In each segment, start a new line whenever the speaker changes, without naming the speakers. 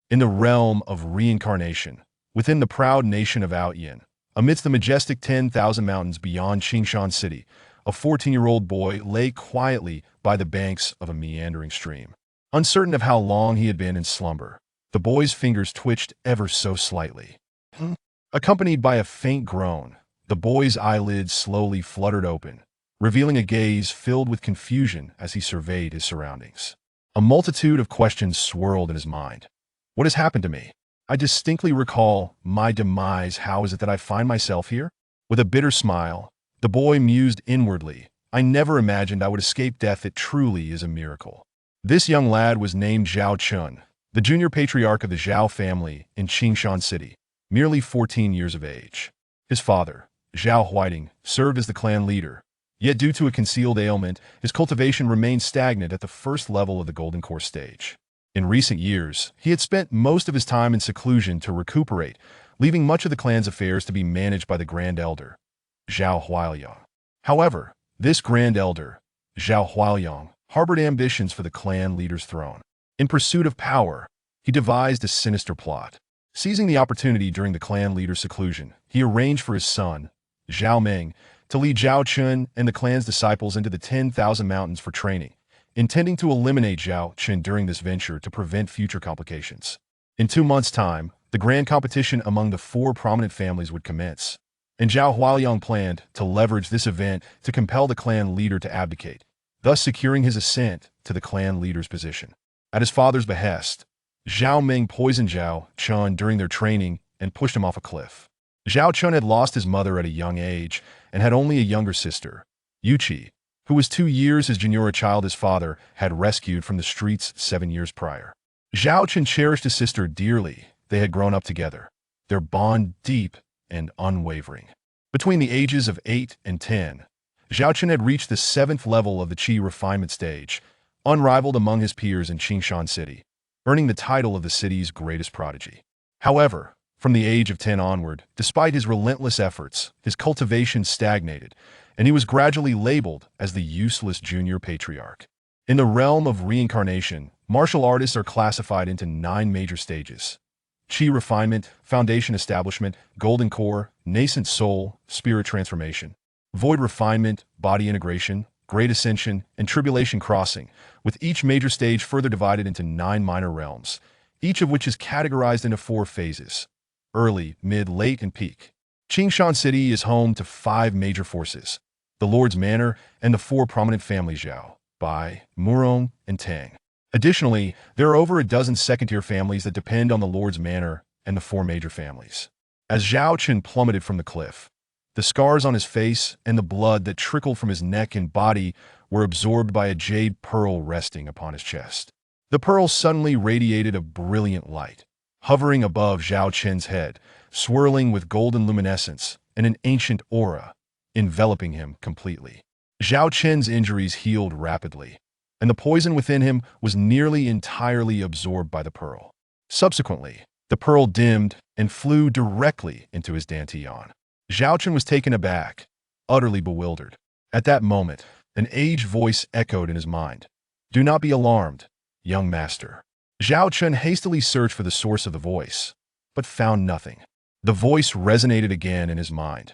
In the realm of reincarnation, within the proud nation of Outyin, amidst the majestic 10,000 mountains beyond Qingshan City, a 14-year-old boy lay quietly by the banks of a meandering stream. Uncertain of how long he had been in slumber, the boy's fingers twitched ever so slightly. Accompanied by a faint groan, the boy's eyelids slowly fluttered open, revealing a gaze filled with confusion as he surveyed his surroundings. A multitude of questions swirled in his mind. What has happened to me? I distinctly recall my demise. How is it that I find myself here? With a bitter smile, the boy mused inwardly. I never imagined I would escape death. It truly is a miracle. This young lad was named Zhao Chun, the junior patriarch of the Zhao family in Qingshan City, merely 14 years of age. His father, Zhao Huiding, served as the clan leader, yet due to a concealed ailment, his cultivation remained stagnant at the first level of the Golden Core stage. In recent years, he had spent most of his time in seclusion to recuperate, leaving much of the clan's affairs to be managed by the Grand Elder, Zhao Huiliang. However, this Grand Elder, Zhao Huiliang, harbored ambitions for the clan leader's throne. In pursuit of power, he devised a sinister plot. Seizing the opportunity during the clan leader's seclusion, he arranged for his son, Zhao Meng, to lead Zhao Chun and the clan's disciples into the 10,000 mountains for training, intending to eliminate Zhao Chun during this venture to prevent future complications. In 2 months' time, the grand competition among the 4 prominent families would commence, and Zhao Huiliang planned to leverage this event to compel the clan leader to abdicate, thus securing his ascent to the clan leader's position. At his father's behest, Zhao Meng poisoned Zhao Chun during their training and pushed him off a cliff. Zhao Chun had lost his mother at a young age and had only a younger sister, Yuqi, who was 2 years his junior child his father had rescued from the streets 7 years prior. Zhao Chun cherished his sister dearly. They had grown up together, their bond deep and unwavering. Between the ages of 8 and 10, Zhao Chun had reached the 7th level of the Qi refinement stage, unrivaled among his peers in Qingshan City, earning the title of the city's greatest prodigy. However, from the age of 10 onward, despite his relentless efforts, his cultivation stagnated, and he was gradually labeled as the useless junior patriarch. In the realm of reincarnation, martial artists are classified into 9 major stages: Qi refinement, foundation establishment, golden core, nascent soul, spirit transformation, void refinement, body integration, great ascension, and tribulation crossing, with each major stage further divided into 9 minor realms, each of which is categorized into 4 phases: early, mid, late, and peak. Qingshan City is home to 5 major forces: the Lord's Manor and the 4 prominent families Zhao, Bai, Murong, and Tang. Additionally, there are over a dozen second-tier families that depend on the Lord's Manor and the 4 major families. As Zhao Chun plummeted from the cliff, the scars on his face and the blood that trickled from his neck and body were absorbed by a jade pearl resting upon his chest. The pearl suddenly radiated a brilliant light, hovering above Zhao Chun's head, swirling with golden luminescence and an ancient aura, enveloping him completely. Zhao Chun's injuries healed rapidly, and the poison within him was nearly entirely absorbed by the pearl. Subsequently, the pearl dimmed and flew directly into his dantian. Zhao Chun was taken aback, utterly bewildered. At that moment, an aged voice echoed in his mind. "Do not be alarmed, young master." Zhao Chun hastily searched for the source of the voice, but found nothing. The voice resonated again in his mind.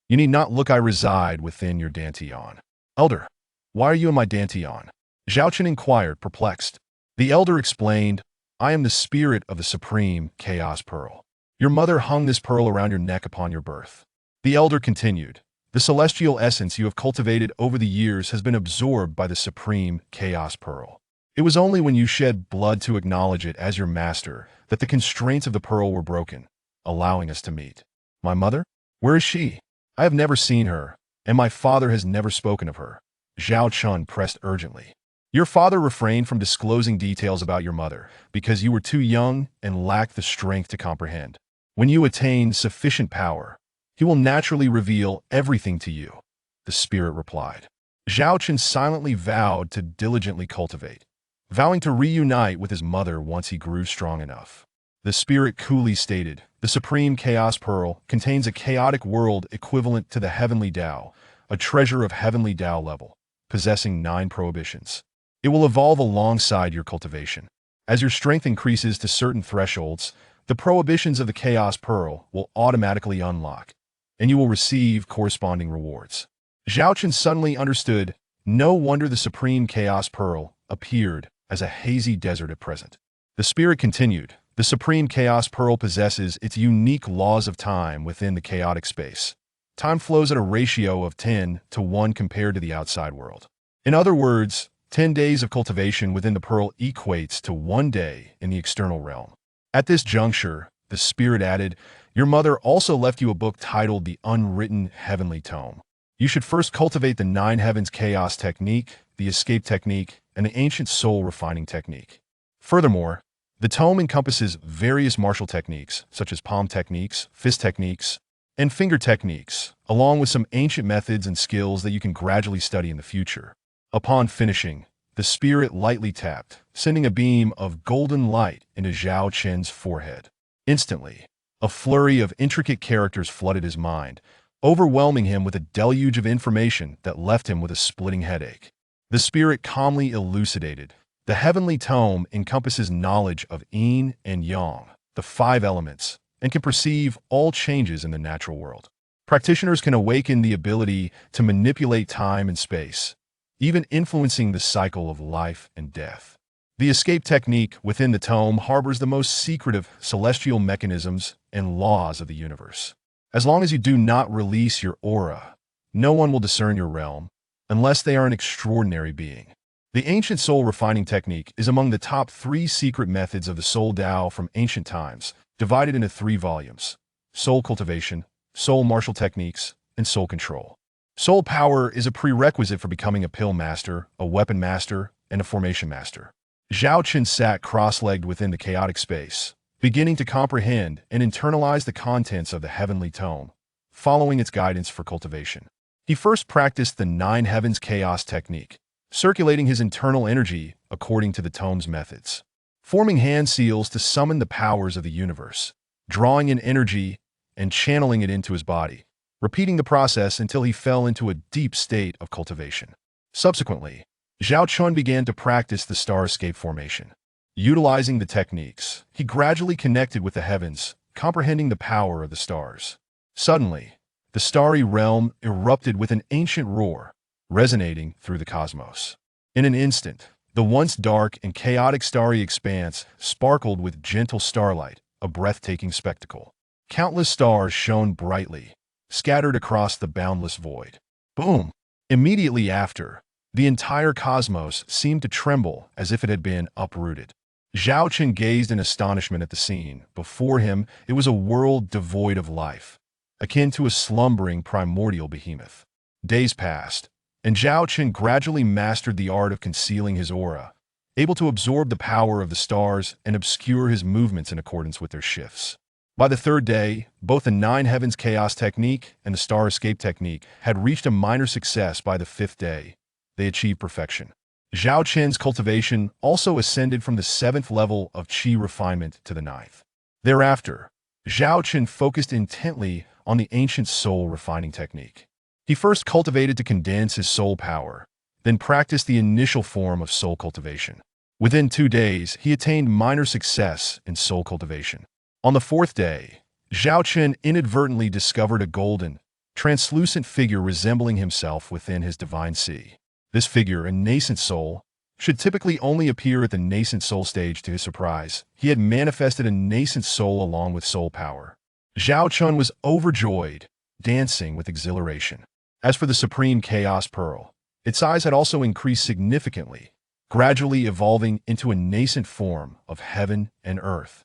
"You need not look, I reside within your dantian." "Elder, why are you in my dantian?" Zhao Chun inquired, perplexed. The elder explained, "I am the spirit of the supreme chaos pearl. Your mother hung this pearl around your neck upon your birth." The elder continued, "The celestial essence you have cultivated over the years has been absorbed by the supreme chaos pearl. It was only when you shed blood to acknowledge it as your master that the constraints of the pearl were broken, allowing us to meet." "My mother? Where is she? I have never seen her, and my father has never spoken of her." Zhao Chun pressed urgently. "Your father refrained from disclosing details about your mother because you were too young and lacked the strength to comprehend. When you attain sufficient power, he will naturally reveal everything to you," the spirit replied. Zhao Chun silently vowed to diligently cultivate, vowing to reunite with his mother once he grew strong enough. The spirit coolly stated, "The supreme chaos pearl contains a chaotic world equivalent to the heavenly Tao, a treasure of heavenly Tao level, possessing 9 prohibitions. It will evolve alongside your cultivation. As your strength increases to certain thresholds, the prohibitions of the Chaos Pearl will automatically unlock, and you will receive corresponding rewards. Zhao Chen suddenly understood. No wonder the Supreme Chaos Pearl appeared as a hazy desert at present. The spirit continued. The Supreme Chaos Pearl possesses its unique laws of time within the chaotic space. Time flows at a ratio of 10 to 1 compared to the outside world. In other words, 10 days of cultivation within the pearl equates to 1 day in the external realm. At this juncture, the spirit added, "Your mother also left you a book titled The Unwritten Heavenly Tome. You should first cultivate the 9 Heavens Chaos Technique, the Escape Technique, and the Ancient Soul Refining Technique. Furthermore, the tome encompasses various martial techniques, such as palm techniques, fist techniques, and finger techniques, along with some ancient methods and skills that you can gradually study in the future." Upon finishing, the spirit lightly tapped, sending a beam of golden light into Zhao Chen's forehead. Instantly, a flurry of intricate characters flooded his mind, overwhelming him with a deluge of information that left him with a splitting headache. The spirit calmly elucidated. The heavenly tome encompasses knowledge of yin and yang, the 5 elements, and can perceive all changes in the natural world. Practitioners can awaken the ability to manipulate time and space, even influencing the cycle of life and death. The escape technique within the tome harbors the most secretive celestial mechanisms and laws of the universe. As long as you do not release your aura, no one will discern your realm, unless they are an extraordinary being. The Ancient Soul Refining Technique is among the top 3 secret methods of the Soul Tao from ancient times, divided into 3 volumes: Soul Cultivation, Soul Martial Techniques, and Soul Control. Soul power is a prerequisite for becoming a pill master, a weapon master, and a formation master. Zhao Chen sat cross-legged within the chaotic space, beginning to comprehend and internalize the contents of the heavenly tome, following its guidance for cultivation. He first practiced the 9 Heavens Chaos Technique, circulating his internal energy according to the tome's methods, forming hand seals to summon the powers of the universe, drawing in energy and channeling it into his body, repeating the process until he fell into a deep state of cultivation. Subsequently, Zhao Chun began to practice the star escape formation. Utilizing the techniques, he gradually connected with the heavens, comprehending the power of the stars. Suddenly, the starry realm erupted with an ancient roar, resonating through the cosmos. In an instant, the once dark and chaotic starry expanse sparkled with gentle starlight, a breathtaking spectacle. Countless stars shone brightly, scattered across the boundless void. Boom! Immediately after, the entire cosmos seemed to tremble as if it had been uprooted. Zhao Chen gazed in astonishment at the scene. Before him, it was a world devoid of life, akin to a slumbering primordial behemoth. Days passed, and Zhao Chen gradually mastered the art of concealing his aura, able to absorb the power of the stars and obscure his movements in accordance with their shifts. By the 3rd day, both the 9 Heavens Chaos Technique and the Star Escape Technique had reached a minor success. By the 5th day, they achieved perfection. Zhao Chen's cultivation also ascended from the 7th level of Qi refinement to the 9th. Thereafter, Zhao Chen focused intently on the Ancient Soul Refining Technique. He first cultivated to condense his soul power, then practiced the initial form of soul cultivation. Within 2 days, he attained minor success in soul cultivation. On the 4th day, Zhao Chen inadvertently discovered a golden, translucent figure resembling himself within his divine sea. This figure, a nascent soul, should typically only appear at the nascent soul stage. To his surprise, he had manifested a nascent soul along with soul power. Zhao Chen was overjoyed, dancing with exhilaration. As for the Supreme Chaos Pearl, its size had also increased significantly, gradually evolving into a nascent form of heaven and earth.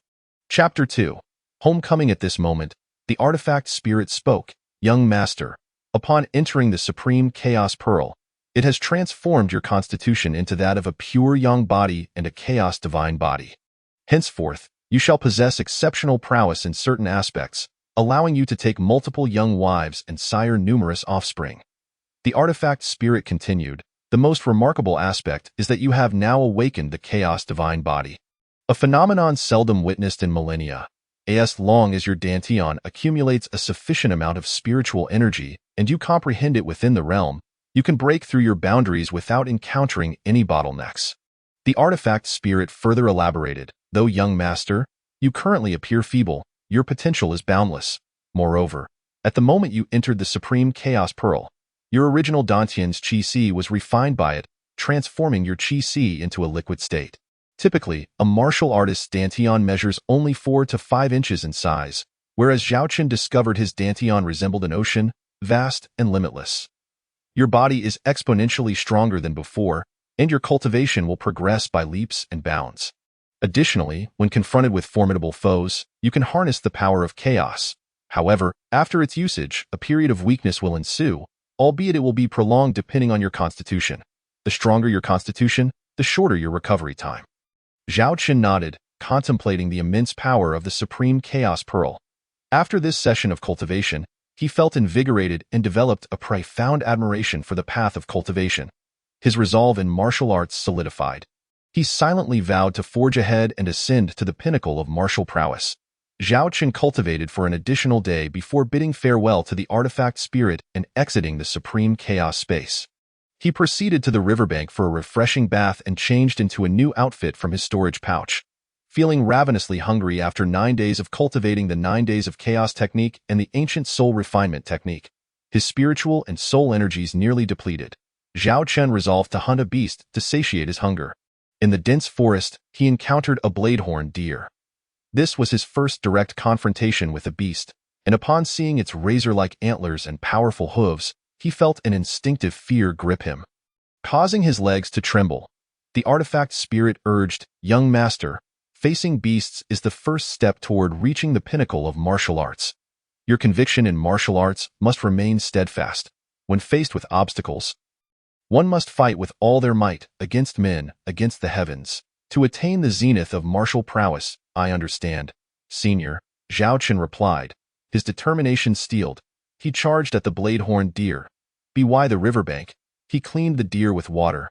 Chapter 2. Homecoming. At this moment, the artifact spirit spoke. Young master, upon entering the Supreme Chaos Pearl, it has transformed your constitution into that of a pure young body and a chaos divine body. Henceforth, you shall possess exceptional prowess in certain aspects, allowing you to take multiple young wives and sire numerous offspring. The artifact spirit continued. The most remarkable aspect is that you have now awakened the chaos divine body, a phenomenon seldom witnessed in millennia. As long as your dantian accumulates a sufficient amount of spiritual energy and you comprehend it within the realm, you can break through your boundaries without encountering any bottlenecks. The artifact spirit further elaborated, though young master, you currently appear feeble, your potential is boundless. Moreover, at the moment you entered the Supreme Chaos Pearl, your original Dantian's Qi was refined by it, transforming your Qi into a liquid state. Typically, a martial artist's Dantian measures only 4 to 5 inches in size, whereas Zhaochen discovered his Dantian resembled an ocean, vast and limitless. Your body is exponentially stronger than before, and your cultivation will progress by leaps and bounds. Additionally, when confronted with formidable foes, you can harness the power of chaos. However, after its usage, a period of weakness will ensue, albeit it will be prolonged depending on your constitution. The stronger your constitution, the shorter your recovery time. Zhao Qin nodded, contemplating the immense power of the Supreme Chaos Pearl. After this session of cultivation, he felt invigorated and developed a profound admiration for the path of cultivation. His resolve in martial arts solidified. He silently vowed to forge ahead and ascend to the pinnacle of martial prowess. Zhao Qin cultivated for an additional day before bidding farewell to the artifact spirit and exiting the Supreme Chaos space. He proceeded to the riverbank for a refreshing bath and changed into a new outfit from his storage pouch. Feeling ravenously hungry after 9 days of cultivating the 9 days of chaos technique and the ancient soul refinement technique, his spiritual and soul energies nearly depleted, Zhao Chen resolved to hunt a beast to satiate his hunger. In the dense forest, he encountered a bladehorn deer. This was his first direct confrontation with a beast, and upon seeing its razor-like antlers and powerful hooves, he felt an instinctive fear grip him. Causing his legs to tremble, the artifact spirit urged, "Young master, facing beasts is the first step toward reaching the pinnacle of martial arts. Your conviction in martial arts must remain steadfast. When faced with obstacles, one must fight with all their might, against men, against the heavens, to attain the zenith of martial prowess." "I understand, Senior," Zhao Qin replied, his determination steeled. He charged at the bladehorn deer. By the riverbank, he cleaned the deer with water,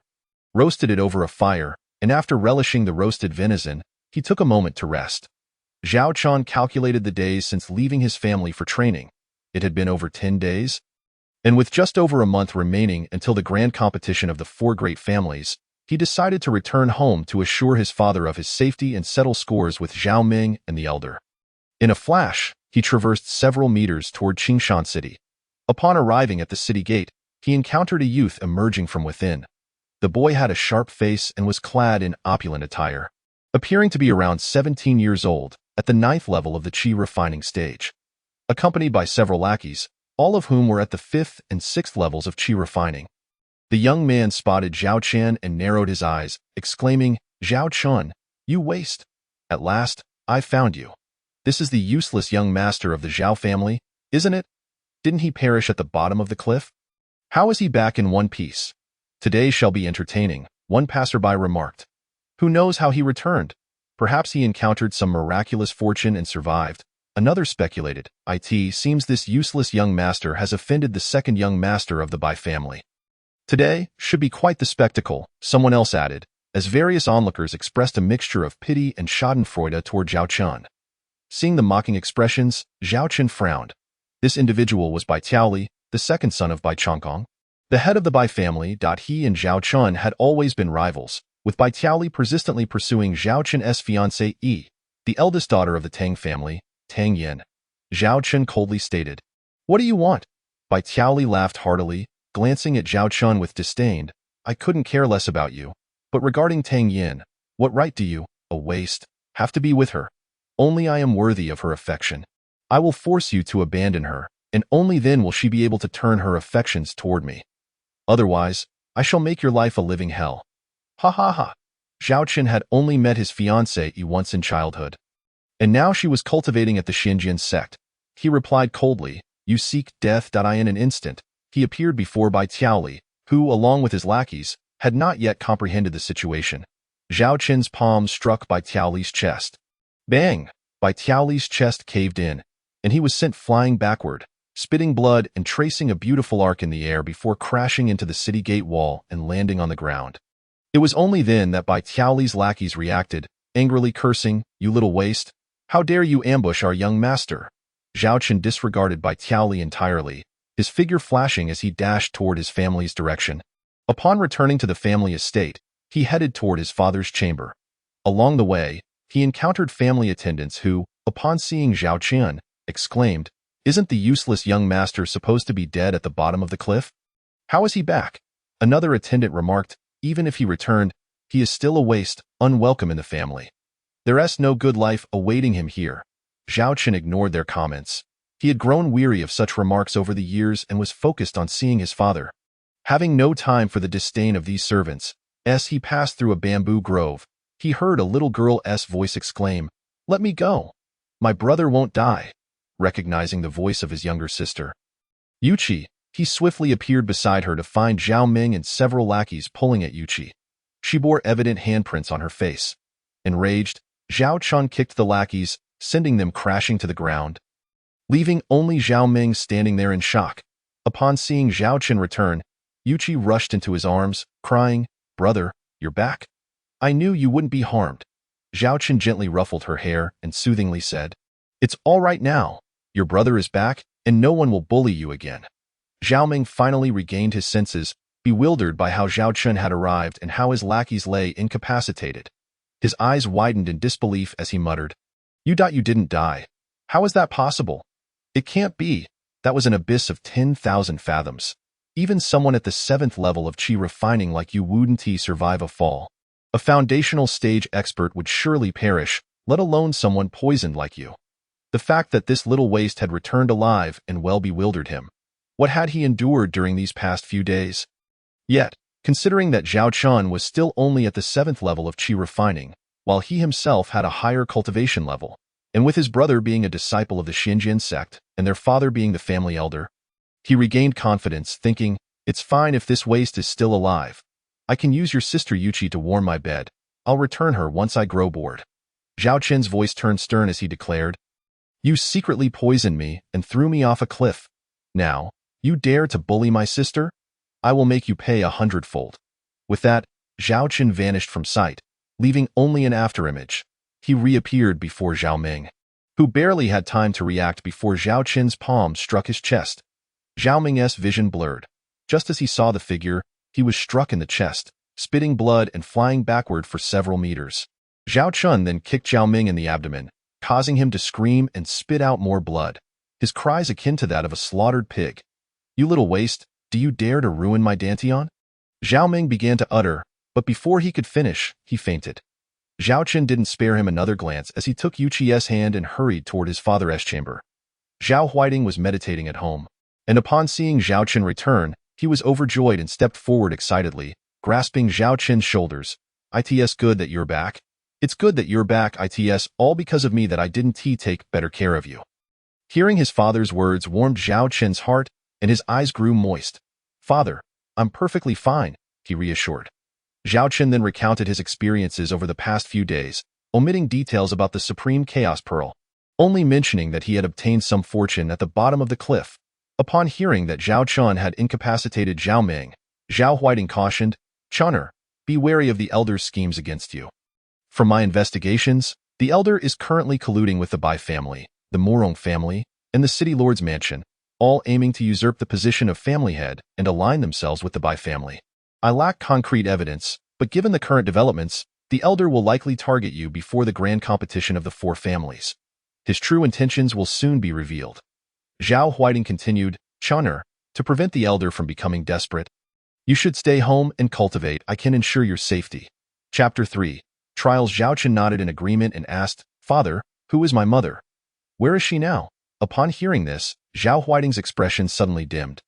roasted it over a fire, and after relishing the roasted venison, he took a moment to rest. Zhao Chen calculated the days since leaving his family for training. It had been over 10 days. And with just over a month remaining until the grand competition of the 4 great families, he decided to return home to assure his father of his safety and settle scores with Zhao Ming and the elder. In a flash, he traversed several meters toward Qingshan City. Upon arriving at the city gate, he encountered a youth emerging from within. The boy had a sharp face and was clad in opulent attire, appearing to be around 17 years old, at the 9th level of the Qi refining stage. Accompanied by several lackeys, all of whom were at the 5th and 6th levels of Qi refining. The young man spotted Zhao Chen and narrowed his eyes, exclaiming, "Zhao Chen, you waste. At last, I found you. This is the useless young master of the Zhao family, isn't it? Didn't he perish at the bottom of the cliff? How is he back in one piece? Today shall be entertaining," one passerby remarked. "Who knows how he returned? Perhaps he encountered some miraculous fortune and survived." Another speculated, "It seems this useless young master has offended the second young master of the Bai family. Today should be quite the spectacle," someone else added, as various onlookers expressed a mixture of pity and schadenfreude toward Zhao Chen. Seeing the mocking expressions, Zhao Chen frowned. This individual was Bai Tiaoli, the second son of Bai Chongkong, the head of the Bai family. He and Zhao Chen had always been rivals, with Bai Tiaoli persistently pursuing Zhao Chen's fiancée Yi, the eldest daughter of the Tang family, Tang Yin. Zhao Chen coldly stated, "What do you want?" Bai Tiaoli laughed heartily, glancing at Zhao Chen with disdain. "I couldn't care less about you. But regarding Tang Yin, what right do you, a waste, have to be with her? Only I am worthy of her affection. I will force you to abandon her, and only then will she be able to turn her affections toward me. Otherwise, I shall make your life a living hell." Ha ha ha. Zhao Chen had only met his fiancée once in childhood, and now she was cultivating at the Xinjian sect. He replied coldly, "You seek death." In an instant, he appeared before Bai Tiaoli, who, along with his lackeys, had not yet comprehended the situation. Zhao Chen's palm struck Bai Tiaoli's chest. Bang! Bai Tiaoli's chest caved in, and he was sent flying backward, spitting blood and tracing a beautiful arc in the air before crashing into the city gate wall and landing on the ground. It was only then that Bai Tiaoli's lackeys reacted, angrily cursing, "You little waste! How dare you ambush our young master?" Zhao Chen disregarded Bai Tiaoli entirely, his figure flashing as he dashed toward his family's direction. Upon returning to the family estate, he headed toward his father's chamber. Along the way, he encountered family attendants who, upon seeing Zhao Qian, exclaimed, "Isn't the useless young master supposed to be dead at the bottom of the cliff? How is he back?" Another attendant remarked, "Even if he returned, he is still a waste, unwelcome in the family. There's no good life awaiting him here." Zhao Qian ignored their comments. He had grown weary of such remarks over the years and was focused on seeing his father. Having no time for the disdain of these servants, as he passed through a bamboo grove, he heard a little girl's voice exclaim, "Let me go. My brother won't die." Recognizing the voice of his younger sister, Yuqi, he swiftly appeared beside her to find Zhao Ming and several lackeys pulling at Yuqi. She bore evident handprints on her face. Enraged, Zhao Chun kicked the lackeys, sending them crashing to the ground, leaving only Zhao Ming standing there in shock. Upon seeing Zhao Chen return, Yuqi rushed into his arms, crying, "Brother, you're back? I knew you wouldn't be harmed." Zhao Chen gently ruffled her hair and soothingly said, "It's all right now. Your brother is back, and no one will bully you again." Zhao Ming finally regained his senses, bewildered by how Zhao Chen had arrived and how his lackeys lay incapacitated. His eyes widened in disbelief as he muttered, You didn't die. How is that possible? It can't be. That was an abyss of 10,000 fathoms. Even someone at the 7th level of qi refining like you wouldn't survive a fall. A foundational stage expert would surely perish, let alone someone poisoned like you." The fact that this little waste had returned alive and well bewildered him. What had he endured during these past few days? Yet, considering that Zhao Chun was still only at the 7th level of qi refining, while he himself had a higher cultivation level, and with his brother being a disciple of the Xinjian sect and their father being the family elder, he regained confidence, thinking, "It's fine if this waste is still alive. I can use your sister Yuqi to warm my bed. I'll return her once I grow bored." Zhao Chen's voice turned stern as he declared, "You secretly poisoned me and threw me off a cliff. Now, you dare to bully my sister? I will make you pay 100-fold. With that, Zhao Chen vanished from sight, leaving only an afterimage. He reappeared before Zhao Ming, who barely had time to react before Zhao Chen's palm struck his chest. Zhao Ming's vision blurred. Just as he saw the figure, he was struck in the chest, spitting blood and flying backward for several meters. Zhao Chun then kicked Zhao Ming in the abdomen, causing him to scream and spit out more blood, his cries akin to that of a slaughtered pig. "You little waste, do you dare to ruin my Dantian?" Zhao Ming began to utter, but before he could finish, he fainted. Zhao Chen didn't spare him another glance as he took Yuqi's hand and hurried toward his father's chamber. Zhao Huiting was meditating at home, and upon seeing Zhao Chen return, he was overjoyed and stepped forward excitedly, grasping Zhao Chen's shoulders. "It's good that you're back. It's good that you're back, it's all because of me that I didn't take better care of you." Hearing his father's words warmed Zhao Chen's heart, and his eyes grew moist. "Father, I'm perfectly fine," he reassured. Zhao Chen then recounted his experiences over the past few days, omitting details about the Supreme Chaos Pearl, only mentioning that he had obtained some fortune at the bottom of the cliff. Upon hearing that Zhao Chun had incapacitated Zhao Ming, Zhao Huiting cautioned, "Chunner, be wary of the elder's schemes against you. From my investigations, the elder is currently colluding with the Bai family, the Morong family, and the city lord's mansion, all aiming to usurp the position of family head and align themselves with the Bai family. I lack concrete evidence, but given the current developments, the elder will likely target you before the grand competition of the 4 families. His true intentions will soon be revealed." Zhao Huiting continued, "Chunner, to prevent the elder from becoming desperate, you should stay home and cultivate. I can ensure your safety." Chapter 3. Trials. Zhao Chen nodded in agreement and asked, "Father, who is my mother? Where is she now?" Upon hearing this, Zhao Huiting's expression suddenly dimmed,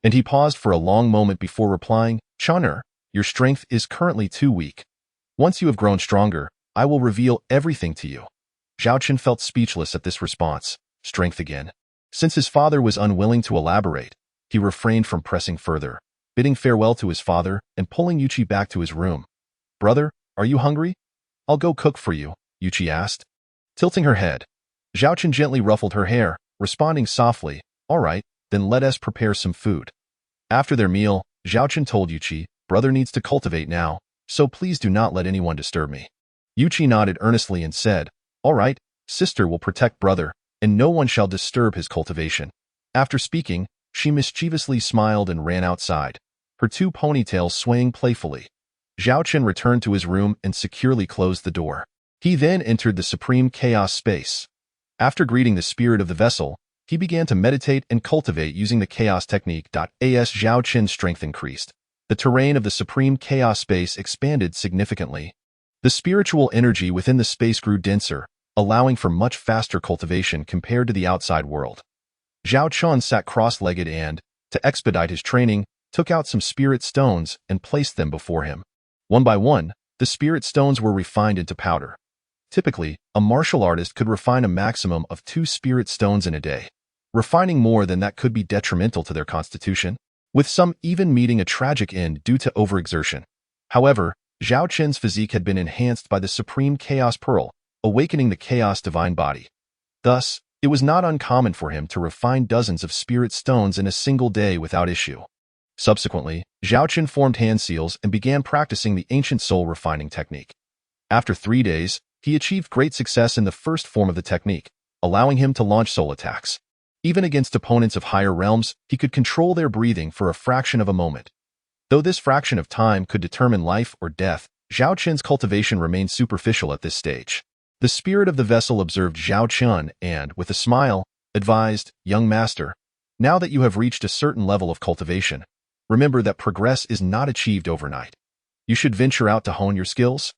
and he paused for a long moment before replying, "Chunner, your strength is currently too weak. Once you have grown stronger, I will reveal everything to you." Zhao Chen felt speechless at this response. Strength again. Since his father was unwilling to elaborate, he refrained from pressing further, bidding farewell to his father and pulling Yuqi back to his room. "Brother, are you hungry? I'll go cook for you," Yuqi asked. Tilting her head, Zhao Chen gently ruffled her hair, responding softly, "All right, then let us prepare some food." After their meal, Zhao Chen told Yuqi, "Brother needs to cultivate now, so please do not let anyone disturb me." Yuqi nodded earnestly and said, "All right, sister will protect brother, and no one shall disturb his cultivation." After speaking, she mischievously smiled and ran outside, her 2 ponytails swaying playfully. Zhao Chen returned to his room and securely closed the door. He then entered the supreme chaos space. After greeting the spirit of the vessel, he began to meditate and cultivate using the chaos technique. As Zhao Chen's strength increased, the terrain of the supreme chaos space expanded significantly. The spiritual energy within the space grew denser, allowing for much faster cultivation compared to the outside world. Zhao Chen sat cross-legged and, to expedite his training, took out some spirit stones and placed them before him. One by one, the spirit stones were refined into powder. Typically, a martial artist could refine a maximum of 2 spirit stones in a day. Refining more than that could be detrimental to their constitution, with some even meeting a tragic end due to overexertion. However, Zhao Chen's physique had been enhanced by the supreme chaos pearl, awakening the chaos divine body. Thus, it was not uncommon for him to refine dozens of spirit stones in a single day without issue. Subsequently, Zhao Chen formed hand seals and began practicing the ancient soul refining technique. After 3 days, he achieved great success in the first form of the technique, allowing him to launch soul attacks. Even against opponents of higher realms, he could control their breathing for a fraction of a moment. Though this fraction of time could determine life or death, Zhao Chen's cultivation remained superficial at this stage. The spirit of the vessel observed Zhao Chen and, with a smile, advised, "Young master, now that you have reached a certain level of cultivation, remember that progress is not achieved overnight. You should venture out to hone your skills,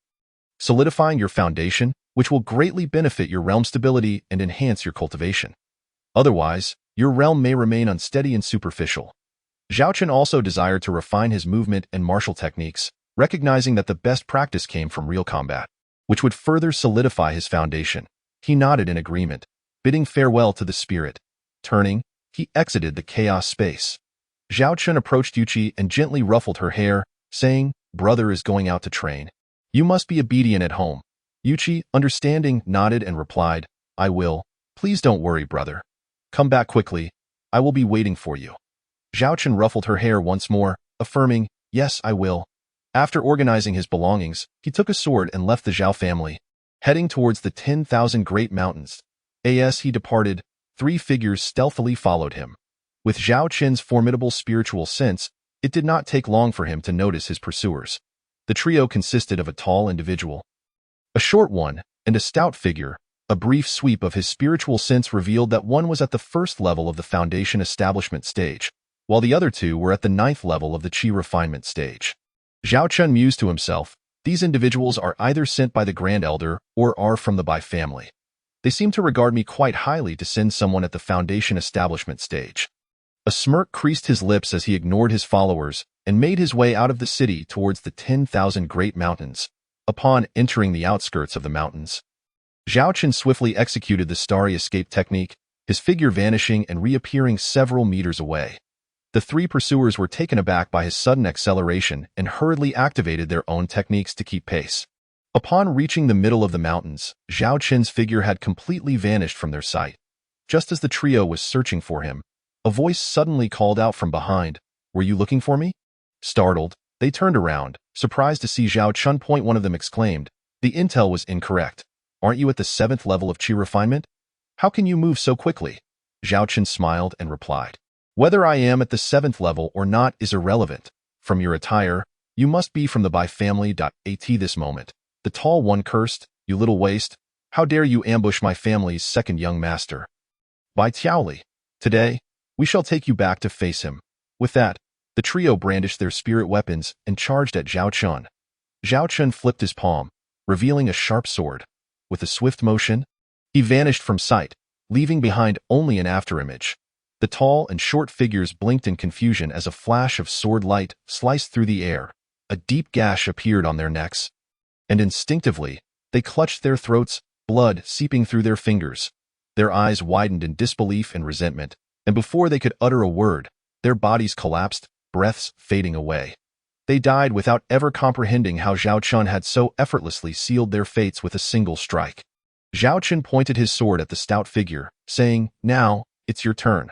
solidifying your foundation, which will greatly benefit your realm stability and enhance your cultivation. Otherwise, your realm may remain unsteady and superficial." Zhao Chen also desired to refine his movement and martial techniques, recognizing that the best practice came from real combat, which would further solidify his foundation. He nodded in agreement, bidding farewell to the spirit. Turning, he exited the chaos space. Zhao Chen approached Yuqi and gently ruffled her hair, saying, "Brother is going out to train. You must be obedient at home." Yuqi, understanding, nodded and replied, "I will. Please don't worry, brother. Come back quickly. I will be waiting for you." Zhao Chen ruffled her hair once more, affirming, "Yes, I will." After organizing his belongings, he took a sword and left the Zhao family, heading towards the 10,000 Great Mountains. As he departed, 3 figures stealthily followed him. With Zhao Chen's formidable spiritual sense, it did not take long for him to notice his pursuers. The trio consisted of a tall individual, a short one, and a stout figure. A brief sweep of his spiritual sense revealed that one was at the first level of the foundation establishment stage, while the other 2 were at the 9th level of the chi refinement stage. Zhao Chen mused to himself, "These individuals are either sent by the Grand Elder or are from the Bai family. They seem to regard me quite highly to send someone at the foundation establishment stage." A smirk creased his lips as he ignored his followers and made his way out of the city towards the 10,000 Great Mountains. Upon entering the outskirts of the mountains, Zhao Chen swiftly executed the starry escape technique, his figure vanishing and reappearing several meters away. The 3 pursuers were taken aback by his sudden acceleration and hurriedly activated their own techniques to keep pace. Upon reaching the middle of the mountains, Zhao Chen's figure had completely vanished from their sight. Just as the trio was searching for him, a voice suddenly called out from behind, "Were you looking for me?" Startled, they turned around, surprised to see Zhao Chen. One of them exclaimed, "The intel was incorrect. Aren't you at the 7th level of chi refinement? How can you move so quickly?" Zhao Chen smiled and replied, "Whether I am at the 7th level or not is irrelevant. From your attire, you must be from the Bai family. At this moment, the tall one cursed, "You little waste, how dare you ambush my family's second young master? Bai Tiaoli, today, we shall take you back to face him." With that, the trio brandished their spirit weapons and charged at Zhao Chen. Zhao Chen flipped his palm, revealing a sharp sword. With a swift motion, he vanished from sight, leaving behind only an afterimage. The tall and short figures blinked in confusion as a flash of sword light sliced through the air. A deep gash appeared on their necks, and instinctively, they clutched their throats, blood seeping through their fingers. Their eyes widened in disbelief and resentment, and before they could utter a word, their bodies collapsed, breaths fading away. They died without ever comprehending how Zhao Chen had so effortlessly sealed their fates with a single strike. Zhao Chen pointed his sword at the stout figure, saying, "Now, it's your turn."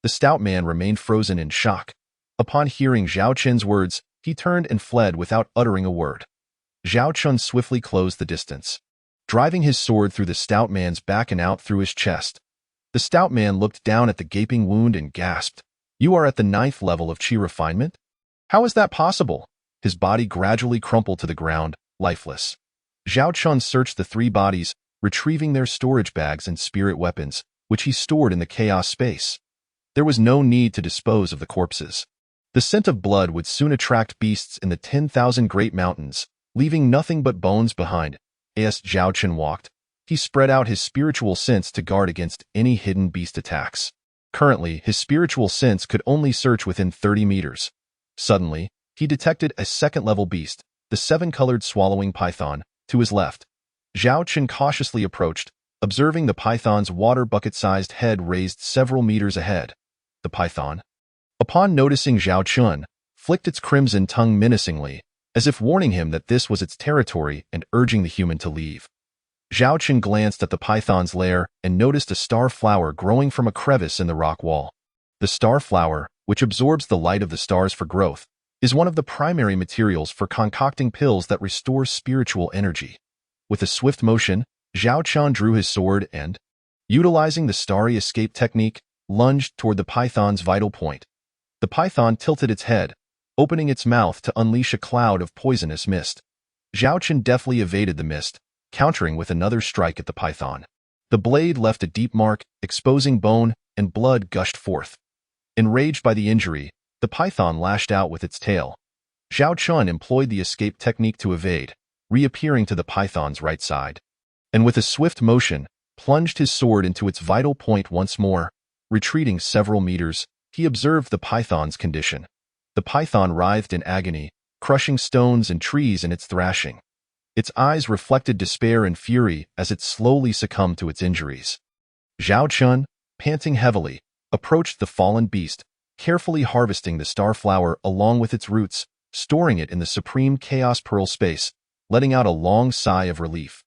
The stout man remained frozen in shock. Upon hearing Zhao Chen's words, he turned and fled without uttering a word. Zhao Chen swiftly closed the distance, driving his sword through the stout man's back and out through his chest. The stout man looked down at the gaping wound and gasped, "You are at the 9th level of chi refinement? How is that possible?" his body gradually crumpled to the ground, lifeless. Zhao Chun searched the three bodies, retrieving their storage bags and spirit weapons, which he stored in the chaos space. There was no need to dispose of the corpses. The scent of blood would soon attract beasts in the 10,000 great mountains, leaving nothing but bones behind. As Zhao Chun walked, he spread out his spiritual sense to guard against any hidden beast attacks. Currently, his spiritual sense could only search within 30 meters. Suddenly, he detected a second-level beast, the seven-colored swallowing python, to his left. Zhao Chun cautiously approached, observing the python's water bucket-sized head raised several meters ahead. The python, upon noticing Zhao Chun, flicked its crimson tongue menacingly, as if warning him that this was its territory and urging the human to leave. Zhao Chun glanced at the python's lair and noticed a star flower growing from a crevice in the rock wall. The star flower, which absorbs the light of the stars for growth, is one of the primary materials for concocting pills that restore spiritual energy. With a swift motion, Zhao Chun drew his sword and, utilizing the starry escape technique, lunged toward the python's vital point. The python tilted its head, opening its mouth to unleash a cloud of poisonous mist. Zhao Chun deftly evaded the mist, countering with another strike at the python. The blade left a deep mark, exposing bone, and blood gushed forth. Enraged by the injury, the python lashed out with its tail. Zhao Chun employed the escape technique to evade, reappearing to the python's right side, and with a swift motion, plunged his sword into its vital point once more. Retreating several meters, he observed the python's condition. The python writhed in agony, crushing stones and trees in its thrashing. Its eyes reflected despair and fury as it slowly succumbed to its injuries. Zhao Chun, panting heavily, approached the fallen beast, carefully harvesting the star flower along with its roots, storing it in the supreme chaos pearl space, letting out a long sigh of relief.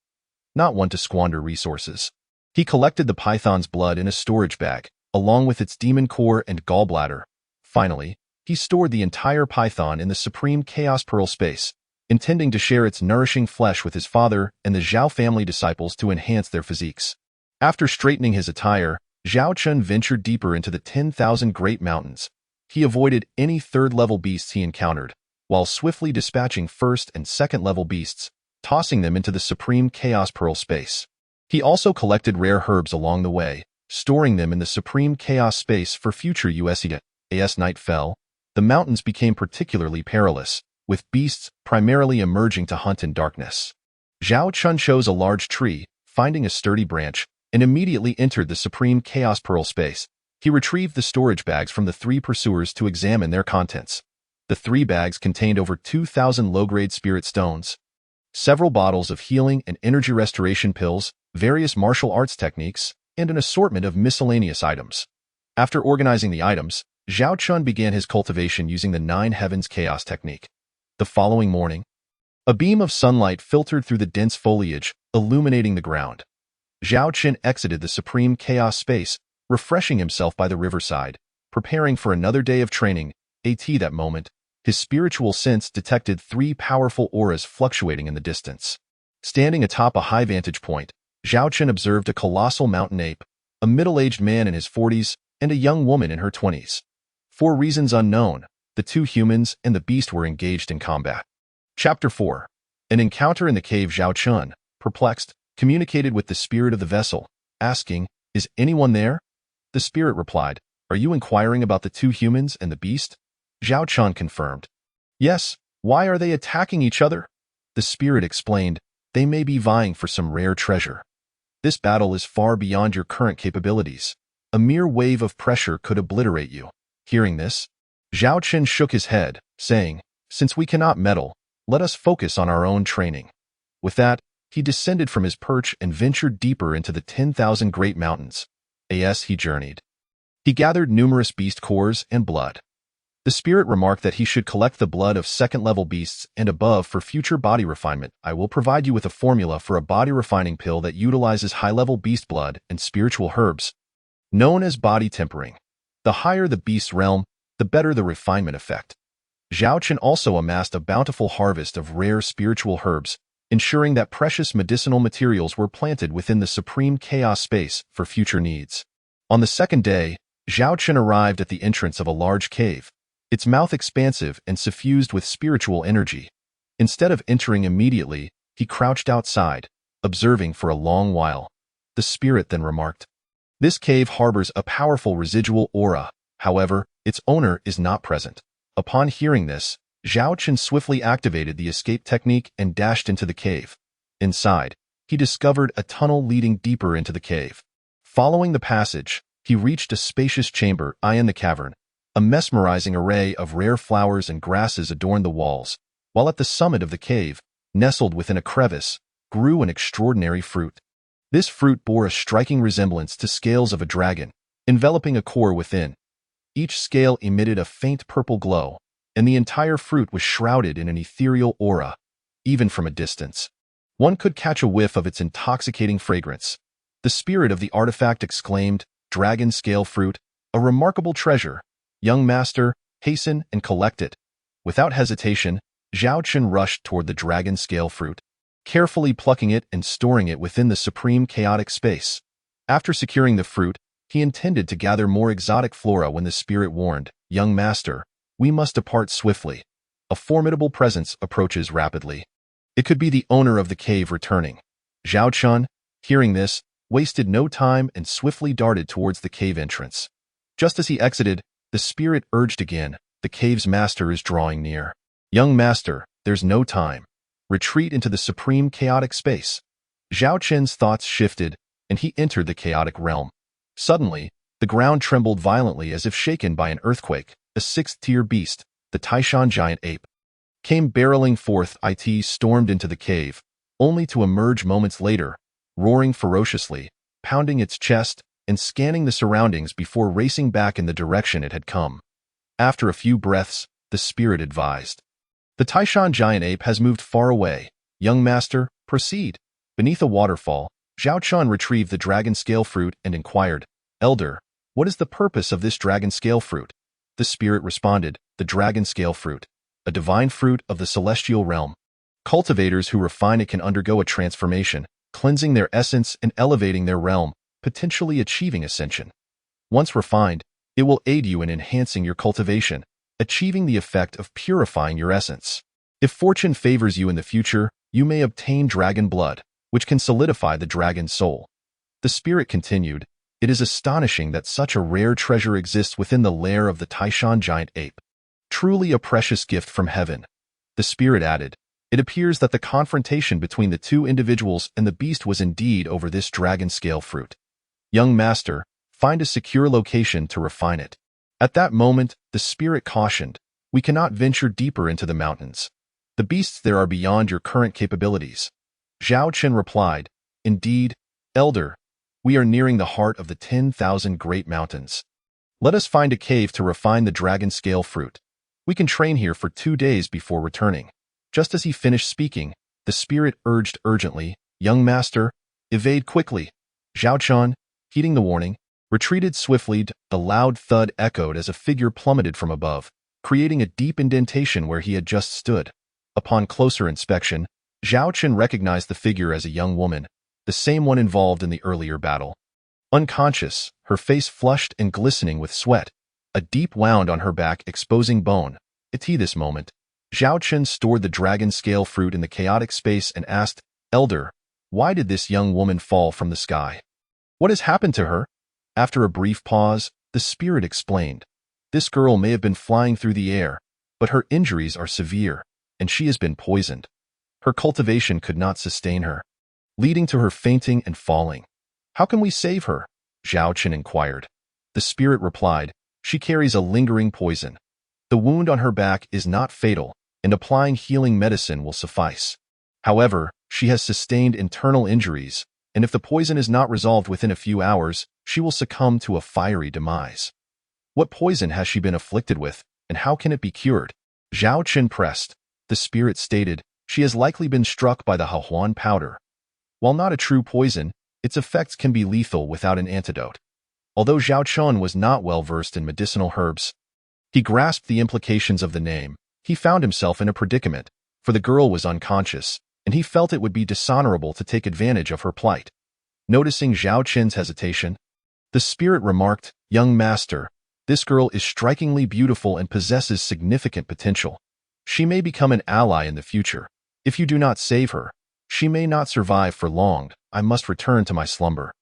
Not one to squander resources. He collected the python's blood in a storage bag, along with its demon core and gallbladder. Finally, he stored the entire python in the supreme chaos pearl space, intending to share its nourishing flesh with his father and the Zhao family disciples to enhance their physiques. After straightening his attire, Zhao Chun ventured deeper into the 10,000 great mountains. He avoided any third-level beasts he encountered, while swiftly dispatching first- and second-level beasts, tossing them into the supreme chaos pearl space. He also collected rare herbs along the way, storing them in the supreme chaos space for future use. As night fell, the mountains became particularly perilous, with beasts primarily emerging to hunt in darkness. Zhao Chun chose a large tree, finding a sturdy branch, and immediately entered the supreme chaos pearl space. He retrieved the storage bags from the three pursuers to examine their contents. The three bags contained over 2,000 low-grade spirit stones, several bottles of healing and energy restoration pills, various martial arts techniques, and an assortment of miscellaneous items. After organizing the items, Zhao Chun began his cultivation using the Nine Heavens Chaos technique. The following morning, a beam of sunlight filtered through the dense foliage, illuminating the ground. Zhao Chun exited the supreme chaos space, refreshing himself by the riverside, preparing for another day of training. At that moment, his spiritual sense detected three powerful auras fluctuating in the distance. Standing atop a high vantage point, Zhao Chun observed a colossal mountain ape, a middle-aged man in his 40s, and a young woman in her 20s. For reasons unknown, the two humans and the beast were engaged in combat. Chapter 4. An encounter in the cave. Zhao Chun, perplexed, communicated with the spirit of the vessel, asking, "Is anyone there?" The spirit replied, "Are you inquiring about the two humans and the beast?" Zhao Chun confirmed, "Yes, why are they attacking each other?" The spirit explained, "They may be vying for some rare treasure. This battle is far beyond your current capabilities. A mere wave of pressure could obliterate you." Hearing this, Zhao Chun shook his head, saying, "Since we cannot meddle, let us focus on our own training." With that, he descended from his perch and ventured deeper into the 10,000 great mountains. As he journeyed, he gathered numerous beast cores and blood. The spirit remarked that he should collect the blood of second-level beasts and above for future body refinement. "I will provide you with a formula for a body refining pill that utilizes high-level beast blood and spiritual herbs, known as body tempering. The higher the beast's realm, the better the refinement effect." Zhao Chun also amassed a bountiful harvest of rare spiritual herbs, ensuring that precious medicinal materials were planted within the supreme chaos space for future needs. On the second day, Zhao Chun arrived at the entrance of a large cave. its mouth expansive and suffused with spiritual energy. Instead of entering immediately, he crouched outside, observing for a long while. The spirit then remarked, "This cave harbors a powerful residual aura. However, its owner is not present." Upon hearing this, Zhao Chen swiftly activated the escape technique and dashed into the cave. Inside, he discovered a tunnel leading deeper into the cave. Following the passage, he reached a spacious chamber in the cavern. A mesmerizing array of rare flowers and grasses adorned the walls, while at the summit of the cave, nestled within a crevice, grew an extraordinary fruit. This fruit bore a striking resemblance to scales of a dragon, enveloping a core within. Each scale emitted a faint purple glow, and the entire fruit was shrouded in an ethereal aura. Even from a distance, one could catch a whiff of its intoxicating fragrance. The spirit of the artifact exclaimed, "Dragon scale fruit, a remarkable treasure. Young master, hasten and collect it." Without hesitation, Zhao Chen rushed toward the dragon scale fruit, carefully plucking it and storing it within the supreme chaotic space. After securing the fruit, he intended to gather more exotic flora when the spirit warned, "Young master, we must depart swiftly. A formidable presence approaches rapidly." It could be the owner of the cave returning. Zhao Chen, hearing this, wasted no time and swiftly darted towards the cave entrance. Just as he exited, the spirit urged again, "The cave's master is drawing near. Young master, there's no time. Retreat into the supreme chaotic space." Zhao Chen's thoughts shifted, and he entered the chaotic realm. Suddenly, the ground trembled violently as if shaken by an earthquake. A sixth-tier beast, the Taishan giant ape, came barreling forth. It stormed into the cave, only to emerge moments later, roaring ferociously, pounding its chest, and scanning the surroundings before racing back in the direction it had come. After a few breaths, the spirit advised, "The Taishan giant ape has moved far away. Young master, proceed." Beneath a waterfall, Zhao Chen retrieved the dragon scale fruit and inquired, "Elder, what is the purpose of this dragon scale fruit?" The spirit responded, "The dragon scale fruit, a divine fruit of the celestial realm. Cultivators who refine it can undergo a transformation, cleansing their essence and elevating their realm, potentially achieving ascension. Once refined, it will aid you in enhancing your cultivation, achieving the effect of purifying your essence. If fortune favors you in the future, you may obtain dragon blood, which can solidify the dragon's soul." The spirit continued, "It is astonishing that such a rare treasure exists within the lair of the Taishan giant ape. Truly a precious gift from heaven." The spirit added, "It appears that the confrontation between the two individuals and the beast was indeed over this dragon scale fruit. Young master, find a secure location to refine it." At that moment, the spirit cautioned, "We cannot venture deeper into the mountains. The beasts there are beyond your current capabilities." Zhao Chen replied, "Indeed, elder, we are nearing the heart of the 10,000 great mountains. Let us find a cave to refine the dragon scale fruit. We can train here for 2 days before returning." Just as he finished speaking, the spirit urged urgently, "Young master, evade quickly." Zhao Chen, heeding the warning, retreated swiftly. The loud thud echoed as a figure plummeted from above, creating a deep indentation where he had just stood. Upon closer inspection, Zhao Chen recognized the figure as a young woman, the same one involved in the earlier battle. Unconscious, her face flushed and glistening with sweat, a deep wound on her back exposing bone. At this moment, Zhao Chen stored the dragon scale fruit in the chaotic space and asked, "Elder, why did this young woman fall from the sky? What has happened to her?" After a brief pause, the spirit explained, "This girl may have been flying through the air, but her injuries are severe, and she has been poisoned. Her cultivation could not sustain her, leading to her fainting and falling. How can we save her?" Zhao Chen inquired. The spirit replied, "She carries a lingering poison. The wound on her back is not fatal, and applying healing medicine will suffice. However, she has sustained internal injuries, and if the poison is not resolved within a few hours, she will succumb to a fiery demise." "What poison has she been afflicted with, and how can it be cured?" Zhao Chen pressed. The spirit stated, "She has likely been struck by the Hahuan powder. While not a true poison, its effects can be lethal without an antidote." Although Zhao Chen was not well versed in medicinal herbs, he grasped the implications of the name. He found himself in a predicament, for the girl was unconscious, and he felt it would be dishonorable to take advantage of her plight. Noticing Zhao Chen's hesitation, the spirit remarked, "Young master, This girl is strikingly beautiful and possesses significant potential. She may become an ally in the future. If you do not save her, she may not survive for long. I must return to my slumber."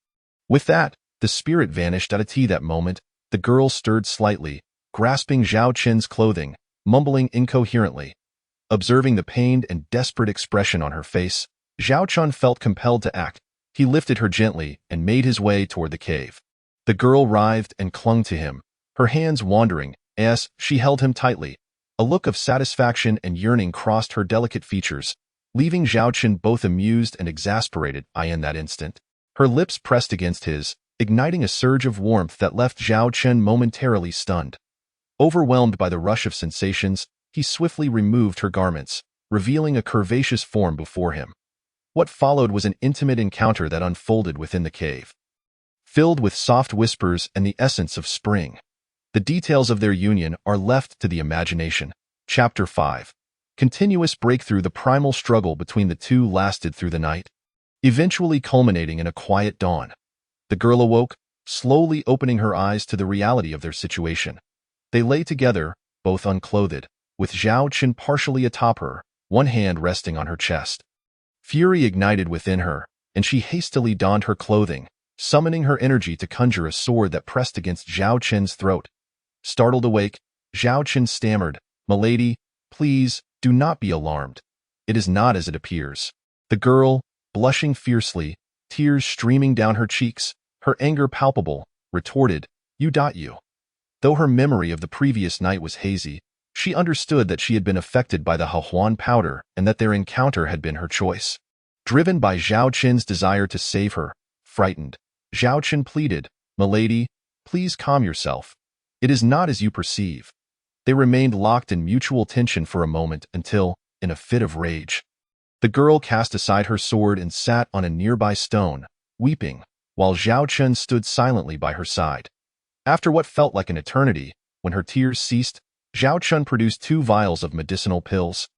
With that, the spirit vanished out of that moment. The girl stirred slightly, grasping Zhao Qin's clothing, mumbling incoherently. Observing the pained and desperate expression on her face, Zhao Qin felt compelled to act. He lifted her gently and made his way toward the cave. The girl writhed and clung to him, her hands wandering as she held him tightly. A look of satisfaction and yearning crossed her delicate features, leaving Zhao Qin both amused and exasperated. In that instant, her lips pressed against his, igniting a surge of warmth that left Zhao Qin momentarily stunned. Overwhelmed by the rush of sensations, he swiftly removed her garments, revealing a curvaceous form before him. What followed was an intimate encounter that unfolded within the cave, filled with soft whispers and the essence of spring. The details of their union are left to the imagination. Chapter 5. Continuous breakthrough. The primal struggle between the two lasted through the night, eventually culminating in a quiet dawn. The girl awoke, slowly opening her eyes to the reality of their situation. They lay together, both unclothed, with Zhao Qin partially atop her, one hand resting on her chest. Fury ignited within her, and she hastily donned her clothing, summoning her energy to conjure a sword that pressed against Zhao Qin's throat. Startled awake, Zhao Qin stammered, "Milady, please, do not be alarmed. It is not as it appears." The girl, blushing fiercely, tears streaming down her cheeks, her anger palpable, retorted, You. Though her memory of the previous night was hazy, she understood that she had been affected by the Hahuan powder and that their encounter had been her choice. Driven by Zhao Qin's desire to save her, frightened, Zhao Qin pleaded, "Milady, please calm yourself. It is not as you perceive." They remained locked in mutual tension for a moment until, in a fit of rage, the girl cast aside her sword and sat on a nearby stone, weeping, while Zhao Qin stood silently by her side. After what felt like an eternity, when her tears ceased, Zhao Qin produced 2 vials of medicinal pills,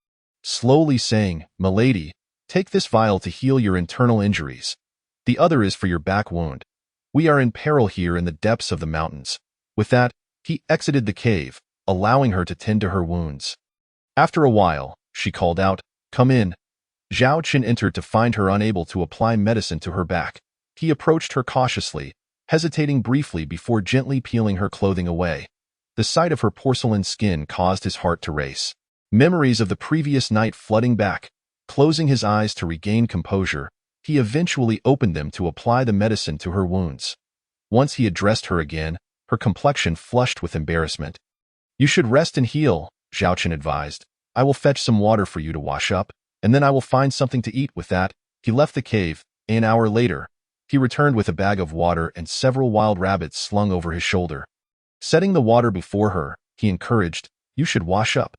slowly saying, "Milady, take this vial to heal your internal injuries. The other is for your back wound. We are in peril here in the depths of the mountains." With that, he exited the cave, allowing her to tend to her wounds. After a while, she called out, "Come in." Zhao Qin entered to find her unable to apply medicine to her back. He approached her cautiously, hesitating briefly before gently peeling her clothing away. The sight of her porcelain skin caused his heart to race, memories of the previous night flooding back. Closing his eyes to regain composure, he eventually opened them to apply the medicine to her wounds. Once he addressed her again, her complexion flushed with embarrassment. "You should rest and heal," Zhao Qin advised. "I will fetch some water for you to wash up, and then I will find something to eat." With that, he left the cave. An hour later, he returned with a bag of water and several wild rabbits slung over his shoulder. Setting the water before her, he encouraged, "You should wash up."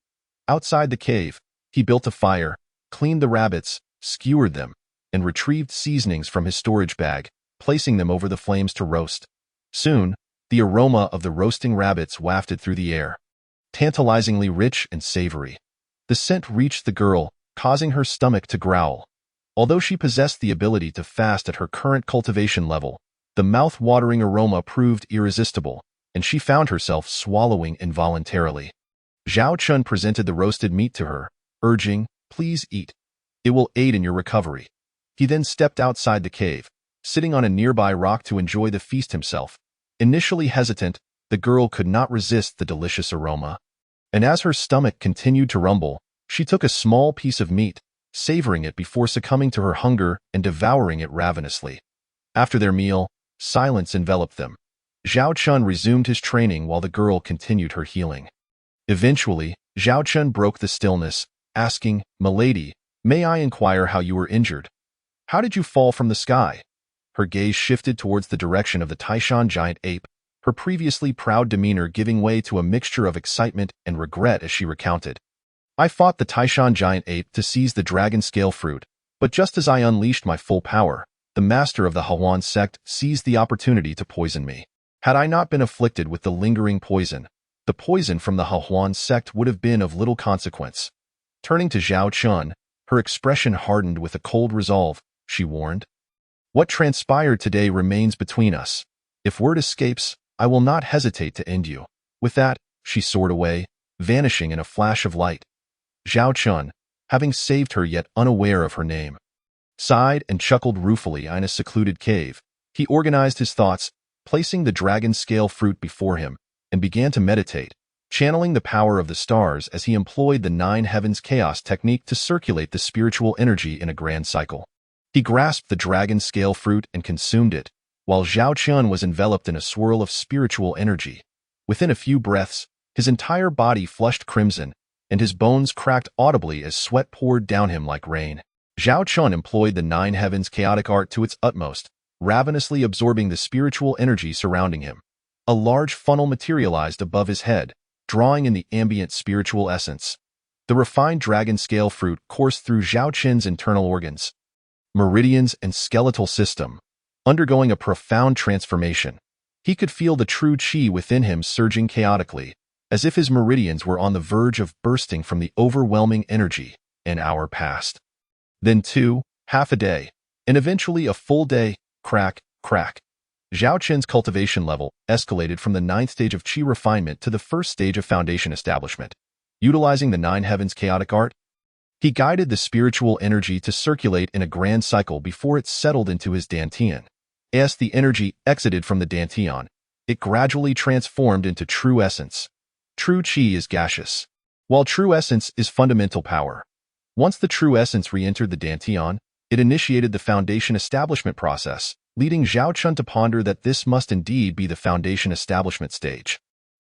Outside the cave, he built a fire, cleaned the rabbits, skewered them, and retrieved seasonings from his storage bag, placing them over the flames to roast. Soon, the aroma of the roasting rabbits wafted through the air, tantalizingly rich and savory. The scent reached the girl, causing her stomach to growl. Although she possessed the ability to fast at her current cultivation level, the mouth-watering aroma proved irresistible, and she found herself swallowing involuntarily. Zhao Qin presented the roasted meat to her, urging, "Please eat. It will aid in your recovery." He then stepped outside the cave, sitting on a nearby rock to enjoy the feast himself. Initially hesitant, the girl could not resist the delicious aroma. And as her stomach continued to rumble, she took a small piece of meat, savoring it before succumbing to her hunger and devouring it ravenously. After their meal, silence enveloped them. Zhao Qin resumed his training while the girl continued her healing. Eventually, Zhao Qin broke the stillness, asking, "Milady, may I inquire how you were injured? How did you fall from the sky?" Her gaze shifted towards the direction of the Taishan giant ape, her previously proud demeanor giving way to a mixture of excitement and regret as she recounted. "I fought the Taishan giant ape to seize the dragon scale fruit, but just as I unleashed my full power, the master of the Hahuan sect seized the opportunity to poison me. Had I not been afflicted with the lingering poison, the poison from the Hahuan sect would have been of little consequence." Turning to Zhao Qin, her expression hardened with a cold resolve, she warned, "What transpired today remains between us. If word escapes, I will not hesitate to end you." With that, she soared away, vanishing in a flash of light. Zhao Chun, having saved her yet unaware of her name, sighed and chuckled ruefully in a secluded cave. He organized his thoughts, placing the dragon scale fruit before him, and began to meditate, channeling the power of the stars as he employed the nine heavens chaos technique to circulate the spiritual energy in a grand cycle. He grasped the dragon scale fruit and consumed it, while Zhao Chun was enveloped in a swirl of spiritual energy. Within a few breaths, his entire body flushed crimson, and his bones cracked audibly as sweat poured down him like rain. Zhao Chun employed the nine heavens chaotic art to its utmost, ravenously absorbing the spiritual energy surrounding him. A large funnel materialized above his head, drawing in the ambient spiritual essence. The refined dragon scale fruit coursed through Zhao Chun's internal organs, meridians, and skeletal system, undergoing a profound transformation. He could feel the true qi within him surging chaotically, as if his meridians were on the verge of bursting from the overwhelming energy. An hour passed. Then two, half a day, and eventually a full day. Crack, crack. Zhao Chun's cultivation level escalated from the 9th stage of qi refinement to the 1st stage of foundation establishment. Utilizing the nine heavens chaotic art, he guided the spiritual energy to circulate in a grand cycle before it settled into his dantian. As the energy exited from the dantian, it gradually transformed into true essence. True qi is gaseous, while true essence is fundamental power. Once the true essence re-entered the dantian, it initiated the foundation establishment process, leading Zhao Chun to ponder that this must indeed be the foundation establishment stage.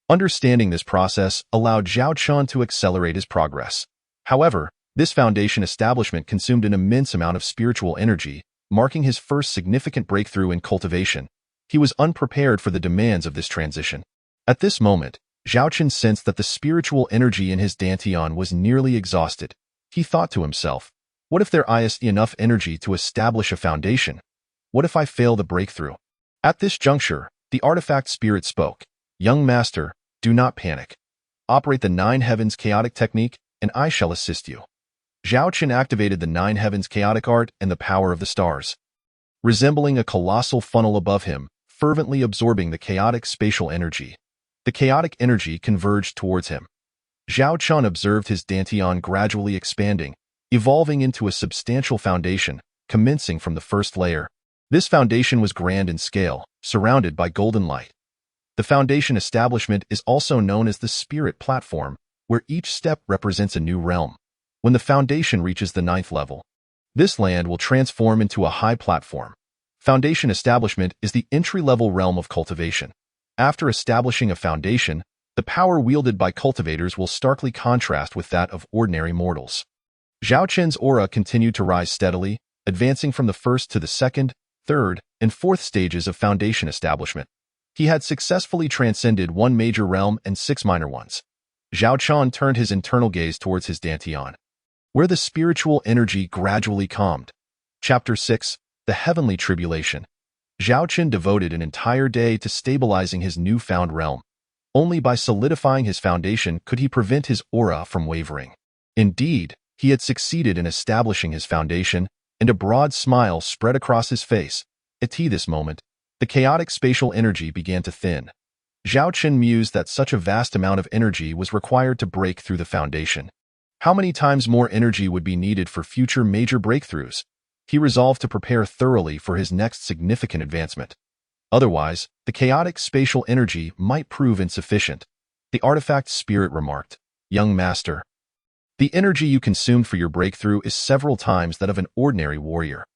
Understanding this process allowed Zhao Chun to accelerate his progress. However, this foundation establishment consumed an immense amount of spiritual energy, marking his first significant breakthrough in cultivation. He was unprepared for the demands of this transition. At this moment, Zhao Chun sensed that the spiritual energy in his dantian was nearly exhausted. He thought to himself, what if there isn't enough energy to establish a foundation? What if I fail the breakthrough? At this juncture, the artifact spirit spoke. Young master, do not panic. Operate the nine heavens chaotic technique, and I shall assist you. Zhao Chun activated the nine heavens chaotic art and the power of the stars. Resembling a colossal funnel above him, fervently absorbing the chaotic spatial energy. The chaotic energy converged towards him. Zhao Chun observed his dantian gradually expanding, evolving into a substantial foundation, commencing from the first layer. This foundation was grand in scale, surrounded by golden light. The foundation establishment is also known as the spirit platform, where each step represents a new realm. When the foundation reaches the 9th level, this land will transform into a high platform. Foundation establishment is the entry-level realm of cultivation. After establishing a foundation, the power wielded by cultivators will starkly contrast with that of ordinary mortals. Zhao Chun's aura continued to rise steadily, advancing from the 1st to the 2nd, 3rd, and 4th stages of foundation establishment. He had successfully transcended one major realm and 6 minor ones. Zhao Chun turned his internal gaze towards his dantian, where the spiritual energy gradually calmed. Chapter 6, The Heavenly Tribulation. Zhao Chun devoted an entire day to stabilizing his newfound realm. Only by solidifying his foundation could he prevent his aura from wavering. Indeed, he had succeeded in establishing his foundation, and a broad smile spread across his face. At this moment, the chaotic spatial energy began to thin. Zhao Chun mused that such a vast amount of energy was required to break through the foundation. How many times more energy would be needed for future major breakthroughs? He resolved to prepare thoroughly for his next significant advancement. Otherwise, the chaotic spatial energy might prove insufficient. The artifact spirit remarked, Young master, the energy you consumed for your breakthrough is several times that of an ordinary warrior.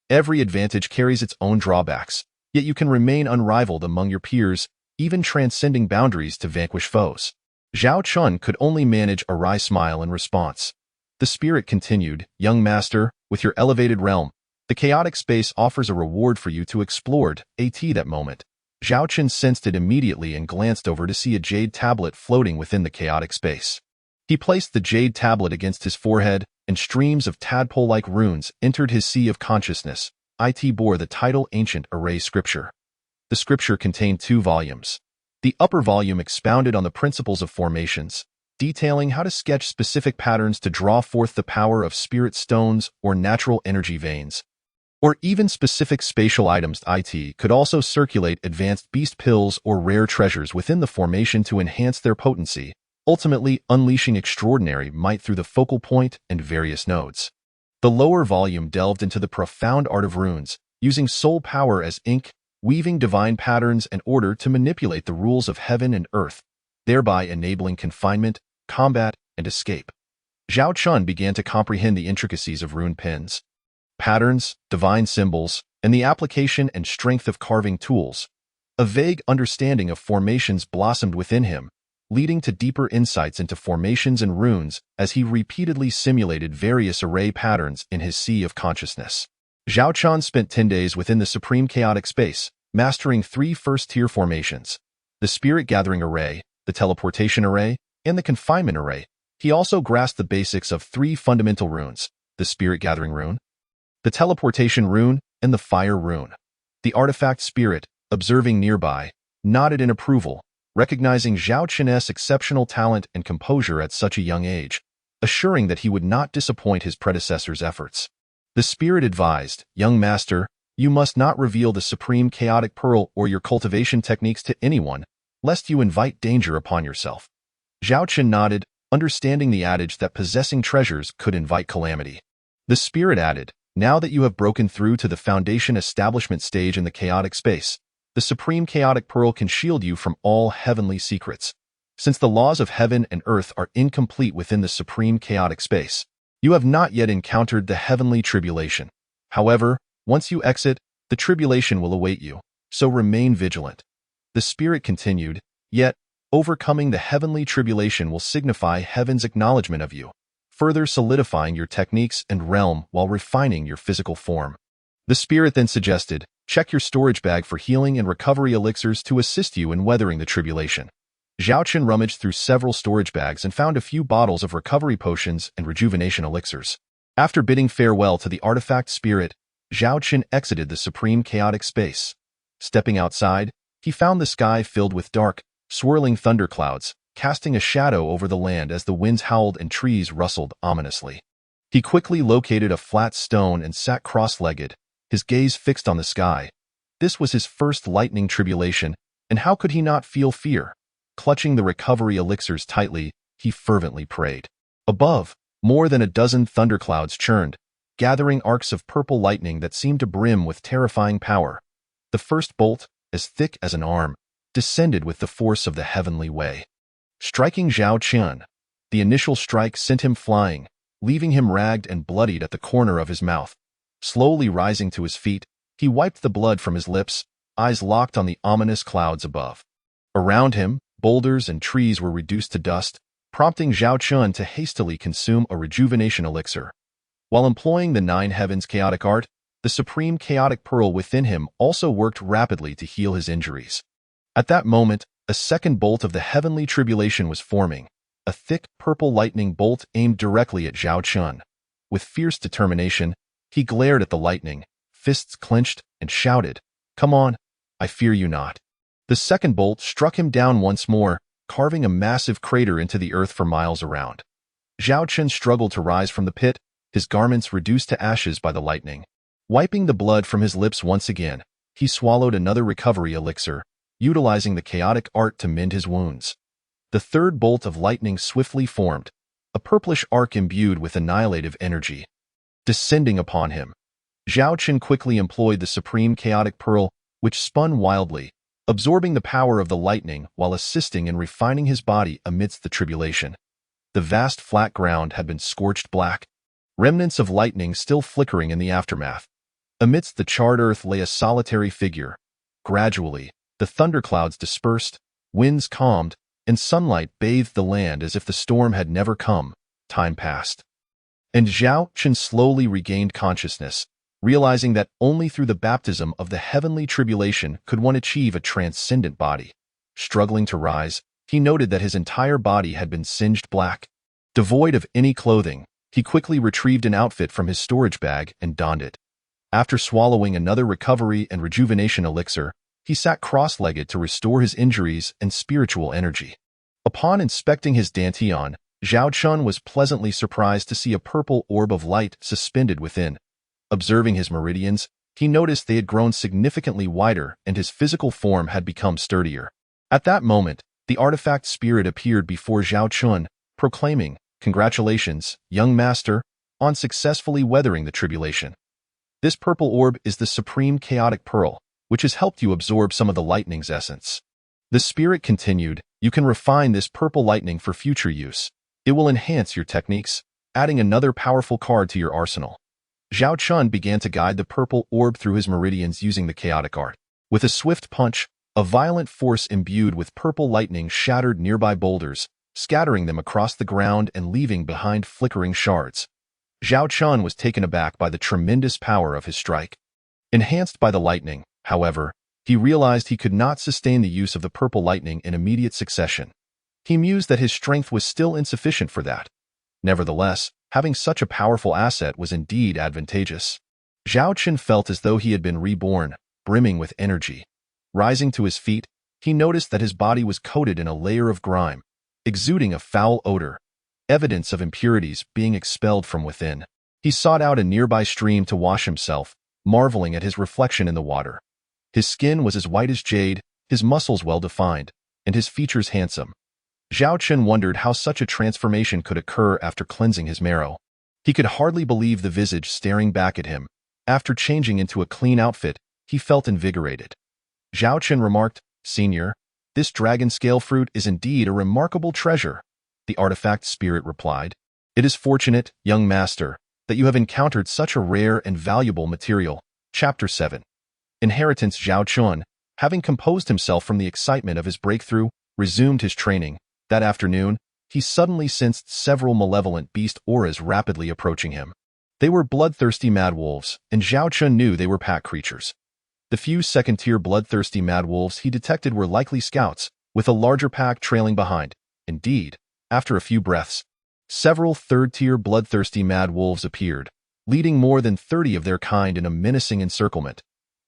Every advantage carries its own drawbacks, yet you can remain unrivaled among your peers, even transcending boundaries to vanquish foes. Zhao Chun could only manage a wry smile in response. The spirit continued, Young master, with your elevated realm, the chaotic space offers a reward for you to explore. At that moment, Zhao Chun sensed it immediately and glanced over to see a jade tablet floating within the chaotic space. He placed the jade tablet against his forehead, and streams of tadpole-like runes entered his sea of consciousness. It bore the title Ancient Array Scripture. The scripture contained 2 volumes. The upper volume expounded on the principles of formations, detailing how to sketch specific patterns to draw forth the power of spirit stones or natural energy veins. or even specific spatial items. It could also circulate advanced beast pills or rare treasures within the formation to enhance their potency, ultimately unleashing extraordinary might through the focal point and various nodes. The lower volume delved into the profound art of runes, using soul power as ink, weaving divine patterns and order to manipulate the rules of heaven and earth, thereby enabling confinement, combat, and escape. Zhao Chun began to comprehend the intricacies of rune pins, patterns, divine symbols, and the application and strength of carving tools. A vague understanding of formations blossomed within him, leading to deeper insights into formations and runes as he repeatedly simulated various array patterns in his sea of consciousness. Zhao Chun spent 10 days within the supreme chaotic space, mastering 3 first-tier formations: the spirit-gathering array, the teleportation array, and the confinement array. He also grasped the basics of 3 fundamental runes: the spirit-gathering rune, the teleportation rune, and the fire rune. The artifact spirit, observing nearby, nodded in approval, recognizing Zhao Chun's exceptional talent and composure at such a young age, assuring that he would not disappoint his predecessor's efforts. The spirit advised, "Young master, you must not reveal the supreme chaotic pearl or your cultivation techniques to anyone, lest you invite danger upon yourself." Zhao Chun nodded, understanding the adage that possessing treasures could invite calamity. The spirit added, "Now that you have broken through to the foundation establishment stage in the chaotic space, the supreme chaotic pearl can shield you from all heavenly secrets. Since the laws of heaven and earth are incomplete within the supreme chaotic space, you have not yet encountered the heavenly tribulation. However, once you exit, the tribulation will await you, so remain vigilant." The spirit continued, "Yet, overcoming the heavenly tribulation will signify heaven's acknowledgement of you, further solidifying your techniques and realm while refining your physical form." The spirit then suggested, "Check your storage bag for healing and recovery elixirs to assist you in weathering the tribulation." Zhao Chun rummaged through several storage bags and found a few bottles of recovery potions and rejuvenation elixirs. After bidding farewell to the artifact spirit, Zhao Chun exited the supreme chaotic space. Stepping outside, he found the sky filled with dark, swirling thunderclouds, casting a shadow over the land as the winds howled and trees rustled ominously. He quickly located a flat stone and sat cross-legged, his gaze fixed on the sky. This was his first lightning tribulation, and how could he not feel fear? Clutching the recovery elixirs tightly, he fervently prayed. Above, more than a dozen thunderclouds churned, gathering arcs of purple lightning that seemed to brim with terrifying power. The first bolt, as thick as an arm, descended with the force of the heavenly way, striking Zhao Chun. The initial strike sent him flying, leaving him ragged and bloodied at the corner of his mouth. Slowly rising to his feet, he wiped the blood from his lips, eyes locked on the ominous clouds above. Around him, boulders and trees were reduced to dust, prompting Zhao Chun to hastily consume a rejuvenation elixir. While employing the 9 heavens chaotic art, the supreme chaotic pearl within him also worked rapidly to heal his injuries. At that moment, a second bolt of the heavenly tribulation was forming, a thick purple lightning bolt aimed directly at Zhao Chun. With fierce determination, he glared at the lightning, fists clenched, and shouted, "Come on, I fear you not." The second bolt struck him down once more, carving a massive crater into the earth for miles around. Zhao Chun struggled to rise from the pit, his garments reduced to ashes by the lightning. Wiping the blood from his lips once again, he swallowed another recovery elixir, utilizing the chaotic art to mend his wounds. The third bolt of lightning swiftly formed, a purplish arc imbued with annihilative energy. Descending upon him, Zhao Chun quickly employed the supreme chaotic pearl, which spun wildly, absorbing the power of the lightning while assisting in refining his body amidst the tribulation. The vast flat ground had been scorched black, remnants of lightning still flickering in the aftermath. Amidst the charred earth lay a solitary figure. Gradually, the thunderclouds dispersed, winds calmed, and sunlight bathed the land as if the storm had never come. Time passed, and Zhao Chun slowly regained consciousness, realizing that only through the baptism of the heavenly tribulation could one achieve a transcendent body. Struggling to rise, he noted that his entire body had been singed black. Devoid of any clothing, he quickly retrieved an outfit from his storage bag and donned it. After swallowing another recovery and rejuvenation elixir, he sat cross-legged to restore his injuries and spiritual energy. Upon inspecting his dantian, Zhao Chun was pleasantly surprised to see a purple orb of light suspended within. Observing his meridians, he noticed they had grown significantly wider and his physical form had become sturdier. At that moment, the artifact spirit appeared before Zhao Chun, proclaiming, "Congratulations, young master, on successfully weathering the tribulation. This purple orb is the supreme chaotic pearl, which has helped you absorb some of the lightning's essence." The spirit continued, "You can refine this purple lightning for future use. It will enhance your techniques, adding another powerful card to your arsenal." Zhao Chun began to guide the purple orb through his meridians using the chaotic art. With a swift punch, a violent force imbued with purple lightning shattered nearby boulders, scattering them across the ground and leaving behind flickering shards. Zhao Chun was taken aback by the tremendous power of his strike. Enhanced by the lightning, however, he realized he could not sustain the use of the purple lightning in immediate succession. He mused that his strength was still insufficient for that. Nevertheless, having such a powerful asset was indeed advantageous. Zhao Chun felt as though he had been reborn, brimming with energy. Rising to his feet, he noticed that his body was coated in a layer of grime, exuding a foul odor, evidence of impurities being expelled from within. He sought out a nearby stream to wash himself, marveling at his reflection in the water. His skin was as white as jade, his muscles well-defined, and his features handsome. Zhao Chun wondered how such a transformation could occur after cleansing his marrow. He could hardly believe the visage staring back at him. After changing into a clean outfit, he felt invigorated. Zhao Chun remarked, "Senior, this dragon scale fruit is indeed a remarkable treasure." The artifact spirit replied, "It is fortunate, young master, that you have encountered such a rare and valuable material." Chapter 7. Inheritance. Zhao Chun, having composed himself from the excitement of his breakthrough, resumed his training. That afternoon, he suddenly sensed several malevolent beast auras rapidly approaching him. They were bloodthirsty mad wolves, and Zhao Chun knew they were pack creatures. The few second-tier bloodthirsty mad wolves he detected were likely scouts, with a larger pack trailing behind. Indeed, after a few breaths, several third-tier bloodthirsty mad wolves appeared, leading more than 30 of their kind in a menacing encirclement.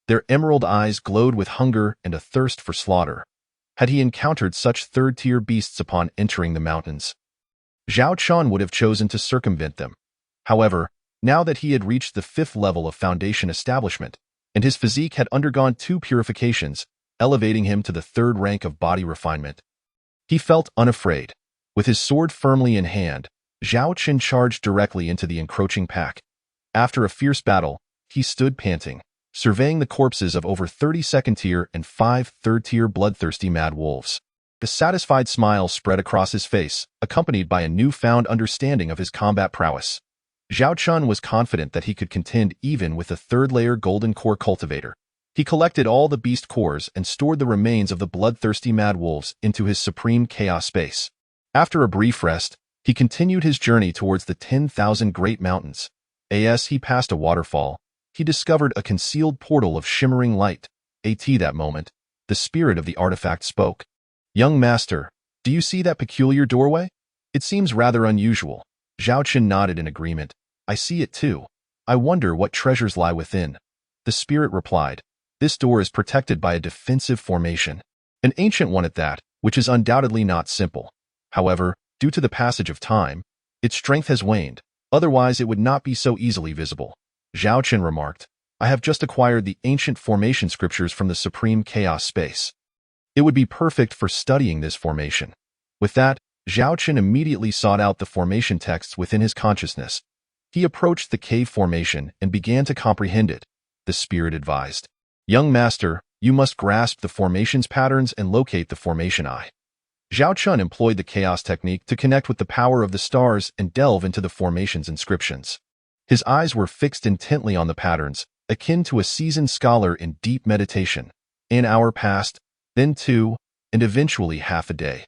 Their emerald eyes glowed with hunger and a thirst for slaughter. Had he encountered such third-tier beasts upon entering the mountains, Zhao Chun would have chosen to circumvent them. However, now that he had reached the 5th level of Foundation establishment, and his physique had undergone 2 purifications, elevating him to the 3rd rank of body refinement, he felt unafraid. With his sword firmly in hand, Zhao Chun charged directly into the encroaching pack. After a fierce battle, he stood panting, surveying the corpses of over 30 second-tier and 5 third-tier bloodthirsty mad wolves. A satisfied smile spread across his face, accompanied by a newfound understanding of his combat prowess. Zhao Chun was confident that he could contend even with the 3rd-layer golden core cultivator. He collected all the beast cores and stored the remains of the bloodthirsty mad wolves into his supreme chaos space. After a brief rest, he continued his journey towards the 10,000 Great Mountains. As he passed a waterfall, he discovered a concealed portal of shimmering light. At that moment, the spirit of the artifact spoke. "Young master, do you see that peculiar doorway? It seems rather unusual." Zhao Chun nodded in agreement. "I see it too. I wonder what treasures lie within." The spirit replied, "This door is protected by a defensive formation. An ancient one at that, which is undoubtedly not simple. However, due to the passage of time, its strength has waned. Otherwise it would not be so easily visible." Zhao Chun remarked, "I have just acquired the ancient formation scriptures from the Supreme Chaos Space. It would be perfect for studying this formation." With that, Zhao Chun immediately sought out the formation texts within his consciousness. He approached the cave formation and began to comprehend it. The spirit advised, "Young master, you must grasp the formation's patterns and locate the formation eye." Zhao Chun employed the chaos technique to connect with the power of the stars and delve into the formation's inscriptions. His eyes were fixed intently on the patterns, akin to a seasoned scholar in deep meditation. An hour passed, then 2, and eventually half a day.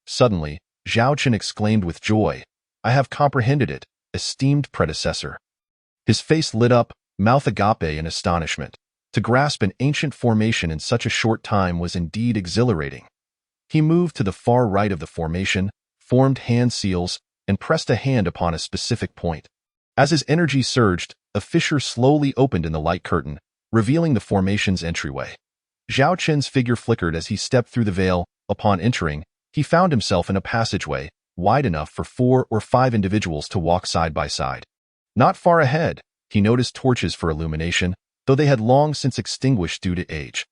Suddenly, Zhao Chun exclaimed with joy, "I have comprehended it, esteemed predecessor." His face lit up, mouth agape in astonishment. To grasp an ancient formation in such a short time was indeed exhilarating. He moved to the far right of the formation, formed hand seals, and pressed a hand upon a specific point. As his energy surged, a fissure slowly opened in the light curtain, revealing the formation's entryway. Zhao Chun's figure flickered as he stepped through the veil. Upon entering, he found himself in a passageway, wide enough for 4 or 5 individuals to walk side by side. Not far ahead, He noticed torches for illumination, though they had long since extinguished due to age.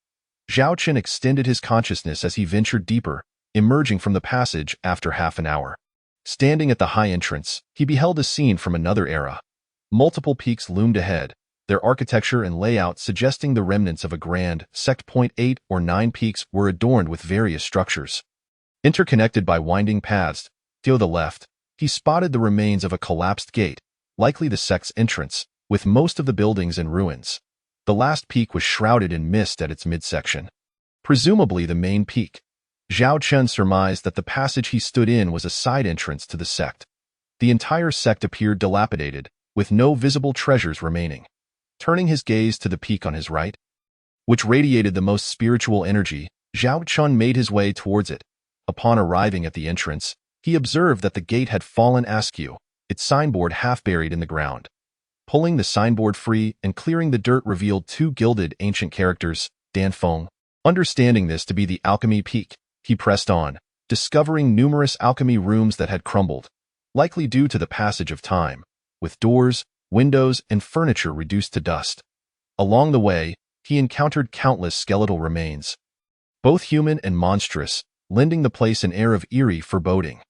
Zhao Qian extended his consciousness as he ventured deeper, emerging from the passage after half an hour. Standing at the high entrance, he beheld a scene from another era. Multiple peaks loomed ahead, their architecture and layout suggesting the remnants of a grand sect. 8 or 9 peaks were adorned with various structures. Interconnected by winding paths, to the left, he spotted the remains of a collapsed gate, likely the sect's entrance, with most of the buildings in ruins. The last peak was shrouded in mist at its midsection. Presumably the main peak. Zhao Qian surmised that the passage he stood in was a side entrance to the sect. The entire sect appeared dilapidated, with no visible treasures remaining. Turning his gaze to the peak on his right, which radiated the most spiritual energy, Zhao Qian made his way towards it. Upon arriving at the entrance, he observed that the gate had fallen askew, its signboard half buried in the ground. Pulling the signboard free and clearing the dirt revealed 2 gilded ancient characters, Danwu. Understanding this to be the alchemy peak, he pressed on, discovering numerous alchemy rooms that had crumbled, likely due to the passage of time, with doors, windows, and furniture reduced to dust. Along the way, he encountered countless skeletal remains, both human and monstrous, lending the place an air of eerie foreboding.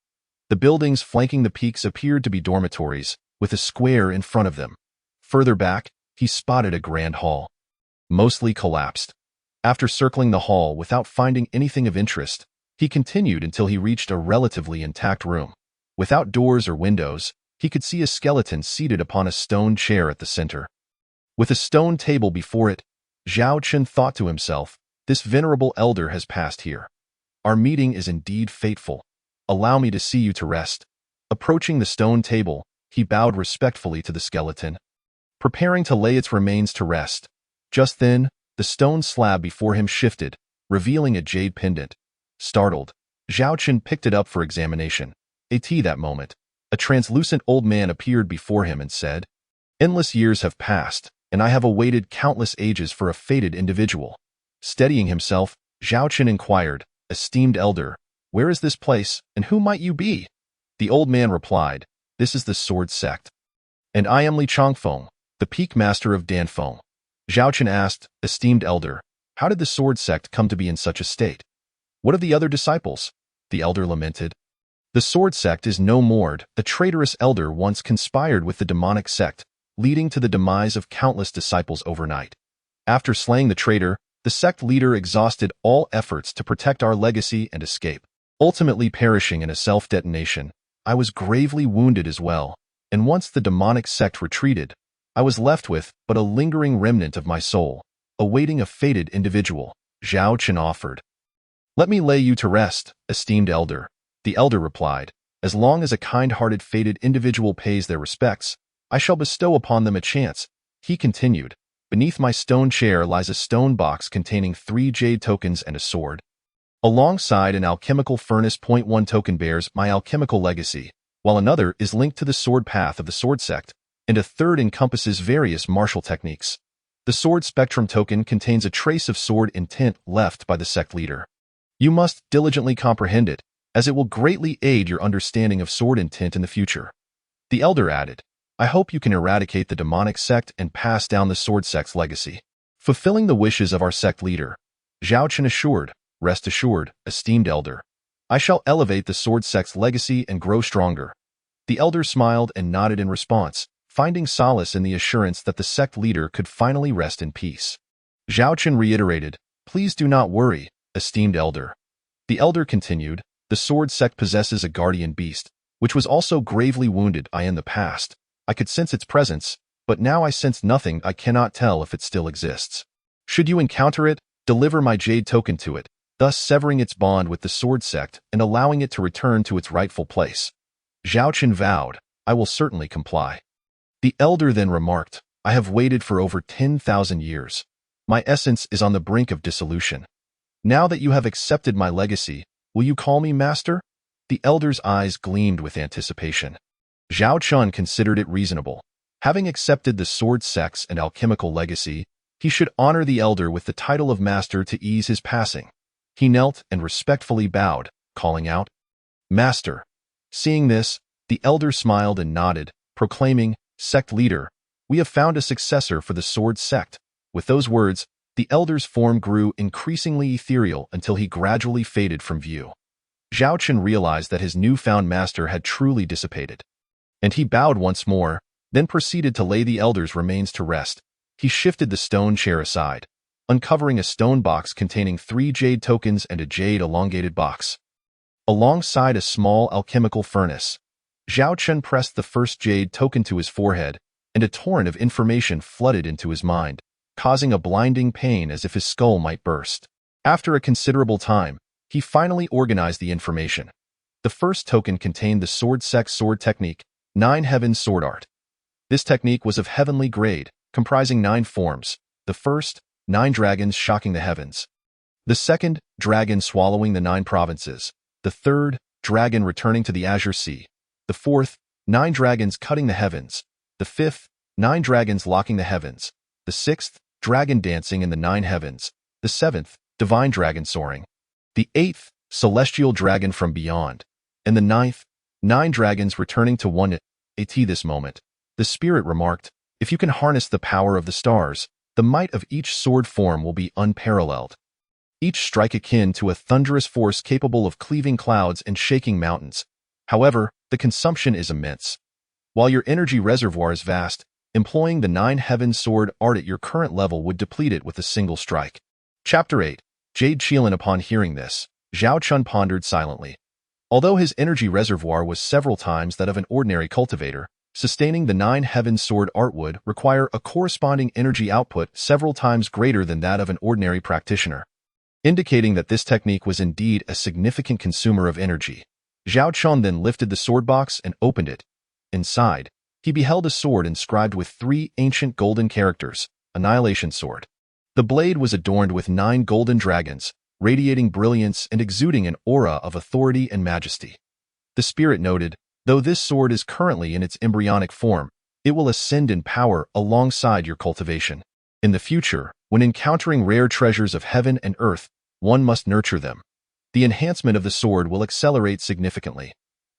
The buildings flanking the peaks appeared to be dormitories, with a square in front of them. Further back, he spotted a grand hall, mostly collapsed. After circling the hall without finding anything of interest, he continued until he reached a relatively intact room. Without doors or windows, he could see a skeleton seated upon a stone chair at the center. With a stone table before it, Zhao Qian thought to himself, "This venerable elder has passed here. Our meeting is indeed fateful. Allow me to see you to rest." Approaching the stone table, he bowed respectfully to the skeleton, preparing to lay its remains to rest. Just then, the stone slab before him shifted, revealing a jade pendant. Startled, Zhao Qian picked it up for examination. That moment, a translucent old man appeared before him and said, "Endless years have passed, and I have awaited countless ages for a fated individual." Steadying himself, Zhao Qian inquired, "Esteemed elder, where is this place, and who might you be?" The old man replied, "This is the Sword Sect. And I am Li Changfeng, the peak master of Danwu." Zhao Qian asked, "Esteemed elder, how did the Sword Sect come to be in such a state? What of the other disciples?" The elder lamented. "The Sword Sect is no more. A traitorous elder once conspired with the demonic sect, leading to the demise of countless disciples overnight. After slaying the traitor, the sect leader exhausted all efforts to protect our legacy and escape, ultimately perishing in a self-detonation. I was gravely wounded as well, and once the demonic sect retreated, I was left with but a lingering remnant of my soul, awaiting a fated individual." Zhao Qian offered. "Let me lay you to rest, esteemed elder." The elder replied, "As long as a kind-hearted fated individual pays their respects, I shall bestow upon them a chance." He continued, "Beneath my stone chair lies a stone box containing 3 jade tokens and a sword. Alongside an alchemical furnace. 1 token bears my alchemical legacy, while another is linked to the sword path of the sword sect, and a third encompasses various martial techniques. The sword spectrum token contains a trace of sword intent left by the sect leader. You must diligently comprehend it, as it will greatly aid your understanding of sword intent in the future." The elder added, "I hope you can eradicate the demonic sect and pass down the sword sect's legacy, fulfilling the wishes of our sect leader." Zhao Qian assured, "Rest assured, esteemed elder. I shall elevate the sword sect's legacy and grow stronger." The elder smiled and nodded in response, finding solace in the assurance that the sect leader could finally rest in peace. Zhao Qian reiterated, "Please do not worry, esteemed elder." The elder continued, "The sword sect possesses a guardian beast, which was also gravely wounded. In the past, I could sense its presence, but now I sense nothing. I cannot tell if it still exists. Should you encounter it, deliver my jade token to it, thus severing its bond with the sword sect and allowing it to return to its rightful place." Zhao Qian vowed, "I will certainly comply." The elder then remarked, "I have waited for over 10,000 years. My essence is on the brink of dissolution. Now that you have accepted my legacy, will you call me master?" The elder's eyes gleamed with anticipation. Zhao Qian considered it reasonable. Having accepted the sword sect's and alchemical legacy, he should honor the elder with the title of master to ease his passing. He knelt and respectfully bowed, calling out, "Master." Seeing this, the elder smiled and nodded, proclaiming, "Sect leader, we have found a successor for the sword sect." With those words, the elder's form grew increasingly ethereal until he gradually faded from view. Zhao Chen realized that his newfound master had truly dissipated, and he bowed once more, then proceeded to lay the elder's remains to rest. He shifted the stone chair aside, uncovering a stone box containing 3 jade tokens and a jade elongated box. Alongside a small alchemical furnace, Zhao Chen pressed the first jade token to his forehead, and a torrent of information flooded into his mind, causing a blinding pain as if his skull might burst. After a considerable time, he finally organized the information. The first token contained the sword sect sword technique, 9 Heavens sword art. This technique was of heavenly grade, comprising 9 forms. The first, 9 dragons shocking the heavens. The second, dragon swallowing the 9 provinces. The third, dragon returning to the azure sea. The fourth, 9 dragons cutting the heavens. The fifth, 9 dragons locking the heavens. The sixth, dragon dancing in the 9 heavens. The seventh, divine dragon soaring. The eighth, celestial dragon from beyond. And the ninth, 9 dragons returning to one at this moment. The spirit remarked, "If you can harness the power of the stars, the might of each sword form will be unparalleled. Each strike akin to a thunderous force capable of cleaving clouds and shaking mountains. However, the consumption is immense. While your energy reservoir is vast, employing the 9 Heavens sword art at your current level would deplete it with a single strike." Chapter 8. Jade Qilin. Upon hearing this, Zhao Chen pondered silently. Although his energy reservoir was several times that of an ordinary cultivator, sustaining the 9 Heavens sword art would require a corresponding energy output several times greater than that of an ordinary practitioner, indicating that this technique was indeed a significant consumer of energy. Zhao Chen then lifted the sword box and opened it. Inside, he beheld a sword inscribed with 3 ancient golden characters, Annihilation Sword. The blade was adorned with 9 golden dragons, radiating brilliance and exuding an aura of authority and majesty. The spirit noted, "Though this sword is currently in its embryonic form, it will ascend in power alongside your cultivation. In the future, when encountering rare treasures of heaven and earth, one must nurture them. The enhancement of the sword will accelerate significantly."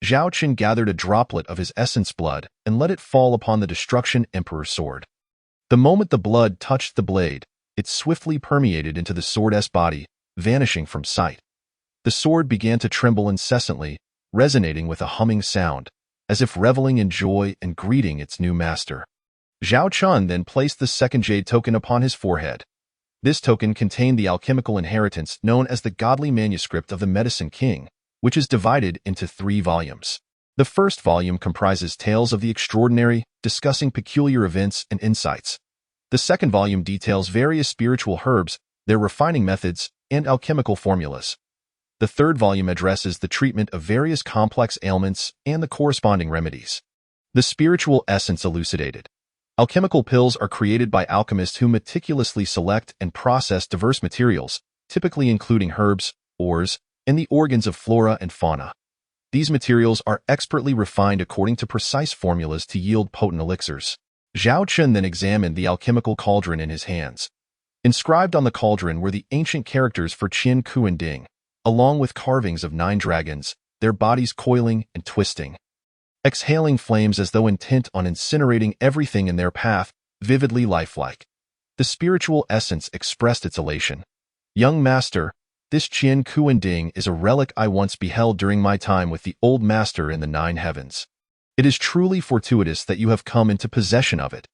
Zhao Chen gathered a droplet of his essence blood and let it fall upon the Destruction Emperor's sword. The moment the blood touched the blade, it swiftly permeated into the sword's body, vanishing from sight. The sword began to tremble incessantly, resonating with a humming sound, as if reveling in joy and greeting its new master. Zhao Chen then placed the second jade token upon his forehead. This token contained the alchemical inheritance known as the Godly Manuscript of the Medicine King, which is divided into 3 volumes. The first volume comprises tales of the extraordinary, discussing peculiar events and insights. The second volume details various spiritual herbs, their refining methods, and alchemical formulas. The third volume addresses the treatment of various complex ailments and the corresponding remedies. The spiritual essence elucidated. Alchemical pills are created by alchemists who meticulously select and process diverse materials, typically including herbs, ores, and the organs of flora and fauna. These materials are expertly refined according to precise formulas to yield potent elixirs. Zhao Chen then examined the alchemical cauldron in his hands. Inscribed on the cauldron were the ancient characters for Qian Ku and Ding, along with carvings of 9 dragons, their bodies coiling and twisting, exhaling flames as though intent on incinerating everything in their path, vividly lifelike. The spiritual essence expressed its elation. "Young master, this Qian Ku and Ding is a relic I once beheld during my time with the old master in the 9 heavens. It is truly fortuitous that you have come into possession of it.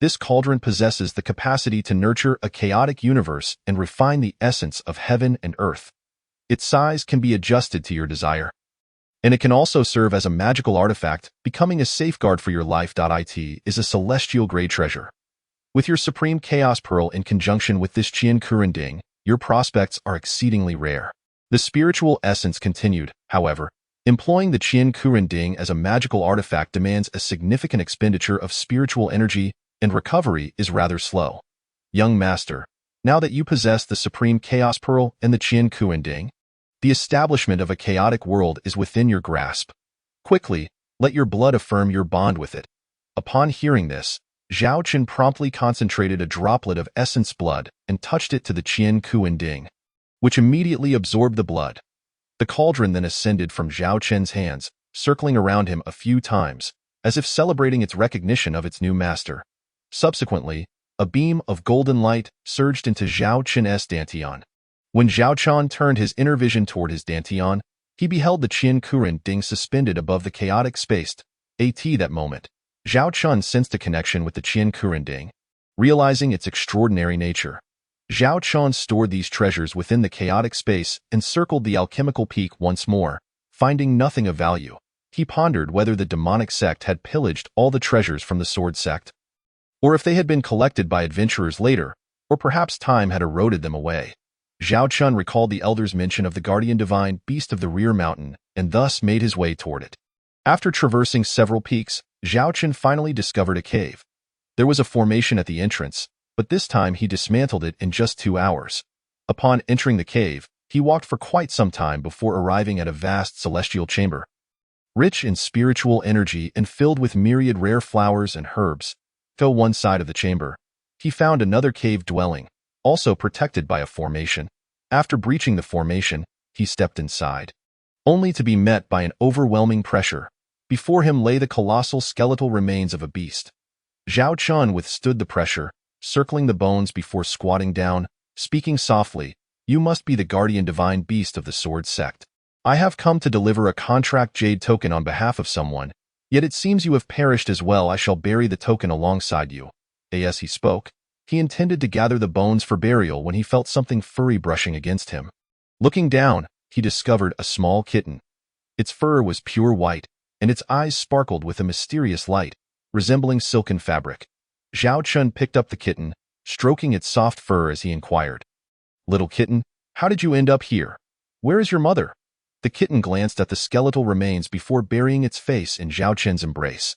This cauldron possesses the capacity to nurture a chaotic universe and refine the essence of heaven and earth. Its size can be adjusted to your desire, and it can also serve as a magical artifact, becoming a safeguard for your life. It is a celestial-grade treasure. With your supreme chaos pearl in conjunction with this Qian Ku and Ding, your prospects are exceedingly rare." The spiritual essence continued, however, "Employing the Qian Ku and Ding as a magical artifact demands a significant expenditure of spiritual energy, and recovery is rather slow. Young master, now that you possess the supreme chaos pearl and the Qian Ku and Ding, the establishment of a chaotic world is within your grasp. Quickly, let your blood affirm your bond with it." Upon hearing this, Zhao Chen promptly concentrated a droplet of essence blood and touched it to the Qian Ku and Ding, which immediately absorbed the blood. The cauldron then ascended from Zhao Chen's hands, circling around him a few times, as if celebrating its recognition of its new master. Subsequently, a beam of golden light surged into Zhao Qin's dantian. When Zhao Qian turned his inner vision toward his dantian, he beheld the Qian Kuren Ding suspended above the chaotic space. At that moment, Zhao Qian sensed a connection with the Qian Kuren Ding. Realizing its extraordinary nature, Zhao Qian stored these treasures within the chaotic space and circled the alchemical peak once more. Finding nothing of value, he pondered whether the demonic sect had pillaged all the treasures from the sword sect, or if they had been collected by adventurers later, or perhaps time had eroded them away. Zhao Qian recalled the elder's mention of the guardian divine beast of the rear mountain and thus made his way toward it. After traversing several peaks, Zhao Qian finally discovered a cave. There was a formation at the entrance, but this time he dismantled it in just 2 hours. Upon entering the cave, he walked for quite some time before arriving at a vast celestial chamber. Rich in spiritual energy and filled with myriad rare flowers and herbs, to one side of the chamber, he found another cave dwelling, also protected by a formation. After breaching the formation, he stepped inside, only to be met by an overwhelming pressure. Before him lay the colossal skeletal remains of a beast. Zhao Qian withstood the pressure, circling the bones before squatting down, speaking softly, "You must be the guardian divine beast of the sword sect. I have come to deliver a contract jade token on behalf of someone, yet it seems you have perished as well. I shall bury the token alongside you." As he spoke, he intended to gather the bones for burial when he felt something furry brushing against him. Looking down, he discovered a small kitten. Its fur was pure white, and its eyes sparkled with a mysterious light, resembling silken fabric. Zhao Qian picked up the kitten, stroking its soft fur as he inquired, "Little kitten, how did you end up here? Where is your mother?" The kitten glanced at the skeletal remains before burying its face in Zhao Qian's embrace.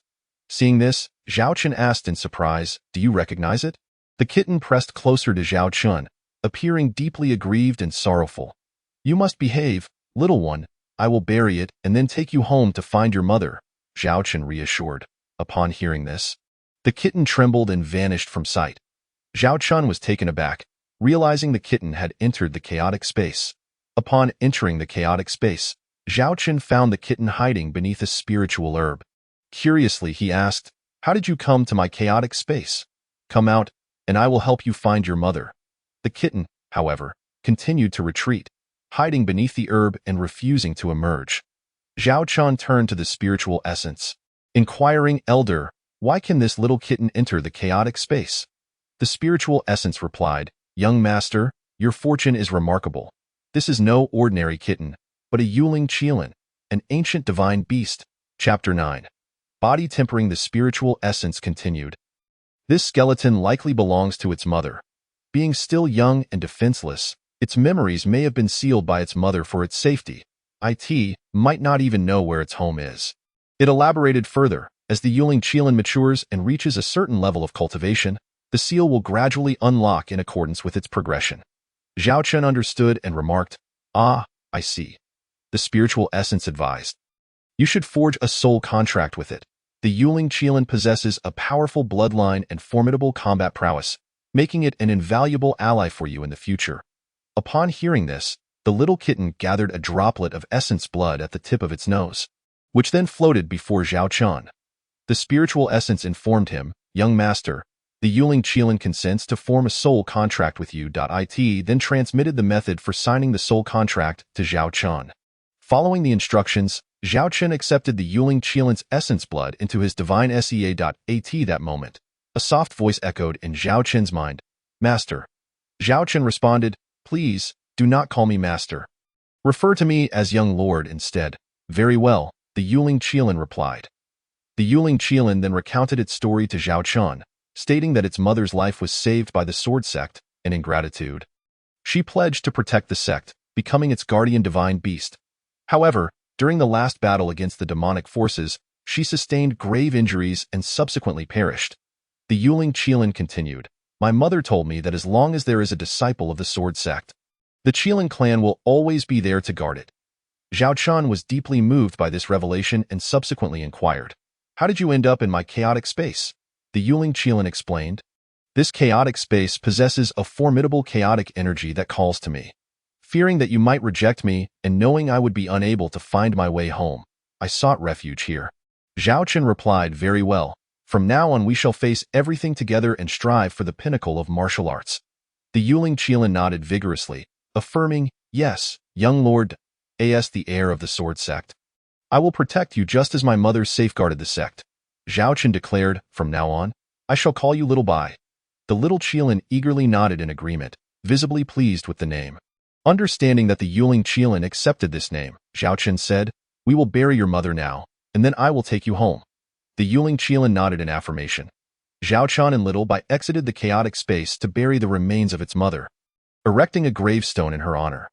Seeing this, Zhao Qian asked in surprise, "Do you recognize it?" The kitten pressed closer to Zhao Qian, appearing deeply aggrieved and sorrowful. "You must behave, little one. I will bury it and then take you home to find your mother," Zhao Qian reassured. Upon hearing this, the kitten trembled and vanished from sight. Zhao Qian was taken aback, realizing the kitten had entered the chaotic space. Upon entering the chaotic space, Zhao Qian found the kitten hiding beneath a spiritual herb. Curiously, he asked, "How did you come to my chaotic space? Come out, and I will help you find your mother." The kitten, however, continued to retreat, hiding beneath the herb and refusing to emerge. Zhao Qian turned to the spiritual essence, inquiring, "Elder, why can this little kitten enter the chaotic space?" The spiritual essence replied, "Young master, your fortune is remarkable. This is no ordinary kitten, but a Yuling Qilin, an ancient divine beast." Chapter 9. Body tempering the spiritual essence continued. This skeleton likely belongs to its mother. Being still young and defenseless, its memories may have been sealed by its mother for its safety. It might not even know where its home is. It elaborated further, as the Yuling Qilin matures and reaches a certain level of cultivation, the seal will gradually unlock in accordance with its progression. Zhao Qian understood and remarked, "Ah, I see." The spiritual essence advised, "You should forge a soul contract with it. The Yuling Qilin possesses a powerful bloodline and formidable combat prowess, making it an invaluable ally for you in the future." Upon hearing this, the little kitten gathered a droplet of essence blood at the tip of its nose, which then floated before Zhao Qian. The spiritual essence informed him, "Young master, the Yuling Qilin consents to form a soul contract with you." It then transmitted the method for signing the soul contract to Zhao Qian. Following the instructions, Zhao Qian accepted the Yuling Qilin's essence blood into his divine SEA. At that moment, a soft voice echoed in Zhao Qian's mind, "Master." Zhao Qian responded, "Please, do not call me master. Refer to me as young lord instead." "Very well," the Yuling Qilin replied. The Yuling Qilin then recounted its story to Zhao Qian, stating that its mother's life was saved by the sword sect, and in gratitude, she pledged to protect the sect, becoming its guardian divine beast. However, during the last battle against the demonic forces, she sustained grave injuries and subsequently perished. The Yuling Qilin continued, "My mother told me that as long as there is a disciple of the sword sect, the Qilin clan will always be there to guard it." Zhao Qian was deeply moved by this revelation and subsequently inquired, "How did you end up in my chaotic space?" The Yuling Qilin explained, "This chaotic space possesses a formidable chaotic energy that calls to me. Fearing that you might reject me and knowing I would be unable to find my way home, I sought refuge here." Zhao Qian replied, "Very well. From now on we shall face everything together and strive for the pinnacle of martial arts." The Yuling Qilin nodded vigorously, affirming, "Yes, young lord, as the heir of the sword sect. I will protect you just as my mother safeguarded the sect." Zhao Chen declared, "From now on, I shall call you Little Bai." The little Qilin eagerly nodded in agreement, visibly pleased with the name. Understanding that the Yuling Qilin accepted this name, Zhao Chen said, "We will bury your mother now, and then I will take you home." The Yuling Qilin nodded in affirmation. Zhao Chen and Little Bai exited the chaotic space to bury the remains of its mother, erecting a gravestone in her honor.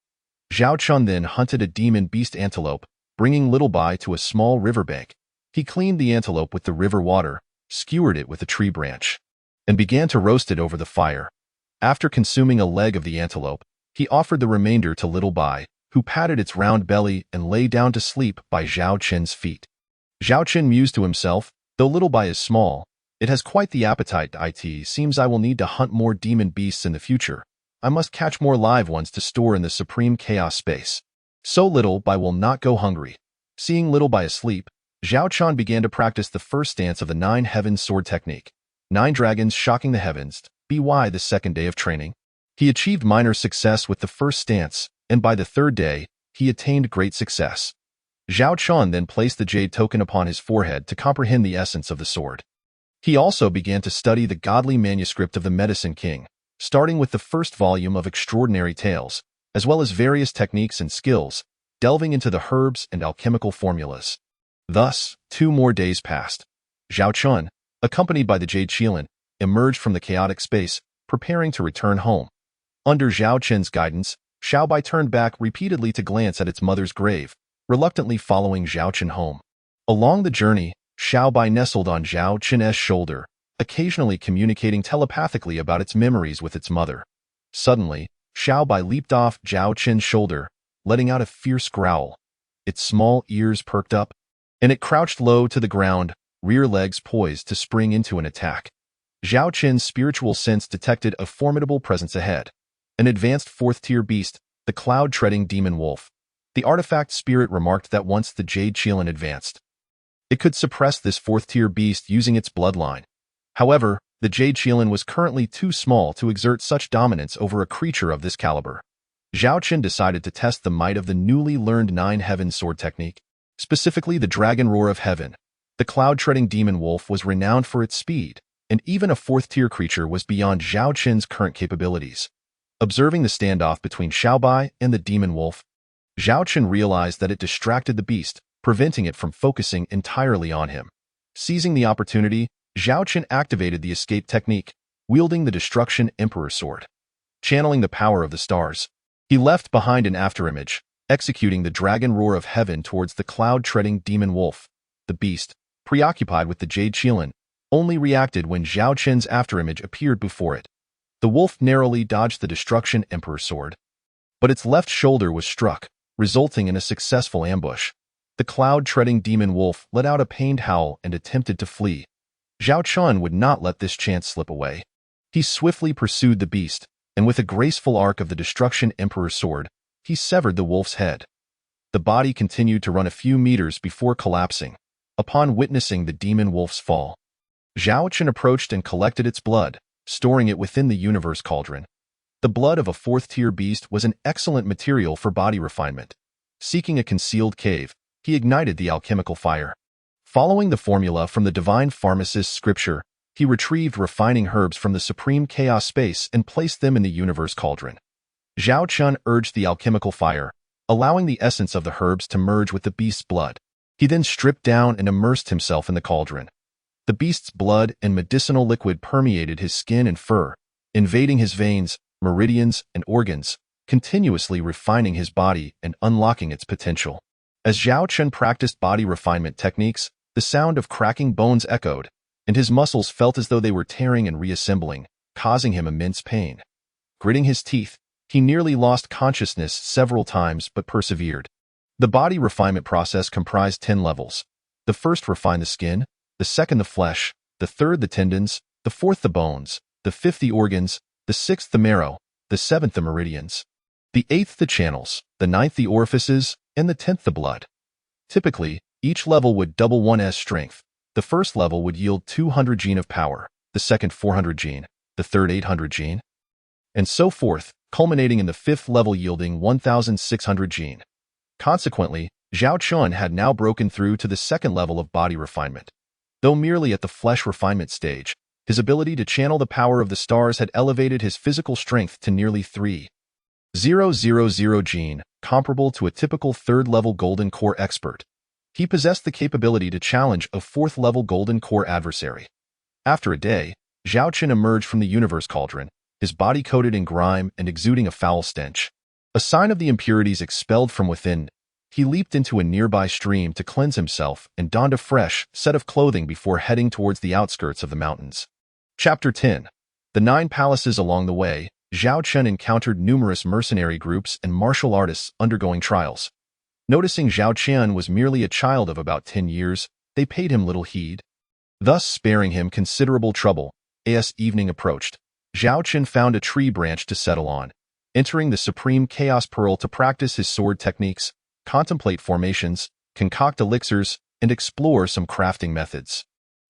Zhao Chen then hunted a demon beast antelope, bringing Little Bai to a small riverbank. He cleaned the antelope with the river water, skewered it with a tree branch, and began to roast it over the fire. After consuming a leg of the antelope, he offered the remainder to Little Bai, who patted its round belly and lay down to sleep by Zhao Chen's feet. Zhao Chen mused to himself, "Though Little Bai is small, it has quite the appetite. It seems I will need to hunt more demon beasts in the future. I must catch more live ones to store in the supreme chaos space. So Little Bai will not go hungry." Seeing Little Bai asleep, Zhao Chen began to practice the first stance of the 9 Heavens sword technique. 9 dragons shocking the heavens, by the second day of training. He achieved minor success with the first stance, and by the third day, he attained great success. Zhao Chen then placed the jade token upon his forehead to comprehend the essence of the sword. He also began to study the godly manuscript of the Medicine King, starting with the first volume of Extraordinary Tales, as well as various techniques and skills, delving into the herbs and alchemical formulas. Thus, 2 more days passed. Zhao Chen, accompanied by the Jade Qilin, emerged from the chaotic space, preparing to return home. Under Zhao Chen's guidance, Xiao Bai turned back repeatedly to glance at its mother's grave, reluctantly following Zhao Chen home. Along the journey, Xiao Bai nestled on Zhao Chen's shoulder, occasionally communicating telepathically about its memories with its mother. Suddenly, Xiao Bai leaped off Zhao Chen's shoulder, letting out a fierce growl. Its small ears perked up, and it crouched low to the ground, rear legs poised to spring into an attack. Zhao Chen's spiritual sense detected a formidable presence ahead. An advanced 4th-tier beast, the cloud-treading demon wolf. The artifact spirit remarked that once the Jade Qilin advanced, it could suppress this 4th-tier beast using its bloodline. However, the Jade Qilin was currently too small to exert such dominance over a creature of this caliber. Zhao Chen decided to test the might of the newly learned 9 Heaven sword technique, specifically the Dragon Roar of Heaven. The cloud-treading demon wolf was renowned for its speed, and even a 4th-tier creature was beyond Zhao Chen's current capabilities. Observing the standoff between Xiao Bai and the demon wolf, Zhao Chen realized that it distracted the beast, preventing it from focusing entirely on him. Seizing the opportunity, Zhao Chen activated the escape technique, wielding the Destruction Emperor sword. Channeling the power of the stars, he left behind an afterimage, executing the Dragon Roar of Heaven towards the cloud-treading demon wolf. The beast, preoccupied with the Jade Qilin, only reacted when Zhao Chen's afterimage appeared before it. The wolf narrowly dodged the Destruction Emperor sword, but its left shoulder was struck, resulting in a successful ambush. The cloud-treading demon wolf let out a pained howl and attempted to flee. Zhao Chen would not let this chance slip away. He swiftly pursued the beast, and with a graceful arc of the Destruction Emperor sword, he severed the wolf's head. The body continued to run a few meters before collapsing, upon witnessing the demon wolf's fall. Zhao Chen approached and collected its blood, storing it within the universe cauldron. The blood of a 4th-tier beast was an excellent material for body refinement. Seeking a concealed cave, he ignited the alchemical fire. Following the formula from the divine pharmacist's scripture, he retrieved refining herbs from the supreme chaos space and placed them in the universe cauldron. Zhao Chen urged the alchemical fire, allowing the essence of the herbs to merge with the beast's blood. He then stripped down and immersed himself in the cauldron. The beast's blood and medicinal liquid permeated his skin and fur, invading his veins, meridians, and organs, continuously refining his body and unlocking its potential. As Zhao Chen practiced body refinement techniques, the sound of cracking bones echoed, and his muscles felt as though they were tearing and reassembling, causing him immense pain. Gritting his teeth, he nearly lost consciousness several times but persevered. The body refinement process comprised 10 levels. The first refined the skin, the second the flesh, the third the tendons, the fourth the bones, the fifth the organs, the sixth the marrow, the seventh the meridians, the eighth the channels, the ninth the orifices, and the 10th the blood. Typically, each level would double one's strength, The first level would yield 200 gene of power, the second 400 gene, the third 800 gene, and so forth, culminating in the fifth level yielding 1,600 gene. Consequently, Zhao Chun had now broken through to the second level of body refinement. Though merely at the flesh refinement stage, his ability to channel the power of the stars had elevated his physical strength to nearly 3,000 gene, comparable to a typical third-level Golden Core expert. He possessed the capability to challenge a fourth-level Golden Core adversary. After a day, Zhao Chun emerged from the universe cauldron, his body coated in grime and exuding a foul stench. A sign of the impurities expelled from within, he leaped into a nearby stream to cleanse himself and donned a fresh set of clothing before heading towards the outskirts of the mountains. Chapter 10. The 9 Palaces. Along the way, Zhao Chun encountered numerous mercenary groups and martial artists undergoing trials. Noticing Zhao Chun was merely a child of about 10 years, they paid him little heed, thus sparing him considerable trouble. As evening approached, Zhao Chun found a tree branch to settle on, entering the Supreme Chaos Pearl to practice his sword techniques, contemplate formations, concoct elixirs, and explore some crafting methods.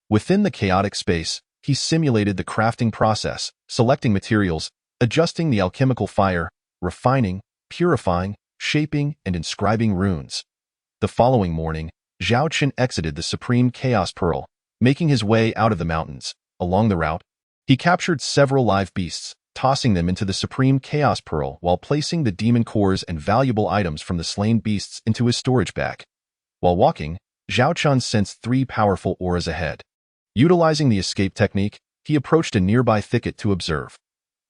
Within the chaotic space, he simulated the crafting process, selecting materials, adjusting the alchemical fire, refining, purifying, shaping, and inscribing runes. The following morning, Zhao Chun exited the Supreme Chaos Pearl, making his way out of the mountains. Along the route, he captured several live beasts, tossing them into the Supreme Chaos Pearl while placing the demon cores and valuable items from the slain beasts into his storage bag. While walking, Zhao Chun sensed 3 powerful auras ahead. Utilizing the escape technique, he approached a nearby thicket to observe.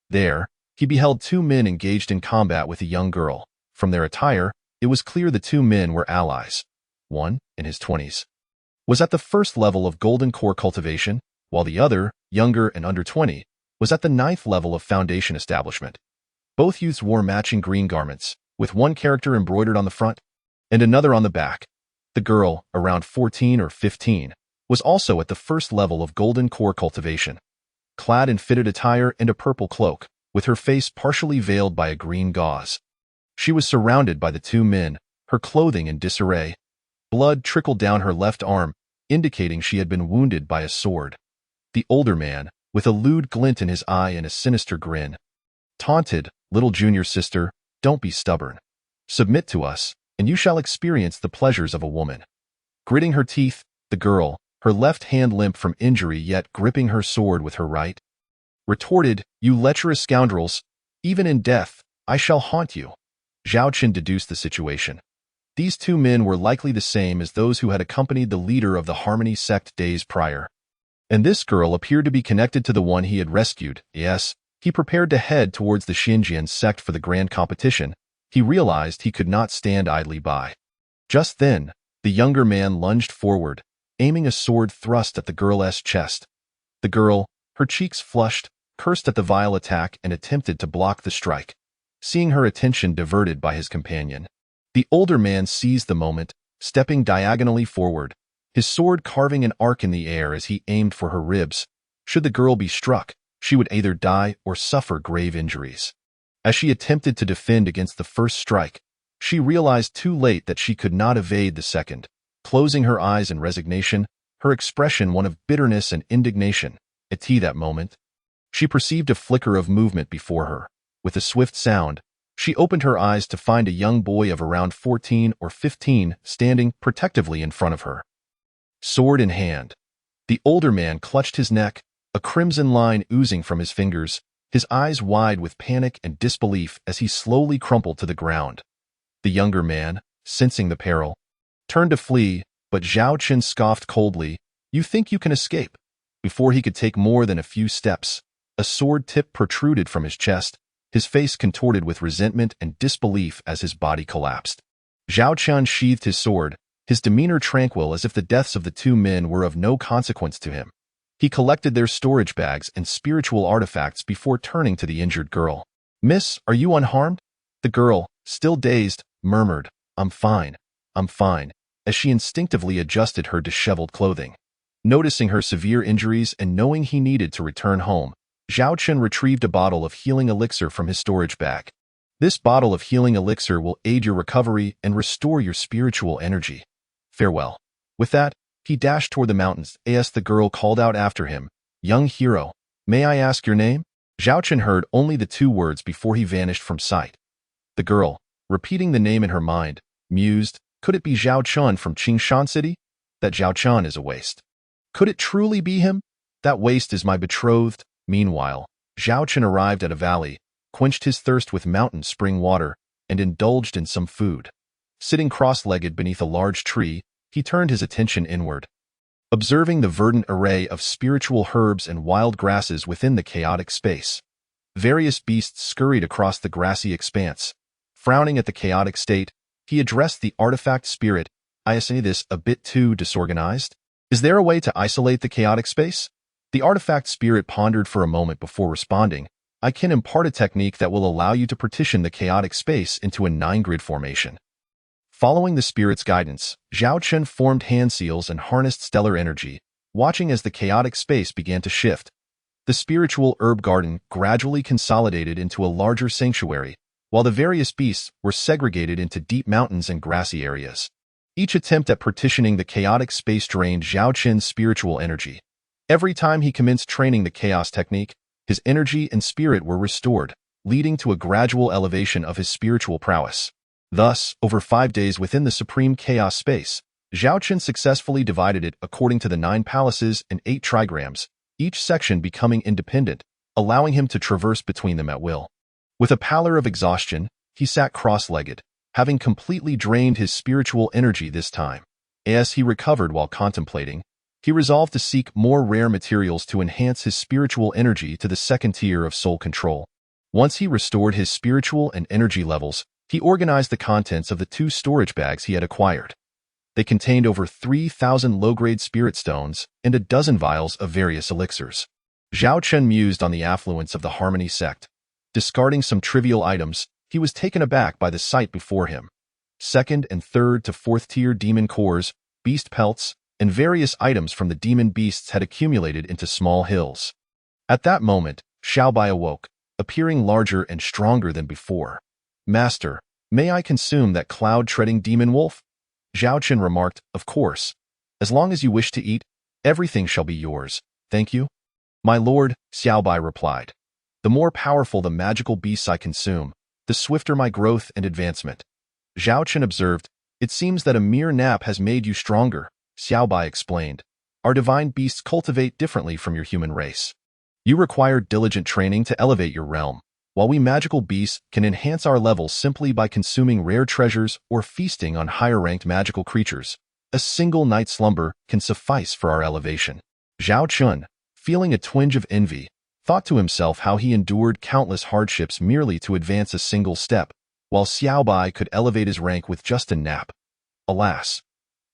There, he beheld 2 men engaged in combat with a young girl. From their attire, it was clear the 2 men were allies. One, in his 20s, was at the first level of Golden Core cultivation, while the other, younger and under 20, was at the 9th level of Foundation establishment. Both youths wore matching green garments, with one character embroidered on the front and another on the back. The girl, around 14 or 15, was also at the first level of Golden Core cultivation, clad in fitted attire and a purple cloak, with her face partially veiled by a green gauze. She was surrounded by the 2 men, her clothing in disarray. Blood trickled down her left arm, indicating she had been wounded by a sword. The older man, with a lewd glint in his eye and a sinister grin, taunted, "Little junior sister, don't be stubborn. Submit to us, and you shall experience the pleasures of a woman." Gritting her teeth, the girl, her left hand limp from injury yet gripping her sword with her right, retorted, "You lecherous scoundrels, even in death, I shall haunt you." Zhao Chun deduced the situation. These 2 men were likely the same as those who had accompanied the leader of the Harmony sect days prior. And this girl appeared to be connected to the one he had rescued. Yes, he prepared to head towards the Xinjian sect for the grand competition. He realized he could not stand idly by. Just then, the younger man lunged forward, aiming a sword thrust at the girl's chest. The girl, her cheeks flushed, cursed at the vile attack and attempted to block the strike. Seeing her attention diverted by his companion, the older man seized the moment, stepping diagonally forward, his sword carving an arc in the air as he aimed for her ribs. Should the girl be struck, she would either die or suffer grave injuries. As she attempted to defend against the first strike, she realized too late that she could not evade the second. Closing her eyes in resignation, her expression one of bitterness and indignation, at that moment, she perceived a flicker of movement before her. With a swift sound, she opened her eyes to find a young boy of around 14 or 15 standing protectively in front of her, sword in hand. The older man clutched his neck, a crimson line oozing from his fingers, his eyes wide with panic and disbelief as he slowly crumpled to the ground. The younger man, sensing the peril, turned to flee, but Zhao Chun scoffed coldly, "You think you can escape?" Before he could take more than a few steps, a sword tip protruded from his chest, his face contorted with resentment and disbelief as his body collapsed. Zhao Chun sheathed his sword, his demeanor tranquil as if the deaths of the 2 men were of no consequence to him. He collected their storage bags and spiritual artifacts before turning to the injured girl. "Miss, are you unharmed?" The girl, still dazed, murmured, I'm fine, as she instinctively adjusted her disheveled clothing. Noticing her severe injuries and knowing he needed to return home, Zhao Chun retrieved a bottle of healing elixir from his storage bag. This bottle of healing elixir will aid your recovery and restore your spiritual energy. Farewell. With that, He dashed toward the mountains. As the girl called out after him, "Young hero, may I ask your name?" Zhao Chen heard only the two words before he vanished from sight. The girl, repeating the name in her mind, mused, could it be Zhao Chun from Qingshan City? That Zhao Chun is a waste. Could it truly be him? That waste is my betrothed. Meanwhile, Zhao Chen arrived at a valley, quenched his thirst with mountain spring water, and indulged in some food. Sitting cross-legged beneath a large tree, he turned his attention inward. Observing the verdant array of spiritual herbs and wild grasses within the chaotic space. Various beasts scurried across the grassy expanse. Frowning at the chaotic state, he addressed the artifact spirit. "I say this a bit too disorganized? Is there a way to isolate the chaotic space?" The artifact spirit pondered for a moment before responding. "I can impart a technique that will allow you to partition the chaotic space into a 9-grid formation." Following the spirit's guidance, Zhao Chen formed hand seals and harnessed stellar energy, watching as the chaotic space began to shift. The spiritual herb garden gradually consolidated into a larger sanctuary, while the various beasts were segregated into deep mountains and grassy areas. Each attempt at partitioning the chaotic space drained Zhao Chen's spiritual energy. Every time he commenced training the chaos technique, his energy and spirit were restored, leading to a gradual elevation of his spiritual prowess. Thus, over 5 days within the supreme chaos space, Zhao Chen successfully divided it according to the 9 palaces and 8 trigrams, each section becoming independent, allowing him to traverse between them at will. With a pallor of exhaustion, he sat cross-legged, having completely drained his spiritual energy this time. As he recovered while contemplating, he resolved to seek more rare materials to enhance his spiritual energy to the second tier of soul control. Once he restored his spiritual and energy levels, he organized the contents of the 2 storage bags he had acquired. They contained over 3,000 low-grade spirit stones and a dozen vials of various elixirs. Zhao Chen mused on the affluence of the Harmony sect. Discarding some trivial items, he was taken aback by the sight before him. 2nd and 3rd to 4th tier demon cores, beast pelts, and various items from the demon beasts had accumulated into small hills. At that moment, Xiaobai awoke, appearing larger and stronger than before. "Master, may I consume that cloud-treading demon wolf?" Zhao Chen remarked, "Of course. As long as you wish to eat, everything shall be yours, thank you." "My lord," Xiaobai replied, "the more powerful the magical beasts I consume, the swifter my growth and advancement." Zhao Chen observed, "It seems that a mere nap has made you stronger," Xiaobai explained. "Our divine beasts cultivate differently from your human race. You require diligent training to elevate your realm, while we magical beasts can enhance our levels simply by consuming rare treasures or feasting on higher-ranked magical creatures. A single night's slumber can suffice for our elevation." Zhao Chun, feeling a twinge of envy, thought to himself how he endured countless hardships merely to advance a single step, while Xiaobai could elevate his rank with just a nap. Alas,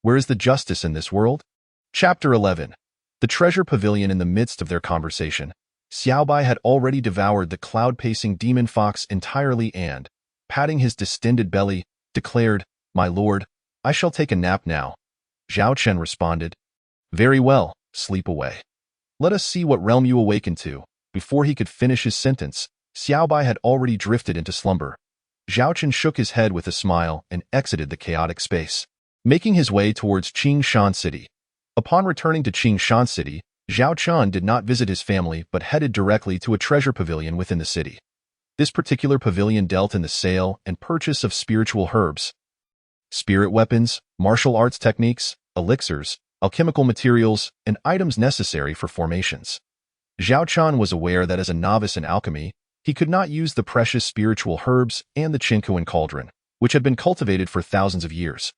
where is the justice in this world? Chapter 11. The treasure pavilion. In the midst of their conversation, Xiaobai had already devoured the cloud-pacing demon fox entirely and, patting his distended belly, declared, "My lord, I shall take a nap now." Zhao Chen responded, "Very well, sleep away. Let us see what realm you awaken to." Before he could finish his sentence, Xiaobai had already drifted into slumber. Zhao Chen shook his head with a smile and exited the chaotic space, making his way towards Qingshan City. Upon returning to Qingshan City, Zhao Chen did not visit his family but headed directly to a treasure pavilion within the city. This particular pavilion dealt in the sale and purchase of spiritual herbs, spirit weapons, martial arts techniques, elixirs, alchemical materials, and items necessary for formations. Zhao Chen was aware that as a novice in alchemy, he could not use the precious spiritual herbs and the Qinkuan cauldron, which had been cultivated for thousands of years.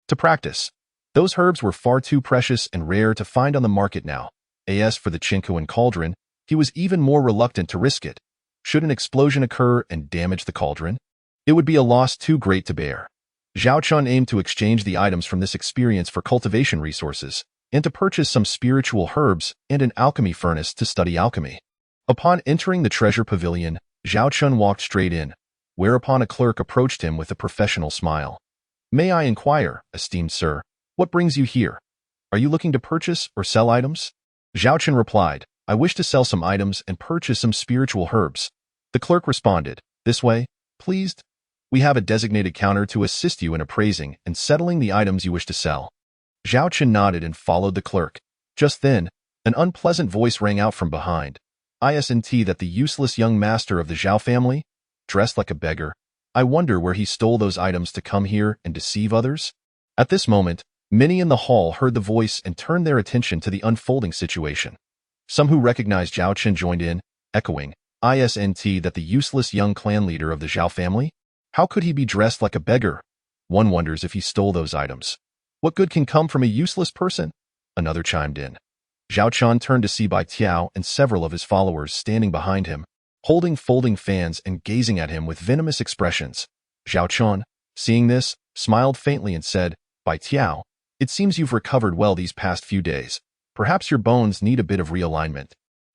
To practice, those herbs were far too precious and rare to find on the market now. As for the Qinkuan cauldron, he was even more reluctant to risk it. Should an explosion occur and damage the cauldron, it would be a loss too great to bear. Zhao Chun aimed to exchange the items from this experience for cultivation resources, and to purchase some spiritual herbs and an alchemy furnace to study alchemy. Upon entering the treasure pavilion, Zhao Chun walked straight in, whereupon a clerk approached him with a professional smile. "May I inquire, esteemed sir, what brings you here? Are you looking to purchase or sell items?" Zhao Chen replied, "I wish to sell some items and purchase some spiritual herbs." The clerk responded, "This way, pleased. We have a designated counter to assist you in appraising and settling the items you wish to sell." Zhao Chen nodded and followed the clerk. Just then, an unpleasant voice rang out from behind. Isn't that the useless young master of the Zhao family? Dressed like a beggar. I wonder where he stole those items to come here and deceive others? At this moment, many in the hall heard the voice and turned their attention to the unfolding situation. Some who recognized Zhao Chen joined in, echoing, Isn't that the useless young clan leader of the Zhao family? How could he be dressed like a beggar? One wonders if he stole those items. What good can come from a useless person? Another chimed in. Zhao Chen turned to see Bai Tiao and several of his followers standing behind him, holding folding fans and gazing at him with venomous expressions. Zhao Chen, seeing this, smiled faintly and said, Bai Tiao, it seems you've recovered well these past few days. Perhaps your bones need a bit of realignment.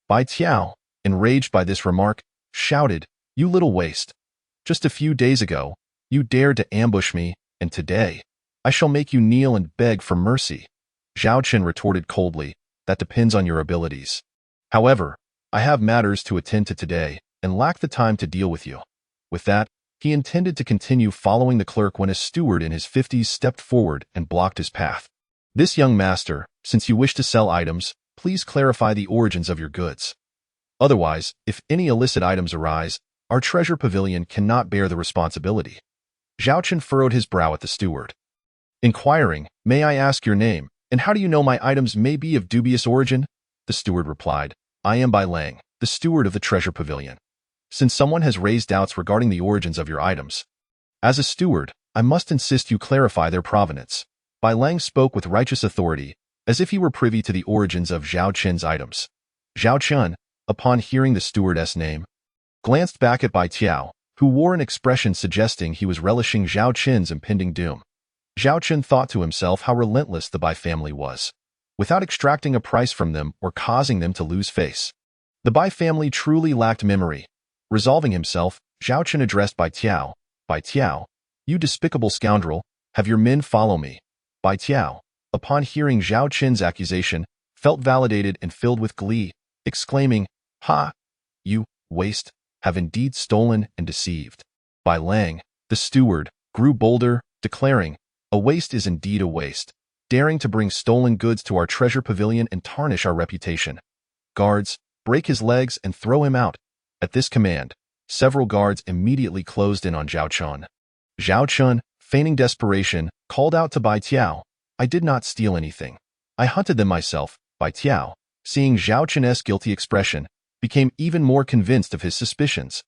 Bai Tiao, enraged by this remark, shouted, You little waste. Just a few days ago, you dared to ambush me, and today, I shall make you kneel and beg for mercy. Zhao Chen retorted coldly, That depends on your abilities. However, I have matters to attend to today, and lack the time to deal with you. With that, he intended to continue following the clerk when a steward in his 50s stepped forward and blocked his path. This young master, since you wish to sell items, please clarify the origins of your goods. Otherwise, if any illicit items arise, our treasure pavilion cannot bear the responsibility. Zhao Chen furrowed his brow at the steward. Inquiring, May I ask your name, and how do you know my items may be of dubious origin? The steward replied, I am Bai Lang, the steward of the treasure pavilion. Since someone has raised doubts regarding the origins of your items, as a steward, I must insist you clarify their provenance. Bai Lang spoke with righteous authority, as if he were privy to the origins of Zhao Chen's items. Zhao Chen, upon hearing the stewardess' name, glanced back at Bai Tiao, who wore an expression suggesting he was relishing Zhao Chen's impending doom. Zhao Chen thought to himself how relentless the Bai family was, without extracting a price from them or causing them to lose face. The Bai family truly lacked memory. Resolving himself, Zhao Chen addressed Bai Tiao, Bai Tiao, you despicable scoundrel, have your men follow me. Bai Tiao, upon hearing Zhao Chen's accusation, felt validated and filled with glee, exclaiming, Ha! You, waste, have indeed stolen and deceived. Bai Lang, the steward, grew bolder, declaring, A waste is indeed a waste, daring to bring stolen goods to our treasure pavilion and tarnish our reputation. Guards, break his legs and throw him out. At this command, several guards immediately closed in on Zhao Chen. Zhao Chen, feigning desperation, called out to Bai Tiao, I did not steal anything. I hunted them myself. Bai Tiao, seeing Zhao Chen's guilty expression, became even more convinced of his suspicions.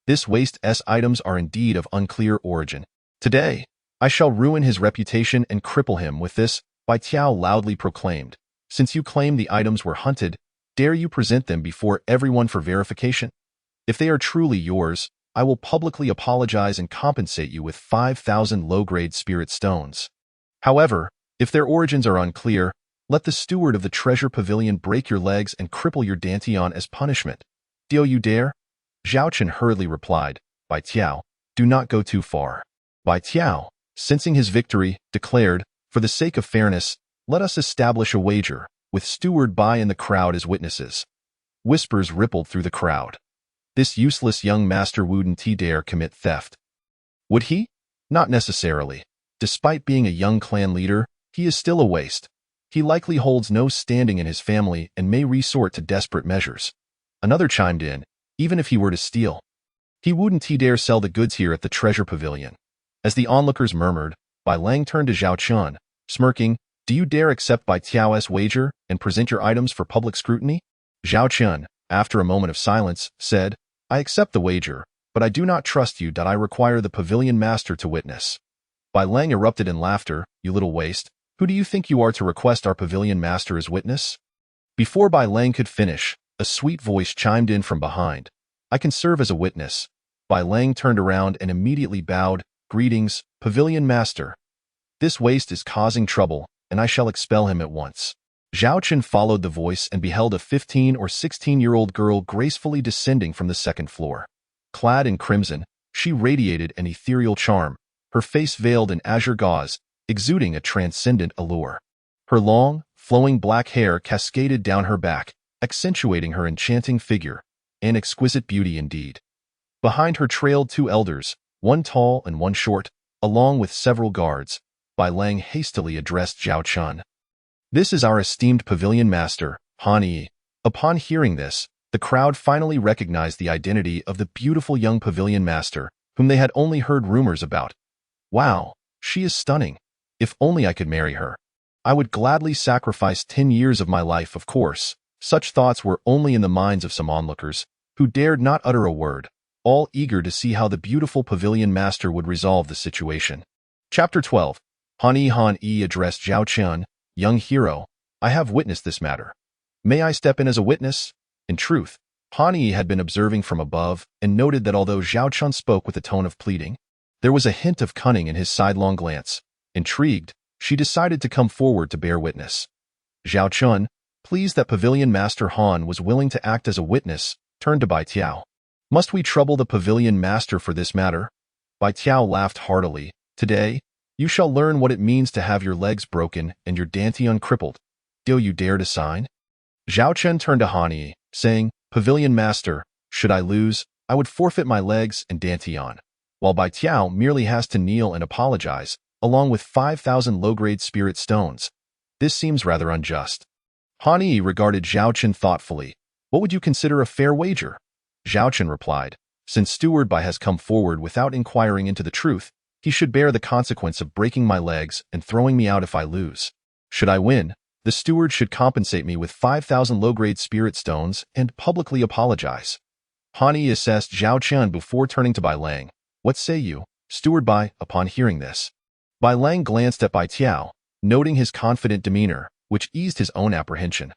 This waste's items are indeed of unclear origin. Today, I shall ruin his reputation and cripple him with this, Bai Tiao loudly proclaimed. Since you claim the items were hunted, dare you present them before everyone for verification? If they are truly yours, I will publicly apologize and compensate you with 5,000 low-grade spirit stones. However, if their origins are unclear, let the steward of the treasure pavilion break your legs and cripple your dantian as punishment. Do you dare? Zhao Chen hurriedly replied, Bai Tiao, do not go too far. Bai Tiao, sensing his victory, declared, For the sake of fairness, let us establish a wager, with Steward Bai and the crowd as witnesses. Whispers rippled through the crowd. This useless young master wouldn't he dare commit theft? Would he? Not necessarily. Despite being a young clan leader, he is still a waste. He likely holds no standing in his family and may resort to desperate measures. Another chimed in, even if he were to steal. He wouldn't he dare sell the goods here at the treasure pavilion. As the onlookers murmured, Bai Lang turned to Zhao Chen, smirking, Do you dare accept Bai Tiao's wager and present your items for public scrutiny? Zhao Chen, after a moment of silence, said, I accept the wager, but I do not trust you that I require the pavilion master to witness. Bai Lang erupted in laughter, You little waste, who do you think you are to request our pavilion master as witness? Before Bai Lang could finish, a sweet voice chimed in from behind. I can serve as a witness. Bai Lang turned around and immediately bowed, Greetings, pavilion master. This waste is causing trouble, and I shall expel him at once. Zhao Chen followed the voice and beheld a 15 or 16-year-old girl gracefully descending from the second floor. Clad in crimson, she radiated an ethereal charm, her face veiled in azure gauze, exuding a transcendent allure. Her long, flowing black hair cascaded down her back, accentuating her enchanting figure, an exquisite beauty indeed. Behind her trailed two elders, one tall and one short, along with several guards. Bai Lang hastily addressed Zhao Chen. This is our esteemed pavilion master, Han Yi. Upon hearing this, the crowd finally recognized the identity of the beautiful young pavilion master, whom they had only heard rumors about. Wow, she is stunning. If only I could marry her. I would gladly sacrifice 10 years of my life, of course. Such thoughts were only in the minds of some onlookers, who dared not utter a word, all eager to see how the beautiful pavilion master would resolve the situation. Chapter 12. Han Yi addressed Zhao Qian, young hero, I have witnessed this matter. May I step in as a witness? In truth, Han Yi had been observing from above and noted that although Zhao Qian spoke with a tone of pleading, there was a hint of cunning in his sidelong glance. Intrigued, she decided to come forward to bear witness. Zhao Qian, pleased that Pavilion Master Han was willing to act as a witness, turned to Bai Tiao. Must we trouble the Pavilion Master for this matter? Bai Tiao laughed heartily. Today, you shall learn what it means to have your legs broken and your dantian crippled. Do you dare to sign? Zhao Qian turned to Han Yi, saying, Pavilion Master, should I lose, I would forfeit my legs and dantian. While Bai Tiao merely has to kneel and apologize, along with 5,000 low-grade spirit stones. This seems rather unjust. Han Yi regarded Zhao Qian thoughtfully. What would you consider a fair wager? Zhao Qian replied, since Steward Bai has come forward without inquiring into the truth, he should bear the consequence of breaking my legs and throwing me out if I lose. Should I win, the steward should compensate me with 5,000 low-grade spirit stones and publicly apologize. Han Yi assessed Zhao Qian before turning to Bai Lang. What say you, Steward Bai, upon hearing this? Bai Lang glanced at Bai Tiao, noting his confident demeanor, which eased his own apprehension.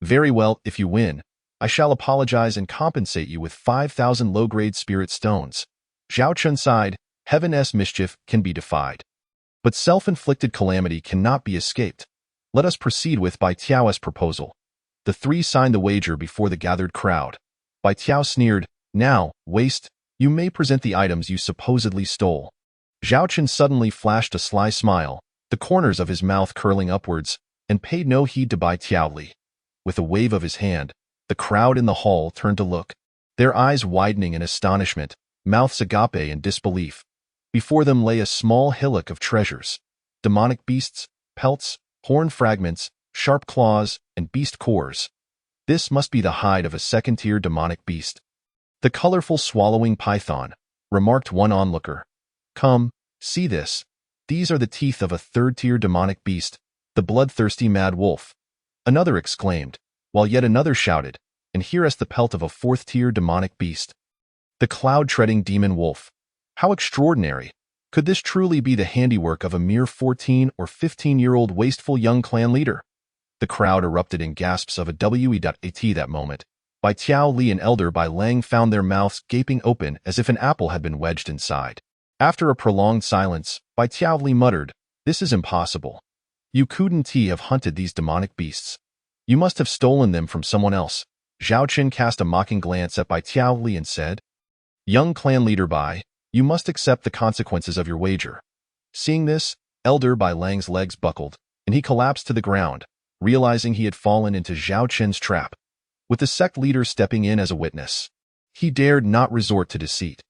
Very well, if you win, I shall apologize and compensate you with 5,000 low-grade spirit stones. Zhao Qian sighed, Heaven's mischief can be defied. But self-inflicted calamity cannot be escaped. Let us proceed with Bai Tiao's proposal. The three signed the wager before the gathered crowd. Bai Tiao sneered, now, waste, you may present the items you supposedly stole. Zhao Qian suddenly flashed a sly smile, the corners of his mouth curling upwards, and paid no heed to Bai Tiao Li. With a wave of his hand, the crowd in the hall turned to look, their eyes widening in astonishment, mouths agape in disbelief. Before them lay a small hillock of treasures, demonic beasts, pelts, horn fragments, sharp claws, and beast cores. This must be the hide of a second-tier demonic beast. The colorful swallowing python, remarked one onlooker. Come, see this. These are the teeth of a third-tier demonic beast, the bloodthirsty mad wolf. Another exclaimed, while yet another shouted, and here is the pelt of a fourth-tier demonic beast. The cloud-treading demon wolf. How extraordinary! Could this truly be the handiwork of a mere 14 or 15-year-old wasteful young clan leader? The crowd erupted in gasps of a WE.AT that moment. Bai Tiao Li and Elder Bai Lang found their mouths gaping open as if an apple had been wedged inside. After a prolonged silence, Bai Tiao Li muttered, This is impossible. You couldn't have hunted these demonic beasts. You must have stolen them from someone else. Zhao Qian cast a mocking glance at Bai Tiao Li and said, Young clan leader Bai, you must accept the consequences of your wager. Seeing this, Elder Bai Lang's legs buckled, and he collapsed to the ground, realizing he had fallen into Zhao Qian's trap. With the sect leader stepping in as a witness, he dared not resort to deceit.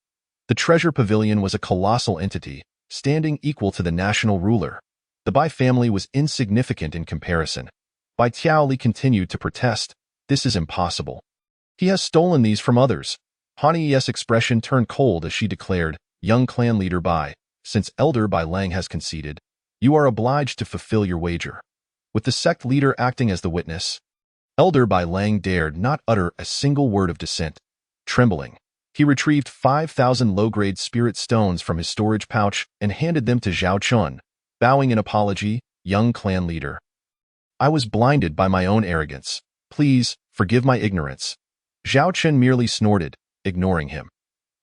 The treasure pavilion was a colossal entity, standing equal to the national ruler. The Bai family was insignificant in comparison. Bai Tiao Li continued to protest, This is impossible. He has stolen these from others. Han Yi's expression turned cold as she declared, Young clan leader Bai, since Elder Bai Lang has conceded, you are obliged to fulfill your wager. With the sect leader acting as the witness, Elder Bai Lang dared not utter a single word of dissent. Trembling, he retrieved 5,000 low-grade spirit stones from his storage pouch and handed them to Zhao Qian, bowing in apology, Young clan leader. I was blinded by my own arrogance. Please, forgive my ignorance. Zhao Qian merely snorted, ignoring him.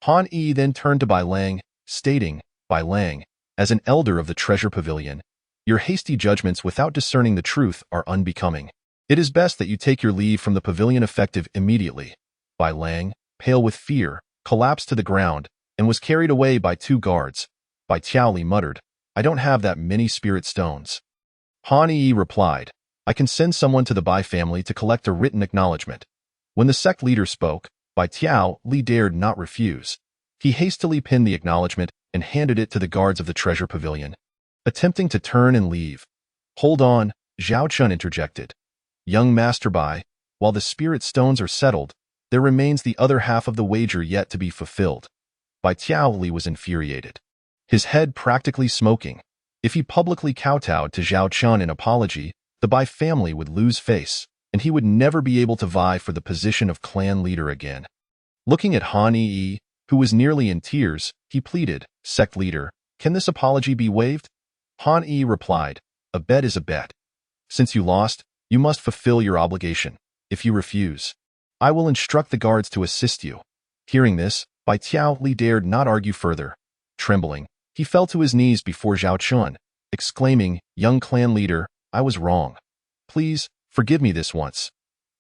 Han Yi then turned to Bai Lang, stating, Bai Lang, as an elder of the treasure pavilion, your hasty judgments without discerning the truth are unbecoming. It is best that you take your leave from the pavilion effective immediately. Bai Lang, pale with fear, collapsed to the ground and was carried away by two guards. Bai Tiao Li muttered, I don't have that many spirit stones. Han Yi replied, I can send someone to the Bai family to collect a written acknowledgement. When the sect leader spoke, Bai Tiao Li dared not refuse. He hastily pinned the acknowledgement and handed it to the guards of the treasure pavilion. Attempting to turn and leave. Hold on, Zhao Chun interjected. Young Master Bai, while the spirit stones are settled, there remains the other half of the wager yet to be fulfilled. Bai Tiaoli was infuriated, his head practically smoking. If he publicly kowtowed to Zhao Chun in apology, the Bai family would lose face, and he would never be able to vie for the position of clan leader again. Looking at Han Yi, who was nearly in tears, he pleaded, "Sect leader, can this apology be waived?" Han Yi replied, "A bet is a bet. Since you lost, you must fulfill your obligation. If you refuse, I will instruct the guards to assist you." Hearing this, Bai Tiaoli dared not argue further. Trembling, he fell to his knees before Zhao Chun, exclaiming, "Young clan leader, I was wrong. Please, forgive me this once."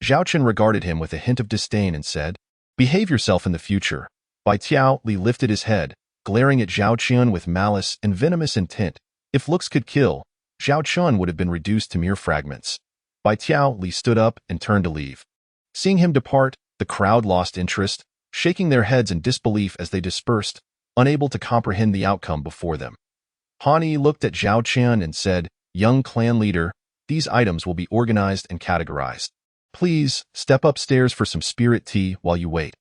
Zhao Chun regarded him with a hint of disdain and said, "Behave yourself in the future." Bai Tiaoli lifted his head, glaring at Zhao Chun with malice and venomous intent. If looks could kill, Zhao Chun would have been reduced to mere fragments. Bai Tiaoli stood up and turned to leave. Seeing him depart, the crowd lost interest, shaking their heads in disbelief as they dispersed, unable to comprehend the outcome before them. Han Yi looked at Zhao Chun and said, "Young clan leader, these items will be organized and categorized. Please, step upstairs for some spirit tea while you wait."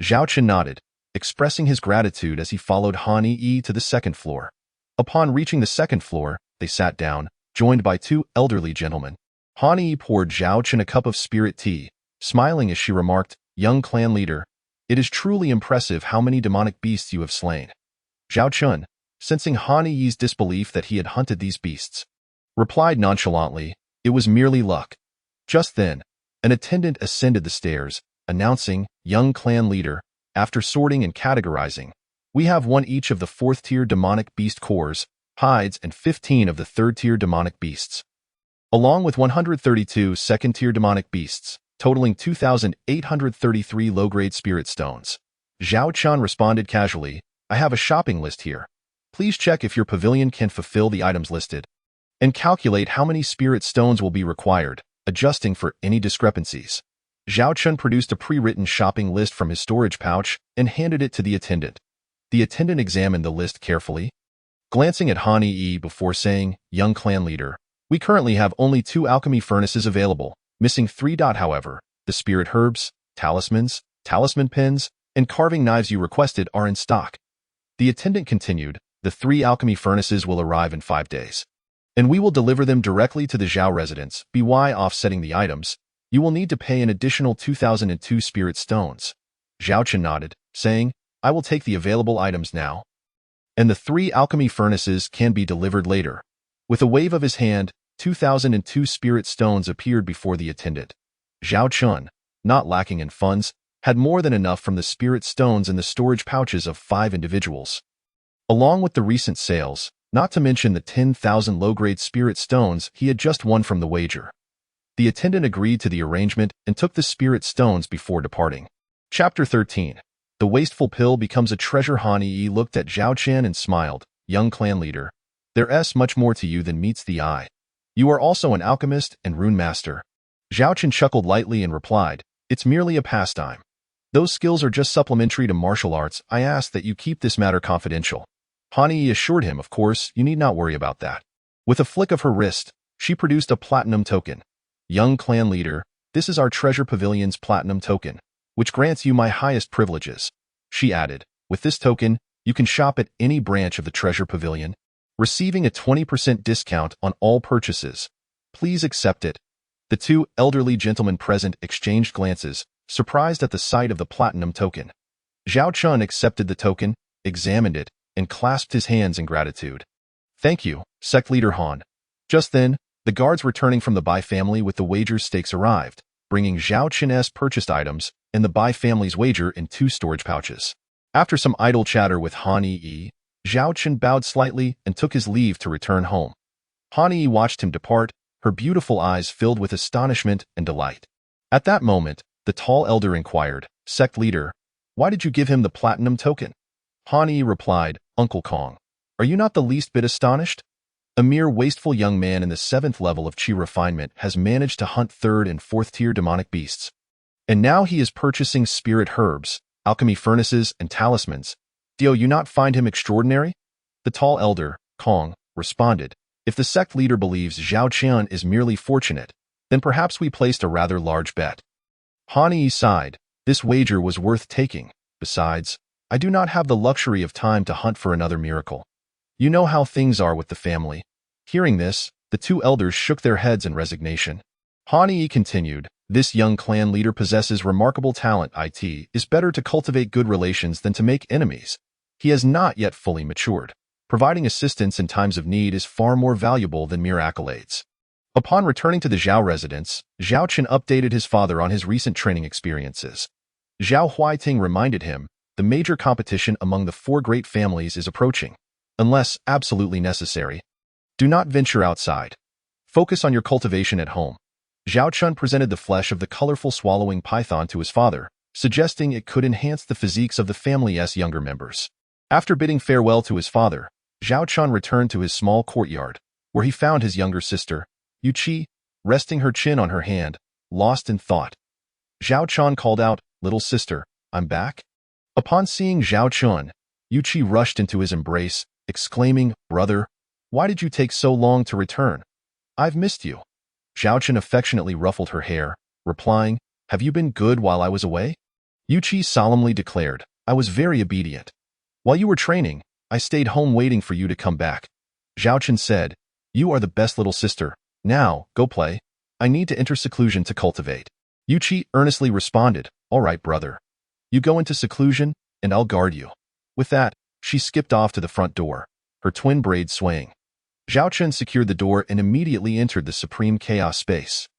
Zhao Chun nodded, expressing his gratitude as he followed Han Yi to the second floor. Upon reaching the second floor, they sat down, joined by two elderly gentlemen. Han Yi poured Zhao Chun a cup of spirit tea, smiling as she remarked, "Young clan leader, it is truly impressive how many demonic beasts you have slain." Zhao Chun, sensing Han Yi's disbelief that he had hunted these beasts, replied nonchalantly, "It was merely luck." Just then, an attendant ascended the stairs, announcing, "Young clan leader, after sorting and categorizing, we have one each of the 4th-tier demonic beast cores, hides, and 15 of the 3rd-tier demonic beasts, along with 132 2nd-tier demonic beasts, totaling 2,833 low-grade spirit stones." Zhao Chun responded casually, "I have a shopping list here. Please check if your pavilion can fulfill the items listed, and calculate how many spirit stones will be required, adjusting for any discrepancies." Zhao Chun produced a pre-written shopping list from his storage pouch and handed it to the attendant. The attendant examined the list carefully, glancing at Han Yi before saying, "Young clan leader, we currently have only 2 alchemy furnaces available, missing 3. However, the spirit herbs, talismans, talisman pins, and carving knives you requested are in stock." The attendant continued, "The 3 alchemy furnaces will arrive in 5 days, and we will deliver them directly to the Zhao residence. By offsetting the items, you will need to pay an additional 2,002 spirit stones." Zhao Chun nodded, saying, "I will take the available items now, and the 3 alchemy furnaces can be delivered later." With a wave of his hand, 2,002 spirit stones appeared before the attendant. Zhao Chun, not lacking in funds, had more than enough from the spirit stones in the storage pouches of 5 individuals. Along with the recent sales, not to mention the 10,000 low-grade spirit stones he had just won from the wager. The attendant agreed to the arrangement and took the spirit stones before departing. Chapter 13. The wasteful pill becomes a treasure. Han Yi looked at Zhao Chun and smiled, "Young clan leader, there's much more to you than meets the eye. You are also an alchemist and rune master." Zhao Chun chuckled lightly and replied, "It's merely a pastime. Those skills are just supplementary to martial arts. I ask that you keep this matter confidential." Han Yi assured him, "Of course, you need not worry about that." With a flick of her wrist, she produced a platinum token. "Young clan leader, this is our treasure pavilion's platinum token, which grants you my highest privileges." She added, "With this token, you can shop at any branch of the treasure pavilion, receiving a 20% discount on all purchases. Please accept it." The 2 elderly gentlemen present exchanged glances, surprised at the sight of the platinum token. Zhao Chun accepted the token, examined it, and clasped his hands in gratitude. "Thank you, Sect Leader Han." Just then, the guards returning from the Bai family with the wager stakes arrived, bringing Zhao Chun's purchased items and the Bai family's wager in 2 storage pouches. After some idle chatter with Han Yi, Zhao Chun bowed slightly and took his leave to return home. Han Yi watched him depart, her beautiful eyes filled with astonishment and delight. At that moment, the tall elder inquired, "Sect Leader, why did you give him the platinum token?" Han Yi replied, "Uncle Kong, are you not the least bit astonished? A mere wasteful young man in the 7th level of Qi refinement has managed to hunt 3rd and 4th-tier demonic beasts. And now he is purchasing spirit herbs, alchemy furnaces, and talismans. Do you not find him extraordinary?" The tall elder, Kong, responded, If the sect leader believes Zhao Qian is merely fortunate, then perhaps we placed a rather large bet. Han Yi sighed. This wager was worth taking. Besides, I do not have the luxury of time to hunt for another miracle. You know how things are with the family. Hearing this, the two elders shook their heads in resignation. Han Yi continued, this young clan leader possesses remarkable talent. It is better to cultivate good relations than to make enemies. He has not yet fully matured. Providing assistance in times of need is far more valuable than mere accolades. Upon returning to the Zhao residence, Zhao Qian updated his father on his recent training experiences. Zhao Huaiting reminded him, the major competition among the four great families is approaching. Unless absolutely necessary, do not venture outside. Focus on your cultivation at home. Zhao Qian presented the flesh of the colorful swallowing python to his father, suggesting it could enhance the physiques of the family's younger members. After bidding farewell to his father, Zhao Qian returned to his small courtyard, where he found his younger sister, Yuqi, resting her chin on her hand, lost in thought. Zhao Qian called out, little sister, I'm back? Upon seeing Zhao Qian, Yuqi rushed into his embrace, exclaiming, brother, why did you take so long to return? I've missed you. Zhao Qian affectionately ruffled her hair, replying, have you been good while I was away? Yuqi solemnly declared, I was very obedient. While you were training, I stayed home waiting for you to come back. Zhao Qian said, you are the best little sister. Now, go play. I need to enter seclusion to cultivate. Yuqi earnestly responded, all right, brother. You go into seclusion, and I'll guard you. With that, she skipped off to the front door, her twin braids swaying. Zhao Qian secured the door and immediately entered the supreme chaos space.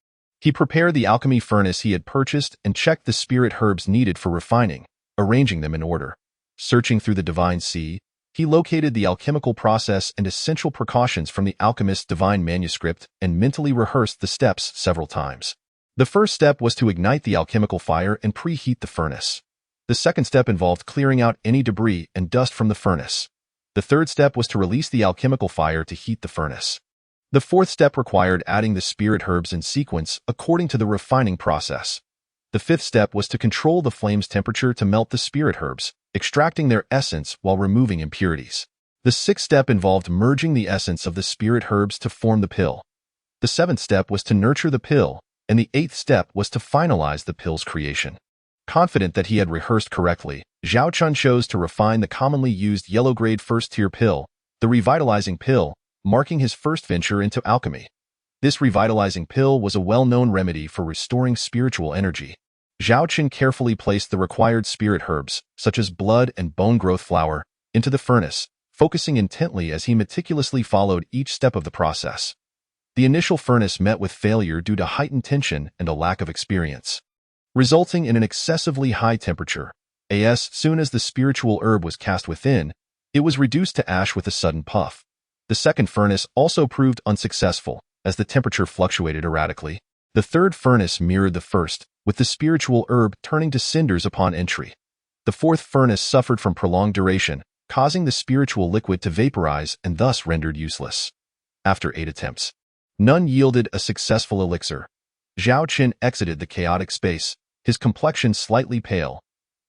He prepared the alchemy furnace he had purchased and checked the spirit herbs needed for refining, arranging them in order. Searching through the divine sea, he located the alchemical process and essential precautions from the alchemist's divine manuscript and mentally rehearsed the steps several times. The first step was to ignite the alchemical fire and preheat the furnace. The second step involved clearing out any debris and dust from the furnace. The third step was to release the alchemical fire to heat the furnace. The fourth step required adding the spirit herbs in sequence according to the refining process. The fifth step was to control the flame's temperature to melt the spirit herbs, extracting their essence while removing impurities. The sixth step involved merging the essence of the spirit herbs to form the pill. The seventh step was to nurture the pill, and the eighth step was to finalize the pill's creation. Confident that he had rehearsed correctly, Zhao Qian chose to refine the commonly used yellow-grade first-tier pill, the revitalizing pill, marking his first venture into alchemy. This revitalizing pill was a well-known remedy for restoring spiritual energy. Zhao Qian carefully placed the required spirit herbs, such as blood and bone growth flower, into the furnace, focusing intently as he meticulously followed each step of the process. The initial furnace met with failure due to heightened tension and a lack of experience, resulting in an excessively high temperature. As soon as the spiritual herb was cast within, it was reduced to ash with a sudden puff. The second furnace also proved unsuccessful, as the temperature fluctuated erratically. The third furnace mirrored the first, with the spiritual herb turning to cinders upon entry. The fourth furnace suffered from prolonged duration, causing the spiritual liquid to vaporize and thus rendered useless. After 8 attempts, none yielded a successful elixir. Zhao Qian exited the chaotic space, his complexion slightly pale.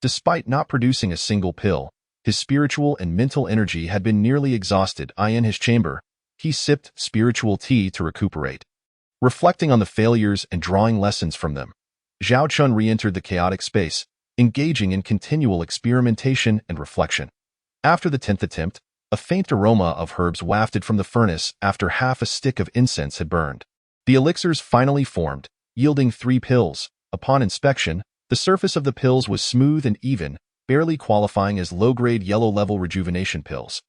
Despite not producing a single pill, his spiritual and mental energy had been nearly exhausted. In his chamber, he sipped spiritual tea to recuperate. Reflecting on the failures and drawing lessons from them, Zhao Qian re-entered the chaotic space, engaging in continual experimentation and reflection. After the 10th attempt, a faint aroma of herbs wafted from the furnace after half a stick of incense had burned. The elixirs finally formed, yielding 3 pills. Upon inspection, the surface of the pills was smooth and even, barely qualifying as low-grade yellow-level rejuvenation pills.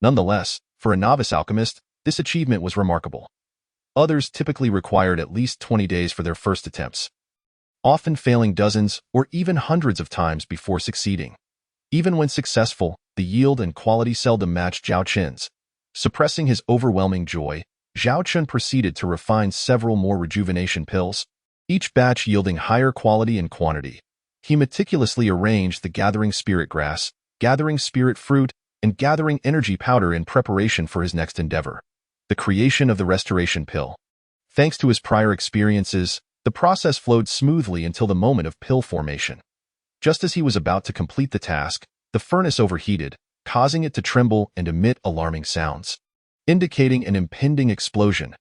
Nonetheless, for a novice alchemist, this achievement was remarkable. Others typically required at least 20 days for their first attempts, often failing dozens or even hundreds of times before succeeding. Even when successful, the yield and quality seldom matched Zhao Qian's. Suppressing his overwhelming joy, Zhao Qian proceeded to refine several more rejuvenation pills, each batch yielding higher quality and quantity. He meticulously arranged the gathering spirit grass, gathering spirit fruit, and gathering energy powder in preparation for his next endeavor, the creation of the restoration pill. Thanks to his prior experiences, the process flowed smoothly until the moment of pill formation. Just as he was about to complete the task, the furnace overheated, causing it to tremble and emit alarming sounds. indicating an impending explosion.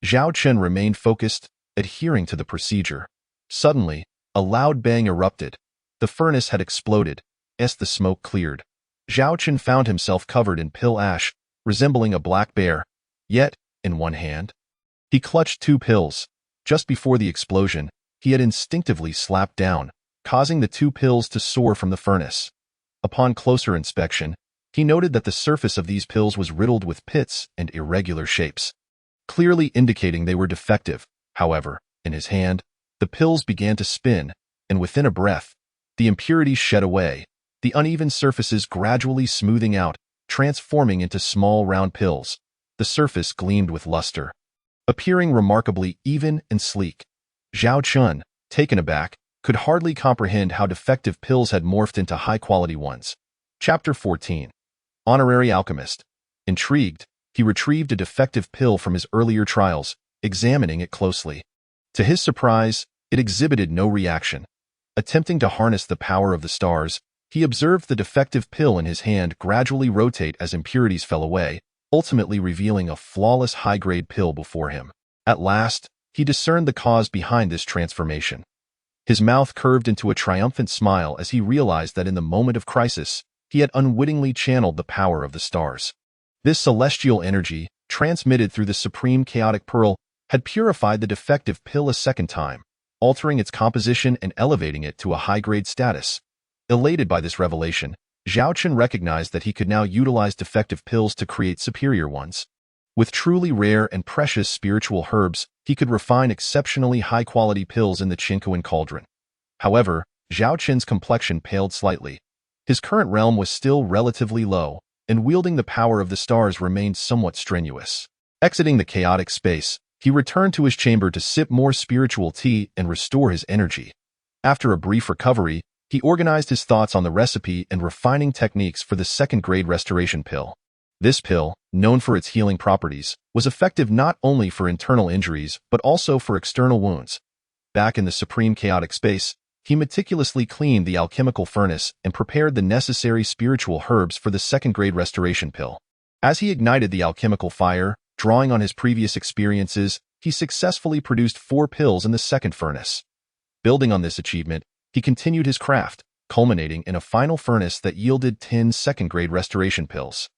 Zhao Chen remained focused, adhering to the procedure. Suddenly, a loud bang erupted. The furnace had exploded, as the smoke cleared. Zhao Chen found himself covered in pill ash, resembling a black bear. Yet, in one hand, he clutched 2 pills. Just before the explosion, he had instinctively slapped down, causing the 2 pills to soar from the furnace. Upon closer inspection, he noted that the surface of these pills was riddled with pits and irregular shapes, clearly indicating they were defective. However, in his hand, the pills began to spin, and within a breath, the impurities shed away, the uneven surfaces gradually smoothing out, transforming into small round pills. The surface gleamed with luster, appearing remarkably even and sleek. Zhao Chun, taken aback, could hardly comprehend how defective pills had morphed into high-quality ones. Chapter 14. Honorary Alchemist. Intrigued, he retrieved a defective pill from his earlier trials, examining it closely. To his surprise, it exhibited no reaction. Attempting to harness the power of the stars, he observed the defective pill in his hand gradually rotate as impurities fell away, ultimately revealing a flawless high-grade pill before him. At last, he discerned the cause behind this transformation. His mouth curved into a triumphant smile as he realized that in the moment of crisis, he had unwittingly channeled the power of the stars. This celestial energy, transmitted through the supreme chaotic pearl, had purified the defective pill a second time, altering its composition and elevating it to a high-grade status. Elated by this revelation, Zhao Chen recognized that he could now utilize defective pills to create superior ones. With truly rare and precious spiritual herbs, he could refine exceptionally high-quality pills in the Qinkuan cauldron. However, Zhao Chen's complexion paled slightly. His current realm was still relatively low, and wielding the power of the stars remained somewhat strenuous. Exiting the chaotic space, he returned to his chamber to sip more spiritual tea and restore his energy. After a brief recovery, he organized his thoughts on the recipe and refining techniques for the second-grade restoration pill. This pill, known for its healing properties, was effective not only for internal injuries but also for external wounds. Back in the supreme chaotic space, he meticulously cleaned the alchemical furnace and prepared the necessary spiritual herbs for the second-grade restoration pill. As he ignited the alchemical fire, drawing on his previous experiences, he successfully produced 4 pills in the second furnace. Building on this achievement, he continued his craft, culminating in a final furnace that yielded 10 second-grade restoration pills.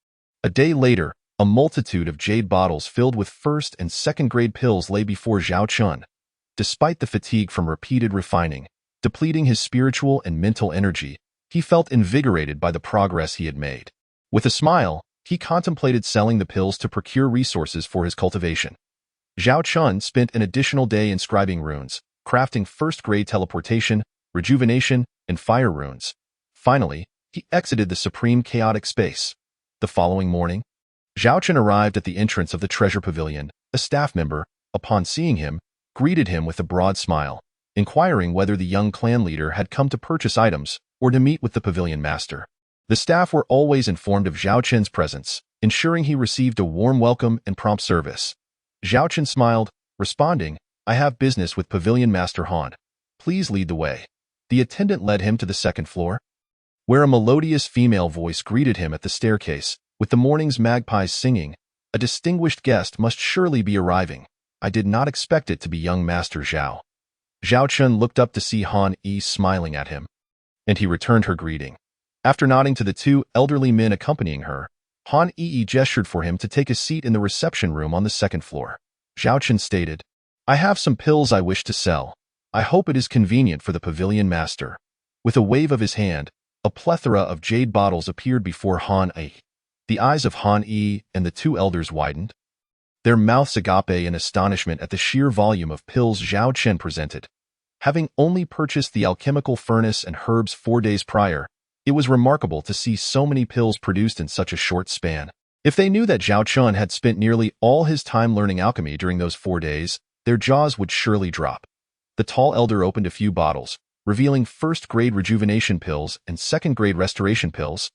A day later, a multitude of jade bottles filled with first and second-grade pills lay before Zhao Chun. Despite the fatigue from repeated refining, depleting his spiritual and mental energy, he felt invigorated by the progress he had made. With a smile, he contemplated selling the pills to procure resources for his cultivation. Zhao Chun spent an additional day inscribing runes, crafting first-grade teleportation, rejuvenation, and fire runes. Finally, he exited the supreme chaotic space. The following morning, Zhao Chen arrived at the entrance of the treasure pavilion. A staff member, upon seeing him, greeted him with a broad smile, inquiring whether the young clan leader had come to purchase items or to meet with the pavilion master. The staff were always informed of Zhao Chen's presence, ensuring he received a warm welcome and prompt service. Zhao Chen smiled, responding, "I have business with Pavilion Master Han. Please lead the way." The attendant led him to the second floor, where a melodious female voice greeted him at the staircase. With the morning's magpies singing, a distinguished guest must surely be arriving. I did not expect it to be young Master Zhao. Zhao Chun looked up to see Han Yi smiling at him, and he returned her greeting. After nodding to the 2 elderly men accompanying her, Han Yi gestured for him to take a seat in the reception room on the second floor. Zhao Chun stated, "I have some pills I wish to sell. I hope it is convenient for the pavilion master." With a wave of his hand, a plethora of jade bottles appeared before Han Yi. The eyes of Han Yi and the 2 elders widened, their mouths agape in astonishment at the sheer volume of pills Zhao Chen presented. Having only purchased the alchemical furnace and herbs 4 days prior, it was remarkable to see so many pills produced in such a short span. If they knew that Zhao Chun had spent nearly all his time learning alchemy during those 4 days, their jaws would surely drop. The tall elder opened a few bottles, revealing first-grade rejuvenation pills and second-grade restoration pills,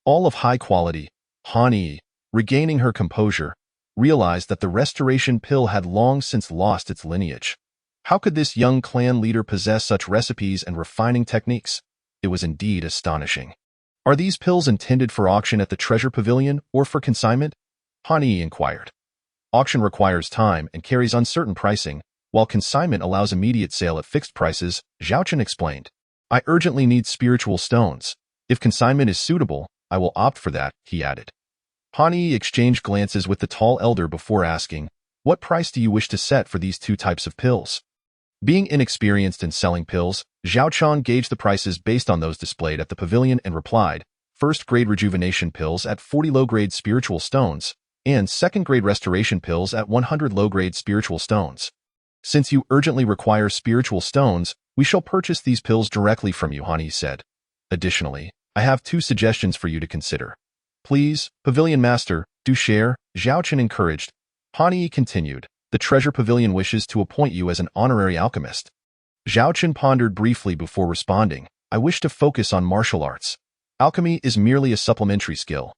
all of high quality. Han Yi, regaining her composure, realized that the restoration pill had long since lost its lineage. How could this young clan leader possess such recipes and refining techniques? It was indeed astonishing. Are these pills intended for auction at the treasure pavilion or for consignment? Han Yi inquired. Auction requires time and carries uncertain pricing, while consignment allows immediate sale at fixed prices, Zhao Chen explained. I urgently need spiritual stones. If consignment is suitable, I will opt for that, he added. Han Yi exchanged glances with the tall elder before asking, what price do you wish to set for these two types of pills? Being inexperienced in selling pills, Zhao Chen gauged the prices based on those displayed at the pavilion and replied, first-grade rejuvenation pills at 40 low-grade spiritual stones, and second-grade restoration pills at 100 low-grade spiritual stones. Since you urgently require spiritual stones, we shall purchase these pills directly from you, Han Yi said. Additionally, I have 2 suggestions for you to consider. Please, Pavilion Master, do share, Zhao Chen encouraged. Han Yi continued, the Treasure Pavilion wishes to appoint you as an honorary alchemist. Zhao Chen pondered briefly before responding, I wish to focus on martial arts. Alchemy is merely a supplementary skill.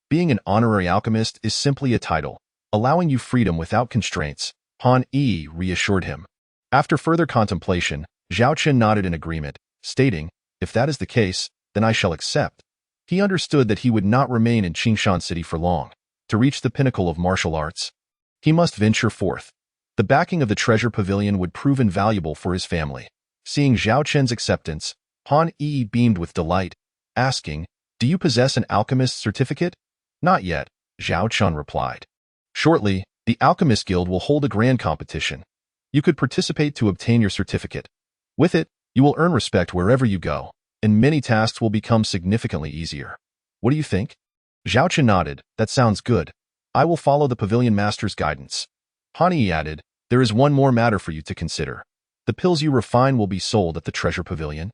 Being an honorary alchemist is simply a title, allowing you freedom without constraints, Han Yi reassured him. After further contemplation, Zhao Chen nodded in agreement, stating, if that is the case, then I shall accept. He understood that he would not remain in Qingshan City for long. To reach the pinnacle of martial arts, he must venture forth. The backing of the Treasure Pavilion would prove invaluable for his family. Seeing Zhao Chen's acceptance, Han Yi beamed with delight, asking, do you possess an alchemist's certificate? Not yet, Zhao Chen replied. Shortly, the Alchemist Guild will hold a grand competition. You could participate to obtain your certificate. With it, you will earn respect wherever you go, and many tasks will become significantly easier. What do you think? Zhao Chen nodded, that sounds good. I will follow the Pavilion Master's guidance. Han Yi added, there is one more matter for you to consider. The pills you refine will be sold at the Treasure Pavilion,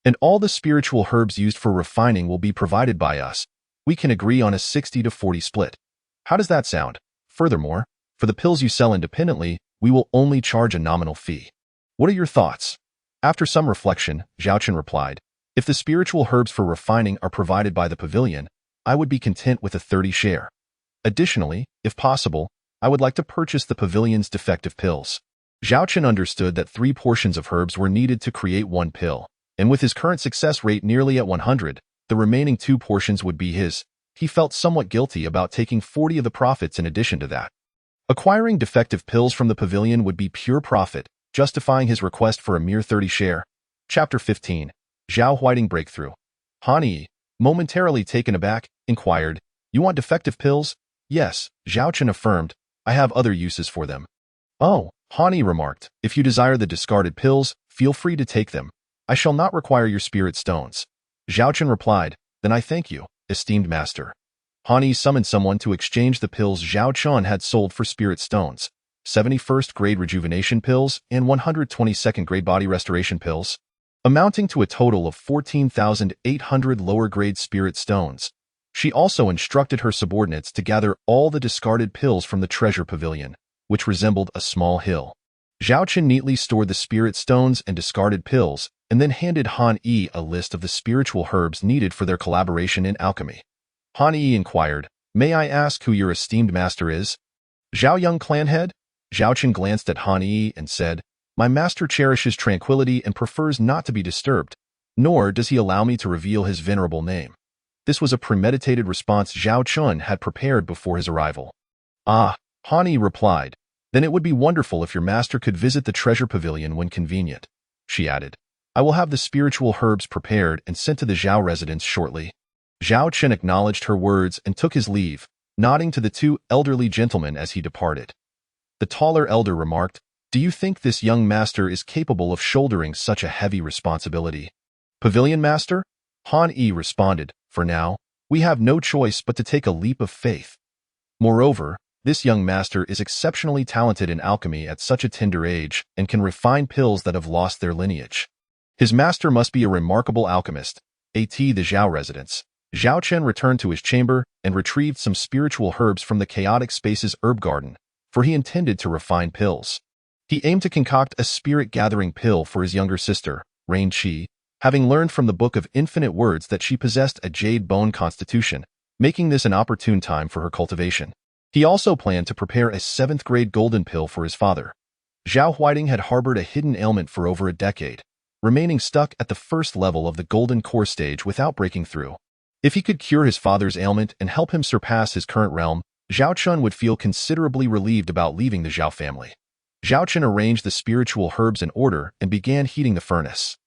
and all the spiritual herbs used for refining will be provided by us. We can agree on a 60-40 split. How does that sound? Furthermore, for the pills you sell independently, we will only charge a nominal fee. What are your thoughts? After some reflection, Zhao Chen replied, if the spiritual herbs for refining are provided by the pavilion, I would be content with a 30 share. Additionally, if possible, I would like to purchase the pavilion's defective pills. Zhao Chen understood that 3 portions of herbs were needed to create 1 pill, and with his current success rate nearly at 100, the remaining 2 portions would be his. He felt somewhat guilty about taking 40 of the profits in addition to that. Acquiring defective pills from the pavilion would be pure profit, justifying his request for a mere 30 share. Chapter 15. Zhao Huiting Breakthrough. Han Yi, momentarily taken aback, inquired, you want defective pills? Yes, Zhao Chen affirmed, I have other uses for them. Oh, Han Yi remarked, if you desire the discarded pills, feel free to take them. I shall not require your spirit stones. Zhao Chen replied, then I thank you, esteemed master. Han Yi summoned someone to exchange the pills Zhao Chen had sold for spirit stones, 71st grade rejuvenation pills and 122nd grade body restoration pills, amounting to a total of 14,800 lower grade spirit stones. She also instructed her subordinates to gather all the discarded pills from the Treasure Pavilion, which resembled a small hill. Zhao Chen neatly stored the spirit stones and discarded pills, and then handed Han Yi a list of the spiritual herbs needed for their collaboration in alchemy. Han Yi inquired, may I ask who your esteemed master is? Zhao Yong Clanhead? Zhao Chen glanced at Han Yi and said, my master cherishes tranquility and prefers not to be disturbed, nor does he allow me to reveal his venerable name. This was a premeditated response Zhao Chen had prepared before his arrival. Ah, Han Yi replied, then it would be wonderful if your master could visit the Treasure Pavilion when convenient. She added, I will have the spiritual herbs prepared and sent to the Zhao residence shortly. Zhao Chen acknowledged her words and took his leave, nodding to the 2 elderly gentlemen as he departed. The taller elder remarked, do you think this young master is capable of shouldering such a heavy responsibility? Pavilion master? Han Yi responded, for now, we have no choice but to take a leap of faith. Moreover, this young master is exceptionally talented in alchemy at such a tender age and can refine pills that have lost their lineage. His master must be a remarkable alchemist. At the Zhao residence, Zhao Chen returned to his chamber and retrieved some spiritual herbs from the Chaotic Spaces herb garden, for he intended to refine pills. He aimed to concoct a spirit-gathering pill for his younger sister, Rain Qi, having learned from the Book of Infinite Words that she possessed a jade bone constitution, making this an opportune time for her cultivation. He also planned to prepare a 7th-grade golden pill for his father. Zhao Huiting had harbored a hidden ailment for over a decade, remaining stuck at the first level of the golden core stage without breaking through. If he could cure his father's ailment and help him surpass his current realm, Zhao Chun would feel considerably relieved about leaving the Zhao family. Zhao Chun arranged the spiritual herbs in order and began heating the furnace.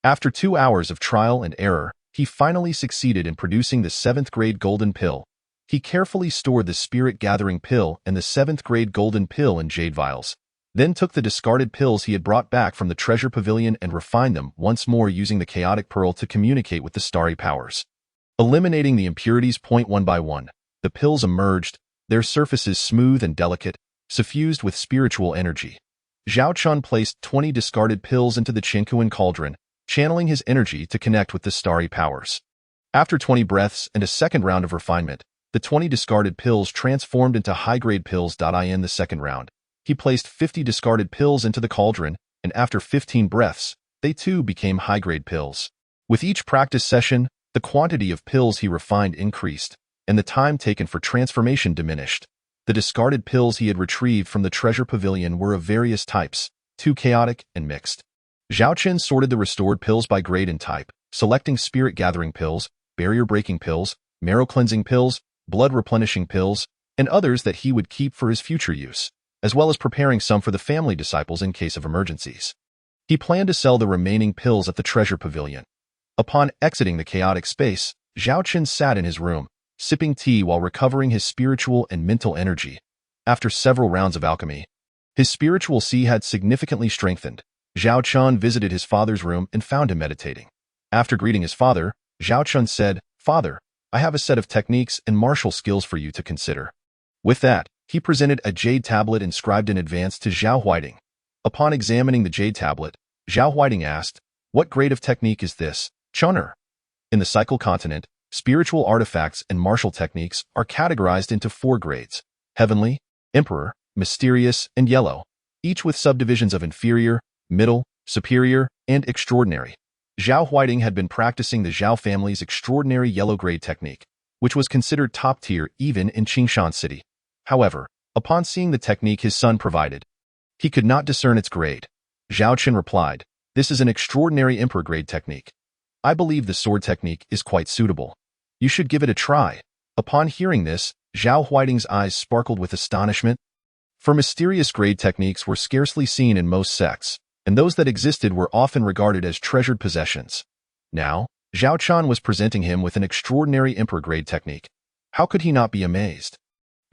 After 2 hours of trial and error, he finally succeeded in producing the 7th-grade golden pill. He carefully stored the spirit-gathering pill and the 7th-grade golden pill in jade vials, then took the discarded pills he had brought back from the treasure pavilion and refined them once more using the chaotic pearl to communicate with the starry powers. Eliminating the impurities one by one, the pills emerged, their surfaces smooth and delicate, suffused with spiritual energy. Zhao Chun placed 20 discarded pills into the Qinkuan cauldron, channeling his energy to connect with the starry powers. After 20 breaths and a second round of refinement, the 20 discarded pills transformed into high-grade pills. In the second round, he placed 50 discarded pills into the cauldron, and after 15 breaths, they too became high-grade pills. With each practice session, the quantity of pills he refined increased, and the time taken for transformation diminished. The discarded pills he had retrieved from the treasure pavilion were of various types, too chaotic and mixed. Zhao Chun sorted the restored pills by grade and type, selecting spirit-gathering pills, barrier-breaking pills, marrow-cleansing pills, blood-replenishing pills, and others that he would keep for his future use, as well as preparing some for the family disciples in case of emergencies. He planned to sell the remaining pills at the treasure pavilion. Upon exiting the chaotic space, Zhao Chun sat in his room, sipping tea while recovering his spiritual and mental energy. After several rounds of alchemy, his spiritual sea had significantly strengthened. Zhao Chun visited his father's room and found him meditating. After greeting his father, Zhao Chun said, "Father, I have a set of techniques and martial skills for you to consider." With that, he presented a jade tablet inscribed in advance to Zhao Huiting. Upon examining the jade tablet, Zhao Huiting asked, "What grade of technique is this, Chun'er?" In the Cycle Continent, spiritual artifacts and martial techniques are categorized into 4 grades: Heavenly, Emperor, Mysterious, and Yellow, each with subdivisions of Inferior, Middle, Superior, and Extraordinary. Zhao Huiting had been practicing the Zhao family's extraordinary yellow grade technique, which was considered top tier even in Qingshan City. However, upon seeing the technique his son provided, he could not discern its grade. Zhao Chun replied, "This is an extraordinary Emperor grade technique. I believe the sword technique is quite suitable. You should give it a try." Upon hearing this, Zhao Huiting's eyes sparkled with astonishment. For mysterious grade techniques were scarcely seen in most sects, and those that existed were often regarded as treasured possessions. Now, Zhao Chun was presenting him with an extraordinary Emperor grade technique. How could he not be amazed?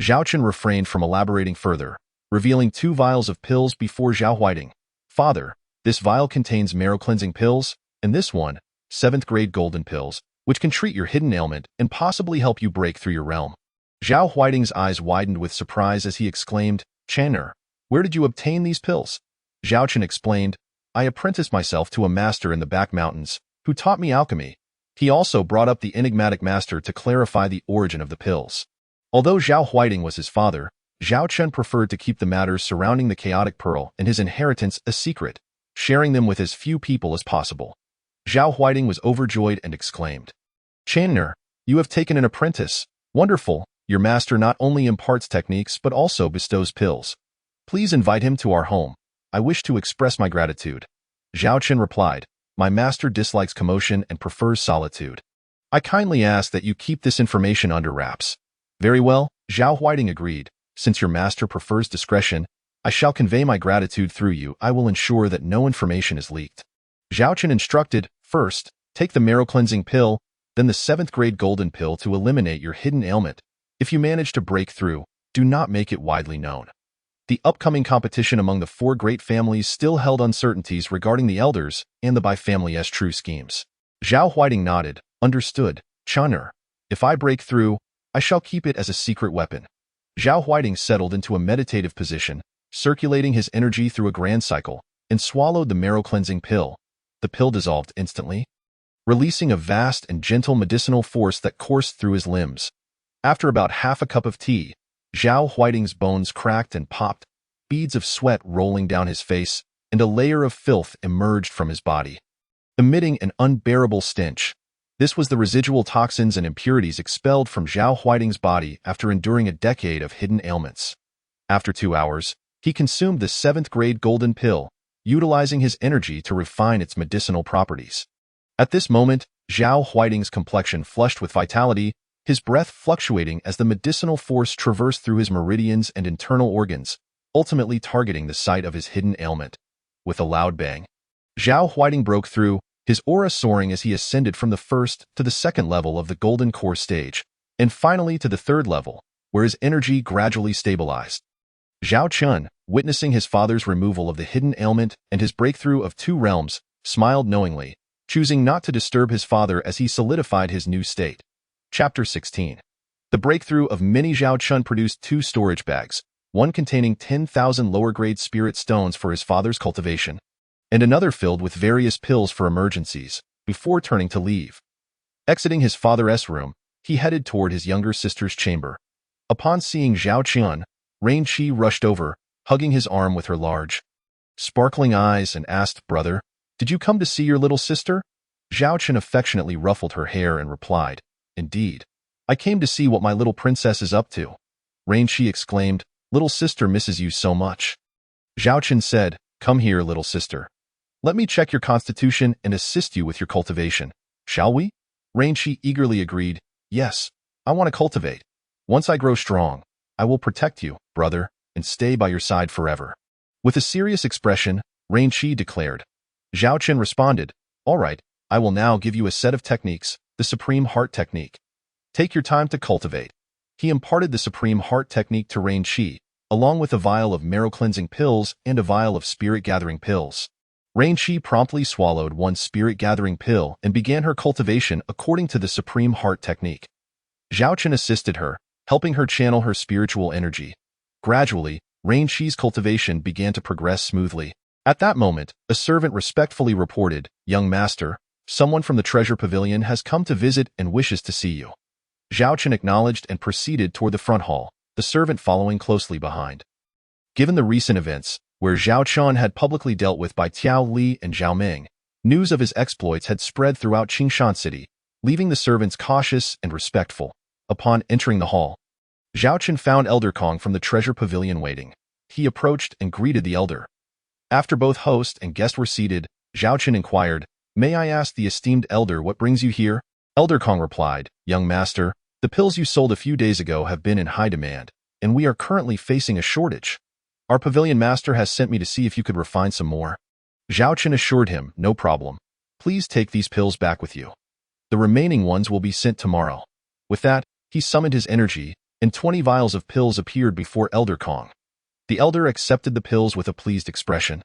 Zhao Chun refrained from elaborating further, revealing 2 vials of pills before Zhao Huiting. "Father, this vial contains marrow-cleansing pills, and this one, 7th-grade golden pills, which can treat your hidden ailment and possibly help you break through your realm." Zhao Huiting's eyes widened with surprise as he exclaimed, "Chun'er, where did you obtain these pills?" Zhao Chun explained, "I apprenticed myself to a master in the back mountains, who taught me alchemy." He also brought up the enigmatic master to clarify the origin of the pills. Although Zhao Huiting was his father, Zhao Chun preferred to keep the matters surrounding the chaotic pearl and his inheritance a secret, sharing them with as few people as possible. Zhao Huiting was overjoyed and exclaimed, "Chun'er, you have taken an apprentice. Wonderful, your master not only imparts techniques but also bestows pills. Please invite him to our home. I wish to express my gratitude." Zhao Chun replied, "My master dislikes commotion and prefers solitude. I kindly ask that you keep this information under wraps." "Very well," Zhao Huiting agreed. "Since your master prefers discretion, I shall convey my gratitude through you. I will ensure that no information is leaked." Zhao Chun instructed, "First, take the marrow-cleansing pill, then the 7th-grade golden pill to eliminate your hidden ailment. If you manage to break through, do not make it widely known." The upcoming competition among the 4 great families still held uncertainties regarding the elders and the Bai family's true schemes. Zhao Huiting nodded, "Understood, Chun'er. If I break through, I shall keep it as a secret weapon." Zhao Huiting settled into a meditative position, circulating his energy through a grand cycle, and swallowed the marrow-cleansing pill. The pill dissolved instantly, releasing a vast and gentle medicinal force that coursed through his limbs. After about half a cup of tea, Zhao Huiting's bones cracked and popped, beads of sweat rolling down his face, and a layer of filth emerged from his body, emitting an unbearable stench. This was the residual toxins and impurities expelled from Zhao Huiting's body after enduring a decade of hidden ailments. After 2 hours, he consumed the 7th-grade golden pill, utilizing his energy to refine its medicinal properties. At this moment, Zhao Huiting's complexion flushed with vitality, his breath fluctuating as the medicinal force traversed through his meridians and internal organs, ultimately targeting the site of his hidden ailment. With a loud bang, Zhao Huiting broke through, his aura soaring as he ascended from the first to the second level of the Golden Core stage, and finally to the third level, where his energy gradually stabilized. Zhao Chun, witnessing his father's removal of the hidden ailment and his breakthrough of 2 realms, smiled knowingly, choosing not to disturb his father as he solidified his new state. Chapter 16. The breakthrough of Mini Zhao Chun produced 2 storage bags, one containing 10,000 lower-grade spirit stones for his father's cultivation, and another filled with various pills for emergencies, before turning to leave. Exiting his father's room, he headed toward his younger sister's chamber. Upon seeing Zhao Qian, Rain Qi rushed over, hugging his arm with her large, sparkling eyes and asked, "Brother, did you come to see your little sister?" Zhao Qian affectionately ruffled her hair and replied, "Indeed. I came to see what my little princess is up to." Rain Qi exclaimed, "Little sister misses you so much." Zhao Qian said, "Come here, little sister. Let me check your constitution and assist you with your cultivation. Shall we?" Rain Qi eagerly agreed, "Yes, I want to cultivate. Once I grow strong, I will protect you, brother, and stay by your side forever." With a serious expression, Rain Qi declared. Zhao Qian responded, "All right, I will now give you a set of techniques, the Supreme Heart Technique. Take your time to cultivate." He imparted the Supreme Heart Technique to Rain Qi, along with a vial of marrow-cleansing pills and a vial of spirit-gathering pills. Rain Qi promptly swallowed 1 spirit-gathering pill and began her cultivation according to the Supreme Heart Technique. Zhao Qian assisted her, helping her channel her spiritual energy. Gradually, Rain Qi's cultivation began to progress smoothly. At that moment, a servant respectfully reported, "Young master, someone from the treasure pavilion has come to visit and wishes to see you." Zhao Qian acknowledged and proceeded toward the front hall, the servant following closely behind. Given the recent events, where Zhao Qian had publicly dealt with by Tiao Li and Zhao Ming, news of his exploits had spread throughout Qingshan City, leaving the servants cautious and respectful. Upon entering the hall, Zhao Qian found Elder Kong from the treasure pavilion waiting. He approached and greeted the elder. After both host and guest were seated, Zhao Qian inquired, "May I ask the esteemed elder what brings you here?" Elder Kong replied, "Young master, the pills you sold a few days ago have been in high demand, and we are currently facing a shortage. Our pavilion master has sent me to see if you could refine some more." Zhao Qian assured him, "No problem. Please take these pills back with you. The remaining ones will be sent tomorrow." With that, he summoned his energy, and 20 vials of pills appeared before Elder Kong. The elder accepted the pills with a pleased expression,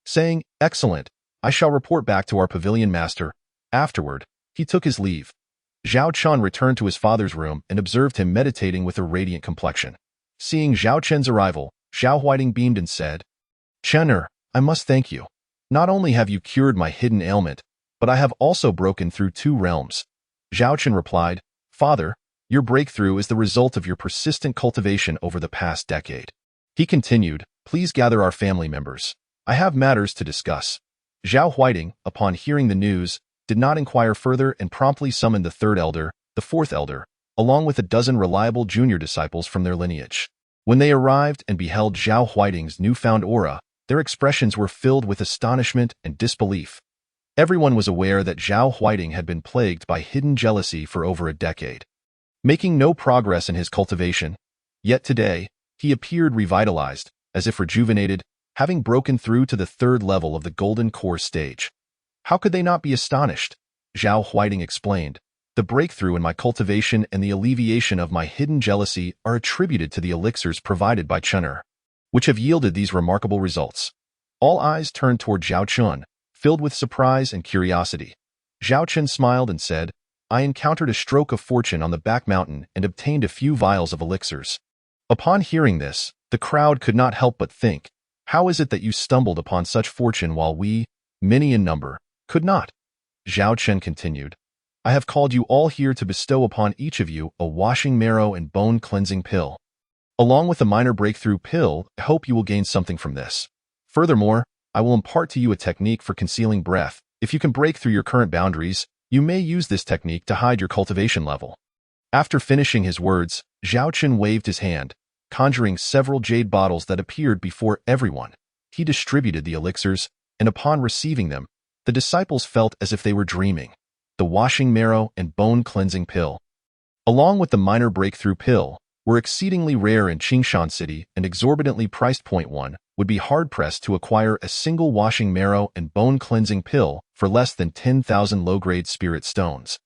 saying, "Excellent, I shall report back to our pavilion master." Afterward, he took his leave. Zhao Qian returned to his father's room and observed him meditating with a radiant complexion. Seeing Zhao Qian's arrival, Zhao Huiting beamed and said, "Qianer, I must thank you. Not only have you cured my hidden ailment, but I have also broken through 2 realms." Zhao Qian replied, "Father, your breakthrough is the result of your persistent cultivation over the past decade." He continued, "Please gather our family members. I have matters to discuss." Zhao Huiting, upon hearing the news, did not inquire further and promptly summoned the 3rd elder, the 4th elder, along with a dozen reliable junior disciples from their lineage. When they arrived and beheld Zhao Huiting's newfound aura, their expressions were filled with astonishment and disbelief. Everyone was aware that Zhao Huiting had been plagued by hidden jealousy for over a decade, making no progress in his cultivation. Yet today, he appeared revitalized, as if rejuvenated, having broken through to the 3rd level of the Golden Core stage. How could they not be astonished? Zhao Huiting explained, "The breakthrough in my cultivation and the alleviation of my hidden jealousy are attributed to the elixirs provided by Qianer, which have yielded these remarkable results." All eyes turned toward Zhao Qian, filled with surprise and curiosity. Zhao Qian smiled and said, "I encountered a stroke of fortune on the back mountain and obtained a few vials of elixirs." Upon hearing this, the crowd could not help but think, "How is it that you stumbled upon such fortune while we, many in number, could not?" Zhao Qian continued, "I have called you all here to bestow upon each of you a washing marrow and bone cleansing pill. Along with a minor breakthrough pill, I hope you will gain something from this. Furthermore, I will impart to you a technique for concealing breath. If you can break through your current boundaries, you may use this technique to hide your cultivation level." After finishing his words, Zhao Qian waved his hand, conjuring several jade bottles that appeared before everyone. He distributed the elixirs, and upon receiving them, the disciples felt as if they were dreaming. The washing marrow and bone cleansing pill. along with the minor breakthrough pill, were exceedingly rare in Qingshan City and exorbitantly priced. Point 1 would be hard-pressed to acquire a single washing marrow and bone-cleansing pill for less than 10,000 low-grade spirit stones.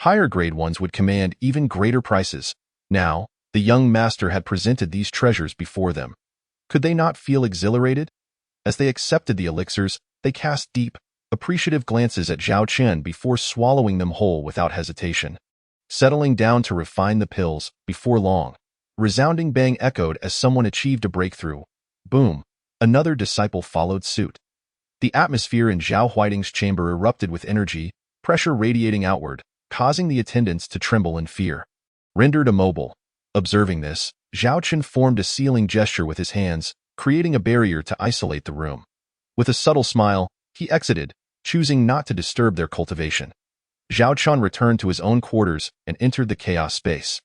Higher-grade ones would command even greater prices. Now, the young master had presented these treasures before them. Could they not feel exhilarated? As they accepted the elixirs, they cast deep, appreciative glances at Zhao Chen before swallowing them whole without hesitation. Settling down to refine the pills, before long, a resounding bang echoed as someone achieved a breakthrough. Boom! Another disciple followed suit. The atmosphere in Zhao Huiting's chamber erupted with energy, pressure radiating outward, causing the attendants to tremble in fear. Rendered immobile. Observing this, Zhao Chen formed a sealing gesture with his hands, creating a barrier to isolate the room. With a subtle smile, he exited, choosing not to disturb their cultivation. Zhao Chen returned to his own quarters and entered the chaos space,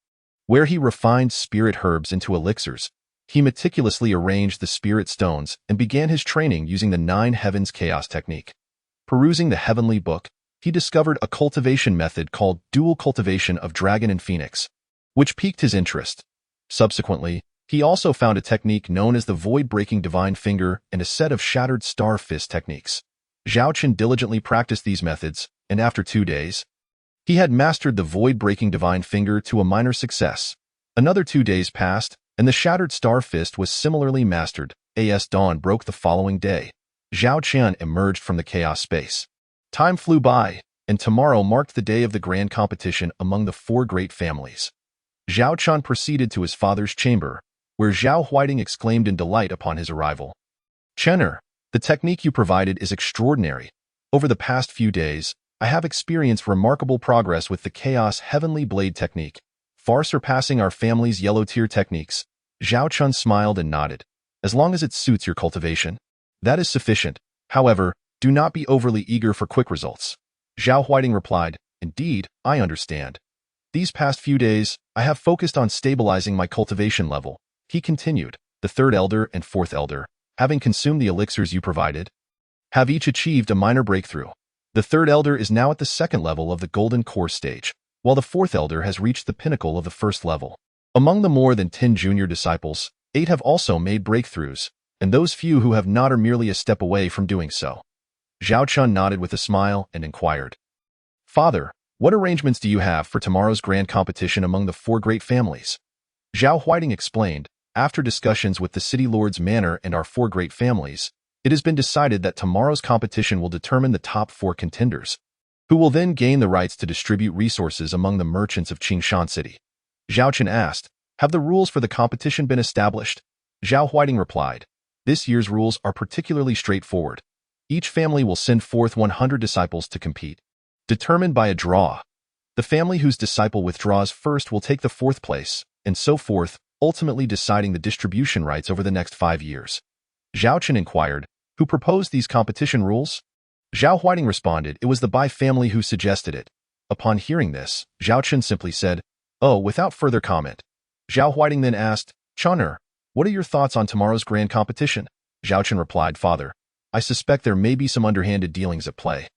where he refined spirit herbs into elixirs. He meticulously arranged the spirit stones and began his training using the 9 Heavens Chaos technique. Perusing the heavenly book, he discovered a cultivation method called dual cultivation of dragon and phoenix, which piqued his interest. Subsequently, he also found a technique known as the void-breaking divine finger and a set of shattered star fist techniques. Zhao Chen diligently practiced these methods, and after 2 days, he had mastered the void-breaking divine finger to a minor success. Another 2 days passed, and the shattered star fist was similarly mastered. As dawn broke the following day, Zhao Chen emerged from the chaos space. Time flew by, and tomorrow marked the day of the grand competition among the 4 great families. Zhao Chen proceeded to his father's chamber, where Zhao Huiting exclaimed in delight upon his arrival. "Chenner, the technique you provided is extraordinary. Over the past few days, I have experienced remarkable progress with the Chaos Heavenly Blade technique, far surpassing our family's yellow tier techniques." Zhao Chen smiled and nodded. "As long as it suits your cultivation, that is sufficient. However, do not be overly eager for quick results." Zhao Huiting replied, "Indeed, I understand. These past few days, I have focused on stabilizing my cultivation level." He continued, "The 3rd elder and 4th elder, having consumed the elixirs you provided, have each achieved a minor breakthrough. The 3rd elder is now at the 2nd level of the golden core stage, while the 4th elder has reached the pinnacle of the 1st level. Among the more than 10 junior disciples, 8 have also made breakthroughs, and those few who have not are merely a step away from doing so." Zhao Chen nodded with a smile and inquired, "Father, what arrangements do you have for tomorrow's grand competition among the 4 great families?" Zhao Huiting explained, "After discussions with the city lord's manor and our 4 great families, it has been decided that tomorrow's competition will determine the top 4 contenders, who will then gain the rights to distribute resources among the merchants of Qingshan City." Zhao Chen asked, "Have the rules for the competition been established?" Zhao Huiting replied, "This year's rules are particularly straightforward. Each family will send forth 100 disciples to compete, determined by a draw. The family whose disciple withdraws first will take the 4th place, and so forth, ultimately deciding the distribution rights over the next 5 years." Zhao Chen inquired, "Who proposed these competition rules?" Zhao Huiting responded, "It was the Bai family who suggested it." Upon hearing this, Zhao Chen simply said, "Oh," without further comment. Zhao Huiting then asked, "Chenner, what are your thoughts on tomorrow's grand competition?" Zhao Chen replied, "Father, I suspect there may be some underhanded dealings at play.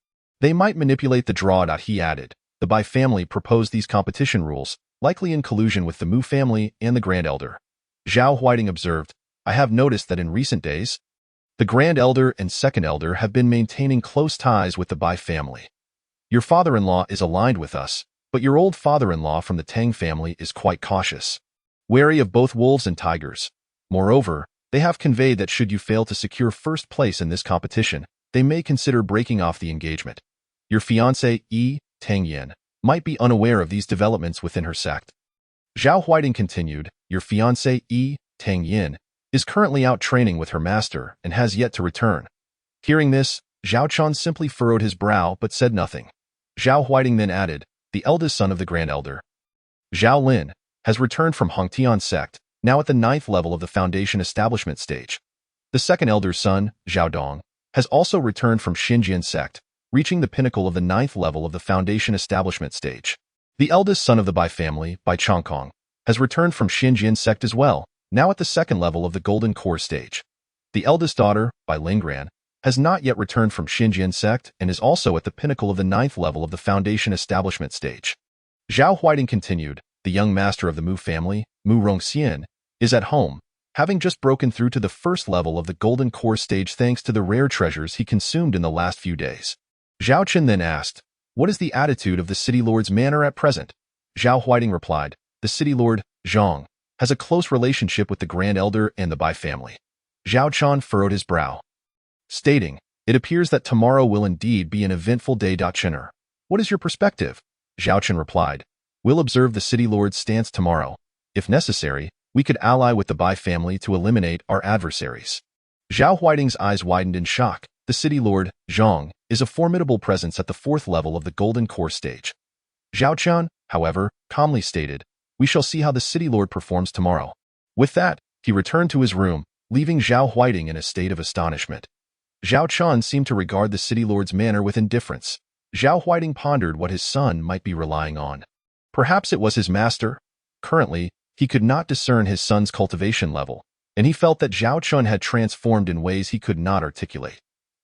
They might manipulate the draw." He added, "The Bai family proposed these competition rules, likely in collusion with the Mu family and the Grand Elder." Zhao Huiting observed, "I have noticed that in recent days, the Grand Elder and 2nd Elder have been maintaining close ties with the Bai family. Your father-in-law is aligned with us, but your old father-in-law from the Tang family is quite cautious, wary of both wolves and tigers. Moreover, they have conveyed that should you fail to secure 1st place in this competition, they may consider breaking off the engagement. Your fiancée, Tang Yin, might be unaware of these developments within her sect." Zhao Huiting continued, "Your fiancée, Tang Yin, is currently out training with her master and has yet to return." Hearing this, Zhao Chen simply furrowed his brow but said nothing. Zhao Huiting then added, "The eldest son of the Grand Elder, Zhao Lin, has returned from Hongtian sect, now at the 9th level of the Foundation Establishment stage. The 2nd Elder's son, Zhao Dong, has also returned from Xinjian sect, reaching the pinnacle of the 9th level of the Foundation Establishment stage. The eldest son of the Bai family, Bai Chongkong, has returned from Xinjian sect as well, now at the 2nd level of the Golden Core stage. The eldest daughter, Bai Linggran, has not yet returned from Xinjian sect and is also at the pinnacle of the 9th level of the Foundation Establishment stage." Zhao Huiting continued, the young master of the Mu family, Mu Rongxian, is at home, having just broken through to the first level of the golden core stage thanks to the rare treasures he consumed in the last few days. Zhao Qin then asked, "What is the attitude of the city lord's manor at present?" Zhao Huiting replied, "The city lord, Zhang, has a close relationship with the Grand Elder and the Bai family." Zhao Chan furrowed his brow, stating, "It appears that tomorrow will indeed be an eventful day. Chinner, what is your perspective?" Zhao Chen replied, "We'll observe the city lord's stance tomorrow. If necessary, we could ally with the Bai family to eliminate our adversaries." Zhao Huiting's eyes widened in shock. The city lord, Zhang, is a formidable presence at the fourth level of the golden core stage. Zhao Chen, however, calmly stated, "We shall see how the city lord performs tomorrow." With that, he returned to his room, leaving Zhao Huiting in a state of astonishment. Zhao Chen seemed to regard the city lord's manner with indifference. Zhao Huiting pondered what his son might be relying on. Perhaps it was his master. Currently, he could not discern his son's cultivation level, and he felt that Zhao Chen had transformed in ways he could not articulate.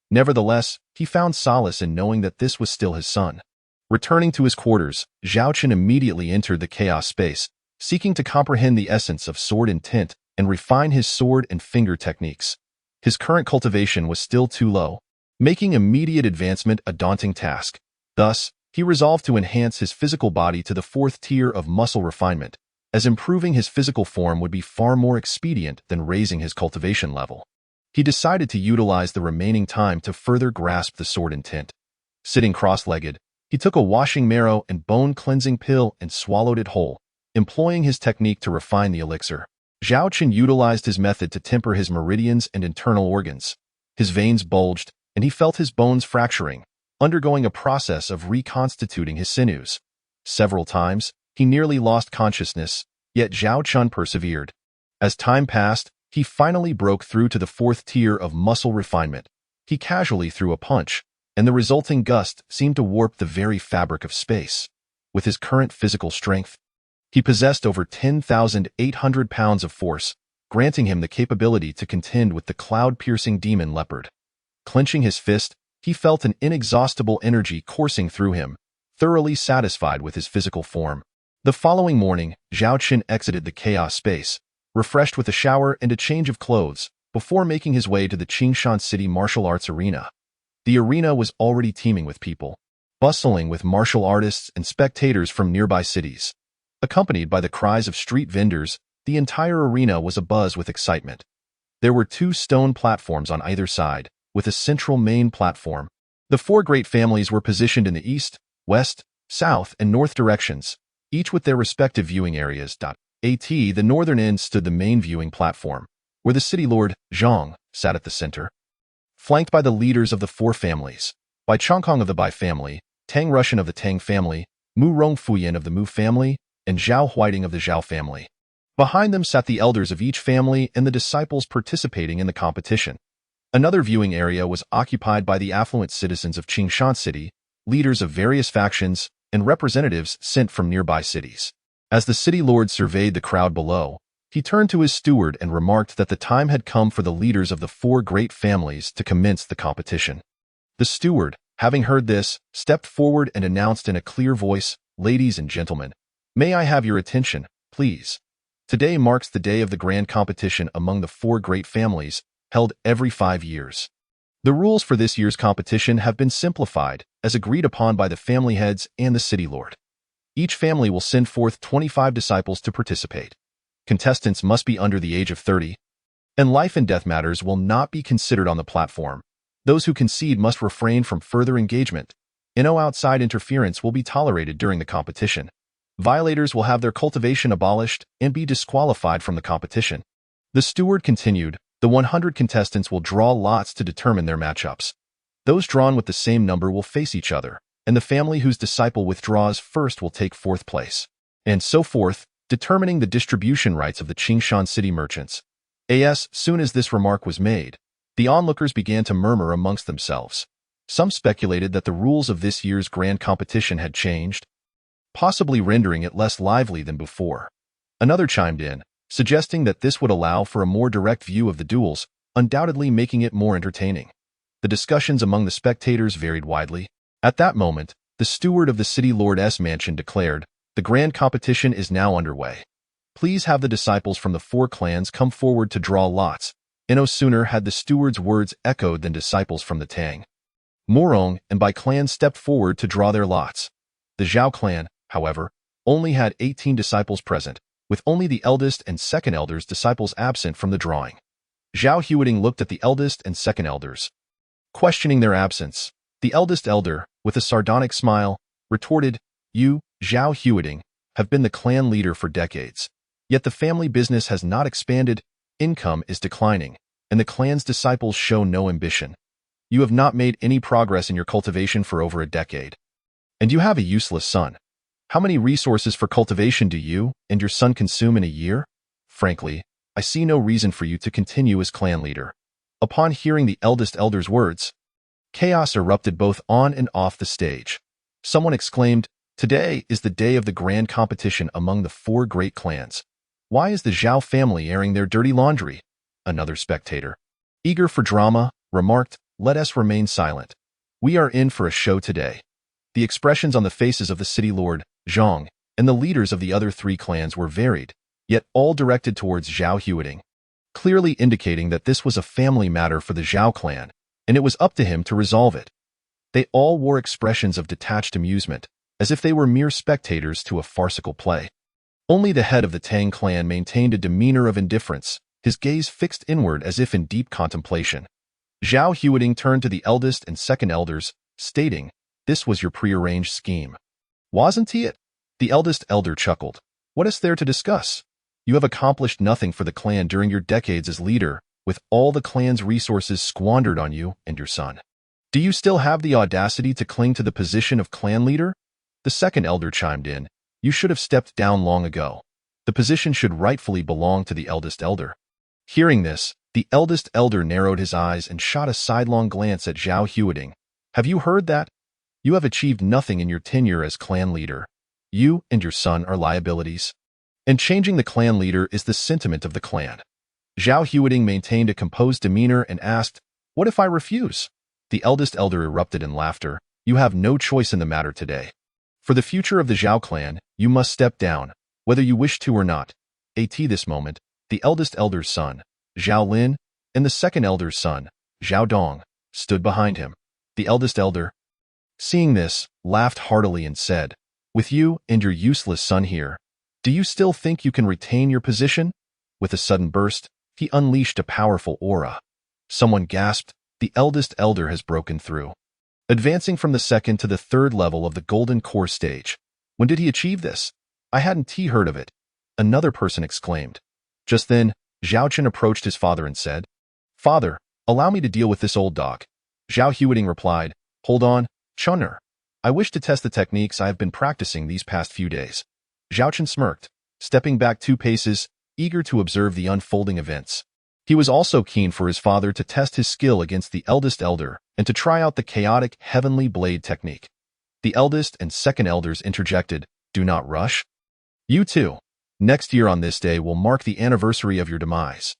Nevertheless, he found solace in knowing that this was still his son. Returning to his quarters, Zhao Chen immediately entered the chaos space, seeking to comprehend the essence of sword intent and refine his sword and finger techniques. His current cultivation was still too low, making immediate advancement a daunting task. Thus, he resolved to enhance his physical body to the fourth tier of muscle refinement, as improving his physical form would be far more expedient than raising his cultivation level. He decided to utilize the remaining time to further grasp the sword intent. Sitting cross-legged, he took a washing marrow and bone-cleansing pill and swallowed it whole, employing his technique to refine the elixir. Zhao Qin utilized his method to temper his meridians and internal organs. His veins bulged, and he felt his bones fracturing, undergoing a process of reconstituting his sinews. Several times, he nearly lost consciousness, yet Zhao Qin persevered. As time passed, he finally broke through to the fourth tier of muscle refinement. He casually threw a punch, and the resulting gust seemed to warp the very fabric of space. With his current physical strength, he possessed over 10,800 pounds of force, granting him the capability to contend with the cloud-piercing demon leopard. Clenching his fist, he felt an inexhaustible energy coursing through him, thoroughly satisfied with his physical form. The following morning, Zhao Qin exited the chaos space, refreshed with a shower and a change of clothes, before making his way to the Qingshan City Martial Arts Arena. The arena was already teeming with people, bustling with martial artists and spectators from nearby cities. Accompanied by the cries of street vendors, the entire arena was abuzz with excitement. There were 2 stone platforms on either side, with a central main platform. The 4 great families were positioned in the east, west, south, and north directions, each with their respective viewing areas. At the northern end stood the main viewing platform, where the city lord, Zhang, sat at the center. Flanked by the leaders of the 4 families, by Chongkong of the Bai family, Tang Rushan of the Tang family, Mu Rongfuyan of the Mu family, and Zhao Huiting of the Zhao family. Behind them sat the elders of each family and the disciples participating in the competition. Another viewing area was occupied by the affluent citizens of Qingshan City, leaders of various factions, and representatives sent from nearby cities. As the city lord surveyed the crowd below, he turned to his steward and remarked that the time had come for the leaders of the 4 great families to commence the competition. The steward, having heard this, stepped forward and announced in a clear voice, "Ladies and gentlemen, may I have your attention, please? Today marks the day of the grand competition among the 4 great families, held every 5 years. The rules for this year's competition have been simplified, as agreed upon by the family heads and the city lord. Each family will send forth 25 disciples to participate. Contestants must be under the age of 30, and life and death matters will not be considered on the platform. Those who concede must refrain from further engagement, and no outside interference will be tolerated during the competition. Violators will have their cultivation abolished and be disqualified from the competition." The steward continued, "The 100 contestants will draw lots to determine their matchups. Those drawn with the same number will face each other, and the family whose disciple withdraws first will take 4th place, and so forth, determining the distribution rights of the Qingshan City merchants." As soon as this remark was made, the onlookers began to murmur amongst themselves. Some speculated that the rules of this year's grand competition had changed, possibly rendering it less lively than before. Another chimed in, suggesting that this would allow for a more direct view of the duels, undoubtedly making it more entertaining. The discussions among the spectators varied widely. At that moment, the steward of the city lord's mansion declared, The grand competition is now underway. Please have the disciples from the 4 clans come forward to draw lots. And no sooner had the steward's words echoed than disciples from the Tang, Morong, and Bai clans stepped forward to draw their lots. The Zhao clan, however, only had 18 disciples present, with only the eldest and second elders' disciples absent from the drawing. Zhao Huiting looked at the eldest and second elders, questioning their absence. The eldest elder, with a sardonic smile, retorted, "You, Zhao Huiting, have been the clan leader for decades. Yet the family business has not expanded, income is declining, and the clan's disciples show no ambition. You have not made any progress in your cultivation for over a decade. And you have a useless son. How many resources for cultivation do you and your son consume in a year? Frankly, I see no reason for you to continue as clan leader." Upon hearing the eldest elder's words, chaos erupted both on and off the stage. Someone exclaimed, "Today is the day of the grand competition among the 4 great clans. Why is the Zhao family airing their dirty laundry?" Another spectator, eager for drama, remarked, "Let us remain silent. We are in for a show today." The expressions on the faces of the city lord, Zhang, and the leaders of the other 3 clans were varied, yet all directed towards Zhao Huiting, clearly indicating that this was a family matter for the Zhao clan, and it was up to him to resolve it. They all wore expressions of detached amusement, as if they were mere spectators to a farcical play. Only the head of the Tang clan maintained a demeanor of indifference, his gaze fixed inward as if in deep contemplation. Zhao Huiting turned to the eldest and second elders, stating, "This was your prearranged scheme, wasn't it?" The eldest elder chuckled. "What is there to discuss? You have accomplished nothing for the clan during your decades as leader, with all the clan's resources squandered on you and your son. Do you still have the audacity to cling to the position of clan leader?" The second elder chimed in, "You should have stepped down long ago. The position should rightfully belong to the eldest elder." Hearing this, the eldest elder narrowed his eyes and shot a sidelong glance at Zhao Huiting. "Have you heard that? You have achieved nothing in your tenure as clan leader. You and your son are liabilities. And changing the clan leader is the sentiment of the clan." Zhao Huiting maintained a composed demeanor and asked, "What if I refuse?" The eldest elder erupted in laughter. "You have no choice in the matter today. For the future of the Zhao clan, you must step down, whether you wish to or not." At this moment, the eldest elder's son, Zhao Lin, and the second elder's son, Zhao Dong, stood behind him. The eldest elder, seeing this, laughed heartily and said, "With you and your useless son here, do you still think you can retain your position?" With a sudden burst, he unleashed a powerful aura. Someone gasped, "The eldest elder has broken through." Advancing from the 2nd to the 3rd level of the Golden Core stage. "When did he achieve this? I hadn't heard of it," another person exclaimed. Just then, Zhao Chen approached his father and said, "Father, allow me to deal with this old dog." Zhao Huiting replied, "Hold on, Chunner. I wish to test the techniques I have been practicing these past few days." Zhao Chen smirked, stepping back 2 paces, eager to observe the unfolding events. He was also keen for his father to test his skill against the eldest elder and to try out the chaotic heavenly blade technique. The eldest and second elders interjected, "Do not rush. You too. Next year on this day will mark the anniversary of your demise."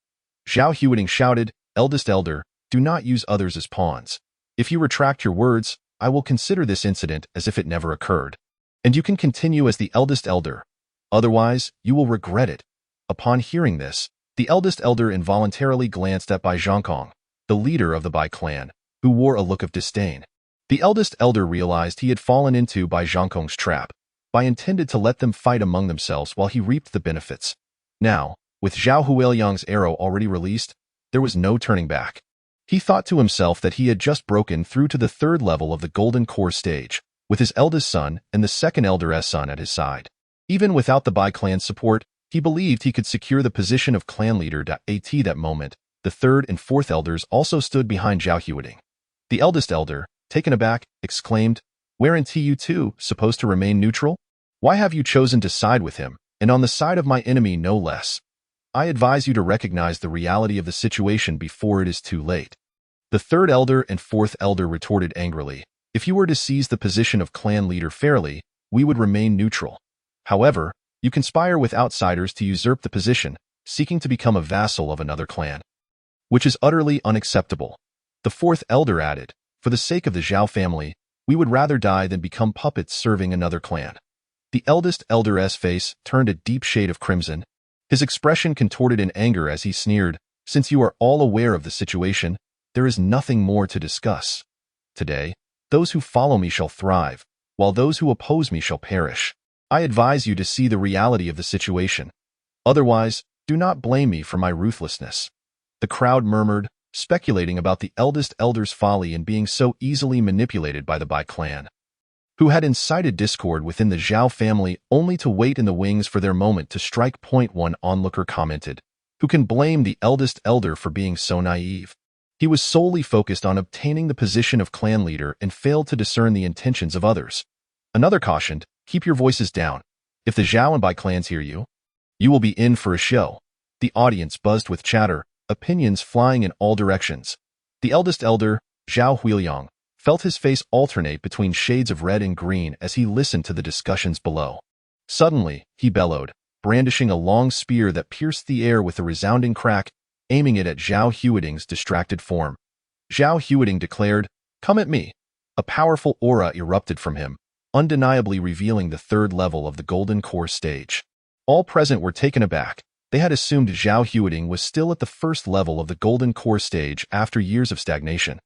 Zhao Huiting shouted, "Eldest elder, do not use others as pawns. If you retract your words, I will consider this incident as if it never occurred. And you can continue as the eldest elder. Otherwise, you will regret it." Upon hearing this, the eldest elder involuntarily glanced at Bai Zhongkong, the leader of the Bai clan, who wore a look of disdain. The eldest elder realized he had fallen into Bai Zhongkong's trap. Bai intended to let them fight among themselves while he reaped the benefits. Now, with Zhao Huiliang's arrow already released, there was no turning back. He thought to himself that he had just broken through to the 3rd level of the Golden Core stage, with his eldest son and the second elder's son at his side. Even without the Bai clan's support, he believed he could secure the position of clan leader. At that moment, the 3rd and 4th elders also stood behind Zhao Huiting. The eldest elder, taken aback, exclaimed, "Weren't you two supposed to remain neutral? Why have you chosen to side with him, and on the side of my enemy no less? I advise you to recognize the reality of the situation before it is too late." The 3rd elder and 4th elder retorted angrily, "If you were to seize the position of clan leader fairly, we would remain neutral. However, you conspire with outsiders to usurp the position, seeking to become a vassal of another clan, which is utterly unacceptable." The 4th elder added, "For the sake of the Zhao family, we would rather die than become puppets serving another clan." The eldest elder's face turned a deep shade of crimson. His expression contorted in anger as he sneered, "Since you are all aware of the situation, there is nothing more to discuss. Today, those who follow me shall thrive, while those who oppose me shall perish. I advise you to see the reality of the situation. Otherwise, do not blame me for my ruthlessness." The crowd murmured, speculating about the eldest elder's folly in being so easily manipulated by the Bai clan, who had incited discord within the Zhao family only to wait in the wings for their moment to strike. One onlooker commented, "Who can blame the eldest elder for being so naive? He was solely focused on obtaining the position of clan leader and failed to discern the intentions of others." Another cautioned, "Keep your voices down. If the Zhao and Bai clans hear you, you will be in for a show." The audience buzzed with chatter, opinions flying in all directions. The eldest elder, Zhao Huiliang, felt his face alternate between shades of red and green as he listened to the discussions below. Suddenly, he bellowed, brandishing a long spear that pierced the air with a resounding crack, aiming it at Zhao Huiding's distracted form. Zhao Huiding declared, "Come at me." A powerful aura erupted from him, undeniably revealing the third level of the Golden Core stage. All present were taken aback. They had assumed Zhao Huiding was still at the first level of the Golden Core stage after years of stagnation.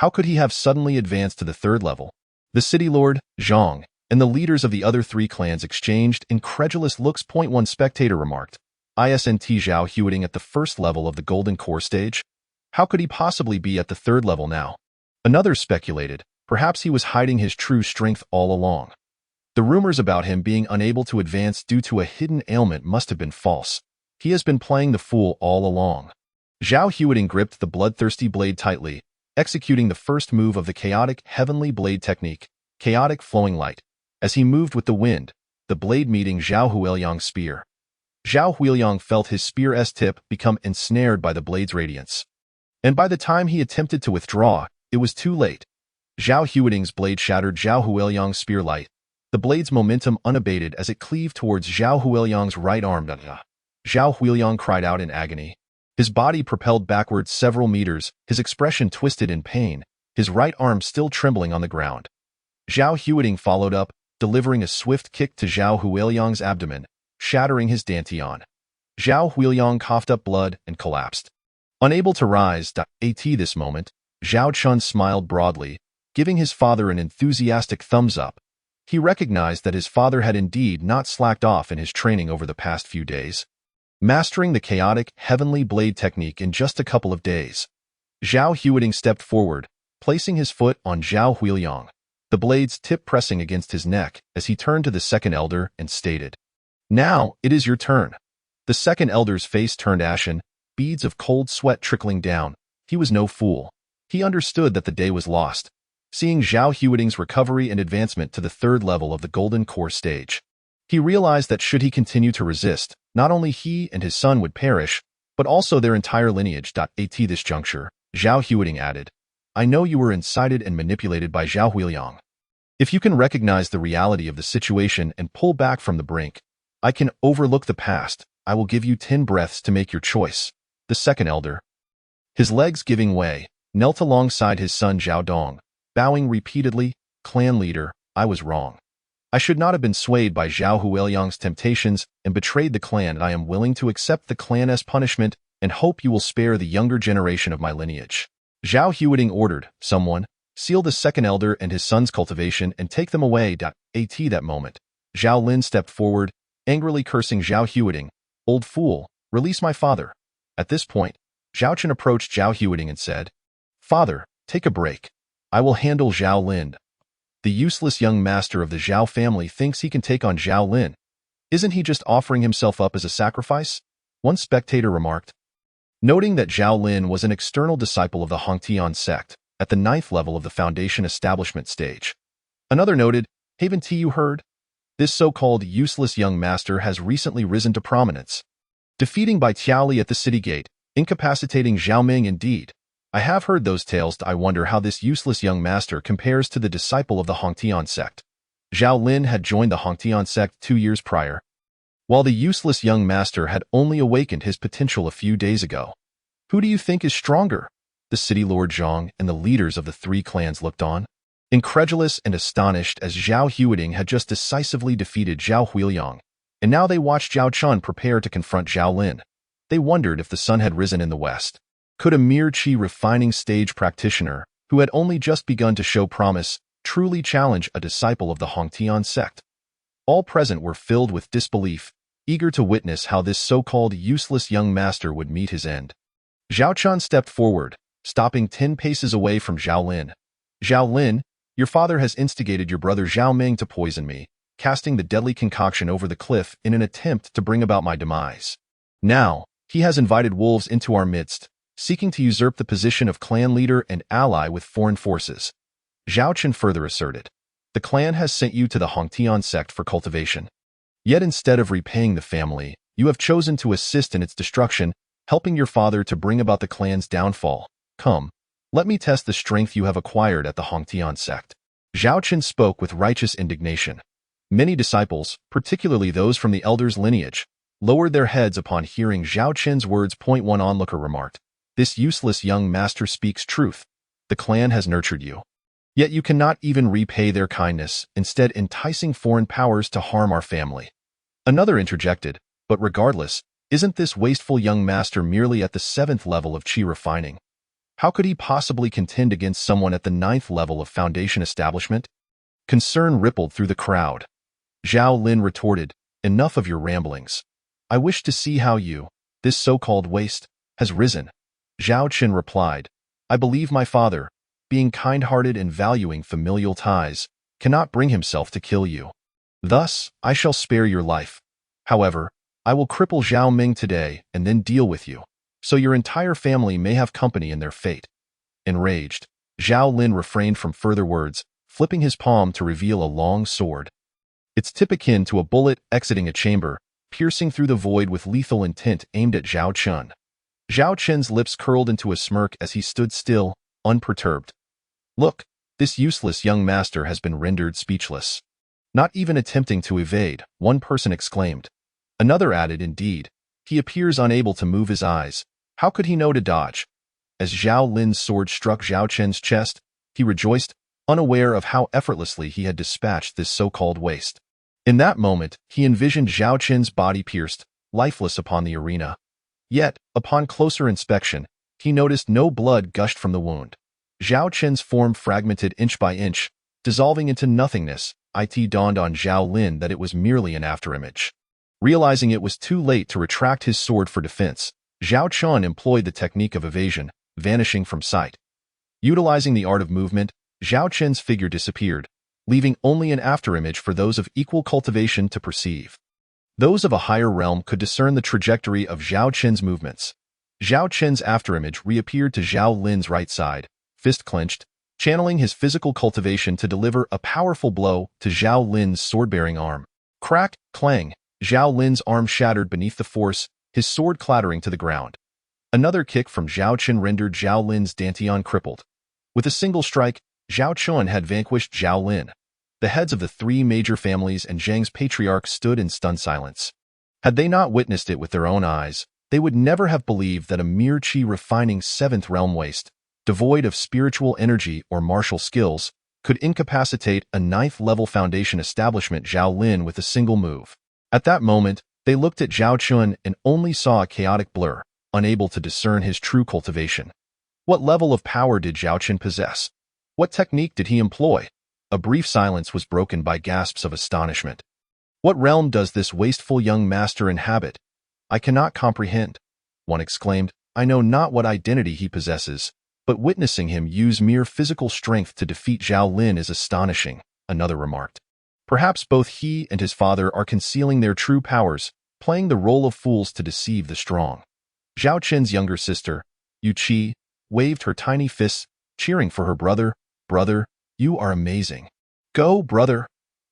How could he have suddenly advanced to the third level? The city lord, Zhang, and the leaders of the other three clans exchanged incredulous looks. One spectator remarked, "Isn't Zhao Huiding at the first level of the Golden Core stage? How could he possibly be at the third level now?" Another speculated, perhaps he was hiding his true strength all along. The rumors about him being unable to advance due to a hidden ailment must have been false. He has been playing the fool all along. Zhao Huiding gripped the bloodthirsty blade tightly, executing the first move of the chaotic heavenly blade technique, chaotic flowing light. As he moved with the wind, the blade meeting Zhao Huiliang's spear. Zhao Huiliang felt his spear's tip become ensnared by the blade's radiance. And by the time he attempted to withdraw, it was too late. Zhao Huiding's blade shattered Zhao Huiliang's spear light, the blade's momentum unabated as it cleaved towards Zhao Huiliang's right arm. Zhao Huiliang cried out in agony. His body propelled backwards several meters, his expression twisted in pain, his right arm still trembling on the ground. Zhao Huiding followed up, delivering a swift kick to Zhao Huiliang's abdomen, shattering his dantian. Zhao Huiliang coughed up blood and collapsed. Unable to rise, at this moment, Zhao Chun smiled broadly, giving his father an enthusiastic thumbs up. He recognized that his father had indeed not slacked off in his training over the past few days, mastering the chaotic heavenly blade technique in just a couple of days. Zhao Huiding stepped forward, placing his foot on Zhao Huiliang, the blade's tip pressing against his neck as he turned to the second elder and stated, "Now, it is your turn." The second elder's face turned ashen, beads of cold sweat trickling down. He was no fool. He understood that the day was lost. Seeing Zhao Huiding's recovery and advancement to the third level of the Golden Core stage, he realized that should he continue to resist, not only he and his son would perish, but also their entire lineage. At this juncture, Zhao Huiding added, "I know you were incited and manipulated by Zhao Huiliang. If you can recognize the reality of the situation and pull back from the brink, I can overlook the past. I will give you 10 breaths to make your choice." The second elder, his legs giving way, knelt alongside his son Zhao Dong, bowing repeatedly, "Clan leader, I was wrong. I should not have been swayed by Zhao Huiliang's temptations and betrayed the clan, and I am willing to accept the clan's punishment and hope you will spare the younger generation of my lineage." Zhao Huiding ordered, "Someone, seal the second elder and his son's cultivation and take them away." At that moment, Zhao Lin stepped forward, angrily cursing Zhao Huiding, "Old fool, release my father." At this point, Zhao Chen approached Zhao Huiding and said, "Father, take a break. I will handle Zhao Lin. The useless young master of the Zhao family thinks he can take on Zhao Lin. Isn't he just offering himself up as a sacrifice?" One spectator remarked, noting that Zhao Lin was an external disciple of the Hongtian sect, at the 9th level of the Foundation establishment stage. Another noted, "Haven't you heard? This so-called useless young master has recently risen to prominence, defeating Bai Tiaoli at the city gate, incapacitating Zhao Ming indeed. I have heard those tales. I wonder how this useless young master compares to the disciple of the Hongtian sect." Zhao Lin had joined the Hongtian sect 2 years prior, while the useless young master had only awakened his potential a few days ago. Who do you think is stronger? The city lord Zhang and the leaders of the 3 clans looked on, incredulous and astonished as Zhao Huiding had just decisively defeated Zhao Huiliang, and now they watched Zhao Chun prepare to confront Zhao Lin. They wondered if the sun had risen in the west. Could a mere qi refining stage practitioner, who had only just begun to show promise, truly challenge a disciple of the Hongtian sect? All present were filled with disbelief, eager to witness how this so-called useless young master would meet his end. Zhao Chun stepped forward, stopping 10 paces away from Zhao Lin. Zhao Lin, your father has instigated your brother Zhao Ming to poison me, casting the deadly concoction over the cliff in an attempt to bring about my demise. Now, he has invited wolves into our midst, seeking to usurp the position of clan leader and ally with foreign forces. Zhao Chun further asserted, the clan has sent you to the Hongtian sect for cultivation. Yet instead of repaying the family, you have chosen to assist in its destruction, helping your father to bring about the clan's downfall. Come, let me test the strength you have acquired at the Hongtian sect. Zhao Chun spoke with righteous indignation. Many disciples, particularly those from the elders' lineage, lowered their heads upon hearing Zhao Chun's words. One onlooker remarked, this useless young master speaks truth. The clan has nurtured you. Yet you cannot even repay their kindness, instead enticing foreign powers to harm our family. Another interjected, but regardless, isn't this wasteful young master merely at the 7th level of qi refining? How could he possibly contend against someone at the 9th level of foundation establishment? Concern rippled through the crowd. Zhao Lin retorted, enough of your ramblings. I wish to see how you, this so-called waste, has risen. Zhao Chun replied, I believe my father, being kind-hearted and valuing familial ties, cannot bring himself to kill you. Thus, I shall spare your life. However, I will cripple Zhao Ming today and then deal with you, so your entire family may have company in their fate. Enraged, Zhao Lin refrained from further words, flipping his palm to reveal a long sword. Its tip akin to a bullet exiting a chamber, piercing through the void with lethal intent aimed at Zhao Chun. Zhao Chun's lips curled into a smirk as he stood still, unperturbed. Look, this useless young master has been rendered speechless. Not even attempting to evade, one person exclaimed. Another added, indeed, he appears unable to move his eyes. How could he know to dodge? As Zhao Lin's sword struck Zhao Chun's chest, he rejoiced, unaware of how effortlessly he had dispatched this so-called waste. In that moment, he envisioned Zhao Chun's body pierced, lifeless upon the arena. Yet, upon closer inspection, he noticed no blood gushed from the wound. Zhao Chun's form fragmented inch by inch, dissolving into nothingness. It dawned on Zhao Lin that it was merely an afterimage. Realizing it was too late to retract his sword for defense, Zhao Chun employed the technique of evasion, vanishing from sight. Utilizing the art of movement, Zhao Chun's figure disappeared, leaving only an afterimage for those of equal cultivation to perceive. Those of a higher realm could discern the trajectory of Zhao Chun's movements. Zhao Chun's afterimage reappeared to Zhao Lin's right side, fist clenched, channeling his physical cultivation to deliver a powerful blow to Zhao Lin's sword-bearing arm. Crack, clang, Zhao Lin's arm shattered beneath the force, his sword clattering to the ground. Another kick from Zhao Chun rendered Zhao Lin's dantian crippled. With a single strike, Zhao Chun had vanquished Zhao Lin. The heads of the 3 major families and Zhang's patriarch stood in stunned silence. Had they not witnessed it with their own eyes, they would never have believed that a mere qi refining 7th realm waste, devoid of spiritual energy or martial skills, could incapacitate a 9th level foundation establishment Zhao Lin with a single move. At that moment, they looked at Zhao Chun and only saw a chaotic blur, unable to discern his true cultivation. What level of power did Zhao Chun possess? What technique did he employ? A brief silence was broken by gasps of astonishment. What realm does this wasteful young master inhabit? I cannot comprehend. One exclaimed, I know not what identity he possesses, but witnessing him use mere physical strength to defeat Zhao Lin is astonishing, another remarked. Perhaps both he and his father are concealing their true powers, playing the role of fools to deceive the strong. Zhao Chun's younger sister, Yu Qi, waved her tiny fists, cheering for her brother. Brother, you are amazing. Go, brother.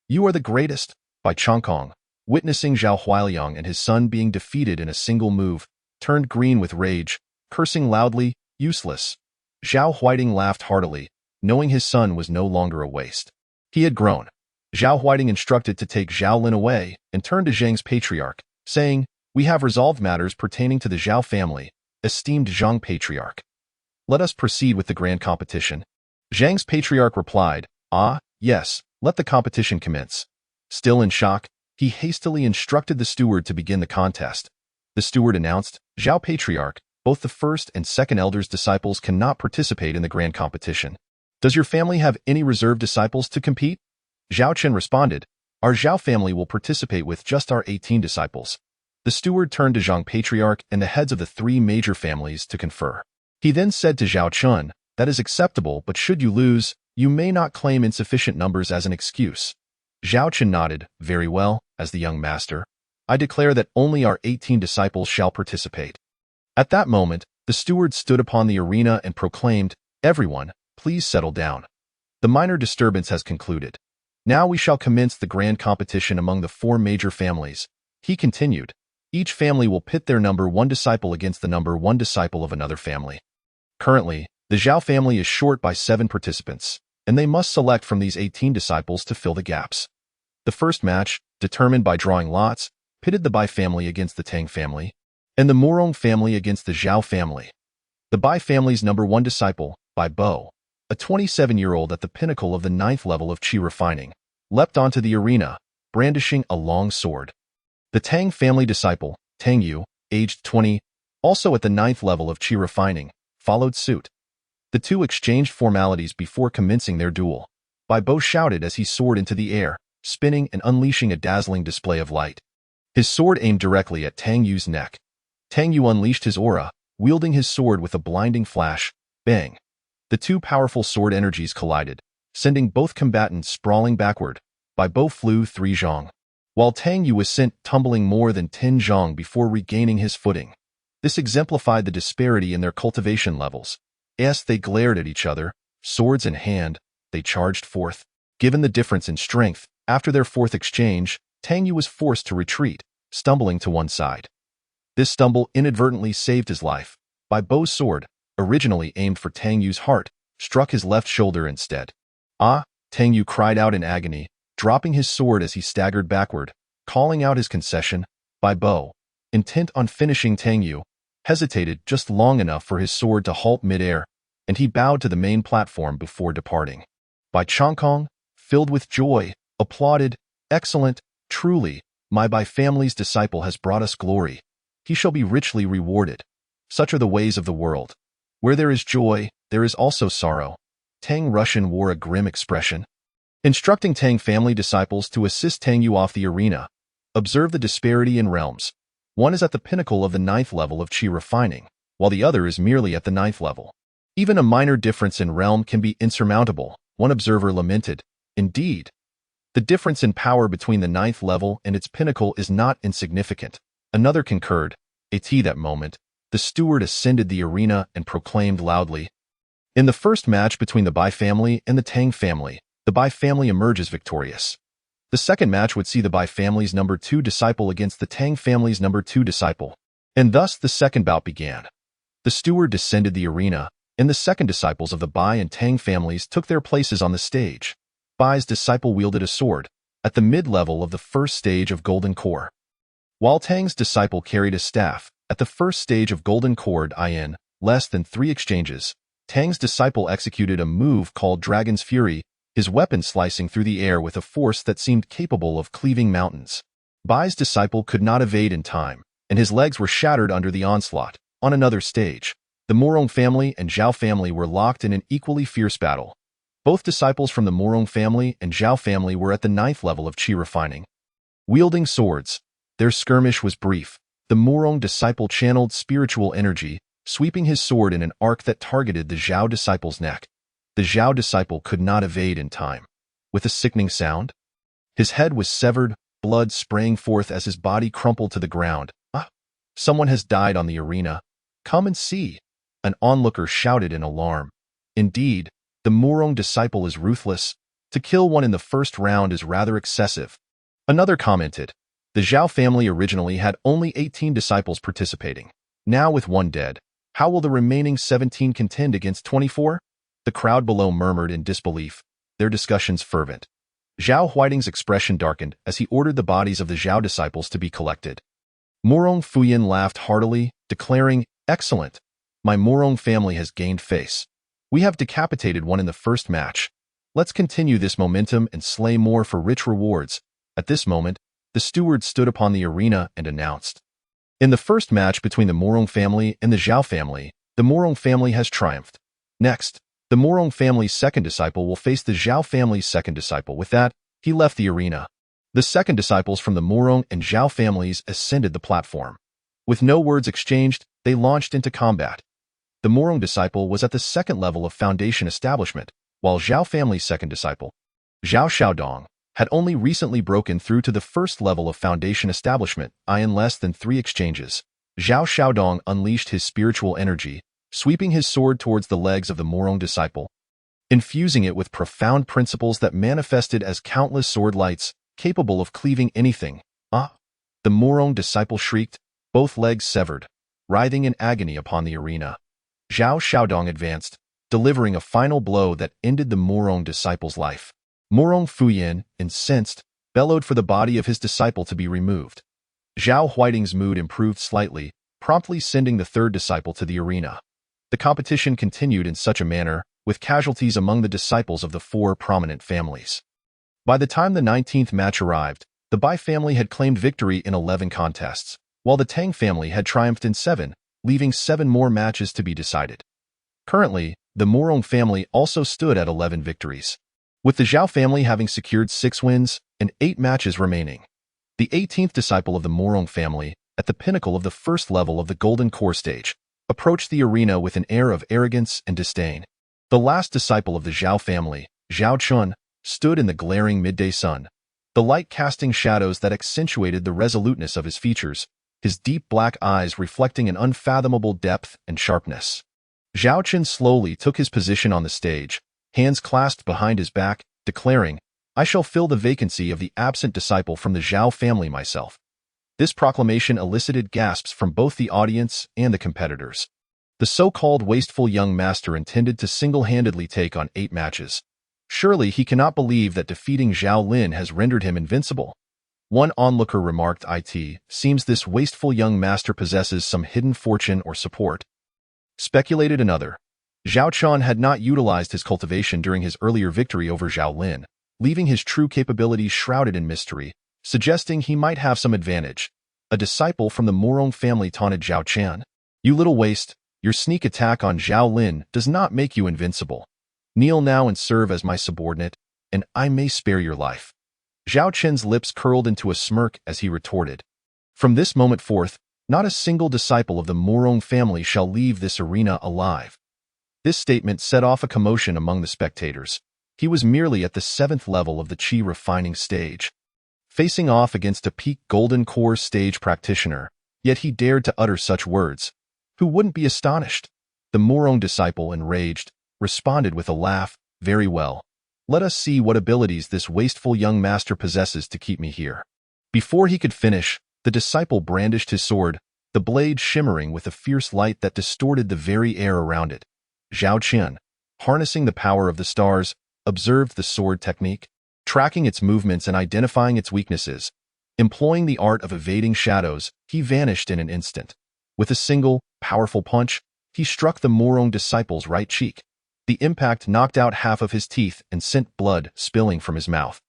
You are the greatest. Bai Chongkong, witnessing Zhao Huiliang and his son being defeated in a single move, turned green with rage, cursing loudly, useless. Zhao Huiding laughed heartily, knowing his son was no longer a waste. He had grown. Zhao Huiding instructed to take Zhao Lin away and turned to Zhang's patriarch, saying, We have resolved matters pertaining to the Zhao family, esteemed Zhang patriarch. Let us proceed with the grand competition. Zhang's patriarch replied, Ah, yes, let the competition commence. Still in shock, he hastily instructed the steward to begin the contest. The steward announced, Zhao Patriarch, both the first and second elder's disciples cannot participate in the grand competition. Does your family have any reserve disciples to compete? Zhao Chen responded, Our Zhao family will participate with just our 18 disciples. The steward turned to Zhang Patriarch and the heads of the 3 major families to confer. He then said to Zhao Chun, That is acceptable, but should you lose, you may not claim insufficient numbers as an excuse. Zhao Chen nodded, Very well, as the young master. I declare that only our 18 disciples shall participate. At that moment, the steward stood upon the arena and proclaimed, Everyone, please settle down. The minor disturbance has concluded. Now we shall commence the grand competition among the 4 major families. He continued, Each family will pit their number 1 disciple against the number 1 disciple of another family. Currently, the Zhao family is short by 7 participants, and they must select from these 18 disciples to fill the gaps. The first match, determined by drawing lots, pitted the Bai family against the Tang family, and the Morong family against the Zhao family. The Bai family's number 1 disciple, Bai Bo, a 27-year-old at the pinnacle of the 9th level of qi refining, leapt onto the arena, brandishing a long sword. The Tang family disciple, Tang Yu, aged 20, also at the 9th level of qi refining, followed suit. The two exchanged formalities before commencing their duel. Bai Bo shouted as he soared into the air, spinning and unleashing a dazzling display of light. His sword aimed directly at Tang Yu's neck. Tang Yu unleashed his aura, wielding his sword with a blinding flash. Bang! The 2 powerful sword energies collided, sending both combatants sprawling backward. Bai Bo flew 3 zhong, while Tang Yu was sent tumbling more than 10 zhong before regaining his footing. This exemplified the disparity in their cultivation levels. As they glared at each other, swords in hand, they charged forth. Given the difference in strength, after their 4th exchange, Tang Yu was forced to retreat, stumbling to one side. This stumble inadvertently saved his life. Bai Bo's sword, originally aimed for Tang Yu's heart, struck his left shoulder instead. Ah! Tang Yu cried out in agony, dropping his sword as he staggered backward, calling out his concession. Bai Bo, intent on finishing Tang Yu, hesitated just long enough for his sword to halt midair, and he bowed to the main platform before departing. Bai Chongkong, filled with joy, applauded, Excellent, truly, my Bai family's disciple has brought us glory. He shall be richly rewarded. Such are the ways of the world. Where there is joy, there is also sorrow. Tang Russian wore a grim expression. Instructing Tang family disciples to assist Tang Yu off the arena. Observe the disparity in realms. One is at the pinnacle of the 9th level of qi refining, while the other is merely at the 9th level. Even a minor difference in realm can be insurmountable, one observer lamented. Indeed, the difference in power between the 9th level and its pinnacle is not insignificant. Another concurred. At that moment, the steward ascended the arena and proclaimed loudly, In the first match between the Bai family and the Tang family, the Bai family emerges victorious. The second match would see the Bai family's number 2 disciple against the Tang family's number 2 disciple. And thus the second bout began. The steward descended the arena, and the second disciples of the Bai and Tang families took their places on the stage. Bai's disciple wielded a sword, at the mid-level of the first stage of Golden Core, while Tang's disciple carried a staff, at the first stage of Golden Cord in less than 3 exchanges. Tang's disciple executed a move called Dragon's Fury, his weapon slicing through the air with a force that seemed capable of cleaving mountains. Bai's disciple could not evade in time, and his legs were shattered under the onslaught. On another stage, the Morong family and Zhao family were locked in an equally fierce battle. Both disciples from the Morong family and Zhao family were at the 9th level of qi refining. Wielding swords, their skirmish was brief. The Morong disciple channeled spiritual energy, sweeping his sword in an arc that targeted the Zhao disciple's neck. The Zhao disciple could not evade in time. With a sickening sound, his head was severed, blood spraying forth as his body crumpled to the ground. Ah! Someone has died on the arena. Come and see! An onlooker shouted in alarm. Indeed, the Morong disciple is ruthless. To kill one in the first round is rather excessive. Another commented. The Zhao family originally had only 18 disciples participating. Now with 1 dead, how will the remaining 17 contend against 24? The crowd below murmured in disbelief, their discussions fervent. Zhao Huiting's expression darkened as he ordered the bodies of the Zhao disciples to be collected. Morong Fuyan laughed heartily, declaring, Excellent! My Morong family has gained face. We have decapitated one in the first match. Let's continue this momentum and slay more for rich rewards. At this moment, the steward stood upon the arena and announced, in the first match between the Morong family and the Zhao family, the Morong family has triumphed. Next, the Morong family's second disciple will face the Zhao family's second disciple. With that, he left the arena. The second disciples from the Morong and Zhao families ascended the platform. With no words exchanged, they launched into combat. The Morong disciple was at the second level of foundation establishment, while Zhao family's second disciple, Zhao Xiaodong, had only recently broken through to the first level of foundation establishment. In less than 3 exchanges, Zhao Xiaodong unleashed his spiritual energy, sweeping his sword towards the legs of the Morong disciple, infusing it with profound principles that manifested as countless sword lights, capable of cleaving anything. The Morong disciple shrieked, both legs severed, writhing in agony upon the arena. Zhao Xiaodong advanced, delivering a final blow that ended the Morong disciple's life. Morong Fuyin, incensed, bellowed for the body of his disciple to be removed. Zhao Huiting's mood improved slightly, promptly sending the third disciple to the arena. The competition continued in such a manner, with casualties among the disciples of the 4 prominent families. By the time the 19th match arrived, the Bai family had claimed victory in 11 contests, while the Tang family had triumphed in 7, leaving 7 more matches to be decided. Currently, the Morong family also stood at 11 victories, with the Zhao family having secured 6 wins and 8 matches remaining. The 18th disciple of the Morong family, at the pinnacle of the first level of the Golden Core stage, approached the arena with an air of arrogance and disdain. The last disciple of the Zhao family, Zhao Chun, stood in the glaring midday sun, the light casting shadows that accentuated the resoluteness of his features, his deep black eyes reflecting an unfathomable depth and sharpness. Zhao Chun slowly took his position on the stage, hands clasped behind his back, declaring, "I shall fill the vacancy of the absent disciple from the Zhao family myself." This proclamation elicited gasps from both the audience and the competitors. The so-called wasteful young master intended to single-handedly take on 8 matches. Surely he cannot believe that defeating Zhao Lin has rendered him invincible. One onlooker remarked, "It seems this wasteful young master possesses some hidden fortune or support." Speculated another. Zhao Chun had not utilized his cultivation during his earlier victory over Zhao Lin, leaving his true capabilities shrouded in mystery, suggesting he might have some advantage. A disciple from the Morong family taunted Zhao Chen, "You little waste, your sneak attack on Zhao Lin does not make you invincible. Kneel now and serve as my subordinate, and I may spare your life." Zhao Chen's lips curled into a smirk as he retorted, "From this moment forth, not a single disciple of the Morong family shall leave this arena alive." This statement set off a commotion among the spectators. He was merely at the 7th level of the Qi refining stage, facing off against a peak Golden Core stage practitioner, yet he dared to utter such words. Who wouldn't be astonished? The Morong disciple, enraged, responded with a laugh, "Very well. Let us see what abilities this wasteful young master possesses to keep me here." Before he could finish, the disciple brandished his sword, the blade shimmering with a fierce light that distorted the very air around it. Zhao Chen, harnessing the power of the stars, observed the sword technique, tracking its movements and identifying its weaknesses. Employing the art of evading shadows, he vanished in an instant. With a single, powerful punch, he struck the Morong disciple's right cheek. The impact knocked out half of his teeth and sent blood spilling from his mouth.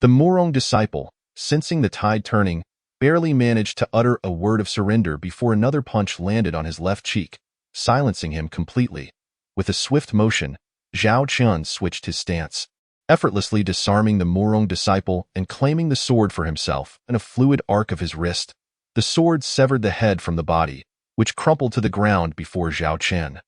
The Morong disciple, sensing the tide turning, barely managed to utter a word of surrender before another punch landed on his left cheek, silencing him completely. With a swift motion, Zhao Chun switched his stance, effortlessly disarming the Morong disciple and claiming the sword for himself. In a fluid arc of his wrist, the sword severed the head from the body, which crumpled to the ground before Zhao Chen,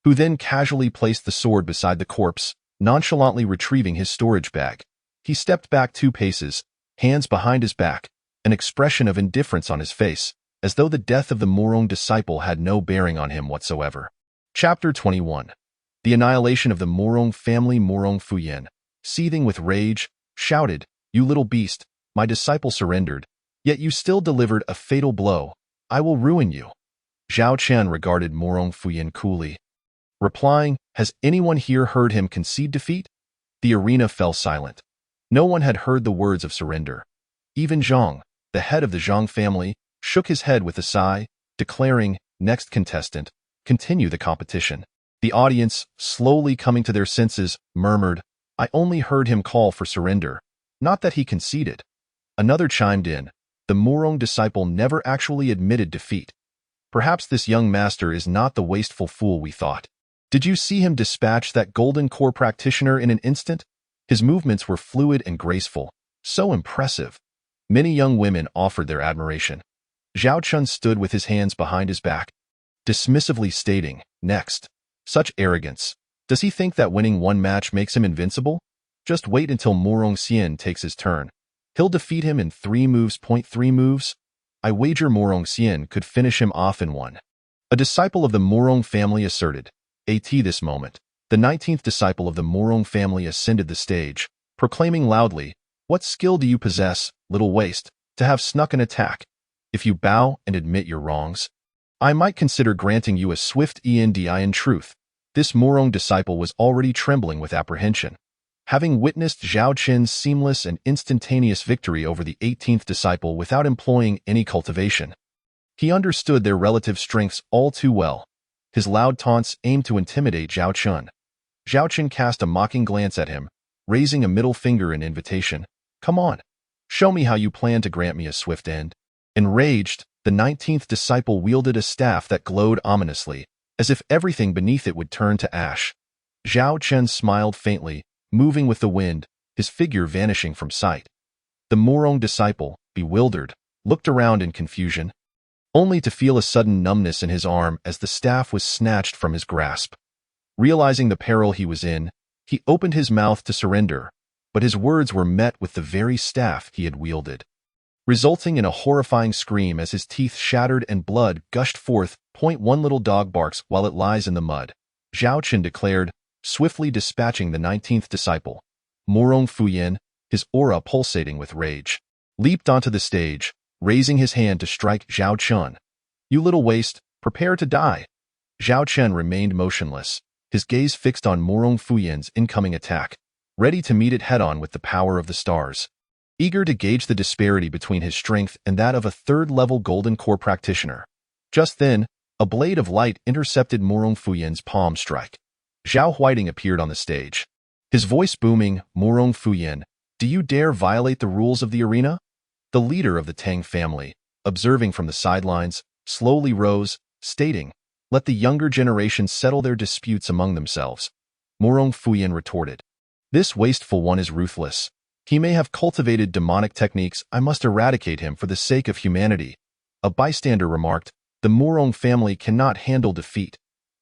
who then casually placed the sword beside the corpse, nonchalantly retrieving his storage bag. He stepped back 2 paces, hands behind his back, an expression of indifference on his face, as though the death of the Morong disciple had no bearing on him whatsoever. Chapter 21. The annihilation of the Morong family. Morong Fuyin, seething with rage, shouted, "You little beast, my disciple surrendered, yet you still delivered a fatal blow. I will ruin you." Zhao Chen regarded Morong Fuyin coolly, replying, "Has anyone here heard him concede defeat?" The arena fell silent. No one had heard the words of surrender. Even Zhang, the head of the Zhang family, shook his head with a sigh, declaring, "Next contestant, continue the competition." The audience, slowly coming to their senses, murmured,
I only heard him call for surrender, not that he conceded. Another chimed in. The Murong disciple never actually admitted defeat. Perhaps this young master is not the wasteful fool we thought. Did you see him dispatch that golden core practitioner in an instant? His movements were fluid and graceful, so impressive. Many young women offered their admiration. Zhao Chun stood with his hands behind his back, dismissively stating, "Next." Such arrogance. Does he think that winning one match makes him invincible? Just wait until Murong Xian takes his turn. He'll defeat him in 3 moves. 3 moves? I wager Murong Xian could finish him off in one. A disciple of the Murong family asserted. At this moment, the 19th disciple of the Murong family ascended the stage, proclaiming loudly, "What skill do you possess, little waste, to have snuck an attack? If you bow and admit your wrongs, I might consider granting you a swift ENDI in truth." This Murong disciple was already trembling with apprehension. Having witnessed Zhao Qin's seamless and instantaneous victory over the 18th disciple without employing any cultivation, he understood their relative strengths all too well. His loud taunts aimed to intimidate Zhao Chun. Zhao Qin cast a mocking glance at him, raising a middle finger in invitation. "Come on, show me how you plan to grant me a swift end." Enraged, the 19th disciple wielded a staff that glowed ominously, as if everything beneath it would turn to ash. Zhao Chen smiled faintly, moving with the wind, his figure vanishing from sight. The Murong disciple, bewildered, looked around in confusion, only to feel a sudden numbness in his arm as the staff was snatched from his grasp. Realizing the peril he was in, he opened his mouth to surrender, but his words were met with the very staff he had wielded, resulting in a horrifying scream as his teeth shattered and blood gushed forth. One little dog barks while it lies in the mud, Zhao Qin declared, swiftly dispatching the 19th disciple. Murong Fuyin, his aura pulsating with rage, leaped onto the stage, raising his hand to strike Zhao Chun. "You little waste, prepare to die." Zhao Chen remained motionless, his gaze fixed on Murong Fuyin's incoming attack, ready to meet it head-on with the power of the stars. Eager to gauge the disparity between his strength and that of a third-level Golden Core practitioner. Just then, a blade of light intercepted Murong Fuyin's palm strike. Zhao Huiting appeared on the stage, his voice booming, "Murong Fuyin, do you dare violate the rules of the arena?" The leader of the Tang family, observing from the sidelines, slowly rose, stating, "Let the younger generation settle their disputes among themselves." Murong Fuyin retorted, "This wasteful one is ruthless. He may have cultivated demonic techniques. I must eradicate him for the sake of humanity." A bystander remarked, "The Murong family cannot handle defeat.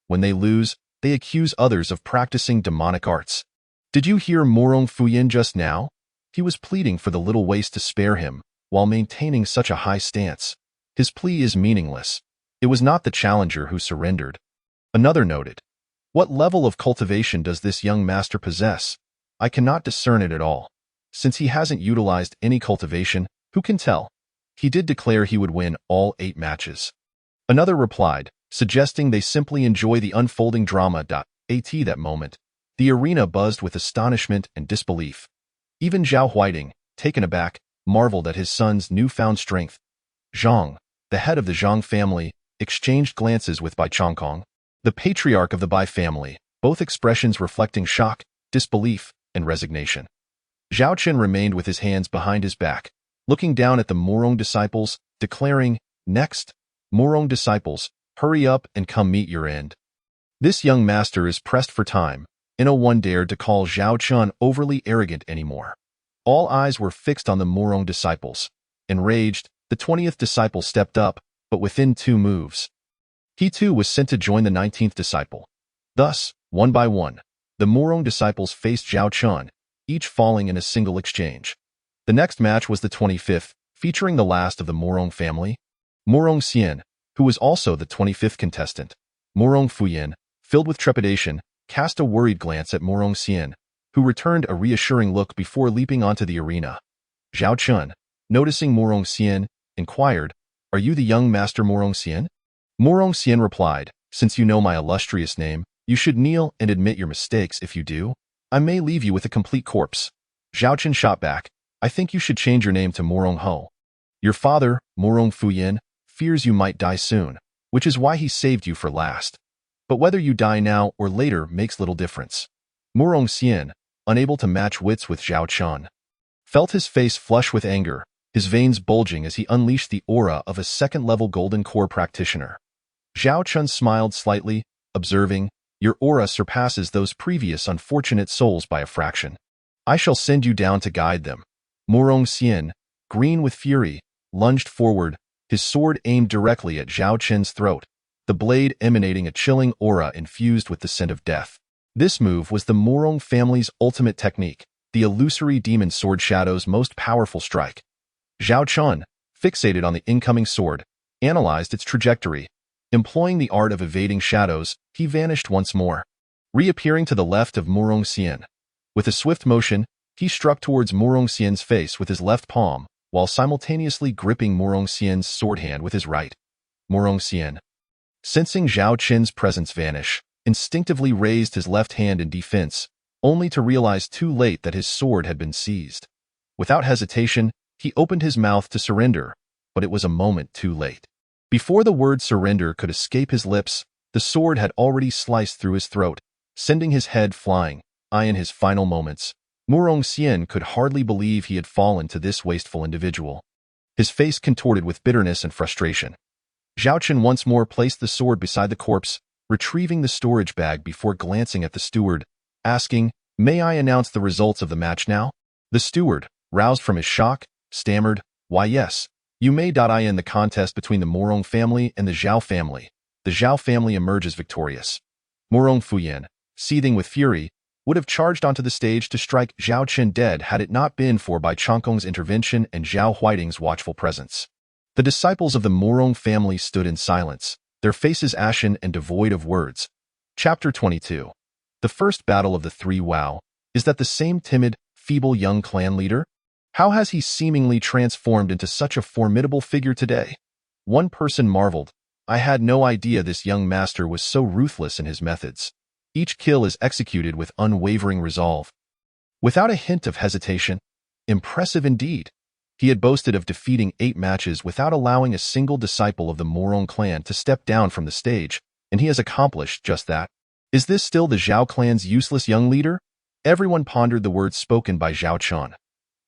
When they lose, they accuse others of practicing demonic arts." Did you hear Murong Fuyin just now? He was pleading for the little waste to spare him, while maintaining such a high stance. His plea is meaningless. It was not the challenger who surrendered. Another noted, "What level of cultivation does this young master possess? I cannot discern it at all. Since he hasn't utilized any cultivation, who can tell? He did declare he would win all 8 matches." Another replied, suggesting they simply enjoy the unfolding drama. At that moment, the arena buzzed with astonishment and disbelief. Even Zhao Huiting, taken aback, marveled at his son's newfound strength. Zhang, the head of the Zhang family, exchanged glances with Bai Chongkong, the patriarch of the Bai family, both expressions reflecting shock, disbelief, and resignation. Zhao Qin remained with his hands behind his back, looking down at the Murong disciples, declaring, "Next, Murong disciples, hurry up and come meet your end." This young master is pressed for time, and no one dared to call Zhao Chun overly arrogant anymore. All eyes were fixed on the Murong disciples. Enraged, the 20th disciple stepped up, but within 2 moves. He too was sent to join the 19th disciple. Thus, one by one, the Murong disciples faced Zhao Chun, each falling in a single exchange. The next match was the 25th, featuring the last of the Murong family, Murong Xian, who was also the 25th contestant. Murong Fuyin, filled with trepidation, cast a worried glance at Murong Xian, who returned a reassuring look before leaping onto the arena. Zhao Chun, noticing Murong Xian, inquired, "Are you the young master Murong Xian?" Murong Xian replied, "Since you know my illustrious name, you should kneel and admit your mistakes. If you do, I may leave you with a complete corpse." Zhao Qin shot back, "I think you should change your name to Murong Ho. Your father, Murong Fuyin, fears you might die soon, which is why he saved you for last. But whether you die now or later makes little difference." Murong Xian, unable to match wits with Zhao Chun. Felt his face flush with anger, his veins bulging as he unleashed the aura of a second-level Golden Core practitioner. Zhao Chun smiled slightly, observing, "Your aura surpasses those previous unfortunate souls by a fraction. I shall send you down to guide them." Murong Xian, green with fury, lunged forward, his sword aimed directly at Zhao Chen's throat, the blade emanating a chilling aura infused with the scent of death. This move was the Murong family's ultimate technique, the illusory demon sword shadow's most powerful strike. Zhao Chun, fixated on the incoming sword, analyzed its trajectory. Employing the art of evading shadows, he vanished once more, reappearing to the left of Murong Xian. With a swift motion, he struck towards Murong Xian's face with his left palm, while simultaneously gripping Murong Xian's sword hand with his right. Murong Xian, sensing Zhao Chen's presence vanish, instinctively raised his left hand in defense, only to realize too late that his sword had been seized. Without hesitation, he opened his mouth to surrender, but it was a moment too late. Before the word surrender could escape his lips, the sword had already sliced through his throat, sending his head flying. In his final moments, Murong Xian could hardly believe he had fallen to this wasteful individual. His face contorted with bitterness and frustration. Zhao Chen once more placed the sword beside the corpse, retrieving the storage bag before glancing at the steward, asking, "May I announce the results of the match now?" The steward, roused from his shock, stammered, "Why yes, you may." In the contest between the Murong family and the Zhao family, the Zhao family emerges victorious. Murong Fuyan, seething with fury, would have charged onto the stage to strike Zhao Chen dead had it not been for Bai Chongkong's intervention and Zhao Huiting's watchful presence. The disciples of the Murong family stood in silence, their faces ashen and devoid of words. Chapter 22. The first battle of the three. Wow, is that the same timid, feeble young clan leader? How has he seemingly transformed into such a formidable figure today? One person marveled, "I had no idea this young master was so ruthless in his methods. Each kill is executed with unwavering resolve, without a hint of hesitation. Impressive indeed." He had boasted of defeating 8 matches without allowing a single disciple of the Murong clan to step down from the stage, and he has accomplished just that. Is this still the Zhao clan's useless young leader? Everyone pondered the words spoken by Zhao Chun.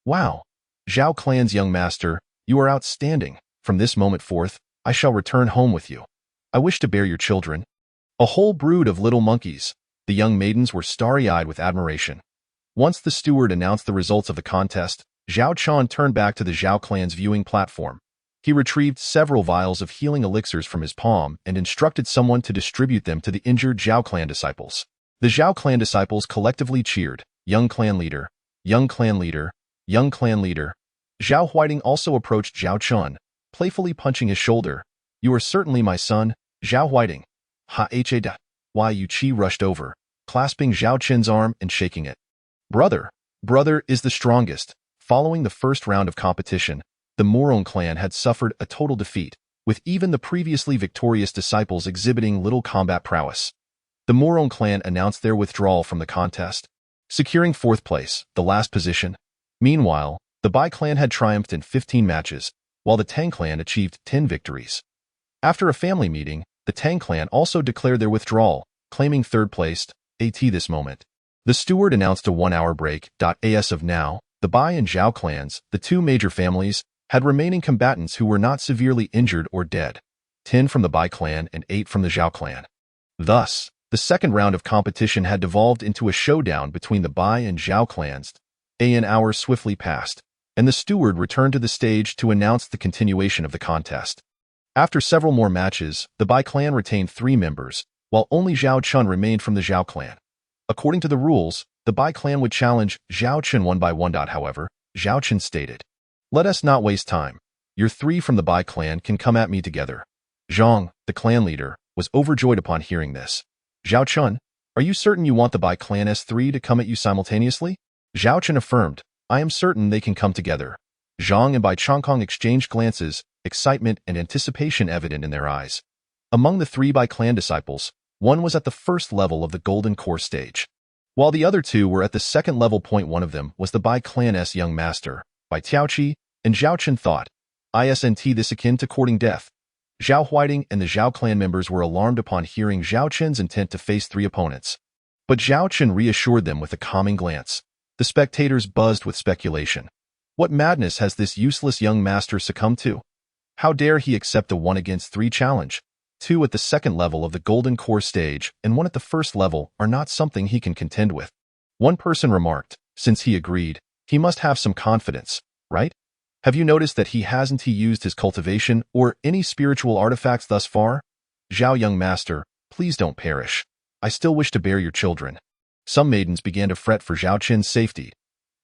"Wow, Zhao clan's young master, you are outstanding. From this moment forth, I shall return home with you. I wish to bear your children." A whole brood of little monkeys, the young maidens were starry-eyed with admiration. Once the steward announced the results of the contest, Zhao Chun turned back to the Zhao clan's viewing platform. He retrieved several vials of healing elixirs from his palm and instructed someone to distribute them to the injured Zhao clan disciples. The Zhao clan disciples collectively cheered, "Young clan leader, young clan leader, young clan leader." Zhao Huiting also approached Zhao Chun, playfully punching his shoulder. "You are certainly my son, Zhao Huiting." Ha-ha. Why Yu Qi rushed over, clasping Zhao Chen's arm and shaking it. Brother is the strongest." Following the first round of competition, the Murong clan had suffered a total defeat, with even the previously victorious disciples exhibiting little combat prowess. The Murong clan announced their withdrawal from the contest, securing 4th place, the last position. Meanwhile, the Bai clan had triumphed in 15 matches, while the Tang clan achieved 10 victories. After a family meeting, the Tang clan also declared their withdrawal, claiming 3rd place at this moment. The steward announced a 1-hour break. As of now, the Bai and Zhao clans, the 2 major families, had remaining combatants who were not severely injured or dead, 10 from the Bai clan and 8 from the Zhao clan. Thus, the second round of competition had devolved into a showdown between the Bai and Zhao clans. An hour swiftly passed, and the steward returned to the stage to announce the continuation of the contest. After several more matches, the Bai clan retained 3 members, while only Zhao Chun remained from the Zhao clan. According to the rules, the Bai clan would challenge Zhao Chun one by one. However, Zhao Chun stated, "Let us not waste time. Your 3 from the Bai clan can come at me together." Zhang, the clan leader, was overjoyed upon hearing this. "Zhao Chun, are you certain you want the Bai clan's 3 to come at you simultaneously?" Zhao Chun affirmed, "I am certain they can come together." Zhang and Bai Chongkong exchanged glances, excitement and anticipation evident in their eyes. Among the 3 Bai clan disciples, one was at the first level of the Golden Core stage, while the other 2 were at the second level. One of them was the Bai clan's young master, Bai Tiaoqi, and Zhao Chen thought, "Isn't this akin to courting death?" Zhao Huiting and the Zhao clan members were alarmed upon hearing Zhao Chen's intent to face 3 opponents. But Zhao Chen reassured them with a calming glance. The spectators buzzed with speculation. What madness has this useless young master succumbed to? How dare he accept a 1-against-3 challenge? 2 at the second level of the Golden Core stage and 1 at the first level are not something he can contend with. One person remarked, since he agreed, he must have some confidence, right? Have you noticed that he hasn't used his cultivation or any spiritual artifacts thus far? Zhao, young master, please don't perish. I still wish to bear your children. Some maidens began to fret for Zhao Qin's safety.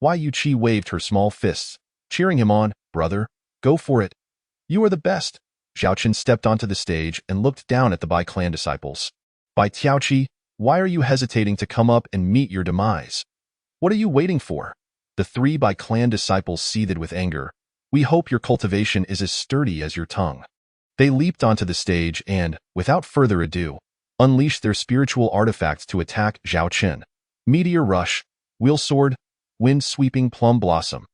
Wai Yuqi waved her small fists, cheering him on. Brother, go for it. You are the best. Zhao Qin stepped onto the stage and looked down at the Bai clan disciples. Bai Tiaoqi, why are you hesitating to come up and meet your demise? What are you waiting for? The 3 Bai clan disciples seethed with anger. We hope your cultivation is as sturdy as your tongue. They leaped onto the stage and, without further ado, unleashed their spiritual artifacts to attack Zhao Qin. Meteor Rush, Wheel Sword, Wind-Sweeping Plum Blossom.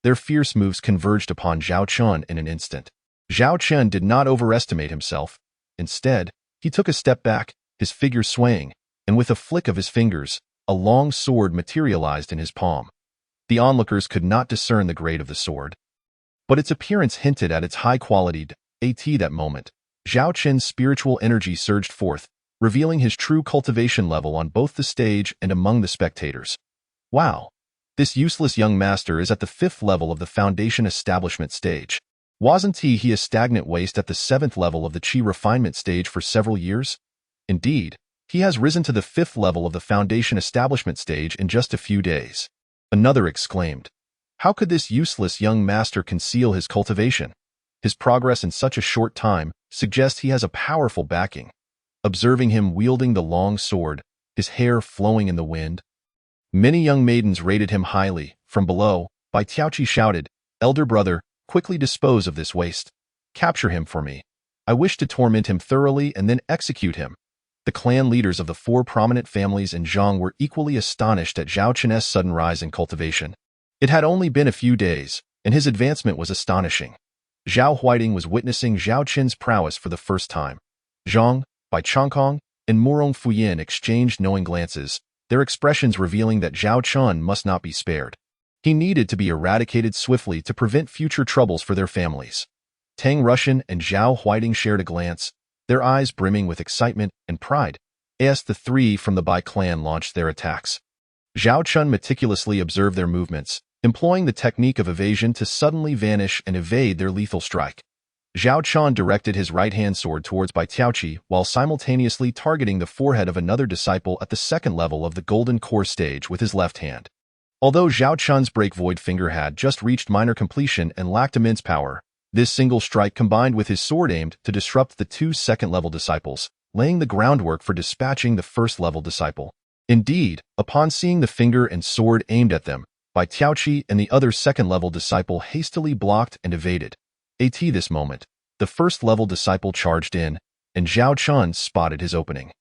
Their fierce moves converged upon Zhao Qin in an instant. Zhao Qin did not overestimate himself. Instead, he took a step back, his figure swaying, and with a flick of his fingers, a long sword materialized in his palm. The onlookers could not discern the grade of the sword, but its appearance hinted at its high quality. At that moment, Zhao Qin's spiritual energy surged forth, revealing his true cultivation level on both the stage and among the spectators. Wow! This useless young master is at the 5th level of the Foundation Establishment stage. Wasn't he a stagnant waste at the 7th level of the Qi Refinement stage for several years? Indeed, he has risen to the 5th level of the Foundation Establishment stage in just a few days. Another exclaimed, how could this useless young master conceal his cultivation? His progress in such a short time suggests he has a powerful backing. Observing him wielding the long sword, his hair flowing in the wind, many young maidens rated him highly. From below, Bai Tiaoqi shouted, Elder brother, quickly dispose of this waste. Capture him for me. I wish to torment him thoroughly and then execute him. The clan leaders of the 4 prominent families in Zhang were equally astonished at Zhao Qin's sudden rise in cultivation. It had only been a few days, and his advancement was astonishing. Zhao Huiting was witnessing Zhao Qin's prowess for the first time. Zhang, Bai Changkong, and Murong Fuyin exchanged knowing glances, their expressions revealing that Zhao Qin must not be spared. He needed to be eradicated swiftly to prevent future troubles for their families. Tang Rushan and Zhao Huiting shared a glance, their eyes brimming with excitement and pride, as the 3 from the Bai clan launched their attacks. Zhao Qin meticulously observed their movements, employing the technique of evasion to suddenly vanish and evade their lethal strike. Zhao Qin directed his right-hand sword towards Bai Tiaoqi while simultaneously targeting the forehead of another disciple at the 2nd level of the Golden Core stage with his left hand. Although Zhao Qin's Break Void finger had just reached minor completion and lacked immense power, this single strike combined with his sword aimed to disrupt the 2 second-level disciples, laying the groundwork for dispatching the first-level disciple. Indeed, upon seeing the finger and sword aimed at them, Bai Tiaoqi and the other second-level disciple hastily blocked and evaded. At this moment, the first-level disciple charged in, and Zhao Qin spotted his opening.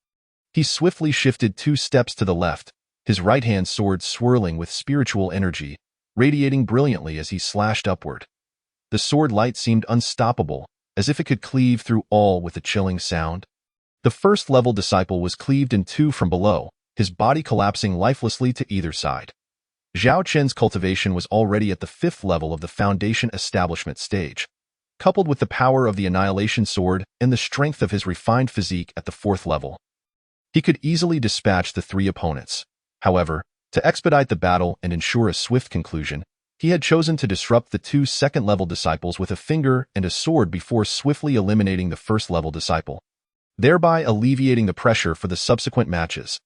He swiftly shifted 2 steps to the left, his right-hand sword swirling with spiritual energy, radiating brilliantly as he slashed upward. The sword light seemed unstoppable, as if it could cleave through all with a chilling sound. The first-level disciple was cleaved in 2 from below, his body collapsing lifelessly to either side. Zhao Qin's cultivation was already at the 5th level of the Foundation Establishment stage, coupled with the power of the Annihilation Sword and the strength of his refined physique at the 4th level. He could easily dispatch the 3 opponents. However, to expedite the battle and ensure a swift conclusion, he had chosen to disrupt the 2 second-level disciples with a finger and a sword before swiftly eliminating the first-level disciple, thereby alleviating the pressure for the subsequent matches.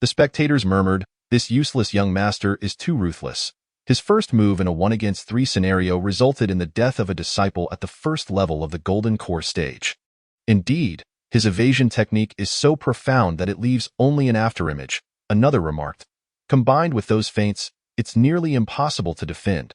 The spectators murmured, this useless young master is too ruthless. His first move in a 1-against-3 scenario resulted in the death of a disciple at the 1st level of the Golden Core stage. Indeed, his evasion technique is so profound that it leaves only an afterimage, another remarked. Combined with those feints, it's nearly impossible to defend.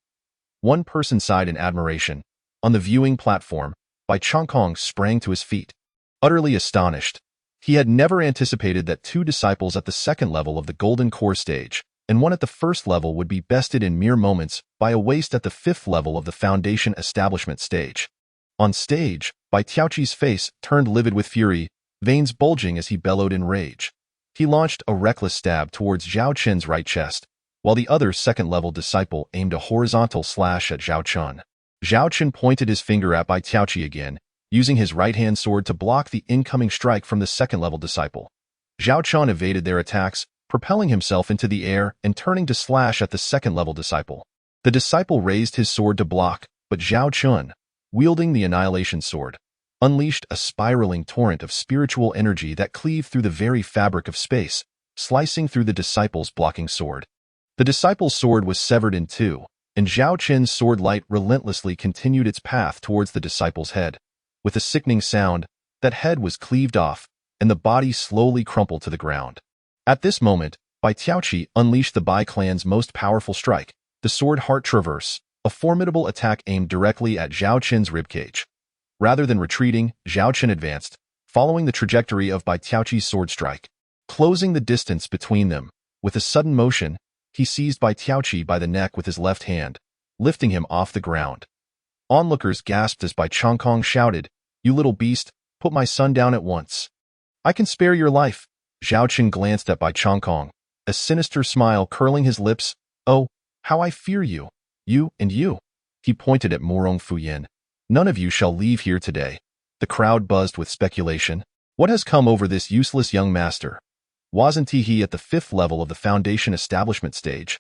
One person sighed in admiration. On the viewing platform, Bai Changkong sprang to his feet, utterly astonished. He had never anticipated that 2 disciples at the 2nd level of the Golden Core stage and 1 at the 1st level would be bested in mere moments by a waste at the 5th level of the Foundation Establishment stage. On stage, Bai Tiaoqi's face turned livid with fury, veins bulging as he bellowed in rage. He launched a reckless stab towards Zhao Qin's right chest, while the other second-level disciple aimed a horizontal slash at Zhao Chun. Zhao Chun pointed his finger at Bai Tiaoqi again, using his right-hand sword to block the incoming strike from the second-level disciple. Zhao Chun evaded their attacks, propelling himself into the air and turning to slash at the second-level disciple. The disciple raised his sword to block, but Zhao Chun, wielding the Annihilation Sword, unleashed a spiraling torrent of spiritual energy that cleaved through the very fabric of space, slicing through the disciple's blocking sword. The disciple's sword was severed in two, and Zhao Chun's sword light relentlessly continued its path towards the disciple's head. With a sickening sound, that head was cleaved off, and the body slowly crumpled to the ground. At this moment, Bai Tiaoqi unleashed the Bai clan's most powerful strike, the Sword Heart Traverse, a formidable attack aimed directly at Zhao Chun's ribcage. Rather than retreating, Zhao Chun advanced, following the trajectory of Bai Tiaoqi's sword strike. Closing the distance between them, with a sudden motion, he seized Bai Tiaoqi by the neck with his left hand, lifting him off the ground. Onlookers gasped as Bai Chongkong shouted, "You little beast, put my son down at once. I can spare your life." Zhao Chun glanced at Bai Chongkong, a sinister smile curling his lips. "Oh, how I fear you. You and you." He pointed at Murong Fuyin. "None of you shall leave here today." The crowd buzzed with speculation. What has come over this useless young master? Wasn't he at the 5th level of the Foundation Establishment stage?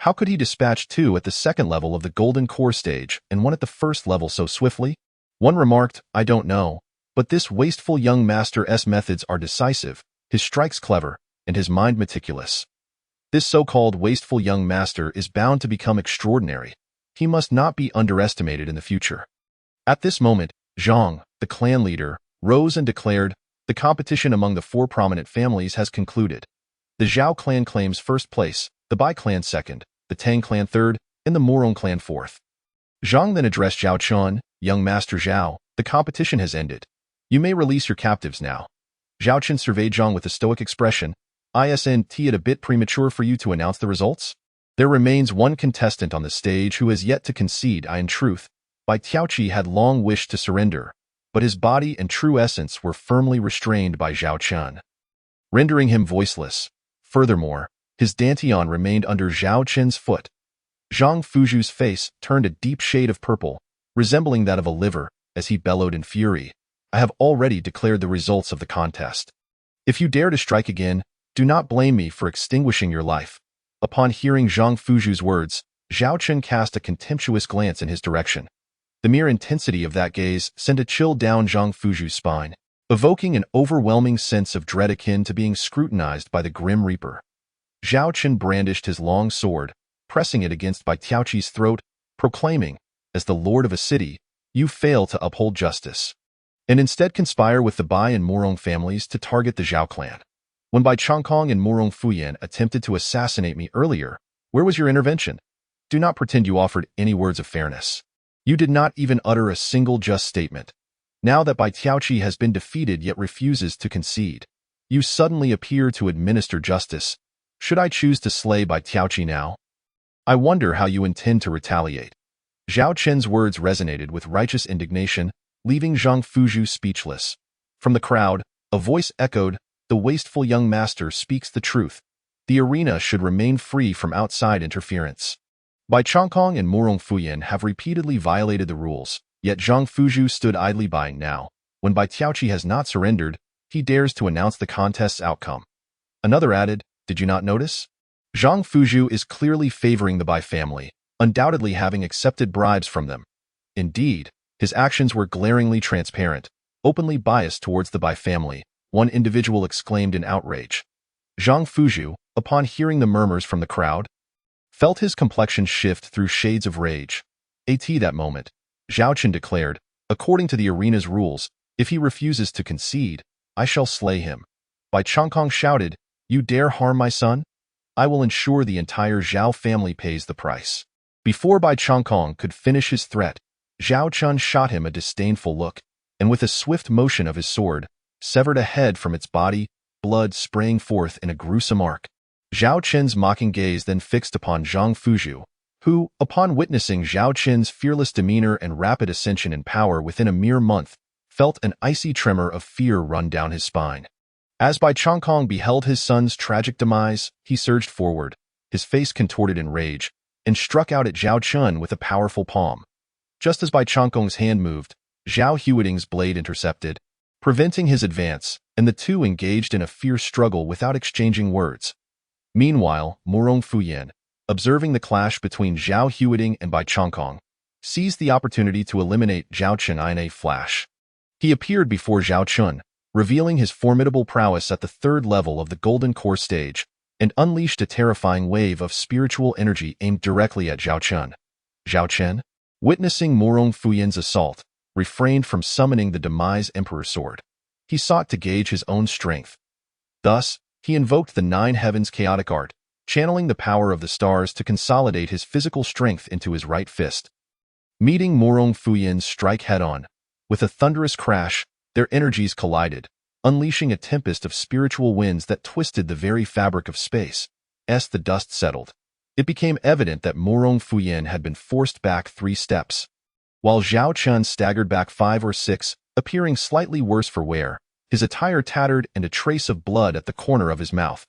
How could he dispatch 2 at the 2nd level of the Golden Core stage and 1 at the 1st level so swiftly? One remarked, "I don't know, but this wasteful young master's methods are decisive, his strikes clever, and his mind meticulous. This so-called wasteful young master is bound to become extraordinary. He must not be underestimated in the future." At this moment, Zhang, the clan leader, rose and declared, "The competition among the 4 prominent families has concluded. The Zhao clan claims first place, the Bai clan second, the Tang clan third, and the Murong clan fourth." Zhang then addressed Zhao Chun, "Young Master Zhao, the competition has ended. You may release your captives now." Zhao Chun surveyed Zhang with a stoic expression. "Isn't it a bit premature for you to announce the results? There remains one contestant on the stage who has yet to concede. In truth, Bai Tiaoqi had long wished to surrender, but his body and true essence were firmly restrained by Zhao Chun, rendering him voiceless. Furthermore, his dantian remained under Zhao Chun's foot. Zhang Fuju's face turned a deep shade of purple, resembling that of a liver, as he bellowed in fury. "I have already declared the results of the contest. If you dare to strike again, do not blame me for extinguishing your life." Upon hearing Zhang Fuju's words, Zhao Chun cast a contemptuous glance in his direction. The mere intensity of that gaze sent a chill down Zhang Fuju's spine, evoking an overwhelming sense of dread akin to being scrutinized by the Grim Reaper. Zhao Chun brandished his long sword, pressing it against Bai Tiaoqi's throat, proclaiming, "As the lord of a city, you fail to uphold justice, and instead conspire with the Bai and Murong families to target the Zhao clan. When Bai Chongkong and Murong Fuyin attempted to assassinate me earlier, where was your intervention? Do not pretend you offered any words of fairness. You did not even utter a single just statement. Now that Bai Tiaoqi has been defeated yet refuses to concede, you suddenly appear to administer justice. Should I choose to slay Bai Tiaoqi now? I wonder how you intend to retaliate." Zhao Chun's words resonated with righteous indignation, leaving Zhang Fuju speechless. From the crowd, a voice echoed, "The wasteful young master speaks the truth. The arena should remain free from outside interference." Bai Chongkong and Murong Fuyin have repeatedly violated the rules, yet Zhang Fuju stood idly by now. When Bai Tiaoqi has not surrendered, he dares to announce the contest's outcome. Another added, "Did you not notice? Zhang Fuju is clearly favoring the Bai family, undoubtedly having accepted bribes from them. Indeed, his actions were glaringly transparent, openly biased towards the Bai family," one individual exclaimed in outrage. Zhang Fuju, upon hearing the murmurs from the crowd, felt his complexion shift through shades of rage. At that moment, Zhao Chun declared, "According to the arena's rules, if he refuses to concede, I shall slay him." Bai Chongkong shouted, "You dare harm my son? I will ensure the entire Zhao family pays the price." Before Bai Chongkong could finish his threat, Zhao Chun shot him a disdainful look, and with a swift motion of his sword, severed a head from its body, blood spraying forth in a gruesome arc. Zhao Chun's mocking gaze then fixed upon Zhang Fuju, who, upon witnessing Zhao Chun's fearless demeanor and rapid ascension in power within a mere month, felt an icy tremor of fear run down his spine. As Bai Chongkong beheld his son's tragic demise, he surged forward, his face contorted in rage, and struck out at Zhao Chun with a powerful palm. Just as Bai Changkong's hand moved, Zhao Huiting's blade intercepted, preventing his advance, and the two engaged in a fierce struggle without exchanging words. Meanwhile, Morong Fuyan, observing the clash between Zhao Huiting and Bai Changkong, seized the opportunity to eliminate Zhao Chun in a flash. He appeared before Zhao Chun, revealing his formidable prowess at the third level of the Golden Core stage, and unleashed a terrifying wave of spiritual energy aimed directly at Zhao Chun. Zhao Chun, witnessing Morong Fuyan's assault, refrained from summoning the Demise Emperor Sword. He sought to gauge his own strength. Thus, he invoked the Nine Heavens chaotic art, channeling the power of the stars to consolidate his physical strength into his right fist. Meeting Morong Fuyan's strike head-on, with a thunderous crash, their energies collided, unleashing a tempest of spiritual winds that twisted the very fabric of space. As the dust settled, it became evident that Morong Fuyan had been forced back 3 steps, while Zhao Chun staggered back 5 or 6, appearing slightly worse for wear, his attire tattered and a trace of blood at the corner of his mouth.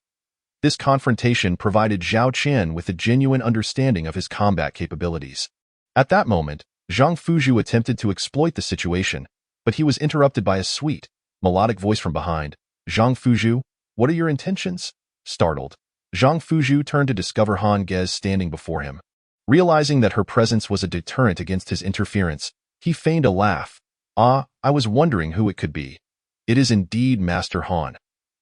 This confrontation provided Zhao Chen with a genuine understanding of his combat capabilities. At that moment, Zhang Fuzhu attempted to exploit the situation, but he was interrupted by a sweet, melodic voice from behind. "Zhang Fuzhu, what are your intentions?" Startled, Zhang Fuzhu turned to discover Han Gez standing before him. Realizing that her presence was a deterrent against his interference, he feigned a laugh. "Ah, I was wondering who it could be. It is indeed Master Han."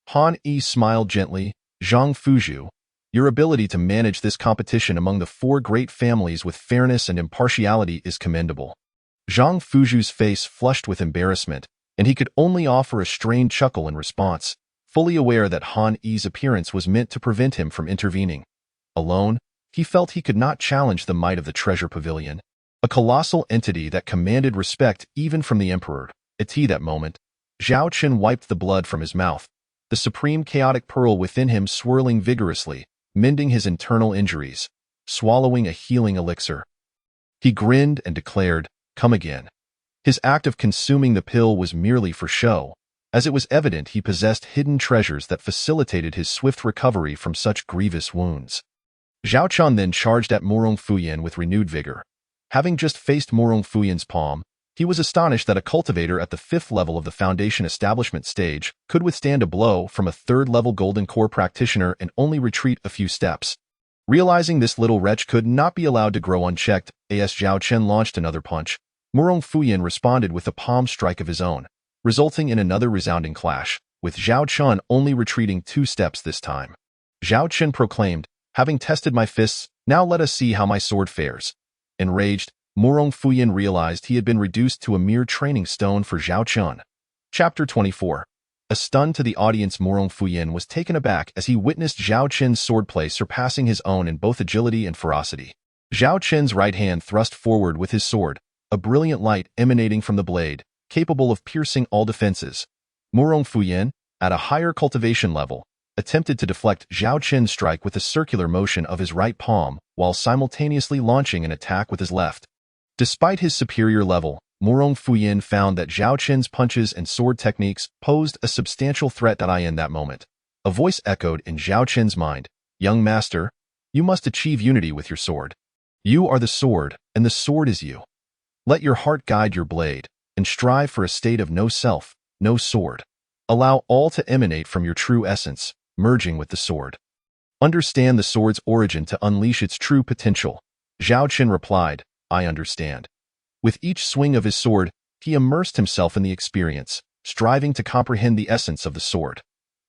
Han Yi smiled gently. "Zhang Fuzhu, your ability to manage this competition among the 4 great families with fairness and impartiality is commendable." Zhang Fuzhu's face flushed with embarrassment, and he could only offer a strained chuckle in response, fully aware that Han Yi's appearance was meant to prevent him from intervening. Alone, he felt he could not challenge the might of the Treasure Pavilion, a colossal entity that commanded respect even from the Emperor. At that moment, Zhao Chen wiped the blood from his mouth, the supreme chaotic pearl within him swirling vigorously, mending his internal injuries, swallowing a healing elixir. He grinned and declared, "Come again." His act of consuming the pill was merely for show, as it was evident he possessed hidden treasures that facilitated his swift recovery from such grievous wounds. Zhao Chun then charged at Morong Fuyan with renewed vigor. Having just faced Morong Fuyan's palm, he was astonished that a cultivator at the 5th level of the Foundation establishment stage could withstand a blow from a 3rd-level Golden Core practitioner and only retreat a few steps. Realizing this little wretch could not be allowed to grow unchecked, as Zhao Chen launched another punch, Morong Fuyan responded with a palm strike of his own, resulting in another resounding clash, with Zhao Chun only retreating 2 steps this time. Zhao Chen proclaimed, "Having tested my fists, now let us see how my sword fares." Enraged, Morong Fuyan realized he had been reduced to a mere training stone for Zhao Chun. Chapter 24. A stun to the audience, Morong Fuyan was taken aback as he witnessed Zhao Chen's swordplay surpassing his own in both agility and ferocity. Zhao Chen's right hand thrust forward with his sword, a brilliant light emanating from the blade, capable of piercing all defenses. Morong Fuyan, at a higher cultivation level, attempted to deflect Zhao Chen's strike with a circular motion of his right palm while simultaneously launching an attack with his left. Despite his superior level, Morong Fuyan found that Zhao Chen's punches and sword techniques posed a substantial threat in that moment. A voice echoed in Zhao Chen's mind, "Young master, you must achieve unity with your sword. You are the sword, and the sword is you. Let your heart guide your blade, and strive for a state of no self, no sword. Allow all to emanate from your true essence, merging with the sword. Understand the sword's origin to unleash its true potential." Zhao Chen replied, "I understand." With each swing of his sword, he immersed himself in the experience, striving to comprehend the essence of the sword.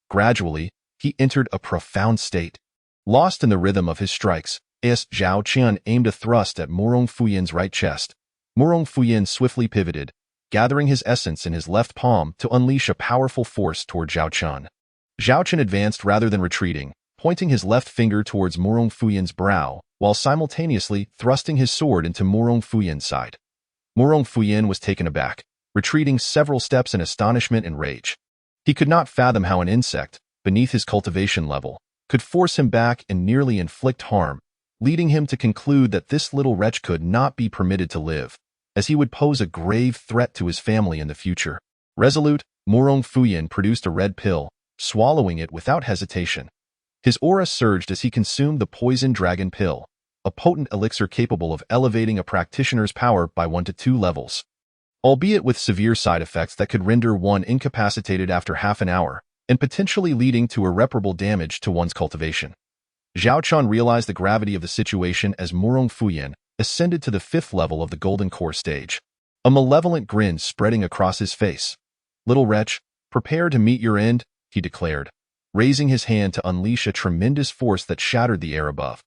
Gradually, he entered a profound state. Lost in the rhythm of his strikes, as Zhao Chen aimed a thrust at Morong Fuyan's right chest, Morong Fuyan swiftly pivoted, gathering his essence in his left palm to unleash a powerful force toward Zhao Chen. Zhao Chen advanced rather than retreating, pointing his left finger towards Morong Fuyan's brow, while simultaneously thrusting his sword into Morong Fuyan's side. Morong Fuyan was taken aback, retreating several steps in astonishment and rage. He could not fathom how an insect, beneath his cultivation level, could force him back and nearly inflict harm, leading him to conclude that this little wretch could not be permitted to live, as he would pose a grave threat to his family in the future. Resolute, Morong Fuyan produced a red pill, swallowing it without hesitation. His aura surged as he consumed the poison dragon pill, a potent elixir capable of elevating a practitioner's power by 1 to 2 levels, albeit with severe side effects that could render one incapacitated after half an hour and potentially leading to irreparable damage to one's cultivation. Zhao Chun realized the gravity of the situation as Murong Fuyan ascended to the 5th level of the Golden Core stage, a malevolent grin spreading across his face. "Little wretch, prepare to meet your end," he declared, raising his hand to unleash a tremendous force that shattered the air above.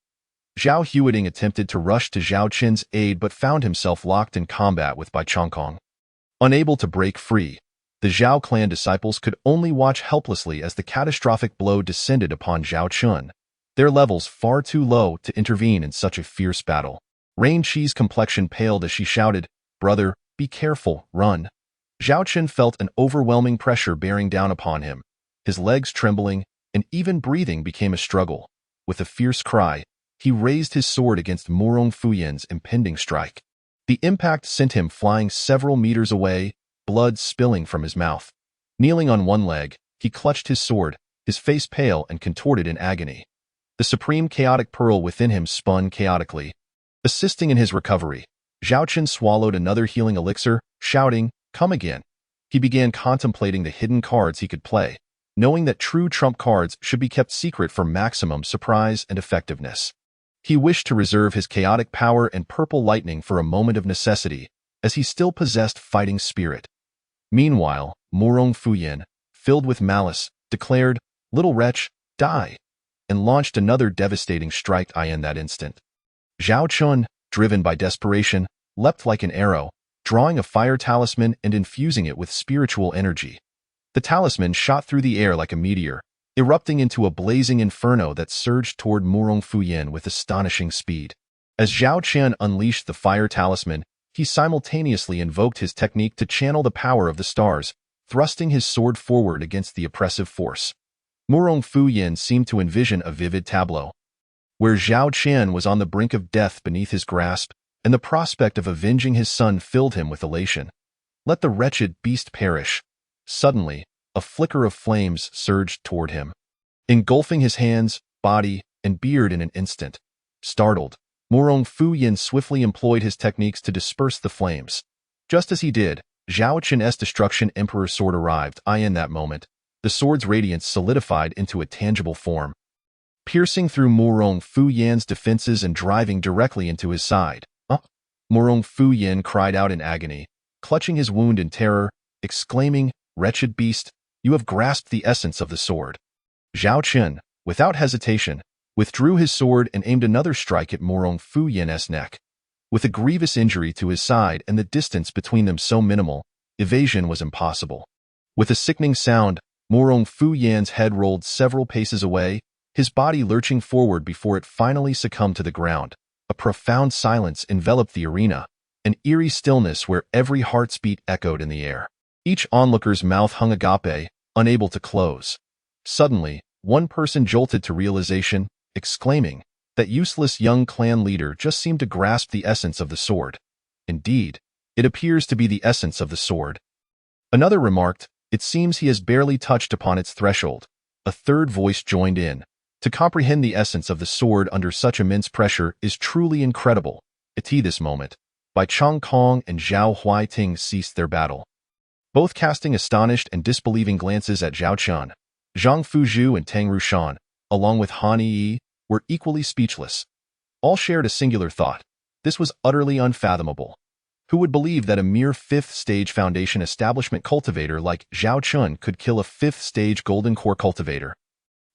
Zhao Huiting attempted to rush to Zhao Qin's aid but found himself locked in combat with Bai Chongkong. Unable to break free, the Zhao clan disciples could only watch helplessly as the catastrophic blow descended upon Zhao Chun, their levels far too low to intervene in such a fierce battle. Rain Chi's complexion paled as she shouted, "Brother, be careful, run." Zhao Chun felt an overwhelming pressure bearing down upon him. His legs trembling, and even breathing became a struggle. With a fierce cry, he raised his sword against Murong Fuyan's impending strike. The impact sent him flying several meters away, blood spilling from his mouth. Kneeling on one leg, he clutched his sword, his face pale and contorted in agony. The supreme chaotic pearl within him spun chaotically. Assisting in his recovery, Zhao Chun swallowed another healing elixir, shouting, "Come again." He began contemplating the hidden cards he could play, knowing that true trump cards should be kept secret for maximum surprise and effectiveness. He wished to reserve his chaotic power and purple lightning for a moment of necessity, as he still possessed fighting spirit. Meanwhile, Murong Fuyan, filled with malice, declared, "Little wretch, die," and launched another devastating strike in that instant. Zhao Chun, driven by desperation, leapt like an arrow, drawing a fire talisman and infusing it with spiritual energy. The talisman shot through the air like a meteor, erupting into a blazing inferno that surged toward Murong Fuyan with astonishing speed. As Zhao Qian unleashed the fire talisman, he simultaneously invoked his technique to channel the power of the stars, thrusting his sword forward against the oppressive force. Murong Fuyan seemed to envision a vivid tableau, where Zhao Qian was on the brink of death beneath his grasp, and the prospect of avenging his son filled him with elation. "Let the wretched beast perish." Suddenly, a flicker of flames surged toward him, engulfing his hands, body, and beard in an instant. Startled, Murong Fuyan swiftly employed his techniques to disperse the flames. Just as he did, Zhao Qin's destruction emperor sword arrived. In that moment, the sword's radiance solidified into a tangible form, piercing through Murong Fuyan's defenses and driving directly into his side. Murong Fuyan cried out in agony, clutching his wound in terror, exclaiming, "Wretched beast, you have grasped the essence of the sword." Zhao Qin, without hesitation, withdrew his sword and aimed another strike at Murong Fuyan's neck. With a grievous injury to his side and the distance between them so minimal, evasion was impossible. With a sickening sound, Murong Fuyan's head rolled several paces away, his body lurching forward before it finally succumbed to the ground. A profound silence enveloped the arena, an eerie stillness where every heartbeat echoed in the air. Each onlooker's mouth hung agape, unable to close. Suddenly, one person jolted to realization, exclaiming, "That useless young clan leader just seemed to grasp the essence of the sword. Indeed, it appears to be the essence of the sword." Another remarked, "It seems he has barely touched upon its threshold." A third voice joined in. "To comprehend the essence of the sword under such immense pressure is truly incredible." At this moment, Bai Chongkong and Zhao Huiting ceased their battle, both casting astonished and disbelieving glances at Zhao Chun. Zhang Fuzhu and Tang Rushan, along with Han Yi, were equally speechless. All shared a singular thought. This was utterly unfathomable. Who would believe that a mere 5th-stage foundation establishment cultivator like Zhao Chun could kill a 5th-stage golden core cultivator?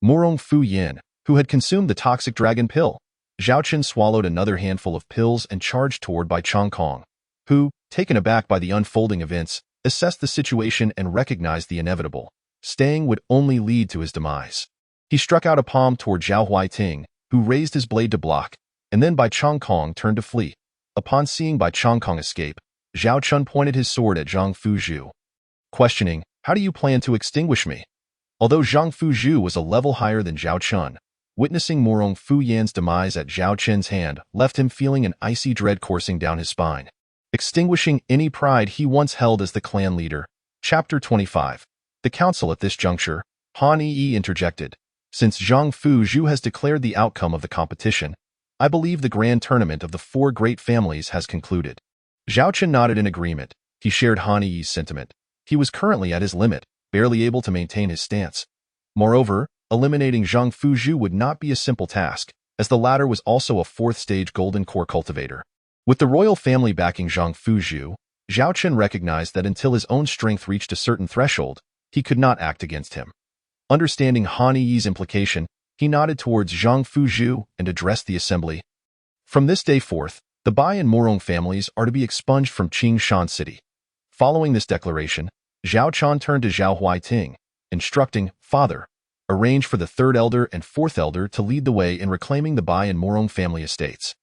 Murong Fuyan, who had consumed the toxic dragon pill. Zhao Chun swallowed another handful of pills and charged toward Bai Chongkong, who, taken aback by the unfolding events, assessed the situation and recognized the inevitable. Staying would only lead to his demise. He struck out a palm toward Zhao Huiting, who raised his blade to block, and then Bai Chongkong turned to flee. Upon seeing Bai Chongkong escape, Zhao Chun pointed his sword at Zhang Fuzhu, questioning, "How do you plan to extinguish me?" Although Zhang Fuzhu was a level higher than Zhao Chun, witnessing Murong Fuyan's demise at Zhao Chen's hand left him feeling an icy dread coursing down his spine. Extinguishing any pride he once held as the clan leader. Chapter 25. The council. At this juncture, Han Yi interjected, Since Zhang Fuzhu has declared the outcome of the competition, I believe the grand tournament of the four great families has concluded. Zhao Chen nodded in agreement. He shared Han Yi's sentiment. He was currently at his limit, barely able to maintain his stance. Moreover, eliminating Zhang Fuzhu would not be a simple task, as the latter was also a fourth-stage golden core cultivator. With the royal family backing Zhang Fuzhu, Zhao Chen recognized that until his own strength reached a certain threshold, he could not act against him. Understanding Han Yi's implication, he nodded towards Zhang Fuzhu and addressed the assembly. From this day forth, the Bai and Morong families are to be expunged from Qingshan City. Following this declaration, Zhao Chen turned to Zhao Huaiting, instructing, Father, arrange for the third elder and fourth elder to lead the way in reclaiming the Bai and Morong family estates.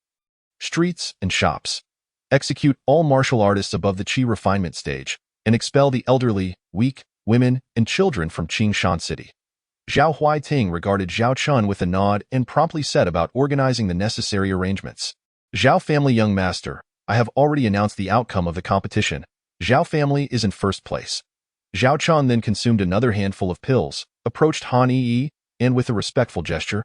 Streets and shops. Execute all martial artists above the Qi refinement stage, and expel the elderly, weak, women, and children from Qingshan City. Zhao Huaiting regarded Zhao Chen with a nod and promptly set about organizing the necessary arrangements. Zhao family young master, I have already announced the outcome of the competition. Zhao family is in first place. Zhao Chen then consumed another handful of pills, approached Han Yi, and with a respectful gesture,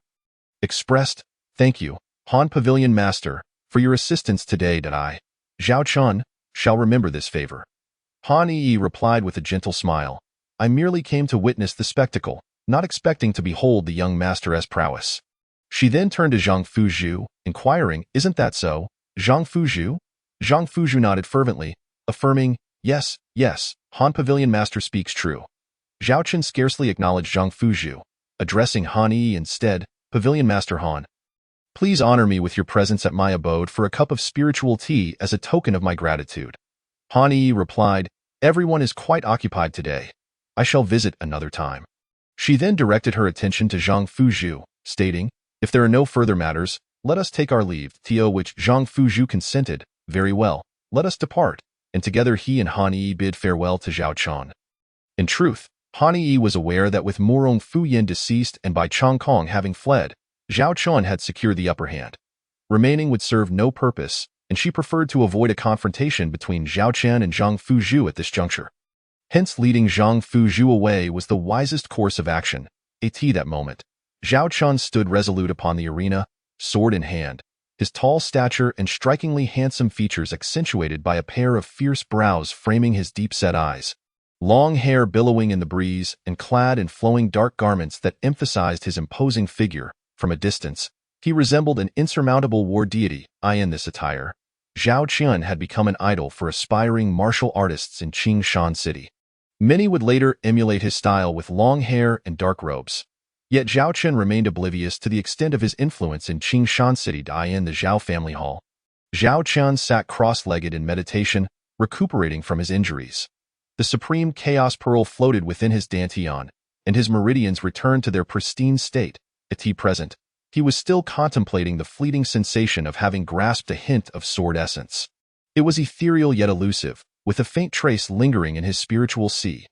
expressed, Thank you, Han Pavilion Master, for your assistance today that I, Zhao Chen, shall remember this favor. Han Yi replied with a gentle smile, I merely came to witness the spectacle, not expecting to behold the young master's prowess. She then turned to Zhang Fuzhu, inquiring, Isn't that so, Zhang Fuzhu? Zhang Fuzhu nodded fervently, affirming, Yes, yes, Han Pavilion Master speaks true. Zhao Chen scarcely acknowledged Zhang Fuzhu, addressing Han Yi instead, Pavilion Master Han. Please honor me with your presence at my abode for a cup of spiritual tea as a token of my gratitude. Han Yi replied, Everyone is quite occupied today. I shall visit another time. She then directed her attention to Zhang Fuzhu, stating, If there are no further matters, let us take our leave. To which Zhang Fuzhu consented, Very well, let us depart. And together he and Han Yi bid farewell to Zhao Chen. In truth, Han Yi was aware that with Morong Fuyin deceased and Bai Chongkong having fled, Zhao Chen had secured the upper hand. Remaining would serve no purpose, and she preferred to avoid a confrontation between Zhao Chen and Zhang Fuzhu at this juncture. Hence leading Zhang Fuzhu away was the wisest course of action. At that moment, Zhao Chen stood resolute upon the arena, sword in hand, his tall stature and strikingly handsome features accentuated by a pair of fierce brows framing his deep-set eyes. Long hair billowing in the breeze and clad in flowing dark garments that emphasized his imposing figure, from a distance, he resembled an insurmountable war deity. In this attire, Zhao Chen had become an idol for aspiring martial artists in Qingshan City. Many would later emulate his style with long hair and dark robes. Yet Zhao Chen remained oblivious to the extent of his influence in Qingshan City. In the Zhao family hall, Zhao Chen sat cross-legged in meditation, recuperating from his injuries. The supreme chaos pearl floated within his dantian, and his meridians returned to their pristine state. At present, he was still contemplating the fleeting sensation of having grasped a hint of sword essence. It was ethereal yet elusive, with a faint trace lingering in his spiritual sea.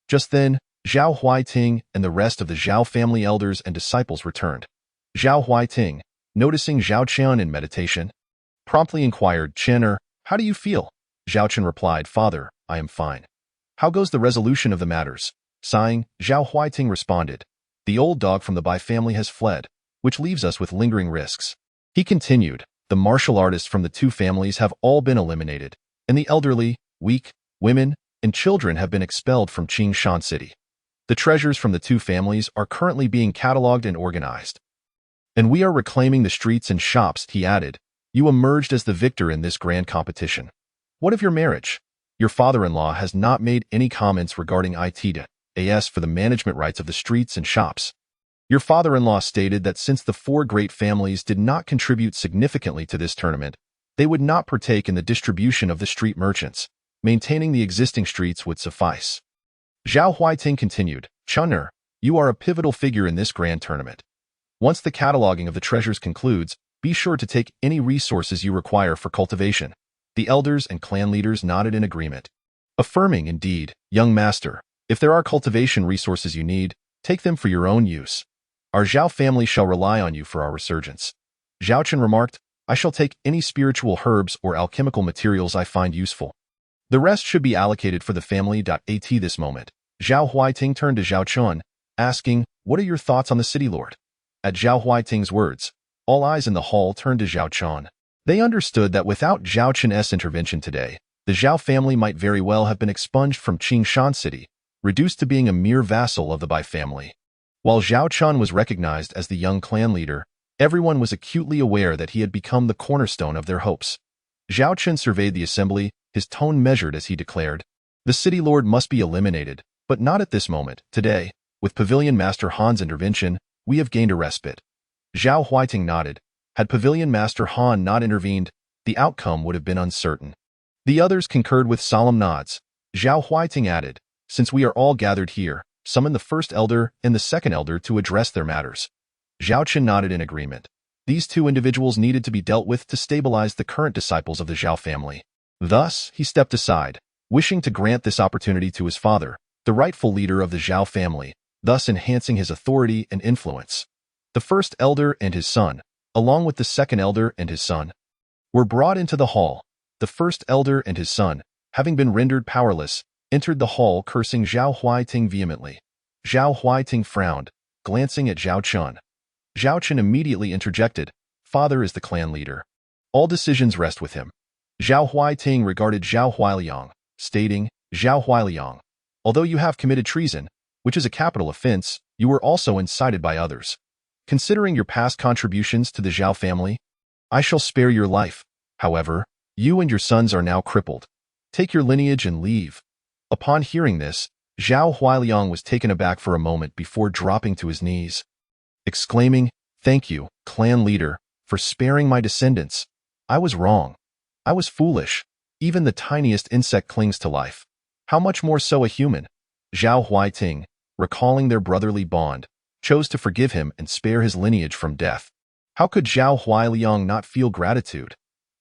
Just then, Zhao Huaiting and the rest of the Zhao family elders and disciples returned. Zhao Huaiting, noticing Zhao Chen in meditation, promptly inquired, Chener, how do you feel? Zhao Chen replied, Father, I am fine. How goes the resolution of the matters? Sighing, Zhao Huaiting responded, The old dog from the Bai family has fled, which leaves us with lingering risks. He continued, The martial artists from the two families have all been eliminated, and the elderly, weak, women, and children have been expelled from Qingshan City. The treasures from the two families are currently being cataloged and organized. And we are reclaiming the streets and shops, he added. You emerged as the victor in this grand competition. What of your marriage? Your father-in-law has not made any comments regarding as for the management rights of the streets and shops. Your father-in-law stated that since the four great families did not contribute significantly to this tournament, they would not partake in the distribution of the street merchants. Maintaining the existing streets would suffice. Zhao Huaiting continued, Chunner, you are a pivotal figure in this grand tournament. Once the cataloging of the treasures concludes, be sure to take any resources you require for cultivation. The elders and clan leaders nodded in agreement. Affirming, indeed, young master, if there are cultivation resources you need, take them for your own use. Our Zhao family shall rely on you for our resurgence. Zhao Chen remarked, I shall take any spiritual herbs or alchemical materials I find useful. The rest should be allocated for the family. At this moment, Zhao Huaiting turned to Zhao Chen, asking, "What are your thoughts on the city lord?" At Zhao Huiting's words, all eyes in the hall turned to Zhao Chen. They understood that without Zhao Chen's intervention today, the Zhao family might very well have been expunged from Qingshan City, reduced to being a mere vassal of the Bai family. While Zhao Chen was recognized as the young clan leader, everyone was acutely aware that he had become the cornerstone of their hopes. Zhao Chen surveyed the assembly, his tone measured as he declared, "The city lord must be eliminated, but not at this moment. Today, with Pavilion Master Han's intervention, we have gained a respite." Zhao Huiting nodded. Had Pavilion Master Han not intervened, the outcome would have been uncertain. The others concurred with solemn nods. Zhao Huiting added, "Since we are all gathered here, summon the first elder and the second elder to address their matters." Zhao Chen nodded in agreement. These two individuals needed to be dealt with to stabilize the current disciples of the Zhao family. Thus, he stepped aside, wishing to grant this opportunity to his father, the rightful leader of the Zhao family, thus enhancing his authority and influence. The first elder and his son, along with the second elder and his son, were brought into the hall. The first elder and his son, having been rendered powerless, entered the hall cursing Zhao Huiting vehemently. Zhao Huiting frowned, glancing at Zhao Chen. Zhao Chen immediately interjected, "Father is the clan leader. All decisions rest with him." Zhao Huiting regarded Zhao Huiliang, stating, "Zhao Huiliang, although you have committed treason, which is a capital offense, you were also incited by others. Considering your past contributions to the Zhao family, I shall spare your life. However, you and your sons are now crippled. Take your lineage and leave." Upon hearing this, Zhao Huiliang was taken aback for a moment before dropping to his knees, exclaiming, "Thank you, clan leader, for sparing my descendants. I was wrong. I was foolish. Even the tiniest insect clings to life. How much more so a human?" Zhao Huiting, recalling their brotherly bond, chose to forgive him and spare his lineage from death. How could Zhao Huiliang not feel gratitude?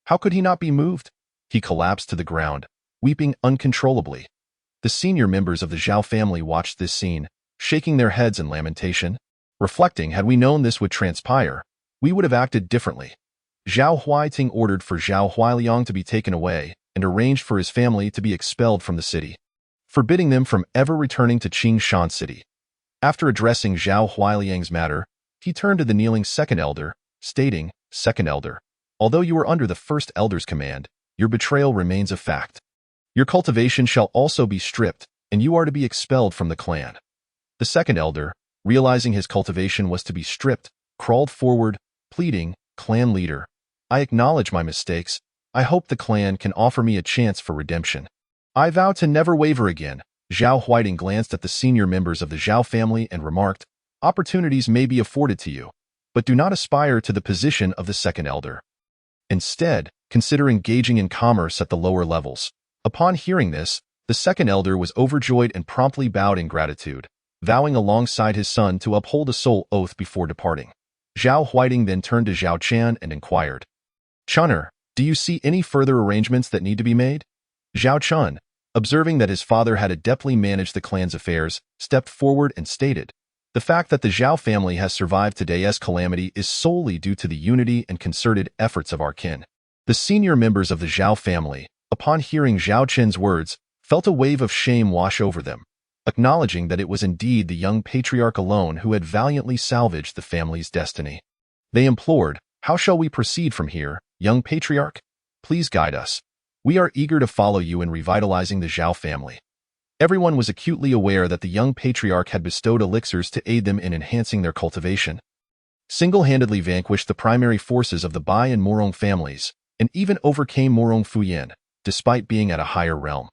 How could he not be moved? He collapsed to the ground, weeping uncontrollably. The senior members of the Zhao family watched this scene, shaking their heads in lamentation, reflecting, had we known this would transpire, we would have acted differently. Zhao Huiting ordered for Zhao Huiliang to be taken away and arranged for his family to be expelled from the city, forbidding them from ever returning to Qingshan City. After addressing Zhao Huiliang's matter, he turned to the kneeling second elder, stating, "Second elder, although you are under the first elder's command, your betrayal remains a fact. Your cultivation shall also be stripped, and you are to be expelled from the clan." The second elder, realizing his cultivation was to be stripped, crawled forward, pleading, "Clan leader, I acknowledge my mistakes. I hope the clan can offer me a chance for redemption. I vow to never waver again." Zhao Huiting glanced at the senior members of the Zhao family and remarked, "Opportunities may be afforded to you, but do not aspire to the position of the second elder. Instead, consider engaging in commerce at the lower levels." Upon hearing this, the second elder was overjoyed and promptly bowed in gratitude, vowing alongside his son to uphold a soul oath before departing. Zhao Huiting then turned to Zhao Chen and inquired, "Chener, do you see any further arrangements that need to be made?" Zhao Chen, observing that his father had adeptly managed the clan's affairs, stepped forward and stated, "The fact that the Zhao family has survived today's calamity is solely due to the unity and concerted efforts of our kin." The senior members of the Zhao family, upon hearing Zhao Chen's words, felt a wave of shame wash over them, acknowledging that it was indeed the young patriarch alone who had valiantly salvaged the family's destiny. They implored, "How shall we proceed from here, young patriarch? Please guide us. We are eager to follow you in revitalizing the Zhao family." Everyone was acutely aware that the young patriarch had bestowed elixirs to aid them in enhancing their cultivation, single-handedly vanquished the primary forces of the Bai and Morong families, and even overcame Morong Fuyan, despite being at a higher realm.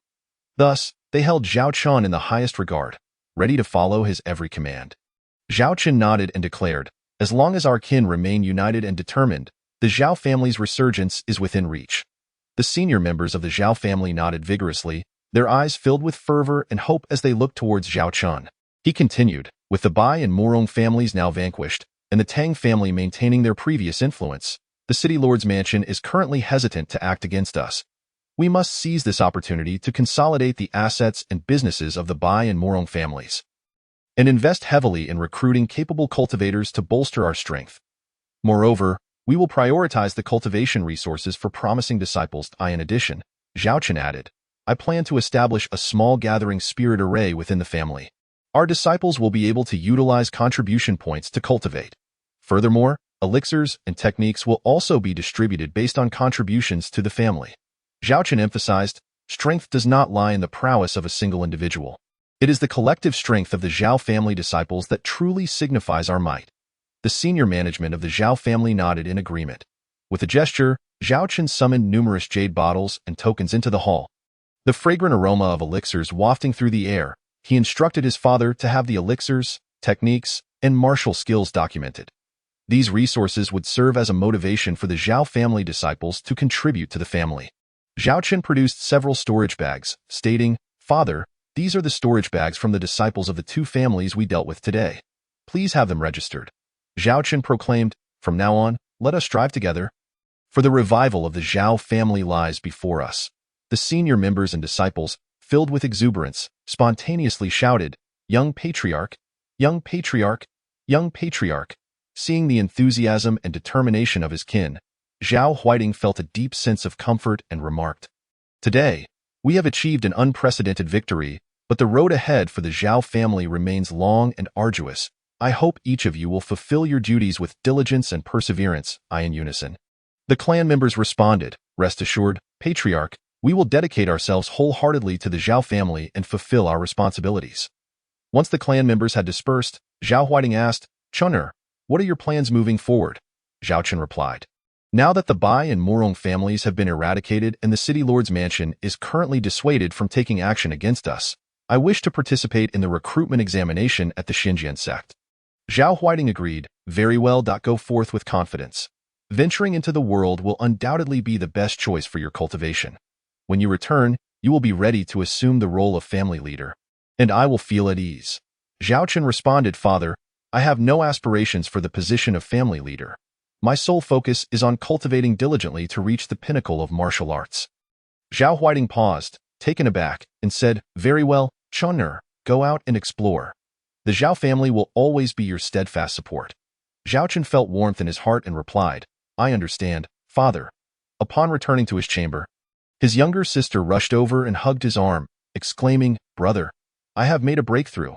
Thus, they held Zhao Chen in the highest regard, ready to follow his every command. Zhao Chen nodded and declared, "As long as our kin remain united and determined, the Zhao family's resurgence is within reach." The senior members of the Zhao family nodded vigorously, their eyes filled with fervor and hope as they looked towards Zhao Chen. He continued, "With the Bai and Morong families now vanquished, and the Tang family maintaining their previous influence, the city lord's mansion is currently hesitant to act against us. We must seize this opportunity to consolidate the assets and businesses of the Bai and Morong families, and invest heavily in recruiting capable cultivators to bolster our strength. Moreover, we will prioritize the cultivation resources for promising disciples. In addition," Zhao Chen added, "I plan to establish a small gathering spirit array within the family. Our disciples will be able to utilize contribution points to cultivate. Furthermore, elixirs and techniques will also be distributed based on contributions to the family. Zhao Chen emphasized, strength does not lie in the prowess of a single individual. It is the collective strength of the Zhao family disciples that truly signifies our might. The senior management of the Zhao family nodded in agreement. With a gesture, Zhao Chen summoned numerous jade bottles and tokens into the hall. The fragrant aroma of elixirs wafting through the air, he instructed his father to have the elixirs, techniques, and martial skills documented. These resources would serve as a motivation for the Zhao family disciples to contribute to the family. Zhao Chen produced several storage bags, stating, "Father, these are the storage bags from the disciples of the two families we dealt with today. Please have them registered." Zhao Chen proclaimed, "From now on, let us strive together. For the revival of the Zhao family lies before us." The senior members and disciples, filled with exuberance, spontaneously shouted, "Young Patriarch! Young Patriarch! Young Patriarch!" Seeing the enthusiasm and determination of his kin, Zhao Huiting felt a deep sense of comfort and remarked, "Today, we have achieved an unprecedented victory, but the road ahead for the Zhao family remains long and arduous. I hope each of you will fulfill your duties with diligence and perseverance." In unison, the clan members responded, "Rest assured, Patriarch, we will dedicate ourselves wholeheartedly to the Zhao family and fulfill our responsibilities." Once the clan members had dispersed, Zhao Huiting asked, "Chun'er, what are your plans moving forward?" Zhao Chen replied, "Now that the Bai and Murong families have been eradicated and the city lord's mansion is currently dissuaded from taking action against us, I wish to participate in the recruitment examination at the Xinjiang sect." Zhao Huiting agreed, "Very well. Go forth with confidence. Venturing into the world will undoubtedly be the best choice for your cultivation. When you return, you will be ready to assume the role of family leader, and I will feel at ease." Zhao Chen responded, "Father, I have no aspirations for the position of family leader. My sole focus is on cultivating diligently to reach the pinnacle of martial arts." Zhao Huiting paused, taken aback, and said, "Very well, Chun'er, go out and explore. The Zhao family will always be your steadfast support." Zhao Chen felt warmth in his heart and replied, "I understand, Father." Upon returning to his chamber, his younger sister rushed over and hugged his arm, exclaiming, "Brother, I have made a breakthrough."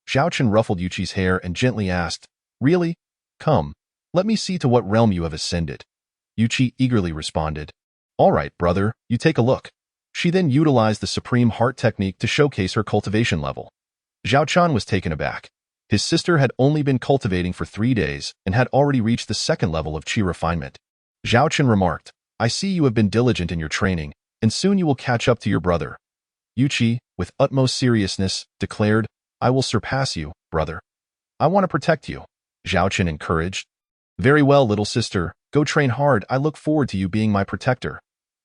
Zhao Chen ruffled Yuqi's hair and gently asked, "Really? Come, let me see to what realm you have ascended." Yuqi eagerly responded, "All right, brother, you take a look." She then utilized the Supreme Heart technique to showcase her cultivation level. Zhao Chen was taken aback. His sister had only been cultivating for 3 days and had already reached the second level of qi refinement. Zhao Chen remarked, "I see you have been diligent in your training, and soon you will catch up to your brother." Yuqi, with utmost seriousness, declared, "I will surpass you, brother. I want to protect you." Zhao Chen encouraged, "Very well, little sister, go train hard. I look forward to you being my protector."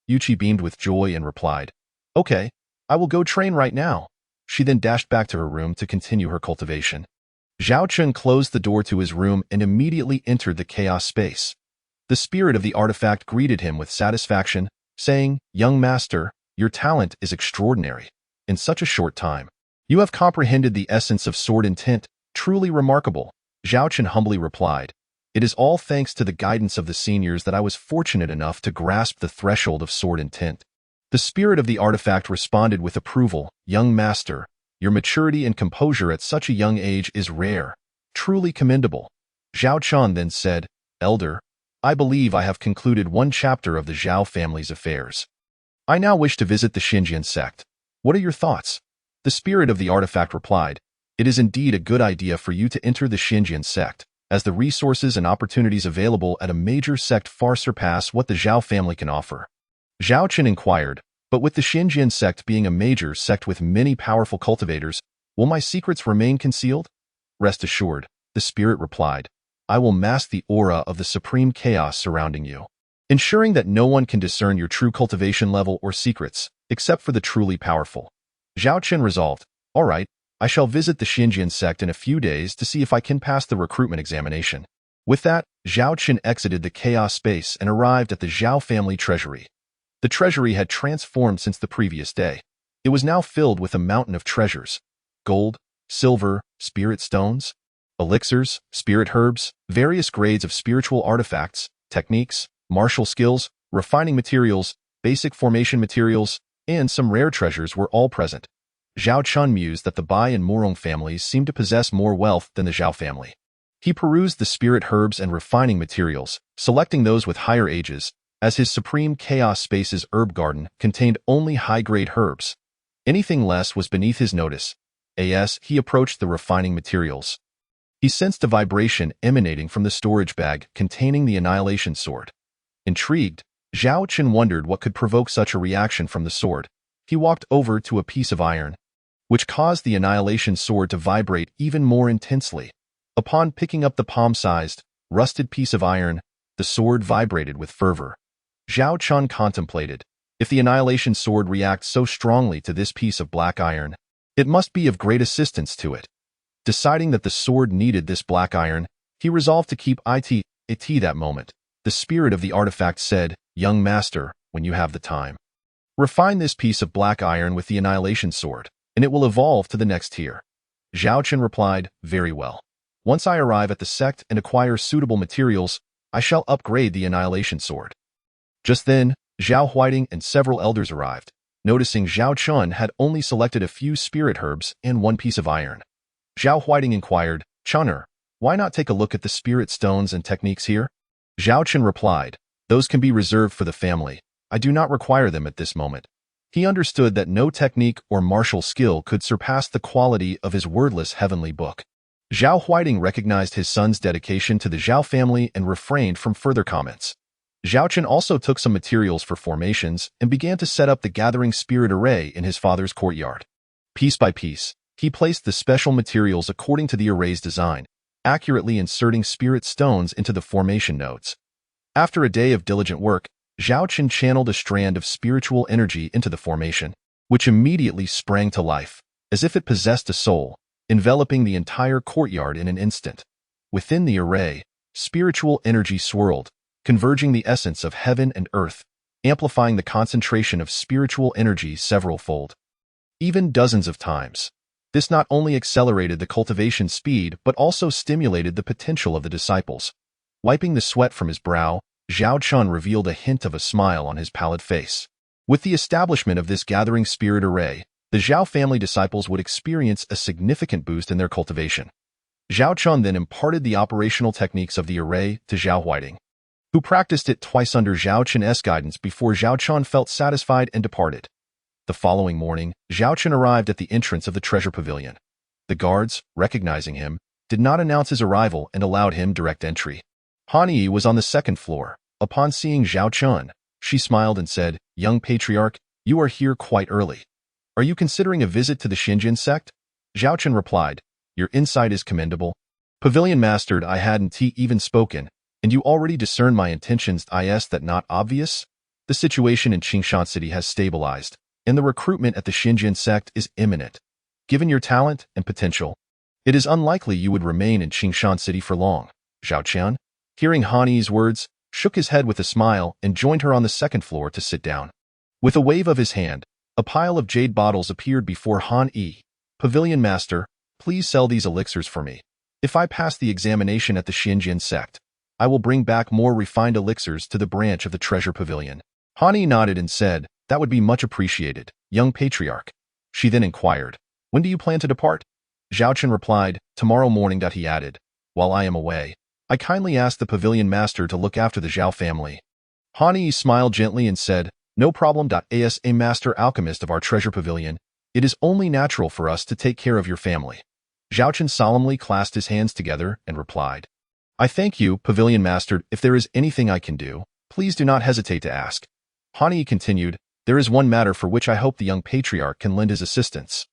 Yuqi beamed with joy and replied, "Okay, I will go train right now." She then dashed back to her room to continue her cultivation. Zhao Chen closed the door to his room and immediately entered the chaos space. The spirit of the artifact greeted him with satisfaction, saying, "Young master, your talent is extraordinary. In such a short time, you have comprehended the essence of sword intent, truly remarkable." Zhao Chen humbly replied, "It is all thanks to the guidance of the seniors that I was fortunate enough to grasp the threshold of sword intent." The spirit of the artifact responded with approval, "Young master, your maturity and composure at such a young age is rare, truly commendable." Zhao Chen then said, "Elder, I believe I have concluded one chapter of the Zhao family's affairs. I now wish to visit the Xinjiang sect. What are your thoughts?" The spirit of the artifact replied, "It is indeed a good idea for you to enter the Xinjiang sect, as the resources and opportunities available at a major sect far surpass what the Zhao family can offer." Zhao Chen inquired, "But with the Xinjiang sect being a major sect with many powerful cultivators, will my secrets remain concealed?" "Rest assured," the spirit replied, "I will mask the aura of the supreme chaos surrounding you, ensuring that no one can discern your true cultivation level or secrets, except for the truly powerful." Zhao Chen resolved, "All right, I shall visit the Xinjiang sect in a few days to see if I can pass the recruitment examination." With that, Zhao Chen exited the chaos space and arrived at the Zhao family treasury. The treasury had transformed since the previous day. It was now filled with a mountain of treasures: gold, silver, spirit stones, elixirs, spirit herbs, various grades of spiritual artifacts, techniques, martial skills, refining materials, basic formation materials, and some rare treasures were all present. Zhao Chun mused that the Bai and Morong families seemed to possess more wealth than the Zhao family. He perused the spirit herbs and refining materials, selecting those with higher ages, as his Supreme Chaos Space's herb garden contained only high-grade herbs. Anything less was beneath his notice. As he approached the refining materials, he sensed a vibration emanating from the storage bag containing the Annihilation Sword. Intrigued, Zhao Chen wondered what could provoke such a reaction from the sword. He walked over to a piece of iron, which caused the Annihilation Sword to vibrate even more intensely. Upon picking up the palm-sized, rusted piece of iron, the sword vibrated with fervor. Zhao Chun contemplated, if the Annihilation Sword reacts so strongly to this piece of black iron, it must be of great assistance to it. Deciding that the sword needed this black iron, he resolved to keep it that moment. The spirit of the artifact said, "Young master, when you have the time, refine this piece of black iron with the Annihilation Sword, and it will evolve to the next tier." Zhao Chen replied, "Very well. Once I arrive at the sect and acquire suitable materials, I shall upgrade the Annihilation Sword." Just then, Zhao Huiting and several elders arrived, noticing Zhao Chun had only selected a few spirit herbs and one piece of iron. Zhao Huiting inquired, "Chunner, why not take a look at the spirit stones and techniques here?" Zhao Chen replied, "Those can be reserved for the family. I do not require them at this moment." He understood that no technique or martial skill could surpass the quality of his wordless heavenly book. Zhao Huiting recognized his son's dedication to the Zhao family and refrained from further comments. Zhao Chen also took some materials for formations and began to set up the gathering spirit array in his father's courtyard. Piece by piece, he placed the special materials according to the array's design, accurately inserting spirit stones into the formation nodes. After a day of diligent work, Zhao Chen channeled a strand of spiritual energy into the formation, which immediately sprang to life, as if it possessed a soul, enveloping the entire courtyard in an instant. Within the array, spiritual energy swirled, converging the essence of heaven and earth, amplifying the concentration of spiritual energy several-fold. Even dozens of times. This not only accelerated the cultivation speed but also stimulated the potential of the disciples. Wiping the sweat from his brow, Zhao Chun revealed a hint of a smile on his pallid face. With the establishment of this gathering spirit array, the Zhao family disciples would experience a significant boost in their cultivation. Zhao Chun then imparted the operational techniques of the array to Zhao Huiting, who practiced it twice under Zhao Chen's guidance before Zhao Chun felt satisfied and departed. The following morning, Zhao Chen arrived at the entrance of the treasure pavilion. The guards, recognizing him, did not announce his arrival and allowed him direct entry. Han Yi was on the second floor. Upon seeing Zhao Chun, she smiled and said, "Young patriarch, you are here quite early. Are you considering a visit to the Xinjiang sect?" Zhao Chen replied, "Your insight is commendable. Pavilion mastered, I hadn't even spoken, and you already discern my intentions. Is that not obvious? The situation in Qingshan City has stabilized, and the recruitment at the Xinjiang sect is imminent. Given your talent and potential, it is unlikely you would remain in Qingshan City for long." Zhao Chen, hearing Han Yi's words, shook his head with a smile and joined her on the second floor to sit down. With a wave of his hand, a pile of jade bottles appeared before Han Yi. "Pavilion master, please sell these elixirs for me. If I pass the examination at the Xinjiang sect, I will bring back more refined elixirs to the branch of the treasure pavilion." Han Yi nodded and said, "That would be much appreciated, young patriarch." She then inquired, "When do you plan to depart?" Zhao Chen replied, "Tomorrow morning." He added, "While I am away, I kindly ask the pavilion master to look after the Zhao family." Han Yi smiled gently and said, "No problem. As a master alchemist of our treasure pavilion, it is only natural for us to take care of your family." Zhao Chen solemnly clasped his hands together and replied, "I thank you, pavilion master. If there is anything I can do, please do not hesitate to ask." Han Yi continued, "There is one matter for which I hope the young patriarch can lend his assistance."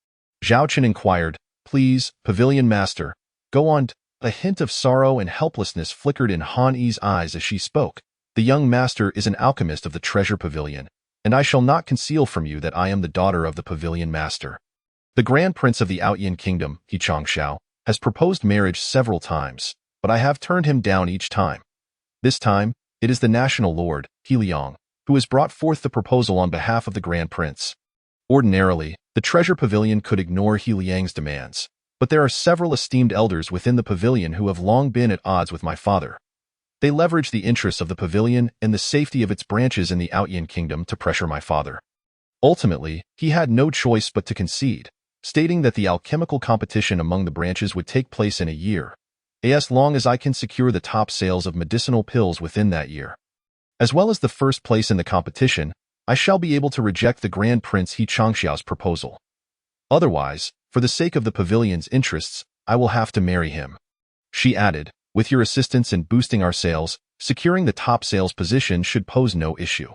Zhao Chen inquired, "Please, pavilion master, go on." A hint of sorrow and helplessness flickered in Han Yi's eyes as she spoke. "The young master is an alchemist of the treasure pavilion, and I shall not conceal from you that I am the daughter of the pavilion master. The Grand Prince of the Outyin Kingdom, He Changshao, has proposed marriage several times, but I have turned him down each time. This time, it is the national lord, He Liang, who has brought forth the proposal on behalf of the Grand Prince. Ordinarily, the treasure pavilion could ignore He Liang's demands, but there are several esteemed elders within the pavilion who have long been at odds with my father. They leverage the interests of the pavilion and the safety of its branches in the Outyin Kingdom to pressure my father. Ultimately, he had no choice but to concede. stating that the alchemical competition among the branches would take place in a year, as long as I can secure the top sales of medicinal pills within that year. As well as the first place in the competition, I shall be able to reject the Grand Prince He Changxiao's proposal. Otherwise, for the sake of the pavilion's interests, I will have to marry him. She added, with your assistance in boosting our sales, securing the top sales position should pose no issue.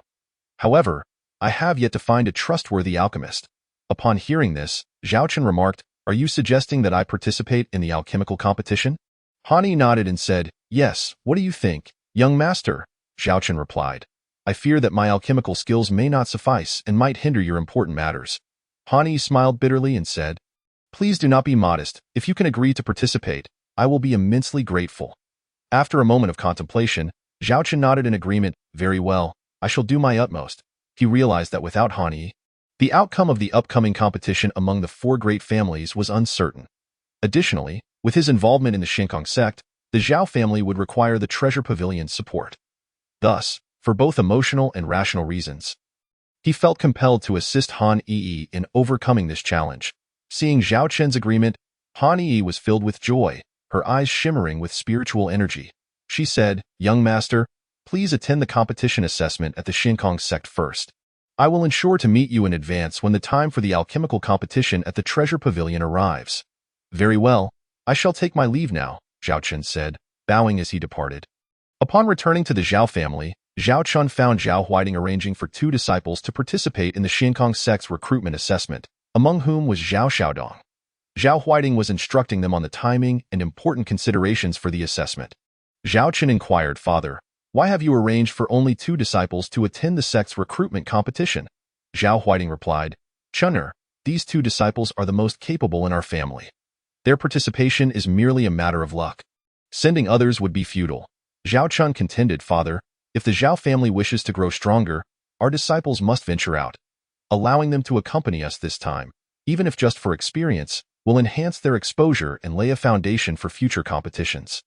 However, I have yet to find a trustworthy alchemist. Upon hearing this, Zhao Chen remarked, are you suggesting that I participate in the alchemical competition? Han Yi nodded and said, yes, what do you think, young master? Zhao Chen replied, I fear that my alchemical skills may not suffice and might hinder your important matters. Han Yi smiled bitterly and said, please do not be modest. If you can agree to participate, I will be immensely grateful. After a moment of contemplation, Zhao Chen nodded in agreement. Very well, I shall do my utmost. He realized that without Han Yi, the outcome of the upcoming competition among the four great families was uncertain. Additionally, with his involvement in the Shinkong sect, the Zhao family would require the Treasure Pavilion's support. Thus, for both emotional and rational reasons, he felt compelled to assist Han Yi in overcoming this challenge. Seeing Zhao Chen's agreement, Han Yi was filled with joy, her eyes shimmering with spiritual energy. She said, young master, please attend the competition assessment at the Shinkong sect first. I will ensure to meet you in advance when the time for the alchemical competition at the Treasure Pavilion arrives. Very well, I shall take my leave now, Zhao Chen said, bowing as he departed. Upon returning to the Zhao family, Zhao Chun found Zhao Huiding arranging for 2 disciples to participate in the Shinkong sect's recruitment assessment, among whom was Zhao Xiaodong. Zhao Huiding was instructing them on the timing and important considerations for the assessment. Zhao Chen inquired, Father, why have you arranged for only 2 disciples to attend the sect's recruitment competition? Zhao Huiding replied, Chun'er, these 2 disciples are the most capable in our family. Their participation is merely a matter of luck. Sending others would be futile. Zhao Chun contended, Father, if the Zhao family wishes to grow stronger, our disciples must venture out. Allowing them to accompany us this time, even if just for experience, will enhance their exposure and lay a foundation for future competitions.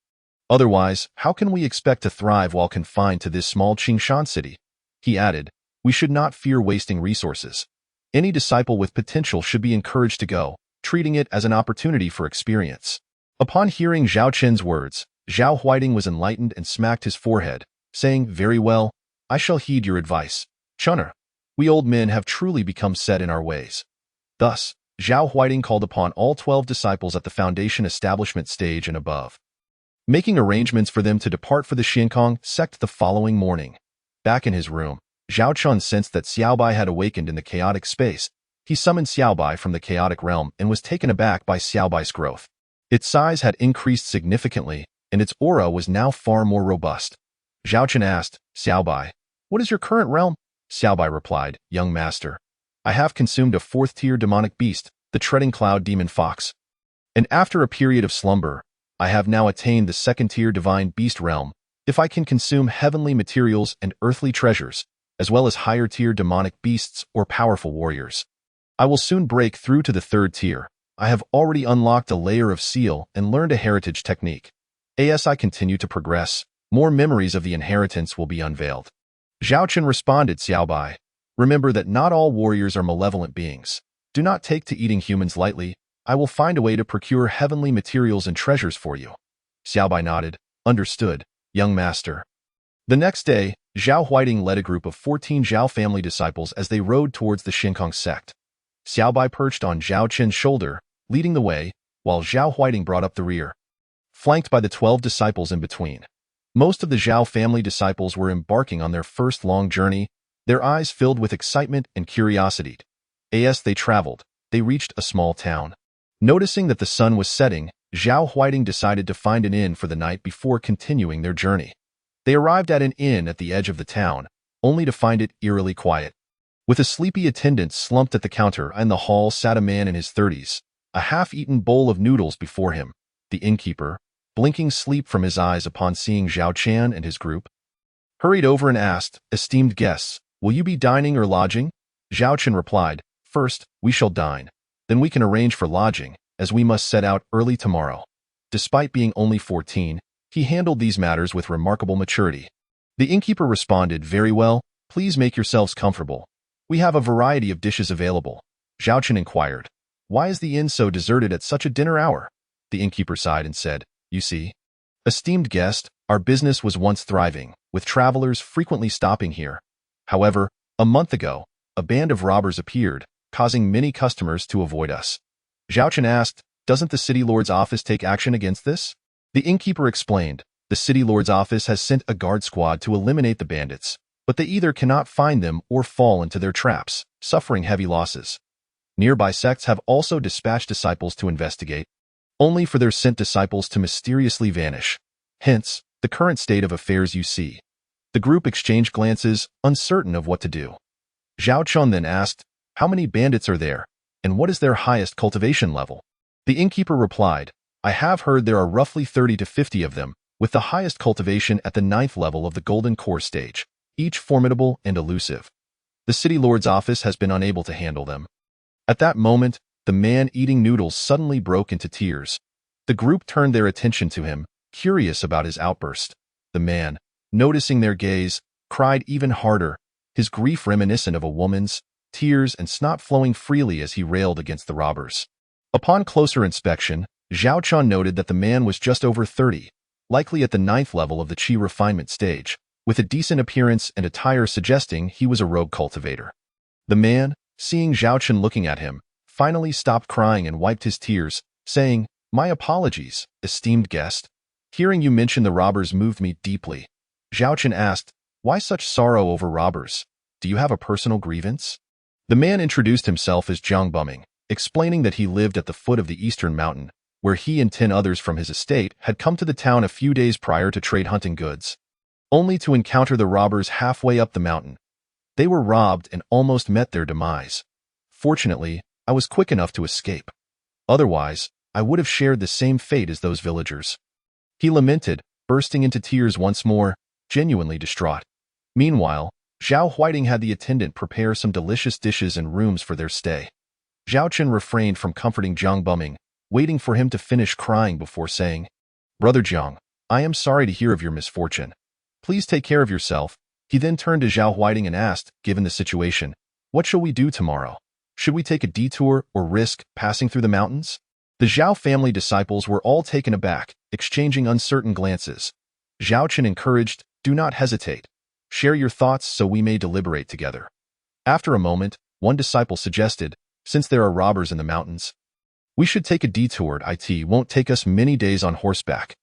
Otherwise, how can we expect to thrive while confined to this small Qingshan city? He added, we should not fear wasting resources. Any disciple with potential should be encouraged to go, treating it as an opportunity for experience. Upon hearing Zhao Chen's words, Zhao Huiding was enlightened and smacked his forehead, saying, very well, I shall heed your advice. Chun'er, we old men have truly become set in our ways. Thus, Zhao Huiding called upon all 12 disciples at the foundation establishment stage and above, making arrangements for them to depart for the Shinkong sect the following morning. Back in his room, Zhao Chun sensed that Xiaobai had awakened in the chaotic space. He summoned Xiaobai from the chaotic realm and was taken aback by Xiaobai's growth. Its size had increased significantly, and its aura was now far more robust. Zhao Chen asked, Xiaobai, what is your current realm? Xiaobai replied, young master, I have consumed a 4th-tier demonic beast, the Treading Cloud Demon Fox. And after a period of slumber, I have now attained the 2nd-tier divine beast realm. If I can consume heavenly materials and earthly treasures, as well as higher-tier demonic beasts or powerful warriors, I will soon break through to the 3rd tier. I have already unlocked a layer of seal and learned a heritage technique. As I continue to progress, more memories of the inheritance will be unveiled. Zhao Chen responded, Xiaobai, remember that not all warriors are malevolent beings. Do not take to eating humans lightly. I will find a way to procure heavenly materials and treasures for you. Xiaobai nodded, understood, young master. The next day, Zhao Huiding led a group of 14 Zhao family disciples as they rode towards the Shinkong sect. Xiaobai perched on Zhao Chen's shoulder, leading the way, while Zhao Huiding brought up the rear, flanked by the 12 disciples in between. Most of the Zhao family disciples were embarking on their first long journey, their eyes filled with excitement and curiosity. As they traveled, they reached a small town. Noticing that the sun was setting, Zhao Huiding decided to find an inn for the night before continuing their journey. They arrived at an inn at the edge of the town, only to find it eerily quiet. With a sleepy attendant slumped at the counter in the hall sat a man in his 30s, a half-eaten bowl of noodles before him. The innkeeper, blinking sleep from his eyes upon seeing Zhao Chen and his group, hurried over and asked, esteemed guests, will you be dining or lodging? Zhao Chen replied, first, we shall dine. Then we can arrange for lodging, as we must set out early tomorrow. Despite being only 14, he handled these matters with remarkable maturity. The innkeeper responded, very well, please make yourselves comfortable. We have a variety of dishes available. Zhao Chen inquired, Why is the inn so deserted at such a dinner hour? The innkeeper sighed and said, You see, esteemed guest, our business was once thriving, with travelers frequently stopping here. However, a month ago, a band of robbers appeared, causing many customers to avoid us. Zhao Chen asked, Doesn't the city lord's office take action against this? The innkeeper explained, The city lord's office has sent a guard squad to eliminate the bandits, but they either cannot find them or fall into their traps, suffering heavy losses. Nearby sects have also dispatched disciples to investigate, only for their sent disciples to mysteriously vanish. Hence, the current state of affairs you see. The group exchanged glances, uncertain of what to do. Zhao Chun then asked, How many bandits are there, and what is their highest cultivation level? The innkeeper replied, I have heard there are roughly 30 to 50 of them, with the highest cultivation at the 9th level of the Golden Core stage, each formidable and elusive. The city lord's office has been unable to handle them. At that moment, the man eating noodles suddenly broke into tears. The group turned their attention to him, curious about his outburst. The man, noticing their gaze, cried even harder, his grief reminiscent of a woman's, tears and snot flowing freely as he railed against the robbers. Upon closer inspection, Zhao Chun noted that the man was just over 30, likely at the 9th level of the Qi refinement stage, with a decent appearance and attire suggesting he was a rogue cultivator. The man, seeing Zhao Chun looking at him, finally stopped crying and wiped his tears, saying, My apologies, esteemed guest. Hearing you mention the robbers moved me deeply. Zhao Chun asked, Why such sorrow over robbers? Do you have a personal grievance? The man introduced himself as Jiang Bumming, explaining that he lived at the foot of the eastern mountain, where he and 10 others from his estate had come to the town a few days prior to trade hunting goods, only to encounter the robbers halfway up the mountain. They were robbed and almost met their demise. Fortunately, I was quick enough to escape. Otherwise, I would have shared the same fate as those villagers. He lamented, bursting into tears once more, genuinely distraught. Meanwhile, Zhao Huiting had the attendant prepare some delicious dishes and rooms for their stay. Zhao Chen refrained from comforting Jiang Bumming, waiting for him to finish crying before saying, Brother Jiang, I am sorry to hear of your misfortune. Please take care of yourself. He then turned to Zhao Huiting and asked, Given the situation, what shall we do tomorrow? Should we take a detour or risk passing through the mountains? The Zhao family disciples were all taken aback, exchanging uncertain glances. Zhao Chen encouraged, Do not hesitate. Share your thoughts so we may deliberate together. After a moment, one disciple suggested, Since there are robbers in the mountains, we should take a detour. It won't take us many days on horseback.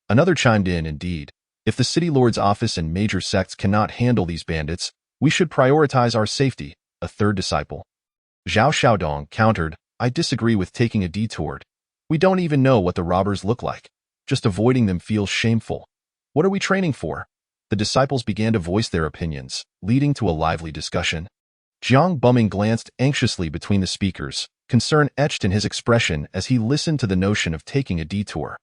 Another chimed in, Indeed, if the city lord's office and major sects cannot handle these bandits, we should prioritize our safety, a third disciple. Zhao Xiaodong countered, I disagree with taking a detour. We don't even know what the robbers look like. Just avoiding them feels shameful. What are we training for? The disciples began to voice their opinions, leading to a lively discussion. Jiang Bumming glanced anxiously between the speakers, concern etched in his expression as he listened to the notion of taking a detour.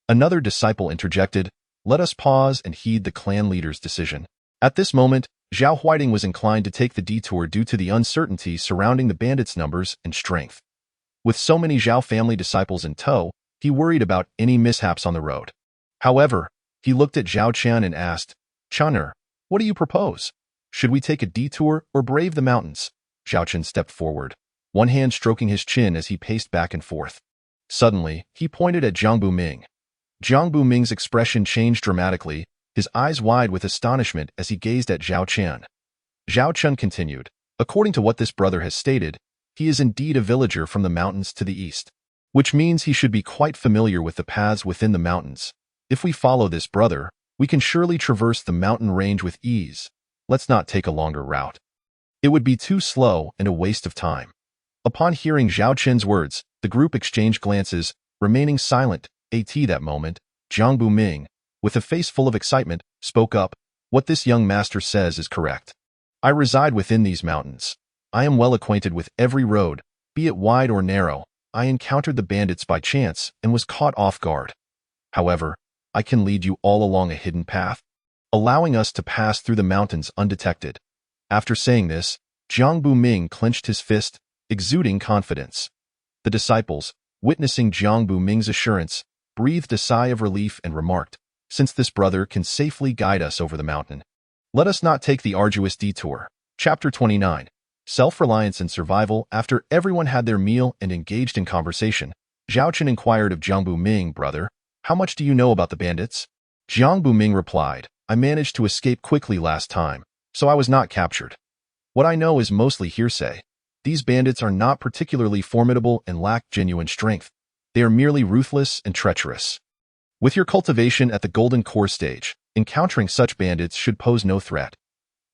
Another disciple interjected, Let us pause and heed the clan leader's decision. At this moment, Zhao Huiting was inclined to take the detour due to the uncertainty surrounding the bandits' numbers and strength. With so many Zhao family disciples in tow, he worried about any mishaps on the road. However, he looked at Zhao Qian and asked, Chun'er, what do you propose? Should we take a detour or brave the mountains? Zhao Qian stepped forward, one hand stroking his chin as he paced back and forth. Suddenly, he pointed at Jiang Buming. Jiang Buming's expression changed dramatically, his eyes wide with astonishment as he gazed at Zhao Qian. Zhao Qian continued, According to what this brother has stated, he is indeed a villager from the mountains to the east, which means he should be quite familiar with the paths within the mountains. If we follow this brother, we can surely traverse the mountain range with ease. Let's not take a longer route. It would be too slow and a waste of time. Upon hearing Zhao Qian's words, the group exchanged glances, remaining silent. That moment, Jiang Buming, with a face full of excitement, spoke up, What this young master says is correct. I reside within these mountains. I am well acquainted with every road, be it wide or narrow. I encountered the bandits by chance and was caught off guard. However, I can lead you all along a hidden path, allowing us to pass through the mountains undetected. After saying this, Jiang Buming clenched his fist, exuding confidence. The disciples, witnessing Jiang Buming's assurance, breathed a sigh of relief and remarked, Since this brother can safely guide us over the mountain, let us not take the arduous detour. Chapter 29. self-reliance and survival. After everyone had their meal and engaged in conversation, Zhao Chen inquired of Jiang Buming, "Brother, how much do you know about the bandits?" Jiang Buming replied, "I managed to escape quickly last time, so I was not captured. What I know is mostly hearsay. These bandits are not particularly formidable and lack genuine strength. They are merely ruthless and treacherous. With your cultivation at the Golden Core stage, encountering such bandits should pose no threat."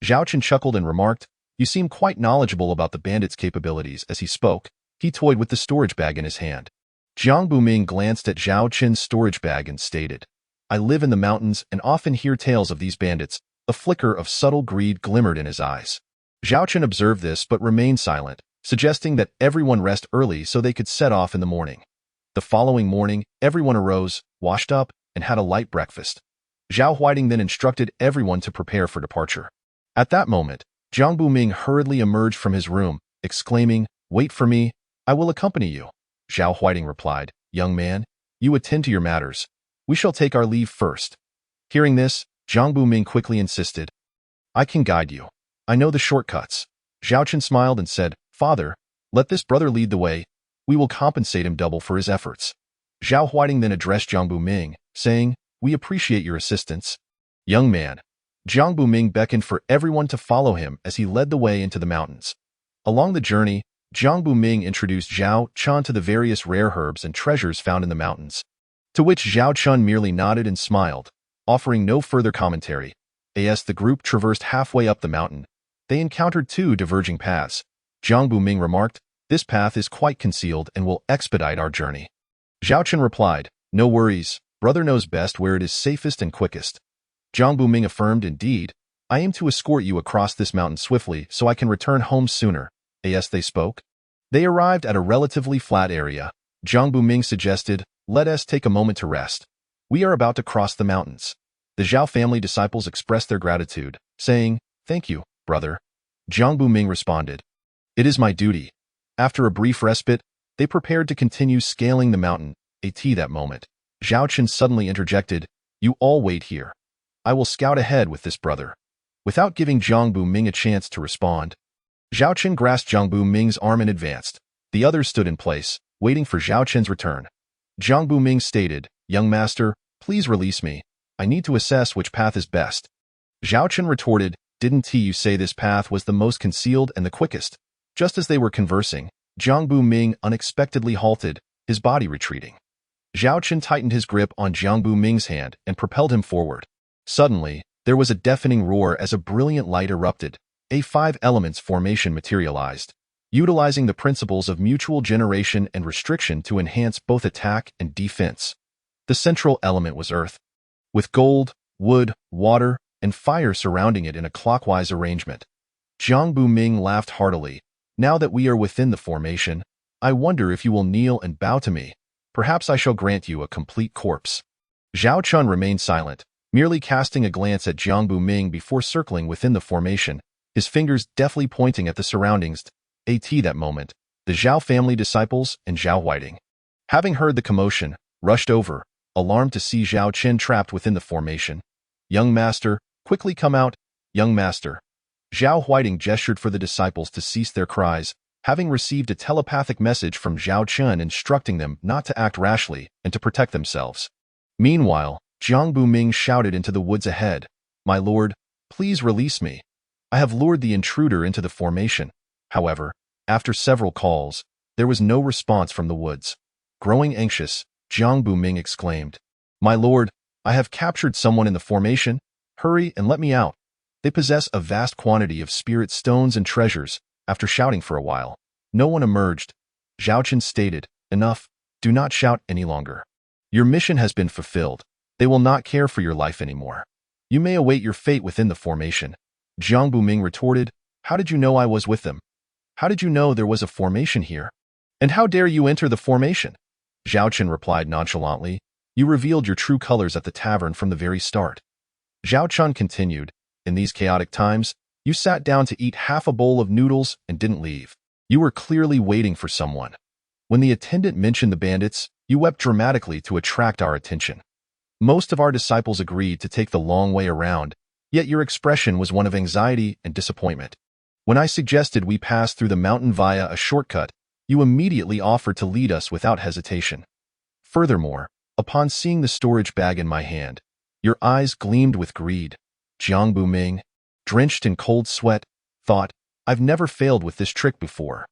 Zhao Chen chuckled and remarked, "You seem quite knowledgeable about the bandits' capabilities." As he spoke, he toyed with the storage bag in his hand. Jiang Buming glanced at Zhao Chen's storage bag and stated, "I live in the mountains and often hear tales of these bandits." A flicker of subtle greed glimmered in his eyes. Zhao Chen observed this but remained silent, suggesting that everyone rest early so they could set off in the morning. The following morning, everyone arose, washed up, and had a light breakfast. Zhao Huiting then instructed everyone to prepare for departure. At that moment, Jiang Buming hurriedly emerged from his room, exclaiming, "Wait for me, I will accompany you." Zhao Huiting replied, "Young man, you attend to your matters. We shall take our leave first." Hearing this, Jiang Buming quickly insisted, "I can guide you. I know the shortcuts." Zhao Chen smiled and said, "Father, let this brother lead the way. We will compensate him double for his efforts." Zhao Huiting then addressed Jiang Buming, saying, "We appreciate your assistance." "Young man." Jiang Buming beckoned for everyone to follow him as he led the way into the mountains. Along the journey, Jiang Buming introduced Zhao Chen to the various rare herbs and treasures found in the mountains, to which Zhao Chen merely nodded and smiled, offering no further commentary. As the group traversed halfway up the mountain, they encountered two diverging paths. Jiang Buming remarked, "This path is quite concealed and will expedite our journey." Zhao Chen replied, "No worries, brother knows best where it is safest and quickest." Jiang Buming affirmed, "Indeed, I aim to escort you across this mountain swiftly so I can return home sooner." As they spoke, they arrived at a relatively flat area. Jiang Buming suggested, "Let us take a moment to rest. We are about to cross the mountains." The Zhao family disciples expressed their gratitude, saying, "Thank you, brother." Jiang Buming responded, "It is my duty." After a brief respite, they prepared to continue scaling the mountain. At that moment, Zhao Chen suddenly interjected, "You all wait here. I will scout ahead with this brother." Without giving Jiang Buming a chance to respond, Zhao Chen grasped Jiang Buming's arm and advanced. The others stood in place, waiting for Zhao Chen's return. Jiang Buming stated, "Young master, please release me. I need to assess which path is best." Zhao Chen retorted, "Didn't you say this path was the most concealed and the quickest?" Just as they were conversing, Jiang Buming unexpectedly halted, his body retreating. Zhao Chen tightened his grip on Jiang Buming's hand and propelled him forward. Suddenly, there was a deafening roar as a brilliant light erupted. A five-elements formation materialized, utilizing the principles of mutual generation and restriction to enhance both attack and defense. The central element was earth, with gold, wood, water, and fire surrounding it in a clockwise arrangement. Jiang Buming laughed heartily. "Now that we are within the formation, I wonder if you will kneel and bow to me. Perhaps I shall grant you a complete corpse." Zhao Chen remained silent, merely casting a glance at Jiang Buming before circling within the formation, his fingers deftly pointing at the surroundings. At that moment, the Zhao family disciples and Zhao Huiting, having heard the commotion, rushed over, alarmed to see Zhao Chen trapped within the formation. "Young master, quickly come out, young master." Zhao Huiting gestured for the disciples to cease their cries, having received a telepathic message from Zhao Chen instructing them not to act rashly and to protect themselves. Meanwhile, Jiang Buming shouted into the woods ahead, "My lord, please release me. I have lured the intruder into the formation." However, after several calls, there was no response from the woods. Growing anxious, Jiang Buming exclaimed, "My lord, I have captured someone in the formation. Hurry and let me out. They possess a vast quantity of spirit stones and treasures." After shouting for a while, no one emerged. Zhao Chen stated, "Enough, do not shout any longer. Your mission has been fulfilled. They will not care for your life anymore. You may await your fate within the formation." Jiang Buming retorted, "How did you know I was with them? How did you know there was a formation here? And how dare you enter the formation?" Zhao Chen replied nonchalantly, "You revealed your true colors at the tavern from the very start." Zhao Chen continued, "In these chaotic times, you sat down to eat half a bowl of noodles and didn't leave. You were clearly waiting for someone. When the attendant mentioned the bandits, you wept dramatically to attract our attention. Most of our disciples agreed to take the long way around, yet your expression was one of anxiety and disappointment. When I suggested we pass through the mountain via a shortcut, you immediately offered to lead us without hesitation. Furthermore, upon seeing the storage bag in my hand, your eyes gleamed with greed. Jiang Buming, drenched in cold sweat, thought, I've never failed with this trick before.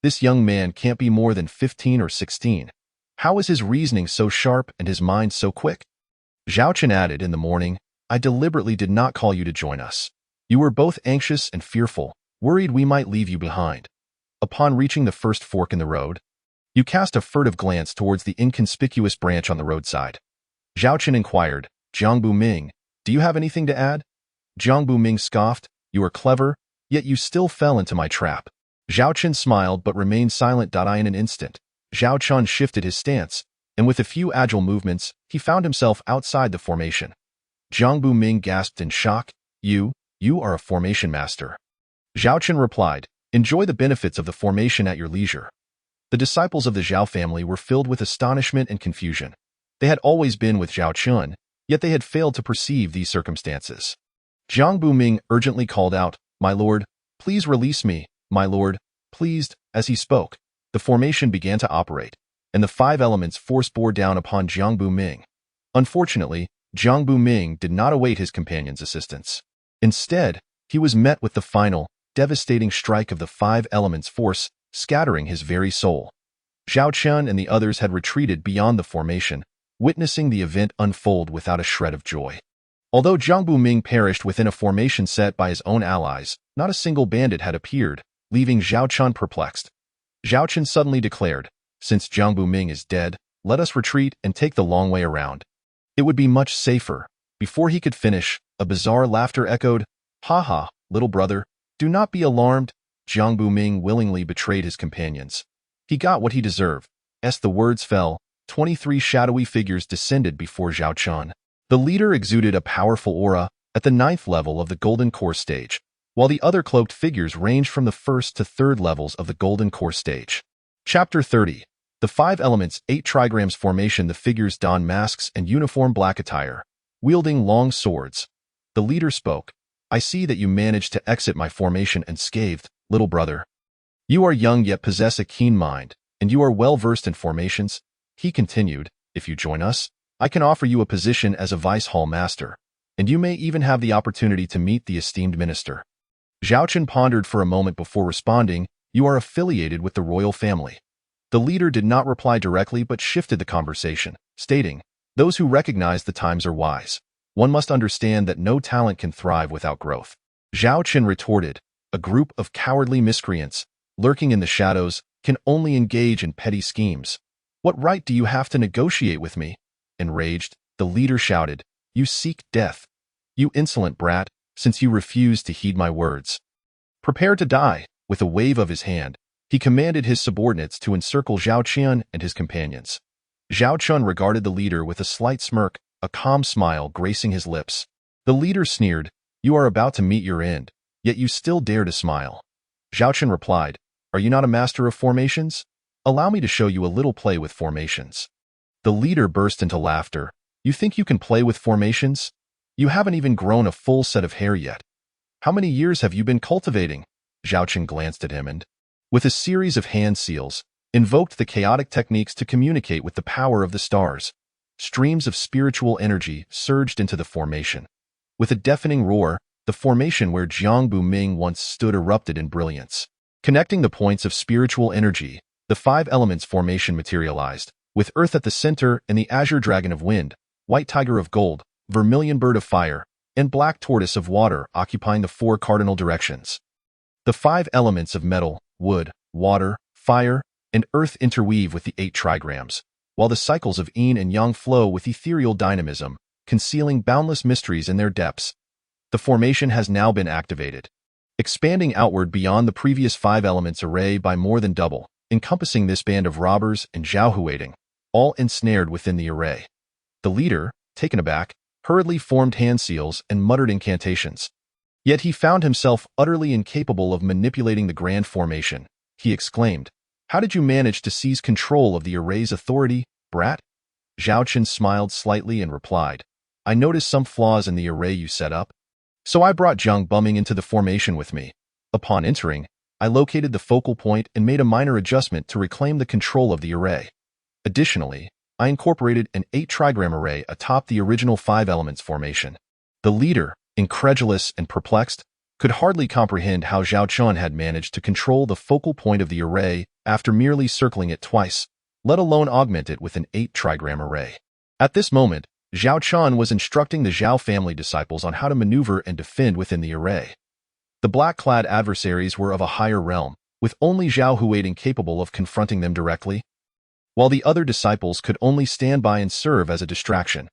This young man can't be more than 15 or 16. How is his reasoning so sharp and his mind so quick? Zhao Chen added in the morning, I deliberately did not call you to join us. You were both anxious and fearful, worried we might leave you behind. Upon reaching the first fork in the road, you cast a furtive glance towards the inconspicuous branch on the roadside. Zhao Chen inquired, Jiang Buming, do you have anything to add? Jiang Buming scoffed, you are clever, yet you still fell into my trap. Zhao Chen smiled but remained silent. In an instant, Zhao Chen shifted his stance, and with a few agile movements, he found himself outside the formation. Jiang Buming gasped in shock, You are a formation master. Zhao Chen replied, enjoy the benefits of the formation at your leisure. The disciples of the Zhao family were filled with astonishment and confusion. They had always been with Zhao Chen, yet they had failed to perceive these circumstances. Jiang Buming urgently called out, My lord, please release me, my lord, pleased. As he spoke, the formation began to operate, and the 5 elements force bore down upon Jiang Buming. Unfortunately, Jiang Buming did not await his companion's assistance. Instead, he was met with the final, devastating strike of the 5 elements force, scattering his very soul. Zhao Chen and the others had retreated beyond the formation, witnessing the event unfold without a shred of joy. Although Jiang Buming perished within a formation set by his own allies, not a single bandit had appeared, leaving Zhao Chen perplexed. Zhao Chen suddenly declared, Since Jiang Buming is dead, let us retreat and take the long way around. It would be much safer. Before he could finish, a bizarre laughter echoed, Ha ha, little brother, do not be alarmed. Jiang Buming willingly betrayed his companions. He got what he deserved. As the words fell, 23 shadowy figures descended before Zhao Chen. The leader exuded a powerful aura at the 9th level of the Golden Core stage, while the other cloaked figures ranged from the 1st to 3rd levels of the Golden Core stage. Chapter 30. The 5 elements 8 trigrams formation. The figures don masks and uniform black attire, wielding long swords. The leader spoke, I see that you managed to exit my formation unscathed, little brother. You are young yet possess a keen mind, and you are well versed in formations. He continued, if you join us, I can offer you a position as a vice hall master, and you may even have the opportunity to meet the esteemed minister. Zhao Chen pondered for a moment before responding, you are affiliated with the royal family. The leader did not reply directly but shifted the conversation, stating, those who recognize the times are wise. One must understand that no talent can thrive without growth. Zhao Chen retorted, a group of cowardly miscreants, lurking in the shadows, can only engage in petty schemes. What right do you have to negotiate with me? Enraged, the leader shouted, you seek death. You insolent brat, since you refuse to heed my words. Prepare to die. With a wave of his hand, he commanded his subordinates to encircle Zhao Chen and his companions. Zhao Chen regarded the leader with a slight smirk, a calm smile gracing his lips. The leader sneered, you are about to meet your end, yet you still dare to smile. Zhao Chen replied, are you not a master of formations? Allow me to show you a little play with formations. The leader burst into laughter. You think you can play with formations? You haven't even grown a full set of hair yet. How many years have you been cultivating? Zhao Chen glanced at him and, with a series of hand seals, invoked the chaotic techniques to communicate with the power of the stars. Streams of spiritual energy surged into the formation. With a deafening roar, the formation where Jiang Buming once stood erupted in brilliance. Connecting the points of spiritual energy, the 5 elements formation materialized, with Earth at the center and the Azure Dragon of Wind, White Tiger of Gold, Vermilion Bird of Fire, and Black Tortoise of Water occupying the 4 cardinal directions. The 5 elements of metal, wood, water, fire, and earth interweave with the 8 trigrams, while the cycles of yin and yang flow with ethereal dynamism, concealing boundless mysteries in their depths. The formation has now been activated, expanding outward beyond the previous 5 elements array by more than double, encompassing this band of robbers and Zhao Huiting, all ensnared within the array. The leader, taken aback, hurriedly formed hand seals and muttered incantations. Yet he found himself utterly incapable of manipulating the grand formation. He exclaimed, how did you manage to seize control of the array's authority, brat? Zhao Chen smiled slightly and replied, I noticed some flaws in the array you set up. So I brought Jiang Buming into the formation with me. Upon entering, I located the focal point and made a minor adjustment to reclaim the control of the array. Additionally, I incorporated an 8-trigram array atop the original 5 elements formation. The leader, incredulous and perplexed, could hardly comprehend how Zhao Chun had managed to control the focal point of the array after merely circling it twice, let alone augment it with an 8-trigram array. At this moment, Zhao Chun was instructing the Zhao family disciples on how to maneuver and defend within the array. The black-clad adversaries were of a higher realm, with only Zhao Huiting capable of confronting them directly, while the other disciples could only stand by and serve as a distraction.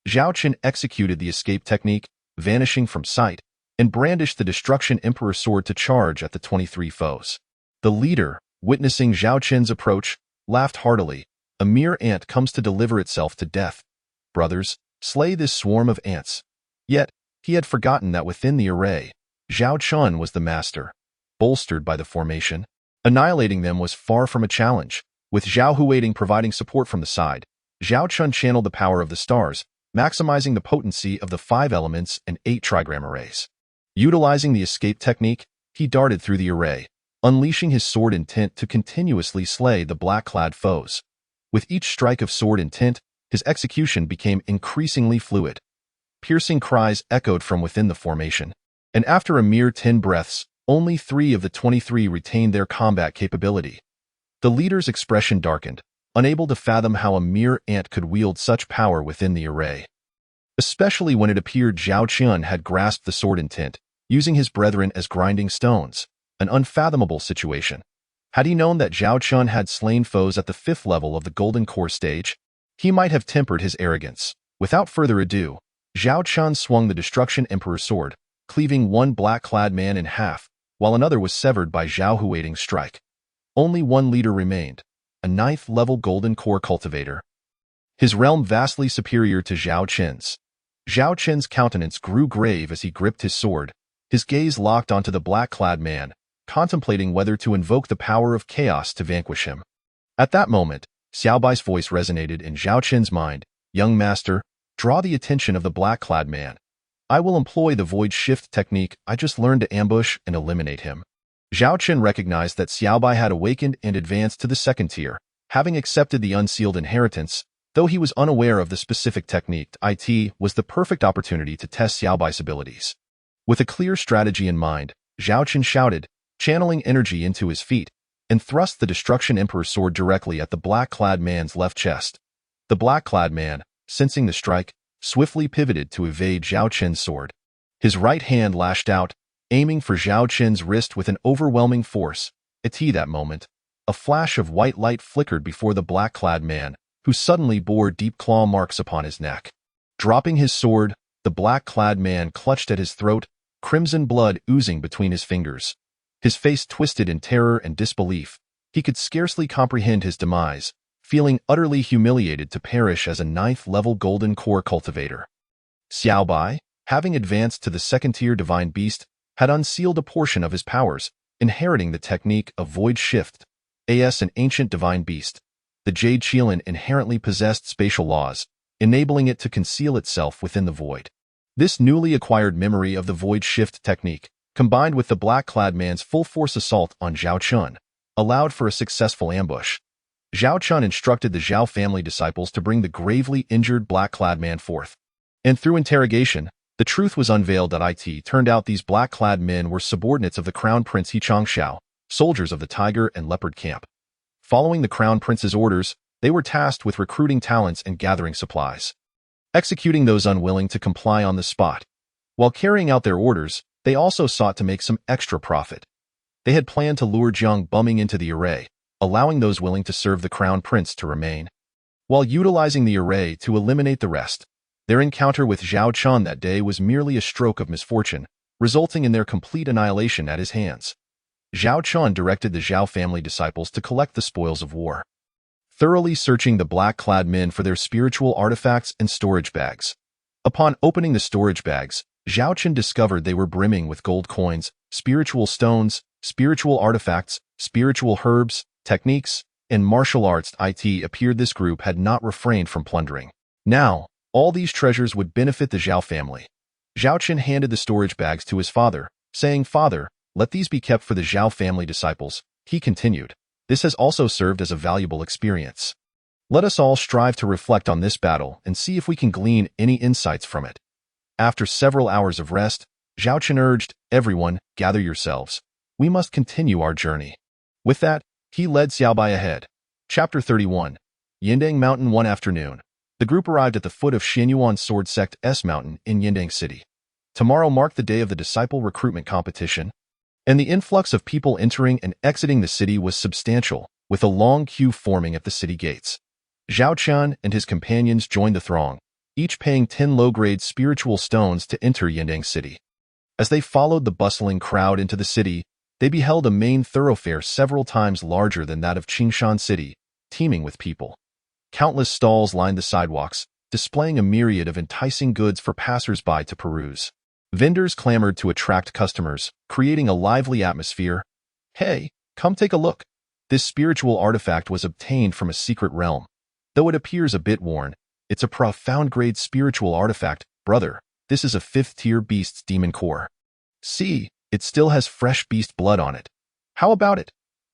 Zhao Chen executed the escape technique, vanishing from sight, and brandished the Destruction Emperor sword to charge at the 23 foes. The leader, witnessing Zhao Chen's approach, laughed heartily. A mere ant comes to deliver itself to death. Brothers, slay this swarm of ants. Yet, he had forgotten that within the array, Zhao Chun was the master. Bolstered by the formation, annihilating them was far from a challenge. With Zhao Huiting providing support from the side, Zhao Chun channeled the power of the stars, maximizing the potency of the 5 elements and 8-trigram arrays. Utilizing the escape technique, he darted through the array, unleashing his sword intent to continuously slay the black-clad foes. With each strike of sword intent, his execution became increasingly fluid. Piercing cries echoed from within the formation, and after a mere 10 breaths, only 3 of the 23 retained their combat capability. The leader's expression darkened, unable to fathom how a mere ant could wield such power within the array. Especially when it appeared Zhao Qian had grasped the sword intent, using his brethren as grinding stones, an unfathomable situation. Had he known that Zhao Chun had slain foes at the 5th level of the Golden Core stage, he might have tempered his arrogance. Without further ado, Zhao Chun swung the Destruction Emperor sword, cleaving one black-clad man in half, while another was severed by Zhao Huiting's strike. Only one leader remained, a 9th-level Golden Core cultivator. His realm vastly superior to Zhao Chen's. Zhao Chen's countenance grew grave as he gripped his sword, his gaze locked onto the black-clad man, contemplating whether to invoke the power of chaos to vanquish him. At that moment, Xiaobai's voice resonated in Zhao Chen's mind. "Young master, draw the attention of the black-clad man. I will employ the void shift technique I just learned to ambush and eliminate him." Zhao Chen recognized that Xiaobai had awakened and advanced to the 2nd tier, having accepted the unsealed inheritance. Though he was unaware of the specific technique, it was the perfect opportunity to test Xiaobai's abilities. With a clear strategy in mind, Zhao Chen shouted, channeling energy into his feet, and thrust the Destruction Emperor sword directly at the black-clad man's left chest. The black-clad man, sensing the strike, swiftly pivoted to evade Zhao Chen's sword. His right hand lashed out, aiming for Zhao Chen's wrist with an overwhelming force. At that moment, a flash of white light flickered before the black-clad man, who suddenly bore deep claw marks upon his neck. Dropping his sword, the black-clad man clutched at his throat, crimson blood oozing between his fingers. His face twisted in terror and disbelief. He could scarcely comprehend his demise, feeling utterly humiliated to perish as a 9th-level Golden Core cultivator. Xiaobai, having advanced to the 2nd-tier Divine Beast, had unsealed a portion of his powers, inheriting the technique of Void Shift, as an ancient Divine Beast. The Jade Qilin inherently possessed spatial laws, enabling it to conceal itself within the void. This newly acquired memory of the Void Shift technique, combined with the black-clad man's full-force assault on Zhao Chun, allowed for a successful ambush. Zhao Chun instructed the Zhao family disciples to bring the gravely injured black-clad man forth. And through interrogation, the truth was unveiled that it turned out these black-clad men were subordinates of the Crown Prince He Changshao, soldiers of the Tiger and Leopard camp. Following the Crown Prince's orders, they were tasked with recruiting talents and gathering supplies, executing those unwilling to comply on the spot. While carrying out their orders, they also sought to make some extra profit. They had planned to lure Jiang bumming into the array, allowing those willing to serve the Crown Prince to remain, while utilizing the array to eliminate the rest. Their encounter with Zhao Chun that day was merely a stroke of misfortune, resulting in their complete annihilation at his hands. Zhao Chun directed the Zhao family disciples to collect the spoils of war, thoroughly searching the black-clad men for their spiritual artifacts and storage bags. Upon opening the storage bags, Zhao Chun discovered they were brimming with gold coins, spiritual stones, spiritual artifacts, spiritual herbs, techniques, and martial arts. It appeared this group had not refrained from plundering. Now, all these treasures would benefit the Zhao family. Zhao Chun handed the storage bags to his father, saying, "Father, Let these be kept for the Zhao family disciples, he continued. This has also served as a valuable experience. Let us all strive to reflect on this battle and see if we can glean any insights from it. After several hours of rest, Zhao Chen urged, everyone, gather yourselves. We must continue our journey. With that, he led Xiaobai ahead. Chapter 31. Yindang Mountain. One afternoon, the group arrived at the foot of Xianyuan Sword Sect S Mountain in Yindang City. Tomorrow marked the day of the disciple recruitment competition, and the influx of people entering and exiting the city was substantial, with a long queue forming at the city gates. Zhao Qian and his companions joined the throng, each paying 10 low-grade spiritual stones to enter Yindang City. As they followed the bustling crowd into the city, they beheld a main thoroughfare several times larger than that of Qingshan City, teeming with people. Countless stalls lined the sidewalks, displaying a myriad of enticing goods for passers-by to peruse. Vendors clamored to attract customers, creating a lively atmosphere. Hey, come take a look. This spiritual artifact was obtained from a secret realm. Though it appears a bit worn, it's a profound-grade spiritual artifact, brother. This is a 5th-tier beast's demon core. See, it still has fresh beast blood on it. How about it?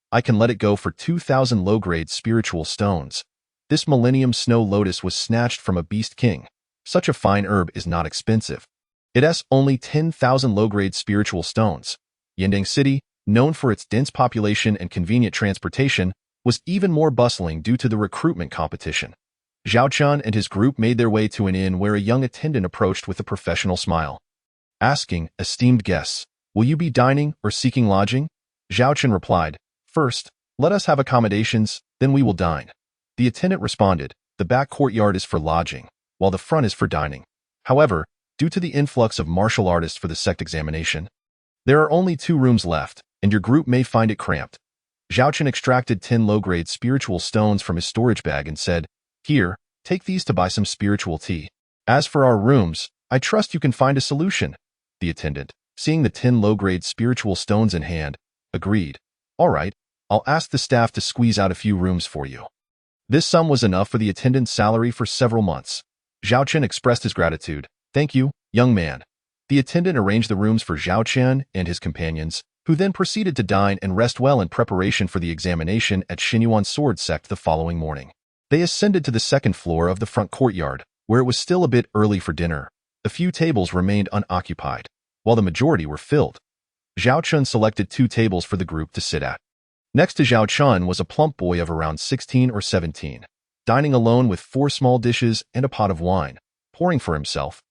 I can let it go for 2,000 low-grade spiritual stones. This Millennium Snow Lotus was snatched from a beast king. Such a fine herb is not expensive. It has only 10,000 low-grade spiritual stones. Yindang City, known for its dense population and convenient transportation, was even more bustling due to the recruitment competition. Zhao Qian and his group made their way to an inn where a young attendant approached with a professional smile. Asking, esteemed guests, will you be dining or seeking lodging? Zhao Qian replied, first, let us have accommodations, then we will dine. The attendant responded, the back courtyard is for lodging, while the front is for dining. However, due to the influx of martial artists for the sect examination, there are only 2 rooms left, and your group may find it cramped. Zhao Qian extracted 10 low-grade spiritual stones from his storage bag and said, here, take these to buy some spiritual tea. As for our rooms, I trust you can find a solution. The attendant, seeing the 10 low-grade spiritual stones in hand, agreed. All right, I'll ask the staff to squeeze out a few rooms for you. This sum was enough for the attendant's salary for several months. Zhao Qian expressed his gratitude. Thank you, young man. The attendant arranged the rooms for Zhao Qian and his companions, who then proceeded to dine and rest well in preparation for the examination at Xianyuan Sword Sect the following morning. They ascended to the second floor of the front courtyard, where it was still a bit early for dinner. A few tables remained unoccupied, while the majority were filled. Zhao Qian selected 2 tables for the group to sit at. Next to Zhao Qian was a plump boy of around 16 or 17, dining alone with 4 small dishes and a pot of wine, pouring for himself.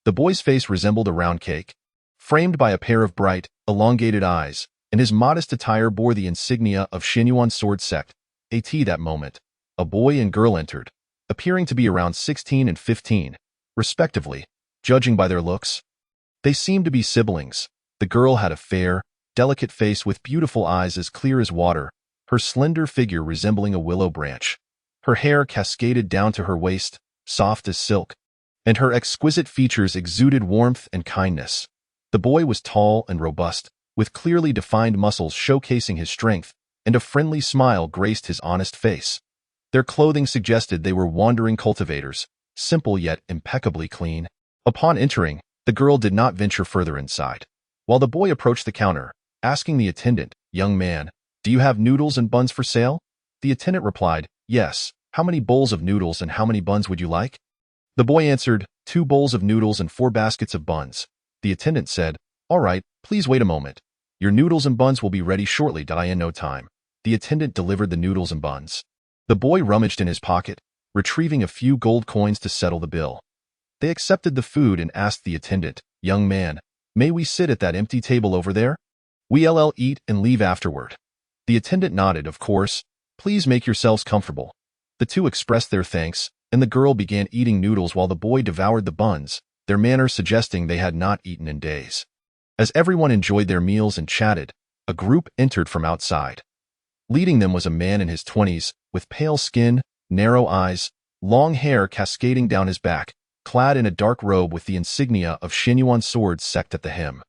The boy's face resembled a round cake, framed by a pair of bright, elongated eyes, and his modest attire bore the insignia of Xianyuan Sword Sect. At that moment, a boy and girl entered, appearing to be around 16 and 15, respectively, judging by their looks. They seemed to be siblings. The girl had a fair, delicate face with beautiful eyes as clear as water, her slender figure resembling a willow branch. Her hair cascaded down to her waist, soft as silk, and her exquisite features exuded warmth and kindness. The boy was tall and robust, with clearly defined muscles showcasing his strength, and a friendly smile graced his honest face. Their clothing suggested they were wandering cultivators, simple yet impeccably clean. Upon entering, the girl did not venture further inside, while the boy approached the counter, asking the attendant, young man, do you have noodles and buns for sale? The attendant replied, yes. How many bowls of noodles and how many buns would you like? The boy answered, 2 bowls of noodles and 4 baskets of buns. The attendant said, all right, please wait a moment. Your noodles and buns will be ready shortly. In no time. The attendant delivered the noodles and buns. The boy rummaged in his pocket, retrieving a few gold coins to settle the bill. They accepted the food and asked the attendant, young man, may we sit at that empty table over there? We'll eat and leave afterward. The attendant nodded, of course. Please make yourselves comfortable. The 2 expressed their thanks, and the girl began eating noodles while the boy devoured the buns, their manner suggesting they had not eaten in days. As everyone enjoyed their meals and chatted, a group entered from outside. Leading them was a man in his 20s, with pale skin, narrow eyes, long hair cascading down his back, clad in a dark robe with the insignia of Xianyuan Sword Sect at the hem.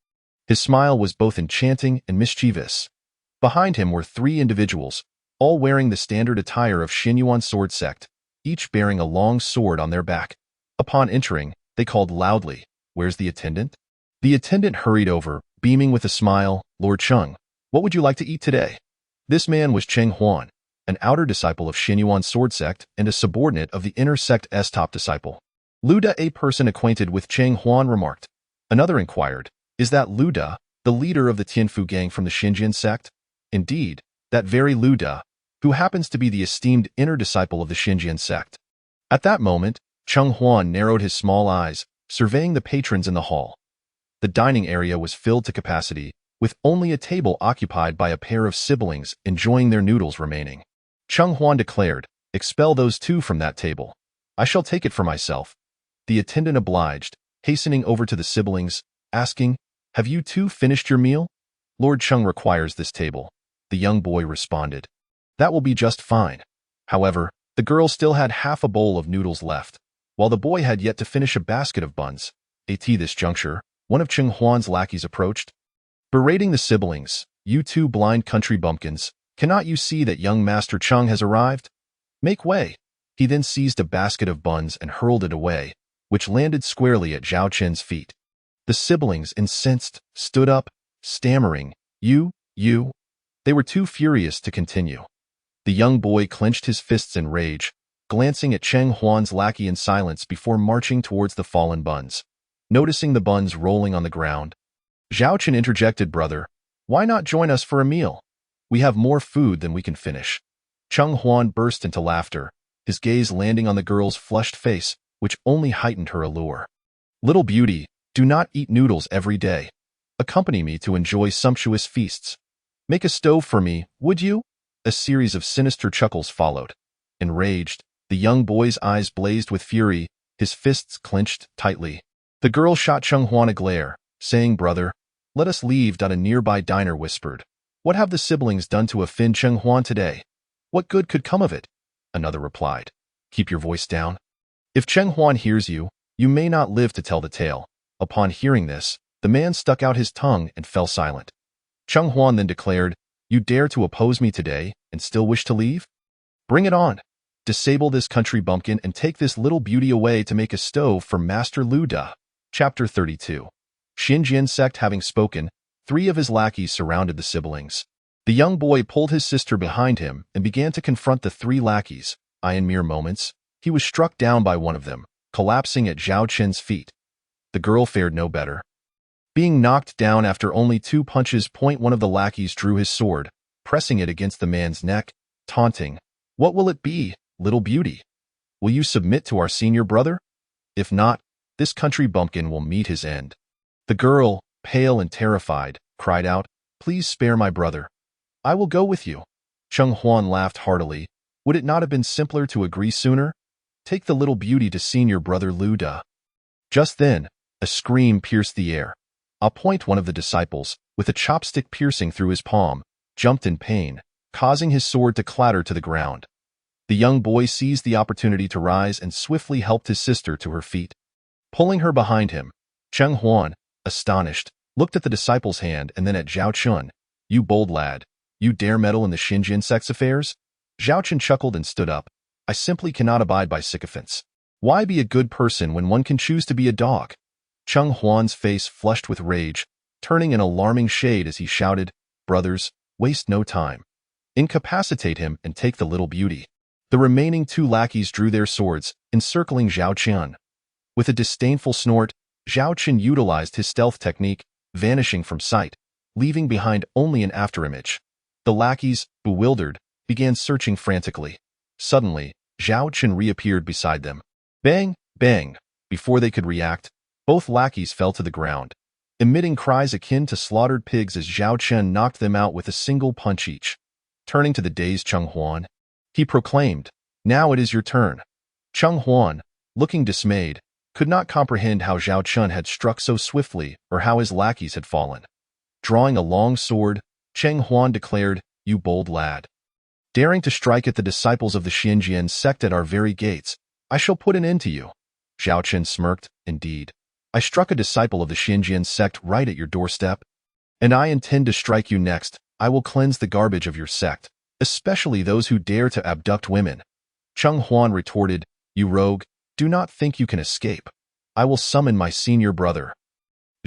His smile was both enchanting and mischievous. Behind him were 3 individuals, all wearing the standard attire of Xianyuan Sword Sect, each bearing a long sword on their back. Upon entering, they called loudly, where's the attendant? The attendant hurried over, beaming with a smile, Lord Cheng, what would you like to eat today? This man was Cheng Huan, an outer disciple of Xinyuan sword sect and a subordinate of the inner sect's top disciple. Luda, a person acquainted with Cheng Huan, remarked. Another inquired, is that Luda, the leader of the Tianfu gang from the Xinjian sect? Indeed, that very Luda, who happens to be the esteemed inner disciple of the Xinjian sect. At that moment, Cheng Huan narrowed his small eyes, surveying the patrons in the hall. The dining area was filled to capacity, with only a table occupied by a pair of siblings enjoying their noodles remaining. Cheng Huan declared, expel those two from that table. I shall take it for myself. The attendant obliged, hastening over to the siblings, asking, have you two finished your meal? Lord Cheng requires this table. The young boy responded. That will be just fine. However, the girl still had half a bowl of noodles left, while the boy had yet to finish a basket of buns. At this juncture, one of Cheng Huan's lackeys approached, berating the siblings, you two blind country bumpkins, cannot you see that young Master Cheng has arrived? Make way. He then seized a basket of buns and hurled it away, which landed squarely at Zhao Chen's feet. The siblings, incensed, stood up, stammering, you. They were too furious to continue. The young boy clenched his fists in rage, glancing at Cheng Huan's lackey in silence before marching towards the fallen buns. Noticing the buns rolling on the ground, Zhao Chen interjected, brother, why not join us for a meal? We have more food than we can finish. Cheng Huan burst into laughter, his gaze landing on the girl's flushed face, which only heightened her allure. Little beauty, do not eat noodles every day. Accompany me to enjoy sumptuous feasts. Make a stove for me, would you? A series of sinister chuckles followed. Enraged, the young boy's eyes blazed with fury, his fists clenched tightly. The girl shot Cheng Huan a glare, saying, brother, let us leave. A nearby diner whispered, what have the siblings done to offend Cheng Huan today? What good could come of it? Another replied, keep your voice down. If Cheng Huan hears you, you may not live to tell the tale. Upon hearing this, the man stuck out his tongue and fell silent. Cheng Huan then declared, you dare to oppose me today and still wish to leave? Bring it on. Disable this country bumpkin and take this little beauty away to make a stove for Master Lu Da. Chapter 32. Xinjian sect having spoken, 3 of his lackeys surrounded the siblings. The young boy pulled his sister behind him and began to confront the 3 lackeys. In mere moments, he was struck down by one of them, collapsing at Zhao Chen's feet. The girl fared no better. Being knocked down after only 2 punches, one of the lackeys drew his sword, pressing it against the man's neck, taunting, what will it be, little beauty? Will you submit to our senior brother? If not, this country bumpkin will meet his end. The girl, pale and terrified, cried out, please spare my brother. I will go with you. Cheng Huan laughed heartily. Would it not have been simpler to agree sooner? Take the little beauty to senior brother Lu Da. Just then, a scream pierced the air. One of the disciples, with a chopstick piercing through his palm, jumped in pain, causing his sword to clatter to the ground. The young boy seized the opportunity to rise and swiftly helped his sister to her feet. Pulling her behind him, Cheng Huan, astonished, looked at the disciple's hand and then at Zhao Chun. You bold lad, you dare meddle in the Xinjian sect's affairs? Zhao Chun chuckled and stood up. I simply cannot abide by sycophants. Why be a good person when one can choose to be a dog? Cheng Huan's face flushed with rage, turning an alarming shade as he shouted, brothers, waste no time. Incapacitate him and take the little beauty. The remaining 2 lackeys drew their swords, encircling Zhao Chen. With a disdainful snort, Zhao Chen utilized his stealth technique, vanishing from sight, leaving behind only an afterimage. The lackeys, bewildered, began searching frantically. Suddenly, Zhao Chen reappeared beside them. Bang, bang! Before they could react, both lackeys fell to the ground, emitting cries akin to slaughtered pigs as Zhao Chen knocked them out with a single punch each. Turning to the dazed Cheng Huan, he proclaimed, now it is your turn. Cheng Huan, looking dismayed, could not comprehend how Zhao Chen had struck so swiftly or how his lackeys had fallen. Drawing a long sword, Cheng Huan declared, you bold lad. Daring to strike at the disciples of the Xinjian sect at our very gates, I shall put an end to you. Zhao Chen smirked, indeed. I struck a disciple of the Xinjian sect right at your doorstep, and I intend to strike you next. I will cleanse the garbage of your sect, especially those who dare to abduct women. Cheng Huan retorted, you rogue, do not think you can escape. I will summon my senior brother.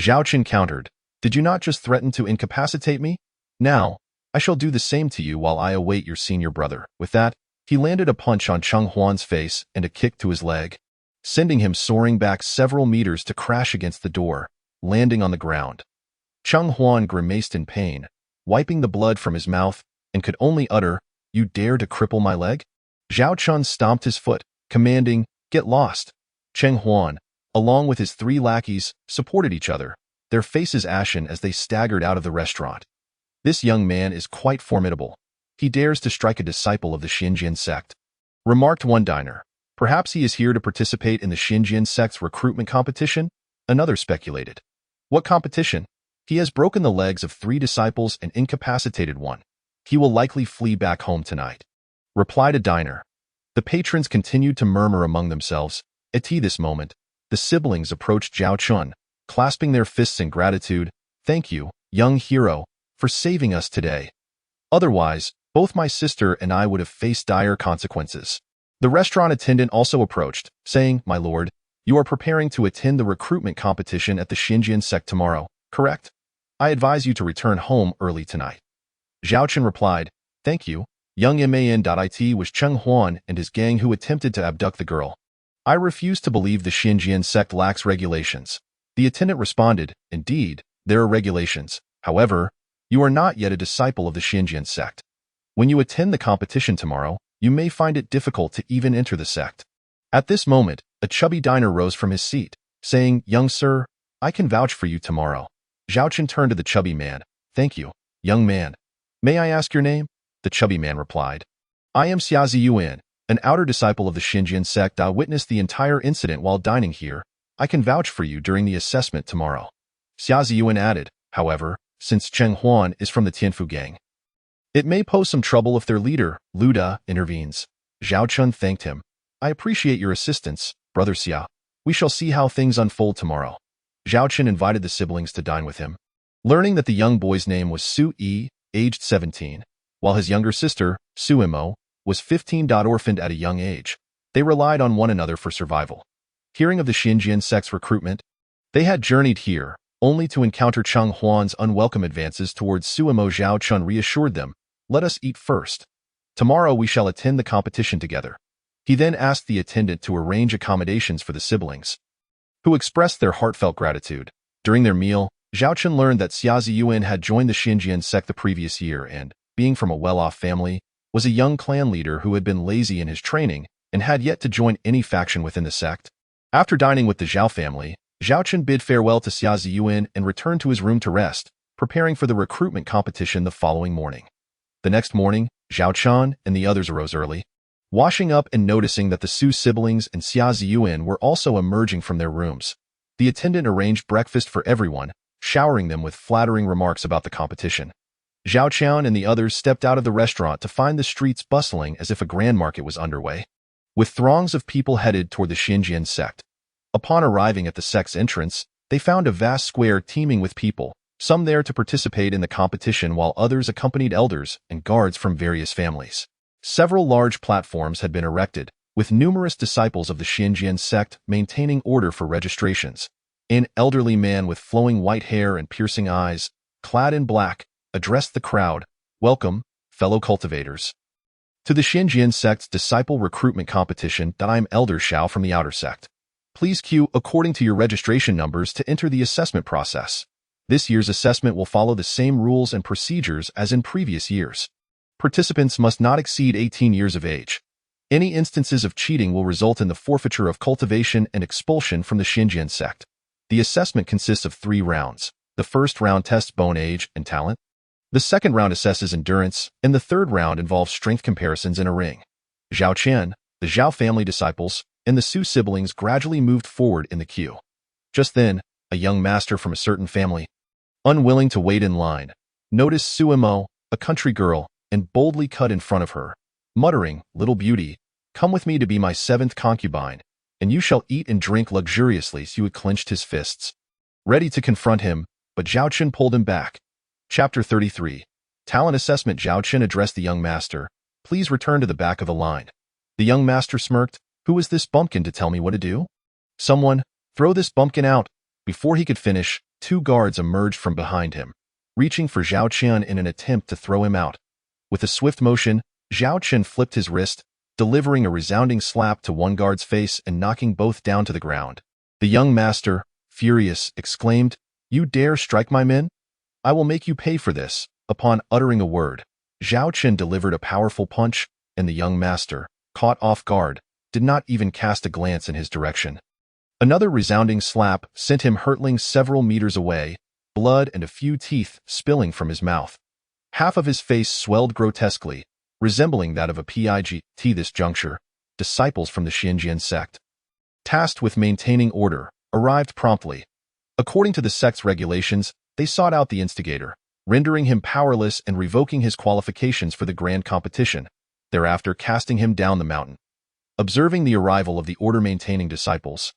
Zhao Chen countered, Did you not just threaten to incapacitate me? Now, I shall do the same to you while I await your senior brother. With that, he landed a punch on Cheng Huan's face and a kick to his leg, sending him soaring back several meters to crash against the door, landing on the ground. Cheng Huan grimaced in pain, wiping the blood from his mouth, and could only utter, "You dare to cripple my leg?" Zhao Chun stomped his foot, commanding, "Get lost." Cheng Huan, along with his 3 lackeys, supported each other, their faces ashen as they staggered out of the restaurant. This young man is quite formidable. He dares to strike a disciple of the Xinjian sect, remarked one diner. Perhaps he is here to participate in the Xinjian sect's recruitment competition? Another speculated. What competition? He has broken the legs of 3 disciples and incapacitated one. He will likely flee back home tonight, replied a diner. The patrons continued to murmur among themselves. At this moment, the siblings approached Zhao Chun, clasping their fists in gratitude. "Thank you, young hero, for saving us today. Otherwise, both my sister and I would have faced dire consequences." The restaurant attendant also approached, saying, "My lord, you are preparing to attend the recruitment competition at the Xinjian sect tomorrow, correct? I advise you to return home early tonight." Zhao Chun replied, "Thank you, young man. It was Cheng Huan and his gang who attempted to abduct the girl. I refuse to believe the Xinjian sect lacks regulations." The attendant responded, "Indeed, there are regulations. However, you are not yet a disciple of the Xinjian sect. When you attend the competition tomorrow, you may find it difficult to even enter the sect." At this moment, a chubby diner rose from his seat, saying, "Young sir, I can vouch for you tomorrow." Zhao Chun turned to the chubby man. "Thank you, young man. May I ask your name?" The chubby man replied, "I am Xia Ziyuan, an outer disciple of the Xinjian sect. I witnessed the entire incident while dining here. I can vouch for you during the assessment tomorrow." Xia Ziyuan added, "However, since Cheng Huan is from the Tianfu gang, it may pose some trouble if their leader, Lu Da, intervenes." Zhao Chun thanked him. "I appreciate your assistance, Brother Xia. We shall see how things unfold tomorrow." Zhao Chun invited the siblings to dine with him. Learning that the young boy's name was Su Yi, aged 17, while his younger sister, Su Imo, was 15. Orphaned at a young age, they relied on one another for survival. Hearing of the Xinjian sect's recruitment, they had journeyed here, only to encounter Cheng Huan's unwelcome advances towards Su Imo. Zhao Chun reassured them, "Let us eat first. Tomorrow we shall attend the competition together." He then asked the attendant to arrange accommodations for the siblings, who expressed their heartfelt gratitude. During their meal, Zhao Chun learned that Xia Ziyuan had joined the Xinjian sect the previous year and, being from a well-off family, was a young clan leader who had been lazy in his training and had yet to join any faction within the sect. After dining with the Zhao family, Zhao Chun bid farewell to Xia Ziyuan and returned to his room to rest, preparing for the recruitment competition the following morning. The next morning, Zhao Chun and the others arose early, washing up and noticing that the Su siblings and Xia Ziyuan were also emerging from their rooms. The attendant arranged breakfast for everyone, showering them with flattering remarks about the competition. Zhao Chun and the others stepped out of the restaurant to find the streets bustling as if a grand market was underway, with throngs of people headed toward the Xinjian sect. Upon arriving at the sect's entrance, they found a vast square teeming with people, some there to participate in the competition while others accompanied elders and guards from various families. Several large platforms had been erected, with numerous disciples of the Xinjian sect maintaining order for registrations. An elderly man with flowing white hair and piercing eyes, clad in black, addressed the crowd, "Welcome, fellow cultivators, to the Xinjian sect's disciple recruitment competition. I am Elder Xiao from the outer sect. Please queue according to your registration numbers to enter the assessment process. This year's assessment will follow the same rules and procedures as in previous years. Participants must not exceed 18 years of age. Any instances of cheating will result in the forfeiture of cultivation and expulsion from the Xinjian sect. The assessment consists of 3 rounds. The first round tests bone age and talent. The second round assesses endurance, and the third round involves strength comparisons in a ring." Zhao Qian, the Zhao family disciples, and the Su siblings gradually moved forward in the queue. Just then, a young master from a certain family, unwilling to wait in line, noticed Su Imo, a country girl, and boldly cut in front of her, muttering, "Little beauty, come with me to be my 7th concubine, and you shall eat and drink luxuriously." Su had clenched his fists, ready to confront him, but Zhao Qian pulled him back. Chapter 33. Talent Assessment. Zhao Qian addressed the young master, "Please return to the back of the line." The young master smirked, "Who is this bumpkin to tell me what to do? Someone, throw this bumpkin out." Before he could finish, two guards emerged from behind him, reaching for Zhao Qian in an attempt to throw him out. With a swift motion, Zhao Qian flipped his wrist, delivering a resounding slap to one guard's face and knocking both down to the ground. The young master, furious, exclaimed, "You dare strike my men? I will make you pay for this." Upon uttering a word, Zhao Qian delivered a powerful punch, and the young master, caught off guard, did not even cast a glance in his direction. Another resounding slap sent him hurtling several meters away, blood and a few teeth spilling from his mouth. Half of his face swelled grotesquely, resembling that of a pig. This juncture, disciples from the Xinjiang sect, tasked with maintaining order, arrived promptly. According to the sect's regulations, they sought out the instigator, rendering him powerless and revoking his qualifications for the grand competition, thereafter casting him down the mountain. Observing the arrival of the order-maintaining disciples,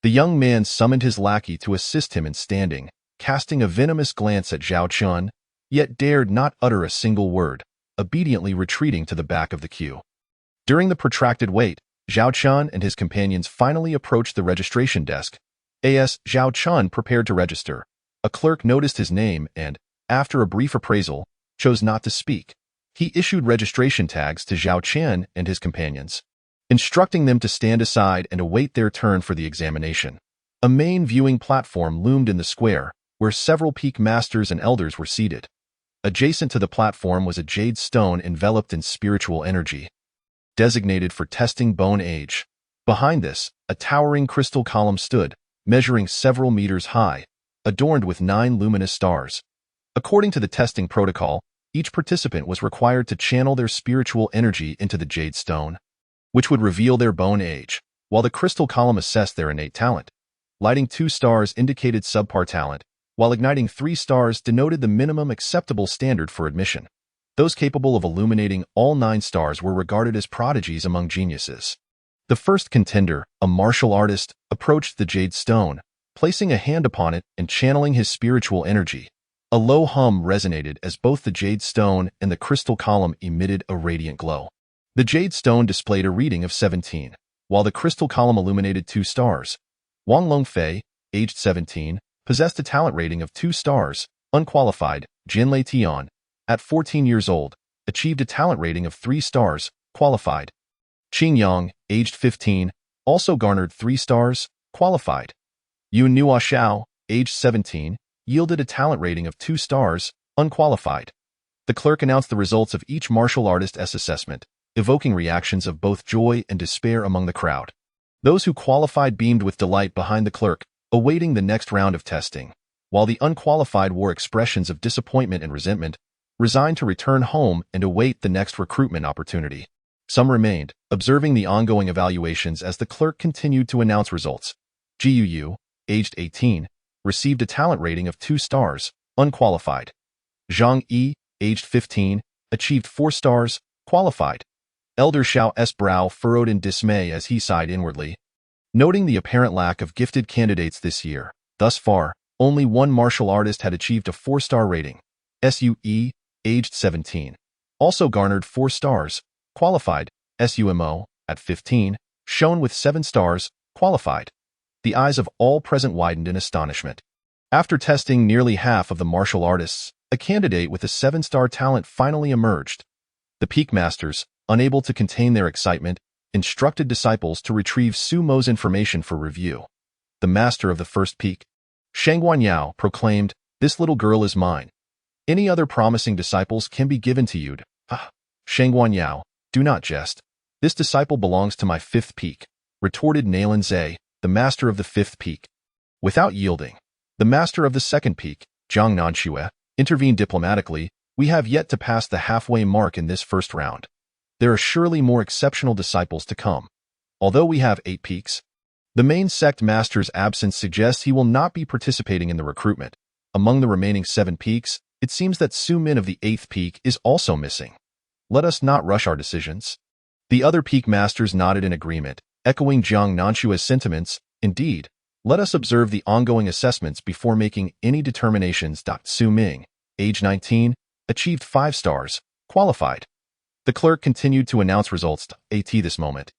the young man summoned his lackey to assist him in standing, casting a venomous glance at Zhao Qian, yet dared not utter a single word, obediently retreating to the back of the queue. During the protracted wait, Zhao Qian and his companions finally approached the registration desk. As Zhao Qian prepared to register, a clerk noticed his name and, after a brief appraisal, chose not to speak. He issued registration tags to Zhao Qian and his companions, instructing them to stand aside and await their turn for the examination. A main viewing platform loomed in the square, where several peak masters and elders were seated. Adjacent to the platform was a jade stone enveloped in spiritual energy, designated for testing bone age. Behind this, a towering crystal column stood, measuring several meters high, adorned with 9 luminous stars. According to the testing protocol, each participant was required to channel their spiritual energy into the jade stone, which would reveal their bone age, while the crystal column assessed their innate talent. Lighting 2 stars indicated subpar talent, while igniting 3 stars denoted the minimum acceptable standard for admission. Those capable of illuminating all 9 stars were regarded as prodigies among geniuses. The first contender, a martial artist, approached the jade stone, placing a hand upon it and channeling his spiritual energy. A low hum resonated as both the jade stone and the crystal column emitted a radiant glow. The jade stone displayed a reading of 17, while the crystal column illuminated 2 stars. Wang Longfei, aged 17, possessed a talent rating of 2 stars, unqualified. Jinlei Tian, at 14 years old, achieved a talent rating of 3 stars, qualified. Qing Yang, aged 15, also garnered 3 stars, qualified. Yun Nua Xiao, aged 17, yielded a talent rating of 2 stars, unqualified. The clerk announced the results of each martial artist's assessment, evoking reactions of both joy and despair among the crowd. Those who qualified beamed with delight behind the clerk, awaiting the next round of testing, while the unqualified wore expressions of disappointment and resentment, resigned to return home and await the next recruitment opportunity. Some remained, observing the ongoing evaluations as the clerk continued to announce results. Jiu, aged 18, received a talent rating of 2 stars, unqualified. Zhang Yi, aged 15, achieved 4 stars, qualified. Elder Xiao's brow furrowed in dismay as he sighed inwardly. Noting the apparent lack of gifted candidates this year, thus far, only one martial artist had achieved a 4-star rating. Sue, aged 17, also garnered 4 stars, qualified. Sumo, at 15, shone with 7 stars, qualified. The eyes of all present widened in astonishment. After testing nearly half of the martial artists, a candidate with a 7-star talent finally emerged. The peak masters, unable to contain their excitement, instructed disciples to retrieve Sumo's information for review. The master of the first peak, Shang Guanyao, proclaimed, "This little girl is mine. Any other promising disciples can be given to you." Shang Guanyao, do not jest. This disciple belongs to my 5th peak, retorted Nailan Zhe, the master of the 5th peak. Without yielding, the master of the 2nd peak, Zhang Nanxue, intervened diplomatically. "We have yet to pass the halfway mark in this first round. There are surely more exceptional disciples to come. Although we have 8 peaks, the main sect master's absence suggests he will not be participating in the recruitment. Among the remaining 7 peaks, it seems that Su Min of the 8th peak is also missing. Let us not rush our decisions." The other peak masters nodded in agreement, echoing Zhang Nanxue's sentiments. "Indeed, let us observe the ongoing assessments before making any determinations." Su Ming, age 19, achieved 5 stars, qualified. The clerk continued to announce results. At this moment,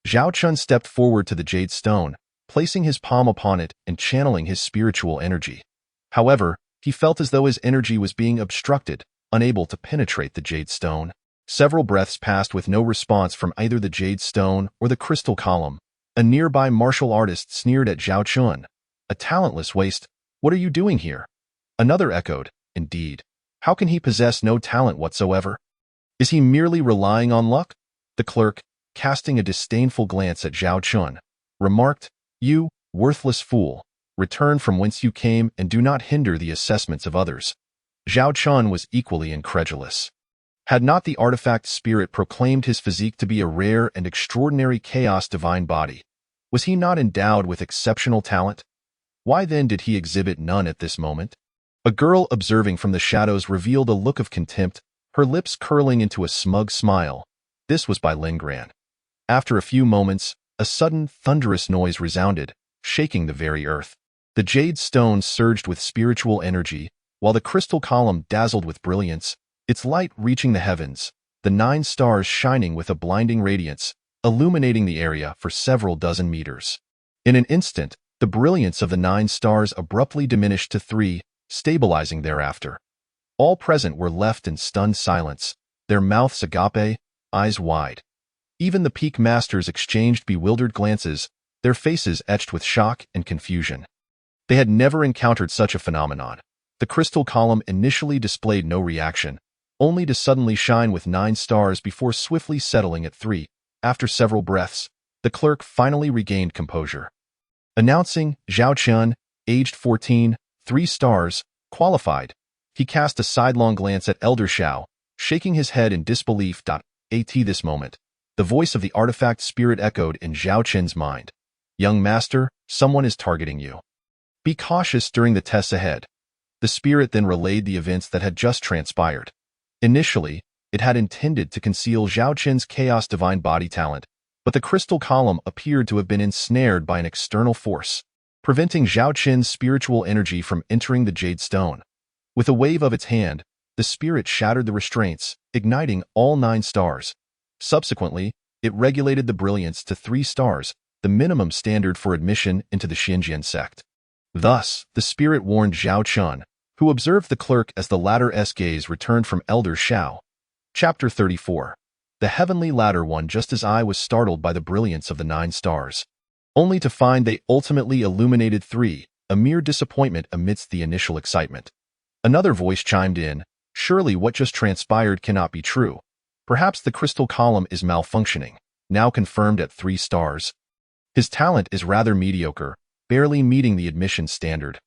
Zhao Qian stepped forward to the jade stone, placing his palm upon it and channeling his spiritual energy. However, he felt as though his energy was being obstructed, unable to penetrate the jade stone. Several breaths passed with no response from either the jade stone or the crystal column. A nearby martial artist sneered at Zhao Chun. A talentless waste. What are you doing here? Another echoed. Indeed. How can he possess no talent whatsoever? Is he merely relying on luck? The clerk, casting a disdainful glance at Zhao Chun, remarked, You, worthless fool, return from whence you came and do not hinder the assessments of others. Zhao Chun was equally incredulous. Had not the artifact spirit proclaimed his physique to be a rare and extraordinary chaos divine body? Was he not endowed with exceptional talent? Why then did he exhibit none at this moment? A girl observing from the shadows revealed a look of contempt, her lips curling into a smug smile. This was by Lingran. After a few moments, a sudden thunderous noise resounded, shaking the very earth. The jade stone surged with spiritual energy, while the crystal column dazzled with brilliance, its light reaching the heavens, the 9 stars shining with a blinding radiance, illuminating the area for several dozen meters. In an instant, the brilliance of the 9 stars abruptly diminished to 3, stabilizing thereafter. All present were left in stunned silence, their mouths agape, eyes wide. Even the peak masters exchanged bewildered glances, their faces etched with shock and confusion. They had never encountered such a phenomenon. The crystal column initially displayed no reaction, only to suddenly shine with 9 stars before swiftly settling at 3. After several breaths, the clerk finally regained composure. Announcing Zhao Chun, aged 14, 3 stars, qualified, he cast a sidelong glance at Elder Shao, shaking his head in disbelief. At this moment, the voice of the artifact spirit echoed in Zhao Chun's mind. Young master, someone is targeting you. Be cautious during the tests ahead. The spirit then relayed the events that had just transpired. Initially, it had intended to conceal Zhao Chun's chaos divine body talent, but the crystal column appeared to have been ensnared by an external force, preventing Zhao Chun's spiritual energy from entering the jade stone. With a wave of its hand, the spirit shattered the restraints, igniting all 9 stars. Subsequently, it regulated the brilliance to 3 stars, the minimum standard for admission into the Xinjiang sect. Thus, the spirit warned Zhao Chun, who observed the clerk as the latter's gaze returned from Elder Shao. Chapter 34. The heavenly ladder won just as I was startled by the brilliance of the 9 stars, only to find they ultimately illuminated 3, a mere disappointment amidst the initial excitement. Another voice chimed in, Surely what just transpired cannot be true. Perhaps the crystal column is malfunctioning, now confirmed at 3 stars. His talent is rather mediocre, barely meeting the admission standard.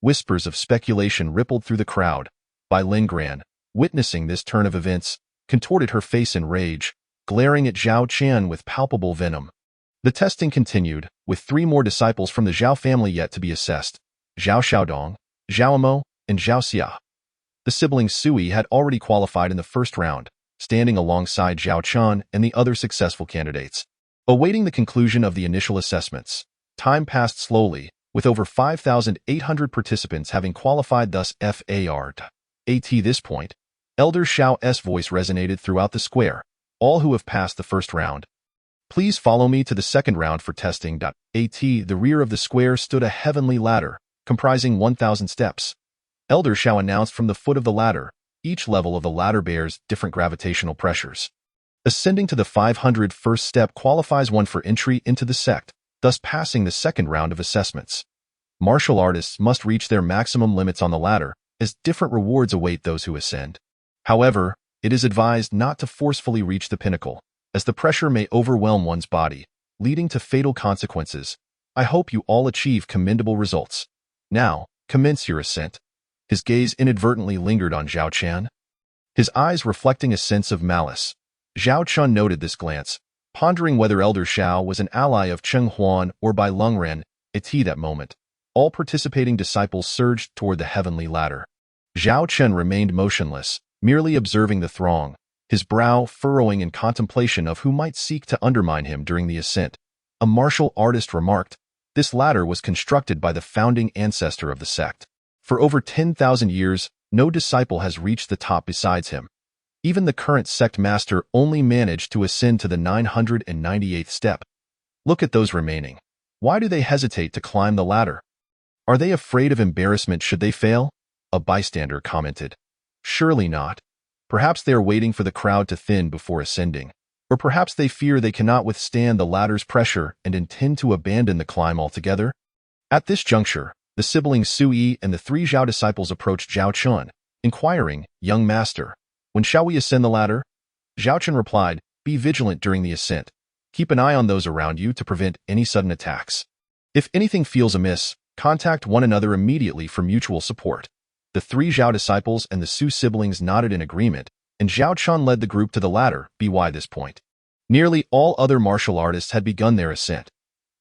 Whispers of speculation rippled through the crowd. Bai Lingran, witnessing this turn of events, contorted her face in rage, glaring at Zhao Chun with palpable venom. The testing continued, with 3 more disciples from the Zhao family yet to be assessed: Zhao Xiaodong, Zhao Mo, and Zhao Xia. The sibling Sui had already qualified in the first round, standing alongside Zhao Chun and the other successful candidates. Awaiting the conclusion of the initial assessments, time passed slowly, with over 5,800 participants having qualified. Thus at this point, Elder Shao's voice resonated throughout the square. All who have passed the first round, please follow me to the second round for testing. At the rear of the square stood a heavenly ladder, comprising 1,000 steps. Elder Shao announced from the foot of the ladder. Each level of the ladder bears different gravitational pressures. Ascending to the 501st step qualifies one for entry into the sect, thus passing the second round of assessments. Martial artists must reach their maximum limits on the ladder, as different rewards await those who ascend. However, it is advised not to forcefully reach the pinnacle, as the pressure may overwhelm one's body, leading to fatal consequences. I hope you all achieve commendable results. Now, commence your ascent. His gaze inadvertently lingered on Zhao Chun, his eyes reflecting a sense of malice. Zhao Chun noted this glance, pondering whether Elder Shao was an ally of Cheng Huan or Bai Lingran. At that moment, all participating disciples surged toward the heavenly ladder. Zhao Chun remained motionless, merely observing the throng, his brow furrowing in contemplation of who might seek to undermine him during the ascent. A martial artist remarked, This ladder was constructed by the founding ancestor of the sect. For over 10,000 years, no disciple has reached the top besides him. Even the current sect master only managed to ascend to the 998th step. Look at those remaining. Why do they hesitate to climb the ladder? Are they afraid of embarrassment should they fail? A bystander commented. Surely not. Perhaps they are waiting for the crowd to thin before ascending. Or perhaps they fear they cannot withstand the ladder's pressure and intend to abandon the climb altogether? At this juncture, the siblings Sui and the three Zhao disciples approached Zhao Chun, inquiring, "Young master, when shall we ascend the ladder?" Zhao Chun replied, "Be vigilant during the ascent. Keep an eye on those around you to prevent any sudden attacks. If anything feels amiss, contact one another immediately for mutual support." The three Zhao disciples and the Su siblings nodded in agreement, and Zhao Chun led the group to the ladder. By this point, nearly all other martial artists had begun their ascent.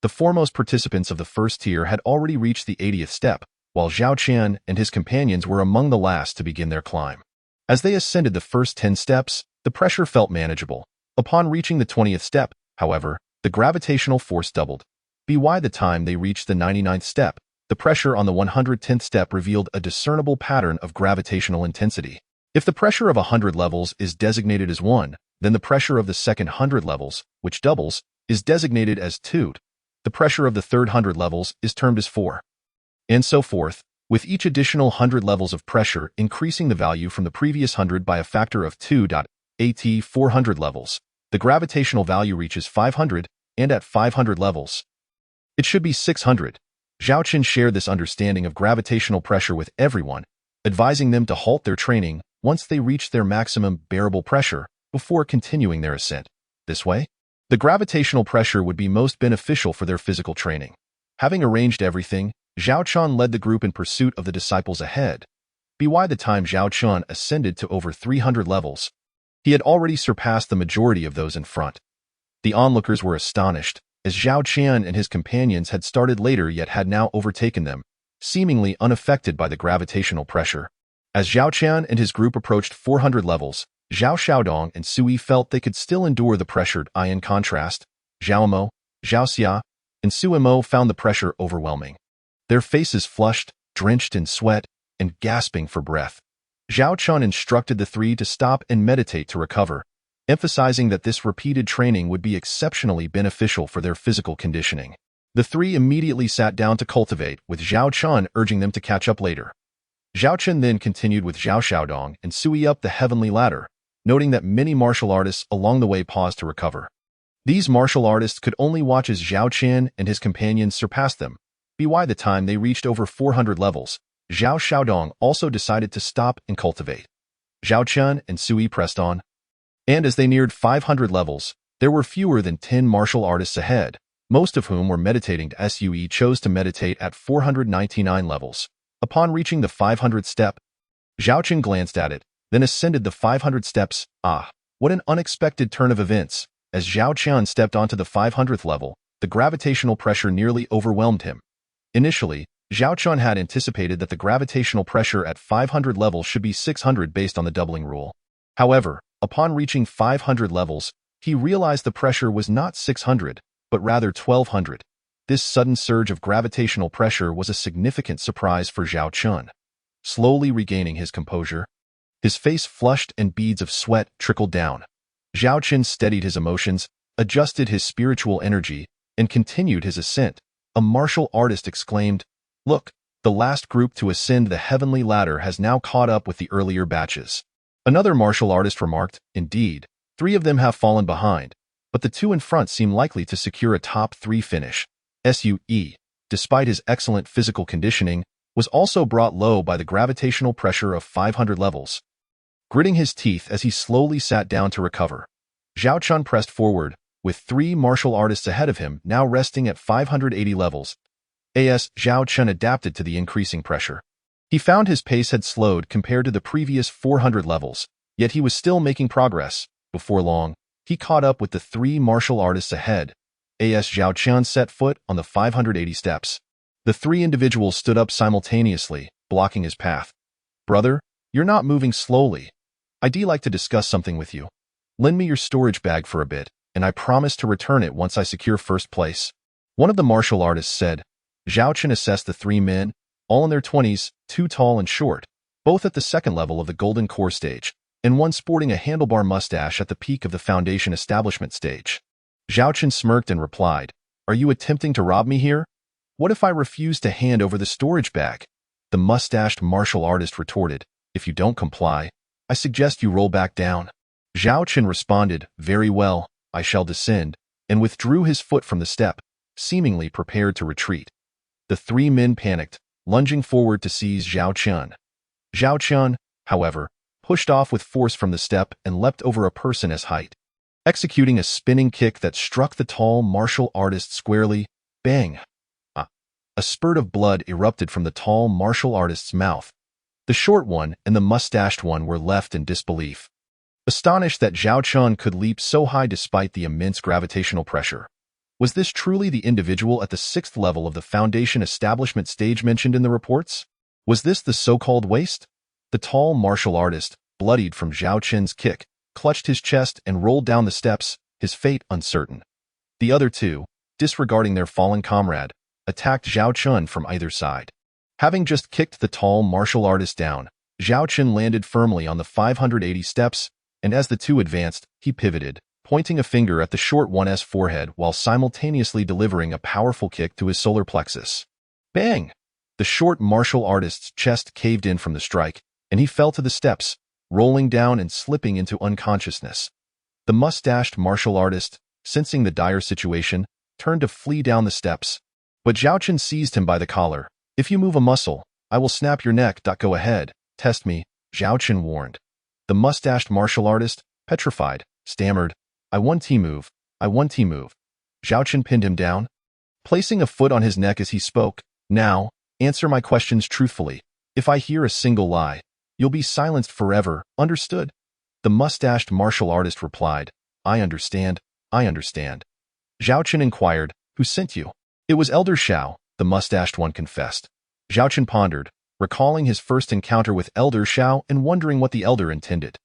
The foremost participants of the first tier had already reached the 80th step, while Zhao Qian and his companions were among the last to begin their climb. As they ascended the first 10 steps, the pressure felt manageable. Upon reaching the 20th step, however, the gravitational force doubled. By the time they reached the 99th step, the pressure on the 110th step revealed a discernible pattern of gravitational intensity. If the pressure of 100 levels is designated as 1, then the pressure of the second 100 levels, which doubles, is designated as 2. The pressure of the third 100 levels is termed as 4. And so forth, with each additional 100 levels of pressure increasing the value from the previous 100 by a factor of 2. At 400 levels, the gravitational value reaches 500, and at 500 levels, it should be 600. Zhao Qin shared this understanding of gravitational pressure with everyone, advising them to halt their training once they reached their maximum bearable pressure before continuing their ascent. This way, the gravitational pressure would be most beneficial for their physical training. Having arranged everything, Zhao Chun led the group in pursuit of the disciples ahead. By the time Zhao Chun ascended to over 300 levels, he had already surpassed the majority of those in front. The onlookers were astonished, as Zhao Qian and his companions had started later yet had now overtaken them, seemingly unaffected by the gravitational pressure. As Zhao Qian and his group approached 400 levels, Zhao Xiaodong and Sui felt they could still endure the pressure. In contrast, Zhao Mo, Zhao Xia, and Su Mo found the pressure overwhelming. Their faces flushed, drenched in sweat, and gasping for breath. Zhao Chun instructed the three to stop and meditate to recover, emphasizing that this repeated training would be exceptionally beneficial for their physical conditioning. The three immediately sat down to cultivate, with Zhao Chun urging them to catch up later. Zhao Chun then continued with Zhao Xiaodong and Sui up the heavenly ladder, noting that many martial artists along the way paused to recover. These martial artists could only watch as Zhao Qian and his companions surpassed them. By the time they reached over 400 levels, Zhao Xiaodong also decided to stop and cultivate. Zhao Chun and Sui pressed on, and as they neared 500 levels, there were fewer than 10 martial artists ahead, most of whom were meditating. Sui chose to meditate at 499 levels. Upon reaching the 500th step, Zhao Qin glanced at it, then ascended the 500 steps. What an unexpected turn of events! As Zhao Qian stepped onto the 500th level, the gravitational pressure nearly overwhelmed him. Initially, Zhao Chun had anticipated that the gravitational pressure at 500 levels should be 600 based on the doubling rule. However, upon reaching 500 levels, he realized the pressure was not 600, but rather 1200. This sudden surge of gravitational pressure was a significant surprise for Zhao Chun. Slowly regaining his composure, his face flushed and beads of sweat trickled down. Zhao Chun steadied his emotions, adjusted his spiritual energy, and continued his ascent. A martial artist exclaimed, "Look, the last group to ascend the heavenly ladder has now caught up with the earlier batches." Another martial artist remarked, "Indeed, 3 of them have fallen behind, but the 2 in front seem likely to secure a top 3 finish." Sue, despite his excellent physical conditioning, was also brought low by the gravitational pressure of 500 levels. Gritting his teeth as he slowly sat down to recover, Zhao Chun pressed forward, with 3 martial artists ahead of him now resting at 580 levels. Zhao Chun adapted to the increasing pressure. He found his pace had slowed compared to the previous 400 levels, yet he was still making progress. Before long, he caught up with the 3 martial artists ahead. Zhao Chun set foot on the 580 steps. The 3 individuals stood up simultaneously, blocking his path. "Brother, you're not moving slowly. I'd like to discuss something with you. Lend me your storage bag for a bit, and I promise to return it once I secure first place," one of the martial artists said. Zhao Chun assessed the 3 men, all in their 20s, 2 tall and short, both at the second level of the Golden Core stage, and one sporting a handlebar mustache at the peak of the Foundation Establishment stage. Zhao Chun smirked and replied, "Are you attempting to rob me here?" What if I refuse to hand over the storage bag? The mustached martial artist retorted. If you don't comply, I suggest you roll back down. Zhao Chen responded, very well, I shall descend, and withdrew his foot from the step, seemingly prepared to retreat. The three men panicked, lunging forward to seize Zhao Chen. Zhao Chen, however, pushed off with force from the step and leapt over a person as height, executing a spinning kick that struck the tall martial artist squarely. Bang! A spurt of blood erupted from the tall martial artist's mouth. The short one and the mustached one were left in disbelief, astonished that Zhao Chen could leap so high despite the immense gravitational pressure. Was this truly the individual at the 6th level of the Foundation establishment stage mentioned in the reports? Was this the so-called waste? The tall martial artist, bloodied from Zhao Chen's kick, clutched his chest and rolled down the steps, his fate uncertain. The other two, disregarding their fallen comrade, attacked Zhao Chen from either side. Having just kicked the tall martial artist down, Zhao Chen landed firmly on the 580 steps, and as the two advanced, he pivoted, pointing a finger at the short one's forehead while simultaneously delivering a powerful kick to his solar plexus. Bang! The short martial artist's chest caved in from the strike, and he fell to the steps, rolling down and slipping into unconsciousness. The mustached martial artist, sensing the dire situation, turned to flee down the steps, but Zhao Chen seized him by the collar. If you move a muscle, I will snap your neck. Go ahead, test me, Zhao Chen warned. The mustached martial artist, petrified, stammered, I want T-move, I want T-move. Zhao Chen pinned him down, placing a foot on his neck as he spoke. Now, answer my questions truthfully. If I hear a single lie, you'll be silenced forever, understood? The mustached martial artist replied, I understand, I understand. Zhao Chen inquired, who sent you? It was Elder Shao, the mustached one confessed. Zhao Chen pondered, recalling his first encounter with Elder Shao and wondering what the elder intended.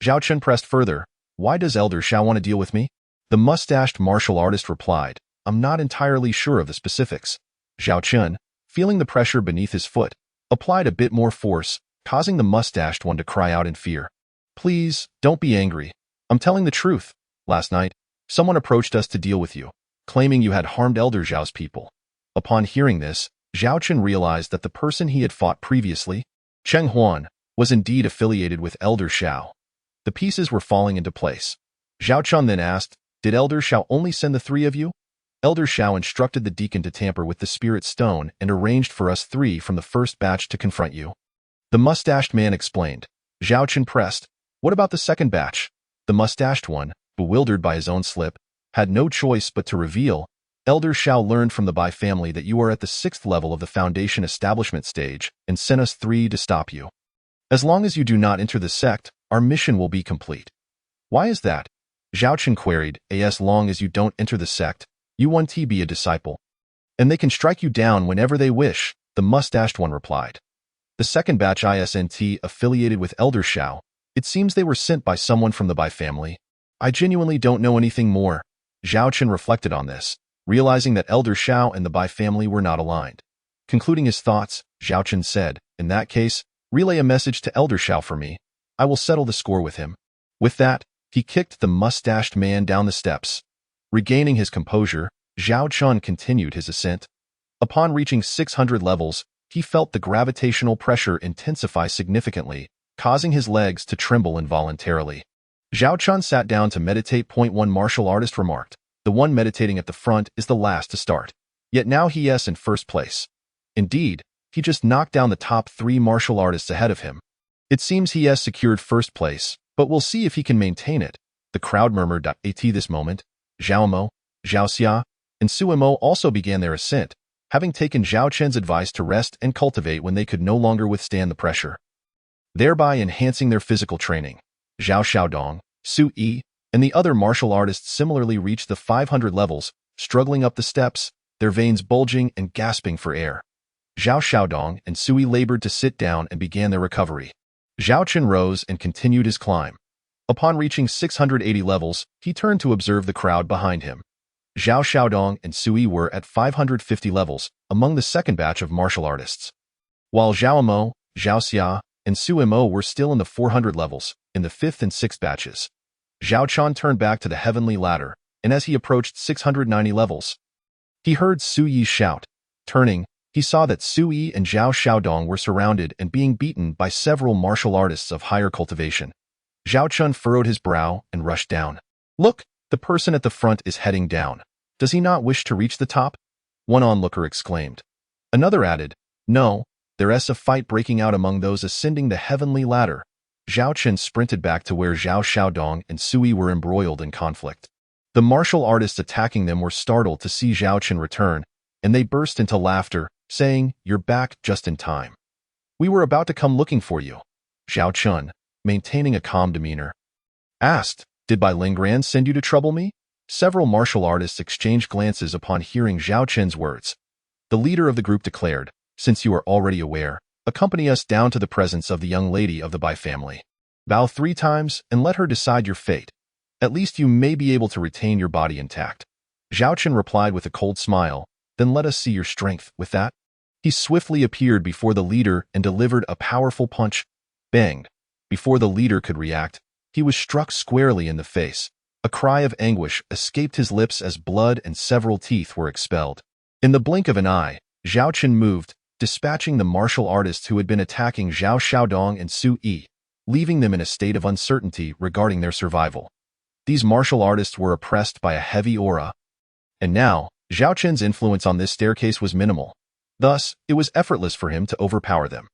Zhao Chen pressed further, why does Elder Shao want to deal with me? The mustached martial artist replied, I'm not entirely sure of the specifics. Zhao Chen, feeling the pressure beneath his foot, applied a bit more force, causing the mustached one to cry out in fear. Please, don't be angry. I'm telling the truth. Last night, someone approached us to deal with you, claiming you had harmed Elder Zhao's people. Upon hearing this, Zhao Chen realized that the person he had fought previously, Cheng Huan, was indeed affiliated with Elder Shao. The pieces were falling into place. Zhao Chen then asked, did Elder Shao only send the three of you? Elder Shao instructed the deacon to tamper with the spirit stone and arranged for us three from the first batch to confront you. The mustached man explained. Zhao Chen pressed, what about the second batch? The mustached one, bewildered by his own slip, had no choice but to reveal, Elder Shao learned from the Bai family that you are at the 6th level of the Foundation establishment stage and sent us three to stop you. As long as you do not enter the sect, our mission will be complete. Why is that? Zhao Chen queried, as long as you don't enter the sect, you want to be a disciple. And they can strike you down whenever they wish, the mustached one replied. The second batch ISNT affiliated with Elder Shao, it seems they were sent by someone from the Bai family. I genuinely don't know anything more. Zhao Chen reflected on this, realizing that Elder Shao and the Bai family were not aligned. Concluding his thoughts, Zhao Chen said, in that case, relay a message to Elder Shao for me. I will settle the score with him. With that, he kicked the mustached man down the steps. Regaining his composure, Zhao Chen continued his ascent. Upon reaching 600 levels, he felt the gravitational pressure intensify significantly, causing his legs to tremble involuntarily. Zhao Chen sat down to meditate. One martial artist remarked, the one meditating at the front is the last to start. Yet now he is in first place. Indeed, he just knocked down the top three martial artists ahead of him. It seems he has secured first place, but we'll see if he can maintain it. The crowd murmured. At this moment, Zhao Mo, Zhao Xia, and Sui Mo also began their ascent, having taken Zhao Chen's advice to rest and cultivate when they could no longer withstand the pressure, thereby enhancing their physical training. Zhao Xiaodong, Su Yi, and the other martial artists similarly reached the 500 levels, struggling up the steps, their veins bulging and gasping for air. Zhao Xiaodong and Su Yi labored to sit down and began their recovery. Zhao Chen rose and continued his climb. Upon reaching 680 levels, he turned to observe the crowd behind him. Zhao Xiaodong and Su Yi were at 550 levels, among the second batch of martial artists, while Zhao Mo, Zhao Xia, and Sui Mo were still in the 400 levels, in the 5th and 6th batches. Zhao Chen turned back to the heavenly ladder, and as he approached 690 levels, he heard Su Yi shout, Turning, he saw that Sui and Zhao Xiaodong were surrounded and being beaten by several martial artists of higher cultivation. Zhao Chun furrowed his brow and rushed down. Look, the person at the front is heading down. Does he not wish to reach the top? One onlooker exclaimed. Another added, No, there is a fight breaking out among those ascending the heavenly ladder. Zhao Chun sprinted back to where Zhao Xiaodong and Sui were embroiled in conflict. The martial artists attacking them were startled to see Zhao Chun return, and they burst into laughter, saying, You're back just in time. We were about to come looking for you. Zhao Chun, maintaining a calm demeanor, asked, Did Bai Lingran send you to trouble me? Several martial artists exchanged glances upon hearing Zhao Chun's words. The leader of the group declared, Since you are already aware, accompany us down to the presence of the young lady of the Bai family. Bow 3 times and let her decide your fate. At least you may be able to retain your body intact. Zhao Chun replied with a cold smile, Then let us see your strength. With that, he swiftly appeared before the leader and delivered a powerful punch. Banged. Before the leader could react, he was struck squarely in the face. A cry of anguish escaped his lips as blood and several teeth were expelled. In the blink of an eye, Zhao Chun moved, dispatching the martial artists who had been attacking Zhao Xiaodong and Su Yi, leaving them in a state of uncertainty regarding their survival. These martial artists were oppressed by a heavy aura, and now, Zhao Chun's influence on this staircase was minimal. Thus, it was effortless for him to overpower them.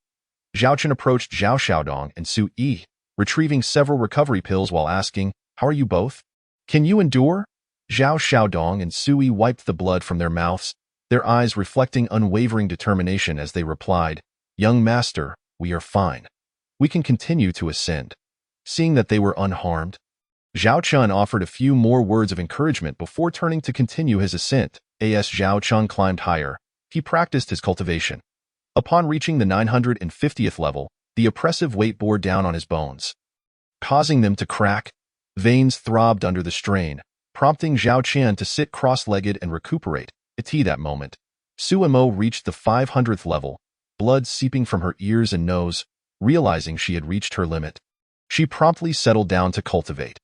Zhao Chun approached Zhao Xiaodong and Su Yi, retrieving several recovery pills while asking, How are you both? Can you endure? Zhao Xiaodong and Sui wiped the blood from their mouths, their eyes reflecting unwavering determination as they replied, Young master, we are fine. We can continue to ascend. Seeing that they were unharmed, Zhao Chun offered a few more words of encouragement before turning to continue his ascent. As Zhao Chun climbed higher, he practiced his cultivation. Upon reaching the 950th level, the oppressive weight bore down on his bones, causing them to crack. Veins throbbed under the strain, prompting Zhao Qian to sit cross-legged and recuperate. At that moment, Su Mo reached the 500th level, blood seeping from her ears and nose. Realizing she had reached her limit, she promptly settled down to cultivate.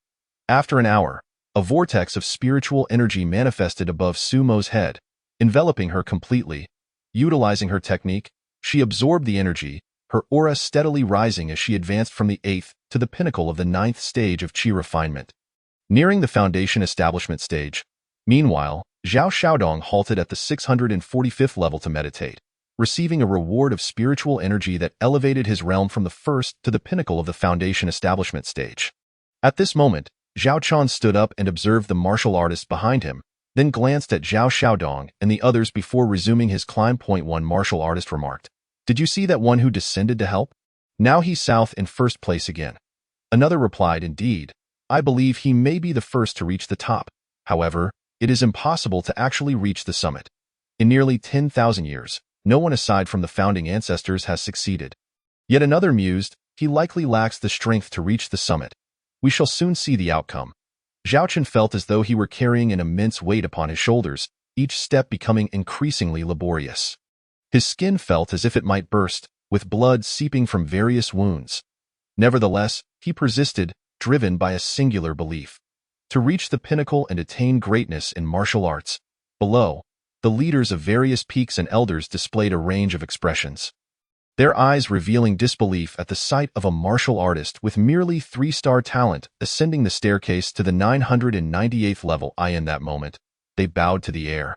After an hour, a vortex of spiritual energy manifested above Su Mo's head, enveloping her completely. Utilizing her technique, she absorbed the energy, her aura steadily rising as she advanced from the 8th to the pinnacle of the 9th stage of Qi refinement. Nearing the foundation establishment stage, meanwhile, Zhao Xiaodong halted at the 645th level to meditate, receiving a reward of spiritual energy that elevated his realm from the first to the pinnacle of the foundation establishment stage. At this moment, Zhao Chun stood up and observed the martial artist behind him, then glanced at Zhao Xiaodong and the others before resuming his climb. One martial artist remarked, Did you see that one who descended to help? Now he's south in first place again. Another replied, Indeed, I believe he may be the first to reach the top. However, it is impossible to actually reach the summit. In nearly 10,000 years, no one aside from the founding ancestors has succeeded. Yet another mused, He likely lacks the strength to reach the summit. We shall soon see the outcome. Zhao Chun felt as though he were carrying an immense weight upon his shoulders, each step becoming increasingly laborious. His skin felt as if it might burst, with blood seeping from various wounds. Nevertheless, he persisted, driven by a singular belief: to reach the pinnacle and attain greatness in martial arts. Below, the leaders of various peaks and elders displayed a range of expressions, their eyes revealing disbelief at the sight of a martial artist with merely 3-star talent ascending the staircase to the 998th level. In that moment, they bowed to the air.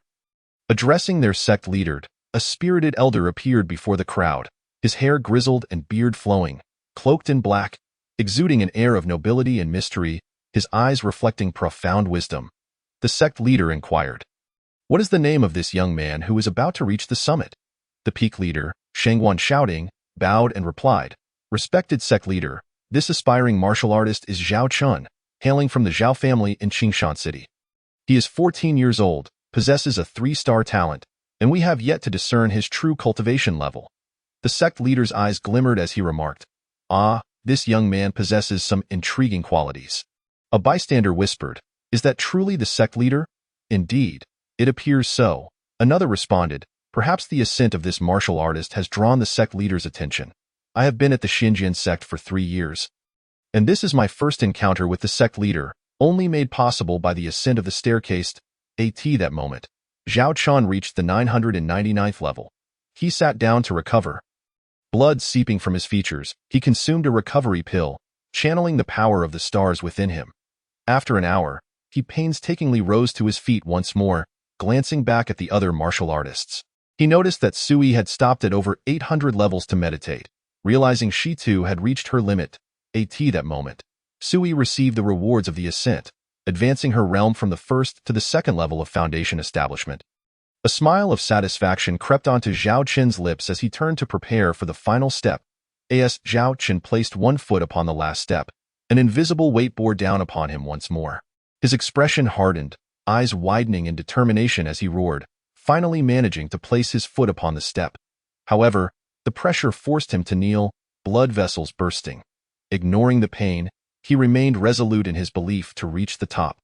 Addressing their sect leader, a spirited elder appeared before the crowd, his hair grizzled and beard flowing, cloaked in black, exuding an air of nobility and mystery, his eyes reflecting profound wisdom. The sect leader inquired, "What is the name of this young man who is about to reach the summit?" The peak leader, Shangguan shouting, bowed and replied, "Respected sect leader, this aspiring martial artist is Zhao Chun, hailing from the Zhao family in Qingshan City. He is 14 years old, possesses a 3-star talent, and we have yet to discern his true cultivation level." The sect leader's eyes glimmered as he remarked, "Ah, this young man possesses some intriguing qualities." A bystander whispered, "Is that truly the sect leader?" "Indeed, it appears so." Another responded, "Perhaps the ascent of this martial artist has drawn the sect leader's attention. I have been at the Xinjian sect for 3 years, and this is my first encounter with the sect leader, only made possible by the ascent of the staircase. At that moment, Zhao Chun reached the 999th level. He sat down to recover. Blood seeping from his features, he consumed a recovery pill, channeling the power of the stars within him. After an hour, he painstakingly rose to his feet once more, glancing back at the other martial artists. He noticed that Sui had stopped at over 800 levels to meditate. Realizing she too had reached her limit, that moment, Sui received the rewards of the ascent, advancing her realm from the first to the second level of foundation establishment. A smile of satisfaction crept onto Zhao Qin's lips as he turned to prepare for the final step. As Zhao Qin placed one foot upon the last step, an invisible weight bore down upon him once more. His expression hardened, eyes widening in determination as he roared, finally managing to place his foot upon the step. However, the pressure forced him to kneel, blood vessels bursting. Ignoring the pain, he remained resolute in his belief to reach the top.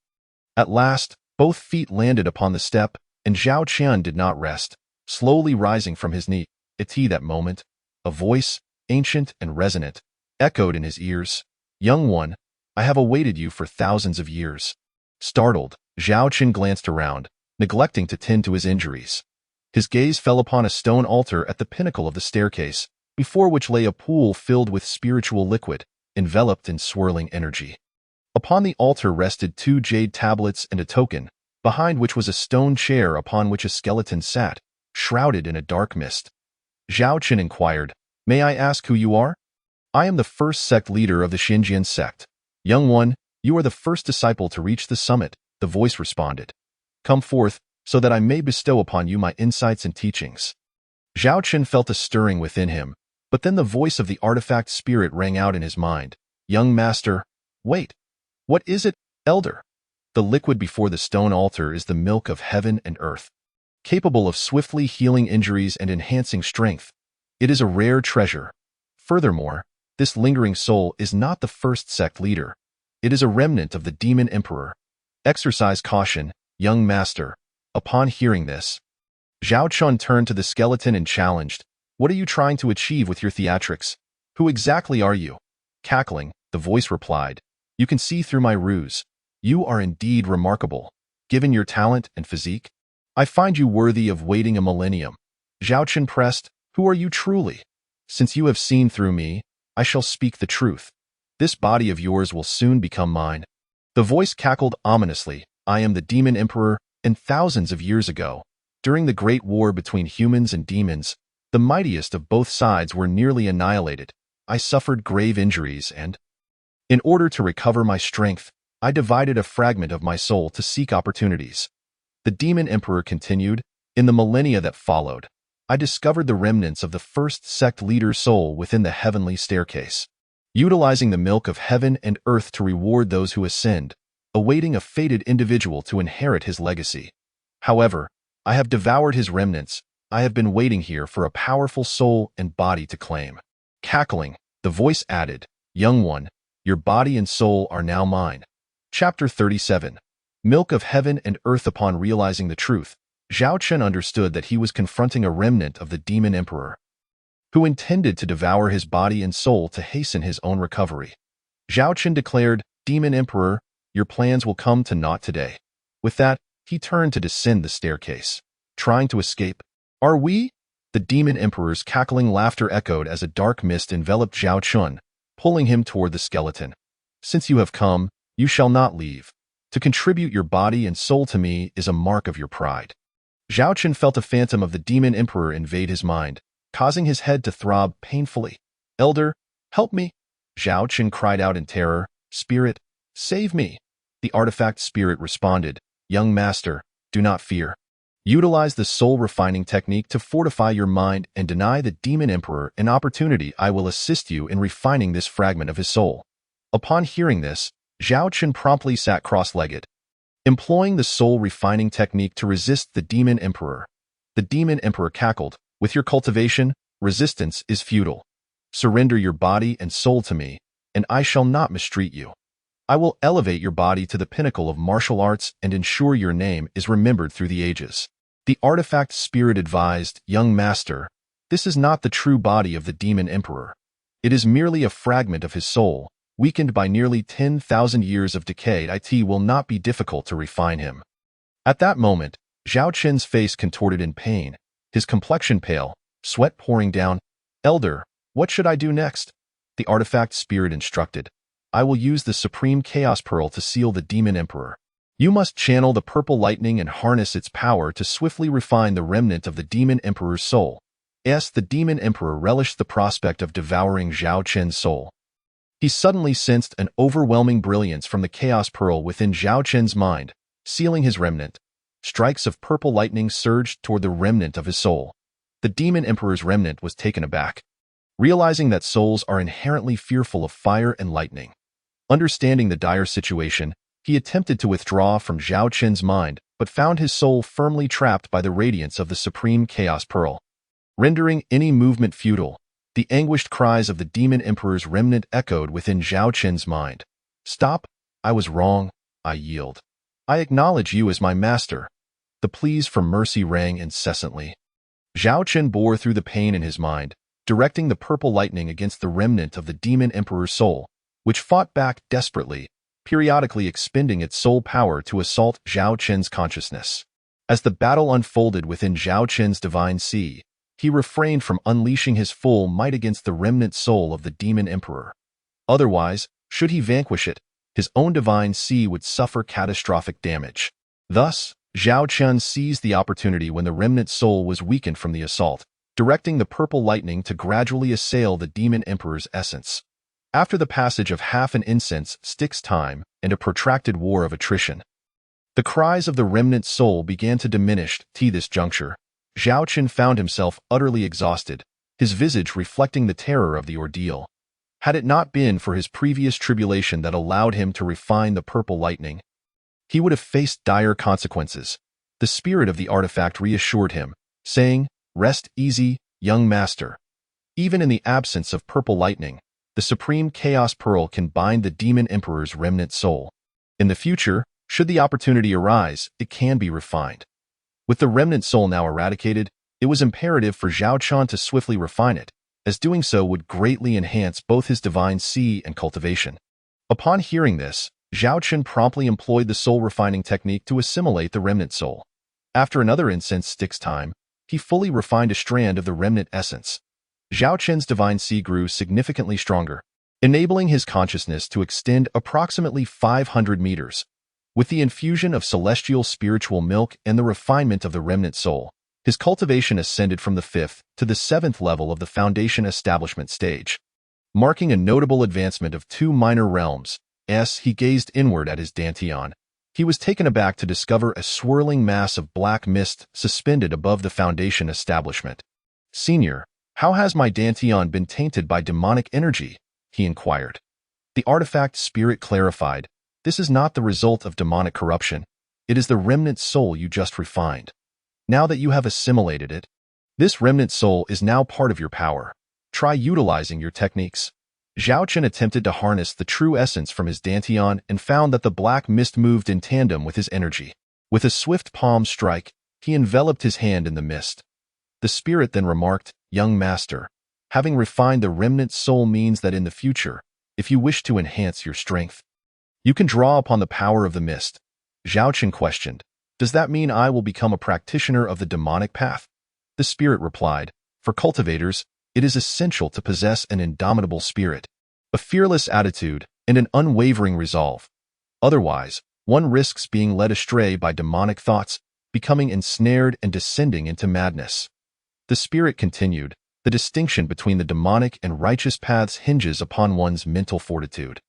At last, both feet landed upon the step, and Zhao Qian did not rest, slowly rising from his knee. That moment, a voice, ancient and resonant, echoed in his ears. "Young one, I have awaited you for thousands of years." Startled, Zhao Qin glanced around, neglecting to tend to his injuries. His gaze fell upon a stone altar at the pinnacle of the staircase, before which lay a pool filled with spiritual liquid, enveloped in swirling energy. Upon the altar rested 2 jade tablets and a token, behind which was a stone chair upon which a skeleton sat, shrouded in a dark mist. Zhao Qin inquired, "May I ask who you are?" "I am the first sect leader of the Xinjian sect. Young one, you are the first disciple to reach the summit," the voice responded. "Come forth, so that I may bestow upon you my insights and teachings." Zhao Qin felt a stirring within him, but then the voice of the artifact spirit rang out in his mind. "Young master, wait. What is it, elder?" "The liquid before the stone altar is the milk of heaven and earth, capable of swiftly healing injuries and enhancing strength. It is a rare treasure. Furthermore, this lingering soul is not the first sect leader. It is a remnant of the demon emperor. Exercise caution, young master." Upon hearing this, Zhao Chun turned to the skeleton and challenged, "What are you trying to achieve with your theatrics? Who exactly are you?" Cackling, the voice replied, "You can see through my ruse. You are indeed remarkable. Given your talent and physique, I find you worthy of waiting a millennium." Zhao Chun pressed, "Who are you truly? Since you have seen through me, I shall speak the truth. This body of yours will soon become mine." The voice cackled ominously, "I am the demon emperor, and thousands of years ago, during the great war between humans and demons, the mightiest of both sides were nearly annihilated. I suffered grave injuries and, in order to recover my strength, I divided a fragment of my soul to seek opportunities." The demon emperor continued, "In the millennia that followed, I discovered the remnants of the first sect leader's soul within the heavenly staircase. Utilizing the milk of heaven and earth to reward those who ascend, awaiting a fated individual to inherit his legacy. However, I have devoured his remnants. I have been waiting here for a powerful soul and body to claim." Cackling, the voice added, "Young one, your body and soul are now mine." Chapter 37. Milk of Heaven and Earth. Upon realizing the truth, Zhao Chen understood that he was confronting a remnant of the demon emperor, who intended to devour his body and soul to hasten his own recovery. Zhao Chen declared, "Demon emperor, your plans will come to naught today." With that, he turned to descend the staircase. "Trying to escape? Are we?" The demon emperor's cackling laughter echoed as a dark mist enveloped Zhao Chun, pulling him toward the skeleton. "Since you have come, you shall not leave. To contribute your body and soul to me is a mark of your pride." Zhao Chun felt a phantom of the demon emperor invade his mind, causing his head to throb painfully. "Elder, help me!" Zhao Chun cried out in terror. "Spirit, save me!" The artifact spirit responded, "Young master, do not fear. Utilize the soul refining technique to fortify your mind and deny the demon emperor an opportunity. I will assist you in refining this fragment of his soul." Upon hearing this, Zhao Chun promptly sat cross-legged, employing the soul refining technique to resist the demon emperor. The demon emperor cackled, "With your cultivation, resistance is futile. Surrender your body and soul to me, and I shall not mistreat you. I will elevate your body to the pinnacle of martial arts and ensure your name is remembered through the ages." The artifact spirit advised, "Young master, this is not the true body of the demon emperor. It is merely a fragment of his soul, weakened by nearly 10,000 years of decay. It will not be difficult to refine him." At that moment, Zhao Qin's face contorted in pain, his complexion pale, sweat pouring down. "Elder, what should I do next?" The artifact spirit instructed. "I will use the Supreme Chaos Pearl to seal the Demon Emperor. You must channel the purple lightning and harness its power to swiftly refine the remnant of the Demon Emperor's soul." The Demon Emperor relished the prospect of devouring Zhao Qin's soul. He suddenly sensed an overwhelming brilliance from the Chaos Pearl within Zhao Qin's mind, sealing his remnant. Strikes of purple lightning surged toward the remnant of his soul. The Demon Emperor's remnant was taken aback, realizing that souls are inherently fearful of fire and lightning. Understanding the dire situation, he attempted to withdraw from Zhao Qin's mind, but found his soul firmly trapped by the radiance of the Supreme Chaos Pearl. Rendering any movement futile, the anguished cries of the Demon Emperor's remnant echoed within Zhao Qin's mind. "Stop! I was wrong. I yield. I acknowledge you as my master." The pleas for mercy rang incessantly. Zhao Qin bore through the pain in his mind, directing the purple lightning against the remnant of the Demon Emperor's soul, which fought back desperately, periodically expending its soul power to assault Zhao Qin's consciousness. As the battle unfolded within Zhao Qin's divine sea, he refrained from unleashing his full might against the remnant soul of the Demon Emperor. Otherwise, should he vanquish it, his own divine sea would suffer catastrophic damage. Thus, Zhao Qin seized the opportunity when the remnant soul was weakened from the assault, directing the purple lightning to gradually assail the Demon Emperor's essence. After the passage of half an incense stick's time and a protracted war of attrition, the cries of the remnant soul began to diminish. At this juncture, Zhao Qin found himself utterly exhausted, his visage reflecting the terror of the ordeal. Had it not been for his previous tribulation that allowed him to refine the purple lightning, he would have faced dire consequences. The spirit of the artifact reassured him, saying, "Rest easy, young master. Even in the absence of purple lightning, the Supreme Chaos Pearl can bind the Demon Emperor's remnant soul. In the future, should the opportunity arise, it can be refined." With the remnant soul now eradicated, it was imperative for Zhao Qin to swiftly refine it, as doing so would greatly enhance both his divine sea and cultivation. Upon hearing this, Zhao Qin promptly employed the soul-refining technique to assimilate the remnant soul. After another incense stick's time, he fully refined a strand of the remnant essence. Zhao Qin's divine sea grew significantly stronger, enabling his consciousness to extend approximately 500 meters. With the infusion of celestial spiritual milk and the refinement of the remnant soul, his cultivation ascended from the 5th to the 7th level of the foundation establishment stage. Marking a notable advancement of 2 minor realms, as he gazed inward at his Dantian, he was taken aback to discover a swirling mass of black mist suspended above the foundation establishment. "Senior, how has my Dantian been tainted by demonic energy?" he inquired. The artifact spirit clarified, "This is not the result of demonic corruption. It is the remnant soul you just refined. Now that you have assimilated it, this remnant soul is now part of your power. Try utilizing your techniques." Zhao Qin attempted to harness the true essence from his Dantian and found that the black mist moved in tandem with his energy. With a swift palm strike, he enveloped his hand in the mist. The spirit then remarked, "Young master, having refined the remnant soul means that in the future, if you wish to enhance your strength, you can draw upon the power of the mist." Zhao Qin questioned, "Does that mean I will become a practitioner of the demonic path?" The spirit replied, "For cultivators, it is essential to possess an indomitable spirit, a fearless attitude, and an unwavering resolve. Otherwise, one risks being led astray by demonic thoughts, becoming ensnared and descending into madness." The spirit continued, "The distinction between the demonic and righteous paths hinges upon one's mental fortitude.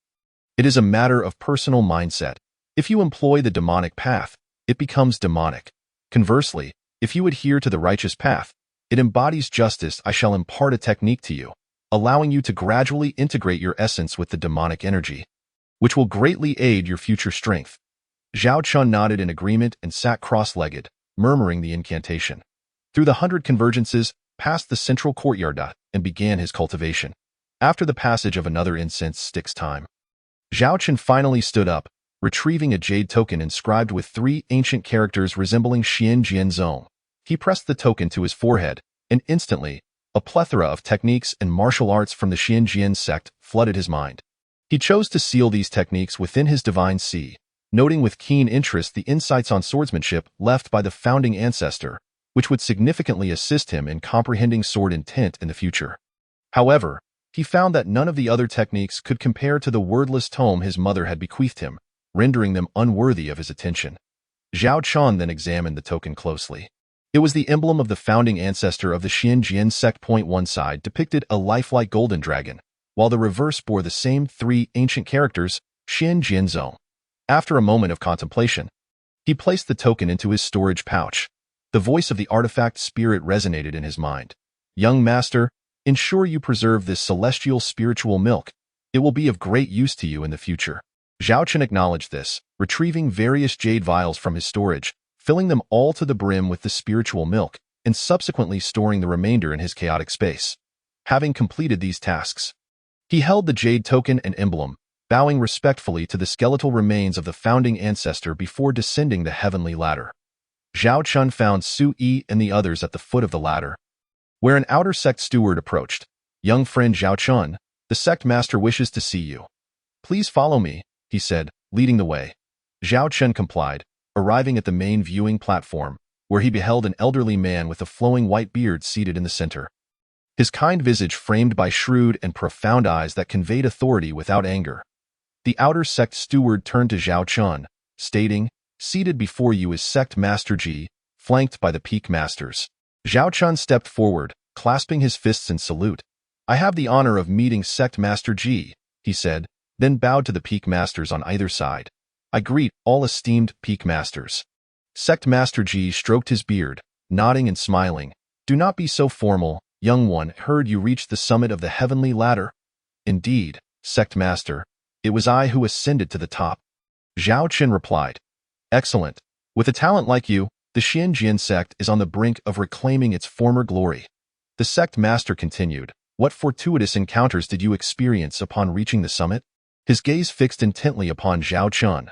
It is a matter of personal mindset. If you employ the demonic path, it becomes demonic. Conversely, if you adhere to the righteous path, it embodies justice. I shall impart a technique to you, allowing you to gradually integrate your essence with the demonic energy, which will greatly aid your future strength." Zhao Qin nodded in agreement and sat cross-legged, murmuring the incantation. Through the 100 convergences, passed the central courtyard and began his cultivation. After the passage of another incense stick's time, Zhao Qin finally stood up, retrieving a jade token inscribed with 3 ancient characters resembling Xian Jianzong. He pressed the token to his forehead, and instantly, a plethora of techniques and martial arts from the Xian Jian sect flooded his mind. He chose to seal these techniques within his divine sea, noting with keen interest the insights on swordsmanship left by the founding ancestor, which would significantly assist him in comprehending sword intent in the future. However, he found that none of the other techniques could compare to the wordless tome his mother had bequeathed him, rendering them unworthy of his attention. Zhao Chun then examined the token closely. It was the emblem of the founding ancestor of the Xianjian sect. One side depicted a lifelike golden dragon, while the reverse bore the same three ancient characters, Xin Jian Zong. After a moment of contemplation, he placed the token into his storage pouch. The voice of the artifact spirit resonated in his mind. Young master, ensure you preserve this celestial spiritual milk. It will be of great use to you in the future. Zhao Chen acknowledged this, retrieving various jade vials from his storage, filling them all to the brim with the spiritual milk, and subsequently storing the remainder in his chaotic space. Having completed these tasks, he held the jade token and emblem, bowing respectfully to the skeletal remains of the founding ancestor before descending the heavenly ladder. Zhao Chun found Su Yi and the others at the foot of the ladder, where an outer sect steward approached. Young friend Zhao Chun, the sect master wishes to see you. Please follow me, he said, leading the way. Zhao Chun complied, arriving at the main viewing platform, where he beheld an elderly man with a flowing white beard seated in the center. His kind visage framed by shrewd and profound eyes that conveyed authority without anger. The outer sect steward turned to Zhao Chun, stating, "Seated before you is Sect Master Ji, flanked by the Peak Masters." Zhao Chun stepped forward, clasping his fists in salute. "I have the honor of meeting Sect Master Ji," he said, then bowed to the Peak Masters on either side. "I greet all esteemed Peak Masters." Sect Master Ji stroked his beard, nodding and smiling. "Do not be so formal, young one. Heard you reached the summit of the heavenly ladder." "Indeed, Sect Master. It was I who ascended to the top." Zhao Chen replied. "Excellent. With a talent like you, the Xianjian sect is on the brink of reclaiming its former glory." The sect master continued, "What fortuitous encounters did you experience upon reaching the summit?" His gaze fixed intently upon Zhao Chun.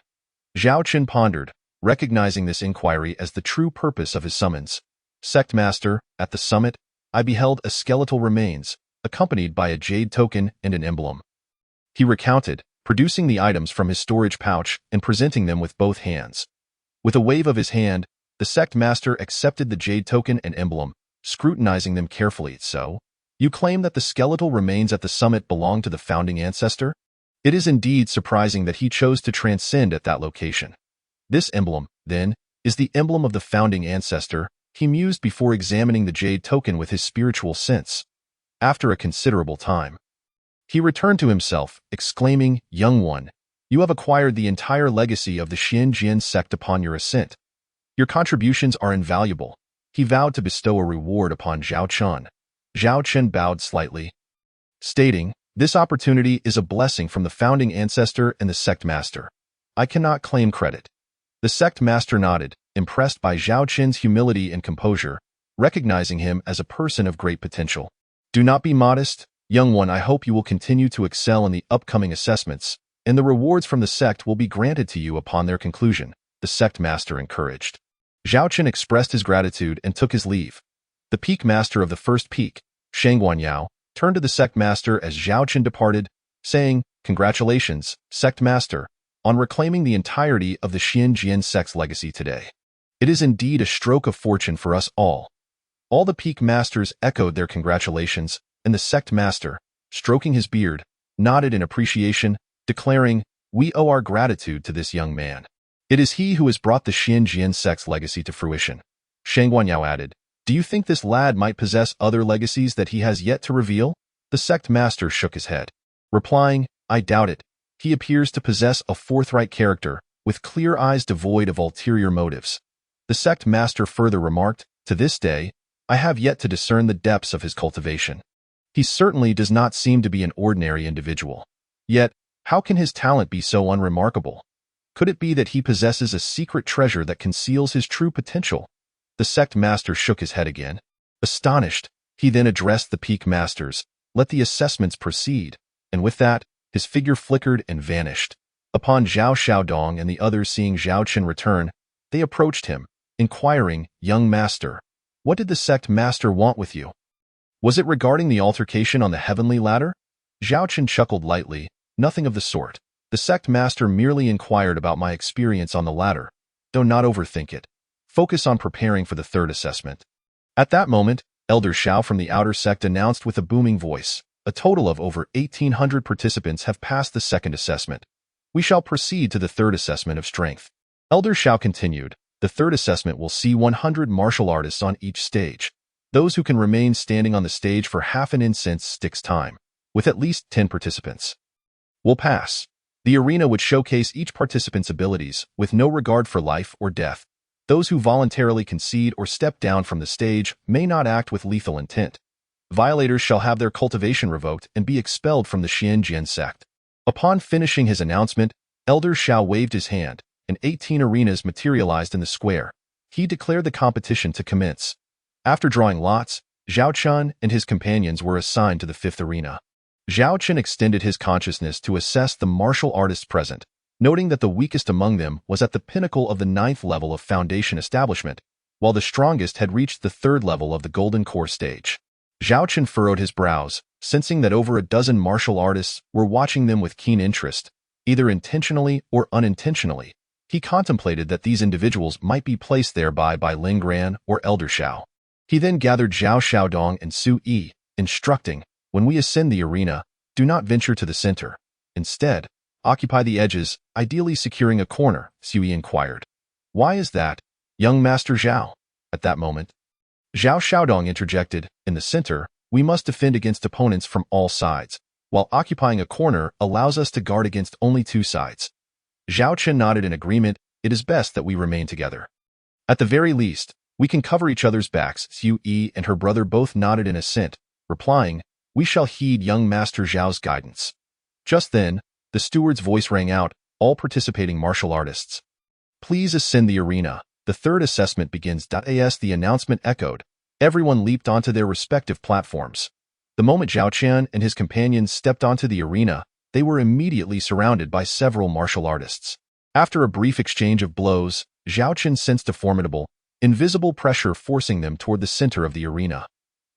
Zhao Chen pondered, recognizing this inquiry as the true purpose of his summons. "Sect master, at the summit, I beheld a skeletal remains, accompanied by a jade token and an emblem." He recounted, producing the items from his storage pouch and presenting them with both hands. With a wave of his hand, the sect master accepted the jade token and emblem, scrutinizing them carefully. "So, you claim that the skeletal remains at the summit belong to the founding ancestor? It is indeed surprising that he chose to transcend at that location. This emblem, then, is the emblem of the founding ancestor," he mused before examining the jade token with his spiritual sense. After a considerable time, he returned to himself, exclaiming, "Young one, you have acquired the entire legacy of the Xianjian sect upon your ascent. Your contributions are invaluable." He vowed to bestow a reward upon Zhao Chun. Zhao Chen bowed slightly, stating, "This opportunity is a blessing from the founding ancestor and the sect master. I cannot claim credit." The sect master nodded, impressed by Zhao Chen's humility and composure, recognizing him as a person of great potential. "Do not be modest, young one. I hope you will continue to excel in the upcoming assessments, and the rewards from the sect will be granted to you upon their conclusion," the sect master encouraged. Zhao Chen expressed his gratitude and took his leave. The peak master of the first peak, Shang Guanyao, turned to the sect master as Zhao Chen departed, saying, "Congratulations, sect master, on reclaiming the entirety of the Xianjian sect's legacy today. It is indeed a stroke of fortune for us all." All the peak masters echoed their congratulations, and the sect master, stroking his beard, nodded in appreciation, declaring, "We owe our gratitude to this young man. It is he who has brought the Xianjian sect's legacy to fruition." Shang Guanyao added, "Do you think this lad might possess other legacies that he has yet to reveal?" The sect master shook his head, replying, "I doubt it. He appears to possess a forthright character, with clear eyes devoid of ulterior motives." The sect master further remarked, "To this day, I have yet to discern the depths of his cultivation. He certainly does not seem to be an ordinary individual. Yet, how can his talent be so unremarkable? Could it be that he possesses a secret treasure that conceals his true potential?" The sect master shook his head again. Astonished, he then addressed the peak masters, "Let the assessments proceed," and with that, his figure flickered and vanished. Upon Zhao Xiaodong and the others seeing Zhao Chen return, they approached him, inquiring, "Young master, what did the sect master want with you? Was it regarding the altercation on the heavenly ladder?" Zhao Chen chuckled lightly, "Nothing of the sort. The sect master merely inquired about my experience on the ladder. Do not overthink it. Focus on preparing for the third assessment. At that moment, Elder Xiao from the outer sect announced with a booming voice, a total of over 1,800 participants have passed the second assessment. We shall proceed to the third assessment of strength. Elder Xiao continued, the third assessment will see 100 martial artists on each stage. Those who can remain standing on the stage for half an incense sticks time, with at least 10 participants, will pass. The arena would showcase each participant's abilities, with no regard for life or death. Those who voluntarily concede or step down from the stage may not act with lethal intent. Violators shall have their cultivation revoked and be expelled from the Xianjian sect. Upon finishing his announcement, Elder Xiao waved his hand, and 18 arenas materialized in the square. He declared the competition to commence. After drawing lots, Zhao Chun and his companions were assigned to the fifth arena. Zhao Chun extended his consciousness to assess the martial artists present, noting that the weakest among them was at the pinnacle of the 9th level of Foundation Establishment, while the strongest had reached the 3rd level of the Golden Core stage. Zhao Chun furrowed his brows, sensing that over a dozen martial artists were watching them with keen interest, either intentionally or unintentionally. He contemplated that these individuals might be placed thereby by Ling Gran or Elder Xiao. He then gathered Zhao Xiaodong and Su Yi, instructing, when we ascend the arena, do not venture to the center. Instead, occupy the edges, ideally securing a corner, Su Yi inquired. Why is that, young Master Zhao? At that moment, Zhao Xiaodong interjected, in the center, we must defend against opponents from all sides, while occupying a corner allows us to guard against only 2 sides. Zhao Chen nodded in agreement, it is best that we remain together. At the very least, we can cover each other's backs. Su Yi and her brother both nodded in assent, replying, we shall heed young Master Zhao's guidance. Just then, the steward's voice rang out, all participating martial artists. Please ascend the arena. The third assessment begins. As the announcement echoed, everyone leaped onto their respective platforms. The moment Zhao Chen and his companions stepped onto the arena, they were immediately surrounded by several martial artists. After a brief exchange of blows, Zhao Chen sensed a formidable, invisible pressure forcing them toward the center of the arena.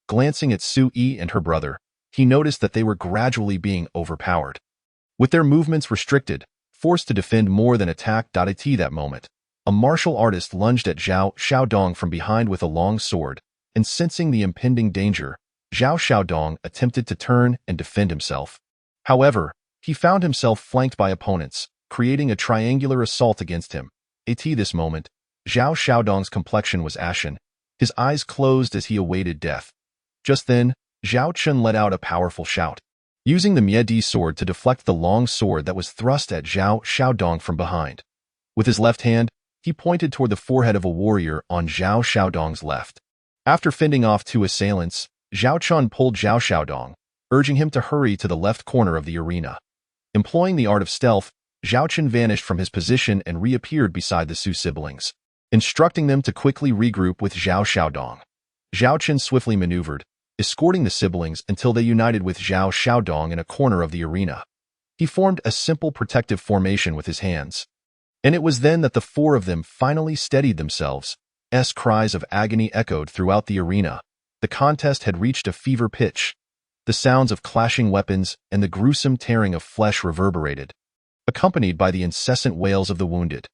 Glancing at Su Yi and her brother, he noticed that they were gradually being overpowered. With their movements restricted, forced to defend more than attack. At that moment, a martial artist lunged at Zhao Xiaodong from behind with a long sword, and sensing the impending danger, Zhao Xiaodong attempted to turn and defend himself. However, he found himself flanked by opponents, creating a triangular assault against him. At this moment, Zhao Xiaodong's complexion was ashen, his eyes closed as he awaited death. Just then, Zhao Chun let out a powerful shout, using the Miedi sword to deflect the long sword that was thrust at Zhao Xiaodong from behind. With his left hand, he pointed toward the forehead of a warrior on Zhao Xiaodong's left. After fending off 2 assailants, Zhao Chun pulled Zhao Xiaodong, urging him to hurry to the left corner of the arena. Employing the art of stealth, Zhao Chun vanished from his position and reappeared beside the Su siblings, instructing them to quickly regroup with Zhao Xiaodong. Zhao Chun swiftly maneuvered, escorting the siblings until they united with Zhao Xiaodong in a corner of the arena. He formed a simple protective formation with his hands. And it was then that the 4 of them finally steadied themselves. Cries of agony echoed throughout the arena. The contest had reached a fever pitch. The sounds of clashing weapons and the gruesome tearing of flesh reverberated, accompanied by the incessant wails of the wounded.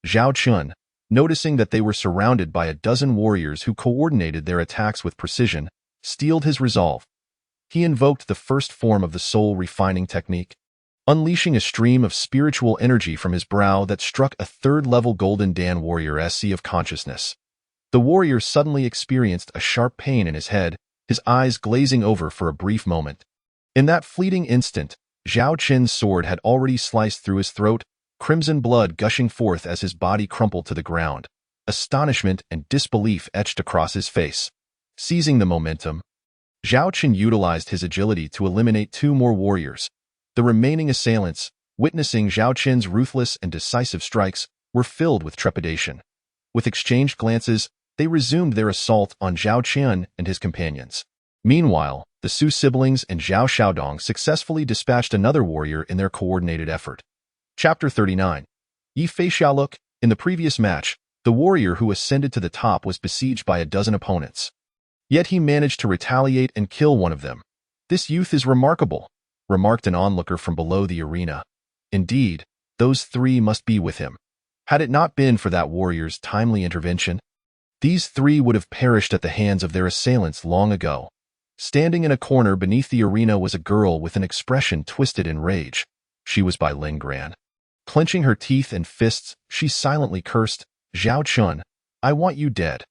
Zhao Chun, noticing that they were surrounded by a dozen warriors who coordinated their attacks with precision, steeled his resolve. He invoked the first form of the soul-refining technique, unleashing a stream of spiritual energy from his brow that struck a 3rd-level Golden Dan warrior SC of consciousness. The warrior suddenly experienced a sharp pain in his head, his eyes glazing over for a brief moment. In that fleeting instant, Zhao Chen's sword had already sliced through his throat, crimson blood gushing forth as his body crumpled to the ground. Astonishment and disbelief etched across his face. Seizing the momentum, Zhao Chen utilized his agility to eliminate 2 more warriors. The remaining assailants, witnessing Zhao Chen's ruthless and decisive strikes, were filled with trepidation. With exchanged glances, they resumed their assault on Zhao Chen and his companions. Meanwhile, the Su siblings and Zhao Xiaodong successfully dispatched another warrior in their coordinated effort. Chapter 39. Yi Fei Xiaoluk. In the previous match, the warrior who ascended to the top was besieged by a dozen opponents. Yet he managed to retaliate and kill one of them. This youth is remarkable, remarked an onlooker from below the arena. Indeed, those three must be with him. Had it not been for that warrior's timely intervention, these three would have perished at the hands of their assailants long ago. Standing in a corner beneath the arena was a girl with an expression twisted in rage. She was Bai Linggran. Clenching her teeth and fists, she silently cursed, "Zhao Chun, I want you dead.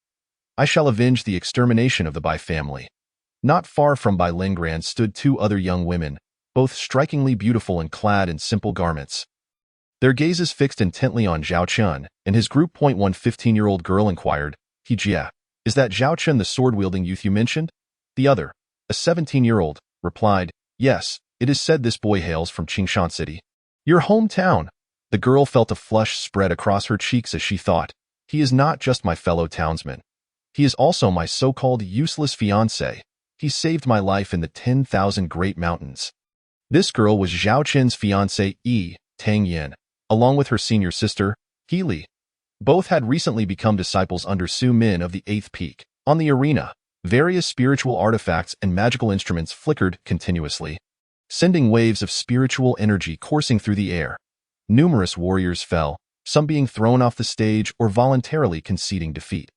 I shall avenge the extermination of the Bai family." Not far from Bai Linggran stood two other young women, both strikingly beautiful and clad in simple garments. Their gazes fixed intently on Zhao Chun, and his group. One 15-year-old girl inquired, "Jia, is that Zhao Chun the sword-wielding youth you mentioned?" The other, a 17-year-old, replied, "Yes, it is said this boy hails from Qingshan City, your hometown." The girl felt a flush spread across her cheeks as she thought, "He is not just my fellow townsman. He is also my so-called useless fiancé. He saved my life in the 10,000 Great Mountains." This girl was Zhao Chen's fiancé, Tang Yin, along with her senior sister, He Li. Both had recently become disciples under Su Min of the 8th Peak. On the arena, various spiritual artifacts and magical instruments flickered continuously, sending waves of spiritual energy coursing through the air. Numerous warriors fell, some being thrown off the stage or voluntarily conceding defeat.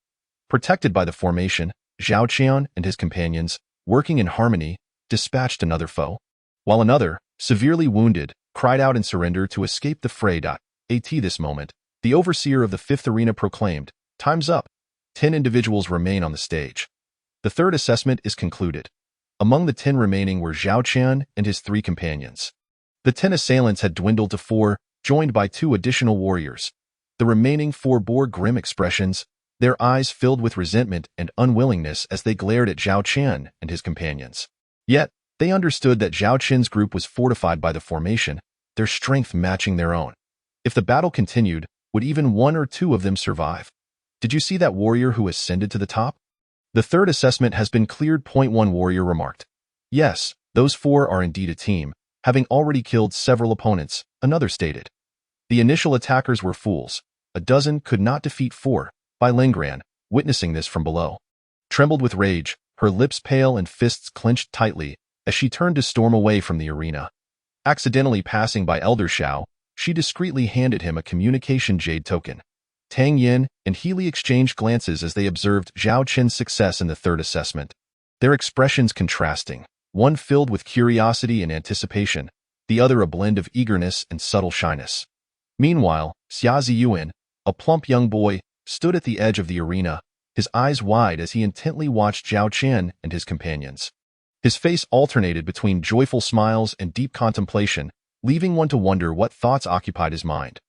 Protected by the formation, Zhao Qian and his companions, working in harmony, dispatched another foe, while another, severely wounded, cried out in surrender to escape the fray. At this moment, the overseer of the 5th arena proclaimed, "Time's up. 10 individuals remain on the stage." The third assessment is concluded. Among the 10 remaining were Zhao Qian and his 3 companions. The 10 assailants had dwindled to 4, joined by 2 additional warriors. The remaining 4 bore grim expressions, their eyes filled with resentment and unwillingness as they glared at Zhao Qian and his companions. Yet, they understood that Zhao Qian's group was fortified by the formation, their strength matching their own. If the battle continued, would even 1 or 2 of them survive? "Did you see that warrior who ascended to the top?" "The third assessment has been cleared." One warrior remarked. "Yes, those 4 are indeed a team, having already killed several opponents," another stated. "The initial attackers were fools. A dozen could not defeat 4. Bai Linggran, witnessing this from below, trembled with rage, her lips pale and fists clenched tightly, as she turned to storm away from the arena. Accidentally passing by Elder Xiao, she discreetly handed him a communication jade token. Tang Yin and He Li exchanged glances as they observed Zhao Chen's success in the third assessment, their expressions contrasting, one filled with curiosity and anticipation, the other a blend of eagerness and subtle shyness. Meanwhile, Xia Ziyuan, a plump young boy, stood at the edge of the arena, his eyes wide as he intently watched Zhao Chen and his companions. His face alternated between joyful smiles and deep contemplation, leaving one to wonder what thoughts occupied his mind.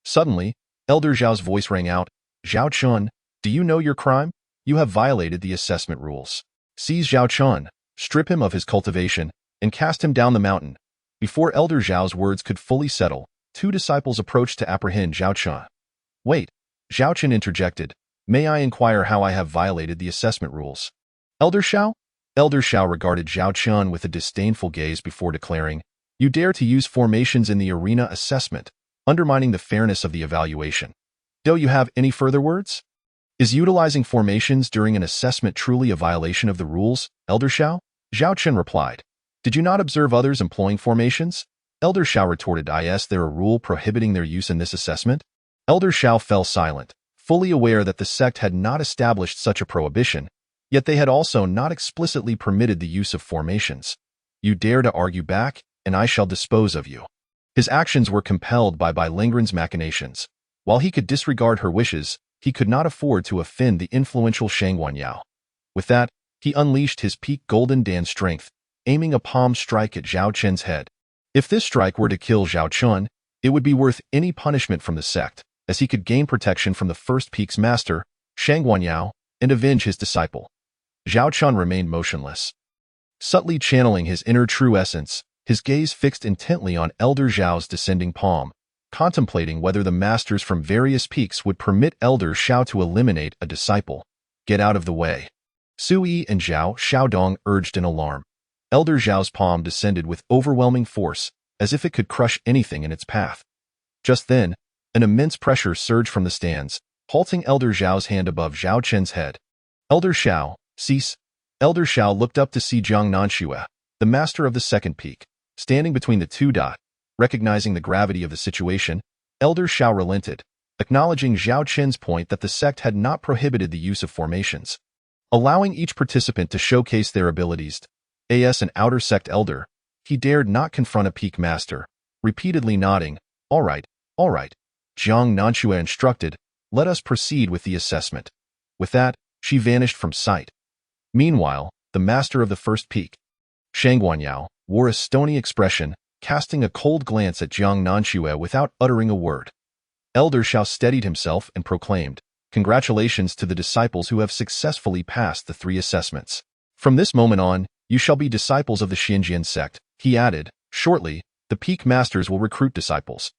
Suddenly, Elder Zhao's voice rang out, "Zhao Chun, do you know your crime? You have violated the assessment rules. Seize Zhao Chun, strip him of his cultivation, and cast him down the mountain." Before Elder Zhao's words could fully settle, 2 disciples approached to apprehend Zhao Chun. "Wait," Zhao Chun interjected, "may I inquire how I have violated the assessment rules?" "Elder Xiao?" Elder Xiao regarded Zhao Chun with a disdainful gaze before declaring, "You dare to use formations in the arena assessment, undermining the fairness of the evaluation. Do you have any further words? Is utilizing formations during an assessment truly a violation of the rules, Elder Xiao?" Zhao Chen replied. "Did you not observe others employing formations?" Elder Xiao retorted, "Is there a rule prohibiting their use in this assessment?" Elder Xiao fell silent, fully aware that the sect had not established such a prohibition, yet they had also not explicitly permitted the use of formations. "You dare to argue back, and I shall dispose of you." His actions were compelled by Bai Linggran's machinations. While he could disregard her wishes, he could not afford to offend the influential Shang Wanyao. With that, he unleashed his peak golden Dan strength, aiming a palm strike at Zhao Chen's head. If this strike were to kill Zhao Chun, it would be worth any punishment from the sect, as he could gain protection from the first peak's master, Shang Wanyao, and avenge his disciple. Zhao Chun remained motionless. Subtly channeling his inner true essence, his gaze fixed intently on Elder Zhao's descending palm, contemplating whether the masters from various peaks would permit Elder Xiao to eliminate a disciple. "Get out of the way." Sui and Zhao Xiaodong urged in alarm. Elder Zhao's palm descended with overwhelming force, as if it could crush anything in its path. Just then, an immense pressure surged from the stands, halting Elder Zhao's hand above Zhao Chen's head. "Elder Xiao, cease." Elder Xiao looked up to see Jiang Nanxue, the master of the second peak, standing between the two. Recognizing the gravity of the situation, Elder Xiao relented, acknowledging Zhao Qin's point that the sect had not prohibited the use of formations, allowing each participant to showcase their abilities. As an outer sect elder, he dared not confront a peak master, repeatedly nodding, all right, Jiang Nanxue instructed, let us proceed with the assessment. With that, she vanished from sight. Meanwhile, the master of the first peak, Shang Guanyao, wore a stony expression, casting a cold glance at Jiang Nanxue without uttering a word. Elder Xiao steadied himself and proclaimed, congratulations to the disciples who have successfully passed the 3 assessments. From this moment on, you shall be disciples of the Xinjian sect, he added. Shortly, the peak masters will recruit disciples.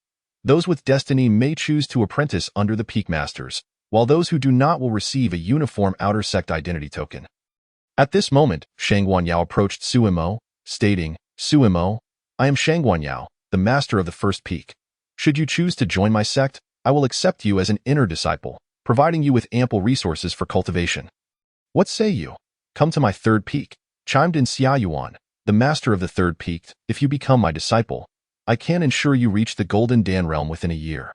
Those with destiny may choose to apprentice under the peak masters, while those who do not will receive a uniform outer sect identity token. At this moment, Shang Guanyao approached Suimo, stating, Suimo, I am Shang Guanyao, the master of the first peak. Should you choose to join my sect, I will accept you as an inner disciple, providing you with ample resources for cultivation. What say you? Come to my third peak, chimed in Xia Yuan, the master of the third peak. If you become my disciple, I can ensure you reach the Golden Dan realm within a year.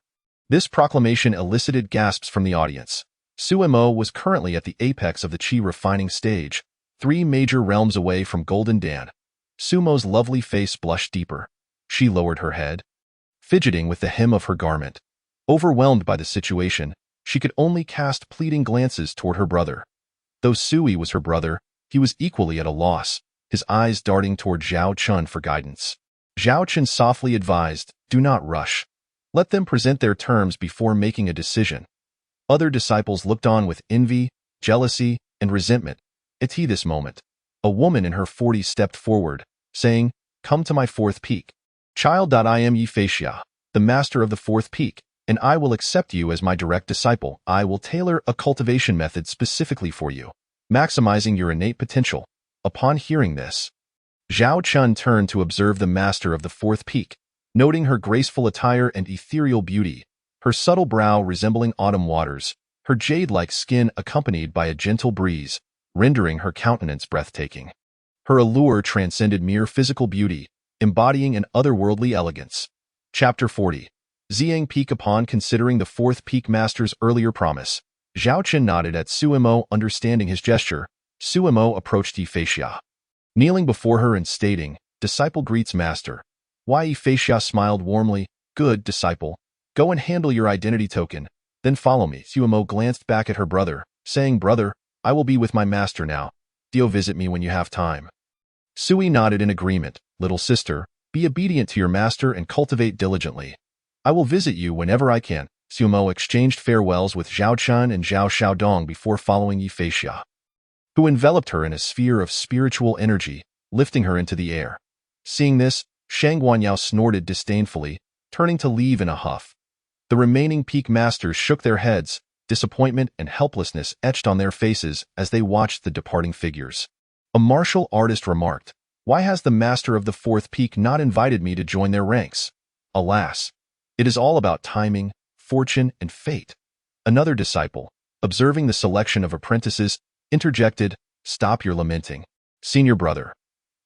This proclamation elicited gasps from the audience. Suimo was currently at the apex of the Qi refining stage, 3 major realms away from Golden Dan. Sumo's lovely face blushed deeper. She lowered her head, fidgeting with the hem of her garment. Overwhelmed by the situation, she could only cast pleading glances toward her brother. Though Sui was her brother, he was equally at a loss, his eyes darting toward Zhao Chun for guidance. Zhao Chun softly advised, do not rush. Let them present their terms before making a decision. Other disciples looked on with envy, jealousy, and resentment. At this moment, a woman in her 40s stepped forward, saying, come to my fourth peak. Child. I am Yi Feixia, the master of the fourth peak, and I will accept you as my direct disciple. I will tailor a cultivation method specifically for you, maximizing your innate potential. Upon hearing this, Zhao Chun turned to observe the master of the fourth peak, noting her graceful attire and ethereal beauty, her subtle brow resembling autumn waters, her jade-like skin accompanied by a gentle breeze, rendering her countenance breathtaking. Her allure transcended mere physical beauty, embodying an otherworldly elegance. Chapter 40. Xiang Peak. Upon considering the fourth peak master's earlier promise, Zhao Qin nodded at Suimo. Understanding his gesture, Suimo approached Yi Feixia, kneeling before her and stating, disciple greets master. Yi Feixia smiled warmly, good disciple, go and handle your identity token, then follow me. Suimo glanced back at her brother, saying, brother, I will be with my master now. Do visit me when you have time. Sui nodded in agreement. Little sister, be obedient to your master and cultivate diligently. I will visit you whenever I can. Suimo exchanged farewells with Zhao Chun and Zhao Xiaodong before following Yi Feixia, who enveloped her in a sphere of spiritual energy, lifting her into the air. Seeing this, Shang Guanyao snorted disdainfully, turning to leave in a huff. The remaining peak masters shook their heads, disappointment and helplessness etched on their faces as they watched the departing figures. A martial artist remarked, why has the master of the fourth peak not invited me to join their ranks? Alas, it is all about timing, fortune, and fate. Another disciple, observing the selection of apprentices, interjected, stop your lamenting. Senior brother,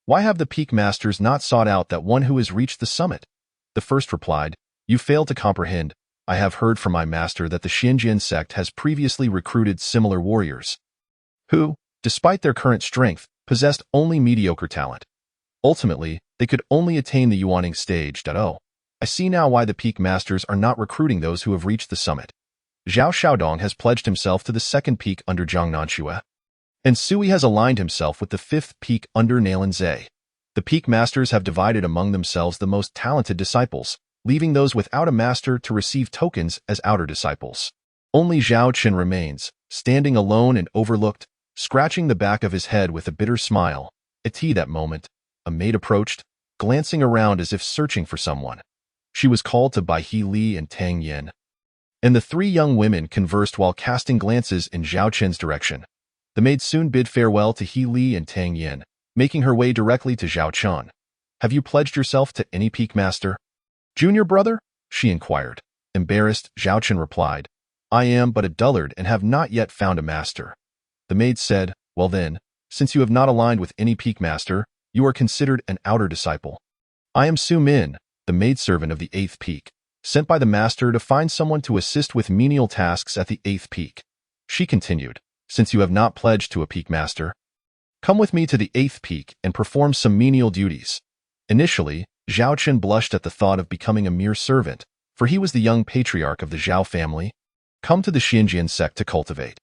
why have the peak masters not sought out that one who has reached the summit? The first replied, you fail to comprehend. I have heard from my master that the Xinjian sect has previously recruited similar warriors, who, despite their current strength, possessed only mediocre talent. Ultimately, they could only attain the Yuaning stage. I see now why the peak masters are not recruiting those who have reached the summit. Zhao Xiaodong has pledged himself to the second peak under Jiang Nanxue, and Sui has aligned himself with the fifth peak under Nalan Zhe. The peak masters have divided among themselves the most talented disciples, leaving those without a master to receive tokens as outer disciples. Only Zhao Qin remains, standing alone and overlooked, scratching the back of his head with a bitter smile. At that moment, a maid approached, glancing around as if searching for someone. She was called to by He Li and Tang Yin, and the 3 young women conversed while casting glances in Zhao Qin's direction. The maid soon bid farewell to He Li and Tang Yin, making her way directly to Zhao Chun. Have you pledged yourself to any peak master? Junior brother? She inquired. Embarrassed, Zhao Chun replied, I am but a dullard and have not yet found a master. The maid said, well then, since you have not aligned with any peak master, you are considered an outer disciple. I am Su Min, the maidservant of the 8th peak, sent by the master to find someone to assist with menial tasks at the 8th peak. She continued, since you have not pledged to a peak master, come with me to the 8th peak and perform some menial duties. Initially, Zhao Chen blushed at the thought of becoming a mere servant, for he was the young patriarch of the Zhao family, come to the Xinjiang sect to cultivate.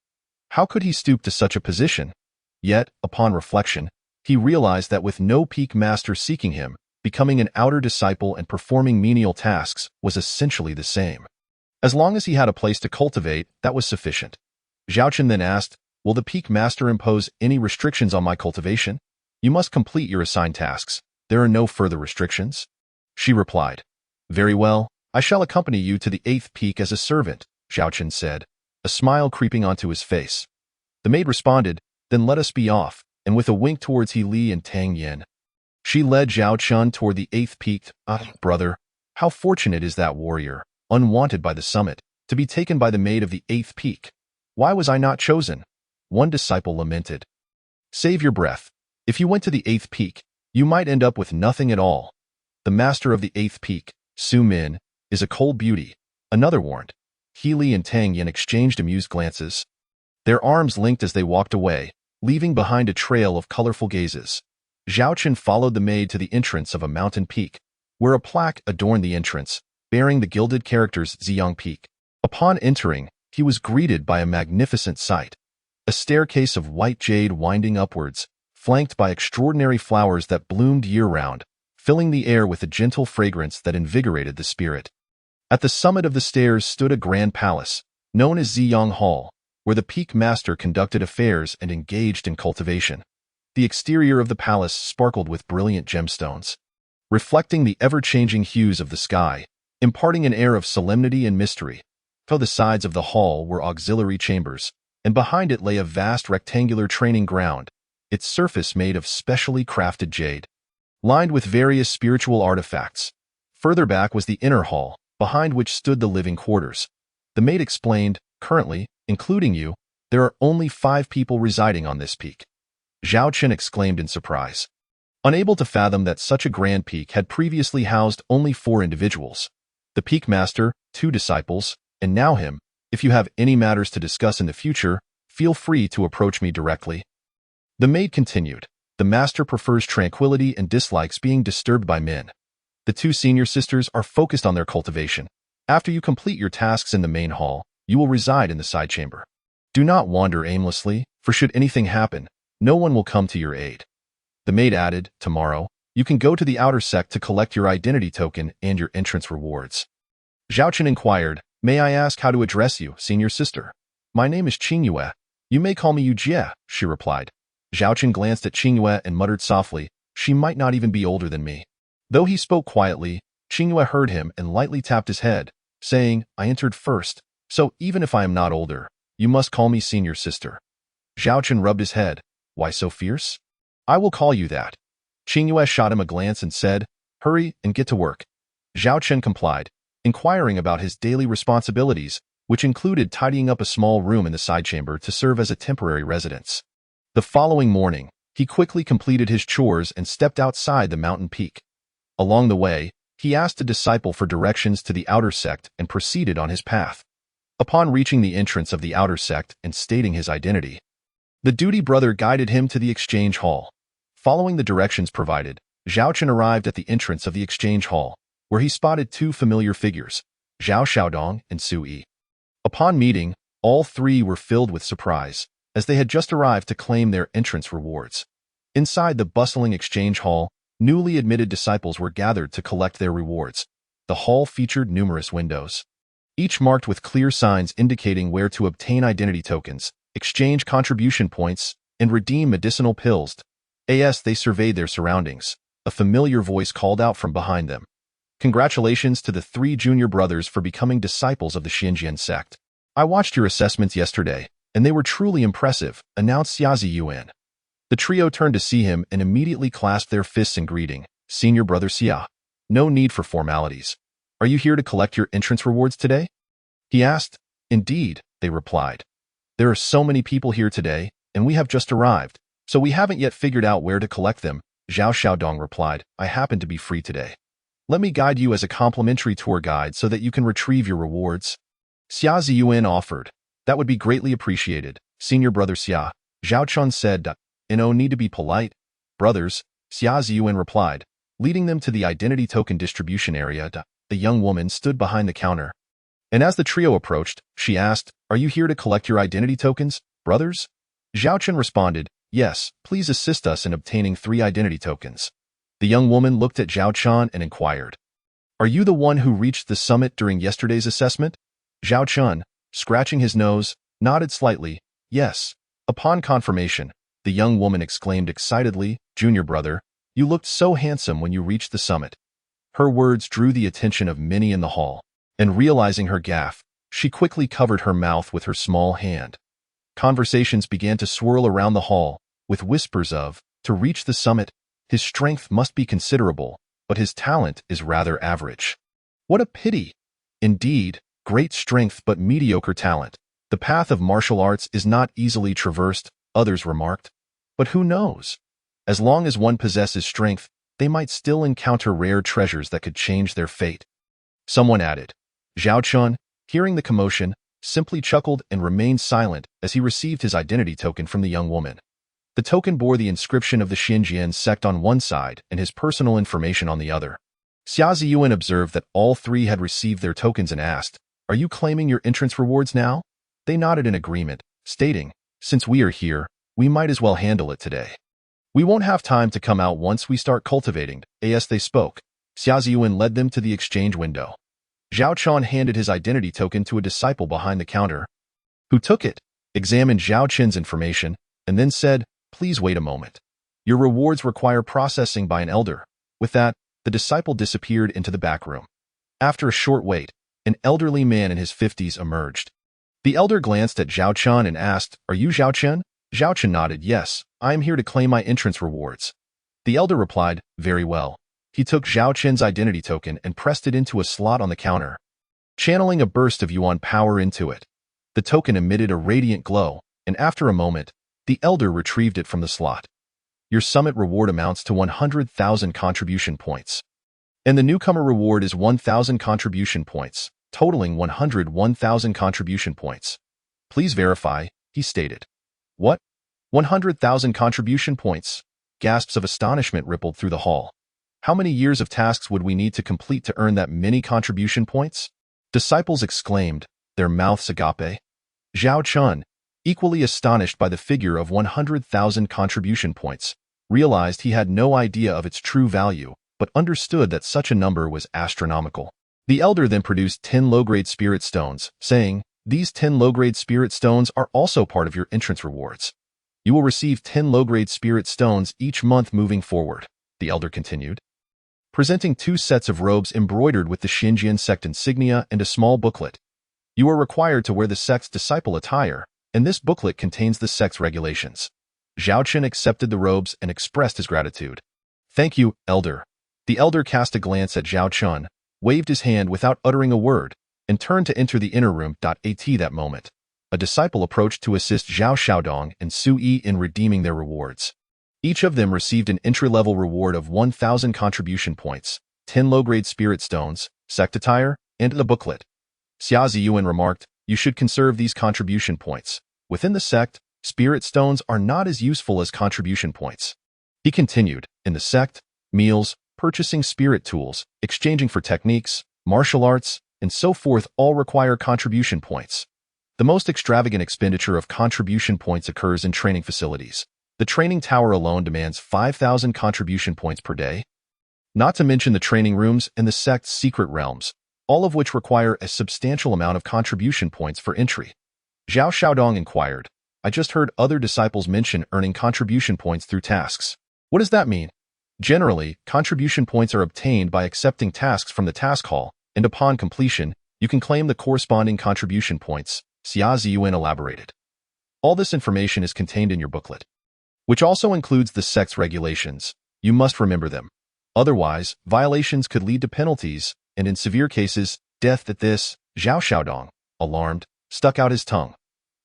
How could he stoop to such a position? Yet, upon reflection, he realized that with no peak master seeking him, becoming an outer disciple and performing menial tasks was essentially the same. As long as he had a place to cultivate, that was sufficient. Zhao Chen then asked, will the peak master impose any restrictions on my cultivation? You must complete your assigned tasks. There are no further restrictions. She replied, very well, I shall accompany you to the 8th peak as a servant, Zhao Chen said, a smile creeping onto his face. The maid responded, then let us be off, and with a wink towards He Li and Tang Yin. She led Zhao Chun toward the 8th peak. Brother, how fortunate is that warrior, unwanted by the summit, to be taken by the maid of the 8th peak. Why was I not chosen? One disciple lamented. Save your breath. If you went to the 8th peak, you might end up with nothing at all. The master of the 8th peak, Su Min, is a cold beauty, another warned. He Li and Tang Yin exchanged amused glances. Their arms linked as they walked away, leaving behind a trail of colorful gazes. Zhao Chen followed the maid to the entrance of a mountain peak, where a plaque adorned the entrance, bearing the gilded characters Ziyang Peak. Upon entering, he was greeted by a magnificent sight. A staircase of white jade winding upwards, flanked by extraordinary flowers that bloomed year-round, filling the air with a gentle fragrance that invigorated the spirit. At the summit of the stairs stood a grand palace, known as Ziyang Hall, where the peak master conducted affairs and engaged in cultivation. The exterior of the palace sparkled with brilliant gemstones, reflecting the ever-changing hues of the sky, imparting an air of solemnity and mystery. The sides of the hall were auxiliary chambers, and behind it lay a vast rectangular training ground, its surface made of specially crafted jade, lined with various spiritual artifacts. Further back was the inner hall, behind which stood the living quarters. The maid explained, currently, including you, there are only 5 people residing on this peak. Zhao Chen exclaimed in surprise, unable to fathom that such a grand peak had previously housed only 4 individuals. The peak master, 2 disciples, and now him. If you have any matters to discuss in the future, feel free to approach me directly. The maid continued, the master prefers tranquility and dislikes being disturbed by men. The 2 senior sisters are focused on their cultivation. After you complete your tasks in the main hall, you will reside in the side chamber. Do not wander aimlessly, for should anything happen, no one will come to your aid. The maid added, tomorrow, you can go to the outer sect to collect your identity token and your entrance rewards. Zhao Chen inquired, may I ask how to address you, senior sister? My name is Qingyue. You may call me Yujie, she replied. Zhao Chen glanced at Qingyue and muttered softly, she might not even be older than me. Though he spoke quietly, Qingyue heard him and lightly tapped his head, saying, I entered first, so even if I am not older, you must call me senior sister. Zhao Chen rubbed his head. Why so fierce? I will call you that. Qingyue shot him a glance and said, hurry and get to work. Zhao Chen complied, inquiring about his daily responsibilities, which included tidying up a small room in the side chamber to serve as a temporary residence. The following morning, he quickly completed his chores and stepped outside the mountain peak. Along the way, he asked a disciple for directions to the outer sect and proceeded on his path. Upon reaching the entrance of the outer sect and stating his identity, the duty brother guided him to the exchange hall. Following the directions provided, Zhao Chen arrived at the entrance of the exchange hall, where he spotted 2 familiar figures, Zhao Xiaodong and Su Yi. Upon meeting, all 3 were filled with surprise, as they had just arrived to claim their entrance rewards. Inside the bustling exchange hall, newly admitted disciples were gathered to collect their rewards. The hall featured numerous windows, each marked with clear signs indicating where to obtain identity tokens, exchange contribution points, and redeem medicinal pills. As they surveyed their surroundings, a familiar voice called out from behind them. Congratulations to the 3 junior brothers for becoming disciples of the Xinjiang sect. I watched your assessments yesterday, and they were truly impressive, announced Xiazi Yuan. The trio turned to see him and immediately clasped their fists in greeting. Senior brother Xia, no need for formalities. Are you here to collect your entrance rewards today? He asked. Indeed, they replied. There are so many people here today, and we have just arrived, so we haven't yet figured out where to collect them. Zhao Xiaodong replied, I happen to be free today. Let me guide you as a complimentary tour guide so that you can retrieve your rewards. Xia Ziyuan offered. That would be greatly appreciated, senior brother Xia. Zhao Chun said. No need to be polite, brothers, Xia Ziyuan replied, leading them to the identity token distribution area. The young woman stood behind the counter. And as the trio approached, she asked, Are you here to collect your identity tokens, brothers? Zhao Chun responded, Yes, please assist us in obtaining 3 identity tokens. The young woman looked at Zhao Chun and inquired, Are you the one who reached the summit during yesterday's assessment? Zhao Chun, scratching his nose, nodded slightly, Yes. Upon confirmation, the young woman exclaimed excitedly, Junior brother, you looked so handsome when you reached the summit. Her words drew the attention of many in the hall, and realizing her gaffe, she quickly covered her mouth with her small hand. Conversations began to swirl around the hall, with whispers of, to reach the summit, his strength must be considerable, but his talent is rather average. What a pity! Indeed, great strength but mediocre talent. The path of martial arts is not easily traversed, others remarked. But who knows? As long as one possesses strength, they might still encounter rare treasures that could change their fate. Someone added. Zhao Chun, hearing the commotion, simply chuckled and remained silent as he received his identity token from the young woman. The token bore the inscription of the Xinjiang sect on one side and his personal information on the other. Xia Ziyuan observed that all 3 had received their tokens and asked, Are you claiming your entrance rewards now? They nodded in agreement, stating, Since we are here, we might as well handle it today. We won't have time to come out once we start cultivating. As they spoke, Xia Ziyuan led them to the exchange window. Zhao Chun handed his identity token to a disciple behind the counter, who took it, examined Zhao Chen's information, and then said, Please wait a moment. Your rewards require processing by an elder. With that, the disciple disappeared into the back room. After a short wait, an elderly man in his 50s emerged. The elder glanced at Zhao Chun and asked, Are you Zhao Chen? Zhao Chen nodded, Yes, I am here to claim my entrance rewards. The elder replied, Very well. He took Zhao Chen's identity token and pressed it into a slot on the counter, channeling a burst of yuan power into it. The token emitted a radiant glow, and after a moment, the elder retrieved it from the slot. Your summit reward amounts to 100,000 contribution points. And the newcomer reward is 1,000 contribution points, totaling 101,000 contribution points. Please verify, he stated. What? 100,000 contribution points? Gasps of astonishment rippled through the hall. How many years of tasks would we need to complete to earn that many contribution points? Disciples exclaimed, their mouths agape. Zhao Chun, equally astonished by the figure of 100,000 contribution points, realized he had no idea of its true value, but understood that such a number was astronomical. The elder then produced 10 low-grade spirit stones, saying, These 10 low-grade spirit stones are also part of your entrance rewards. You will receive 10 low-grade spirit stones each month moving forward, the elder continued, presenting 2 sets of robes embroidered with the Xinjiang sect insignia and a small booklet. You are required to wear the sect's disciple attire, and this booklet contains the sect's regulations. Zhao Chen accepted the robes and expressed his gratitude. Thank you, elder. The elder cast a glance at Zhao Chun, waved his hand without uttering a word, and turned to enter the inner room. At that moment, a disciple approached to assist Zhao Xiaodong and Su Yi in redeeming their rewards. Each of them received an entry-level reward of 1,000 contribution points, 10 low-grade spirit stones, sect attire, and a booklet. Xia Ziyuan remarked, You should conserve these contribution points. Within the sect, spirit stones are not as useful as contribution points. He continued, In the sect, meals, purchasing spirit tools, exchanging for techniques, martial arts, and so forth all require contribution points. The most extravagant expenditure of contribution points occurs in training facilities. The training tower alone demands 5,000 contribution points per day, not to mention the training rooms and the sect's secret realms, all of which require a substantial amount of contribution points for entry. Zhao Xiaodong inquired, I just heard other disciples mention earning contribution points through tasks. What does that mean? Generally, contribution points are obtained by accepting tasks from the task hall, and upon completion, you can claim the corresponding contribution points, Xia Ziyuan elaborated. All this information is contained in your booklet, which also includes the sect's regulations. You must remember them. Otherwise, violations could lead to penalties, and in severe cases, death. At this, Zhao Xiaodong, alarmed, stuck out his tongue.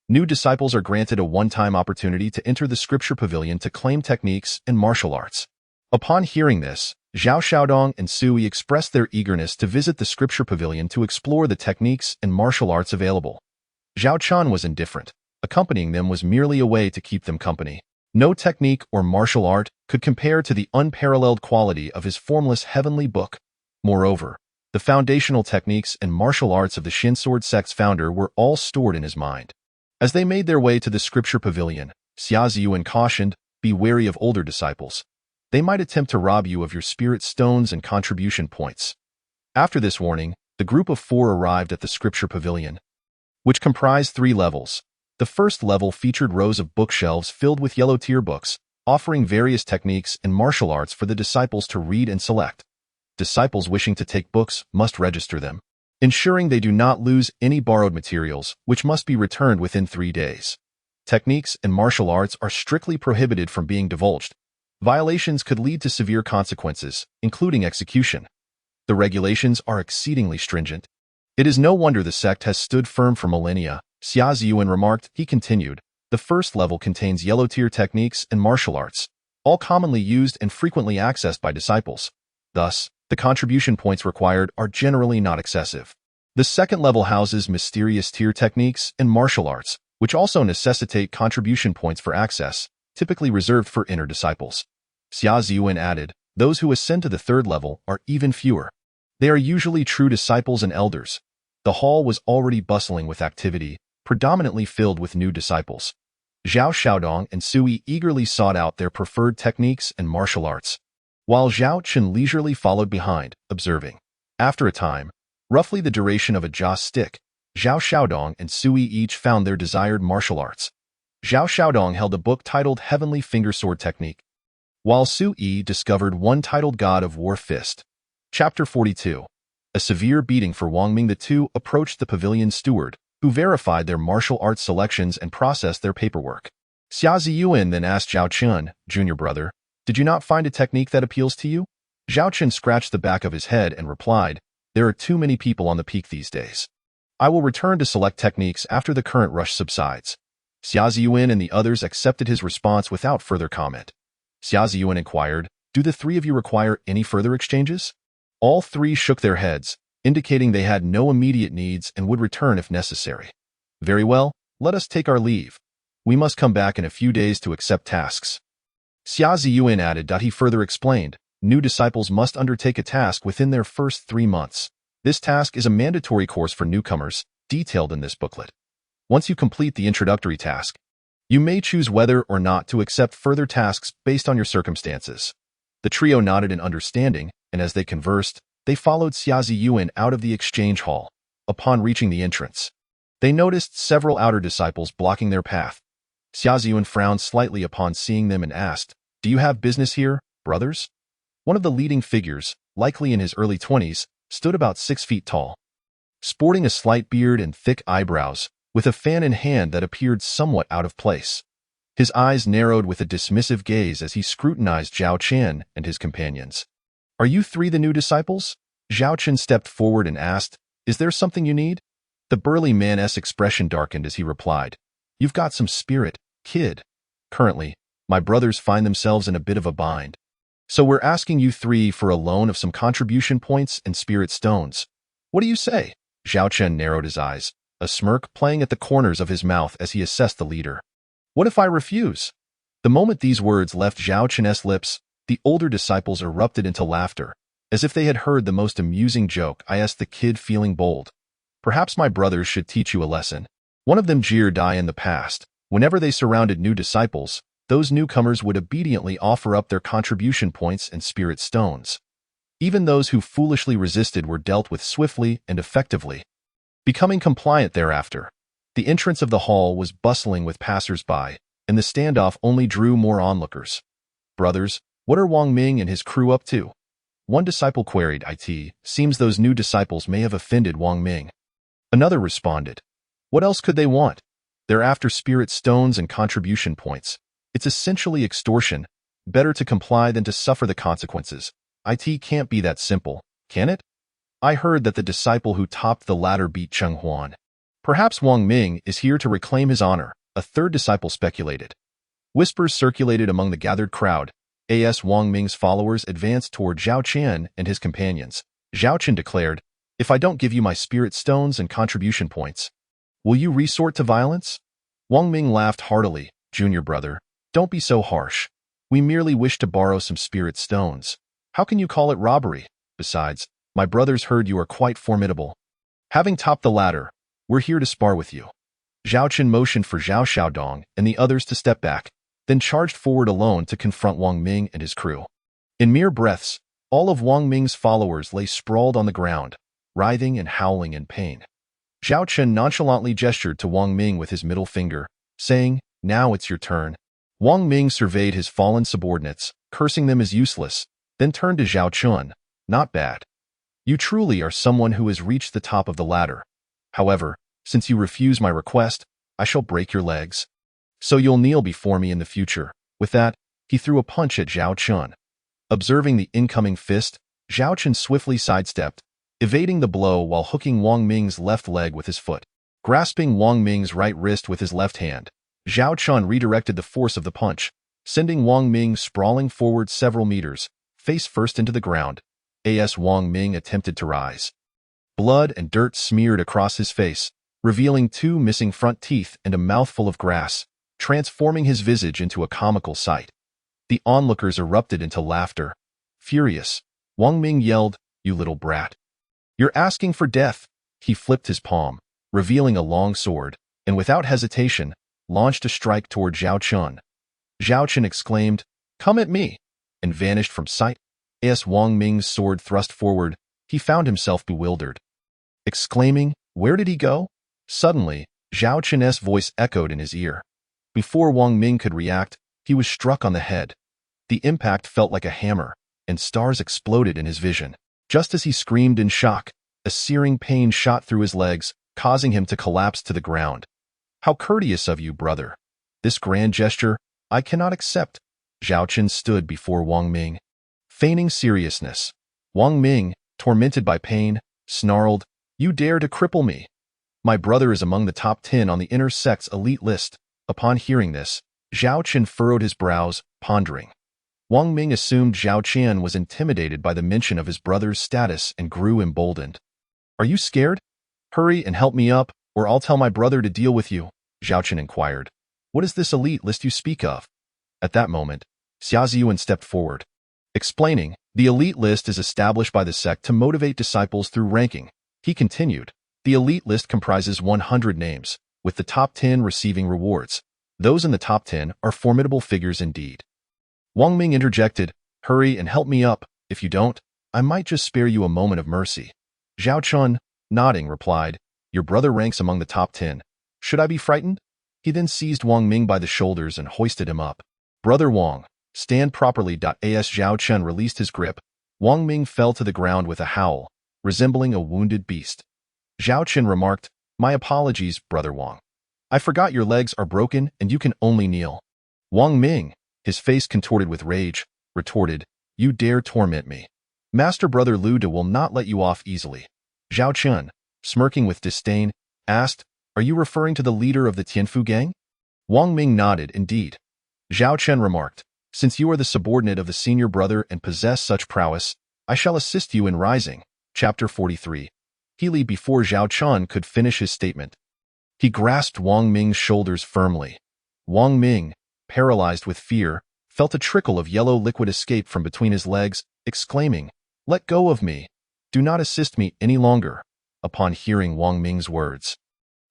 New disciples are granted a one-time opportunity to enter the scripture pavilion to claim techniques and martial arts. Upon hearing this, Zhao Xiaodong and Sui expressed their eagerness to visit the scripture pavilion to explore the techniques and martial arts available. Zhao Chun was indifferent. Accompanying them was merely a way to keep them company. No technique or martial art could compare to the unparalleled quality of his formless heavenly book. Moreover, the foundational techniques and martial arts of the Shin Sword sect's founder were all stored in his mind. As they made their way to the scripture pavilion, Xia Ziyuan cautioned, "Be wary of older disciples. They might attempt to rob you of your spirit stones and contribution points." After this warning, the group of 4 arrived at the scripture pavilion, which comprised 3 levels. The first level featured rows of bookshelves filled with yellow tier books, offering various techniques and martial arts for the disciples to read and select. Disciples wishing to take books must register them, ensuring they do not lose any borrowed materials, which must be returned within 3 days. Techniques and martial arts are strictly prohibited from being divulged. Violations could lead to severe consequences, including execution. The regulations are exceedingly stringent. It is no wonder the sect has stood firm for millennia, Xia Ziyuan remarked. He continued, "The first level contains yellow-tier techniques and martial arts, all commonly used and frequently accessed by disciples. Thus, the contribution points required are generally not excessive. The second level houses mysterious tier techniques and martial arts, which also necessitate contribution points for access, typically reserved for inner disciples." Xia Ziyuan added, "Those who ascend to the third level are even fewer. They are usually true disciples and elders." The hall was already bustling with activity, predominantly filled with new disciples. Zhao Xiaodong and Sui eagerly sought out their preferred techniques and martial arts, while Zhao Chen leisurely followed behind, observing. After a time, roughly the duration of a joss stick, Zhao Xiaodong and Sui each found their desired martial arts. Zhao Xiaodong held a book titled Heavenly Finger Sword Technique, while Sui discovered one titled God of War Fist. Chapter 42. A severe beating for Wang Ming. The two approached the pavilion steward, who verified their martial arts selections and processed their paperwork. Xia Ziyuan then asked Zhao Chen, "Junior brother, did you not find a technique that appeals to you?" Zhao Chen scratched the back of his head and replied, "There are too many people on the peak these days. I will return to select techniques after the current rush subsides." Xia Ziyuan and the others accepted his response without further comment. Xia Ziyuan inquired, "Do the 3 of you require any further exchanges?" All 3 shook their heads, indicating they had no immediate needs and would return if necessary. "Very well, let us take our leave. We must come back in a few days to accept tasks." Xia Ziyuan added. He further explained, "New disciples must undertake a task within their first 3 months. This task is a mandatory course for newcomers, detailed in this booklet. Once you complete the introductory task, you may choose whether or not to accept further tasks based on your circumstances." The trio nodded in understanding, and as they conversed, they followed Xia Ziyuan out of the exchange hall. Upon reaching the entrance, they noticed several outer disciples blocking their path. Xia Ziyuan frowned slightly upon seeing them and asked, "Do you have business here, brothers?" One of the leading figures, likely in his early 20s, stood about 6 feet tall, sporting a slight beard and thick eyebrows, with a fan in hand that appeared somewhat out of place. His eyes narrowed with a dismissive gaze as he scrutinized Zhao Chen and his companions. "Are you 3 the new disciples?" Zhao Chen stepped forward and asked, "Is there something you need?" The burly man's expression darkened as he replied, "You've got some spirit, kid. Currently, my brothers find themselves in a bit of a bind. So we're asking you 3 for a loan of some contribution points and spirit stones. What do you say?" Zhao Chen narrowed his eyes, a smirk playing at the corners of his mouth as he assessed the leader. "What if I refuse?" The moment these words left Zhao Chen's lips, the older disciples erupted into laughter, as if they had heard the most amusing joke. "I asked the kid, feeling bold. Perhaps my brothers should teach you a lesson." One of them jeered. In the past, whenever they surrounded new disciples, those newcomers would obediently offer up their contribution points and spirit stones. Even those who foolishly resisted were dealt with swiftly and effectively, becoming compliant thereafter. The entrance of the hall was bustling with passers-by, and the standoff only drew more onlookers. "Brothers, what are Wang Ming and his crew up to?" One disciple queried. "It seems those new disciples may have offended Wang Ming." Another responded, "What else could they want? They're after spirit stones and contribution points. It's essentially extortion. Better to comply than to suffer the consequences. It can't be that simple, can it? I heard that the disciple who topped the ladder beat Cheng Huan. Perhaps Wang Ming is here to reclaim his honor," a third disciple speculated. Whispers circulated among the gathered crowd, As Wang Ming's followers advanced toward Zhao Qian and his companions, Zhao Qian declared, "If I don't give you my spirit stones and contribution points, will you resort to violence?" Wang Ming laughed heartily. "Junior brother, don't be so harsh. We merely wish to borrow some spirit stones. How can you call it robbery? Besides, my brothers heard you are quite formidable. Having topped the ladder, we're here to spar with you." Zhao Qian motioned for Zhao Xiaodong and the others to step back, then charged forward alone to confront Wang Ming and his crew. In mere breaths, all of Wang Ming's followers lay sprawled on the ground, writhing and howling in pain. Zhao Qian nonchalantly gestured to Wang Ming with his middle finger, saying, "Now it's your turn." Wang Ming surveyed his fallen subordinates, cursing them as useless, then turned to Zhao Qian. "Not bad. You truly are someone who has reached the top of the ladder. However, since you refuse my request, I shall break your legs. So you'll kneel before me in the future." With that, he threw a punch at Zhao Qian. Observing the incoming fist, Zhao Qian swiftly sidestepped, evading the blow while hooking Wang Ming's left leg with his foot. Grasping Wang Ming's right wrist with his left hand, Zhao Qian redirected the force of the punch, sending Wang Ming sprawling forward several meters, face first into the ground. As Wang Ming attempted to rise, blood and dirt smeared across his face, revealing 2 missing front teeth and a mouthful of grass, transforming his visage into a comical sight. The onlookers erupted into laughter. Furious, Wang Ming yelled, "You little brat. You're asking for death." He flipped his palm, revealing a long sword, and without hesitation, launched a strike toward Zhao Qian. Zhao Qian exclaimed, "Come at me," and vanished from sight. As Wang Ming's sword thrust forward, he found himself bewildered. Exclaiming, "Where did he go?" Suddenly, Zhao Qian's voice echoed in his ear. Before Wang Ming could react, he was struck on the head. The impact felt like a hammer, and stars exploded in his vision. Just as he screamed in shock, a searing pain shot through his legs, causing him to collapse to the ground. "How courteous of you, brother. This grand gesture, I cannot accept." Zhao Qian stood before Wang Ming, feigning seriousness. Wang Ming, tormented by pain, snarled, "You dare to cripple me? My brother is among the top 10 on the inner sect's elite list." Upon hearing this, Zhao Qian furrowed his brows, pondering. Wang Ming assumed Zhao Qian was intimidated by the mention of his brother's status and grew emboldened. "Are you scared? Hurry and help me up, or I'll tell my brother to deal with you," Zhao Qian inquired. "What is this elite list you speak of?" At that moment, Xia Ziyuan stepped forward, explaining, "The elite list is established by the sect to motivate disciples through ranking." He continued, "The elite list comprises 100 names, with the top 10 receiving rewards. Those in the top 10 are formidable figures indeed." Wang Ming interjected, "Hurry and help me up. If you don't, I might just spare you a moment of mercy." Zhao Qian, nodding, replied, "Your brother ranks among the top 10. Should I be frightened?" He then seized Wang Ming by the shoulders and hoisted him up. "Brother Wang, stand properly." As Zhao Qian released his grip, Wang Ming fell to the ground with a howl, resembling a wounded beast. Zhao Qian remarked, "My apologies, Brother Wang. I forgot your legs are broken and you can only kneel." Wang Ming, his face contorted with rage, retorted, "You dare torment me? Master Brother Lu De will not let you off easily." Zhao Qian, smirking with disdain, asked, "Are you referring to the leader of the Tianfu gang?" Wang Ming nodded, "Indeed." Zhao Qian remarked, "Since you are the subordinate of the senior brother and possess such prowess, I shall assist you in rising." Chapter 43. Healy. Before Zhao Qian could finish his statement, he grasped Wang Ming's shoulders firmly. Wang Ming, paralyzed with fear, felt a trickle of yellow liquid escape from between his legs, exclaiming, "Let go of me. Do not assist me any longer." Upon hearing Wang Ming's words,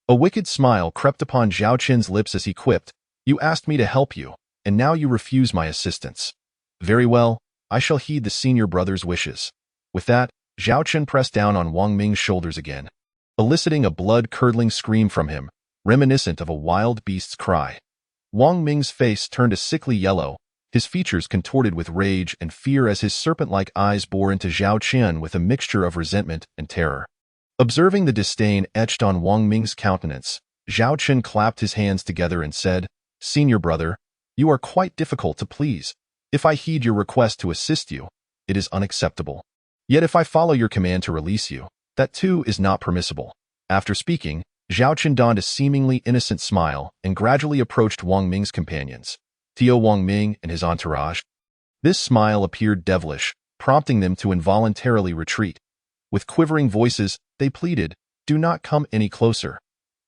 a wicked smile crept upon Zhao Qian's lips as he quipped, "You asked me to help you, and now you refuse my assistance. Very well, I shall heed the senior brother's wishes." With that, Zhao Qian pressed down on Wang Ming's shoulders again, eliciting a blood-curdling scream from him, reminiscent of a wild beast's cry. Wang Ming's face turned a sickly yellow, his features contorted with rage and fear as his serpent-like eyes bore into Zhao Qian with a mixture of resentment and terror. Observing the disdain etched on Wang Ming's countenance, Zhao Qian clapped his hands together and said, "Senior brother, you are quite difficult to please. If I heed your request to assist you, it is unacceptable. Yet if I follow your command to release you, that too is not permissible." After speaking, Zhao Qian donned a seemingly innocent smile and gradually approached Wang Ming's companions, Tio Wang Ming and his entourage. This smile appeared devilish, prompting them to involuntarily retreat. With quivering voices, they pleaded, "Do not come any closer."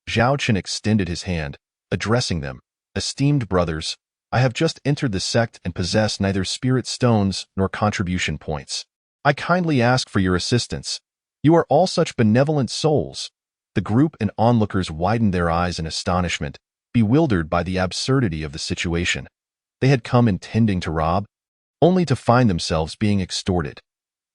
Zhao Chen extended his hand, addressing them. "Esteemed brothers, I have just entered the sect and possess neither spirit stones nor contribution points. I kindly ask for your assistance. You are all such benevolent souls." The group and onlookers widened their eyes in astonishment, bewildered by the absurdity of the situation. They had come intending to rob, only to find themselves being extorted.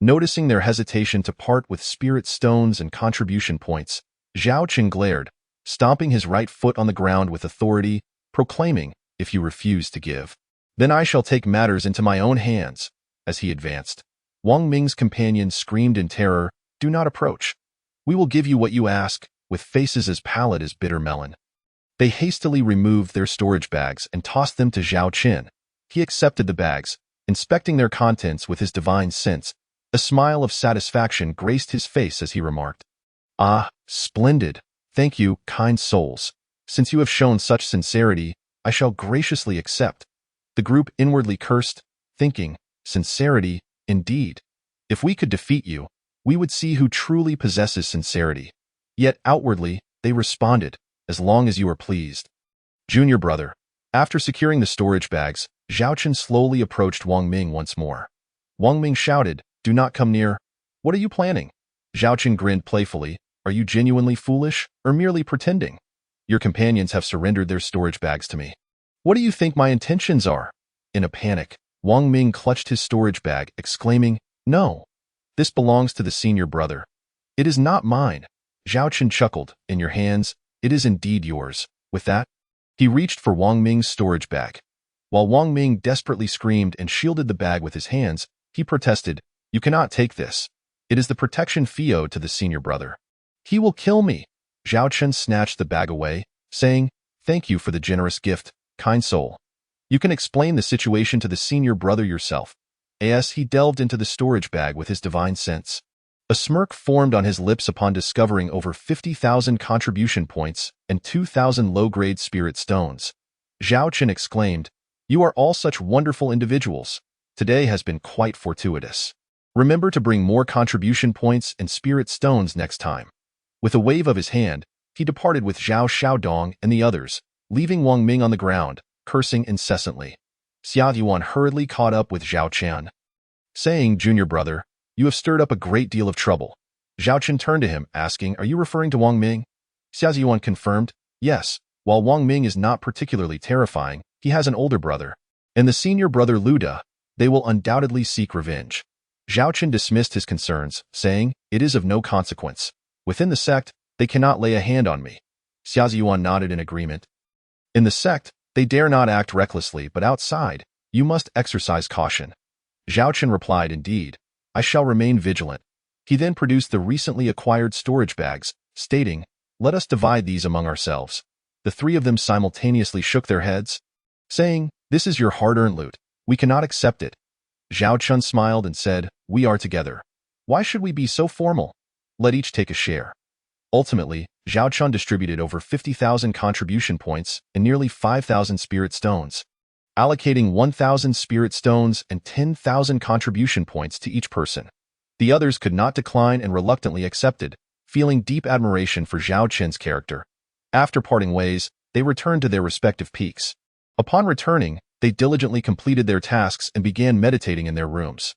Noticing their hesitation to part with spirit stones and contribution points, Zhao Chen glared, stomping his right foot on the ground with authority, proclaiming, "If you refuse to give, then I shall take matters into my own hands." As he advanced, Wang Ming's companions screamed in terror, "Do not approach. We will give you what you ask," with faces as pallid as bitter melon. They hastily removed their storage bags and tossed them to Zhao Chen. He accepted the bags, inspecting their contents with his divine sense. A smile of satisfaction graced his face as he remarked, "Ah, splendid. Thank you, kind souls. Since you have shown such sincerity, I shall graciously accept." The group inwardly cursed, thinking, "Sincerity, indeed. If we could defeat you, we would see who truly possesses sincerity." Yet outwardly, they responded, "As long as you are pleased." Junior brother. After securing the storage bags, Zhao Chen slowly approached Wang Ming once more. Wang Ming shouted, "Do not come near. What are you planning?" Zhao Chen grinned playfully. "Are you genuinely foolish, or merely pretending? Your companions have surrendered their storage bags to me. What do you think my intentions are?" In a panic, Wang Ming clutched his storage bag, exclaiming, "No. This belongs to the senior brother. It is not mine." Zhao Chen chuckled, "In your hands, it is indeed yours." With that, he reached for Wang Ming's storage bag. While Wang Ming desperately screamed and shielded the bag with his hands, he protested, "You cannot take this. It is the protection fee owed to the senior brother." "He will kill me." Zhao Chen snatched the bag away, saying, "Thank you for the generous gift, kind soul. You can explain the situation to the senior brother yourself." As he delved into the storage bag with his divine sense, a smirk formed on his lips upon discovering over 50,000 contribution points and 2,000 low-grade spirit stones. Zhao Chen exclaimed, "You are all such wonderful individuals. Today has been quite fortuitous. Remember to bring more contribution points and spirit stones next time." With a wave of his hand, he departed with Zhao Xiaodong and the others, leaving Wang Ming on the ground, cursing incessantly. Xia Yuan hurriedly caught up with Zhao Chen, saying, "Junior brother, you have stirred up a great deal of trouble." Zhao Chen turned to him, asking, "Are you referring to Wang Ming?" Xia Yuan confirmed, "Yes. While Wang Ming is not particularly terrifying, he has an older brother, and the senior brother Lu De. They will undoubtedly seek revenge." Zhao Chen dismissed his concerns, saying, "It is of no consequence. Within the sect, they cannot lay a hand on me." Xia Yuan nodded in agreement. "In the sect, they dare not act recklessly, but outside, you must exercise caution." Zhao Chen replied, "Indeed, I shall remain vigilant." He then produced the recently acquired storage bags, stating, "Let us divide these among ourselves." The three of them simultaneously shook their heads, saying, "This is your hard-earned loot. We cannot accept it." Zhao Chen smiled and said, "We are together. Why should we be so formal? Let each take a share." Ultimately, Zhao Chen distributed over 50,000 contribution points and nearly 5,000 spirit stones, allocating 1,000 spirit stones and 10,000 contribution points to each person. The others could not decline and reluctantly accepted, feeling deep admiration for Zhao Chen's character. After parting ways, they returned to their respective peaks. Upon returning, they diligently completed their tasks and began meditating in their rooms.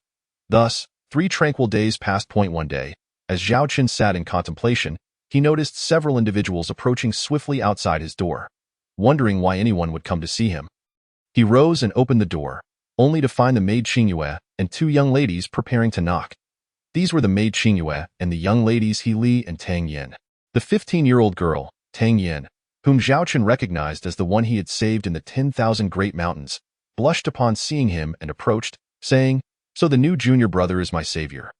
Thus, 3 tranquil days passed. One day, as Zhao Chen sat in contemplation, he noticed several individuals approaching swiftly outside his door. Wondering why anyone would come to see him, he rose and opened the door, only to find the maid Qingyue and 2 young ladies preparing to knock. These were the maid Qingyue and the young ladies He Li and Tang Yin. The 15-year-old girl, Tang Yin, whom Zhao Chen recognized as the one he had saved in the 10,000 Great Mountains, blushed upon seeing him and approached, saying, "So the new junior brother is my savior.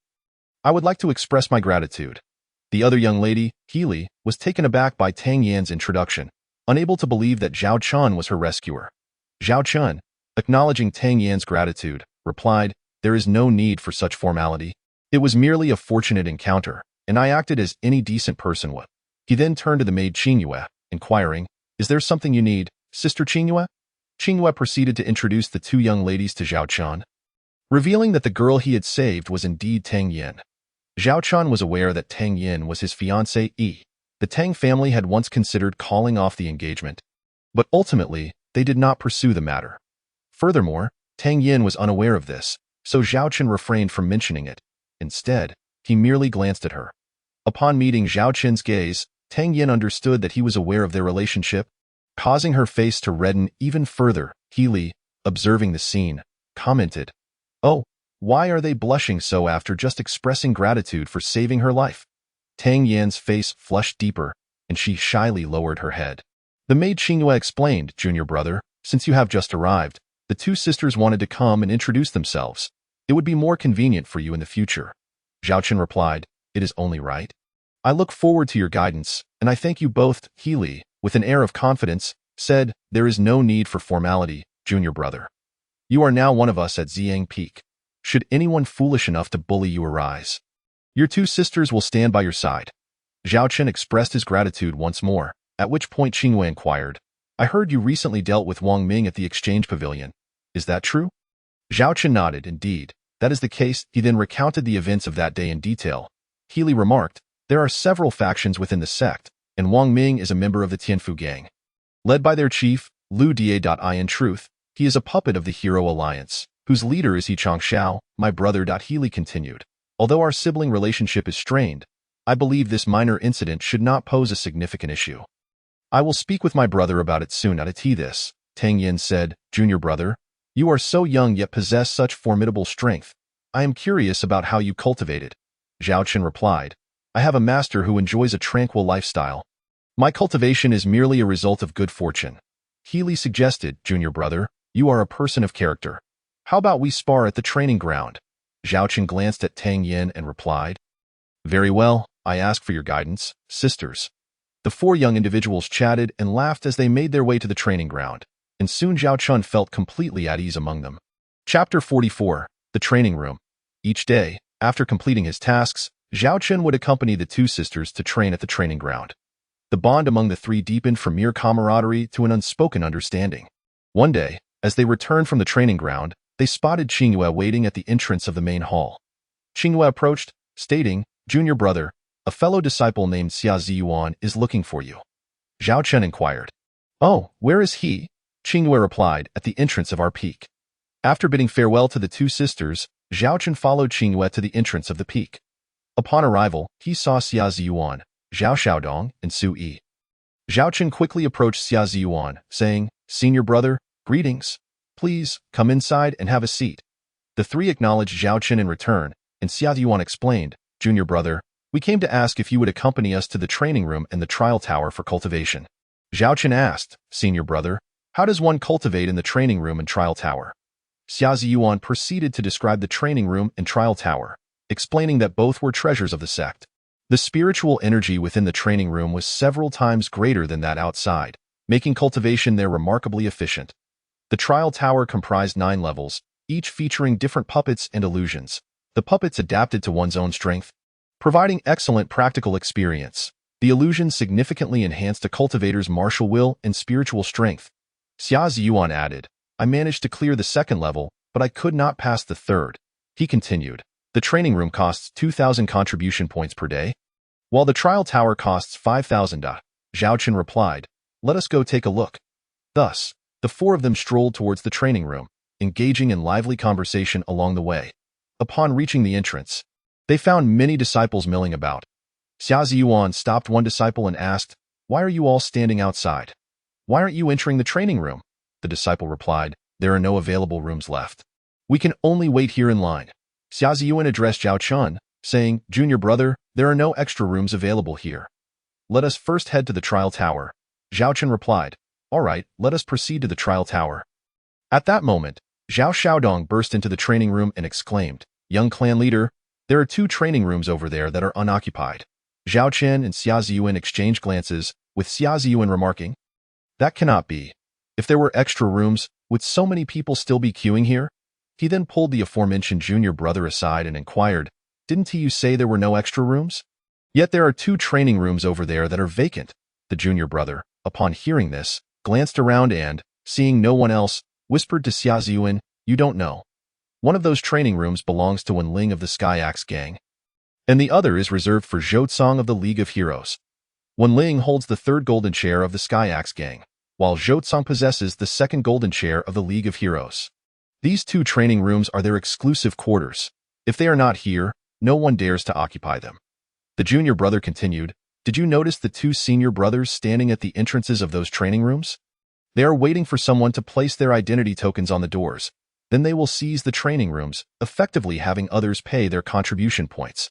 I would like to express my gratitude." The other young lady, He Li, was taken aback by Tang Yan's introduction, unable to believe that Zhao Chen was her rescuer. Zhao Chen, acknowledging Tang Yan's gratitude, replied, "There is no need for such formality. It was merely a fortunate encounter, and I acted as any decent person would." He then turned to the maid Qingyue, inquiring, "Is there something you need, Sister Qingyue?" Qingyue proceeded to introduce the 2 young ladies to Zhao Chen. revealing that the girl he had saved was indeed Tang Yin. Zhao Chun was aware that Tang Yin was his fiancée Yi. The Tang family had once considered calling off the engagement, but ultimately, they did not pursue the matter. Furthermore, Tang Yin was unaware of this, so Zhao Chun refrained from mentioning it. Instead, he merely glanced at her. Upon meeting Zhao Chun's gaze, Tang Yin understood that he was aware of their relationship, causing her face to redden even further. Healy, observing the scene, commented, "Oh, why are they blushing so after just expressing gratitude for saving her life?" Tang Yan's face flushed deeper, and she shyly lowered her head. The maid Xingyue explained, "Junior brother, since you have just arrived, the two sisters wanted to come and introduce themselves. It would be more convenient for you in the future." Zhao Chun replied, "It is only right. I look forward to your guidance, and I thank you both." Healy, with an air of confidence, said, "There is no need for formality, junior brother. You are now one of us at Ziyang Peak. Should anyone foolish enough to bully you arise, your two sisters will stand by your side." Zhao Chun expressed his gratitude once more, at which point Xingyue inquired, "I heard you recently dealt with Wang Ming at the exchange pavilion. Is that true?" Zhao Chun nodded. "Indeed, that is the case." He then recounted the events of that day in detail. Healy remarked, "There are several factions within the sect, and Wang Ming is a member of the Tianfu gang, led by their chief, Lu Da. In truth, he is a puppet of the Hero Alliance, whose leader is He Changshao, my brother." Healy continued, "Although our sibling relationship is strained, I believe this minor incident should not pose a significant issue. I will speak with my brother about it soon." At this, Tang Yin said, "Junior brother, you are so young yet possess such formidable strength. I am curious about how you cultivate it." Zhao Chun replied, "I have a master who enjoys a tranquil lifestyle. My cultivation is merely a result of good fortune." Healy suggested, "Junior brother, you are a person of character. How about we spar at the training ground?" Zhao Chun glanced at Tang Yin and replied, "Very well, I ask for your guidance, sisters." The four young individuals chatted and laughed as they made their way to the training ground, and soon Zhao Chun felt completely at ease among them. Chapter 44. The Training Room. Each day, after completing his tasks, Zhao Chun would accompany the two sisters to train at the training ground. The bond among the three deepened from mere camaraderie to an unspoken understanding. One day, as they returned from the training ground, they spotted Xingyue waiting at the entrance of the main hall. Xingyue approached, stating, "Junior brother, a fellow disciple named Xia Ziyuan is looking for you." Zhao Chun inquired, "Oh, where is he?" Xingyue replied, "At the entrance of our peak." After bidding farewell to the two sisters, Zhao Chun followed Xingyue to the entrance of the peak. Upon arrival, he saw Xia Ziyuan, Zhao Xiaodong, and Su Yi. Zhao Chun quickly approached Xia Ziyuan, saying, "Senior brother, greetings. Please, come inside and have a seat." The three acknowledged Zhao Chun in return, and Xia Ziyuan explained, "Junior brother, we came to ask if you would accompany us to the training room and the trial tower for cultivation." Zhao Chun asked, "Senior brother, how does one cultivate in the training room and trial tower?" Xia Ziyuan proceeded to describe the training room and trial tower, explaining that both were treasures of the sect. The spiritual energy within the training room was several times greater than that outside, making cultivation there remarkably efficient. The trial tower comprised 9 levels, each featuring different puppets and illusions. The puppets adapted to one's own strength, providing excellent practical experience. The illusions significantly enhanced a cultivator's martial will and spiritual strength. Xia Ziyuan added, "I managed to clear the 2nd level, but I could not pass the 3rd. He continued, "The training room costs 2,000 contribution points per day, while the trial tower costs 5,000. Zhao Chun replied, "Let us go take a look." Thus, the four of them strolled towards the training room, engaging in lively conversation along the way. Upon reaching the entrance, they found many disciples milling about. Xia Ziyuan stopped one disciple and asked, "Why are you all standing outside? Why aren't you entering the training room?" The disciple replied, "There are no available rooms left. We can only wait here in line." Xia Ziyuan addressed Zhao Chun, saying, "Junior brother, there are no extra rooms available here. Let us first head to the trial tower." Zhao Chun replied, "All right, let us proceed to the trial tower." At that moment, Zhao Xiaodong burst into the training room and exclaimed, "Young clan leader, there are 2 training rooms over there that are unoccupied." Zhao Chen and Xia Ziyuan exchanged glances, with Xia Ziyuan remarking, "That cannot be. If there were extra rooms, would so many people still be queuing here?" He then pulled the aforementioned junior brother aside and inquired, "Didn't you say there were no extra rooms? Yet there are 2 training rooms over there that are vacant." The junior brother, upon hearing this, glanced around and, seeing no one else, whispered to Xia Ziyuan, "You don't know." One of those training rooms belongs to Wen Ling of the Sky Axe Gang, and the other is reserved for Zhou Tsang of the League of Heroes. Wen Ling holds the third golden chair of the Sky Axe Gang, while Zhou Tsang possesses the second golden chair of the League of Heroes. These two training rooms are their exclusive quarters. If they are not here, no one dares to occupy them. The junior brother continued, "Did you notice the two senior brothers standing at the entrances of those training rooms? They are waiting for someone to place their identity tokens on the doors. Then they will seize the training rooms, effectively having others pay their contribution points."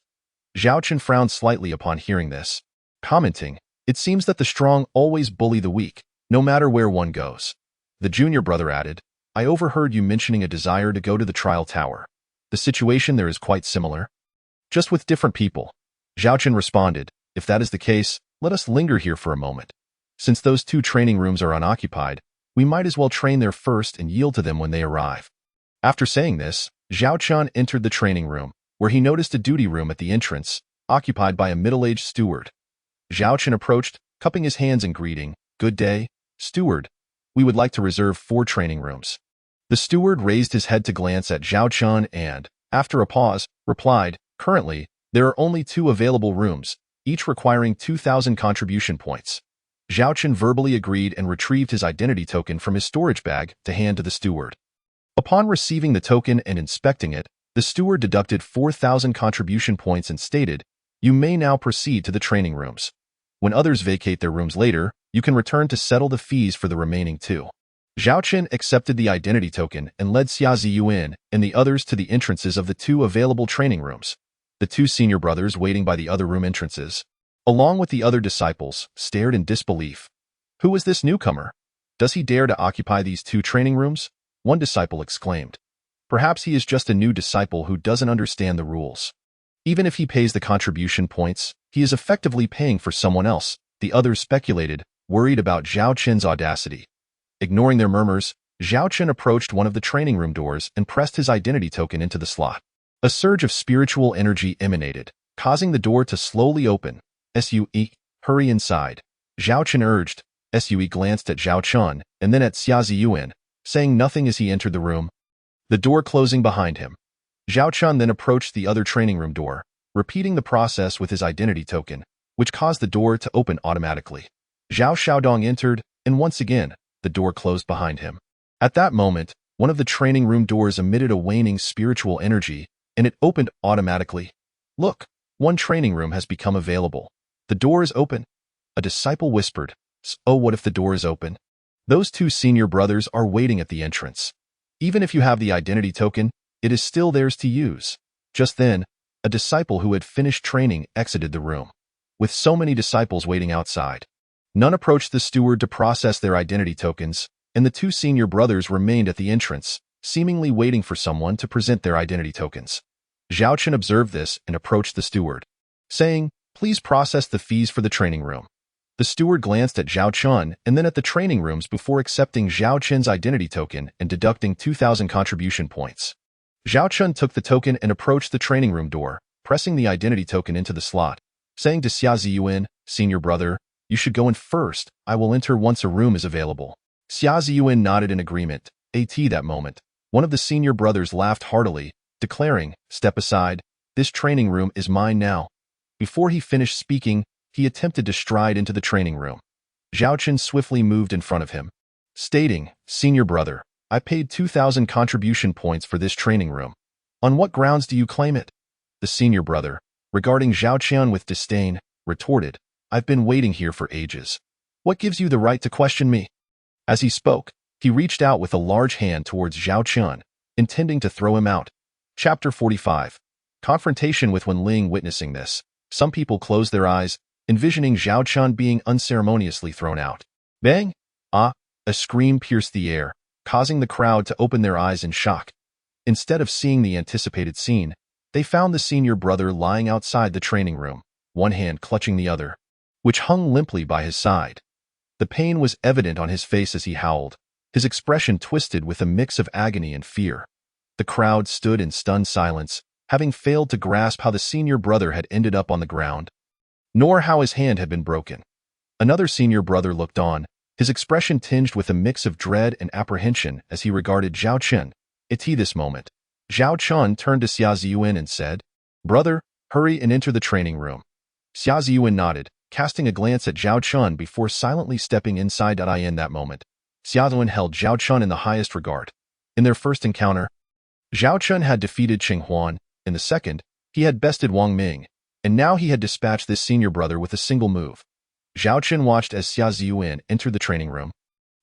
Zhao Chen frowned slightly upon hearing this, commenting, "It seems that the strong always bully the weak, no matter where one goes." The junior brother added, "I overheard you mentioning a desire to go to the trial tower. The situation there is quite similar, just with different people." Zhao Chen responded, "If that is the case, let us linger here for a moment. Since those two training rooms are unoccupied, we might as well train there first and yield to them when they arrive." After saying this, Zhao Chen entered the training room, where he noticed a duty room at the entrance, occupied by a middle-aged steward. Zhao Chen approached, cupping his hands in greeting. "Good day, steward. We would like to reserve 4 training rooms." The steward raised his head to glance at Zhao Chen and, after a pause, replied, "Currently, there are only 2 available rooms, each requiring 2,000 contribution points." Zhao Chen verbally agreed and retrieved his identity token from his storage bag to hand to the steward. Upon receiving the token and inspecting it, the steward deducted 4,000 contribution points and stated, "You may now proceed to the training rooms. When others vacate their rooms later, you can return to settle the fees for the remaining 2. Zhao Chen accepted the identity token and led Xia Ziyuan and the others to the entrances of the 2 available training rooms. The 2 senior brothers waiting by the other room entrances, along with the other disciples, stared in disbelief. "Who is this newcomer? Does he dare to occupy these 2 training rooms?" One disciple exclaimed. "Perhaps he is just a new disciple who doesn't understand the rules. Even if he pays the contribution points, he is effectively paying for someone else," the others speculated, worried about Zhao Chen's audacity. Ignoring their murmurs, Zhao Chen approached one of the training room doors and pressed his identity token into the slot. A surge of spiritual energy emanated, causing the door to slowly open. "Sue, hurry inside," Zhao Chen urged. Sue glanced at Zhao Chen and then at Xia Ziyuan, saying nothing as he entered the room, the door closing behind him. Zhao Chen then approached the other training room door, repeating the process with his identity token, which caused the door to open automatically. Zhao Xiaodong entered, and once again, the door closed behind him. At that moment, one of the training room doors emitted a waning spiritual energy, and it opened automatically. "Look, one training room has become available. The door is open." A disciple whispered, "Oh, what if the door is open? Those 2 senior brothers are waiting at the entrance. Even if you have the identity token, it is still theirs to use." Just then, a disciple who had finished training exited the room. With so many disciples waiting outside, none approached the steward to process their identity tokens, and the 2 senior brothers remained at the entrance, seemingly waiting for someone to present their identity tokens. Zhao Chen observed this and approached the steward, saying, "Please process the fees for the training room." The steward glanced at Zhao Chen and then at the training rooms before accepting Zhao Chen's identity token and deducting 2,000 contribution points. Zhao Chen took the token and approached the training room door, pressing the identity token into the slot, saying to Xia Ziyuan, "Senior brother, you should go in first. I will enter once a room is available." Xia Ziyuan nodded in agreement. That moment, one of the senior brothers laughed heartily, declaring, "Step aside. This training room is mine now." Before he finished speaking, he attempted to stride into the training room. Zhao Chen swiftly moved in front of him, stating, "Senior brother, I paid 2,000 contribution points for this training room. On what grounds do you claim it?" The senior brother, regarding Zhao Chen with disdain, retorted, "I've been waiting here for ages. What gives you the right to question me?" As he spoke, he reached out with a large hand towards Zhao Chen, intending to throw him out. Chapter 45. Confrontation with Wen Ling. Witnessing this, some people closed their eyes, envisioning Zhao Chen being unceremoniously thrown out. Bang! Ah! A scream pierced the air, causing the crowd to open their eyes in shock. Instead of seeing the anticipated scene, they found the senior brother lying outside the training room, one hand clutching the other, which hung limply by his side. The pain was evident on his face as he howled, his expression twisted with a mix of agony and fear. The crowd stood in stunned silence, having failed to grasp how the senior brother had ended up on the ground, nor how his hand had been broken. Another senior brother looked on, his expression tinged with a mix of dread and apprehension as he regarded Zhao Chen. This moment, Zhao Chun turned to Xia Ziyuan and said, "Brother, hurry and enter the training room." Xia Ziyuan nodded, casting a glance at Zhao Chun before silently stepping inside. In that moment, Xia Ziyuan held Zhao Chun in the highest regard. In their first encounter, Zhao Chun had defeated Qing Huan. In the second, he had bested Wang Ming, and now he had dispatched this senior brother with a single move. Zhao Chun watched as Xia Ziyuan entered the training room,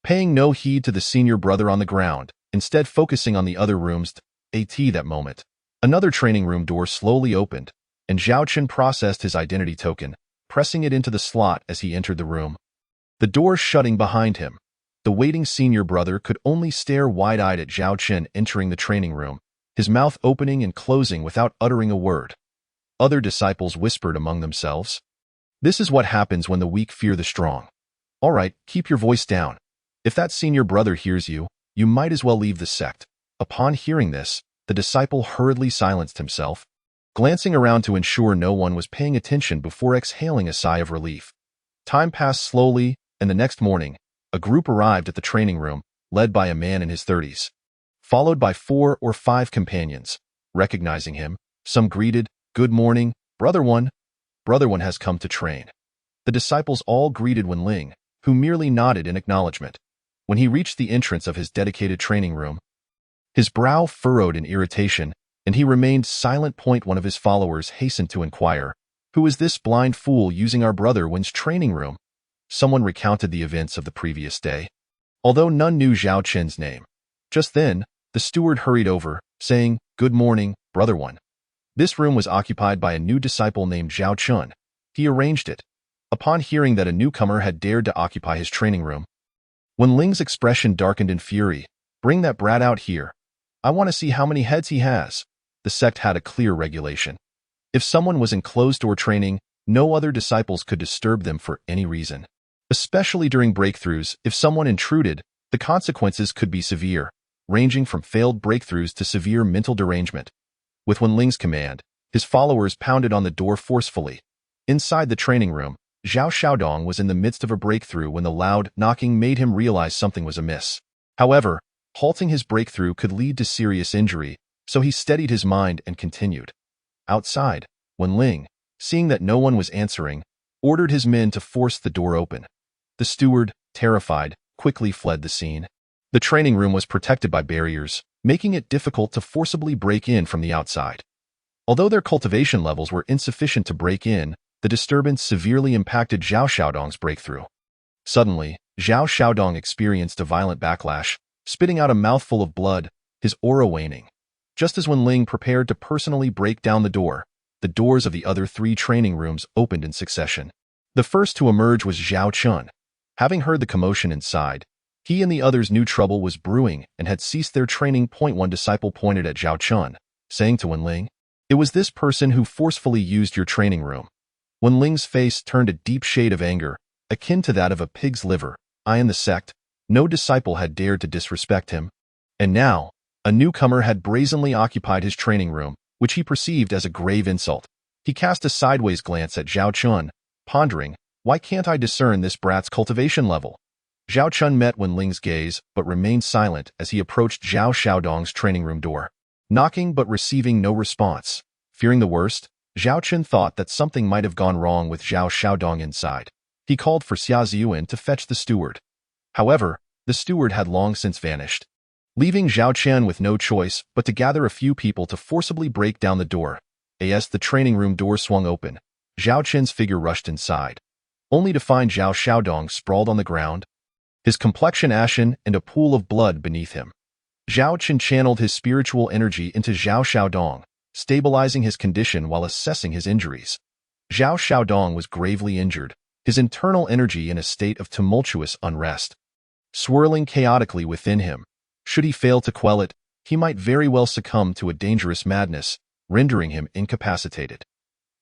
paying no heed to the senior brother on the ground, instead focusing on the other rooms. At that moment, another training room door slowly opened, and Zhao Chun processed his identity token, pressing it into the slot as he entered the room. The door shutting behind him, the waiting senior brother could only stare wide-eyed at Zhao Chun entering the training room, his mouth opening and closing without uttering a word. Other disciples whispered among themselves, "This is what happens when the weak fear the strong. All right, keep your voice down. If that senior brother hears you, you might as well leave the sect." Upon hearing this, the disciple hurriedly silenced himself, glancing around to ensure no one was paying attention before exhaling a sigh of relief. Time passed slowly, and the next morning, a group arrived at the training room, led by a man in his 30s. Followed by 4 or 5 companions. Recognizing him, some greeted, "Good morning, Brother One. Brother One has come to train." The disciples all greeted Wen Ling, who merely nodded in acknowledgement. When he reached the entrance of his dedicated training room, his brow furrowed in irritation, and he remained silent. One of his followers hastened to inquire, "Who is this blind fool using our brother Wen's training room?" Someone recounted the events of the previous day, although none knew Zhao Chen's name. Just then, the steward hurried over, saying, "Good morning, Brother One." This room was occupied by a new disciple named Zhao Chun. He arranged it. Upon hearing that a newcomer had dared to occupy his training room, Wen Ling's expression darkened in fury. "Bring that brat out here. I want to see how many heads he has." The sect had a clear regulation. If someone was in closed-door training, no other disciples could disturb them for any reason. Especially during breakthroughs, if someone intruded, the consequences could be severe, ranging from failed breakthroughs to severe mental derangement. With Wen Ling's command, his followers pounded on the door forcefully. Inside the training room, Zhao Xiaodong was in the midst of a breakthrough when the loud knocking made him realize something was amiss. However, halting his breakthrough could lead to serious injury, so he steadied his mind and continued. Outside, Wen Ling, seeing that no one was answering, ordered his men to force the door open. The steward, terrified, quickly fled the scene. The training room was protected by barriers, making it difficult to forcibly break in from the outside. Although their cultivation levels were insufficient to break in, the disturbance severely impacted Zhao Xiaodong's breakthrough. Suddenly, Zhao Xiaodong experienced a violent backlash, spitting out a mouthful of blood, his aura waning. Just as Wen Ling prepared to personally break down the doors of the other 3 training rooms opened in succession. The first to emerge was Zhao Chun. Having heard the commotion inside, he and the others knew trouble was brewing and had ceased their training. One disciple pointed at Zhao Chun, saying to Wen Ling, "It was this person who forcefully used your training room." Wen Ling's face turned a deep shade of anger, akin to that of a pig's liver. In the sect, no disciple had dared to disrespect him. And now, a newcomer had brazenly occupied his training room, which he perceived as a grave insult. He cast a sideways glance at Zhao Chun, pondering, "Why can't I discern this brat's cultivation level?" Zhao Chun met Wen Ling's gaze but remained silent as he approached Zhao Xiaodong's training room door, knocking but receiving no response. Fearing the worst, Zhao Chun thought that something might have gone wrong with Zhao Xiaodong inside. He called for Xia Ziyuan to fetch the steward. However, the steward had long since vanished, leaving Zhao Chen with no choice but to gather a few people to forcibly break down the door. As the training room door swung open, Zhao Chen's figure rushed inside, only to find Zhao Xiaodong sprawled on the ground, his complexion ashen and a pool of blood beneath him. Zhao Chen channeled his spiritual energy into Zhao Xiaodong, stabilizing his condition while assessing his injuries. Zhao Xiaodong was gravely injured, his internal energy in a state of tumultuous unrest, swirling chaotically within him. Should he fail to quell it, he might very well succumb to a dangerous madness, rendering him incapacitated.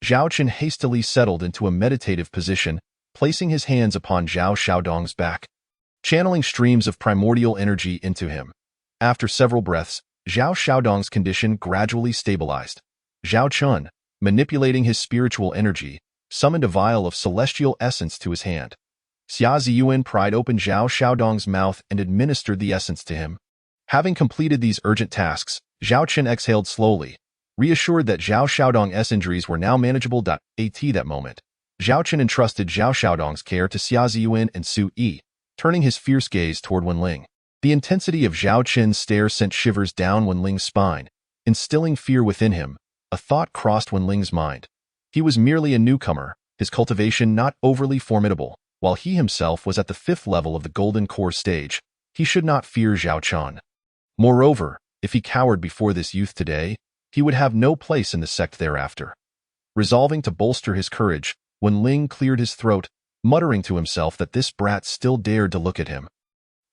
Zhao Chen hastily settled into a meditative position, placing his hands upon Zhao Xiaodong's back, channeling streams of primordial energy into him. After several breaths, Zhao Xiaodong's condition gradually stabilized. Zhao Chun, manipulating his spiritual energy, summoned a vial of celestial essence to his hand. Xia Ziyuan pried open Zhao Xiaodong's mouth and administered the essence to him. Having completed these urgent tasks, Zhao Chen exhaled slowly, reassured that Zhao Xiaodong's injuries were now manageable. At that moment, Zhao Chen entrusted Zhao Xiaodong's care to Xia Ziyuan and Su Yi, turning his fierce gaze toward Wenling. The intensity of Zhao Chen's stare sent shivers down Wenling's spine, instilling fear within him. A thought crossed Wenling's mind. He was merely a newcomer, his cultivation not overly formidable. While he himself was at the 5th level of the Golden Core stage, he should not fear Zhao Chen. Moreover, if he cowered before this youth today, he would have no place in the sect thereafter. Resolving to bolster his courage, Wenling cleared his throat, muttering to himself that this brat still dared to look at him.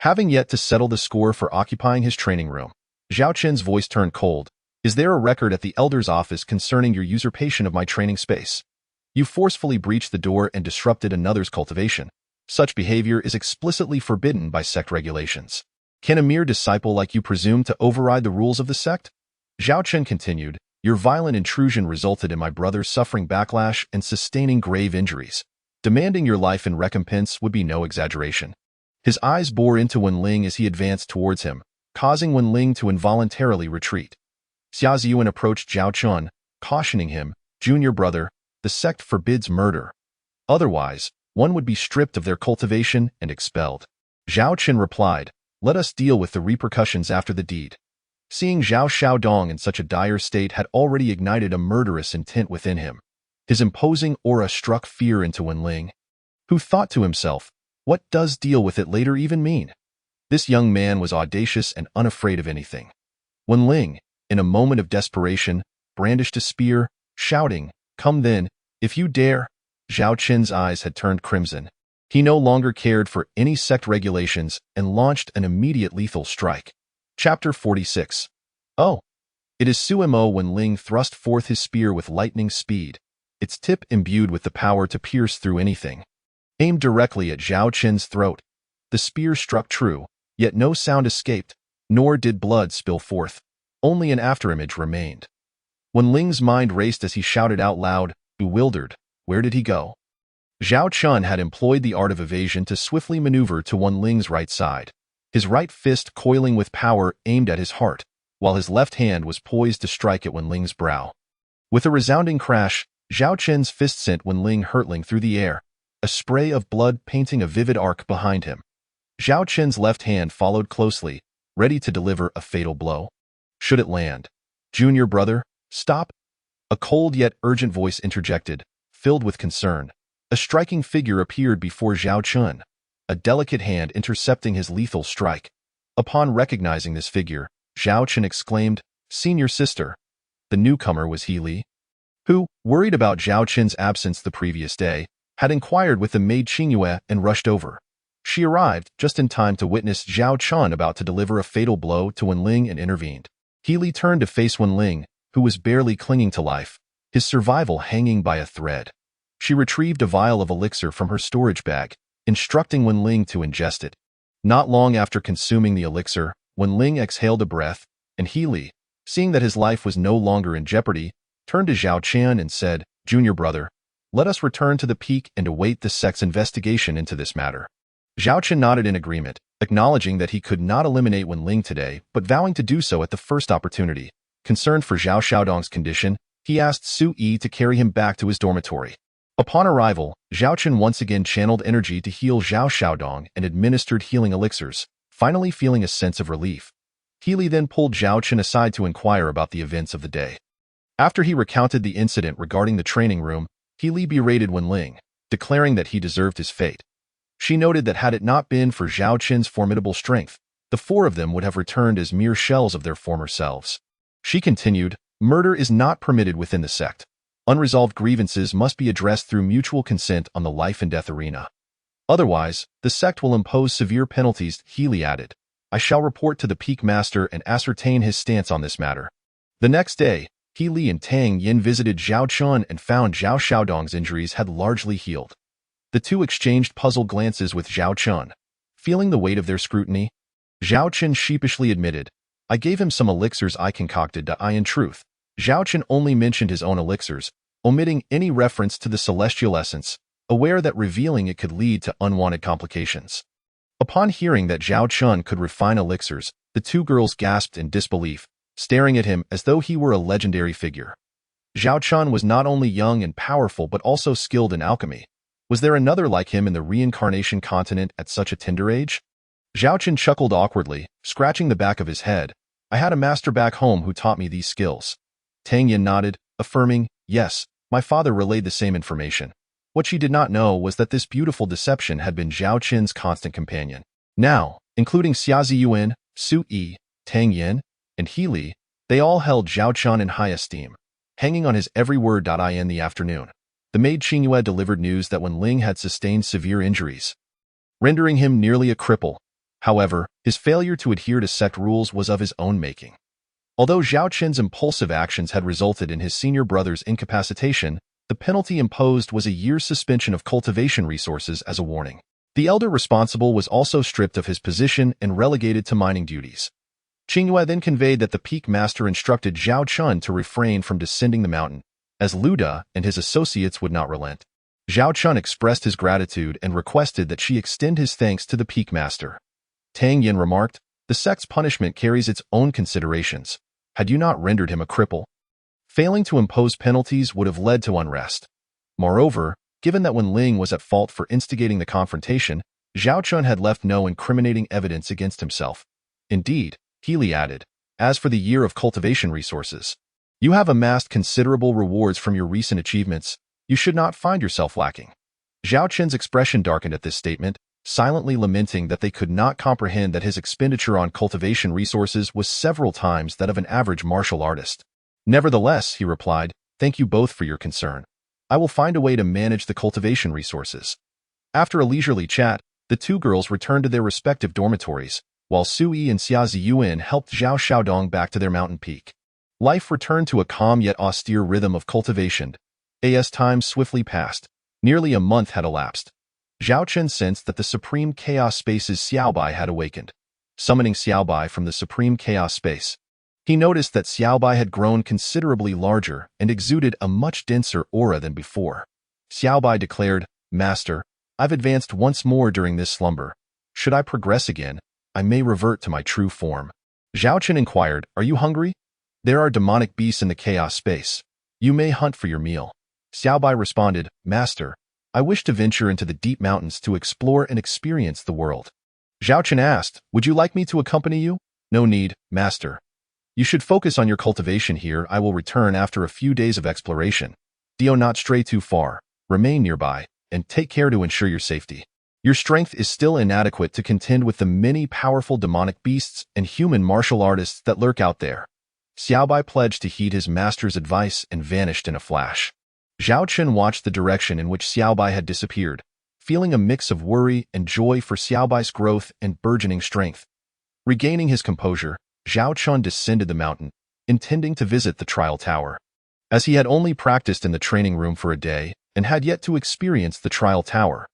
Having yet to settle the score for occupying his training room, Zhao Chen's voice turned cold. Is there a record at the Elder's office concerning your usurpation of my training space? You forcefully breached the door and disrupted another's cultivation. Such behavior is explicitly forbidden by sect regulations. Can a mere disciple like you presume to override the rules of the sect? Zhao Chen continued, your violent intrusion resulted in my brother suffering backlash and sustaining grave injuries. Demanding your life in recompense would be no exaggeration. His eyes bore into Wenling as he advanced towards him, causing Wenling to involuntarily retreat. Xia Ziyuan approached Zhao Chen, cautioning him, Junior brother, the sect forbids murder. Otherwise, one would be stripped of their cultivation and expelled. Zhao Chen replied, let us deal with the repercussions after the deed. Seeing Zhao Xiaodong in such a dire state had already ignited a murderous intent within him. His imposing aura struck fear into Wenling, who thought to himself, what does deal with it later even mean? This young man was audacious and unafraid of anything. Wenling, in a moment of desperation, brandished a spear, shouting, come then, if you dare. Zhao Chen's eyes had turned crimson. He no longer cared for any sect regulations and launched an immediate lethal strike. Chapter 46. Oh! It is Sumo. Wenling thrust forth his spear with lightning speed, its tip imbued with the power to pierce through anything. Aimed directly at Zhao Chen's throat, the spear struck true, yet no sound escaped, nor did blood spill forth. Only an afterimage remained. Wenling's mind raced as he shouted out loud, bewildered, where did he go? Zhao Chen had employed the art of evasion to swiftly maneuver to Wenling's right side, his right fist coiling with power aimed at his heart, while his left hand was poised to strike at Wenling's brow. With a resounding crash, Zhao Chen's fist sent Wenling hurtling through the air, a spray of blood painting a vivid arc behind him. Zhao Chen's left hand followed closely, ready to deliver a fatal blow. Should it land? Junior brother, stop! A cold yet urgent voice interjected, filled with concern. A striking figure appeared before Zhao Chen, a delicate hand intercepting his lethal strike. Upon recognizing this figure, Zhao Chen exclaimed, Senior sister. The newcomer was He Li, who, worried about Zhao Chen's absence the previous day, had inquired with the maid Qingyue and rushed over. She arrived just in time to witness Zhao Chen about to deliver a fatal blow to Wenling and intervened. He Li turned to face Wenling, who was barely clinging to life, his survival hanging by a thread. She retrieved a vial of elixir from her storage bag, instructing Wenling to ingest it. Not long after consuming the elixir, Wenling exhaled a breath, and He Li, seeing that his life was no longer in jeopardy, turned to Zhao Chen and said, Junior brother, let us return to the peak and await the sect's investigation into this matter. Zhao Chen nodded in agreement, acknowledging that he could not eliminate Wenling today, but vowing to do so at the first opportunity. Concerned for Zhao Xiaodong's condition, he asked Su Yi to carry him back to his dormitory. Upon arrival, Zhao Chen once again channeled energy to heal Zhao Xiaodong and administered healing elixirs, finally feeling a sense of relief. He Li then pulled Zhao Chen aside to inquire about the events of the day. After he recounted the incident regarding the training room, He Li berated Wenling, declaring that he deserved his fate. She noted that had it not been for Zhao Chen's formidable strength, the four of them would have returned as mere shells of their former selves. She continued, murder is not permitted within the sect. Unresolved grievances must be addressed through mutual consent on the life and death arena. Otherwise, the sect will impose severe penalties. He Li added, I shall report to the Peak Master and ascertain his stance on this matter. The next day, He Li and Tang Yin visited Zhao Chen and found Zhao Xiaodong's injuries had largely healed. The two exchanged puzzled glances with Zhao Chen. Feeling the weight of their scrutiny, Zhao Chen sheepishly admitted, I gave him some elixirs I concocted. In truth, Zhao Chen only mentioned his own elixirs, omitting any reference to the celestial essence, aware that revealing it could lead to unwanted complications. Upon hearing that Zhao Chen could refine elixirs, the two girls gasped in disbelief, staring at him as though he were a legendary figure. Zhao Chun was not only young and powerful but also skilled in alchemy. Was there another like him in the reincarnation continent at such a tender age? Zhao Chun chuckled awkwardly, scratching the back of his head. I had a master back home who taught me these skills. Tang Yin nodded, affirming, yes, my father relayed the same information. What she did not know was that this beautiful deception had been Zhao Qin's constant companion. Now, including Xia Ziyuan, Su Yi, Tang Yin, and He Li, they all held Zhao Chun in high esteem, hanging on his every word. In the afternoon, the maid Qingyue delivered news that Wen Ling had sustained severe injuries, rendering him nearly a cripple. However, his failure to adhere to sect rules was of his own making. Although Zhao Qin's impulsive actions had resulted in his senior brother's incapacitation, the penalty imposed was a year's suspension of cultivation resources as a warning. The elder responsible was also stripped of his position and relegated to mining duties. Qingyue then conveyed that the peak master instructed Zhao Chun to refrain from descending the mountain, as Lu Da and his associates would not relent. Zhao Chun expressed his gratitude and requested that she extend his thanks to the peak master. Tang Yin remarked, the sect's punishment carries its own considerations. Had you not rendered him a cripple? Failing to impose penalties would have led to unrest. Moreover, given that Wen Ling was at fault for instigating the confrontation, Zhao Chun had left no incriminating evidence against himself. Indeed, He Li added, as for the year of cultivation resources, you have amassed considerable rewards from your recent achievements. You should not find yourself lacking. Zhao Chun's expression darkened at this statement, silently lamenting that they could not comprehend that his expenditure on cultivation resources was several times that of an average martial artist. Nevertheless, he replied, thank you both for your concern. I will find a way to manage the cultivation resources. After a leisurely chat, the two girls returned to their respective dormitories, while Su Yi and Xia Ziyuan helped Zhao Xiaodong back to their mountain peak. Life returned to a calm yet austere rhythm of cultivation. As time swiftly passed, nearly a month had elapsed. Zhao Chen sensed that the Supreme Chaos Space's Xiaobai had awakened. Summoning Xiaobai from the Supreme Chaos Space, he noticed that Xiaobai had grown considerably larger and exuded a much denser aura than before. Xiaobai declared, Master, I've advanced once more during this slumber. Should I progress again, I may revert to my true form. Zhao Chen inquired, are you hungry? There are demonic beasts in the Chaos Space. You may hunt for your meal. Xiaobai responded, Master, I wish to venture into the deep mountains to explore and experience the world. Zhao Chen asked, would you like me to accompany you? No need, Master. You should focus on your cultivation here. I will return after a few days of exploration. Do not stray too far, remain nearby, and take care to ensure your safety. Your strength is still inadequate to contend with the many powerful demonic beasts and human martial artists that lurk out there. Xiaobai pledged to heed his master's advice and vanished in a flash. Zhao Chen watched the direction in which Xiaobai had disappeared, feeling a mix of worry and joy for Xiaobai's growth and burgeoning strength. Regaining his composure, Zhao Chun descended the mountain, intending to visit the trial tower. As he had only practiced in the training room for a day and had yet to experience the trial tower,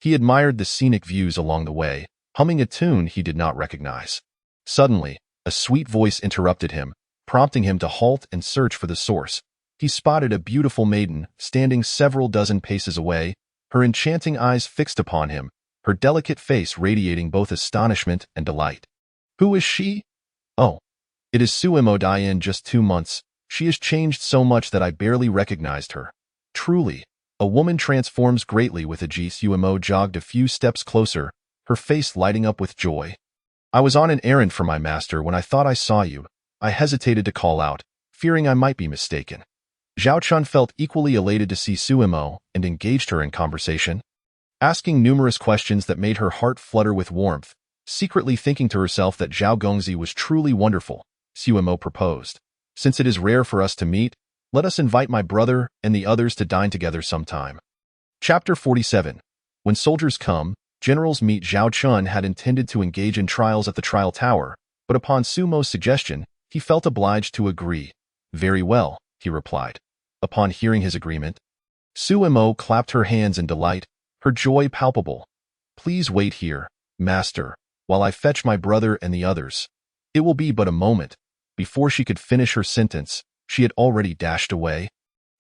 he admired the scenic views along the way, humming a tune he did not recognize. Suddenly, a sweet voice interrupted him, prompting him to halt and search for the source. He spotted a beautiful maiden standing several dozen paces away, her enchanting eyes fixed upon him, her delicate face radiating both astonishment and delight. Who is she? Oh, it is Suimo Dian. Just 2 months. She has changed so much that I barely recognized her. Truly, a woman transforms greatly with age. Suimo jogged a few steps closer, her face lighting up with joy. I was on an errand for my master when I thought I saw you. I hesitated to call out, fearing I might be mistaken. Zhao Chun felt equally elated to see Suimo and engaged her in conversation, asking numerous questions that made her heart flutter with warmth. Secretly thinking to herself that Zhao Gongzi was truly wonderful, Suimo proposed. Since it is rare for us to meet, let us invite my brother and the others to dine together sometime. Chapter 47. When soldiers come, generals meet. Zhao Chun had intended to engage in trials at the trial tower, but upon Sumo's suggestion, he felt obliged to agree. Very well, he replied. Upon hearing his agreement, Suimo clapped her hands in delight, her joy palpable. Please wait here, master, while I fetch my brother and the others. It will be but a moment. Before she could finish her sentence, she had already dashed away,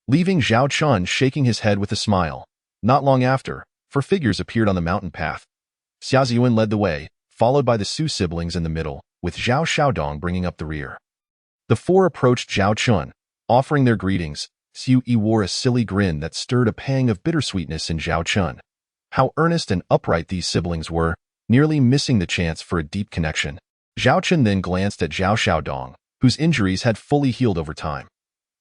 leaving Zhao Chun shaking his head with a smile. Not long after, 4 figures appeared on the mountain path. Xia Ziyuan led the way, followed by the Su siblings in the middle, with Zhao Xiaodong bringing up the rear. The four approached Zhao Chun, offering their greetings. Xu Yi wore a silly grin that stirred a pang of bittersweetness in Zhao Chun. How earnest and upright these siblings were, nearly missing the chance for a deep connection. Zhao Chun then glanced at Zhao Xiaodong, whose injuries had fully healed over time.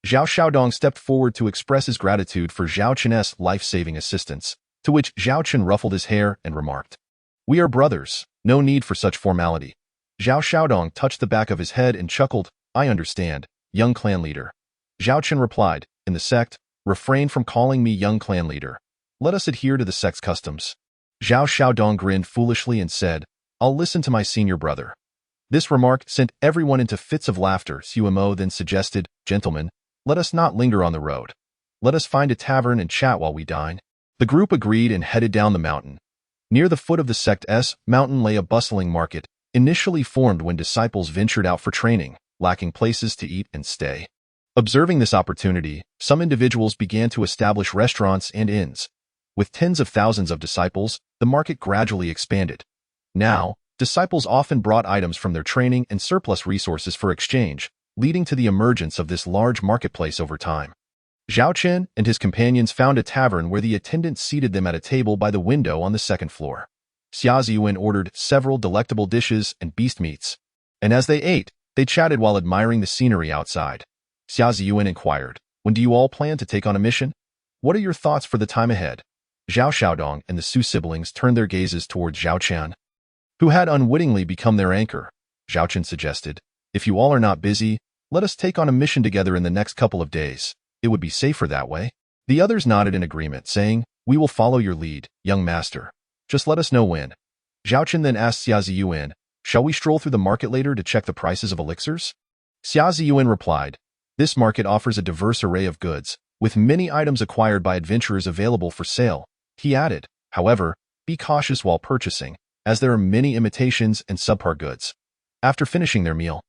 Zhao Xiaodong stepped forward to express his gratitude for Zhao Chun's life-saving assistance, to which Zhao Chun ruffled his hair and remarked, "We are brothers, no need for such formality." Zhao Xiaodong touched the back of his head and chuckled, "I understand, young clan leader." Zhao Chun replied, "In the sect, refrain from calling me young clan leader. Let us adhere to the sect's customs." Zhao Xiaodong grinned foolishly and said, "I'll listen to my senior brother." This remark sent everyone into fits of laughter. Suimo then suggested, "Gentlemen, let us not linger on the road. Let us find a tavern and chat while we dine." The group agreed and headed down the mountain. Near the foot of the sect's mountain lay a bustling market, initially formed when disciples ventured out for training, lacking places to eat and stay. Observing this opportunity, some individuals began to establish restaurants and inns. With tens of thousands of disciples, the market gradually expanded. Now, disciples often brought items from their training and surplus resources for exchange, leading to the emergence of this large marketplace over time. Zhao Chen and his companions found a tavern where the attendant seated them at a table by the window on the second floor. Xia Ziyuan ordered several delectable dishes and beast meats, and as they ate, they chatted while admiring the scenery outside. Xia Ziyuan inquired, "When do you all plan to take on a mission? What are your thoughts for the time ahead?" Zhao Xiaodong and the Su siblings turned their gazes towards Zhao Chen, who had unwittingly become their anchor. Zhao Chen suggested, "If you all are not busy, let us take on a mission together in the next couple of days. It would be safer that way." The others nodded in agreement, saying, "We will follow your lead, young master. Just let us know when." Zhao Chen then asked Xia Ziyuan, "Shall we stroll through the market later to check the prices of elixirs?" Xia Ziyuan replied, "This market offers a diverse array of goods, with many items acquired by adventurers available for sale." He added, "However, be cautious while purchasing, as there are many imitations and subpar goods." After finishing their meal,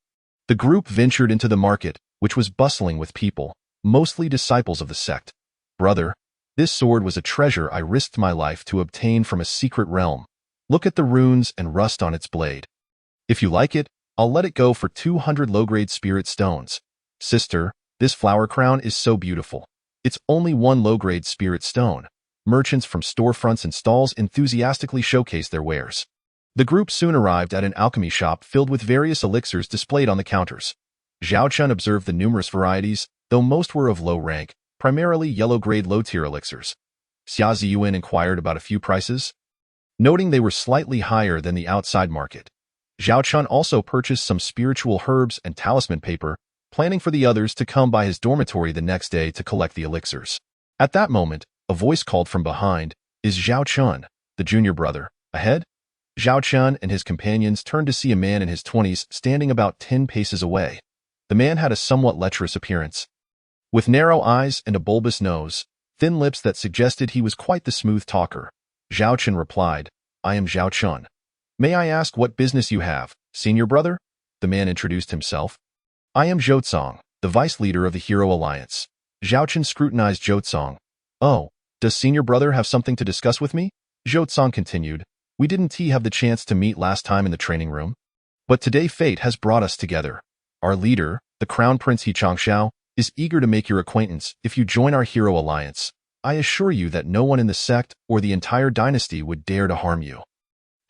the group ventured into the market, which was bustling with people, mostly disciples of the sect. "Brother, this sword was a treasure I risked my life to obtain from a secret realm. Look at the runes and rust on its blade. If you like it, I'll let it go for 200 low-grade spirit stones. Sister, this flower crown is so beautiful. It's only one low-grade spirit stone." Merchants from storefronts and stalls enthusiastically showcased their wares. The group soon arrived at an alchemy shop filled with various elixirs displayed on the counters. Zhao Chun observed the numerous varieties, though most were of low rank, primarily yellow-grade low-tier elixirs. Xia Ziyuan inquired about a few prices, noting they were slightly higher than the outside market. Zhao Chun also purchased some spiritual herbs and talisman paper, planning for the others to come by his dormitory the next day to collect the elixirs. At that moment, a voice called from behind, "Is Zhao Chun, the junior brother, ahead?" Zhao Chun and his companions turned to see a man in his 20s standing about 10 paces away. The man had a somewhat lecherous appearance, with narrow eyes and a bulbous nose, thin lips that suggested he was quite the smooth talker. Zhao Chun replied, "I am Zhao Chun. May I ask what business you have, senior brother?" The man introduced himself. "I am Zhoutsong, the vice leader of the Hero Alliance." Zhao Chun scrutinized Zhoutsong. "Oh, does senior brother have something to discuss with me?" Zhoutsong continued, "We didn't have the chance to meet last time in the training room, but today fate has brought us together. Our leader, the Crown Prince He Changxiao, is eager to make your acquaintance if you join our Hero Alliance. I assure you that no one in the sect or the entire dynasty would dare to harm you."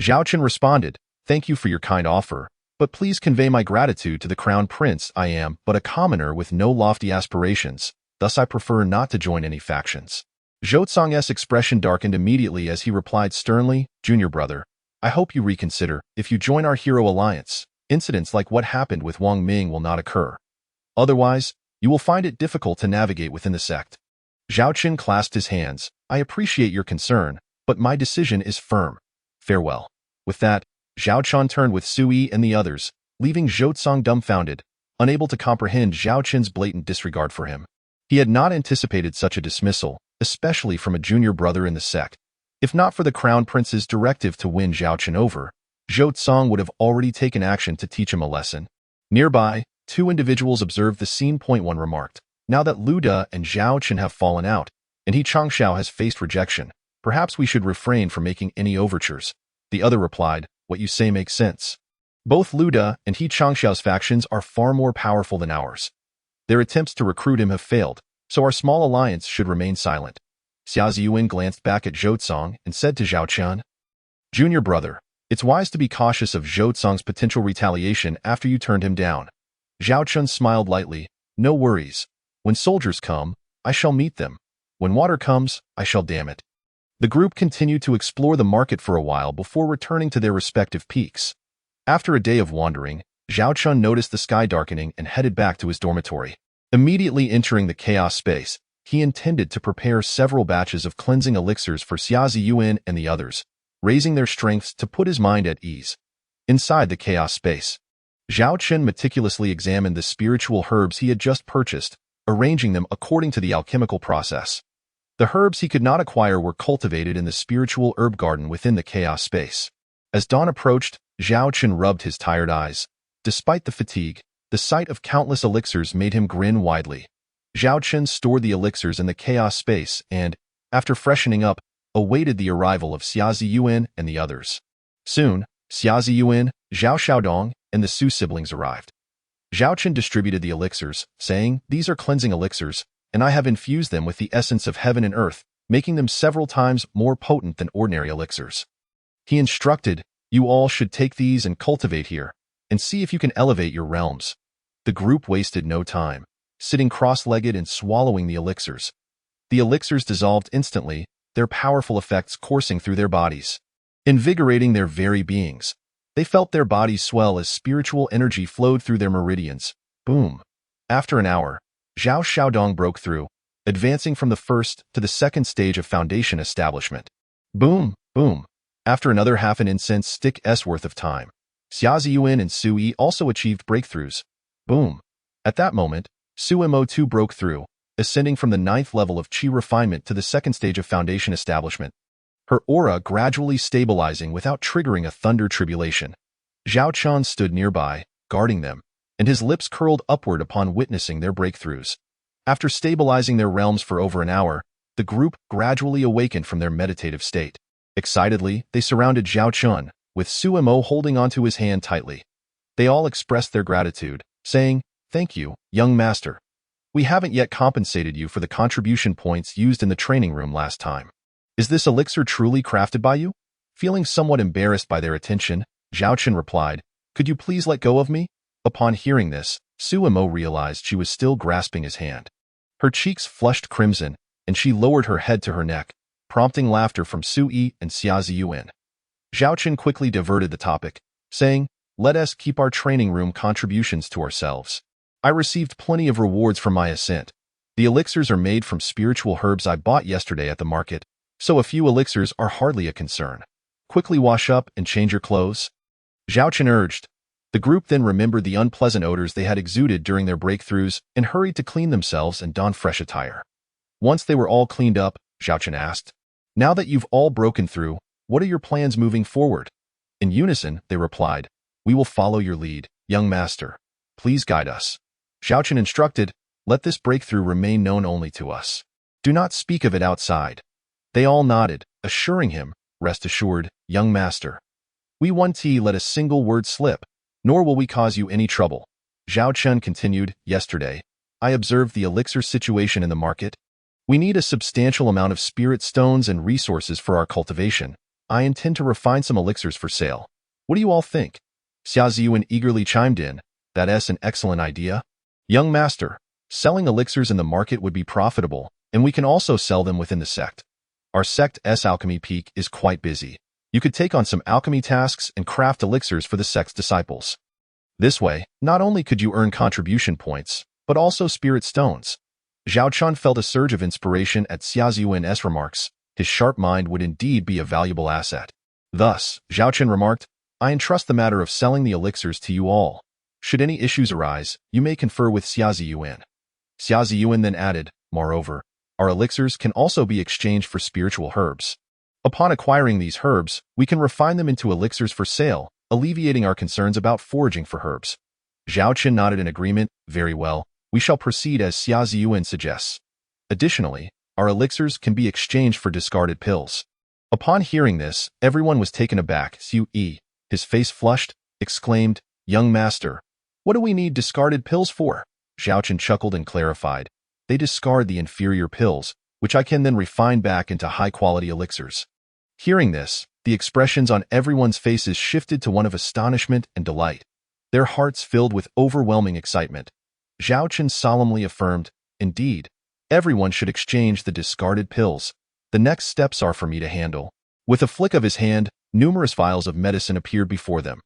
Zhao Chen responded, "Thank you for your kind offer, but please convey my gratitude to the Crown Prince. I am but a commoner with no lofty aspirations, thus I prefer not to join any factions." Zhoutsong's expression darkened immediately as he replied sternly, "Junior brother, I hope you reconsider. If you join our Hero Alliance, incidents like what happened with Wang Ming will not occur. Otherwise, you will find it difficult to navigate within the sect." Zhao Chen clasped his hands. "I appreciate your concern, but my decision is firm. Farewell." With that, Zhao Chun turned with Sui and the others, leaving Zhoutsong dumbfounded, unable to comprehend Zhao Chen's blatant disregard for him. He had not anticipated such a dismissal, especially from a junior brother in the sect. If not for the Crown Prince's directive to win Zhao Chen over, Zhoutsong would have already taken action to teach him a lesson. Nearby, two individuals observed the scene. One remarked, "Now that Lu De and Zhao Chen have fallen out, and He Changxiao has faced rejection, perhaps we should refrain from making any overtures." The other replied, "What you say makes sense. Both Lu De and He Changxiao's factions are far more powerful than ours. Their attempts to recruit him have failed, so our small alliance should remain silent. Xia Ziyuan glanced back at Zhou Cong and said to Zhao Chun, Junior brother, it's wise to be cautious of Zhou Cong's potential retaliation after you turned him down. Zhao Chun smiled lightly. No worries. When soldiers come, I shall meet them. When water comes, I shall dam it. The group continued to explore the market for a while before returning to their respective peaks. After a day of wandering, Zhao Chun noticed the sky darkening and headed back to his dormitory. Immediately entering the chaos space, he intended to prepare several batches of cleansing elixirs for Xia Ziyuan and the others, raising their strengths to put his mind at ease. Inside the chaos space, Zhao Chun meticulously examined the spiritual herbs he had just purchased, arranging them according to the alchemical process. The herbs he could not acquire were cultivated in the spiritual herb garden within the chaos space. As dawn approached, Zhao Chun rubbed his tired eyes. Despite the fatigue, the sight of countless elixirs made him grin widely. Zhao Chun stored the elixirs in the chaos space and, after freshening up, awaited the arrival of Xia Ziyuan and the others. Soon, Xia Ziyuan, Zhao Xiaodong, and the Su siblings arrived. Zhao Chun distributed the elixirs, saying, These are cleansing elixirs, and I have infused them with the essence of heaven and earth, making them several times more potent than ordinary elixirs. He instructed, You all should take these and cultivate here, and see if you can elevate your realms. The group wasted no time, sitting cross-legged and swallowing the elixirs. The elixirs dissolved instantly, their powerful effects coursing through their bodies, invigorating their very beings. They felt their bodies swell as spiritual energy flowed through their meridians. Boom! After an hour, Zhao Xiaodong broke through, advancing from the first to the second stage of foundation establishment. Boom! Boom! After another half an incense stick's worth of time, Xia Ziyuan and Su Yi also achieved breakthroughs. Boom! At that moment, Su Mo too broke through, ascending from the 9th level of Qi refinement to the second stage of foundation establishment, her aura gradually stabilizing without triggering a thunder tribulation. Zhao Chun stood nearby, guarding them, and his lips curled upward upon witnessing their breakthroughs. After stabilizing their realms for over an hour, the group gradually awakened from their meditative state. Excitedly, they surrounded Zhao Chun, with Su Mo holding onto his hand tightly. They all expressed their gratitude, saying, Thank you, young master. We haven't yet compensated you for the contribution points used in the training room last time. Is this elixir truly crafted by you? Feeling somewhat embarrassed by their attention, Zhao Chun replied, Could you please let go of me? Upon hearing this, Su Mo realized she was still grasping his hand. Her cheeks flushed crimson, and she lowered her head to her neck, prompting laughter from Su Yi and Xia Ziyuan. Zhao Chun quickly diverted the topic, saying, Let us keep our training room contributions to ourselves. I received plenty of rewards from my ascent. The elixirs are made from spiritual herbs I bought yesterday at the market, so a few elixirs are hardly a concern. Quickly wash up and change your clothes. Zhao Chun urged. The group then remembered the unpleasant odors they had exuded during their breakthroughs and hurried to clean themselves and don fresh attire. Once they were all cleaned up, Zhao Chun asked, Now that you've all broken through, what are your plans moving forward? In unison, they replied, We will follow your lead, young master. Please guide us. Zhao Chun instructed, Let this breakthrough remain known only to us. Do not speak of it outside. They all nodded, assuring him, Rest assured, young master. We won't let a single word slip, nor will we cause you any trouble. Zhao Chun continued, Yesterday, I observed the elixir situation in the market. We need a substantial amount of spirit stones and resources for our cultivation. I intend to refine some elixirs for sale. What do you all think? Xia Ziyuan eagerly chimed in, That's an excellent idea. Young master, selling elixirs in the market would be profitable, and we can also sell them within the sect. Our sect's alchemy peak is quite busy. You could take on some alchemy tasks and craft elixirs for the sect's disciples. This way, not only could you earn contribution points, but also spirit stones. Zhao Chun felt a surge of inspiration at Xia Ziyuan's remarks. His sharp mind would indeed be a valuable asset. Thus, Zhao Chun remarked, I entrust the matter of selling the elixirs to you all. Should any issues arise, you may confer with Xia Ziyuan. Xia Ziyuan then added, Moreover, our elixirs can also be exchanged for spiritual herbs. Upon acquiring these herbs, we can refine them into elixirs for sale, alleviating our concerns about foraging for herbs. Zhao Chun nodded in agreement. Very well, we shall proceed as Xia Ziyuan suggests. Additionally, our elixirs can be exchanged for discarded pills. Upon hearing this, everyone was taken aback. Su Yi, his face flushed, exclaimed, "Young master, what do we need discarded pills for?" Xiaochen chuckled and clarified, "They discard the inferior pills, which I can then refine back into high-quality elixirs." Hearing this, the expressions on everyone's faces shifted to one of astonishment and delight, their hearts filled with overwhelming excitement. Xiaochen solemnly affirmed, "Indeed, everyone should exchange the discarded pills. The next steps are for me to handle." With a flick of his hand, numerous vials of medicine appeared before them.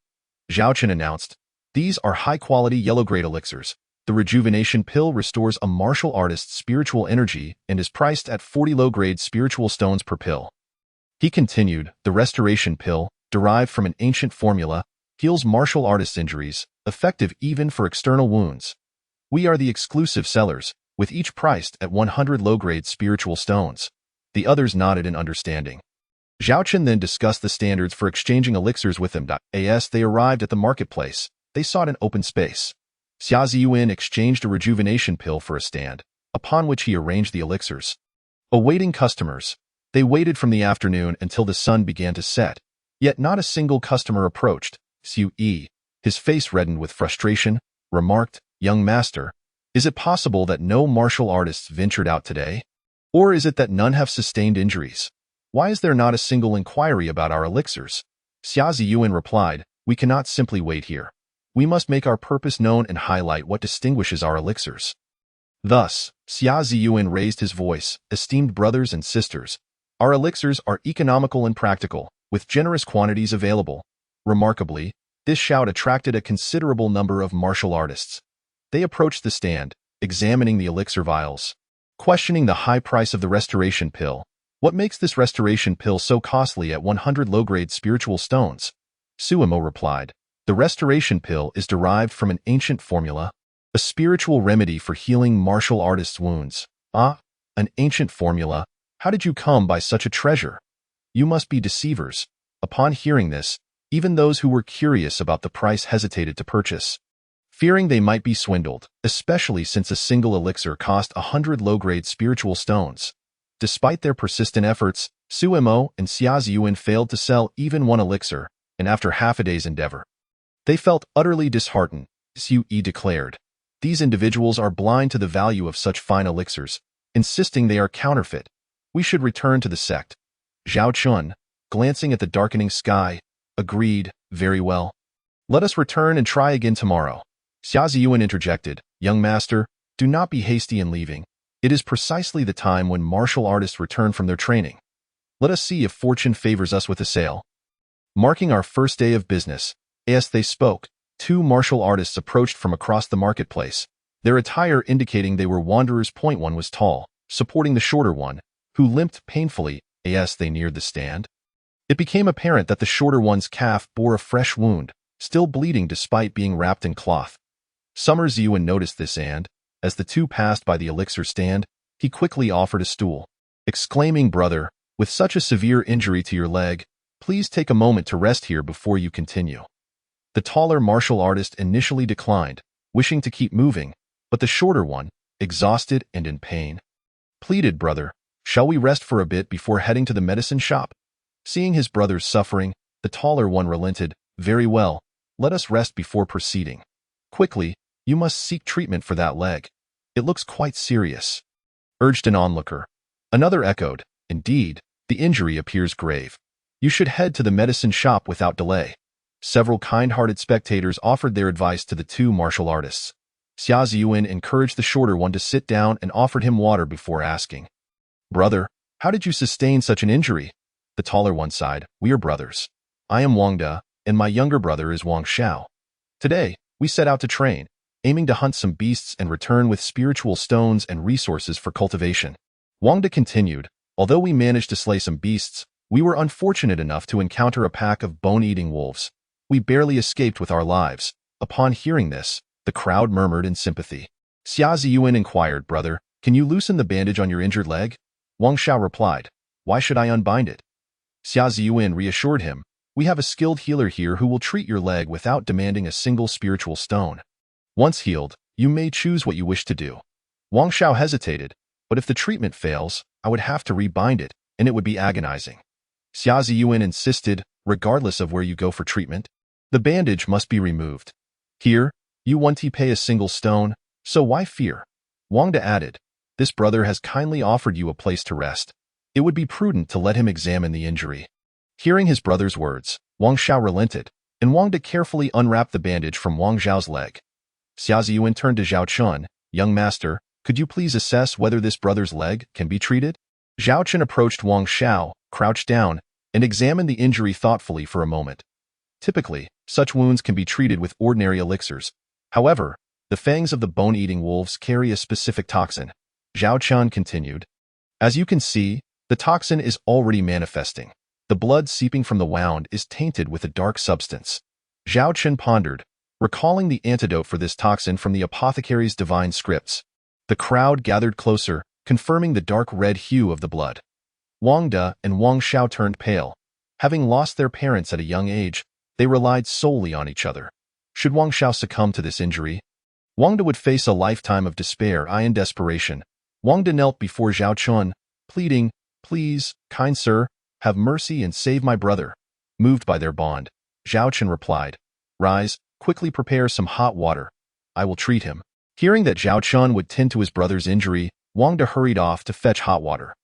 Xiaochen announced, "These are high-quality yellow-grade elixirs. The rejuvenation pill restores a martial artist's spiritual energy and is priced at 40 low-grade spiritual stones per pill." He continued, "The restoration pill, derived from an ancient formula, heals martial artists' injuries, effective even for external wounds. We are the exclusive sellers, with each priced at 100 low-grade spiritual stones." The others nodded in understanding. Xiaochen then discussed the standards for exchanging elixirs with them. As they arrived at the marketplace, they sought an open space. Xia Ziyuan exchanged a rejuvenation pill for a stand, upon which he arranged the elixirs. Awaiting customers, they waited from the afternoon until the sun began to set, yet not a single customer approached. Xu Yi, his face reddened with frustration, remarked, "Young master, is it possible that no martial artists ventured out today? Or is it that none have sustained injuries? Why is there not a single inquiry about our elixirs?" Xia Ziyuan replied, "We cannot simply wait here. We must make our purpose known and highlight what distinguishes our elixirs." Thus, Xia Ziyuan raised his voice, "Esteemed brothers and sisters, our elixirs are economical and practical, with generous quantities available." Remarkably, this shout attracted a considerable number of martial artists. They approached the stand, examining the elixir vials, questioning the high price of the restoration pill. "What makes this restoration pill so costly at 100 low-grade spiritual stones?" Suemo replied, "The restoration pill is derived from an ancient formula, a spiritual remedy for healing martial artists' wounds." "Ah, an ancient formula. How did you come by such a treasure? You must be deceivers." Upon hearing this, even those who were curious about the price hesitated to purchase, fearing they might be swindled, especially since a single elixir cost 100 low-grade spiritual stones. Despite their persistent efforts, Suemo and Xia Ziyuan failed to sell even one elixir, and after half a day's endeavor, they felt utterly disheartened. Xu Yi declared, "These individuals are blind to the value of such fine elixirs, insisting they are counterfeit. We should return to the sect." Zhao Chun, glancing at the darkening sky, agreed, "Very well. Let us return and try again tomorrow." Xia Ziyuan interjected, "Young master, do not be hasty in leaving. It is precisely the time when martial artists return from their training. Let us see if fortune favors us with a sale." Marking our first day of business, as they spoke, two martial artists approached from across the marketplace, their attire indicating they were wanderers. One was tall, supporting the shorter one, who limped painfully as they neared the stand. It became apparent that the shorter one's calf bore a fresh wound, still bleeding despite being wrapped in cloth. Summer Ziyuan noticed this and, as the two passed by the elixir stand, he quickly offered a stool, exclaiming, "Brother, with such a severe injury to your leg, please take a moment to rest here before you continue." The taller martial artist initially declined, wishing to keep moving, but the shorter one, exhausted and in pain, pleaded, "Brother, shall we rest for a bit before heading to the medicine shop?" Seeing his brother's suffering, the taller one relented, "Very well, let us rest before proceeding. Quickly, you must seek treatment for that leg. It looks quite serious," urged an onlooker. Another echoed, "Indeed, the injury appears grave. You should head to the medicine shop without delay." Several kind-hearted spectators offered their advice to the two martial artists. Xia Ziyuan encouraged the shorter one to sit down and offered him water before asking, "Brother, how did you sustain such an injury?" The taller one sighed, "We are brothers. I am Wang De, and my younger brother is Wang Xiao. Today, we set out to train, aiming to hunt some beasts and return with spiritual stones and resources for cultivation." Wang De continued, "Although we managed to slay some beasts, we were unfortunate enough to encounter a pack of bone-eating wolves. We barely escaped with our lives." Upon hearing this, the crowd murmured in sympathy. Xia Ziyuan inquired, "Brother, can you loosen the bandage on your injured leg?" Wang Xiao replied, "Why should I unbind it?" Xia Ziyuan reassured him, "We have a skilled healer here who will treat your leg without demanding a single spiritual stone. Once healed, you may choose what you wish to do." Wang Xiao hesitated, "But if the treatment fails, I would have to rebind it, and it would be agonizing." Xia Ziyuan insisted, "Regardless of where you go for treatment, The bandage must be removed. Here, you won't pay a single stone, so why fear? Wangda added, this brother has kindly offered you a place to rest. It would be prudent to let him examine the injury. Hearing his brother's words, Wang Xiao relented, and Wangda carefully unwrapped the bandage from Wang Zhao's leg. Xia Ziyuan turned to Zhao Chun, young master, could you please assess whether this brother's leg can be treated? Zhao Chun approached Wang Xiao, crouched down, and examined the injury thoughtfully for a moment. Typically, such wounds can be treated with ordinary elixirs. However, the fangs of the bone-eating wolves carry a specific toxin. Zhao Chun continued. As you can see, the toxin is already manifesting. The blood seeping from the wound is tainted with a dark substance. Zhao Chun pondered, recalling the antidote for this toxin from the apothecary's divine scripts. The crowd gathered closer, confirming the dark red hue of the blood. Wang De and Wang Xiao turned pale. Having lost their parents at a young age, they relied solely on each other. Should Wang Xiao succumb to this injury, Wang De would face a lifetime of despair and desperation. Wang De knelt before Zhao Chun, pleading, please, kind sir, have mercy and save my brother. Moved by their bond, Zhao Chun replied, rise, quickly prepare some hot water. I will treat him. Hearing that Zhao Chun would tend to his brother's injury, Wang De hurried off to fetch hot water.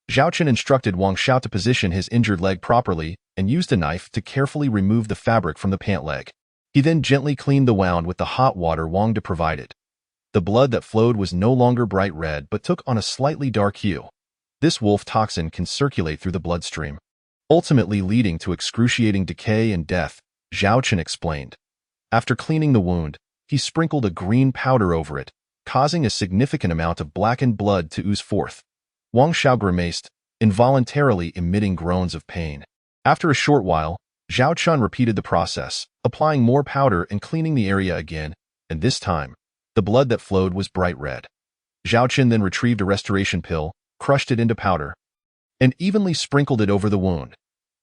Zhao Chun instructed Wang Xiao to position his injured leg properly and used a knife to carefully remove the fabric from the pant leg. He then gently cleaned the wound with the hot water Wang De provided. The blood that flowed was no longer bright red but took on a slightly dark hue. This wolf toxin can circulate through the bloodstream, ultimately leading to excruciating decay and death, Zhao Chun explained. After cleaning the wound, he sprinkled a green powder over it, causing a significant amount of blackened blood to ooze forth. Wang Xiao grimaced, involuntarily emitting groans of pain. After a short while, Zhao Chun repeated the process, applying more powder and cleaning the area again, and this time, the blood that flowed was bright red. Zhao Chun then retrieved a restoration pill, crushed it into powder, and evenly sprinkled it over the wound.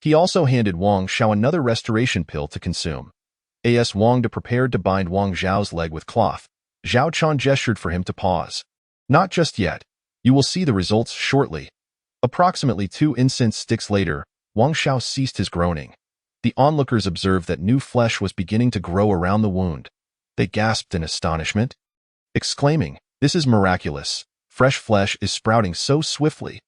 He also handed Wang Xiao another restoration pill to consume. As Wang De prepared to bind Wang Zhao's leg with cloth, Zhao Chun gestured for him to pause. Not just yet. You will see the results shortly. Approximately 2 incense sticks later, Wang Xiao ceased his groaning. The onlookers observed that new flesh was beginning to grow around the wound. They gasped in astonishment, exclaiming, this is miraculous. Fresh flesh is sprouting so swiftly.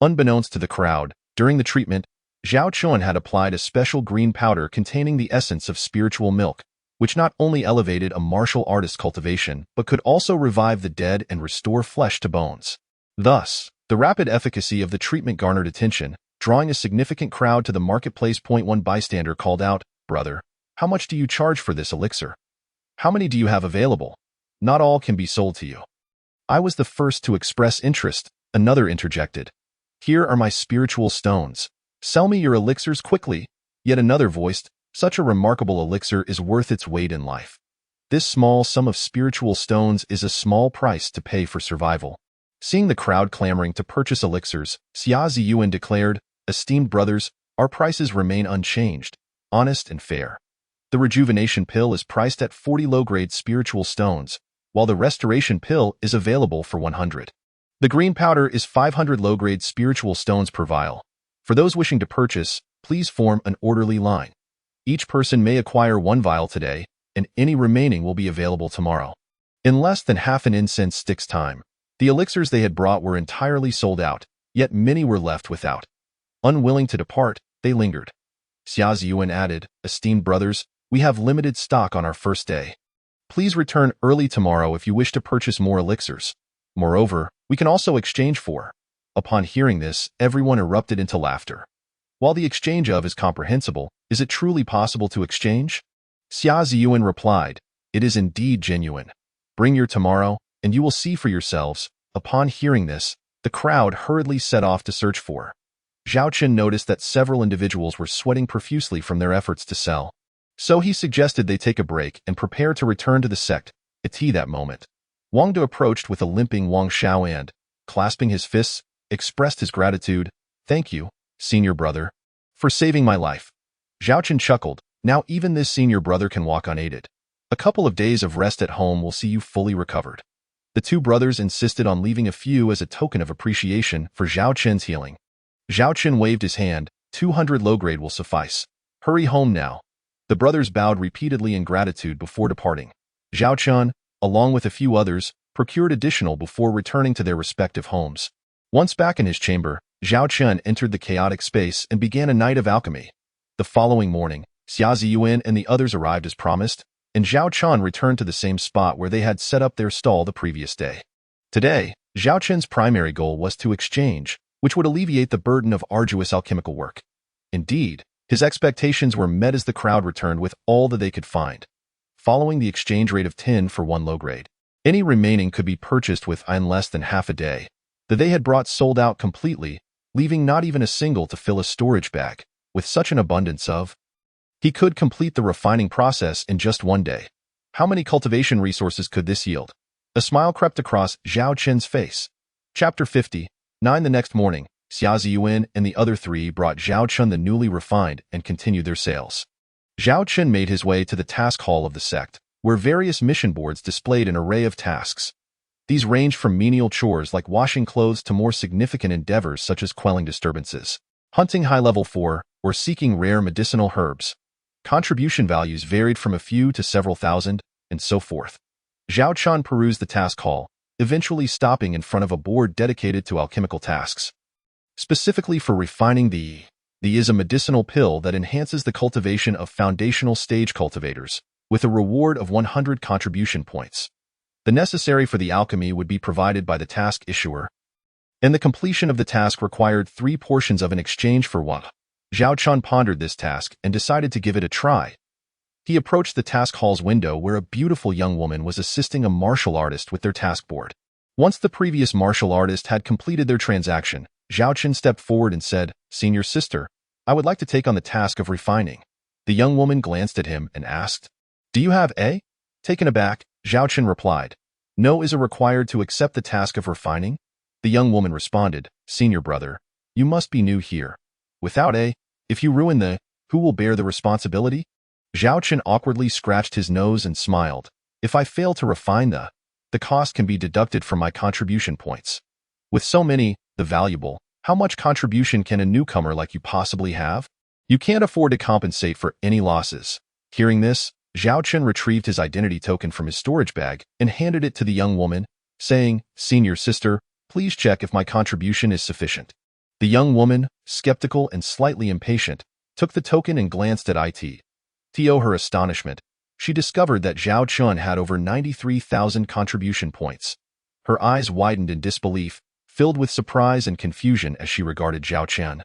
Unbeknownst to the crowd, during the treatment, Zhao Chun had applied a special green powder containing the essence of spiritual milk, which not only elevated a martial artist's cultivation, but could also revive the dead and restore flesh to bones. Thus, the rapid efficacy of the treatment garnered attention, drawing a significant crowd to the marketplace. One bystander called out, brother, how much do you charge for this elixir? How many do you have available? Not all can be sold to you. I was the first to express interest, another interjected. Here are my spiritual stones. Sell me your elixirs quickly. Yet another voiced, such a remarkable elixir is worth its weight in life. This small sum of spiritual stones is a small price to pay for survival. Seeing the crowd clamoring to purchase elixirs, Xia Ziyuan declared, esteemed brothers, our prices remain unchanged, honest and fair. The rejuvenation pill is priced at 40 low-grade spiritual stones, while the restoration pill is available for 100. The green powder is 500 low-grade spiritual stones per vial. For those wishing to purchase, please form an orderly line. Each person may acquire 1 vial today, and any remaining will be available tomorrow. In less than half an incense stick's time, the elixirs they had brought were entirely sold out, yet many were left without. Unwilling to depart, they lingered. Xia Ziyuan added, esteemed brothers, we have limited stock on our first day. Please return early tomorrow if you wish to purchase more elixirs. Moreover, we can also exchange for. Upon hearing this, everyone erupted into laughter. While the exchange of is comprehensible, is it truly possible to exchange? Xia Ziyuan replied, it is indeed genuine. Bring your tomorrow, and you will see for yourselves. Upon hearing this, the crowd hurriedly set off to search for. Zhao Chun noticed that several individuals were sweating profusely from their efforts to sell. So he suggested they take a break and prepare to return to the sect. At that moment, Wang De approached with a limping Wang Xiao and, clasping his fists, expressed his gratitude. Thank you, senior brother, for saving my life. Zhao Chun chuckled. Now even this senior brother can walk unaided. A couple of days of rest at home will see you fully recovered. The two brothers insisted on leaving a few as a token of appreciation for Zhao Chun's healing. Zhao Chun waved his hand. 200 low-grade will suffice. Hurry home now. The brothers bowed repeatedly in gratitude before departing. Zhao Chun, along with a few others, procured additional before returning to their respective homes. Once back in his chamber, Zhao Chun entered the chaotic space and began a night of alchemy. The following morning, Xia Ziyuan and the others arrived as promised, and Zhao Chun returned to the same spot where they had set up their stall the previous day. Today, Zhao Chun's primary goal was to exchange, which would alleviate the burden of arduous alchemical work. Indeed, his expectations were met as the crowd returned with all that they could find. Following the exchange rate of 10 for one low grade, any remaining could be purchased within less than half a day. The they had brought sold out completely, leaving not even a single to fill a storage bag. With such an abundance of, he could complete the refining process in just one day. How many cultivation resources could this yield? A smile crept across Zhao Chen's face. Chapter 50. 9 The next morning, Xia Ziyuan and the other three brought Zhao Chun the newly refined and continued their sales. Zhao Chun made his way to the task hall of the sect, where various mission boards displayed an array of tasks. These ranged from menial chores like washing clothes to more significant endeavors such as quelling disturbances, hunting high-level 4, or seeking rare medicinal herbs. Contribution values varied from a few to several thousand, and so forth. Zhao Chun perused the task hall, eventually stopping in front of a board dedicated to alchemical tasks. Specifically for refining the is a medicinal pill that enhances the cultivation of foundational stage cultivators, with a reward of 100 contribution points. The necessary for the alchemy would be provided by the task issuer, and the completion of the task required 3 portions of an exchange for one. Zhao Chun pondered this task and decided to give it a try. He approached the task hall's window where a beautiful young woman was assisting a martial artist with their task board. Once the previous martial artist had completed their transaction, Zhao Chun stepped forward and said, "Senior sister, I would like to take on the task of refining." The young woman glanced at him and asked, "Do you have a?" Taken aback, Zhao Chun replied, "No, is it required to accept the task of refining?" The young woman responded, "Senior brother, you must be new here. Without a, if you ruin the, who will bear the responsibility?" Zhao Chun awkwardly scratched his nose and smiled. "If I fail to refine the cost can be deducted from my contribution points. With so many, the valuable, how much contribution can a newcomer like you possibly have? You can't afford to compensate for any losses." Hearing this, Zhao Chun retrieved his identity token from his storage bag and handed it to the young woman, saying, "Senior sister, please check if my contribution is sufficient." The young woman, skeptical and slightly impatient, took the token and glanced at it. To her astonishment, she discovered that Zhao Chun had over 93,000 contribution points. Her eyes widened in disbelief, filled with surprise and confusion as she regarded Zhao Chun.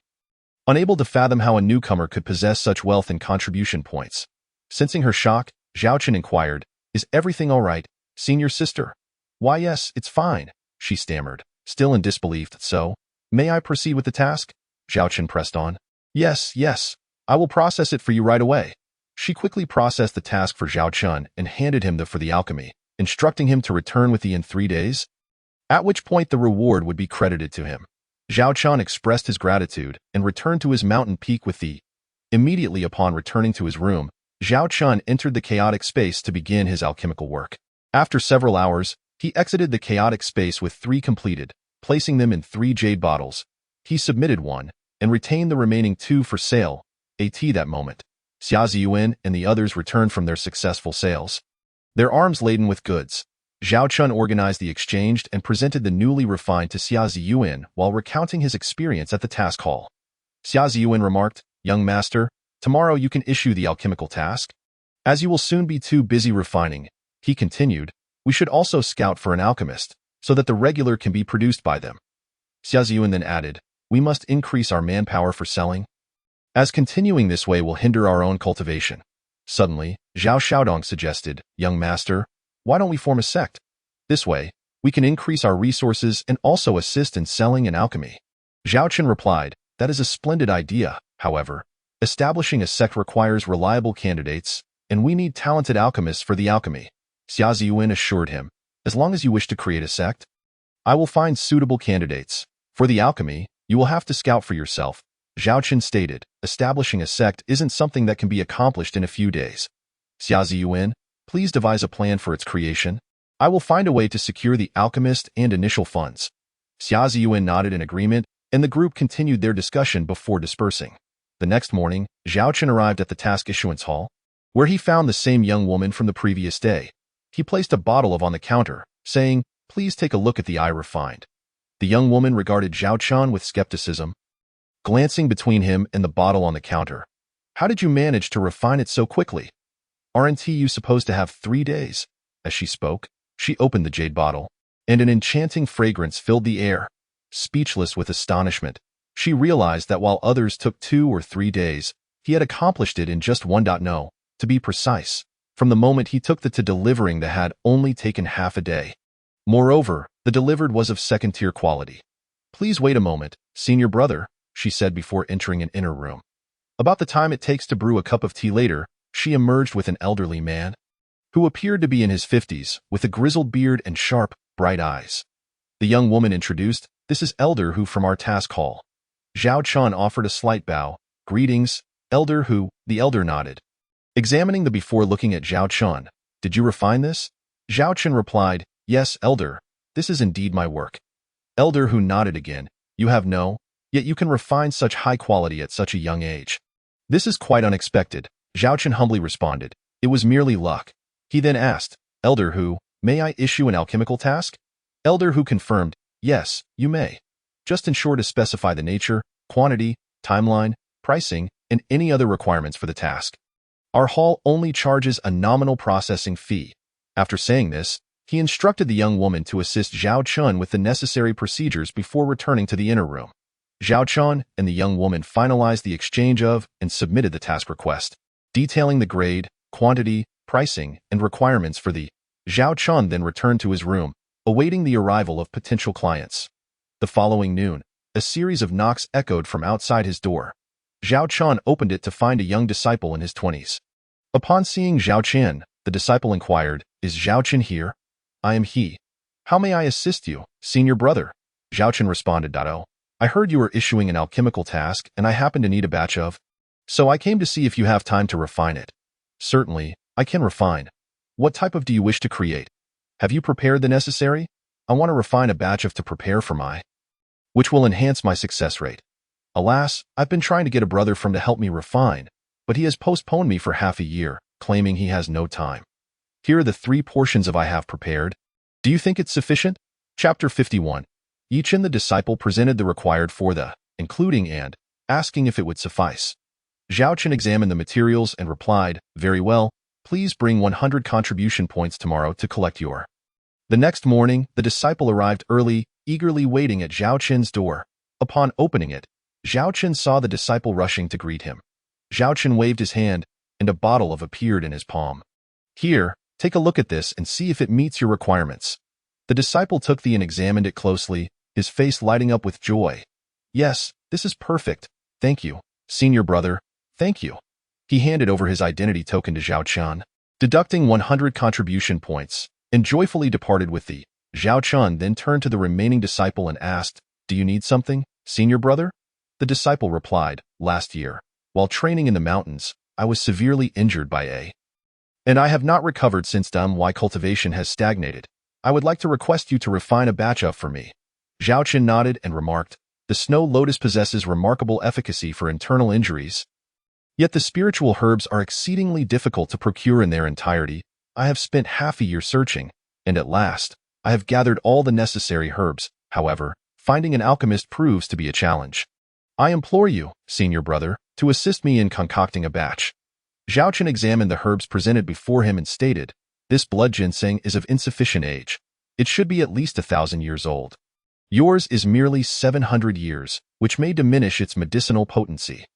Unable to fathom how a newcomer could possess such wealth and contribution points. Sensing her shock, Zhao Chun inquired, "Is everything all right, senior sister?" "Why yes, it's fine," she stammered, still in disbelief. "So, may I proceed with the task?" Zhao Chun pressed on. Yes, I will process it for you right away." She quickly processed the task for Zhao Chun and handed him for the alchemy, instructing him to return within 3 days, at which point the reward would be credited to him. Zhao Chun expressed his gratitude and returned to his mountain peak with the. Immediately upon returning to his room, Zhao Chun entered the chaotic space to begin his alchemical work. After several hours, he exited the chaotic space with 3 completed, placing them in 3 jade bottles. He submitted 1, and retained the remaining 2 for sale. That moment, Xia Ziyuan and the others returned from their successful sales. Their arms laden with goods, Zhao Chun organized the exchange and presented the newly refined to Xia Ziyuan while recounting his experience at the task hall. Xia Ziyuan remarked, "Young master, tomorrow you can issue the alchemical task. As you will soon be too busy refining," he continued, "we should also scout for an alchemist, so that the regular can be produced by them." Xia Ziyuan then added, "We must increase our manpower for selling, as continuing this way will hinder our own cultivation." Suddenly, Zhao Xiaodong suggested, "Young master, why don't we form a sect? This way, we can increase our resources and also assist in selling and alchemy." Zhao Chun replied, "That is a splendid idea. However, establishing a sect requires reliable candidates, and we need talented alchemists for the alchemy." Xia Ziyuan assured him, "As long as you wish to create a sect, I will find suitable candidates. For the alchemy, you will have to scout for yourself." Zhao Chun stated, "Establishing a sect isn't something that can be accomplished in a few days. Xia Ziyuan, please devise a plan for its creation. I will find a way to secure the alchemist and initial funds." Xia Ziyuan nodded in agreement, and the group continued their discussion before dispersing. The next morning, Zhao Chun arrived at the task issuance hall. where he found the same young woman from the previous day. He placed a bottle of on the counter, saying, "Please take a look at the eye refined." The young woman regarded Zhao Chun with skepticism, glancing between him and the bottle on the counter. "How did you manage to refine it so quickly? Aren't you supposed to have 3 days?" As she spoke, she opened the jade bottle, and an enchanting fragrance filled the air. Speechless with astonishment, she realized that while others took 2 or 3 days, he had accomplished it in just 1.0. To be precise, from the moment he took to delivering the had only taken half a day. Moreover, the delivered was of second-tier quality. "Please wait a moment, senior brother," she said before entering an inner room. About the time it takes to brew a cup of tea later, she emerged with an elderly man, who appeared to be in his 50s, with a grizzled beard and sharp, bright eyes. The young woman introduced, "This is Elder Hu from our task hall." Zhao Chun offered a slight bow. "Greetings, Elder Hu." The elder nodded, examining the before looking at Zhao Chun. "Did you refine this?" Zhao Chun replied, "Yes, Elder. This is indeed my work." Elder Hu nodded again. "You have no, yet you can refine such high quality at such a young age." "This is quite unexpected," Zhao Chun humbly responded. "It was merely luck." He then asked, "Elder Hu, may I issue an alchemical task?" Elder Hu confirmed, "Yes, you may. Just ensure to specify the nature, quantity, timeline, pricing, and any other requirements for the task. Our hall only charges a nominal processing fee." After saying this, he instructed the young woman to assist Zhao Chun with the necessary procedures before returning to the inner room. Zhao Chun and the young woman finalized the exchange of and submitted the task request, detailing the grade, quantity, pricing, and requirements for the. Zhao Chun then returned to his room, awaiting the arrival of potential clients. The following noon, a series of knocks echoed from outside his door. Zhao Chun opened it to find a young disciple in his 20s. Upon seeing Zhao Chen, the disciple inquired, "Is Zhao Chen here?" "I am he. How may I assist you, senior brother?" Zhao Chen responded, "Oh, I heard you were issuing an alchemical task, and I happen to need a batch of. So I came to see if you have time to refine it." "Certainly, I can refine. What type of do you wish to create? Have you prepared the necessary? I want to refine a batch of to prepare for my, which will enhance my success rate. Alas, I've been trying to get a brother from to help me refine, but he has postponed me for half a year, claiming he has no time. Here are the 3 portions of I have prepared. Do you think it's sufficient?" Chapter 51. Yichen the disciple presented the required for the, including and, asking if it would suffice. Zhao Chen examined the materials and replied, "Very well, please bring 100 contribution points tomorrow to collect your." The next morning, the disciple arrived early, eagerly waiting at Zhao Chen's door. Upon opening it, Zhao Chen saw the disciple rushing to greet him. Zhao Chen waved his hand, and a bottle of appeared in his palm. "Here, take a look at this and see if it meets your requirements." The disciple took the and examined it closely, his face lighting up with joy. "Yes, this is perfect. Thank you, senior brother. Thank you." He handed over his identity token to Zhao Chun, deducting 100 contribution points, and joyfully departed with the. Zhao Chun then turned to the remaining disciple and asked, "Do you need something, senior brother?" The disciple replied, "Last year, while training in the mountains, I was severely injured by a. And I have not recovered since Danwu cultivation has stagnated. I would like to request you to refine a batch of for me." Zhao Chen nodded and remarked, "The snow lotus possesses remarkable efficacy for internal injuries. Yet the spiritual herbs are exceedingly difficult to procure in their entirety. I have spent half a year searching, and at last, I have gathered all the necessary herbs. However, finding an alchemist proves to be a challenge. I implore you, senior brother, to assist me in concocting a batch." Zhao Chen examined the herbs presented before him and stated, "This blood ginseng is of insufficient age. It should be at least 1,000 years old. Yours is merely 700 years, which may diminish its medicinal potency."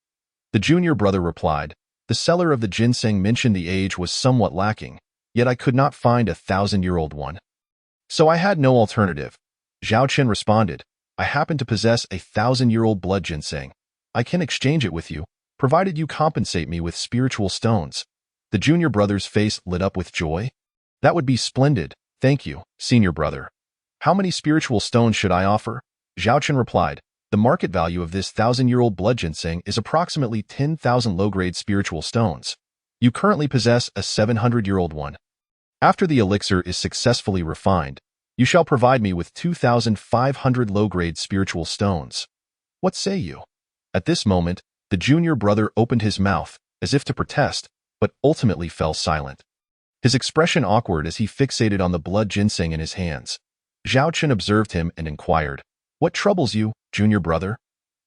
The junior brother replied, "The seller of the ginseng mentioned the age was somewhat lacking, yet I could not find a 1,000-year-old one. So I had no alternative." Zhao Chen responded, "I happen to possess a 1,000-year-old blood ginseng. I can exchange it with you, provided you compensate me with spiritual stones." The junior brother's face lit up with joy. "That would be splendid. Thank you, senior brother. How many spiritual stones should I offer?" Zhao Chen replied, "The market value of this 1,000-year-old blood ginseng is approximately 10,000 low-grade spiritual stones. You currently possess a 700-year-old one. After the elixir is successfully refined, you shall provide me with 2,500 low-grade spiritual stones. What say you?" At this moment, the junior brother opened his mouth, as if to protest, but ultimately fell silent. His expression awkward as he fixated on the blood ginseng in his hands. Zhao Chen observed him and inquired, "What troubles you, junior brother?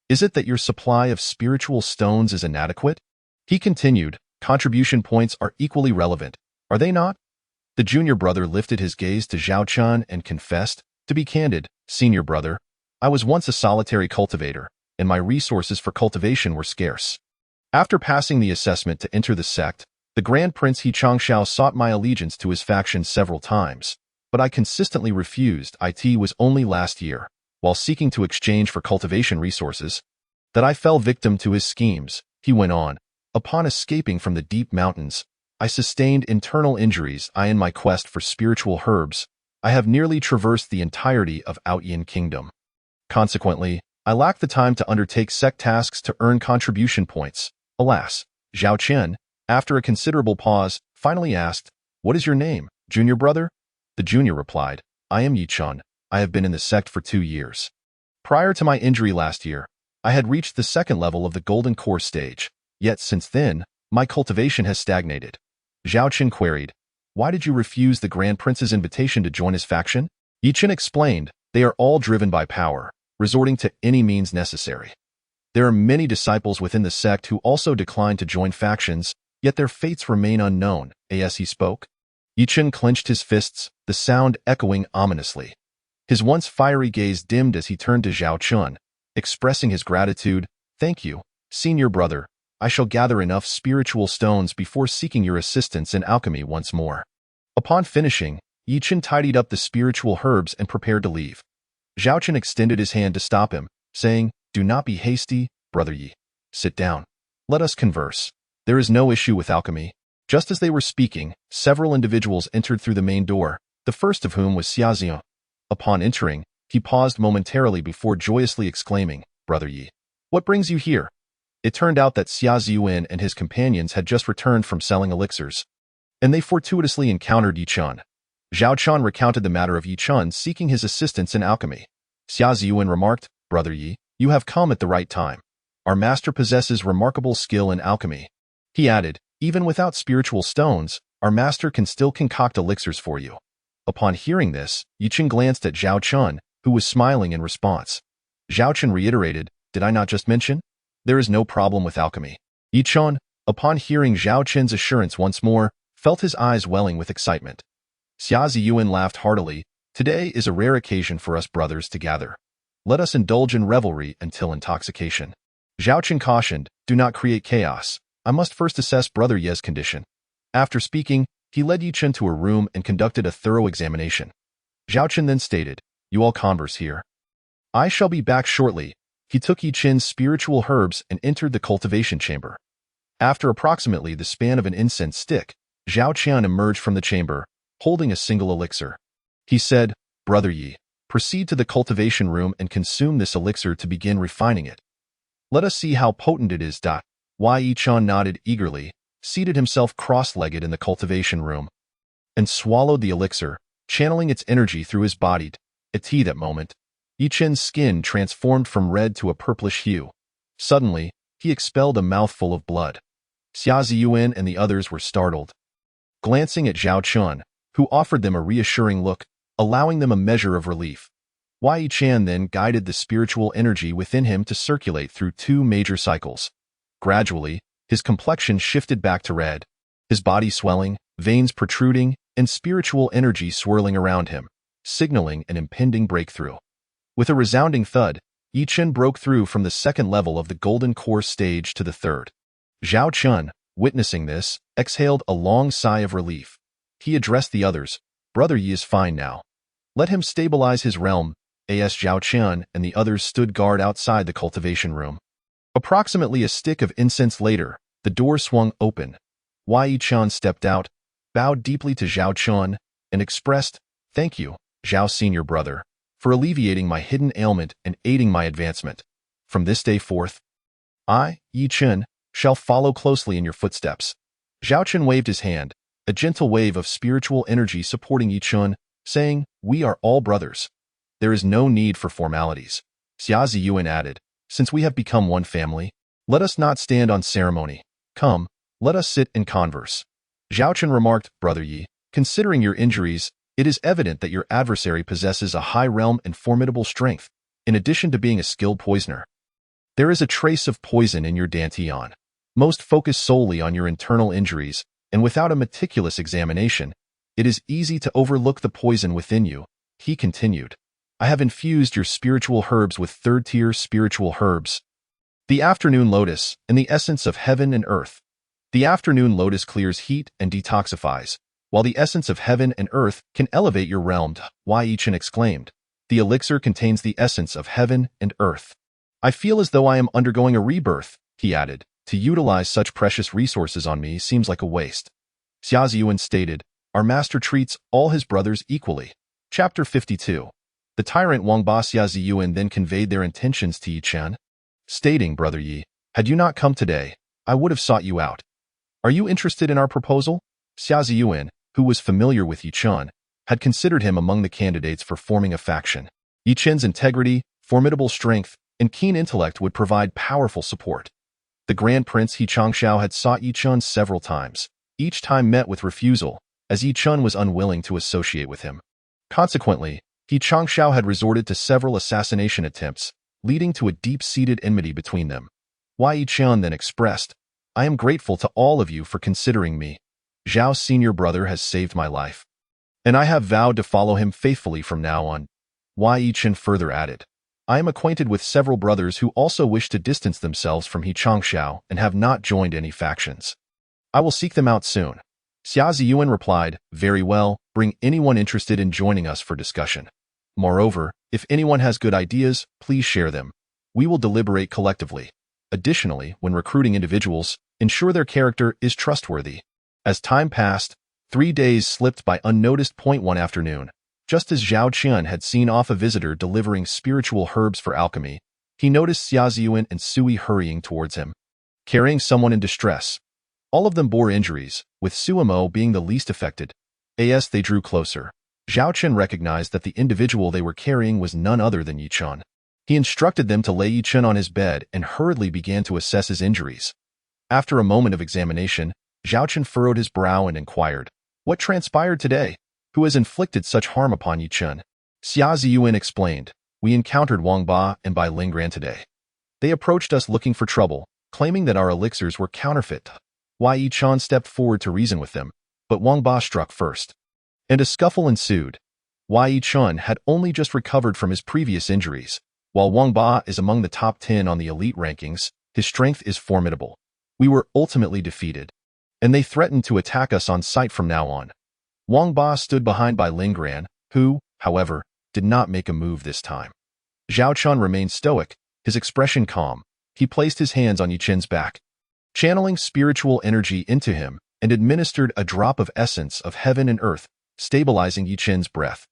Is it that your supply of spiritual stones is inadequate?" He continued, "Contribution points are equally relevant, are they not?" The junior brother lifted his gaze to Zhao Chen and confessed, "To be candid, senior brother, I was once a solitary cultivator, and my resources for cultivation were scarce. After passing the assessment to enter the sect, the Grand Prince He Changshao sought my allegiance to his faction several times, but I consistently refused. It was only last year, while seeking to exchange for cultivation resources, that I fell victim to his schemes," he went on. "Upon escaping from the deep mountains, I sustained internal injuries. In my quest for spiritual herbs, I have nearly traversed the entirety of Outyin Kingdom. Consequently, I lack the time to undertake sect tasks to earn contribution points. Alas." Zhao Chen, after a considerable pause, finally asked, "What is your name, junior brother?" The junior replied, "I am Yi Chun. I have been in the sect for 2 years. Prior to my injury last year, I had reached the second level of the Golden Core stage, yet since then, my cultivation has stagnated." Zhao Chen queried, "Why did you refuse the Grand Prince's invitation to join his faction?" Yi Chen explained, "They are all driven by power, resorting to any means necessary. There are many disciples within the sect who also declined to join factions, yet their fates remain unknown." As he spoke, Yi Chen clenched his fists, the sound echoing ominously. His once fiery gaze dimmed as he turned to Zhao Chen, expressing his gratitude. "Thank you, senior brother. I shall gather enough spiritual stones before seeking your assistance in alchemy once more." Upon finishing, Yi Chen tidied up the spiritual herbs and prepared to leave. Zhao Chen extended his hand to stop him, saying, "Do not be hasty, brother Yi. Sit down. Let us converse. There is no issue with alchemy." Just as they were speaking, several individuals entered through the main door, the first of whom was Xiaozian. Upon entering, he paused momentarily before joyously exclaiming, "Brother Yi, what brings you here?" It turned out that Xia Ziyuan and his companions had just returned from selling elixirs, and they fortuitously encountered Yi Chun. Zhao Chen recounted the matter of Yi Chun seeking his assistance in alchemy. Xia Ziyuan remarked, "Brother Yi, you have come at the right time. Our master possesses remarkable skill in alchemy." He added, "Even without spiritual stones, our master can still concoct elixirs for you." Upon hearing this, Yi Chen glanced at Zhao Chen, who was smiling in response. Zhao Chen reiterated, "Did I not just mention? There is no problem with alchemy." Yi Chen, upon hearing Zhao Chen's assurance once more, felt his eyes welling with excitement. Xia Ziyuan laughed heartily. "Today is a rare occasion for us brothers to gather. Let us indulge in revelry until intoxication." Zhao Chen cautioned, "Do not create chaos. I must first assess Brother Ye's condition." After speaking, he led Yi Chen to a room and conducted a thorough examination. Zhao Chen then stated, "You all converse here. I shall be back shortly." He took Yi Chen's spiritual herbs and entered the cultivation chamber. After approximately the span of an incense stick, Zhao Qian emerged from the chamber, holding a single elixir. He said, "Brother Yi, proceed to the cultivation room and consume this elixir to begin refining it. Let us see how potent it is." Yi Chen nodded eagerly, seated himself cross-legged in the cultivation room, and swallowed the elixir, channeling its energy through his body. At that moment, Yi Chen's skin transformed from red to a purplish hue. Suddenly, he expelled a mouthful of blood. Xia Ziyuan and the others were startled, glancing at Zhao Chen, who offered them a reassuring look, allowing them a measure of relief. Yi Chen then guided the spiritual energy within him to circulate through 2 major cycles. Gradually, his complexion shifted back to red, his body swelling, veins protruding, and spiritual energy swirling around him, signaling an impending breakthrough. With a resounding thud, Yi Chen broke through from the second level of the Golden Core stage to the third. Zhao Chen, witnessing this, exhaled a long sigh of relief. He addressed the others, "Brother Yi is fine now. Let him stabilize his realm." As Zhao Chen and the others stood guard outside the cultivation room. Approximately a stick of incense later, the door swung open. Yi Chen stepped out, bowed deeply to Zhao Chen, and expressed, "Thank you, Zhao senior brother, for alleviating my hidden ailment and aiding my advancement. From this day forth, I, Yi Chen, shall follow closely in your footsteps." Zhao Chen waved his hand, a gentle wave of spiritual energy supporting Yi Chen, saying, "We are all brothers. There is no need for formalities." Xia Ziyuan added, "Since we have become one family, let us not stand on ceremony. Come, Let us sit and converse. Zhao Chen remarked, Brother Yi, considering your injuries, it is evident that your adversary possesses a high realm and formidable strength, in addition to being a skilled poisoner. There is a trace of poison in your dantian. Most focus solely on your internal injuries, and without a meticulous examination, it is easy to overlook the poison within you, he continued. I have infused your spiritual herbs with third-tier spiritual herbs. The afternoon lotus and the essence of heaven and earth. The afternoon lotus clears heat and detoxifies, while the essence of heaven and earth can elevate your realm, Yi Chen exclaimed. The elixir contains the essence of heaven and earth. I feel as though I am undergoing a rebirth, he added. To utilize such precious resources on me seems like a waste. Xia Ziyuan stated, our master treats all his brothers equally. Chapter 52. The tyrant Wangba Xia Ziyuan then conveyed their intentions to Yi Chen, stating, Brother Yi, had you not come today, I would have sought you out. Are you interested in our proposal? Xia Ziyuan, who was familiar with Yi Chen, had considered him among the candidates for forming a faction. Yi Chen's integrity, formidable strength, and keen intellect would provide powerful support. The Grand Prince He Changshao had sought Yi Chen several times, each time met with refusal, as Yi Chen was unwilling to associate with him. Consequently, He Changshao had resorted to several assassination attempts, leading to a deep-seated enmity between them. Yi Chen then expressed, I am grateful to all of you for considering me. Zhao's senior brother has saved my life, and I have vowed to follow him faithfully from now on. Yi Chen further added, I am acquainted with several brothers who also wish to distance themselves from He Changshao and have not joined any factions. I will seek them out soon. Xia Ziyuan replied, very well, bring anyone interested in joining us for discussion. Moreover, if anyone has good ideas, please share them. We will deliberate collectively. Additionally, when recruiting individuals, ensure their character is trustworthy. As time passed, 3 days slipped by unnoticed. One afternoon, just as Zhao Qian had seen off a visitor delivering spiritual herbs for alchemy, he noticed Xia Ziyuan and Sui hurrying towards him, carrying someone in distress. All of them bore injuries, with Suimo being the least affected. As they drew closer, Zhao Qian recognized that the individual they were carrying was none other than Yi Chen. He instructed them to lay Yi Chen on his bed and hurriedly began to assess his injuries. After a moment of examination, Zhao Qian furrowed his brow and inquired, what transpired today? Who has inflicted such harm upon Yi Chen? Xia Ziyuan explained, we encountered Wang Ba and Bai Lingran today. They approached us looking for trouble, claiming that our elixirs were counterfeit. Yi Chen stepped forward to reason with them, but Wang Ba struck first, and a scuffle ensued. Yi Chen had only just recovered from his previous injuries. While Wang Ba is among the top 10 on the elite rankings, his strength is formidable. We were ultimately defeated, and they threatened to attack us on sight from now on. Wang Ba stood behind Bai Lingran, who, however, did not make a move this time. Zhao Chen remained stoic, his expression calm. He placed his hands on Yi Chen's back, channeling spiritual energy into him, and administered a drop of essence of heaven and earth, stabilizing Yi Chen's breath.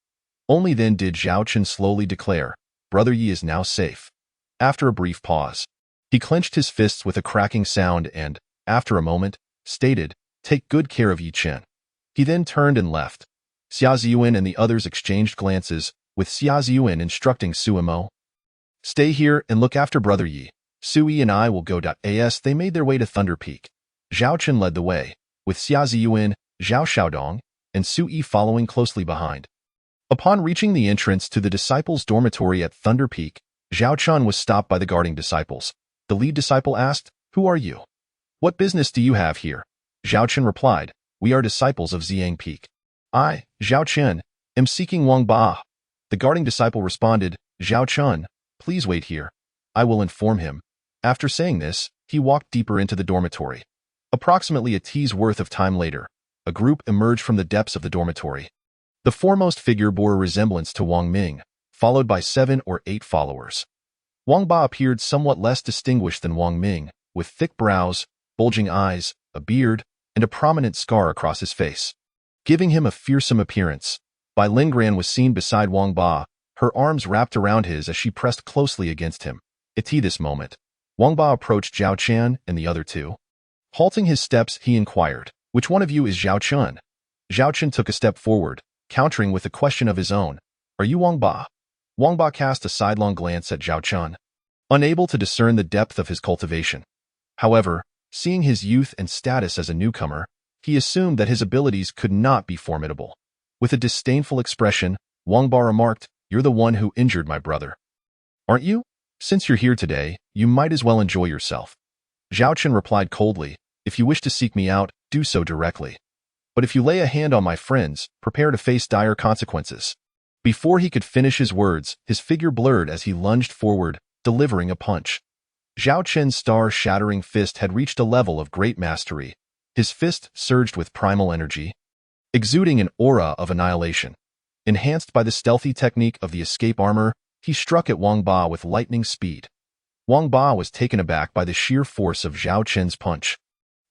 Only then did Zhao Chen slowly declare, Brother Yi is now safe. After a brief pause, he clenched his fists with a cracking sound and, after a moment, stated, take good care of Yi Chen. He then turned and left. Xia Ziyuan and the others exchanged glances, with Xia Ziyuan instructing Suimo, stay here and look after Brother Yi. Sui and I will go. As they made their way to Thunder Peak, Zhao Chen led the way, with Xia Ziyuan, Zhao Xiaodong, and Sui following closely behind. Upon reaching the entrance to the disciples' dormitory at Thunder Peak, Zhao Chen was stopped by the guarding disciples. The lead disciple asked, who are you? What business do you have here? Zhao Chen replied, we are disciples of Xiang Peak. I, Zhao Chen, am seeking Wang Ba. The guarding disciple responded, Zhao Chen, please wait here. I will inform him. After saying this, he walked deeper into the dormitory. Approximately a tea's worth of time later, a group emerged from the depths of the dormitory. The foremost figure bore a resemblance to Wang Ming, followed by 7 or 8 followers. Wang Ba appeared somewhat less distinguished than Wang Ming, with thick brows, bulging eyes, a beard, and a prominent scar across his face, giving him a fearsome appearance. Bai Lingran was seen beside Wang Ba, her arms wrapped around his as she pressed closely against him. At this moment, Wang Ba approached Zhao Chen and the other two. Halting his steps, he inquired, which one of you is Zhao Chen? Zhao Chen took a step forward, countering with a question of his own, are you Wang Ba? Wang Ba cast a sidelong glance at Zhao Chen, unable to discern the depth of his cultivation. However, Seeing his youth and status as a newcomer, he assumed that his abilities could not be formidable. With a disdainful expression, Wang Ba remarked, "You're the one who injured my brother, aren't you? Since you're here today, you might as well enjoy yourself." Zhao Chen replied coldly, "If you wish to seek me out, do so directly. But if you lay a hand on my friends, prepare to face dire consequences." Before he could finish his words, his figure blurred as he lunged forward, delivering a punch. Zhao Chen's star-shattering fist had reached a level of great mastery. His fist surged with primal energy, exuding an aura of annihilation. Enhanced by the stealthy technique of the escape armor, he struck at Wang Ba with lightning speed. Wang Ba was taken aback by the sheer force of Zhao Chen's punch.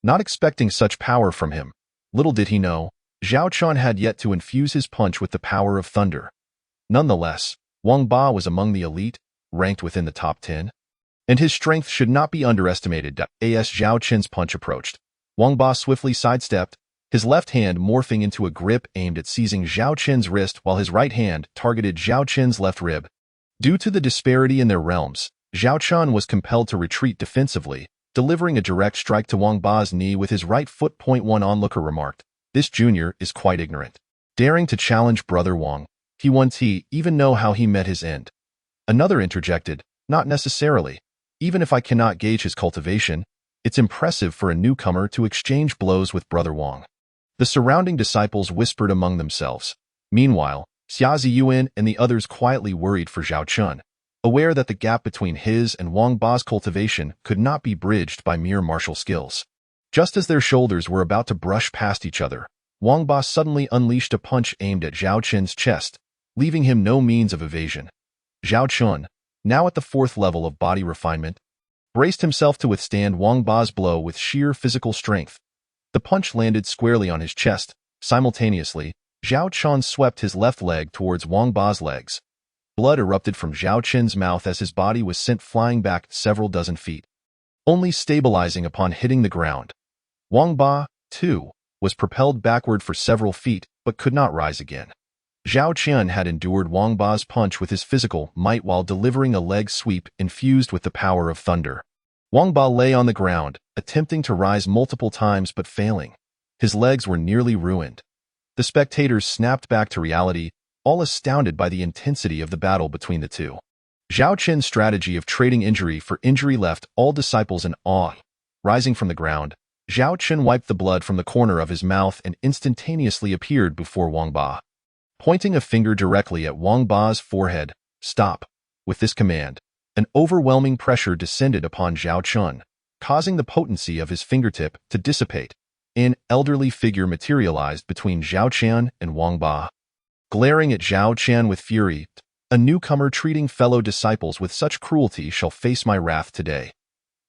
Not expecting such power from him, little did he know, Zhao Chen had yet to infuse his punch with the power of thunder. Nonetheless, Wang Ba was among the elite, ranked within the top 10, and his strength should not be underestimated. As Zhao Chen's punch approached, Wang Ba swiftly sidestepped, his left hand morphing into a grip aimed at seizing Zhao Chen's wrist while his right hand targeted Zhao Chen's left rib. Due to the disparity in their realms, Zhao Chen was compelled to retreat defensively, delivering a direct strike to Wang Ba's knee with his right foot. One onlooker remarked, "This junior is quite ignorant. Daring to challenge Brother Wang, he won't even know how he met his end." Another interjected, "Not necessarily. Even if I cannot gauge his cultivation, it's impressive for a newcomer to exchange blows with Brother Wang." The surrounding disciples whispered among themselves. Meanwhile, Xia Ziyuan and the others quietly worried for Zhao Chen, aware that the gap between his and Wang Ba's cultivation could not be bridged by mere martial skills. Just as their shoulders were about to brush past each other, Wang Ba suddenly unleashed a punch aimed at Zhao Chen's chest, leaving him no means of evasion. Zhao Chen, now at the 4th level of body refinement, braced himself to withstand Wang Ba's blow with sheer physical strength. The punch landed squarely on his chest. Simultaneously, Zhao Chen swept his left leg towards Wang Ba's legs. Blood erupted from Zhao Chen's mouth as his body was sent flying back several dozen feet, only stabilizing upon hitting the ground. Wang Ba, too, was propelled backward for several feet, but could not rise again. Zhao Chen had endured Wang Ba's punch with his physical might while delivering a leg sweep infused with the power of thunder. Wang Ba lay on the ground, attempting to rise multiple times but failing. His legs were nearly ruined. The spectators snapped back to reality, all astounded by the intensity of the battle between the two. Zhao Chen's strategy of trading injury for injury left all disciples in awe. Rising from the ground, Zhao Chen wiped the blood from the corner of his mouth and instantaneously appeared before Wang Ba. Pointing a finger directly at Wang Ba's forehead, "Stop." With this command, an overwhelming pressure descended upon Zhao Chen, causing the potency of his fingertip to dissipate. An elderly figure materialized between Zhao Chen and Wang Ba. Glaring at Zhao Chen with fury, "A newcomer treating fellow disciples with such cruelty shall face my wrath today."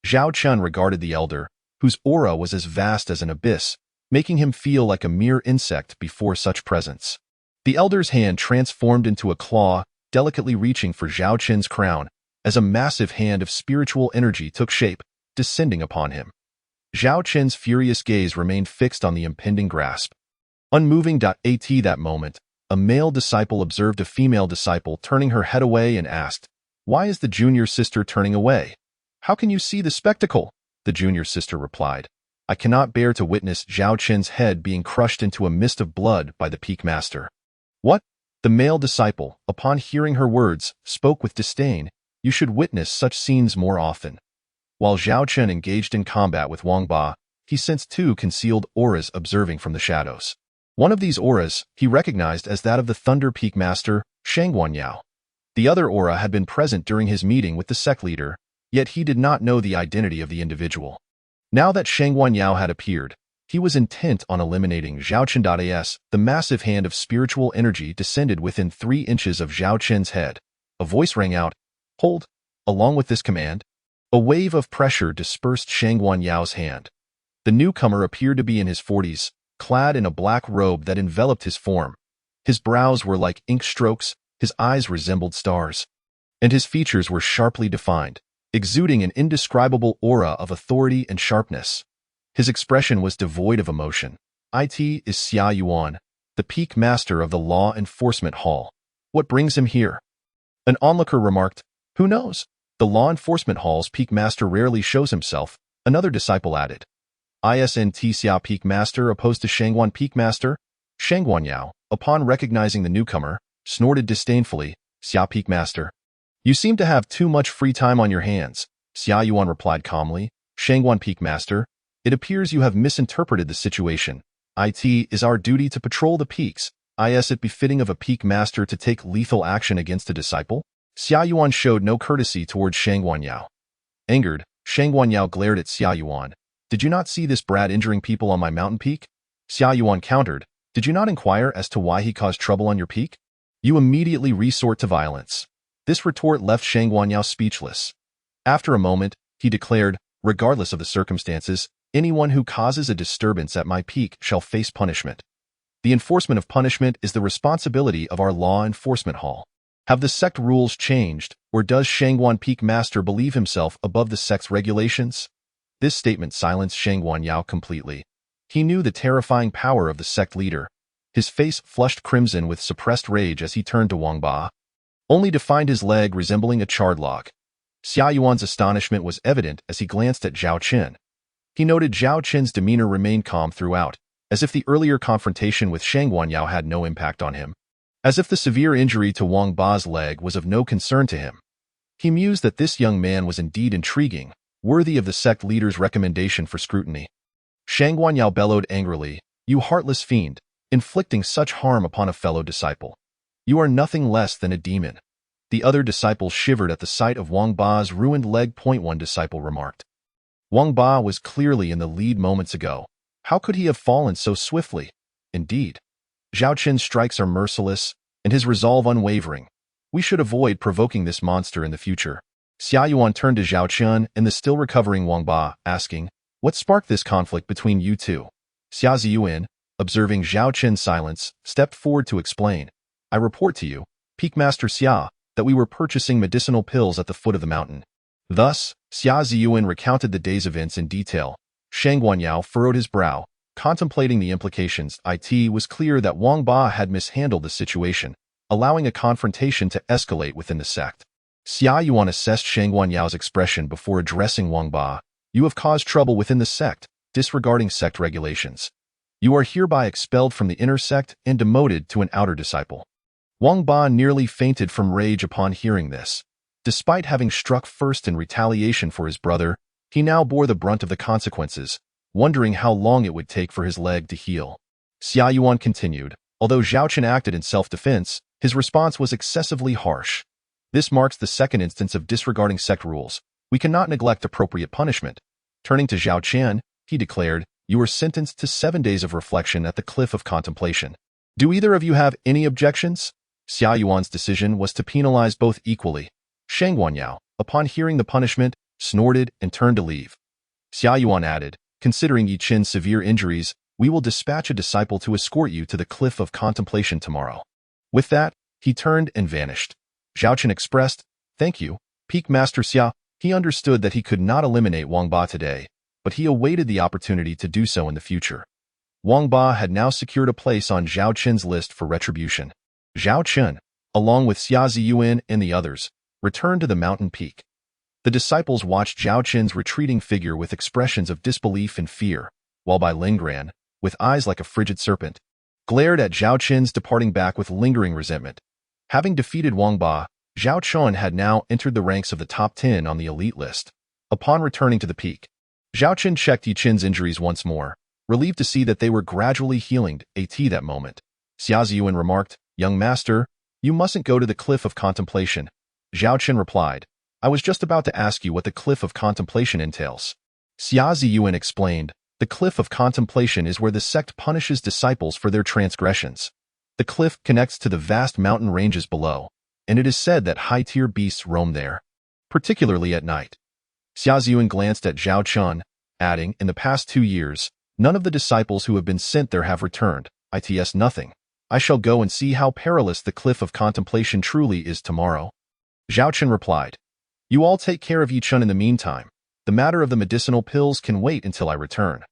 Zhao Chen regarded the elder, whose aura was as vast as an abyss, making him feel like a mere insect before such presence. The elder's hand transformed into a claw, delicately reaching for Zhao Chen's crown, as a massive hand of spiritual energy took shape, descending upon him. Zhao Chen's furious gaze remained fixed on the impending grasp. Unmoving. At that moment, a male disciple observed a female disciple turning her head away and asked, "Why is the junior sister turning away? How can you see the spectacle?" The junior sister replied, "I cannot bear to witness Zhao Chen's head being crushed into a mist of blood by the peak master." "What?" The male disciple, upon hearing her words, spoke with disdain. "You should witness such scenes more often." While Zhao Chen engaged in combat with Wang Ba, he sensed 2 concealed auras observing from the shadows. One of these auras he recognized as that of the Thunder Peak Master, Shang Guanyao. The other aura had been present during his meeting with the sect leader, yet he did not know the identity of the individual. Now that Shang Guanyao had appeared, he was intent on eliminating Zhao Chen. The massive hand of spiritual energy descended within 3 inches of Zhao Chen's head. A voice rang out, "Hold!" Along with this command, a wave of pressure dispersed Shang Guanyao's hand. The newcomer appeared to be in his 40s, clad in a black robe that enveloped his form. His brows were like ink strokes, his eyes resembled stars, and his features were sharply defined, exuding an indescribable aura of authority and sharpness. His expression was devoid of emotion. "It is Xia Yuan, the peak master of the Law Enforcement Hall. What brings him here?" An onlooker remarked, "Who knows? The Law Enforcement Hall's peak master rarely shows himself, Another disciple added. Isn't Xia Peak Master opposed to Shangguan Peak Master? Shangguan Yao, upon recognizing the newcomer, snorted disdainfully, Xia Peak Master. You seem to have too much free time on your hands, Xia Yuan replied calmly. Shangguan Peak Master, it appears you have misinterpreted the situation. It is our duty to patrol the peaks. Is it befitting of a peak master to take lethal action against a disciple? Xia Yuan showed no courtesy towards Shangguan Yao. Angered, Shangguan Yao glared at Xia Yuan. Did you not see this brat injuring people on my mountain peak? Xia Yuan countered. Did you not inquire as to why he caused trouble on your peak? You immediately resort to violence. This retort left Shangguan Yao speechless. After a moment, he declared, regardless of the circumstances, anyone who causes a disturbance at my peak shall face punishment. The enforcement of punishment is the responsibility of our law enforcement hall. Have the sect rules changed, or does Shangguan Peak Master believe himself above the sect's regulations? This statement silenced Shangguan Yao completely. He knew the terrifying power of the sect leader. His face flushed crimson with suppressed rage as he turned to Wang Ba, only to find his leg resembling a charred log. Xia Yuan's astonishment was evident as he glanced at Zhao Qin. He noted Zhao Qin's demeanor remained calm throughout, as if the earlier confrontation with Shangguan Yao had no impact on him. As if the severe injury to Wang Ba's leg was of no concern to him. He mused that this young man was indeed intriguing, worthy of the sect leader's recommendation for scrutiny. Shangguan Yao bellowed angrily, "You heartless fiend, inflicting such harm upon a fellow disciple. You are nothing less than a demon." The other disciples shivered at the sight of Wang Ba's ruined leg. One disciple remarked. Wang Ba was clearly in the lead moments ago. How could he have fallen so swiftly? Indeed, Zhao Qin's strikes are merciless, and his resolve unwavering. We should avoid provoking this monster in the future. Xia Yuan turned to Zhao Qin and the still recovering Wang Ba, asking, "What sparked this conflict between you two?" Xia Ziyuan, observing Zhao Qin's silence, stepped forward to explain. "I report to you, Peak Master Xia, that we were purchasing medicinal pills at the foot of the mountain." Thus, Xia Ziyuan recounted the day's events in detail. Shangguan Yao furrowed his brow, contemplating the implications. It was clear that Wang Ba had mishandled the situation, allowing a confrontation to escalate within the sect. Xia Yuan assessed Shangguan Yao's expression before addressing Wang Ba. "You have caused trouble within the sect, disregarding sect regulations. You are hereby expelled from the inner sect and demoted to an outer disciple." Wang Ba nearly fainted from rage upon hearing this. Despite having struck first in retaliation for his brother, he now bore the brunt of the consequences, wondering how long it would take for his leg to heal. Xia Yuan continued, "Although Zhao Qin acted in self-defense, his response was excessively harsh. This marks the second instance of disregarding sect rules. We cannot neglect appropriate punishment." Turning to Zhao Qin, he declared, "You are sentenced to 7 days of reflection at the Cliff of Contemplation. Do either of you have any objections?" Xia Yuan's decision was to penalize both equally. Shangguan Yao, upon hearing the punishment, snorted and turned to leave. Xia Yuan added, "Considering Yi Qin's severe injuries, we will dispatch a disciple to escort you to the Cliff of Contemplation tomorrow." With that, he turned and vanished. Zhao Qin expressed, "Thank you, Peak Master Xia." He understood that he could not eliminate Wang Ba today, but he awaited the opportunity to do so in the future. Wang Ba had now secured a place on Zhao Qin's list for retribution. Zhao Qin, along with Xia Ziyuan and the others, returned to the mountain peak. The disciples watched Zhao Qin's retreating figure with expressions of disbelief and fear, while Bai Lingran, with eyes like a frigid serpent, glared at Zhao Qin's departing back with lingering resentment. Having defeated Wang Ba, Zhao Qin had now entered the ranks of the top 10 on the elite list. Upon returning to the peak, Zhao Qin checked Yi Qin's injuries once more, relieved to see that they were gradually healing. That moment, Xia Ziyuan remarked, "Young master, you mustn't go to the Cliff of Contemplation." Zhao Qin replied, "I was just about to ask you what the Cliff of Contemplation entails." Xia Ziyuan explained, "The Cliff of Contemplation is where the sect punishes disciples for their transgressions. The cliff connects to the vast mountain ranges below, and it is said that high-tier beasts roam there, particularly at night." Xia Ziyuan glanced at Zhao Qin, adding, "In the past 2 years, none of the disciples who have been sent there have returned. It's nothing. I shall go and see how perilous the Cliff of Contemplation truly is tomorrow." Zhao Qin replied, "You all take care of Yi Qin in the meantime. The matter of the medicinal pills can wait until I return."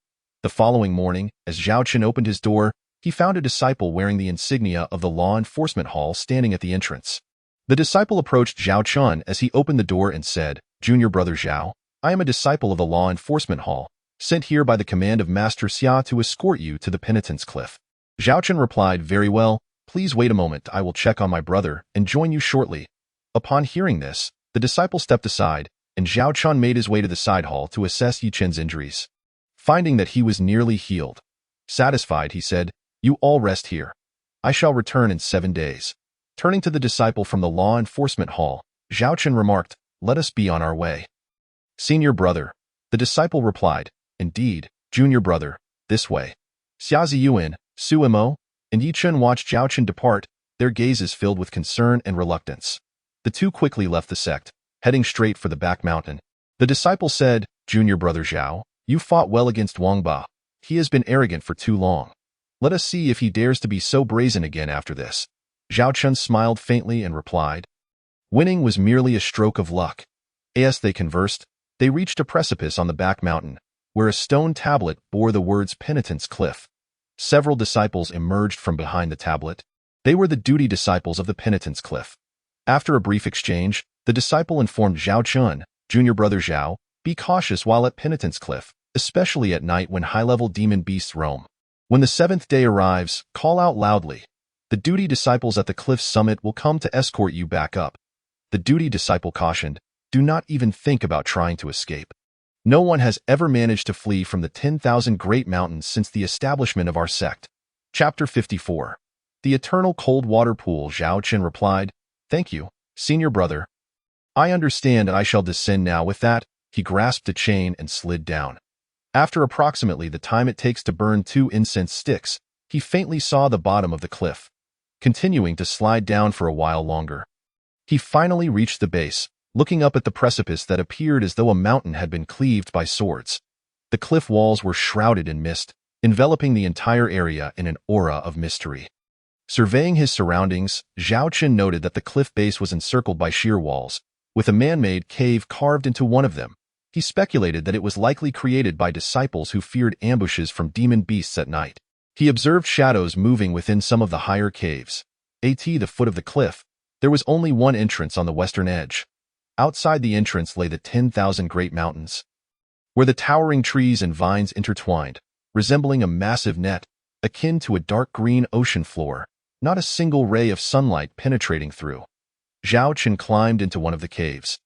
The following morning, as Zhao Qin opened his door, he found a disciple wearing the insignia of the law enforcement hall standing at the entrance. The disciple approached Zhao Qin as he opened the door and said, "Junior brother Zhao, I am a disciple of the Law Enforcement Hall, sent here by the command of Master Xia to escort you to the Penitence Cliff. Zhao Chen replied, very well, please wait a moment, I will check on my brother and join you shortly. Upon hearing this, the disciple stepped aside, and Zhao Chen made his way to the side hall to assess Yi Chen's injuries. Finding that he was nearly healed, satisfied, he said, you all rest here. I shall return in 7 days. Turning to the disciple from the Law Enforcement Hall, Zhao Chen remarked, let us be on our way. Senior brother, the disciple replied, indeed, junior brother, this way. Xia Ziyuan, Su Mo, and Yi Chen watched Zhao Chen depart, their gazes filled with concern and reluctance. The two quickly left the sect, heading straight for the back mountain. The disciple said, junior brother Zhao, you fought well against Wang Ba. He has been arrogant for too long. Let us see if he dares to be so brazen again after this. Zhao Chen smiled faintly and replied, winning was merely a stroke of luck. As they conversed, they reached a precipice on the back mountain, where a stone tablet bore the words Penitence Cliff. Several disciples emerged from behind the tablet. They were the duty disciples of the Penitence Cliff. After a brief exchange, the disciple informed Zhao Chen, junior brother Zhao, be cautious while at Penitence Cliff, especially at night when high-level demon beasts roam. When the 7th day arrives, call out loudly. The duty disciples at the cliff's summit will come to escort you back up. The duty disciple cautioned, do not even think about trying to escape. No one has ever managed to flee from the 10,000 great mountains since the establishment of our sect. Chapter 54. The Eternal Cold Water Pool. Zhao Chen replied, thank you, senior brother. I understand and I shall descend now. With that, he grasped a chain and slid down. After approximately the time it takes to burn 2 incense sticks, he faintly saw the bottom of the cliff, continuing to slide down for a while longer. He finally reached the base, looking up at the precipice that appeared as though a mountain had been cleaved by swords. The cliff walls were shrouded in mist, enveloping the entire area in an aura of mystery. Surveying his surroundings, Zhao Chen noted that the cliff base was encircled by sheer walls, with a man-made cave carved into one of them. He speculated that it was likely created by disciples who feared ambushes from demon beasts at night. He observed shadows moving within some of the higher caves. At the foot of the cliff, there was only one entrance on the western edge. Outside the entrance lay the 10,000 great mountains, where the towering trees and vines intertwined, resembling a massive net, akin to a dark green ocean floor, not a single ray of sunlight penetrating through. Zhao Chen climbed into one of the caves,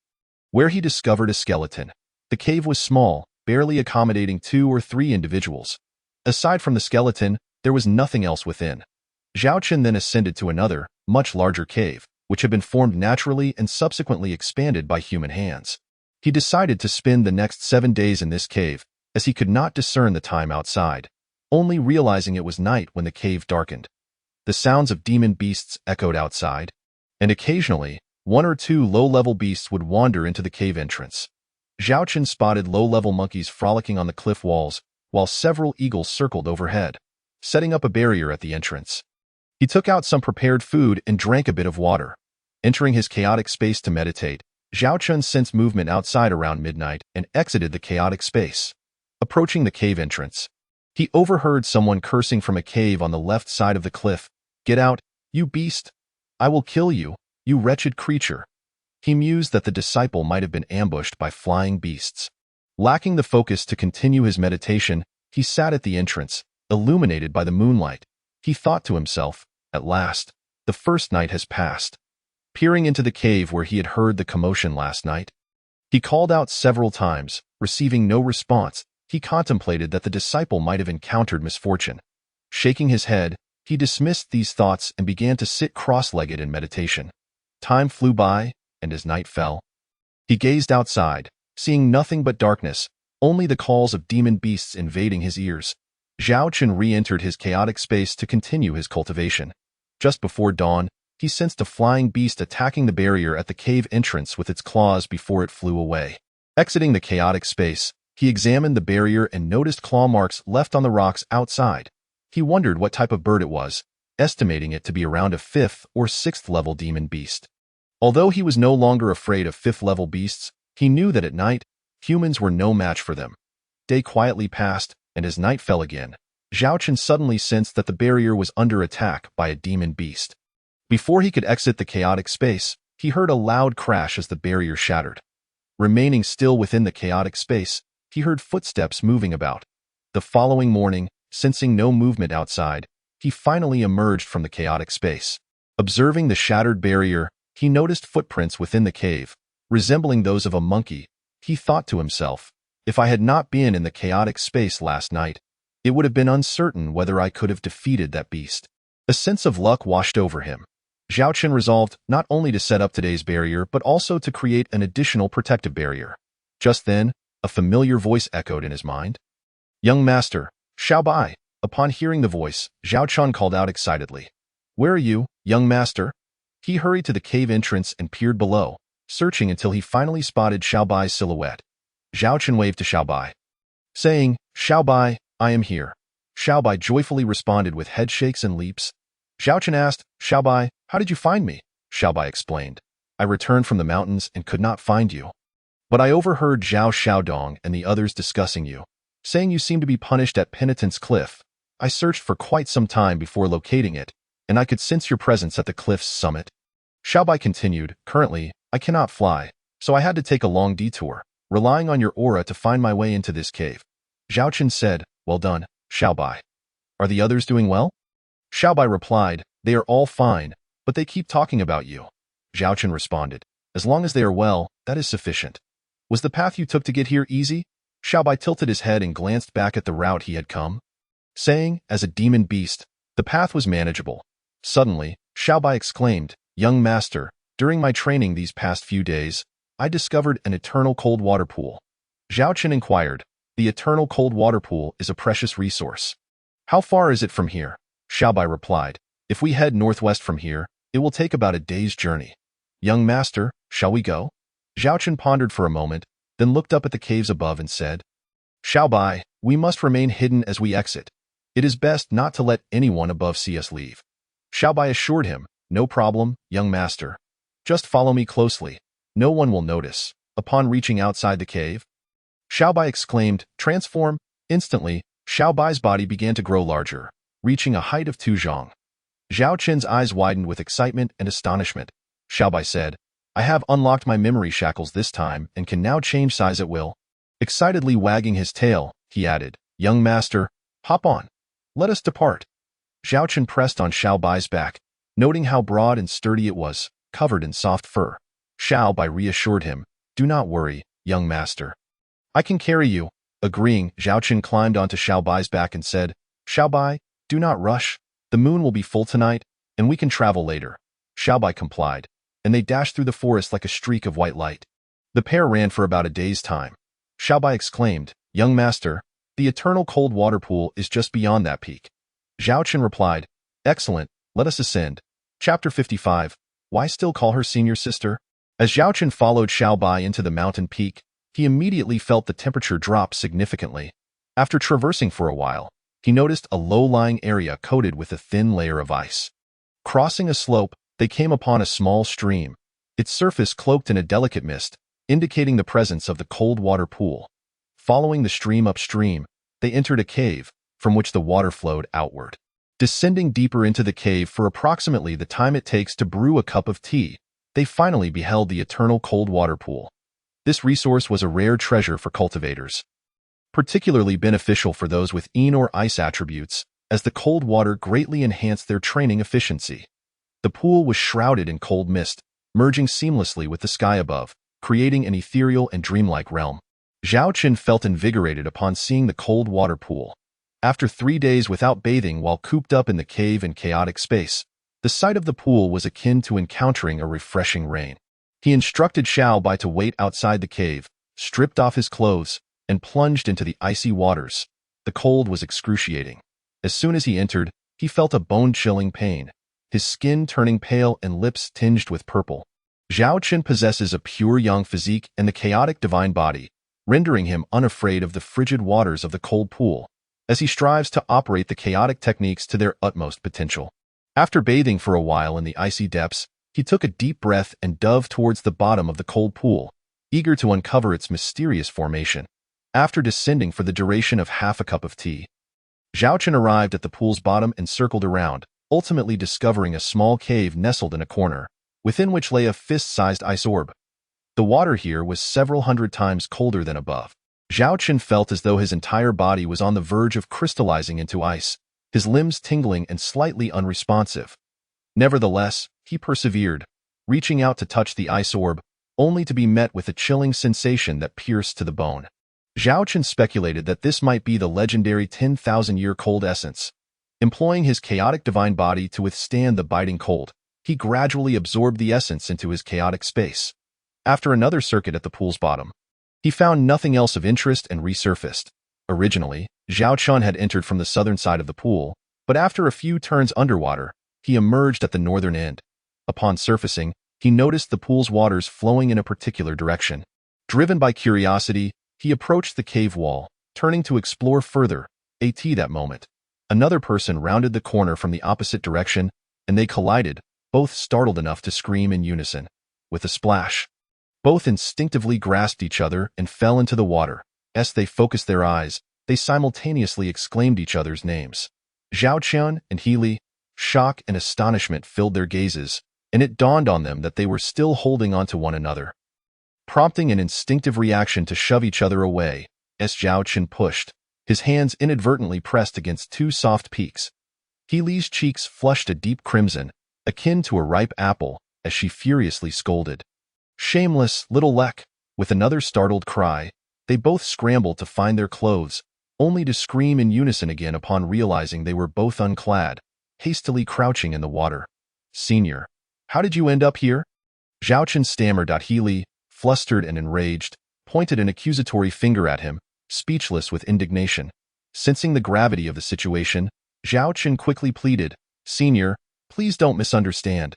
where he discovered a skeleton. The cave was small, barely accommodating 2 or 3 individuals. Aside from the skeleton, there was nothing else within. Zhao Chen then ascended to another, much larger cave, which had been formed naturally and subsequently expanded by human hands. He decided to spend the next 7 days in this cave, as he could not discern the time outside, only realizing it was night when the cave darkened. The sounds of demon beasts echoed outside, and occasionally, 1 or 2 low-level beasts would wander into the cave entrance. Zhao Chen spotted low-level monkeys frolicking on the cliff walls, while several eagles circled overhead, setting up a barrier at the entrance. He took out some prepared food and drank a bit of water. Entering his chaotic space to meditate, Zhao Chen sensed movement outside around midnight and exited the chaotic space. Approaching the cave entrance, he overheard someone cursing from a cave on the left side of the cliff. Get out, you beast! I will kill you, you wretched creature. He mused that the disciple might have been ambushed by flying beasts. Lacking the focus to continue his meditation, he sat at the entrance, illuminated by the moonlight. He thought to himself, at last, the first night has passed. Peering into the cave where he had heard the commotion last night, he called out several times, receiving no response. He contemplated that the disciple might have encountered misfortune. Shaking his head, he dismissed these thoughts and began to sit cross-legged in meditation. Time flew by, and as night fell, he gazed outside, seeing nothing but darkness, only the calls of demon beasts invading his ears. Zhao Chen re-entered his chaotic space to continue his cultivation. Just before dawn, he sensed a flying beast attacking the barrier at the cave entrance with its claws before it flew away. Exiting the chaotic space, he examined the barrier and noticed claw marks left on the rocks outside. He wondered what type of bird it was, estimating it to be around a 5th or 6th level demon beast. Although he was no longer afraid of 5th level beasts, he knew that at night, humans were no match for them. Day quietly passed, and as night fell again, Zhao Chen suddenly sensed that the barrier was under attack by a demon beast. Before he could exit the chaotic space, he heard a loud crash as the barrier shattered. Remaining still within the chaotic space, he heard footsteps moving about. The following morning, sensing no movement outside, he finally emerged from the chaotic space. Observing the shattered barrier, he noticed footprints within the cave, resembling those of a monkey. He thought to himself, if I had not been in the chaotic space last night, it would have been uncertain whether I could have defeated that beast. A sense of luck washed over him. Zhao Qian resolved not only to set up today's barrier, but also to create an additional protective barrier. Just then, a familiar voice echoed in his mind. Young master, Xiao Bai. Upon hearing the voice, Zhao Qian called out excitedly. Where are you, young master? He hurried to the cave entrance and peered below, searching until he finally spotted Xiao Bai's silhouette. Zhao Qian waved to Xiao Bai, saying, Xiao Bai, I am here. Xiao Bai joyfully responded with head shakes and leaps. Zhao Qian asked, Xiao Bai, how did you find me? Xiao Bai explained. I returned from the mountains and could not find you. But I overheard Zhao Xiaodong and the others discussing you, saying you seem to be punished at Penitence Cliff. I searched for quite some time before locating it, and I could sense your presence at the cliff's summit. Xiao Bai continued, currently, I cannot fly, so I had to take a long detour, relying on your aura to find my way into this cave. Zhao Qian said, well done, Xiao Bai. Are the others doing well? Xiao Bai replied, they are all fine, but they keep talking about you. Zhao Qian responded, as long as they are well, that is sufficient. Was the path you took to get here easy? Xiao Bai tilted his head and glanced back at the route he had come, saying, as a demon beast, the path was manageable. Suddenly, Xiao Bai exclaimed, young master, during my training these past few days, I discovered an eternal cold water pool. Zhao Qian inquired, the eternal cold water pool is a precious resource. How far is it from here? Xiao Bai replied, if we head northwest from here, it will take about a day's journey. Young master, shall we go? Zhao Qian pondered for a moment, then looked up at the caves above and said, Xiao Bai, we must remain hidden as we exit. It is best not to let anyone above see us leave. Xiao Bai assured him, no problem, young master. Just follow me closely. No one will notice. Upon reaching outside the cave, Xiao Bai exclaimed, transform. Instantly, Xiao Bai's body began to grow larger, reaching a height of 2 zhang. Zhao Qian's eyes widened with excitement and astonishment. Xiao Bai said, I have unlocked my memory shackles this time and can now change size at will. Excitedly wagging his tail, he added, young master, hop on. Let us depart. Zhao Qian pressed on Xiao Bai's back, noting how broad and sturdy it was, covered in soft fur. Xiao Bai reassured him, do not worry, young master. I can carry you. Agreeing, Zhao Qian climbed onto Xiao Bai's back and said, Xiao Bai, do not rush. The moon will be full tonight, and we can travel later. Xiao Bai complied, and they dashed through the forest like a streak of white light. The pair ran for about a day's time. Xiao Bai exclaimed, young master, the eternal cold water pool is just beyond that peak. Zhao Qian replied, excellent, let us ascend. Chapter 55, Why Still Call Her Senior Sister? As Zhao Qian followed Xiao Bai into the mountain peak, he immediately felt the temperature drop significantly. After traversing for a while, he noticed a low-lying area coated with a thin layer of ice. Crossing a slope, they came upon a small stream, its surface cloaked in a delicate mist, indicating the presence of the cold water pool. Following the stream upstream, they entered a cave, from which the water flowed outward. Descending deeper into the cave for approximately the time it takes to brew a cup of tea, they finally beheld the eternal cold water pool. This resource was a rare treasure for cultivators, particularly beneficial for those with yin or ice attributes, as the cold water greatly enhanced their training efficiency. The pool was shrouded in cold mist, merging seamlessly with the sky above, creating an ethereal and dreamlike realm. Zhao Qian felt invigorated upon seeing the cold water pool. After 3 days without bathing while cooped up in the cave in chaotic space, the sight of the pool was akin to encountering a refreshing rain. He instructed Xiao Bai to wait outside the cave, stripped off his clothes, and plunged into the icy waters. The cold was excruciating. As soon as he entered, he felt a bone-chilling pain, his skin turning pale and lips tinged with purple. Zhao Qian possesses a pure yang physique and the chaotic divine body, rendering him unafraid of the frigid waters of the cold pool, as he strives to operate the chaotic techniques to their utmost potential. After bathing for a while in the icy depths, he took a deep breath and dove towards the bottom of the cold pool, eager to uncover its mysterious formation. After descending for the duration of half a cup of tea, Zhao Qian arrived at the pool's bottom and circled around, ultimately discovering a small cave nestled in a corner, within which lay a fist-sized ice orb. The water here was several hundred times colder than above. Zhao Chen felt as though his entire body was on the verge of crystallizing into ice, his limbs tingling and slightly unresponsive. Nevertheless, he persevered, reaching out to touch the ice orb, only to be met with a chilling sensation that pierced to the bone. Zhao Chen speculated that this might be the legendary 10,000-year cold essence. Employing his chaotic divine body to withstand the biting cold, he gradually absorbed the essence into his chaotic space. After another circuit at the pool's bottom, he found nothing else of interest and resurfaced. Originally, Zhao Chun had entered from the southern side of the pool, but after a few turns underwater, he emerged at the northern end. Upon surfacing, he noticed the pool's waters flowing in a particular direction. Driven by curiosity, he approached the cave wall, turning to explore further. At that moment, another person rounded the corner from the opposite direction, and they collided, both startled enough to scream in unison. With a splash, both instinctively grasped each other and fell into the water. As they focused their eyes, they simultaneously exclaimed each other's names. Zhao Qian and He Li. Shock and astonishment filled their gazes, and it dawned on them that they were still holding onto one another. Prompting an instinctive reaction to shove each other away, as Zhao Qian pushed, his hands inadvertently pressed against two soft peaks. He Li's cheeks flushed a deep crimson, akin to a ripe apple, as she furiously scolded. "Shameless little leck!" With another startled cry, they both scrambled to find their clothes, only to scream in unison again upon realizing they were both unclad, hastily crouching in the water. "Senior, how did you end up here?" Zhao Chen stammered. He Li, flustered and enraged, pointed an accusatory finger at him, speechless with indignation. Sensing the gravity of the situation, Zhao Chen quickly pleaded, "Senior, please don't misunderstand.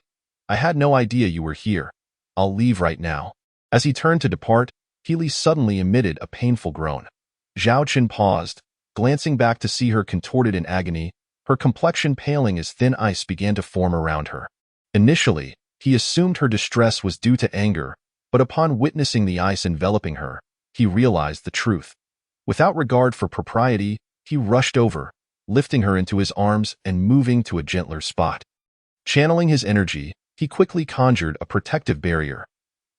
I had no idea you were here. I'll leave right now." As he turned to depart, He Li suddenly emitted a painful groan. Zhao Chen paused, glancing back to see her contorted in agony, her complexion paling as thin ice began to form around her. Initially, he assumed her distress was due to anger, but upon witnessing the ice enveloping her, he realized the truth. Without regard for propriety, he rushed over, lifting her into his arms and moving to a gentler spot. Channeling his energy, he quickly conjured a protective barrier.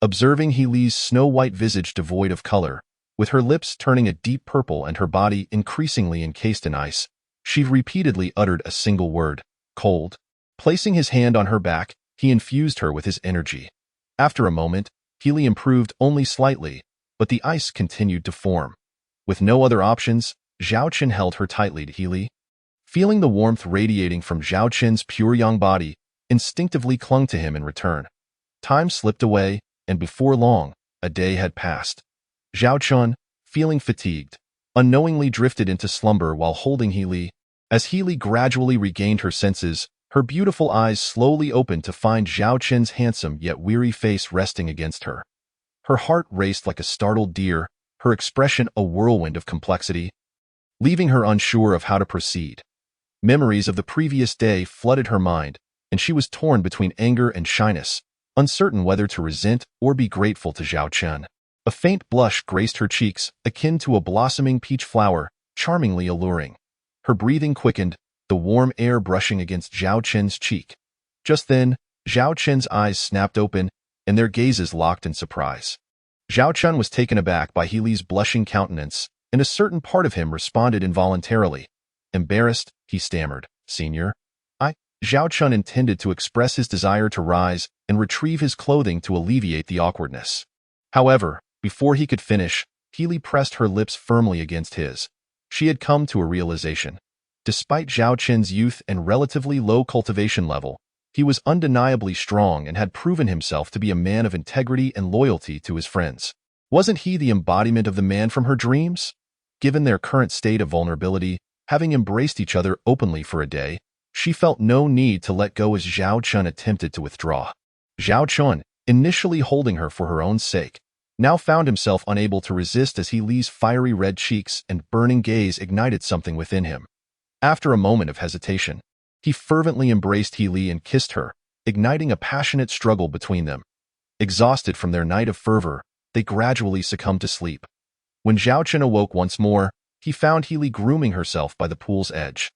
Observing He Li's snow-white visage devoid of color, with her lips turning a deep purple and her body increasingly encased in ice, she repeatedly uttered a single word, "Cold." Placing his hand on her back, he infused her with his energy. After a moment, He Li improved only slightly, but the ice continued to form. With no other options, Zhao Chen held her tightly to He Li. Feeling the warmth radiating from Zhao Chen's pure young body, instinctively clung to him in return. Time slipped away, and before long, a day had passed. Zhao Chen, feeling fatigued, unknowingly drifted into slumber while holding He Li. As He Li gradually regained her senses, her beautiful eyes slowly opened to find Zhao Chen's handsome yet weary face resting against her. Her heart raced like a startled deer, her expression a whirlwind of complexity, leaving her unsure of how to proceed. Memories of the previous day flooded her mind, and she was torn between anger and shyness, uncertain whether to resent or be grateful to Zhao Chen. A faint blush graced her cheeks, akin to a blossoming peach flower, charmingly alluring. Her breathing quickened, the warm air brushing against Zhao Chen's cheek. Just then, Zhao Chen's eyes snapped open, and their gazes locked in surprise. Zhao Chen was taken aback by He Li's blushing countenance, and a certain part of him responded involuntarily. Embarrassed, he stammered, "Senior, Zhao Chen intended to express his desire to rise and retrieve his clothing to alleviate the awkwardness. However, before he could finish, He Li pressed her lips firmly against his. She had come to a realization. Despite Zhao Chen's youth and relatively low cultivation level, he was undeniably strong and had proven himself to be a man of integrity and loyalty to his friends. Wasn't he the embodiment of the man from her dreams? Given their current state of vulnerability, having embraced each other openly for a day, she felt no need to let go as Zhao Chen attempted to withdraw. Zhao Chen, initially holding her for her own sake, now found himself unable to resist as He Li's fiery red cheeks and burning gaze ignited something within him. After a moment of hesitation, he fervently embraced He Li and kissed her, igniting a passionate struggle between them. Exhausted from their night of fervor, they gradually succumbed to sleep. When Zhao Chen awoke once more, he found He Li grooming herself by the pool's edge.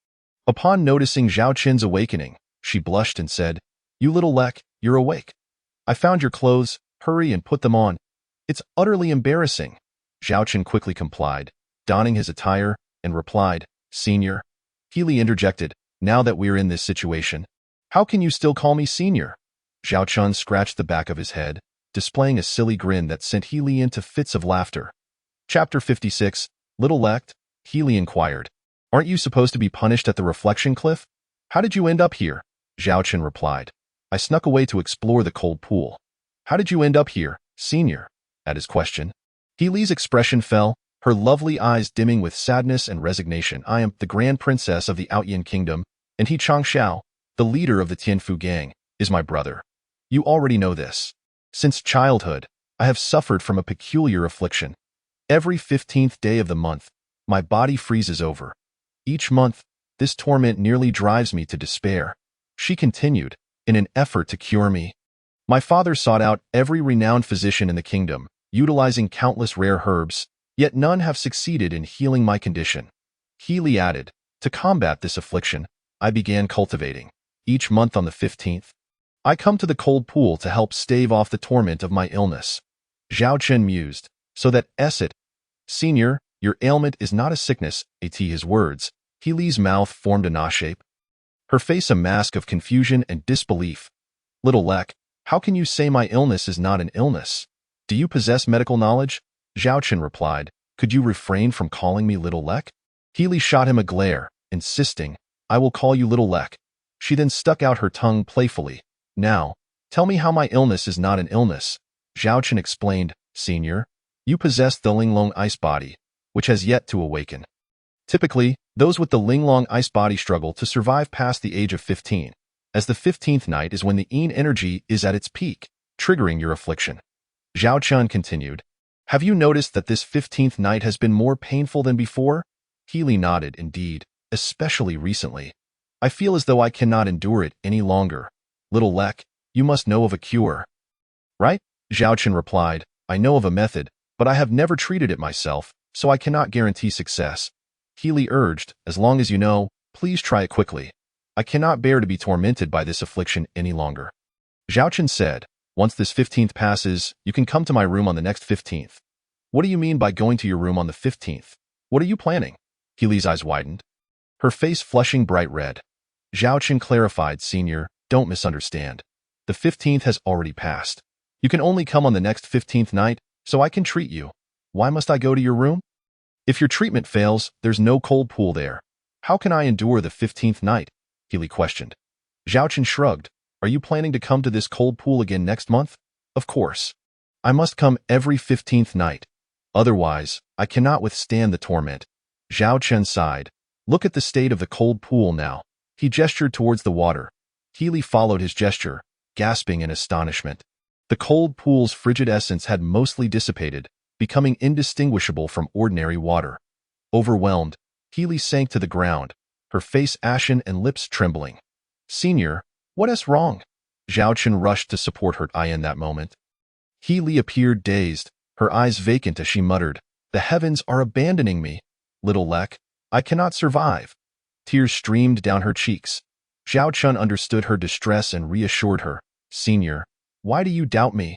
Upon noticing Zhao Chen's awakening, she blushed and said, "You little leck, you're awake. I found your clothes, hurry and put them on." It's utterly embarrassing. Zhao Chen quickly complied, donning his attire, and replied, Senior. Healy interjected, now that we're in this situation, how can you still call me Senior? Zhao Chen scratched the back of his head, displaying a silly grin that sent Healy into fits of laughter. Chapter 56, Little Lect, Healy inquired. Aren't you supposed to be punished at the reflection cliff? How did you end up here? Zhao Chen replied. I snuck away to explore the cold pool. How did you end up here, Senior? At his question. Healy's expression fell, her lovely eyes dimming with sadness and resignation. I am the Grand Princess of the Outyin Kingdom, and He Changxiao, the leader of the Tianfu gang, is my brother. You already know this. Since childhood, I have suffered from a peculiar affliction. Every 15th day of the month, my body freezes over. Each month, this torment nearly drives me to despair. She continued, in an effort to cure me. My father sought out every renowned physician in the kingdom, utilizing countless rare herbs, yet none have succeeded in healing my condition. Healy added, to combat this affliction, I began cultivating. Each month on the 15th, I come to the cold pool to help stave off the torment of my illness. Zhao Chen mused, so that it, Senior, your ailment is not a sickness, his words. Healy's mouth formed a na shape. Her face a mask of confusion and disbelief. Little Lek, how can you say my illness is not an illness? Do you possess medical knowledge? Zhao Chen replied, could you refrain from calling me Little Lek? Healy shot him a glare, insisting, I will call you Little Lek. She then stuck out her tongue playfully. Now, tell me how my illness is not an illness. Zhao Chen explained, Senior, you possess the Linglong ice body, which has yet to awaken. Typically, those with the Linglong ice body struggle to survive past the age of 15, as the 15th night is when the Yin energy is at its peak, triggering your affliction. Zhao Chen continued, have you noticed that this 15th night has been more painful than before? Healy nodded, indeed, especially recently. I feel as though I cannot endure it any longer. Little Lek, you must know of a cure. Right? Zhao Chen replied, I know of a method, but I have never treated it myself, so I cannot guarantee success. Healy urged, as long as you know, please try it quickly. I cannot bear to be tormented by this affliction any longer. Zhao Chen said, once this 15th passes, you can come to my room on the next 15th. What do you mean by going to your room on the 15th? What are you planning? Healy's eyes widened, her face flushing bright red. Zhao Chen clarified, Senior, don't misunderstand. The 15th has already passed. You can only come on the next 15th night, so I can treat you. Why must I go to your room? If your treatment fails, there's no cold pool there. How can I endure the 15th night? Healy questioned. Zhao Chen shrugged. Are you planning to come to this cold pool again next month? Of course. I must come every 15th night. Otherwise, I cannot withstand the torment. Zhao Chen sighed. Look at the state of the cold pool now. He gestured towards the water. Healy followed his gesture, gasping in astonishment. The cold pool's frigid essence had mostly dissipated, becoming indistinguishable from ordinary water. Overwhelmed, Healy sank to the ground, her face ashen and lips trembling. Senior, what is wrong? Zhao Chen rushed to support her in that moment. Healy appeared dazed, her eyes vacant as she muttered, the heavens are abandoning me. Little Lek, I cannot survive. Tears streamed down her cheeks. Zhao Chen understood her distress and reassured her. Senior, why do you doubt me?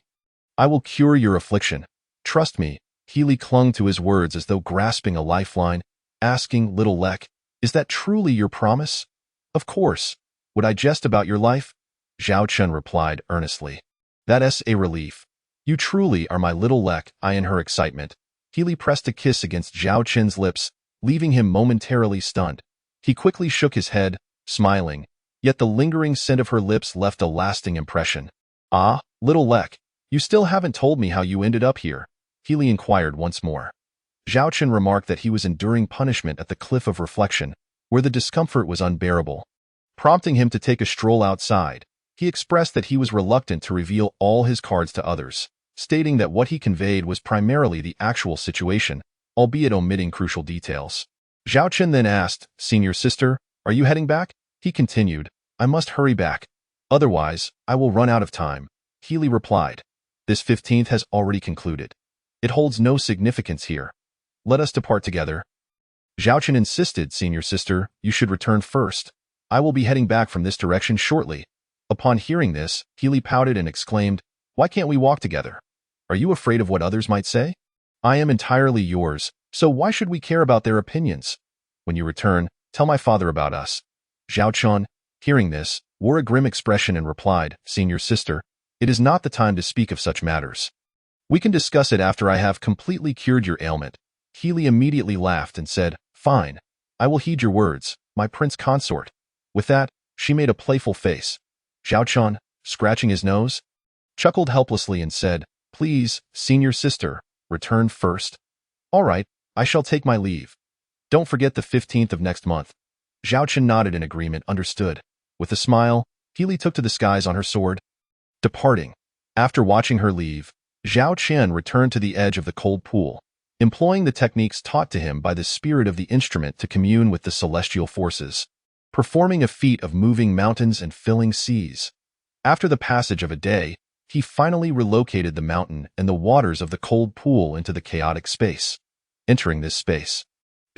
I will cure your affliction. Trust me. Healy clung to his words as though grasping a lifeline, asking, Little Lek, is that truly your promise? Of course. Would I jest about your life? Zhao Chen replied earnestly. That's a relief. You truly are my Little Lek. In her excitement, Healy pressed a kiss against Zhao Chen's lips, leaving him momentarily stunned. He quickly shook his head, smiling, yet the lingering scent of her lips left a lasting impression. Ah, Little Lek, you still haven't told me how you ended up here, Healy inquired once more. Zhao Chen remarked that he was enduring punishment at the Cliff of Reflection, where the discomfort was unbearable. Prompting him to take a stroll outside, he expressed that he was reluctant to reveal all his cards to others, stating that what he conveyed was primarily the actual situation, albeit omitting crucial details. Zhao Chen then asked, Senior sister, are you heading back? He continued, I must hurry back. Otherwise, I will run out of time. Healy replied, this 15th has already concluded. It holds no significance here. Let us depart together. Zhao Chen insisted, Senior sister, you should return first. I will be heading back from this direction shortly. Upon hearing this, Healy pouted and exclaimed, why can't we walk together? Are you afraid of what others might say? I am entirely yours, so why should we care about their opinions? When you return, tell my father about us. Zhao Chun, hearing this, wore a grim expression and replied, Senior sister, it is not the time to speak of such matters. We can discuss it after I have completely cured your ailment. Healy immediately laughed and said, Fine, I will heed your words, my prince consort. With that, she made a playful face. Zhao Chun, scratching his nose, chuckled helplessly and said, Please, senior sister, return first. All right, I shall take my leave. Don't forget the 15th of next month. Zhao Chun nodded in agreement, understood. With a smile, Healy took to the skies on her sword. Departing. After watching her leave, Zhao Qian returned to the edge of the cold pool, employing the techniques taught to him by the spirit of the instrument to commune with the celestial forces, performing a feat of moving mountains and filling seas. After the passage of a day, he finally relocated the mountain and the waters of the cold pool into the chaotic space. Entering this space,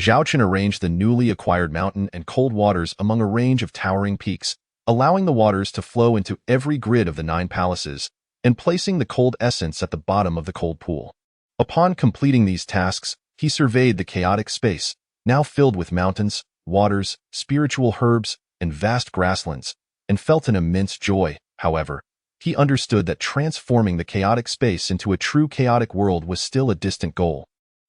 Zhao Qian arranged the newly acquired mountain and cold waters among a range of towering peaks, allowing the waters to flow into every grid of the 9 palaces, and placing the cold essence at the bottom of the cold pool. Upon completing these tasks, he surveyed the chaotic space, now filled with mountains, waters, spiritual herbs, and vast grasslands, and felt an immense joy. However, he understood that transforming the chaotic space into a true chaotic world was still a distant goal.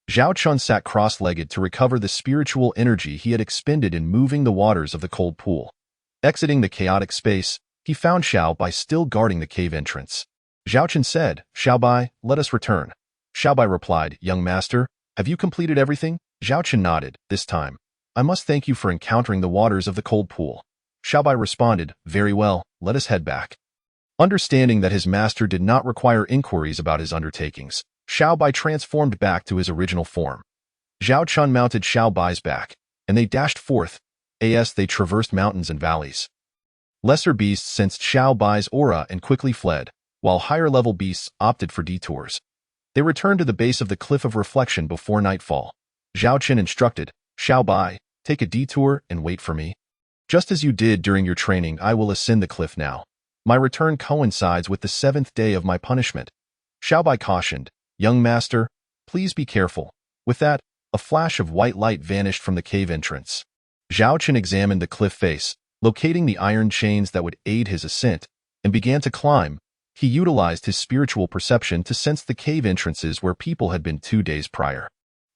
Zhao Chun sat cross-legged to recover the spiritual energy he had expended in moving the waters of the cold pool. Exiting the chaotic space, he found Xiao Bai still guarding the cave entrance. Zhao Chun said, Xiao Bai, let us return. Xiao Bai replied, Young master, have you completed everything? Zhao Chun nodded, this time. I must thank you for encountering the waters of the cold pool. Xiao Bai responded, Very well, let us head back. Understanding that his master did not require inquiries about his undertakings, Xiao Bai transformed back to his original form. Zhao Chun mounted Xiao Bai's back, and they dashed forth. As they traversed mountains and valleys. Lesser beasts sensed Xiao Bai's aura and quickly fled, while higher-level beasts opted for detours. They returned to the base of the Cliff of Reflection before nightfall. Zhao Qian instructed, Xiao Bai, take a detour and wait for me. Just as you did during your training, I will ascend the cliff now. My return coincides with the 7th day of my punishment. Xiao Bai cautioned, Young master, please be careful. With that, a flash of white light vanished from the cave entrance. Zhao Qian examined the cliff face, locating the iron chains that would aid his ascent, and began to climb. He utilized his spiritual perception to sense the cave entrances where people had been 2 days prior.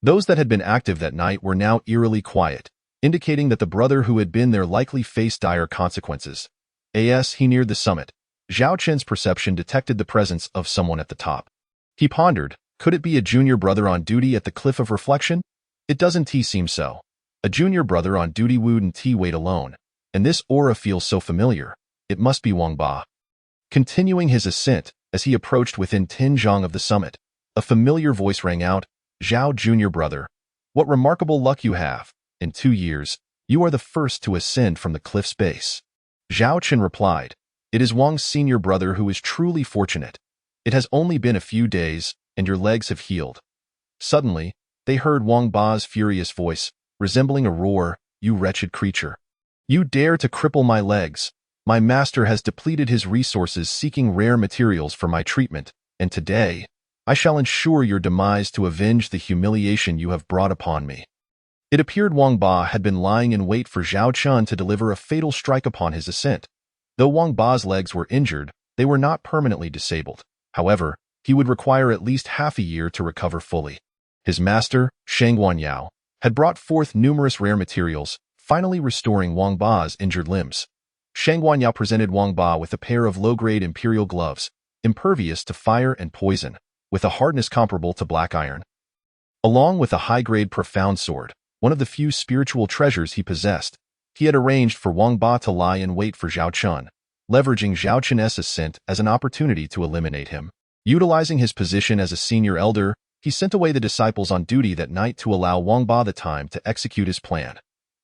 Those that had been active that night were now eerily quiet, indicating that the brother who had been there likely faced dire consequences. As he neared the summit, Zhao Qian's perception detected the presence of someone at the top. He pondered, could it be a junior brother on duty at the Cliff of Reflection? It doesn't seem so. A junior brother on duty wouldn't wait alone, and this aura feels so familiar. It must be Wang Ba. Continuing his ascent, as he approached within 10 zhang of the summit, a familiar voice rang out, Zhao junior brother, what remarkable luck you have. In 2 years, you are the first to ascend from the cliff's base. Zhao Qian replied, it is Wang's senior brother who is truly fortunate. It has only been a few days, and your legs have healed. Suddenly, they heard Wang Ba's furious voice, resembling a roar, you wretched creature. You dare to cripple my legs. My master has depleted his resources seeking rare materials for my treatment, and today, I shall ensure your demise to avenge the humiliation you have brought upon me. It appeared Wang Ba had been lying in wait for Zhao Chun to deliver a fatal strike upon his ascent. Though Wang Ba's legs were injured, they were not permanently disabled. However, he would require at least half a year to recover fully. His master, Shang Guanyao, had brought forth numerous rare materials, finally restoring Wang Ba's injured limbs. Shang Guanyao presented Wang Ba with a pair of low-grade imperial gloves, impervious to fire and poison, with a hardness comparable to black iron. Along with a high-grade profound sword, one of the few spiritual treasures he possessed, he had arranged for Wang Ba to lie in wait for Zhao Chun, leveraging Zhao Chun's ascent as an opportunity to eliminate him. Utilizing his position as a senior elder, he sent away the disciples on duty that night to allow Wang Ba the time to execute his plan.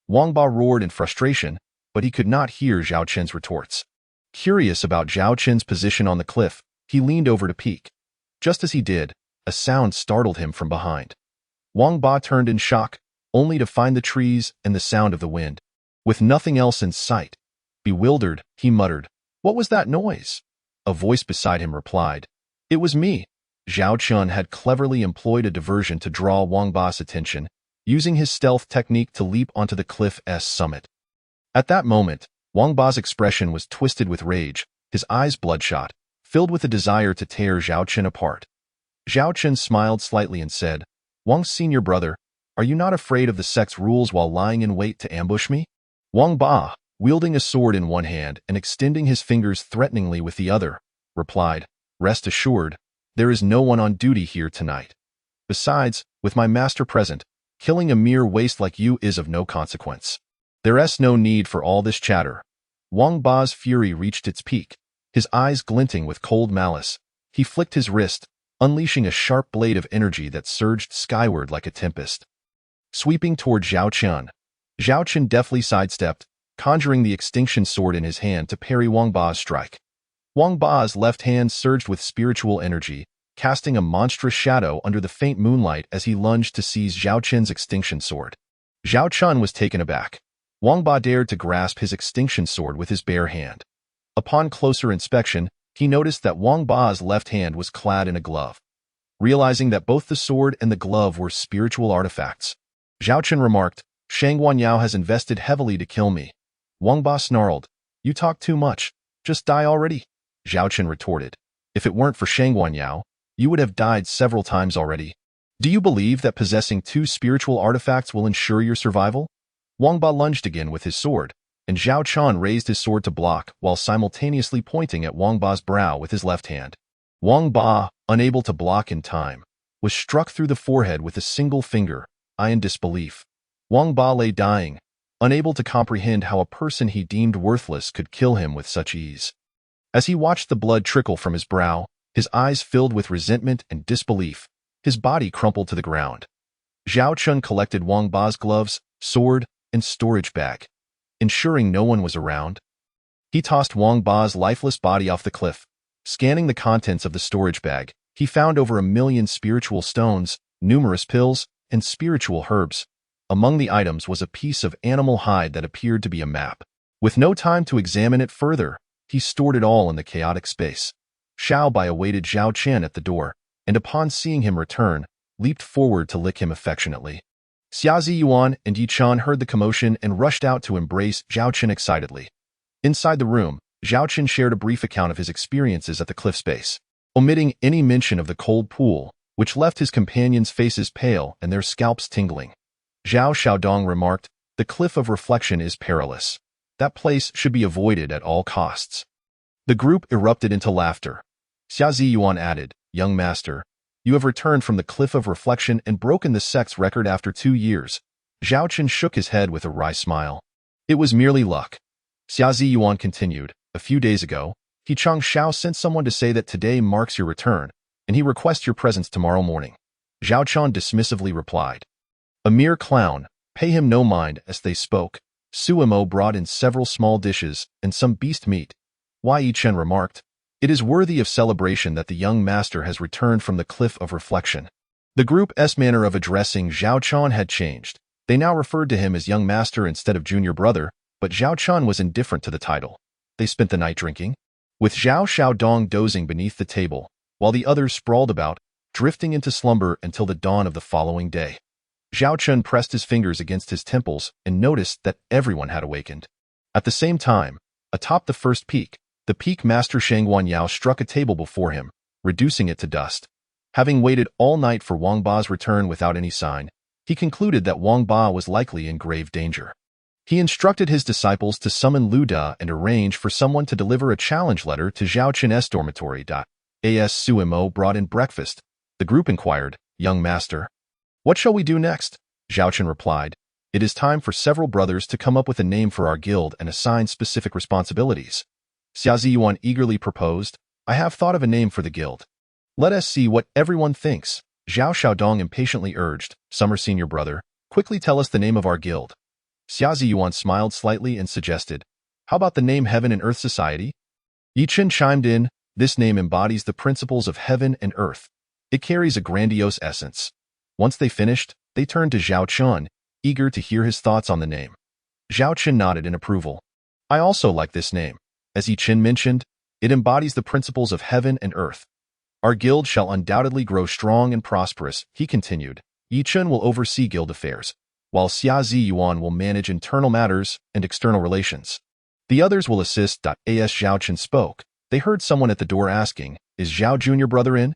Wang Ba roared in frustration, but he could not hear Zhao Chun's retorts. Curious about Zhao Chun's position on the cliff, he leaned over to peek. Just as he did, a sound startled him from behind. Wang Ba turned in shock, only to find the trees and the sound of the wind. With nothing else in sight, bewildered, he muttered, "What was that noise?" A voice beside him replied, "It was me." Zhao Chun had cleverly employed a diversion to draw Wang Ba's attention, using his stealth technique to leap onto the cliff's summit. At that moment, Wang Ba's expression was twisted with rage, his eyes bloodshot, filled with a desire to tear Zhao Chun apart. Zhao Chun smiled slightly and said, "Wang's senior brother, are you not afraid of the sect's rules while lying in wait to ambush me?" Wang Ba, wielding a sword in one hand and extending his fingers threateningly with the other, replied, "Rest assured, there is no one on duty here tonight. Besides, with my master present, killing a mere waste like you is of no consequence. There's no need for all this chatter." Wang Ba's fury reached its peak, his eyes glinting with cold malice. He flicked his wrist, unleashing a sharp blade of energy that surged skyward like a tempest. Sweeping toward Zhao Chun, Zhao Chun deftly sidestepped, conjuring the extinction sword in his hand to parry Wang Ba's strike. Wang Ba's left hand surged with spiritual energy, casting a monstrous shadow under the faint moonlight as he lunged to seize Zhao Chun's extinction sword. Zhao Chun was taken aback. Wang Ba dared to grasp his extinction sword with his bare hand. Upon closer inspection, he noticed that Wang Ba's left hand was clad in a glove. Realizing that both the sword and the glove were spiritual artifacts, Zhao Chun remarked, "Shang Guanyao has invested heavily to kill me." Wang Ba snarled, "You talk too much. Just die already." Zhao Chun retorted, "If it weren't for Shang Guanyao, you would have died several times already. Do you believe that possessing two spiritual artifacts will ensure your survival?" Wang Ba lunged again with his sword, and Zhao Chun raised his sword to block while simultaneously pointing at Wang Ba's brow with his left hand. Wang Ba, unable to block in time, was struck through the forehead with a single finger, in disbelief. Wang Ba lay dying, unable to comprehend how a person he deemed worthless could kill him with such ease. As he watched the blood trickle from his brow, his eyes filled with resentment and disbelief, his body crumpled to the ground. Zhao Chun collected Wang Ba's gloves, sword, and storage bag. Ensuring no one was around, he tossed Wang Ba's lifeless body off the cliff. Scanning the contents of the storage bag, he found over 1,000,000 spiritual stones, numerous pills, and spiritual herbs. Among the items was a piece of animal hide that appeared to be a map. With no time to examine it further, he stored it all in the chaotic space. Xiao Bai awaited Zhao Chen at the door, and upon seeing him return, leaped forward to lick him affectionately. Xia Ziyuan and Yi Chan heard the commotion and rushed out to embrace Zhao Chen excitedly. Inside the room, Zhao Chen shared a brief account of his experiences at the cliff's base, omitting any mention of the cold pool, which left his companions' faces pale and their scalps tingling. Zhao Xiaodong remarked, "The cliff of reflection is perilous. That place should be avoided at all costs." The group erupted into laughter. Xia Ziyuan added, "Young master, you have returned from the cliff of reflection and broken the sect's record after 2 years." Zhao Chen shook his head with a wry smile. "It was merely luck." Xia Ziyuan continued, "A few days ago, He Chang Xiao sent someone to say that today marks your return, and he requests your presence tomorrow morning." Zhao Chun dismissively replied, "A mere clown, pay him no mind." As they spoke, Suimo brought in several small dishes and some beast meat. Yi Chen remarked, "It is worthy of celebration that the young master has returned from the cliff of reflection." The group's manner of addressing Zhao Chun had changed. They now referred to him as young master instead of junior brother, but Zhao Chun was indifferent to the title. They spent the night drinking, with Zhao Xiaodong dozing beneath the table, while the others sprawled about, drifting into slumber until the dawn of the following day. Zhao Chun pressed his fingers against his temples and noticed that everyone had awakened. At the same time, atop the first peak, the peak master Shang Guanyao struck a table before him, reducing it to dust. Having waited all night for Wang Ba's return without any sign, he concluded that Wang Ba was likely in grave danger. He instructed his disciples to summon Lu Da and arrange for someone to deliver a challenge letter to Zhao Chen's dormitory. As Suimo brought in breakfast, the group inquired, "Young master, what shall we do next?" Zhao Chen replied, "It is time for several brothers to come up with a name for our guild and assign specific responsibilities." Xia Ziyuan eagerly proposed, "I have thought of a name for the guild. Let us see what everyone thinks." Zhao Xiaodong impatiently urged, "Summer senior brother, quickly tell us the name of our guild." Xia Ziyuan smiled slightly and suggested, "How about the name Heaven and Earth Society?" Yi Chen chimed in, "This name embodies the principles of heaven and earth. It carries a grandiose essence." Once they finished, they turned to Zhao Chun, eager to hear his thoughts on the name. Zhao Chun nodded in approval. "I also like this name. As Yi Chen mentioned, it embodies the principles of heaven and earth. Our guild shall undoubtedly grow strong and prosperous, he continued. Yi Chun will oversee guild affairs, while Xia Zi Yuan will manage internal matters and external relations. The others will assist. As Zhao Chun spoke, they heard someone at the door asking, "Is Zhao Jr. brother in?"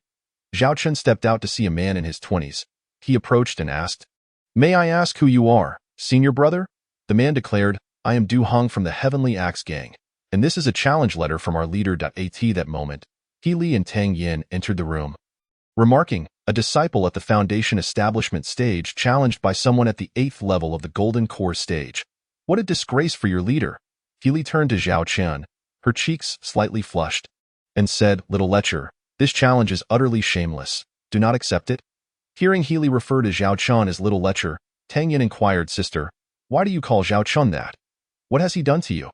Zhao Chun stepped out to see a man in his 20s. He approached and asked, "May I ask who you are, senior brother?" The man declared, "I am Du Hong from the Heavenly Axe Gang, and this is a challenge letter from our leader. At that moment, He Li and Tang Yin entered the room. Remarking, a disciple at the Foundation Establishment stage challenged by someone at the 8th level of the Golden Core stage. What a disgrace for your leader. He Li turned to Zhao Chen, her cheeks slightly flushed, and said, "Little lecher, this challenge is utterly shameless. Do not accept it." Hearing He Li refer to Zhao Chen as little lecher, Tang Yin inquired, "Sister, why do you call Zhao Chen that? What has he done to you?"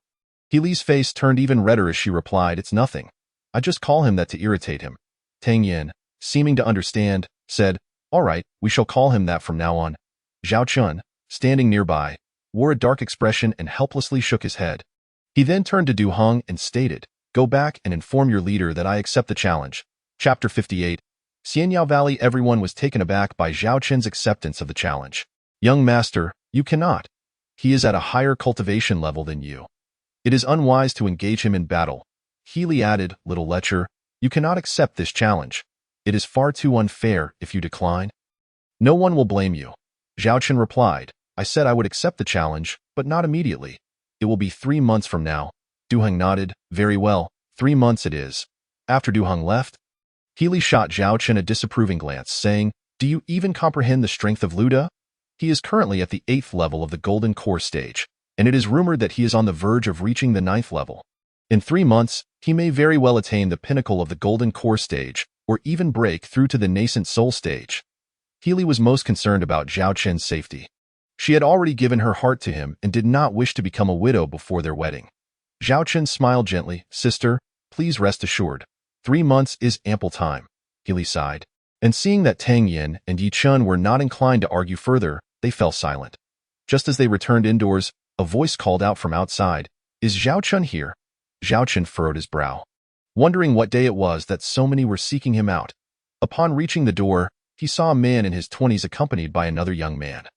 He Li's face turned even redder as she replied, "It's nothing. I just call him that to irritate him." Tang Yin, seeming to understand, said, "All right, we shall call him that from now on." Zhao Chun, standing nearby, wore a dark expression and helplessly shook his head. He then turned to Du Hong and stated, "Go back and inform your leader that I accept the challenge." Chapter 58. Xianyao Valley. Everyone was taken aback by Zhao Chen's acceptance of the challenge. "Young master, you cannot. He is at a higher cultivation level than you. It is unwise to engage him in battle." He Li added, "Little lecher, you cannot accept this challenge. It is far too unfair if you decline. No one will blame you." Zhao Chen replied, "I said I would accept the challenge, but not immediately. It will be 3 months from now." Du Hong nodded, "Very well, 3 months it is." After Du Hong left, He Li shot Zhao Chen a disapproving glance, saying, "Do you even comprehend the strength of Luda? He is currently at the 8th level of the Golden Core stage, and it is rumored that he is on the verge of reaching the 9th level. In 3 months, he may very well attain the pinnacle of the Golden Core stage, or even break through to the nascent soul stage." He Li was most concerned about Zhao Chen's safety. She had already given her heart to him and did not wish to become a widow before their wedding. Zhao Chen smiled gently, "Sister, please rest assured. 3 months is ample time." He Li sighed. And seeing that Tang Yin and Yi Chun were not inclined to argue further, they fell silent. Just as they returned indoors, a voice called out from outside, "Is Zhao Chun here?" Zhao Chen furrowed his brow, wondering what day it was that so many were seeking him out. Upon reaching the door, he saw a man in his 20s accompanied by another young man.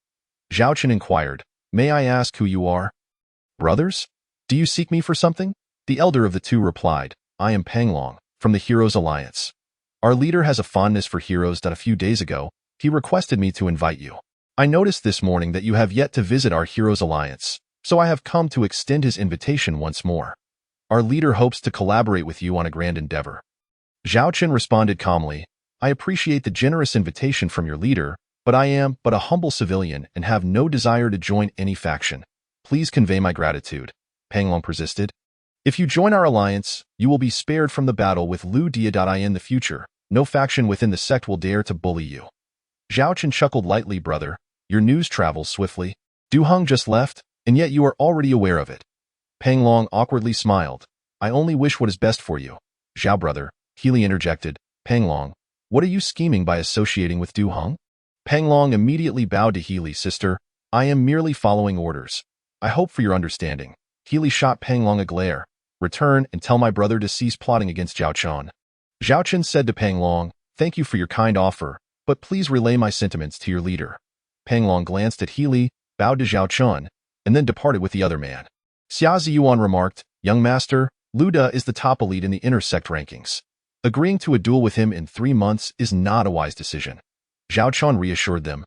Zhao Chen inquired, "May I ask who you are?" "Brothers? Do you seek me for something?" The elder of the two replied, "I am Panglong, from the Heroes Alliance. Our leader has a fondness for heroes. A few days ago, he requested me to invite you. I noticed this morning that you have yet to visit our Heroes Alliance, so I have come to extend his invitation once more. Our leader hopes to collaborate with you on a grand endeavor." Zhao Chen responded calmly, "I appreciate the generous invitation from your leader, but I am but a humble civilian and have no desire to join any faction. Please convey my gratitude." Panglong persisted. "If you join our alliance, you will be spared from the battle with Lu Dia. In the future, no faction within the sect will dare to bully you." Zhao Chen chuckled lightly, "Brother, your news travels swiftly. Du Hong just left, and yet you are already aware of it." Panglong awkwardly smiled. "I only wish what is best for you." "Zhao brother," He Li interjected. "Panglong, what are you scheming by associating with Du Hong?" Panglong immediately bowed to He Li. "Sister, I am merely following orders. I hope for your understanding." He Li shot Panglong a glare. "Return and tell my brother to cease plotting against Zhao Chen." Zhao Chen said to Panglong, "Thank you for your kind offer, but please relay my sentiments to your leader." Panglong glanced at He Li, bowed to Zhao Chen, and then departed with the other man. Xia Ziyuan remarked, "Young master, Luda is the top elite in the intersect rankings. Agreeing to a duel with him in 3 months is not a wise decision." Zhao Chen reassured them,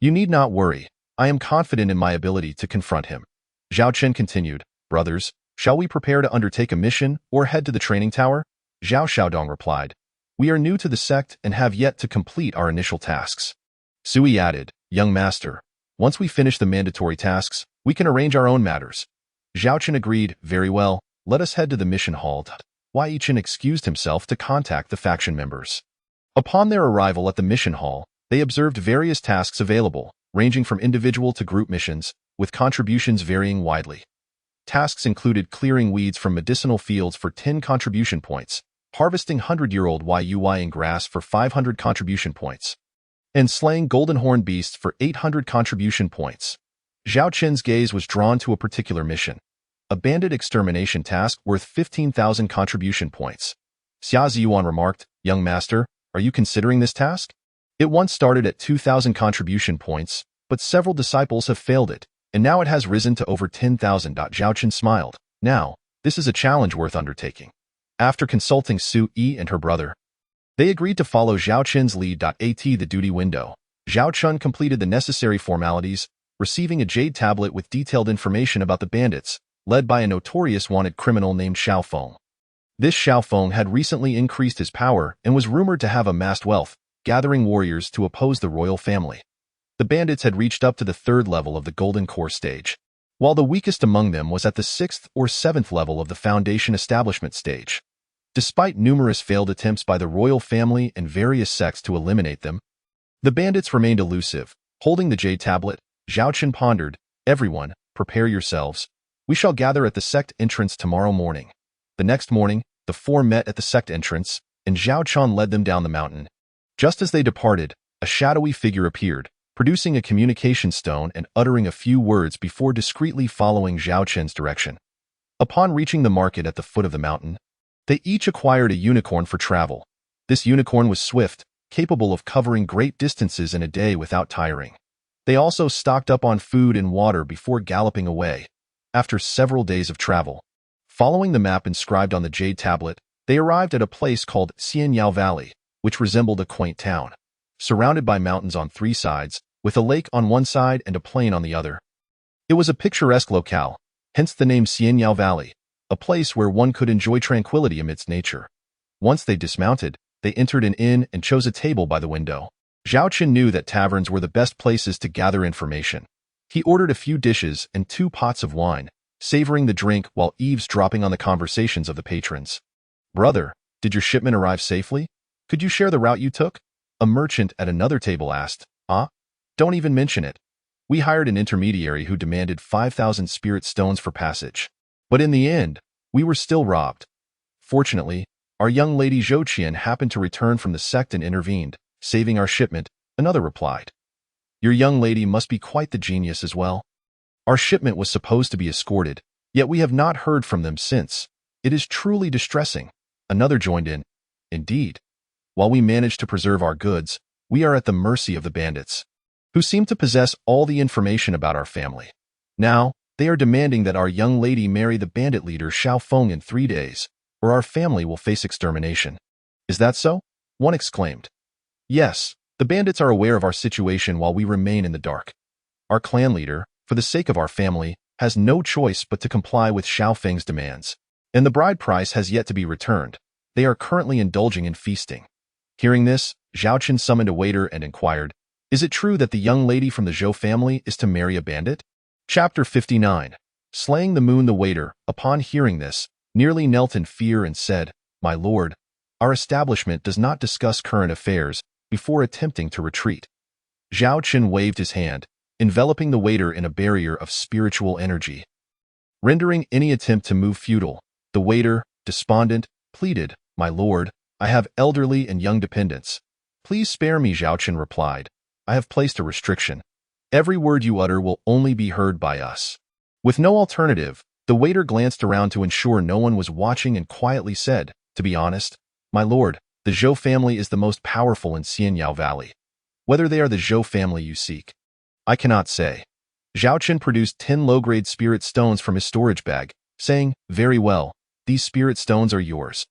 "You need not worry. I am confident in my ability to confront him." Zhao Chen continued, "Brothers, shall we prepare to undertake a mission or head to the training tower?" Zhao Xiaodong replied, "We are new to the sect and have yet to complete our initial tasks." Sui added, "Young master, once we finish the mandatory tasks, we can arrange our own matters." Zhao Chen agreed, "Very well, let us head to the mission hall." Yi Chen excused himself to contact the faction members. Upon their arrival at the mission hall, they observed various tasks available, ranging from individual to group missions, with contributions varying widely. Tasks included clearing weeds from medicinal fields for 10 contribution points, harvesting 100-year-old Yuying grass for 500 contribution points, and slaying golden horn beasts for 800 contribution points. Zhao Chen's gaze was drawn to a particular mission, a bandit extermination task worth 15,000 contribution points. Xia Ziyuan remarked, Young master, are you considering this task? It once started at 2,000 contribution points, but several disciples have failed it, and now it has risen to over 10,000. Zhao Chen smiled. Now, this is a challenge worth undertaking. After consulting Su Yi and her brother, they agreed to follow Zhao Chen's lead. At the duty window, Zhao Chen completed the necessary formalities, receiving a jade tablet with detailed information about the bandits, led by a notorious wanted criminal named Xiao Feng. This Xiao Feng had recently increased his power and was rumored to have amassed wealth, gathering warriors to oppose the royal family. The bandits had reached up to the 3rd level of the Golden Core stage, while the weakest among them was at the 6th or 7th level of the Foundation Establishment stage. Despite numerous failed attempts by the royal family and various sects to eliminate them, the bandits remained elusive. Holding the jade tablet, Zhao Chen pondered, "Everyone, prepare yourselves. We shall gather at the sect entrance tomorrow morning." The next morning, the 4 met at the sect entrance, and Zhao Chen led them down the mountain. Just as they departed, a shadowy figure appeared, producing a communication stone and uttering a few words before discreetly following Zhao Chen's direction. Upon reaching the market at the foot of the mountain, they each acquired a unicorn for travel. This unicorn was swift, capable of covering great distances in a day without tiring. They also stocked up on food and water before galloping away. After several days of travel, following the map inscribed on the jade tablet, they arrived at a place called Xianyao Valley, which resembled a quaint town, surrounded by mountains on 3 sides, with a lake on one side and a plain on the other. It was a picturesque locale, hence the name Xianyao Valley, a place where one could enjoy tranquility amidst nature. Once they dismounted, they entered an inn and chose a table by the window. Zhao Chen knew that taverns were the best places to gather information. He ordered a few dishes and 2 pots of wine, savoring the drink while eavesdropping on the conversations of the patrons. "Brother, did your shipment arrive safely? Could you share the route you took?" A merchant at another table asked. "Ah, don't even mention it. We hired an intermediary who demanded 5,000 spirit stones for passage. But in the end, we were still robbed. Fortunately, our young lady Zhou Qian happened to return from the sect and intervened, saving our shipment," another replied. "Your young lady must be quite the genius as well. Our shipment was supposed to be escorted, yet we have not heard from them since. It is truly distressing," another joined in. "Indeed. While we manage to preserve our goods, we are at the mercy of the bandits, who seem to possess all the information about our family. Now, they are demanding that our young lady marry the bandit leader Xiao Feng in 3 days, or our family will face extermination." "Is that so?" one exclaimed. "Yes, the bandits are aware of our situation while we remain in the dark. Our clan leader, for the sake of our family, has no choice but to comply with Xiao Feng's demands, and the bride price has yet to be returned. They are currently indulging in feasting." Hearing this, Zhao Chen summoned a waiter and inquired, "Is it true that the young lady from the Zhou family is to marry a bandit?" Chapter 59. Slaying the Moon. The waiter, upon hearing this, nearly knelt in fear and said, "My lord, our establishment does not discuss current affairs before attempting to retreat." Zhao Chen waved his hand, enveloping the waiter in a barrier of spiritual energy, rendering any attempt to move futile. The waiter, despondent, pleaded, "My lord, I have elderly and young dependents. Please spare me." Zhao Chen replied, "I have placed a restriction. Every word you utter will only be heard by us." With no alternative, the waiter glanced around to ensure no one was watching and quietly said, "To be honest, my lord, the Zhou family is the most powerful in Xianyao Valley. Whether they are the Zhou family you seek, I cannot say." Zhao Chen produced 10 low-grade spirit stones from his storage bag, saying, "Very well, these spirit stones are yours."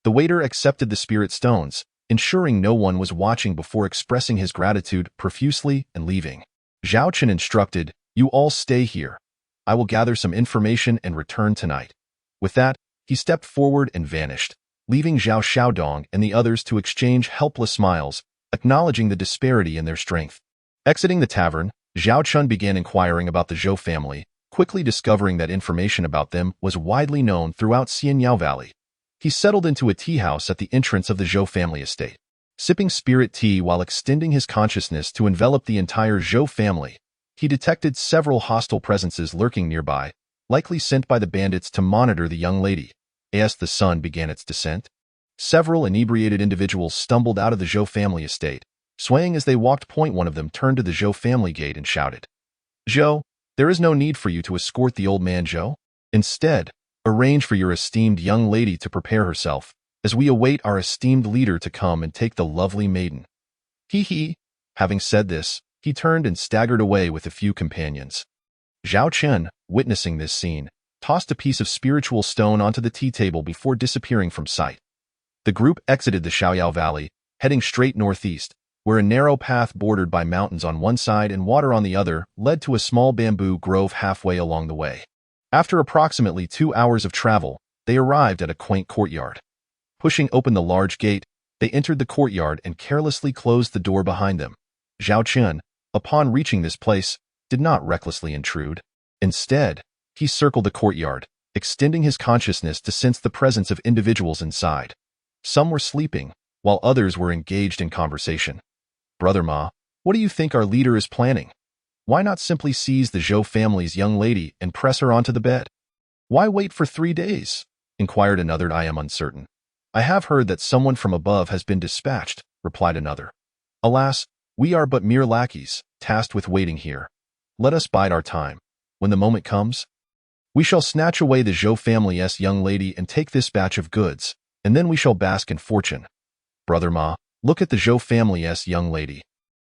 The waiter accepted the spirit stones, ensuring no one was watching before expressing his gratitude profusely and leaving. Zhao Chen instructed, "You all stay here. I will gather some information and return tonight." With that, he stepped forward and vanished, leaving Zhao Xiaodong and the others to exchange helpless smiles, acknowledging the disparity in their strength. Exiting the tavern, Zhao Chun began inquiring about the Zhou family, quickly discovering that information about them was widely known throughout Xianyao Valley. He settled into a tea house at the entrance of the Zhou family estate. Sipping spirit tea while extending his consciousness to envelop the entire Zhou family, he detected several hostile presences lurking nearby, likely sent by the bandits to monitor the young lady. As the sun began its descent, several inebriated individuals stumbled out of the Zhou family estate. Swaying as they walked, one of them turned to the Zhou family gate and shouted, "Zhou, there is no need for you to escort the old man Zhou. Instead, arrange for your esteemed young lady to prepare herself, as we await our esteemed leader to come and take the lovely maiden. He. Having said this, he turned and staggered away with a few companions. Zhao Chen, witnessing this scene, tossed a piece of spiritual stone onto the tea table before disappearing from sight. The group exited the Xiaoyao Valley, heading straight northeast, where a narrow path bordered by mountains on one side and water on the other led to a small bamboo grove halfway along the way. After approximately 2 hours of travel, they arrived at a quaint courtyard. Pushing open the large gate, they entered the courtyard and carelessly closed the door behind them. Zhao Chen, upon reaching this place, did not recklessly intrude. Instead, he circled the courtyard, extending his consciousness to sense the presence of individuals inside. Some were sleeping, while others were engaged in conversation. Brother Ma, what do you think our leader is planning? Why not simply seize the Zhou family's young lady and press her onto the bed? Why wait for 3 days? Inquired another. I am uncertain. I have heard that someone from above has been dispatched, replied another. Alas, we are but mere lackeys, tasked with waiting here. Let us bide our time. When the moment comes, we shall snatch away the Zhou family's young lady and take this batch of goods, and then we shall bask in fortune. Brother Ma, look at the Zhou family's young lady.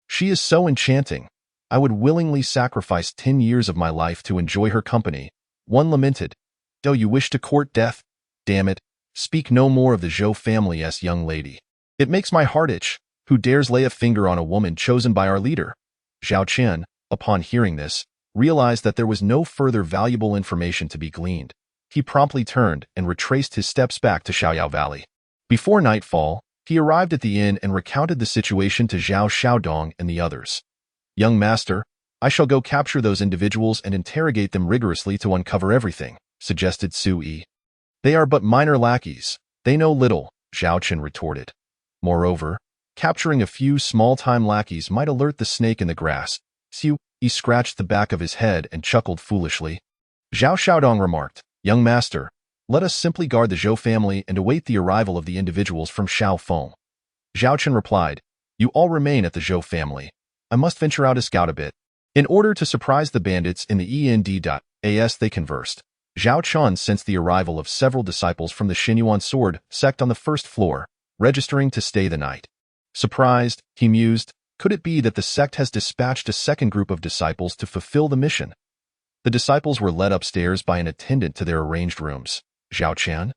She is so enchanting. I would willingly sacrifice 10 years of my life to enjoy her company. One lamented. Do you wish to court death? Damn it, speak no more of the Zhou family's young lady. It makes my heart itch. Who dares lay a finger on a woman chosen by our leader? Zhao Chen, upon hearing this, realized that there was no further valuable information to be gleaned. He promptly turned and retraced his steps back to Xiaoyao Valley. Before nightfall, he arrived at the inn and recounted the situation to Zhao Xiaodong and the others. Young master, I shall go capture those individuals and interrogate them rigorously to uncover everything, suggested Su Yi. They are but minor lackeys. They know little, Zhao Chen retorted. Moreover, capturing a few small-time lackeys might alert the snake in the grass. Su Yi scratched the back of his head and chuckled foolishly. Zhao Xiaodong remarked, Young master, let us simply guard the Zhou family and await the arrival of the individuals from Xiaofeng. Zhao Chen replied, You all remain at the Zhou family. I must venture out to scout a bit. In order to surprise the bandits in the END.AS they conversed. Zhao Chen sensed the arrival of several disciples from the Xinyuan sword sect on the first floor, registering to stay the night. Surprised, he mused, could it be that the sect has dispatched a second group of disciples to fulfill the mission? The disciples were led upstairs by an attendant to their arranged rooms. Zhao Chen,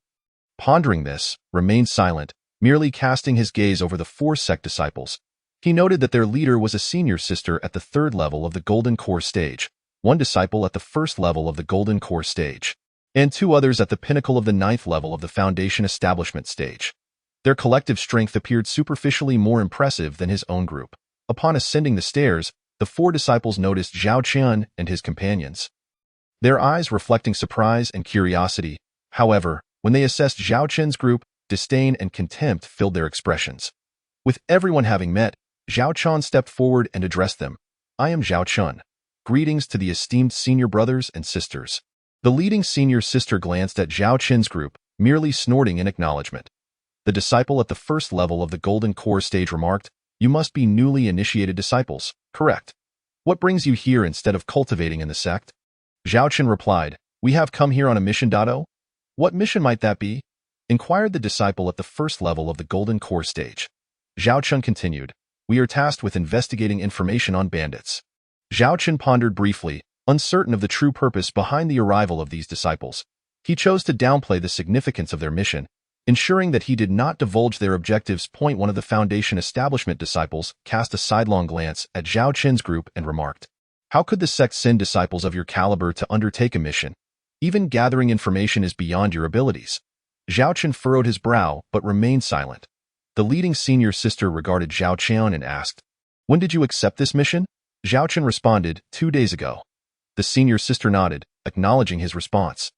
pondering this, remained silent, merely casting his gaze over the 4 sect disciples. He noted that their leader was a senior sister at the 3rd level of the Golden Core stage, 1 disciple at the 1st level of the Golden Core stage, and 2 others at the pinnacle of the 9th level of the Foundation Establishment stage. Their collective strength appeared superficially more impressive than his own group. Upon ascending the stairs, the 4 disciples noticed Zhao Chen and his companions. Their eyes reflecting surprise and curiosity. However, when they assessed Zhao Chen's group, disdain and contempt filled their expressions. With everyone having met, Zhao Chen stepped forward and addressed them. I am Zhao Chen. Greetings to the esteemed senior brothers and sisters. The leading senior sister glanced at Zhao Chen's group, merely snorting in acknowledgement. The disciple at the 1st level of the Golden Core stage remarked, You must be newly initiated disciples, correct? What brings you here instead of cultivating in the sect? Zhao Chen replied, We have come here on a mission. What mission might that be? Inquired the disciple at the 1st level of the Golden Core stage. Zhao Chen continued, We are tasked with investigating information on bandits. Zhao Chen pondered briefly, uncertain of the true purpose behind the arrival of these disciples. He chose to downplay the significance of their mission, ensuring that he did not divulge their objectives. One of the Foundation Establishment disciples cast a sidelong glance at Zhao Chen's group and remarked, How could the sect send disciples of your caliber to undertake a mission? Even gathering information is beyond your abilities. Zhao Chen furrowed his brow but remained silent. The leading senior sister regarded Zhao Chen and asked, When did you accept this mission? Zhao Chen responded, 2 days ago. The senior sister nodded, acknowledging his response.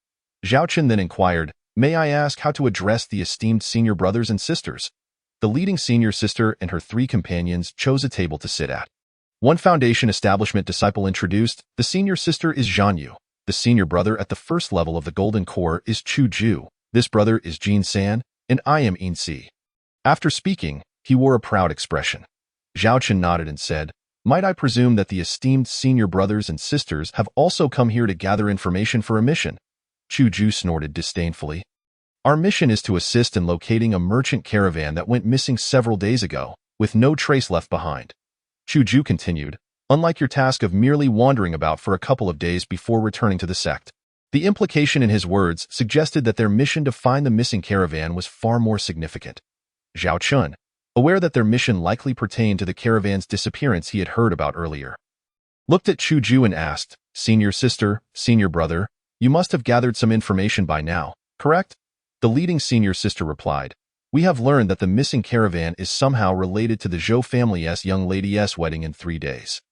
Zhao Chen then inquired, May I ask how to address the esteemed senior brothers and sisters? The leading senior sister and her 3 companions chose a table to sit at. One Foundation Establishment disciple introduced, The senior sister is Zhan Yu. The senior brother at the 1st level of the Golden Core is Chu Ju. This brother is Jin San, and I am Yin Si. After speaking, he wore a proud expression. Zhao Chen nodded and said, Might I presume that the esteemed senior brothers and sisters have also come here to gather information for a mission? Chu Ju snorted disdainfully. Our mission is to assist in locating a merchant caravan that went missing several days ago, with no trace left behind. Chuju continued, unlike your task of merely wandering about for a couple of days before returning to the sect. The implication in his words suggested that their mission to find the missing caravan was far more significant. Zhao Chun, aware that their mission likely pertained to the caravan's disappearance he had heard about earlier, looked at Chuju and asked, Senior sister, senior brother, you must have gathered some information by now, correct? The leading senior sister replied, we have learned that the missing caravan is somehow related to the Zhou family's young lady's wedding in 3 days.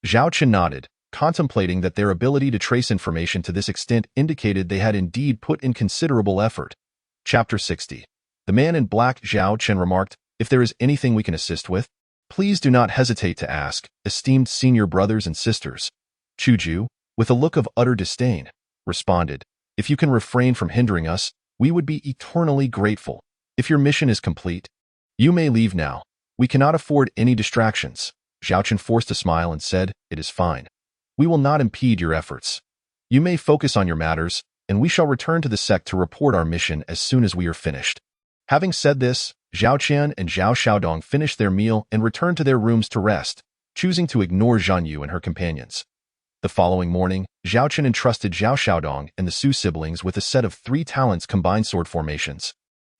Zhao Chen nodded, contemplating that their ability to trace information to this extent indicated they had indeed put in considerable effort. Chapter 60. The man in black, Zhao Chen remarked, if there is anything we can assist with, please do not hesitate to ask, esteemed senior brothers and sisters. Chuju, with a look of utter disdain, responded, if you can refrain from hindering us, we would be eternally grateful. If your mission is complete, you may leave now. We cannot afford any distractions. Zhao Chen forced a smile and said, it is fine. We will not impede your efforts. You may focus on your matters, and we shall return to the sect to report our mission as soon as we are finished. Having said this, Zhao Qian and Zhao Xiaodong finished their meal and returned to their rooms to rest, choosing to ignore Zhan Yu and her companions. The following morning, Zhao Qian entrusted Zhao Xiaodong and the Su siblings with a set of 3 talents combined sword formations,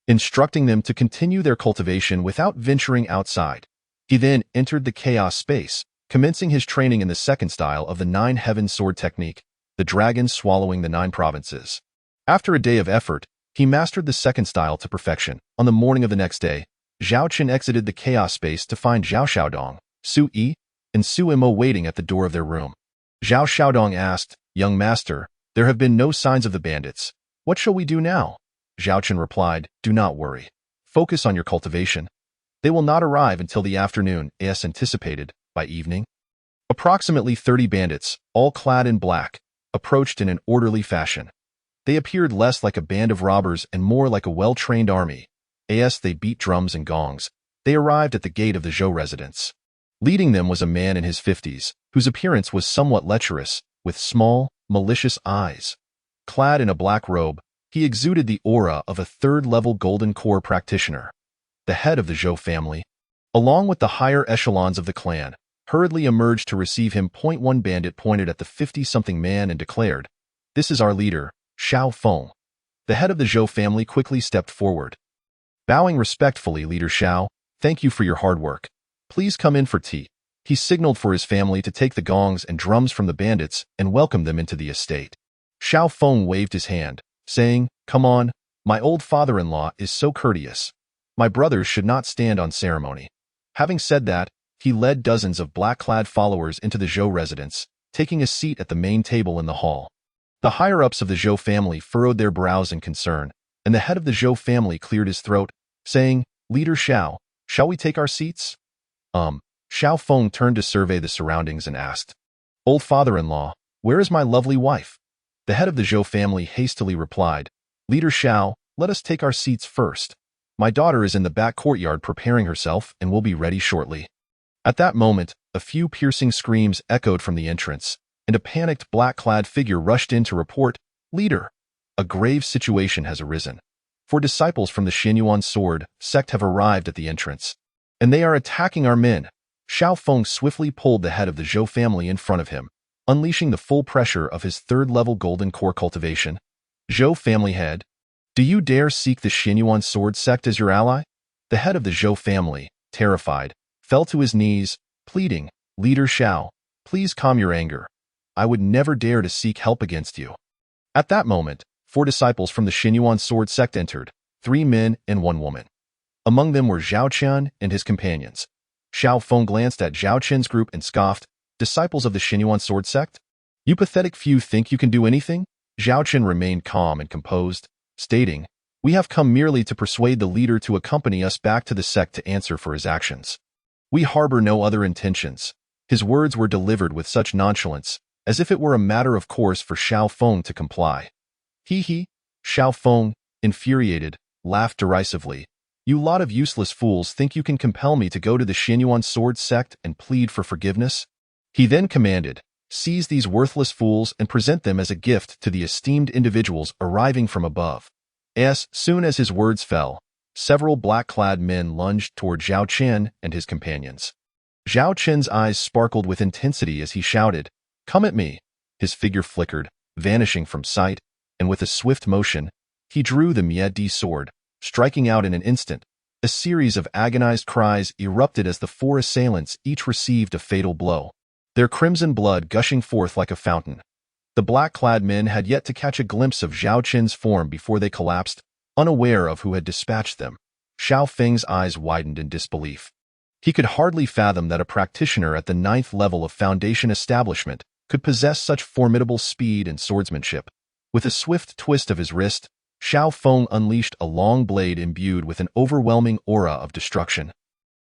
instructing them to continue their cultivation without venturing outside. He then entered the chaos space, commencing his training in the second style of the 9 heaven sword technique, the dragon swallowing the 9 provinces. After a day of effort, he mastered the second style to perfection. On the morning of the next day, Zhao Chen exited the chaos space to find Zhao Xiaodong, Su Yi, and Su Imo waiting at the door of their room. Zhao Xiaodong asked, young master, there have been no signs of the bandits. What shall we do now? Zhao Chen replied, do not worry. Focus on your cultivation. They will not arrive until the afternoon, as anticipated. By evening, approximately 30 bandits, all clad in black, approached in an orderly fashion. They appeared less like a band of robbers and more like a well-trained army. As they beat drums and gongs, they arrived at the gate of the Zhou residence. Leading them was a man in his 50s, whose appearance was somewhat lecherous, with small, malicious eyes. Clad in a black robe, he exuded the aura of a 3rd-level Golden Core practitioner. The head of the Zhou family, along with the higher echelons of the clan, hurriedly emerged to receive him. One bandit pointed at the 50-something man and declared, this is our leader, Xiao Feng. The head of the Zhou family quickly stepped forward. Bowing respectfully, Leader Xiao, thank you for your hard work. Please come in for tea. He signaled for his family to take the gongs and drums from the bandits and welcome them into the estate. Xiao Feng waved his hand, saying, come on, my old father-in-law is so courteous. My brothers should not stand on ceremony. Having said that, he led dozens of black-clad followers into the Zhou residence, taking a seat at the main table in the hall. The higher-ups of the Zhou family furrowed their brows in concern, and the head of the Zhou family cleared his throat, saying, Leader Xiao, shall we take our seats? Xiao Feng turned to survey the surroundings and asked, Old father-in-law, where is my lovely wife? The head of the Zhou family hastily replied, Leader Xiao, let us take our seats first. My daughter is in the back courtyard preparing herself and will be ready shortly. At that moment, a few piercing screams echoed from the entrance, and a panicked black-clad figure rushed in to report, Leader, a grave situation has arisen. 4 disciples from the Xianyuan sword sect have arrived at the entrance, and they are attacking our men. Xiao Feng swiftly pulled the head of the Zhou family in front of him, unleashing the full pressure of his 3rd-level Golden Core cultivation. Zhou family head, do you dare seek the Xianyuan sword sect as your ally? The head of the Zhou family, terrified, fell to his knees, pleading, Leader Xiao, please calm your anger. I would never dare to seek help against you. At that moment, 4 disciples from the Xianyuan sword sect entered, 3 men and 1 woman. Among them were Zhao Qian and his companions. Xiao Feng glanced at Zhao Qian's group and scoffed, disciples of the Xianyuan sword sect? You pathetic few think you can do anything? Zhao Qian remained calm and composed, stating, we have come merely to persuade the leader to accompany us back to the sect to answer for his actions. We harbor no other intentions. His words were delivered with such nonchalance, as if it were a matter of course for Xiao Feng to comply. He, Xiao Feng, infuriated, laughed derisively. You lot of useless fools think you can compel me to go to the Xianyuan sword sect and plead for forgiveness? He then commanded, seize these worthless fools and present them as a gift to the esteemed individuals arriving from above. As soon as his words fell, several black-clad men lunged toward Zhao Chen and his companions. Zhao Chen's eyes sparkled with intensity as he shouted, "Come at me!" His figure flickered, vanishing from sight, and with a swift motion, he drew the Miedi sword, striking out in an instant. A series of agonized cries erupted as the four assailants each received a fatal blow, their crimson blood gushing forth like a fountain. The black-clad men had yet to catch a glimpse of Zhao Chen's form before they collapsed, unaware of who had dispatched them. Xiao Feng's eyes widened in disbelief. He could hardly fathom that a practitioner at the 9th level of Foundation establishment could possess such formidable speed and swordsmanship. With a swift twist of his wrist, Xiao Feng unleashed a long blade imbued with an overwhelming aura of destruction.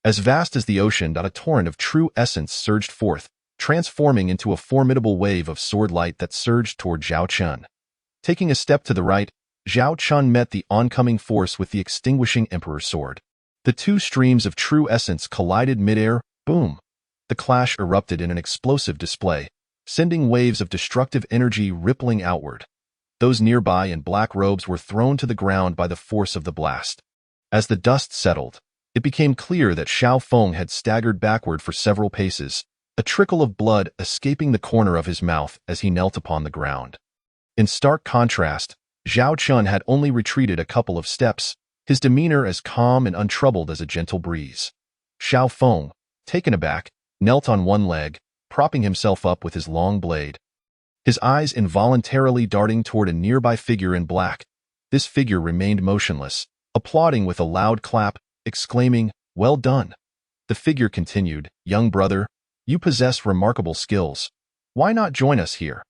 As vast as the ocean, a torrent of true essence surged forth, transforming into a formidable wave of sword light that surged toward Zhao Chen. Taking a step to the right, Zhao Chen met the oncoming force with the extinguishing Emperor's sword. The two streams of true essence collided midair, boom. The clash erupted in an explosive display, sending waves of destructive energy rippling outward. Those nearby in black robes were thrown to the ground by the force of the blast. As the dust settled, it became clear that Xiao Feng had staggered backward for several paces, a trickle of blood escaping the corner of his mouth as he knelt upon the ground. In stark contrast, Zhao Chen had only retreated a couple of steps, his demeanor as calm and untroubled as a gentle breeze. Xiao Feng, taken aback, knelt on one leg, propping himself up with his long blade. His eyes involuntarily darting toward a nearby figure in black. This figure remained motionless, applauding with a loud clap, exclaiming, "Well done." The figure continued, "Young brother, you possess remarkable skills. Why not join us here?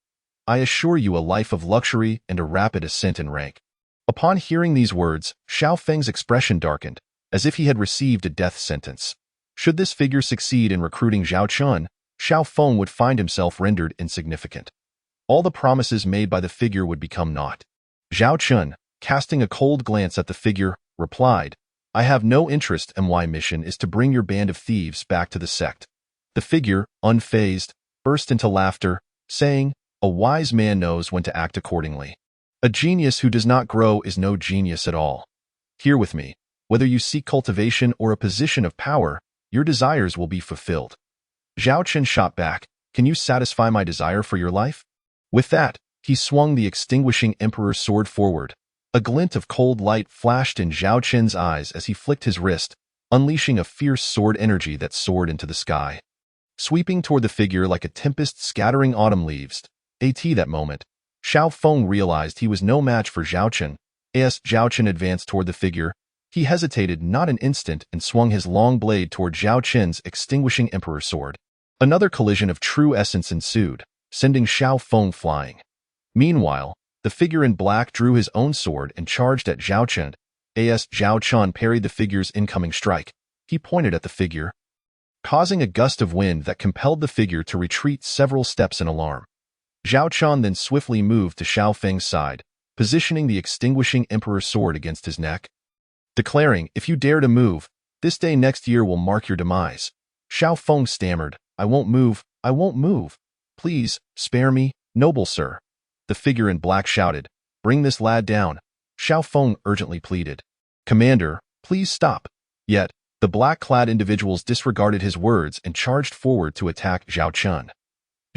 I assure you a life of luxury and a rapid ascent in rank." Upon hearing these words, Xiao Feng's expression darkened, as if he had received a death sentence. Should this figure succeed in recruiting Zhao Chen, Xiao Feng would find himself rendered insignificant. All the promises made by the figure would become naught. Zhao Chen, casting a cold glance at the figure, replied, "I have no interest, and my mission is to bring your band of thieves back to the sect." The figure, unfazed, burst into laughter, saying, "A wise man knows when to act accordingly. A genius who does not grow is no genius at all. Here with me, whether you seek cultivation or a position of power, your desires will be fulfilled." Zhao Chen shot back, "Can you satisfy my desire for your life?" With that, he swung the extinguishing Emperor's sword forward. A glint of cold light flashed in Zhao Chen's eyes as he flicked his wrist, unleashing a fierce sword energy that soared into the sky. Sweeping toward the figure like a tempest scattering autumn leaves, that moment, Xiao Feng realized he was no match for Zhao Chen. As Zhao Chen advanced toward the figure, he hesitated not an instant and swung his long blade toward Zhao Chen's extinguishing Emperor's sword. Another collision of true essence ensued, sending Xiao Feng flying. Meanwhile, the figure in black drew his own sword and charged at Zhao Chen. As Zhao Chen parried the figure's incoming strike, he pointed at the figure, causing a gust of wind that compelled the figure to retreat several steps in alarm. Zhao Chen then swiftly moved to Xiao Feng's side, positioning the extinguishing Emperor's sword against his neck, declaring, "If you dare to move, this day next year will mark your demise." Xiao Feng stammered, I won't move. Please, spare me, noble sir." The figure in black shouted, "Bring this lad down." Xiao Feng urgently pleaded, "Commander, please stop." Yet, the black-clad individuals disregarded his words and charged forward to attack Zhao Chen.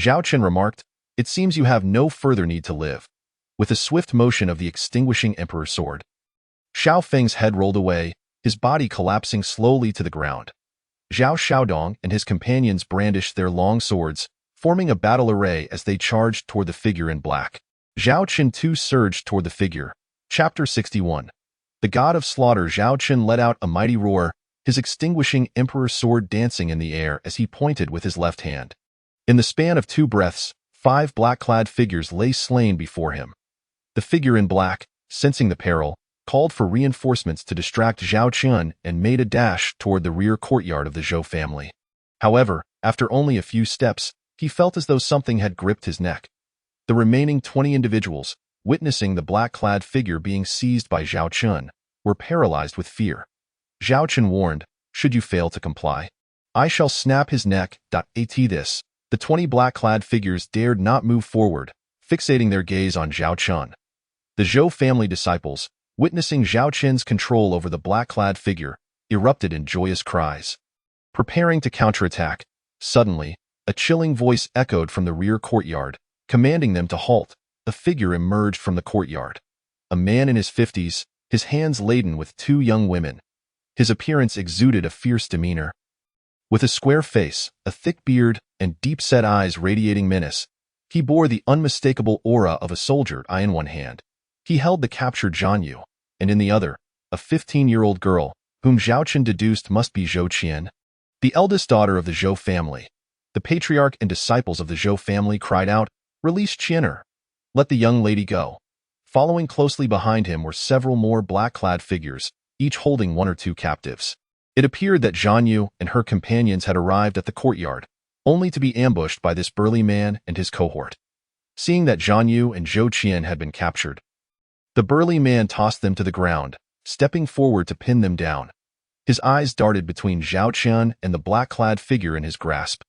Zhao Chen remarked, "It seems you have no further need to live." With a swift motion of the extinguishing Emperor's sword, Xiao Feng's head rolled away, his body collapsing slowly to the ground. Zhao Xiaodong and his companions brandished their long swords, forming a battle array as they charged toward the figure in black. Zhao Chen too surged toward the figure. Chapter 61. The god of slaughter Zhao Chen let out a mighty roar, his extinguishing Emperor's sword dancing in the air as he pointed with his left hand. In the span of 2 breaths, 5 black-clad figures lay slain before him. The figure in black, sensing the peril, called for reinforcements to distract Zhao Chen and made a dash toward the rear courtyard of the Zhou family. However, after only a few steps, he felt as though something had gripped his neck. The remaining 20 individuals, witnessing the black-clad figure being seized by Zhao Chen, were paralyzed with fear. Zhao Chen warned, "Should you fail to comply, I shall snap his neck." This. The 20 black-clad figures dared not move forward, fixating their gaze on Zhao Chen. The Zhou family disciples, witnessing Zhao Qin's control over the black-clad figure, erupted in joyous cries. Preparing to counterattack, suddenly, a chilling voice echoed from the rear courtyard, commanding them to halt. A figure emerged from the courtyard. A man in his 50s, his hands laden with two young women. His appearance exuded a fierce demeanor. With a square face, a thick beard, and deep-set eyes radiating menace, he bore the unmistakable aura of a soldier. In one hand, he held the captured Zhan Yu, and in the other, a 15-year-old girl, whom Zhao Qin deduced must be Zhou Qian, the eldest daughter of the Zhou family. The patriarch and disciples of the Zhou family cried out, "Release Qianer! Let the young lady go." Following closely behind him were several more black-clad figures, each holding one or two captives. It appeared that Zhan Yu and her companions had arrived at the courtyard, only to be ambushed by this burly man and his cohort. Seeing that Zhan Yu and Zhou Qian had been captured, the burly man tossed them to the ground, stepping forward to pin them down. His eyes darted between Zhao Qian and the black-clad figure in his grasp.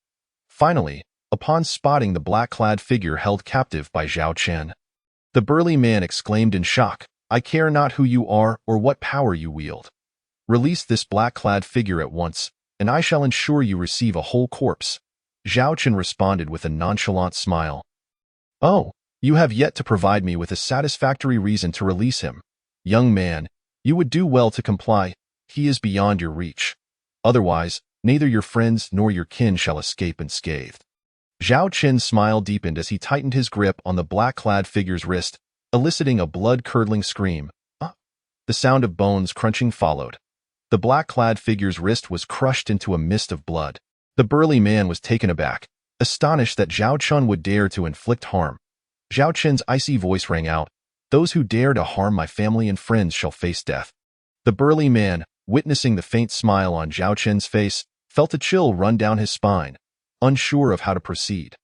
Finally, upon spotting the black-clad figure held captive by Zhao Qian, the burly man exclaimed in shock, "I care not who you are or what power you wield. Release this black-clad figure at once, and I shall ensure you receive a whole corpse." Zhao Qian responded with a nonchalant smile. "Oh, you have yet to provide me with a satisfactory reason to release him. Young man, you would do well to comply. He is beyond your reach. Otherwise, neither your friends nor your kin shall escape unscathed." Zhao Qian's smile deepened as he tightened his grip on the black-clad figure's wrist, eliciting a blood-curdling scream. The sound of bones crunching followed. The black-clad figure's wrist was crushed into a mist of blood. The burly man was taken aback, astonished that Zhao Qian would dare to inflict harm. Zhao Qian's icy voice rang out, "Those who dare to harm my family and friends shall face death." The burly man, witnessing the faint smile on Zhao Qian's face, felt a chill run down his spine, unsure of how to proceed.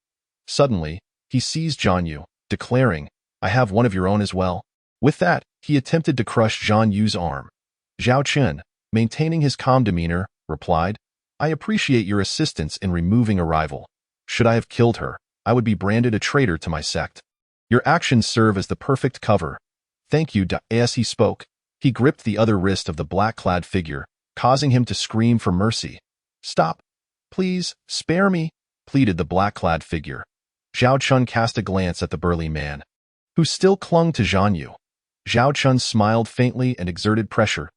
Suddenly, he seized Zhan Yu, declaring, "I have one of your own as well." With that, he attempted to crush Zhan Yu's arm. Zhao Qian, maintaining his calm demeanor, replied, "I appreciate your assistance in removing a rival. Should I have killed her, I would be branded a traitor to my sect. Your actions serve as the perfect cover. Thank you." As he spoke, he gripped the other wrist of the black-clad figure, causing him to scream for mercy. "Stop! Please, spare me!" pleaded the black-clad figure. Zhao Qian cast a glance at the burly man, who still clung to Zhan Yu. Zhao Qian smiled faintly and exerted pressure.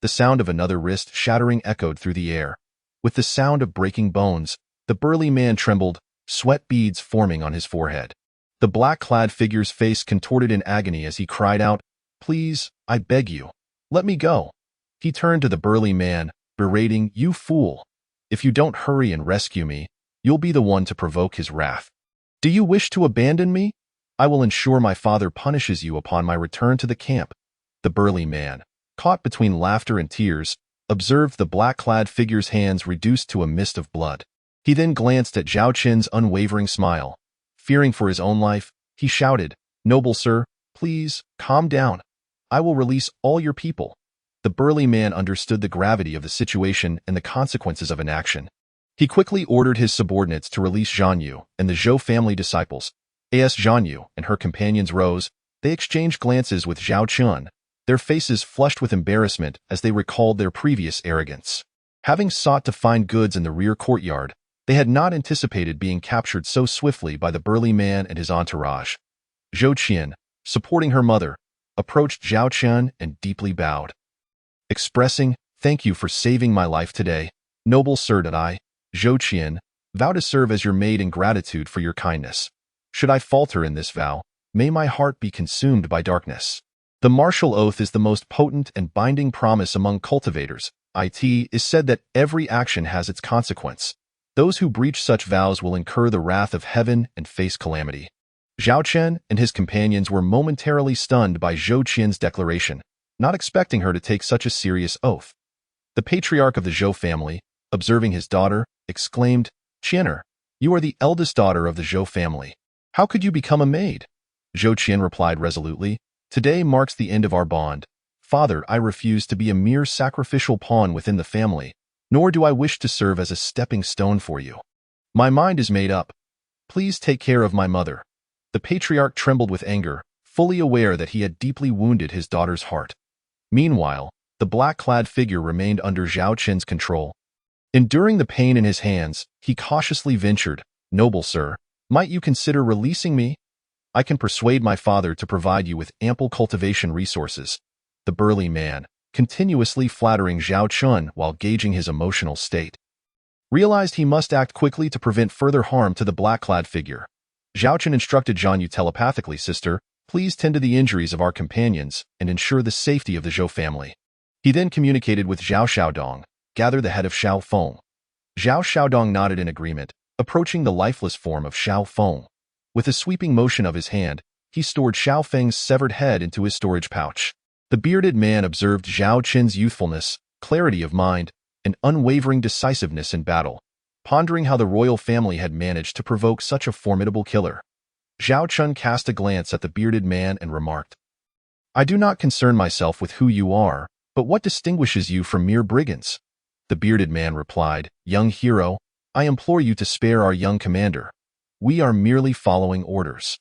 The sound of another wrist shattering echoed through the air. With the sound of breaking bones, the burly man trembled, sweat beads forming on his forehead. The black-clad figure's face contorted in agony as he cried out, "Please, I beg you, let me go." He turned to the burly man, berating, "You fool! If you don't hurry and rescue me, you'll be the one to provoke his wrath. Do you wish to abandon me? I will ensure my father punishes you upon my return to the camp." The burly man, caught between laughter and tears, observed the black-clad figure's hands reduced to a mist of blood. He then glanced at Zhao Qian's unwavering smile. Fearing for his own life, he shouted, "Noble sir, please, calm down. I will release all your people." The burly man understood the gravity of the situation and the consequences of inaction. He quickly ordered his subordinates to release Zhan Yu and the Zhou family disciples. As Zhan Yu and her companions rose, they exchanged glances with Zhao Qian, their faces flushed with embarrassment as they recalled their previous arrogance. Having sought to find goods in the rear courtyard, they had not anticipated being captured so swiftly by the burly man and his entourage. Zhou Qian, supporting her mother, approached Zhao Qian and deeply bowed, expressing, "Thank you for saving my life today. Noble sir," I, Zhou Qian, vow to serve as your maid in gratitude for your kindness. Should I falter in this vow, may my heart be consumed by darkness. The martial oath is the most potent and binding promise among cultivators. It is said that every action has its consequence. Those who breach such vows will incur the wrath of heaven and face calamity. Zhao Qian and his companions were momentarily stunned by Zhou Qian's declaration, not expecting her to take such a serious oath. The patriarch of the Zhou family, observing his daughter, exclaimed, "Qianer, you are the eldest daughter of the Zhou family. How could you become a maid?" Zhou Qian replied resolutely, "Today marks the end of our bond. Father, I refuse to be a mere sacrificial pawn within the family, nor do I wish to serve as a stepping stone for you. My mind is made up. Please take care of my mother." The patriarch trembled with anger, fully aware that he had deeply wounded his daughter's heart. Meanwhile, the black-clad figure remained under Zhao Qin's control. Enduring the pain in his hands, he cautiously ventured, "Noble sir, might you consider releasing me? I can persuade my father to provide you with ample cultivation resources." The burly man, continuously flattering Zhao Qin while gauging his emotional state, realized he must act quickly to prevent further harm to the black-clad figure. Zhao Qin instructed Zhan Yu telepathically, "Sister, please tend to the injuries of our companions and ensure the safety of the Zhou family." He then communicated with Zhao Xiaodong, "Gather the head of Xiao Feng." Zhao Xiaodong nodded in agreement, approaching the lifeless form of Xiao Feng. With a sweeping motion of his hand, he stored Xiao Feng's severed head into his storage pouch. The bearded man observed Zhao Qin's youthfulness, clarity of mind, and unwavering decisiveness in battle, pondering how the royal family had managed to provoke such a formidable killer. Zhao Qin cast a glance at the bearded man and remarked, "I do not concern myself with who you are, but what distinguishes you from mere brigands?" The bearded man replied, "Young hero, I implore you to spare our young commander. We are merely following orders."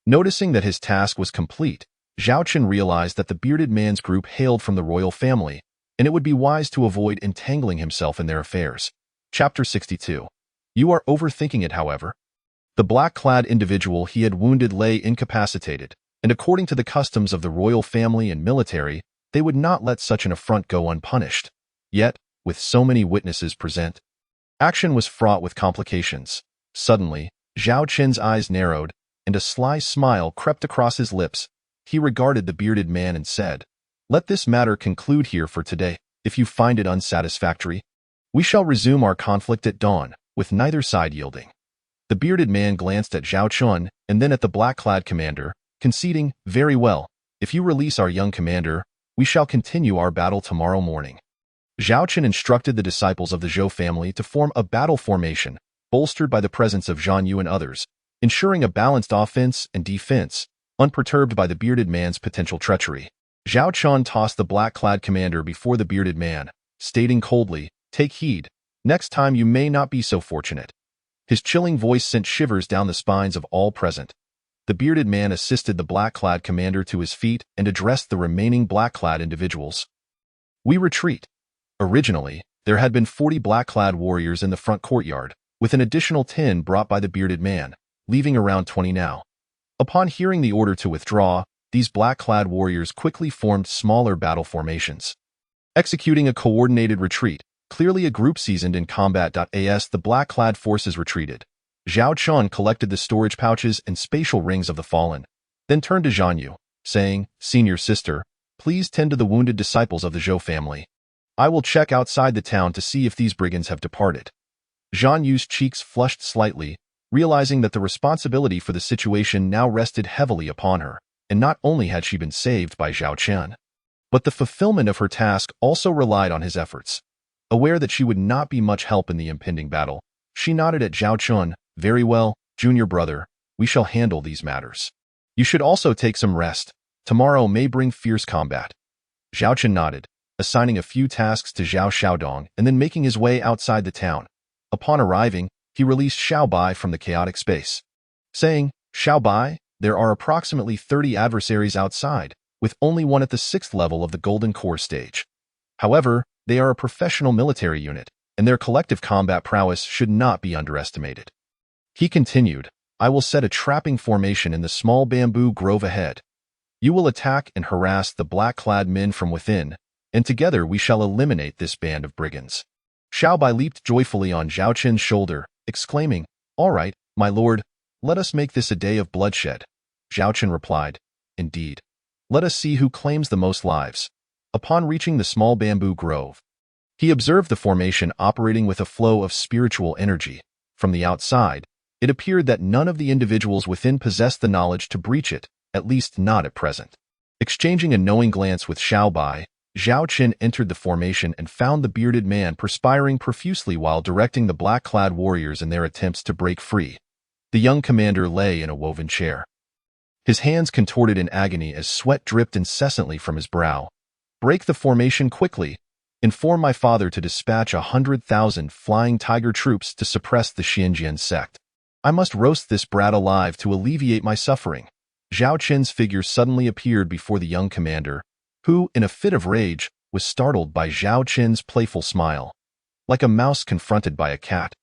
Noticing that his task was complete, Zhao Qin realized that the bearded man's group hailed from the royal family, and it would be wise to avoid entangling himself in their affairs. Chapter 62. You are overthinking it, however. The black-clad individual he had wounded lay incapacitated, and according to the customs of the royal family and military, they would not let such an affront go unpunished. Yet, with so many witnesses present, action was fraught with complications. Suddenly, Zhao Qin's eyes narrowed, and a sly smile crept across his lips. He regarded the bearded man and said, "Let this matter conclude here for today. If you find it unsatisfactory, we shall resume our conflict at dawn, with neither side yielding." The bearded man glanced at Zhao Qin and then at the black-clad commander, conceding, "Very well. If you release our young commander, we shall continue our battle tomorrow morning." Zhao Qin instructed the disciples of the Zhou family to form a battle formation, bolstered by the presence of Zhan Yu and others, ensuring a balanced offense and defense, unperturbed by the bearded man's potential treachery. Zhao Qin tossed the black-clad commander before the bearded man, stating coldly, "Take heed. Next time you may not be so fortunate." His chilling voice sent shivers down the spines of all present. The bearded man assisted the black-clad commander to his feet and addressed the remaining black-clad individuals. "We retreat." Originally, there had been 40 black-clad warriors in the front courtyard, with an additional 10 brought by the bearded man, leaving around 20 now. Upon hearing the order to withdraw, these black-clad warriors quickly formed smaller battle formations. Executing a coordinated retreat, clearly a group seasoned in combat. As the black-clad forces retreated, Zhao Qin collected the storage pouches and spatial rings of the fallen, then turned to Zhan Yu, saying, "Senior sister, please tend to the wounded disciples of the Zhou family. I will check outside the town to see if these brigands have departed." Zhan Yu's cheeks flushed slightly, realizing that the responsibility for the situation now rested heavily upon her, and not only had she been saved by Zhao Qin, but the fulfillment of her task also relied on his efforts. Aware that she would not be much help in the impending battle, she nodded at Zhao Qin, "Very well, junior brother, we shall handle these matters. You should also take some rest. Tomorrow may bring fierce combat." Zhao Qin nodded, assigning a few tasks to Zhao Xiaodong and then making his way outside the town. Upon arriving, he released Xiao Bai from the chaotic space, saying, "Xiao Bai, there are approximately 30 adversaries outside, with only one at the 6th level of the Golden Core stage. However, they are a professional military unit, and their collective combat prowess should not be underestimated." He continued, "I will set a trapping formation in the small bamboo grove ahead. You will attack and harass the black-clad men from within, and together we shall eliminate this band of brigands." Xiao Bai leaped joyfully on Zhao Qin's shoulder, exclaiming, "All right, my lord, let us make this a day of bloodshed." Zhao Qin replied, "Indeed. Let us see who claims the most lives." Upon reaching the small bamboo grove, he observed the formation operating with a flow of spiritual energy. From the outside, it appeared that none of the individuals within possessed the knowledge to breach it, at least not at present. Exchanging a knowing glance with Xiao Bai, Zhao Qin entered the formation and found the bearded man perspiring profusely while directing the black-clad warriors in their attempts to break free. The young commander lay in a woven chair, his hands contorted in agony as sweat dripped incessantly from his brow. "Break the formation quickly. Inform my father to dispatch 100,000 flying tiger troops to suppress the Xianjian sect. I must roast this brat alive to alleviate my suffering." Zhao Qin's figure suddenly appeared before the young commander, who, in a fit of rage, was startled by Zhao Qin's playful smile. Like a mouse confronted by a cat.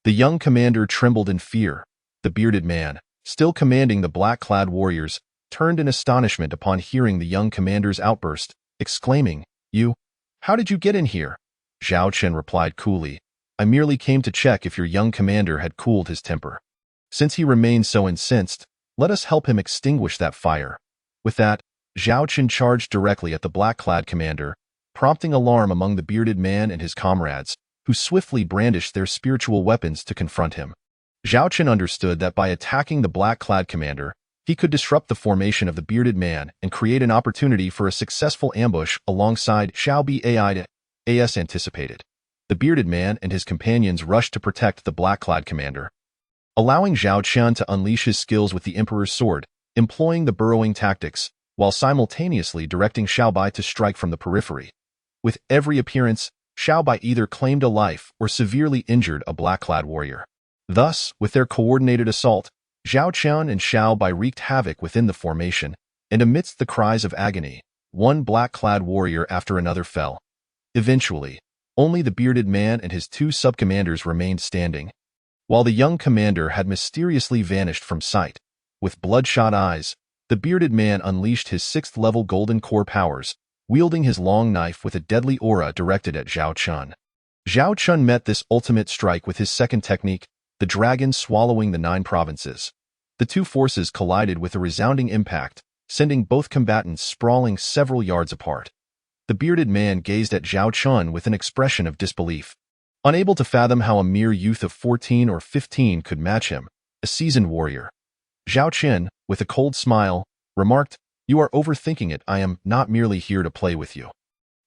The young commander trembled in fear. The bearded man, still commanding the black-clad warriors, turned in astonishment upon hearing the young commander's outburst, exclaiming, "You? How did you get in here?" Zhao Qin replied coolly, "I merely came to check if your young commander had cooled his temper. Since he remains so incensed, let us help him extinguish that fire." With that, Zhao Qin charged directly at the black-clad commander, prompting alarm among the bearded man and his comrades, who swiftly brandished their spiritual weapons to confront him. Zhao Qin understood that by attacking the black-clad commander, he could disrupt the formation of the bearded man and create an opportunity for a successful ambush alongside Xiao Bai as anticipated. The bearded man and his companions rushed to protect the black-clad commander, allowing Zhao Qian to unleash his skills with the Emperor's sword, employing the burrowing tactics, while simultaneously directing Xiao Bai to strike from the periphery. With every appearance, Xiao Bai either claimed a life or severely injured a black-clad warrior. Thus, with their coordinated assault, Zhao Qian and Xiao Bai wreaked havoc within the formation, and amidst the cries of agony, one black-clad warrior after another fell. Eventually, only the bearded man and his two sub-commanders remained standing, while the young commander had mysteriously vanished from sight. With bloodshot eyes, the bearded man unleashed his 6th-level golden core powers, wielding his long knife with a deadly aura directed at Zhao Qian. Zhao Qian met this ultimate strike with his second technique, the dragon swallowing the 9 provinces. The two forces collided with a resounding impact, sending both combatants sprawling several yards apart. The bearded man gazed at Zhao Qian with an expression of disbelief, unable to fathom how a mere youth of 14 or 15 could match him, a seasoned warrior. Zhao Qian, with a cold smile, remarked, "You are overthinking it. I am not merely here to play with you.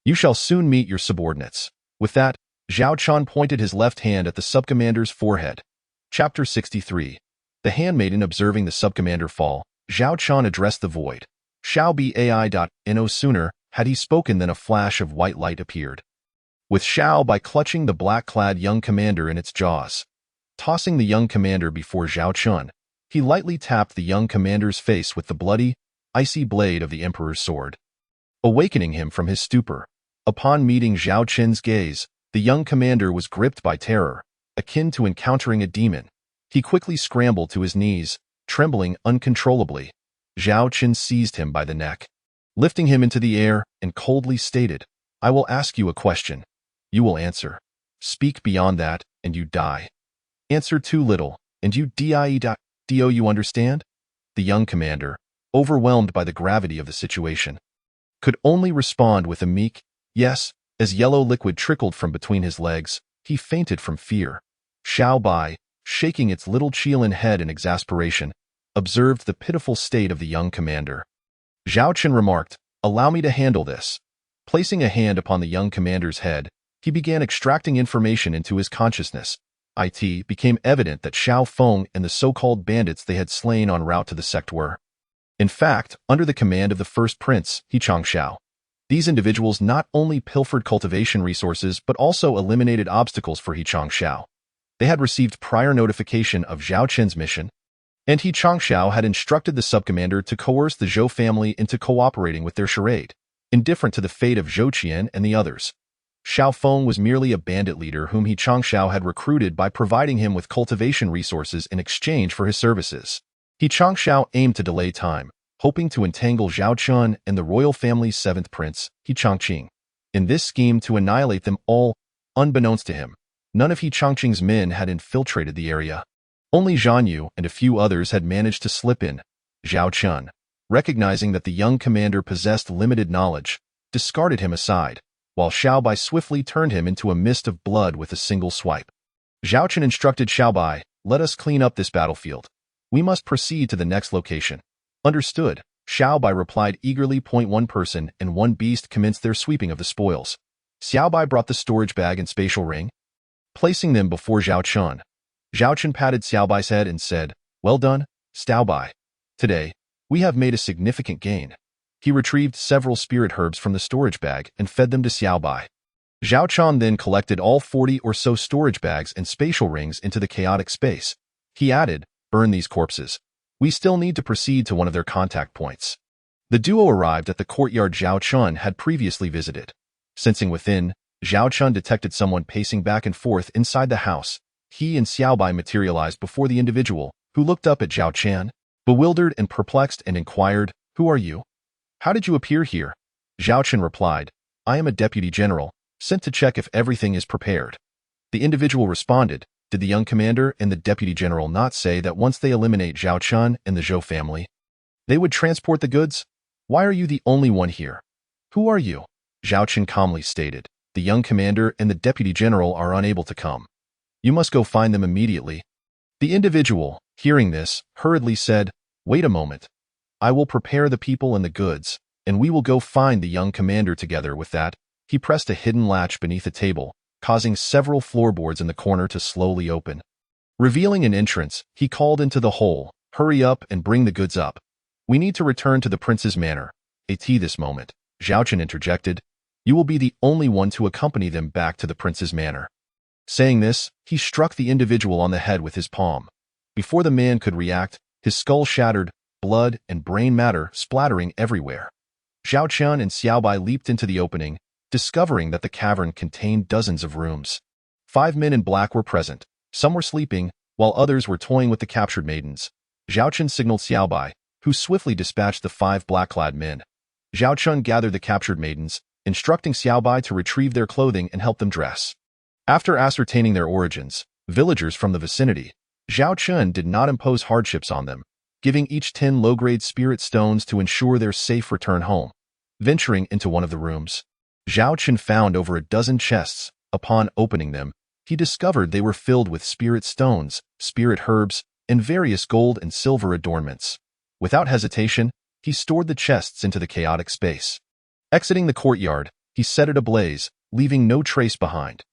You shall soon meet your subordinates." With that, Zhao Qian pointed his left hand at the subcommander's forehead. Chapter 63. The handmaiden observing the subcommander fall, Zhao Qian addressed the void. Xiao Bai. No sooner had he spoken than a flash of white light appeared, with Xiao Bai clutching the black-clad young commander in its jaws. Tossing the young commander before Zhao Qian, he lightly tapped the young commander's face with the bloody, icy blade of the Emperor's sword, awakening him from his stupor. Upon meeting Zhao Qin's gaze, the young commander was gripped by terror, akin to encountering a demon. He quickly scrambled to his knees, trembling uncontrollably. Zhao Qin seized him by the neck, lifting him into the air, and coldly stated, "I will ask you a question. You will answer. Speak beyond that, and you die. Answer too little, and you die. Do you understand?" The young commander, overwhelmed by the gravity of the situation, could only respond with a meek yes. As yellow liquid trickled from between his legs, he fainted from fear. Xiao Bai, shaking its little Qilin head in exasperation, observed the pitiful state of the young commander. Zhao Qin remarked, "Allow me to handle this." Placing a hand upon the young commander's head, he began extracting information into his consciousness. It became evident that Xiao Feng and the so-called bandits they had slain en route to the sect were, in fact, under the command of the first prince, He Changxiao. These individuals not only pilfered cultivation resources but also eliminated obstacles for He Changxiao. They had received prior notification of Zhao Qin's mission, and He Changxiao had instructed the subcommander to coerce the Zhou family into cooperating with their charade, indifferent to the fate of Zhou Qian and the others. Xiao Feng was merely a bandit leader whom He Changxiao had recruited by providing him with cultivation resources in exchange for his services. He Changxiao aimed to delay time, hoping to entangle Zhao Qian and the royal family's 7th prince, He Changqing, in this scheme to annihilate them all. Unbeknownst to him, none of He Changqing's men had infiltrated the area. Only Zhan Yu and a few others had managed to slip in. Zhao Qian, recognizing that the young commander possessed limited knowledge, discarded him aside, while Xiao Bai swiftly turned him into a mist of blood with a single swipe. Zhao Qian instructed Xiao Bai, "Let us clean up this battlefield. We must proceed to the next location." "Understood," Xiao Bai replied eagerly. One person and one beast commenced their sweeping of the spoils. Xiao Bai brought the storage bag and spatial ring, placing them before Zhao Qian. Zhao Qian patted Xiao Bai's head and said, "Well done, Xiao Bai. Today, we have made a significant gain." He retrieved several spirit herbs from the storage bag and fed them to Xiao Bai. Zhao Qian then collected all 40 or so storage bags and spatial rings into the chaotic space. He added, "Burn these corpses. We still need to proceed to one of their contact points. The duo arrived at the courtyard Zhao Chun had previously visited. Sensing within, Zhao Chun detected someone pacing back and forth inside the house. He and Xiaobai materialized before the individual, who looked up at Zhao Chan, bewildered and perplexed, and inquired, "Who are you? How did you appear here?" Zhao Chen replied, "I am a deputy general, sent to check if everything is prepared." The individual responded, "Did the young commander and the deputy general not say that once they eliminate Zhao Chun and the Zhou family, they would transport the goods? Why are you the only one here? Who are you?" Zhao Chen calmly stated, "The young commander and the deputy general are unable to come. You must go find them immediately." The individual, hearing this, hurriedly said, "Wait a moment. I will prepare the people and the goods, and we will go find the young commander together." With that, he pressed a hidden latch beneath a table, causing several floorboards in the corner to slowly open. Revealing an entrance, he called into the hole, "Hurry up and bring the goods up. We need to return to the prince's manor." At this moment, Zhao Chen interjected, "You will be the only one to accompany them back to the prince's manor." Saying this, he struck the individual on the head with his palm. Before the man could react, his skull shattered, blood and brain matter splattering everywhere. Zhao Chen and Xiaobai leaped into the opening, discovering that the cavern contained dozens of rooms. 5 men in black were present. Some were sleeping, while others were toying with the captured maidens. Zhao Chen signaled Xiaobai, who swiftly dispatched the 5 black-clad men. Zhao Chun gathered the captured maidens, instructing Xiaobai to retrieve their clothing and help them dress. After ascertaining their origins, villagers from the vicinity, Zhao Chun did not impose hardships on them, giving each 10 low-grade spirit stones to ensure their safe return home. Venturing into one of the rooms, Zhao Chun found over a dozen chests. Upon opening them, he discovered they were filled with spirit stones, spirit herbs, and various gold and silver adornments. Without hesitation, he stored the chests into the chaotic space. Exiting the courtyard, he set it ablaze, leaving no trace behind.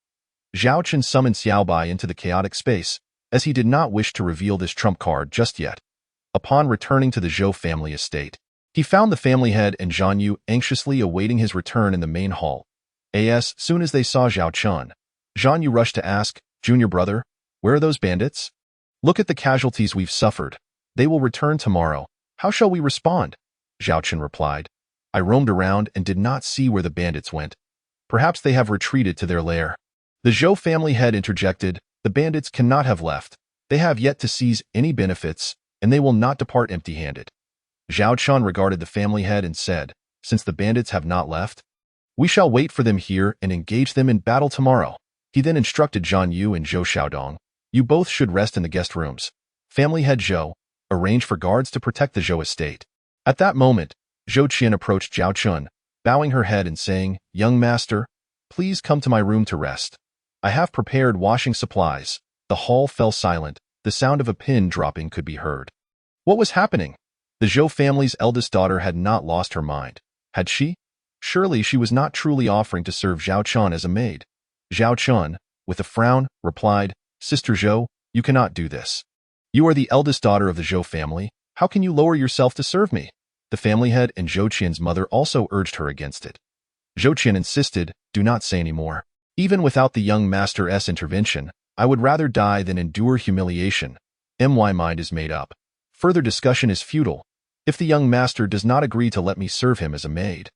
Zhao Chen summoned Xiaobai into the chaotic space, as he did not wish to reveal this trump card just yet. Upon returning to the Zhou family estate, he found the family head and Zhan Yu anxiously awaiting his return in the main hall. As soon as they saw Zhao Chen, Zhan Yu rushed to ask, "Junior brother, where are those bandits? Look at the casualties we've suffered. They will return tomorrow. How shall we respond?" Zhao Chen replied, "I roamed around and did not see where the bandits went. Perhaps they have retreated to their lair." The Zhou family head interjected, "The bandits cannot have left. They have yet to seize any benefits, and they will not depart empty-handed." Zhao Chen regarded the family head and said, "Since the bandits have not left, we shall wait for them here and engage them in battle tomorrow." He then instructed Zhan Yu and Zhou Xiaodong, "You both should rest in the guest rooms. Family head Zhou, arrange for guards to protect the Zhou estate." At that moment, Zhou Qian approached Zhao Chun, bowing her head and saying, "Young master, please come to my room to rest. I have prepared washing supplies." The hall fell silent. The sound of a pin dropping could be heard. What was happening? The Zhou family's eldest daughter had not lost her mind. Had she? Surely she was not truly offering to serve Zhao Chun as a maid. Zhao Chun, with a frown, replied, "Sister Zhou, you cannot do this. You are the eldest daughter of the Zhou family. How can you lower yourself to serve me?" The family head and Zhou Qian's mother also urged her against it. Zhou Qian insisted, "Do not say any more. Even without the young master's intervention, I would rather die than endure humiliation. My mind is made up. Further discussion is futile. If the young master does not agree to let me serve him as a maid,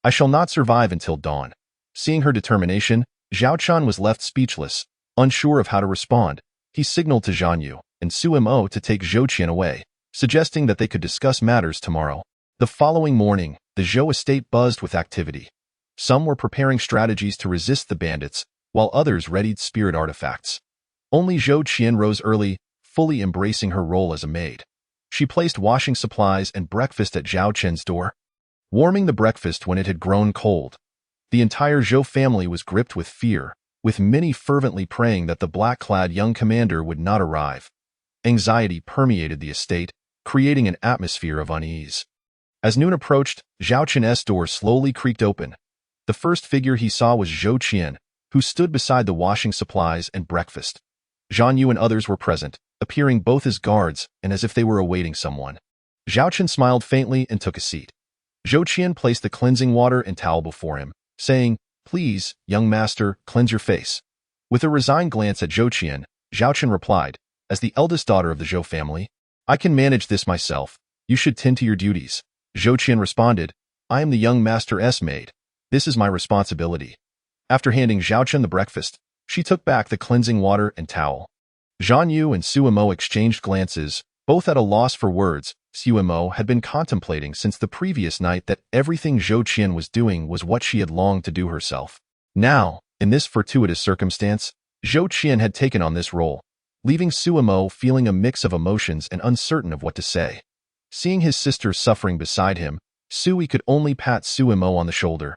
I shall not survive until dawn." Seeing her determination, Zhao Chun was left speechless, unsure of how to respond. He signaled to Zhan Yu and Su Mo to take Zhou Qian away, suggesting that they could discuss matters tomorrow. The following morning, the Zhou estate buzzed with activity. Some were preparing strategies to resist the bandits, while others readied spirit artifacts. Only Zhou Qian rose early, fully embracing her role as a maid. She placed washing supplies and breakfast at Zhao Chen's door, warming the breakfast when it had grown cold. The entire Zhou family was gripped with fear, with many fervently praying that the black-clad young commander would not arrive. Anxiety permeated the estate, creating an atmosphere of unease. As noon approached, Zhao Chen's door slowly creaked open. The first figure he saw was Zhou Qian, who stood beside the washing supplies and breakfast. Zhan Yu and others were present, appearing both as guards and as if they were awaiting someone. Zhao Chen smiled faintly and took a seat. Zhou Qian placed the cleansing water and towel before him, saying, "Please, young master, cleanse your face." With a resigned glance at Zhou Qian, Zhao Chen replied, "As the eldest daughter of the Zhou family, I can manage this myself. You should tend to your duties. Zhou Qian responded, I am the young master's maid. This is my responsibility. After handing Zhao Chen the breakfast, she took back the cleansing water and towel. Zhan Yu and Su Mo exchanged glances, both at a loss for words. Su Mo had been contemplating since the previous night that everything Zhou Qian was doing was what she had longed to do herself. Now, in this fortuitous circumstance, Zhou Qian had taken on this role, leaving Su Mo feeling a mix of emotions and uncertain of what to say. Seeing his sister suffering beside him, Sui could only pat Su Mo on the shoulder.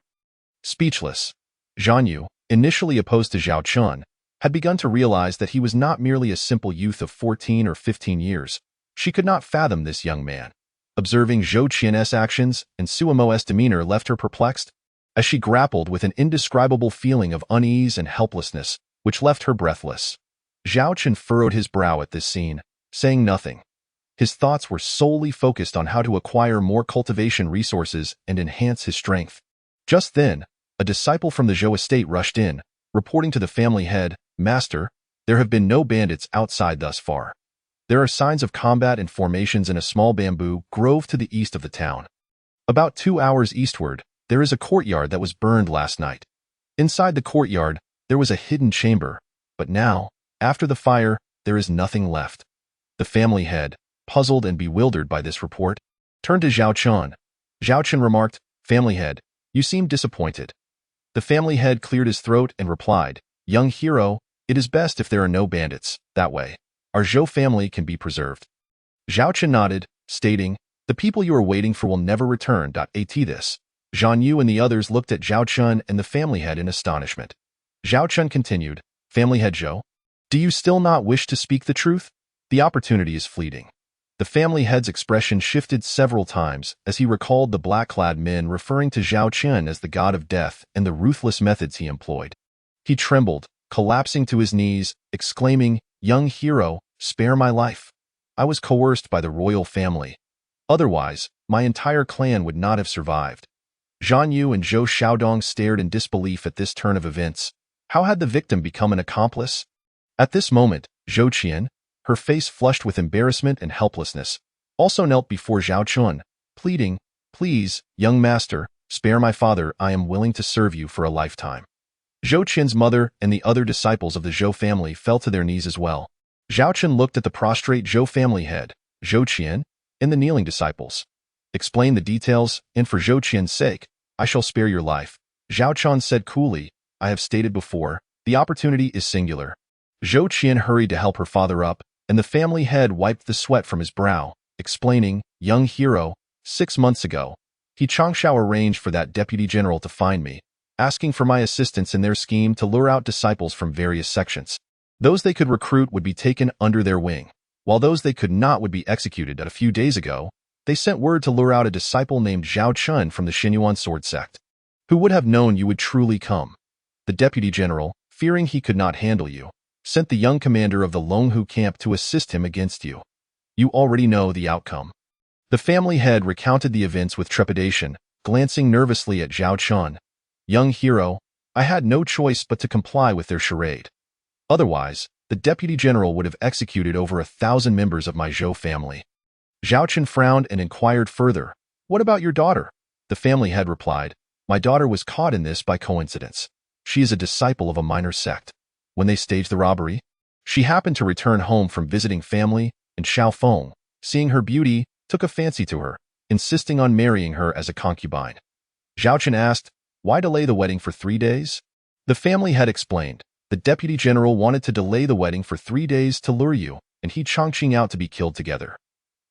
Speechless, Zhan Yu, initially opposed to Zhao Chun, had begun to realize that he was not merely a simple youth of 14 or 15 years. She could not fathom this young man. Observing Zhou Qian's actions and Su Mo's demeanor left her perplexed, as she grappled with an indescribable feeling of unease and helplessness, which left her breathless. Zhao Chen furrowed his brow at this scene, saying nothing. His thoughts were solely focused on how to acquire more cultivation resources and enhance his strength. Just then, a disciple from the Zhou estate rushed in, reporting to the family head, Master, there have been no bandits outside thus far. There are signs of combat and formations in a small bamboo grove to the east of the town. About 2 hours eastward, there is a courtyard that was burned last night. Inside the courtyard, there was a hidden chamber, but now, after the fire, there is nothing left. The family head, puzzled and bewildered by this report, turned to Zhao Chen. Zhao Chen remarked, Family head, you seem disappointed. The family head cleared his throat and replied, Young hero, it is best if there are no bandits, that way our Zhou family can be preserved. Zhao Chen nodded, stating, The people you are waiting for will never return. At this, Zhan Yu and the others looked at Zhao Chen and the family head in astonishment. Zhao Chen continued, Family head Zhou, do you still not wish to speak the truth? The opportunity is fleeting. The family head's expression shifted several times as he recalled the black-clad men referring to Zhao Chen as the god of death and the ruthless methods he employed. He trembled, collapsing to his knees, exclaiming, Young hero, spare my life. I was coerced by the royal family. Otherwise, my entire clan would not have survived. Zhan Yu and Zhou Xiaodong stared in disbelief at this turn of events. How had the victim become an accomplice? At this moment, Zhou Qian, her face flushed with embarrassment and helplessness, also knelt before Zhao Chun, pleading, Please, young master, spare my father. I am willing to serve you for a lifetime. Zhou Qian's mother and the other disciples of the Zhou family fell to their knees as well. Zhao Chen looked at the prostrate Zhou family head, Zhou Qian, and the kneeling disciples. Explain the details, and for Zhou Qian's sake, I shall spare your life. Zhao Chen said coolly, I have stated before, the opportunity is singular. Zhou Qian hurried to help her father up, and the family head wiped the sweat from his brow, explaining, Young hero, 6 months ago, he Changshao arranged for that deputy general to find me, asking for my assistance in their scheme to lure out disciples from various sections. Those they could recruit would be taken under their wing, while those they could not would be executed. A few days ago, they sent word to lure out a disciple named Zhao Chun from the Xinyuan sword sect. Who would have known you would truly come? The deputy general, fearing he could not handle you, sent the young commander of the Longhu camp to assist him against you. You already know the outcome. The family head recounted the events with trepidation, glancing nervously at Zhao Chun. Young hero, I had no choice but to comply with their charade. Otherwise, the deputy general would have executed over 1,000 members of my Zhou family. Zhao Chen frowned and inquired further, What about your daughter? The family head replied, My daughter was caught in this by coincidence. She is a disciple of a minor sect. When they staged the robbery, she happened to return home from visiting family, and Xiaofeng, seeing her beauty, took a fancy to her, insisting on marrying her as a concubine. Zhao Chen asked, Why delay the wedding for 3 days? The family head explained, The deputy general wanted to delay the wedding for 3 days to lure you, and he Chongqing out to be killed together.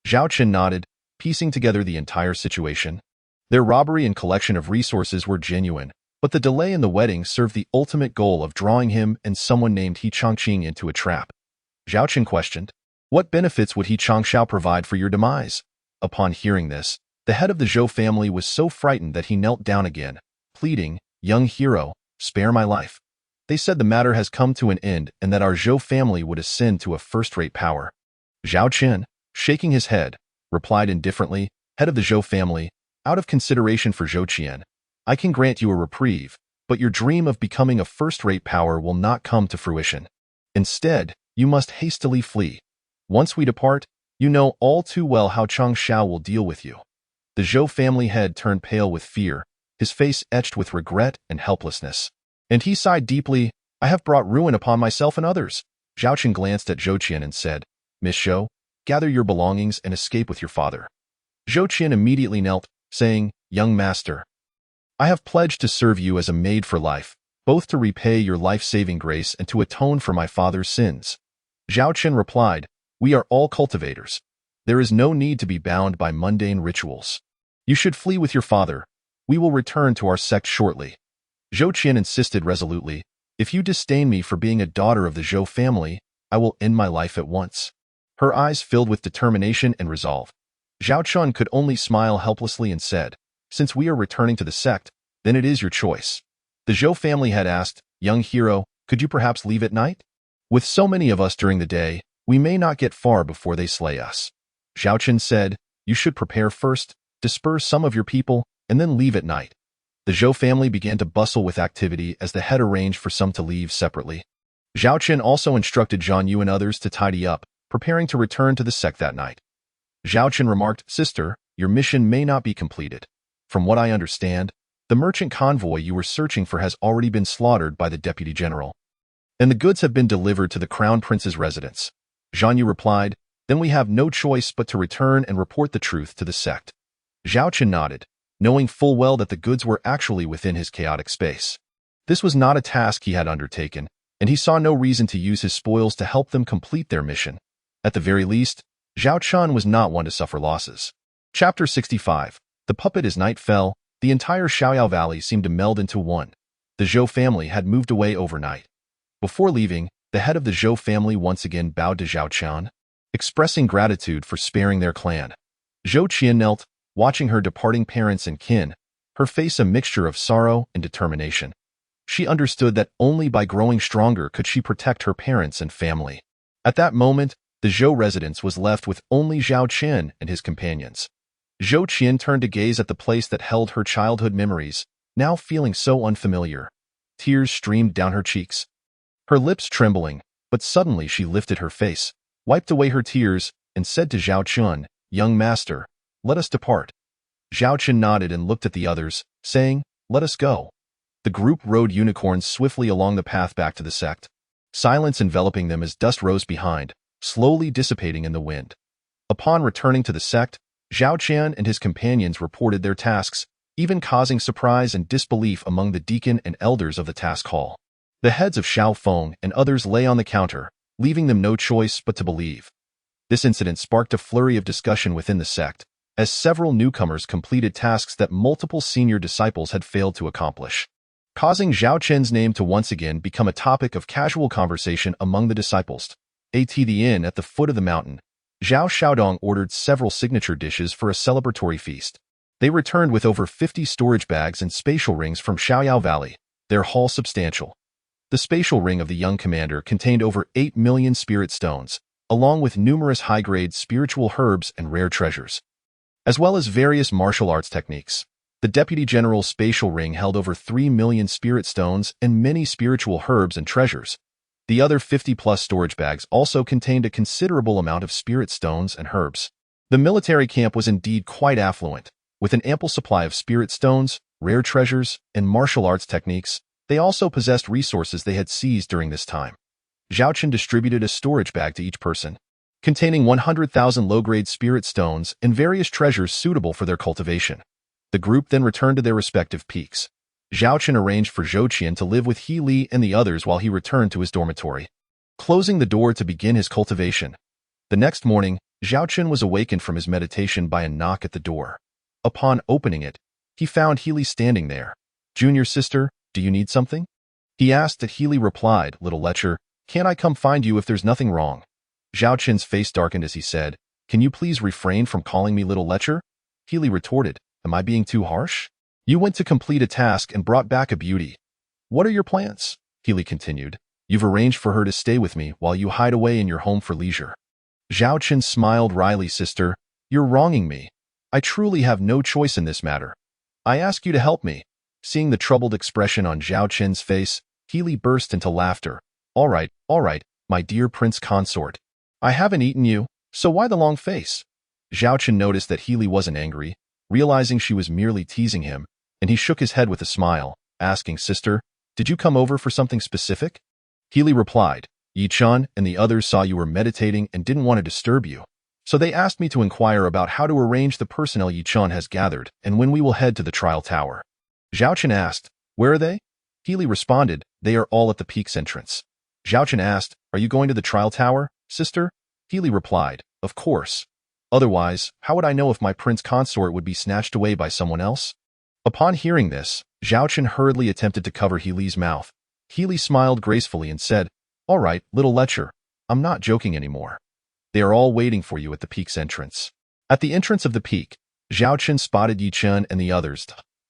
Zhao Chen nodded, piecing together the entire situation. Their robbery and collection of resources were genuine, but the delay in the wedding served the ultimate goal of drawing him and someone named He Chongqing into a trap. Zhao Chen questioned, What benefits would He Chongshao provide for your demise? Upon hearing this, the head of the Zhou family was so frightened that he knelt down again, pleading, Young hero, spare my life. They said the matter has come to an end and that our Zhou family would ascend to a first-rate power. Zhao Chen, shaking his head, replied indifferently, Head of the Zhou family, out of consideration for Zhou Qian, I can grant you a reprieve, but your dream of becoming a first-rate power will not come to fruition. Instead, you must hastily flee. Once we depart, You know all too well how Chang Xiao will deal with you. The Zhou family head turned pale with fear, his face etched with regret and helplessness. And he sighed deeply, I have brought ruin upon myself and others. Zhao Chen glanced at Zhou Qian and said, Miss Zhou, gather your belongings and escape with your father. Zhou Qian immediately knelt, saying, Young master, I have pledged to serve you as a maid for life, both to repay your life-saving grace and to atone for my father's sins. Zhao Chen replied, We are all cultivators. There is no need to be bound by mundane rituals. You should flee with your father. We will return to our sect shortly. Zhou Qian insisted resolutely, If you disdain me for being a daughter of the Zhou family, I will end my life at once. Her eyes filled with determination and resolve. Zhao Chun could only smile helplessly and said, Since we are returning to the sect, then it is your choice. The Zhou family had asked, Young hero, could you perhaps leave at night? With so many of us during the day, we may not get far before they slay us. Zhao Chen said, You should prepare first, disperse some of your people, and then leave at night. The Zhou family began to bustle with activity as the head arranged for some to leave separately. Zhao Chen also instructed Zhang Yu and others to tidy up, preparing to return to the sect that night. Zhao Chen remarked, Sister, your mission may not be completed. From what I understand, the merchant convoy you were searching for has already been slaughtered by the deputy general, and the goods have been delivered to the crown prince's residence. Zhang Yu replied, Then we have no choice but to return and report the truth to the sect. Zhao Chen nodded, knowing full well that the goods were actually within his chaotic space. This was not a task he had undertaken, and he saw no reason to use his spoils to help them complete their mission. At the very least, Zhao Chun was not one to suffer losses. Chapter 65. The puppet. As night fell, the entire Xiaoyao Valley seemed to meld into one. The Zhou family had moved away overnight. Before leaving, the head of the Zhou family once again bowed to Zhao Qian, expressing gratitude for sparing their clan. Zhou Qian knelt, watching her departing parents and kin, her face a mixture of sorrow and determination. She understood that only by growing stronger could she protect her parents and family. At that moment, the Zhou residence was left with only Zhao Qian and his companions. Zhou Qian turned to gaze at the place that held her childhood memories, now feeling so unfamiliar. Tears streamed down her cheeks, her lips trembling, but suddenly she lifted her face, wiped away her tears, and said to Zhao Qian, Young master, let us depart. Zhao Qian nodded and looked at the others, saying, Let us go. The group rode unicorns swiftly along the path back to the sect, silence enveloping them as dust rose behind, slowly dissipating in the wind. Upon returning to the sect, Zhao Qian and his companions reported their tasks, even causing surprise and disbelief among the deacon and elders of the task hall. The heads of Xiao Feng and others lay on the counter, leaving them no choice but to believe. This incident sparked a flurry of discussion within the sect, as several newcomers completed tasks that multiple senior disciples had failed to accomplish, causing Zhao Qian's name to once again become a topic of casual conversation among the disciples. At the inn at the foot of the mountain, Zhao Xiaodong ordered several signature dishes for a celebratory feast. They returned with over 50 storage bags and spatial rings from Xiaoyao Valley, their haul substantial. The spatial ring of the young commander contained over 8 million spirit stones, along with numerous high-grade spiritual herbs and rare treasures, as well as various martial arts techniques. The Deputy General's spatial ring held over 3 million spirit stones and many spiritual herbs and treasures. The other 50-plus storage bags also contained a considerable amount of spirit stones and herbs. The military camp was indeed quite affluent, with an ample supply of spirit stones, rare treasures, and martial arts techniques. They also possessed resources they had seized during this time. Zhao Chen distributed a storage bag to each person, containing 100,000 low-grade spirit stones and various treasures suitable for their cultivation. The group then returned to their respective peaks. Zhao Chen arranged for Zhou Qian to live with He Li and the others while he returned to his dormitory, closing the door to begin his cultivation. The next morning, Zhao Chen was awakened from his meditation by a knock at the door. Upon opening it, he found He Li standing there. Junior sister, do you need something? He asked. He Li replied, Little lecher, can't I come find you if there's nothing wrong? Zhao Chen's face darkened as he said, Can you please refrain from calling me little lecher? He Li retorted, Am I being too harsh? You went to complete a task and brought back a beauty. What are your plans? He Li continued. You've arranged for her to stay with me while you hide away in your home for leisure. Zhao Chen smiled wryly. Sister, you're wronging me. I truly have no choice in this matter. I ask you to help me. Seeing the troubled expression on Zhao Chen's face, He Li burst into laughter. All right, my dear prince consort. I haven't eaten you, So why the long face? Zhao Chen noticed that Healy wasn't angry, realizing she was merely teasing him, and he shook his head with a smile, asking, Sister, did you come over for something specific? Healy replied, Yi-chan and the others saw you were meditating and didn't want to disturb you. So they asked me to inquire about how to arrange the personnel Yi-chan has gathered and when we will head to the trial tower. Zhao Chen asked, Where are they? Healy responded, They are all at the peak's entrance. Zhao Chen asked, Are you going to the trial tower, sister? Healy replied, Of course. Otherwise, how would I know if my prince consort would be snatched away by someone else? Upon hearing this, Zhao Chen hurriedly attempted to cover Healy's mouth. Healy smiled gracefully and said, All right, little lecher, I'm not joking anymore. They are all waiting for you at the peak's entrance. At the entrance of the peak, Zhao Chen spotted Yi-chan and the others.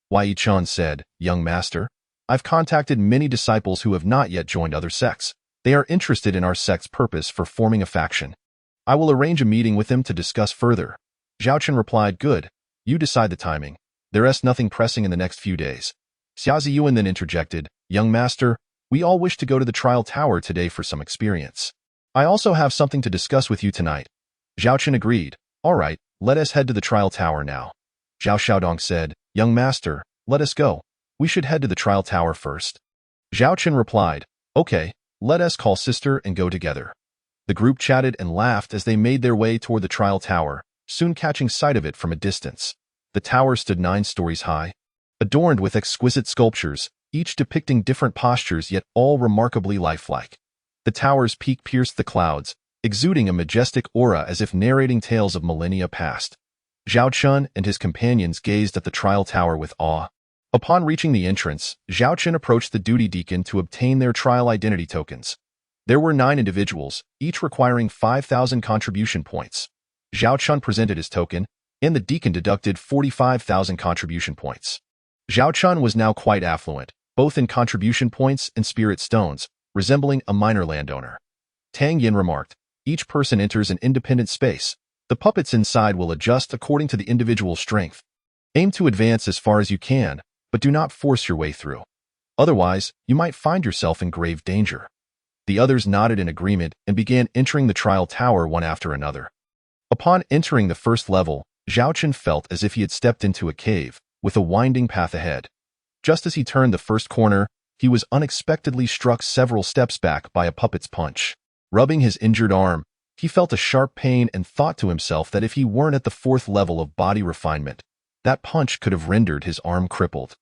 Why Yi-chan said, Young master, I've contacted many disciples who have not yet joined other sects. They are interested in our sect's purpose for forming a faction. I will arrange a meeting with them to discuss further. Zhao Chen replied, Good, you decide the timing. There is nothing pressing in the next few days. Xia Ziyuan then interjected, Young master, we all wish to go to the trial tower today for some experience. I also have something to discuss with you tonight. Zhao Chen agreed, All right, let us head to the trial tower now. Zhao Xiaodong said, Young master, let us go. We should head to the trial tower first. Zhao Chen replied, Okay, let us call sister and go together. The group chatted and laughed as they made their way toward the trial tower, soon catching sight of it from a distance. The tower stood 9 stories high, adorned with exquisite sculptures, each depicting different postures yet all remarkably lifelike. The tower's peak pierced the clouds, exuding a majestic aura as if narrating tales of millennia past. Zhao Chen and his companions gazed at the trial tower with awe. Upon reaching the entrance, Zhao Chen approached the duty deacon to obtain their trial identity tokens. There were 9 individuals, each requiring 5,000 contribution points. Zhao Chen presented his token, and the deacon deducted 45,000 contribution points. Zhao Chen was now quite affluent, both in contribution points and spirit stones, resembling a minor landowner. Tang Yin remarked, Each person enters an independent space. The puppets inside will adjust according to the individual's strength. Aim to advance as far as you can, but do not force your way through. Otherwise, you might find yourself in grave danger. The others nodded in agreement and began entering the trial tower one after another. Upon entering the first level, Zhao Chen felt as if he had stepped into a cave, with a winding path ahead. Just as he turned the first corner, he was unexpectedly struck several steps back by a puppet's punch. Rubbing his injured arm, he felt a sharp pain and thought to himself that if he weren't at the 4th level of body refinement, that punch could have rendered his arm crippled.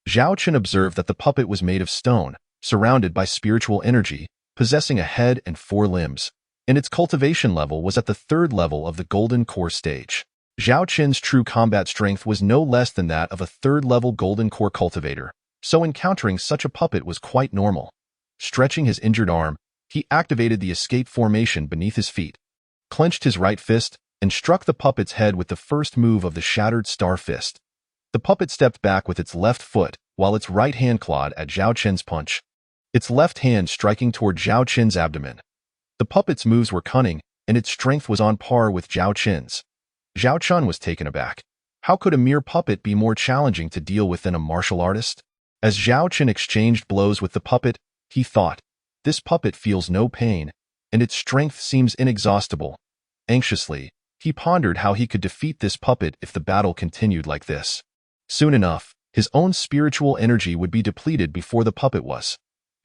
Zhao Chen observed that the puppet was made of stone, surrounded by spiritual energy, possessing a head and 4 limbs, and its cultivation level was at the 3rd level of the Golden Core stage. Zhao Chen's true combat strength was no less than that of a 3rd-level Golden Core cultivator, so encountering such a puppet was quite normal. Stretching his injured arm, he activated the escape formation beneath his feet, clenched his right fist, and struck the puppet's head with the first move of the shattered star fist. The puppet stepped back with its left foot, while its right hand clawed at Zhao Chen's punch, its left hand striking toward Zhao Chen's abdomen. The puppet's moves were cunning, and its strength was on par with Zhao Chen's. Zhao Chen was taken aback. How could a mere puppet be more challenging to deal with than a martial artist? As Zhao Chen exchanged blows with the puppet, he thought, This puppet feels no pain, and its strength seems inexhaustible. Anxiously, he pondered how he could defeat this puppet if the battle continued like this. Soon enough, his own spiritual energy would be depleted before the puppet was.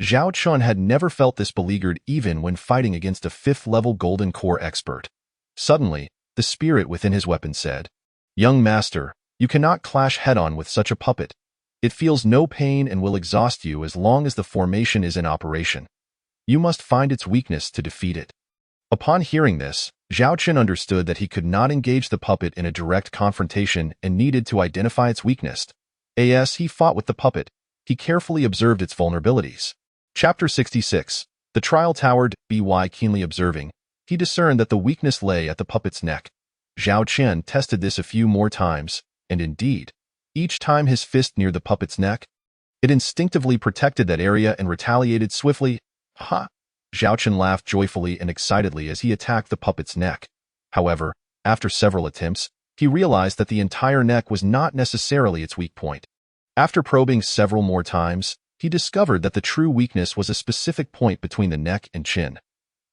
Zhao Chen had never felt this beleaguered even when fighting against a 5th-level Golden Core expert. Suddenly, the spirit within his weapon said, Young master, you cannot clash head-on with such a puppet. It feels no pain and will exhaust you as long as the formation is in operation. You must find its weakness to defeat it. Upon hearing this, Zhao Chen understood that he could not engage the puppet in a direct confrontation and needed to identify its weakness. As he fought with the puppet, he carefully observed its vulnerabilities. Chapter 66. The Trial Tower. By keenly observing, he discerned that the weakness lay at the puppet's neck. Zhao Chen tested this a few more times, and indeed, each time his fist neared the puppet's neck, it instinctively protected that area and retaliated swiftly. Ha! Zhao Chen laughed joyfully and excitedly as he attacked the puppet's neck. However, after several attempts, he realized that the entire neck was not necessarily its weak point. After probing several more times, he discovered that the true weakness was a specific point between the neck and chin.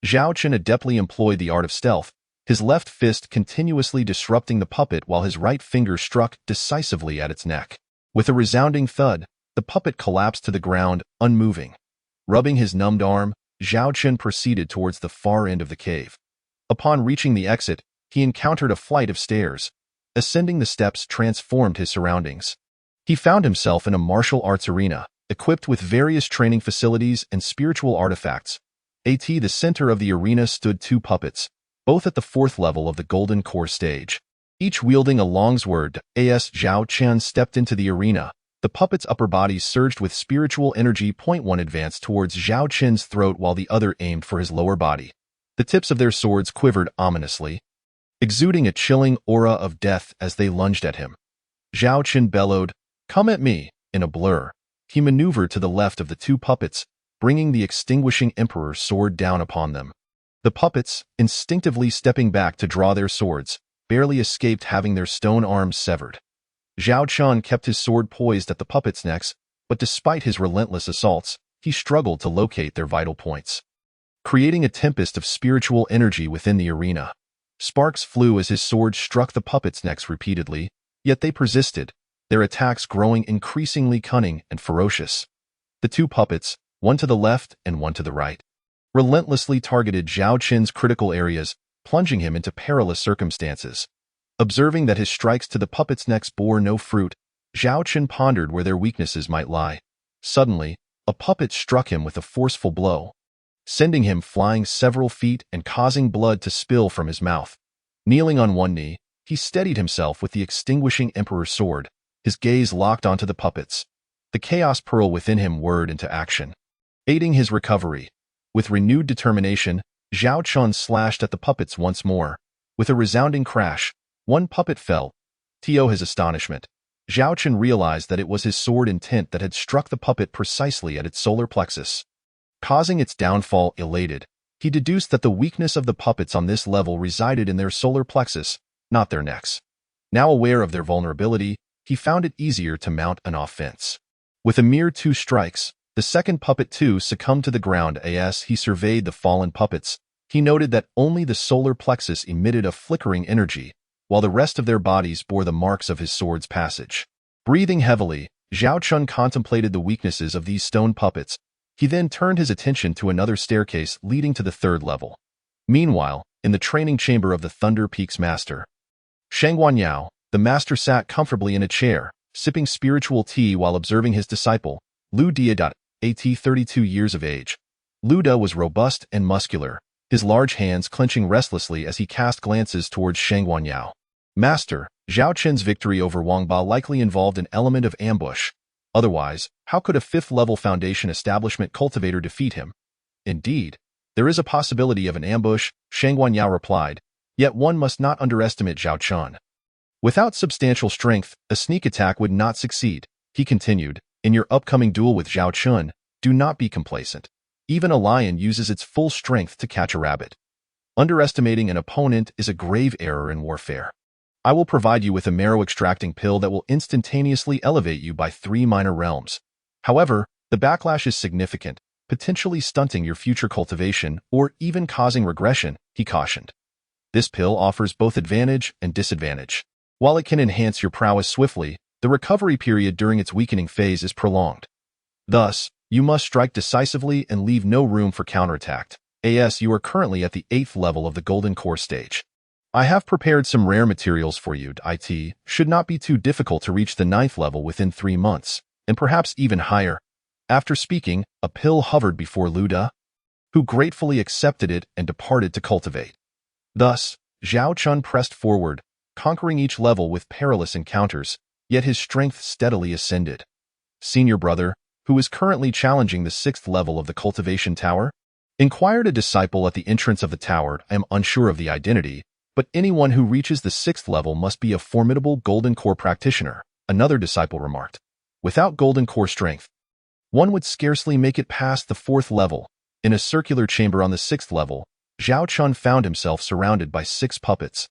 Zhao Chen adeptly employed the art of stealth, his left fist continuously disrupting the puppet while his right finger struck decisively at its neck. With a resounding thud, the puppet collapsed to the ground, unmoving. Rubbing his numbed arm, Zhao Chun proceeded towards the far end of the cave. Upon reaching the exit, he encountered a flight of stairs. Ascending the steps transformed his surroundings. He found himself in a martial arts arena, equipped with various training facilities and spiritual artifacts. At the center of the arena stood two puppets, both at the fourth level of the Golden Core stage. Each wielding a longsword. As Zhao Chen stepped into the arena, the puppet's upper body surged with spiritual energy. One advanced towards Zhao Chen's throat while the other aimed for his lower body. The tips of their swords quivered ominously, exuding a chilling aura of death as they lunged at him. Zhao Chen bellowed, "Come at me!" In a blur, he maneuvered to the left of the two puppets, bringing the extinguishing emperor's sword down upon them. The puppets, instinctively stepping back to draw their swords, barely escaped having their stone arms severed. Zhao Chun kept his sword poised at the puppets' necks, but despite his relentless assaults, he struggled to locate their vital points, creating a tempest of spiritual energy within the arena. Sparks flew as his sword struck the puppets' necks repeatedly, yet they persisted, their attacks growing increasingly cunning and ferocious. The two puppets, one to the left and one to the right, relentlessly targeted Zhao Chen's critical areas, plunging him into perilous circumstances. Observing that his strikes to the puppets' necks bore no fruit, Zhao Chen pondered where their weaknesses might lie. Suddenly, a puppet struck him with a forceful blow, sending him flying several feet and causing blood to spill from his mouth. Kneeling on one knee, he steadied himself with the extinguishing emperor's sword, his gaze locked onto the puppets. The chaos pearl within him whirred into action, aiding his recovery. With renewed determination, Zhao Chun slashed at the puppets once more. With a resounding crash, one puppet fell. To his astonishment, Zhao Chun realized that it was his sword intent that had struck the puppet precisely at its solar plexus, causing its downfall. Elated, he deduced that the weakness of the puppets on this level resided in their solar plexus, not their necks. Now aware of their vulnerability, he found it easier to mount an offense. With a mere 2 strikes, the second puppet too succumbed to the ground. As he surveyed the fallen puppets, he noted that only the solar plexus emitted a flickering energy, while the rest of their bodies bore the marks of his sword's passage. Breathing heavily, Zhao Chun contemplated the weaknesses of these stone puppets. He then turned his attention to another staircase leading to the 3rd level. Meanwhile, in the training chamber of the Thunder Peak's master, Sheng Guanyao, the master sat comfortably in a chair, sipping spiritual tea while observing his disciple, Lu Da. At 32 years of age, Lu Da was robust and muscular, his large hands clenching restlessly as he cast glances towards Sheng Guanyao. Master, Zhao Chen's victory over Wang Ba likely involved an element of ambush. Otherwise, how could a 5th-level foundation establishment cultivator defeat him? Indeed, there is a possibility of an ambush, Sheng Guanyao replied, yet one must not underestimate Zhao Chen. Without substantial strength, a sneak attack would not succeed. He continued, in your upcoming duel with Zhao Chen, do not be complacent. Even a lion uses its full strength to catch a rabbit. Underestimating an opponent is a grave error in warfare. I will provide you with a marrow-extracting pill that will instantaneously elevate you by 3 minor realms. However, the backlash is significant, potentially stunting your future cultivation or even causing regression, he cautioned. This pill offers both advantage and disadvantage. While it can enhance your prowess swiftly, the recovery period during its weakening phase is prolonged. Thus, you must strike decisively and leave no room for counterattack. As you are currently at the 8th level of the Golden Core stage, I have prepared some rare materials for you. It should not be too difficult to reach the 9th level within 3 months, and perhaps even higher. After speaking, a pill hovered before Lu Da, who gratefully accepted it and departed to cultivate. Thus, Zhao Chun pressed forward, conquering each level with perilous encounters, yet his strength steadily ascended. Senior brother, who is currently challenging the 6th level of the cultivation tower? Inquired a disciple at the entrance of the tower. I am unsure of the identity, but anyone who reaches the 6th level must be a formidable Golden Core practitioner, another disciple remarked. Without Golden Core strength, one would scarcely make it past the 4th level. In a circular chamber on the 6th level, Zhao Chun found himself surrounded by 6 puppets.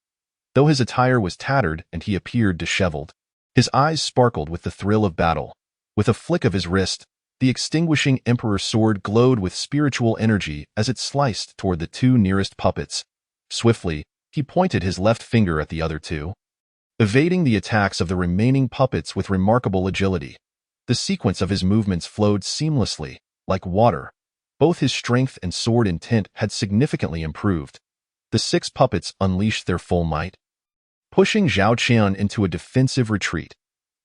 Though his attire was tattered and he appeared disheveled, his eyes sparkled with the thrill of battle. With a flick of his wrist, the extinguishing emperor's sword glowed with spiritual energy as it sliced toward the 2 nearest puppets. Swiftly, He pointed his left finger at the other two, evading the attacks of the remaining puppets with remarkable agility. The sequence of his movements flowed seamlessly, like water. Both his strength and sword intent had significantly improved. The 6 puppets unleashed their full might, pushing Zhao Qian into a defensive retreat.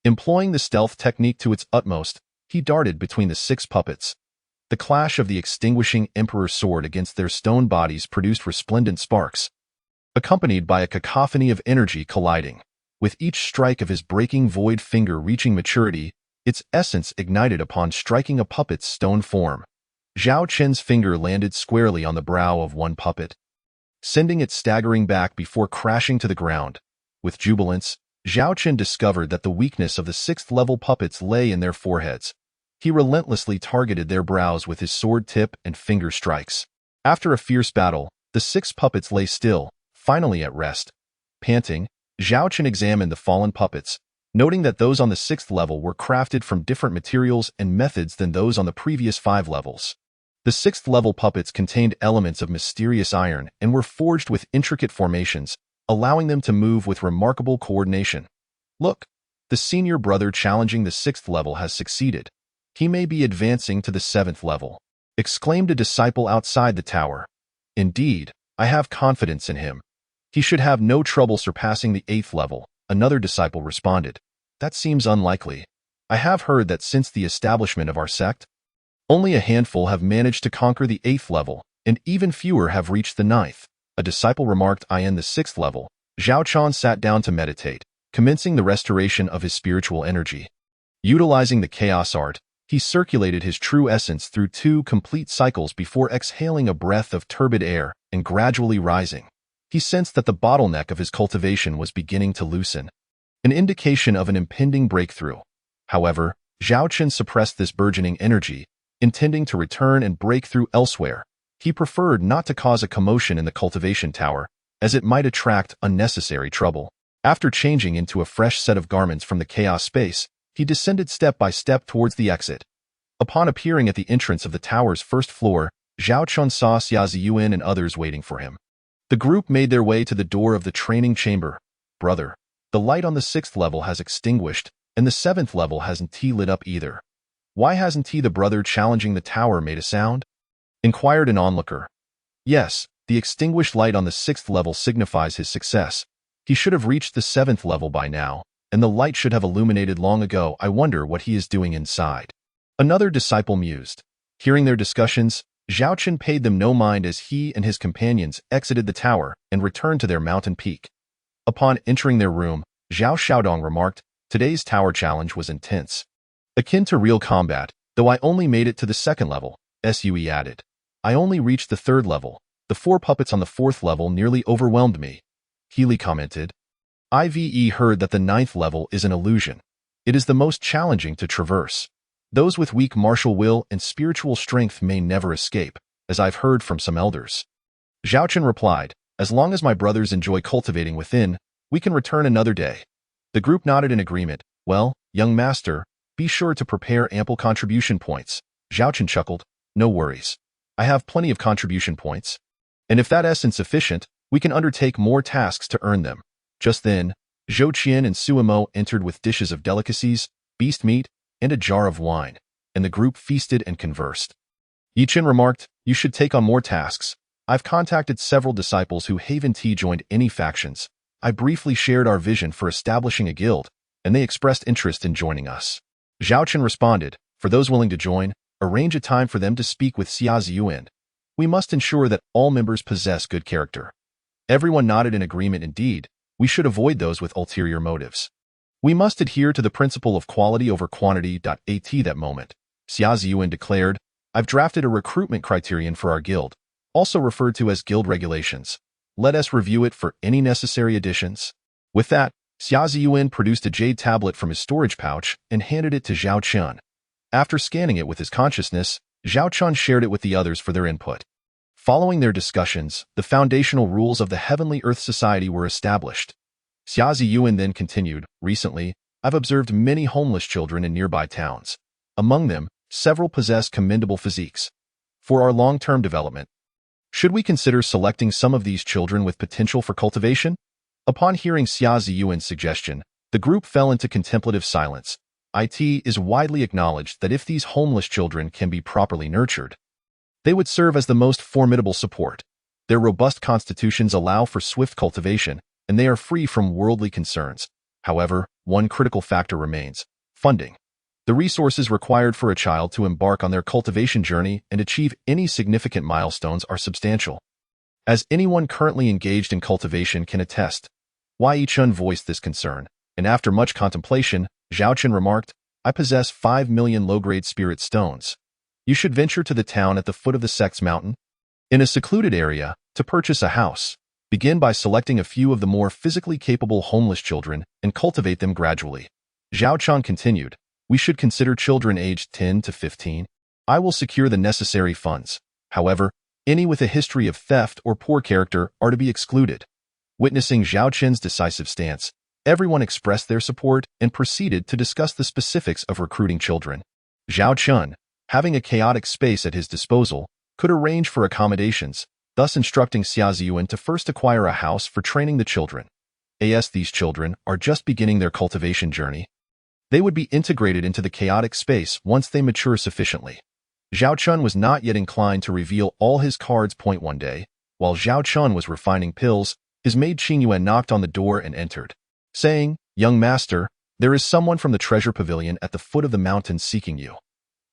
Employing the stealth technique to its utmost, he darted between the 6 puppets. The clash of the extinguishing Emperor's sword against their stone bodies produced resplendent sparks, accompanied by a cacophony of energy colliding. With each strike of his breaking void finger reaching maturity, its essence ignited upon striking a puppet's stone form. Zhao Qian's finger landed squarely on the brow of one puppet, sending it staggering back before crashing to the ground. With jubilance, Zhao Qian discovered that the weakness of the 6th-level puppets lay in their foreheads. He relentlessly targeted their brows with his sword tip and finger strikes. After a fierce battle, the 6 puppets lay still, finally at rest. Panting, Zhao Qian examined the fallen puppets, noting that those on the 6th level were crafted from different materials and methods than those on the previous 5 levels. The 6th-level puppets contained elements of mysterious iron and were forged with intricate formations, allowing them to move with remarkable coordination. Look, the senior brother challenging the 6th level has succeeded. He may be advancing to the 7th level, exclaimed a disciple outside the tower. Indeed, I have confidence in him. He should have no trouble surpassing the 8th level, another disciple responded. That seems unlikely. I have heard that since the establishment of our sect, only a handful have managed to conquer the 8th level, and even fewer have reached the 9th. A disciple remarked, I am the 6th level. Zhao Qian sat down to meditate, commencing the restoration of his spiritual energy. Utilizing the chaos art, he circulated his true essence through 2 complete cycles before exhaling a breath of turbid air and gradually rising. He sensed that the bottleneck of his cultivation was beginning to loosen, an indication of an impending breakthrough. However, Zhao Qian suppressed this burgeoning energy, intending to return and break through elsewhere. He preferred not to cause a commotion in the cultivation tower, as it might attract unnecessary trouble. After changing into a fresh set of garments from the chaos space, he descended step by step towards the exit. Upon appearing at the entrance of the tower's 1st floor, Zhao Qian saw Xia Ziyuan and others waiting for him. The group made their way to the door of the training chamber. Brother, the light on the 6th level has extinguished, and the 7th level hasn't lit up either. Why hasn't the brother challenging the tower made a sound? Inquired an onlooker. Yes, the extinguished light on the 6th level signifies his success. He should have reached the 7th level by now, and the light should have illuminated long ago. I wonder what he is doing inside. Another disciple mused. Hearing their discussions, Zhao Qian paid them no mind as he and his companions exited the tower and returned to their mountain peak. Upon entering their room, Zhao Xiaodong remarked, today's tower challenge was intense. Akin to real combat, though I only made it to the 2nd level, Sue added. I only reached the 3rd level. The 4 puppets on the 4th level nearly overwhelmed me. Healy commented. I've heard that the 9th level is an illusion. It is the most challenging to traverse. Those with weak martial will and spiritual strength may never escape, as I've heard from some elders. Zhao Qian replied, as long as my brothers enjoy cultivating within, we can return another day. The group nodded in agreement. Well, young master, be sure to prepare ample contribution points. Zhao Qian chuckled. No worries. I have plenty of contribution points. And if that isn't sufficient, we can undertake more tasks to earn them. Just then, Zhou Qian and Suimo entered with dishes of delicacies, beast meat, and a jar of wine, and the group feasted and conversed. Yichen remarked, you should take on more tasks. I've contacted several disciples who haven't joined any factions. I briefly shared our vision for establishing a guild, and they expressed interest in joining us. Zhao Qian responded, for those willing to join, arrange a time for them to speak with Xia Ziyuan. We must ensure that all members possess good character. Everyone nodded in agreement. Indeed, we should avoid those with ulterior motives. We must adhere to the principle of quality over quantity. At that moment, Xia Ziyuan declared, I've drafted a recruitment criterion for our guild, also referred to as guild regulations. Let us review it for any necessary additions. With that, Xia Ziyuan produced a jade tablet from his storage pouch and handed it to Zhao Qian. After scanning it with his consciousness, Zhao Qian shared it with the others for their input. Following their discussions, the foundational rules of the Heavenly Earth Society were established. Xia Ziyuan then continued, recently, I've observed many homeless children in nearby towns. Among them, several possess commendable physiques. For our long-term development, Should we consider selecting some of these children with potential for cultivation? Upon hearing Xia Ziyuan's suggestion, the group fell into contemplative silence. It is widely acknowledged that if these homeless children can be properly nurtured, they would serve as the most formidable support. Their robust constitutions allow for swift cultivation, and they are free from worldly concerns. However, one critical factor remains: funding. The resources required for a child to embark on their cultivation journey and achieve any significant milestones are substantial. As anyone currently engaged in cultivation can attest, Wei Chun voiced this concern, and after much contemplation, Zhao Chun remarked, "I possess 5 million low-grade spirit stones. You should venture to the town at the foot of the sect's mountain, in a secluded area, to purchase a house. Begin by selecting a few of the more physically capable homeless children and cultivate them gradually." Zhao Chun continued, "We should consider children aged 10 to 15. I will secure the necessary funds. However, any with a history of theft or poor character are to be excluded." Witnessing Zhao Chun's decisive stance, everyone expressed their support and proceeded to discuss the specifics of recruiting children. Zhao Chun, having a chaotic space at his disposal, could arrange for accommodations, thus instructing Xia Ziyuan to first acquire a house for training the children. As these children are just beginning their cultivation journey, they would be integrated into the chaotic space once they mature sufficiently. Zhao Chun was not yet inclined to reveal all his cards. One day, while Zhao Chun was refining pills, his maid Qingyuan knocked on the door and entered, saying, "Young master, there is someone from the treasure pavilion at the foot of the mountain seeking you."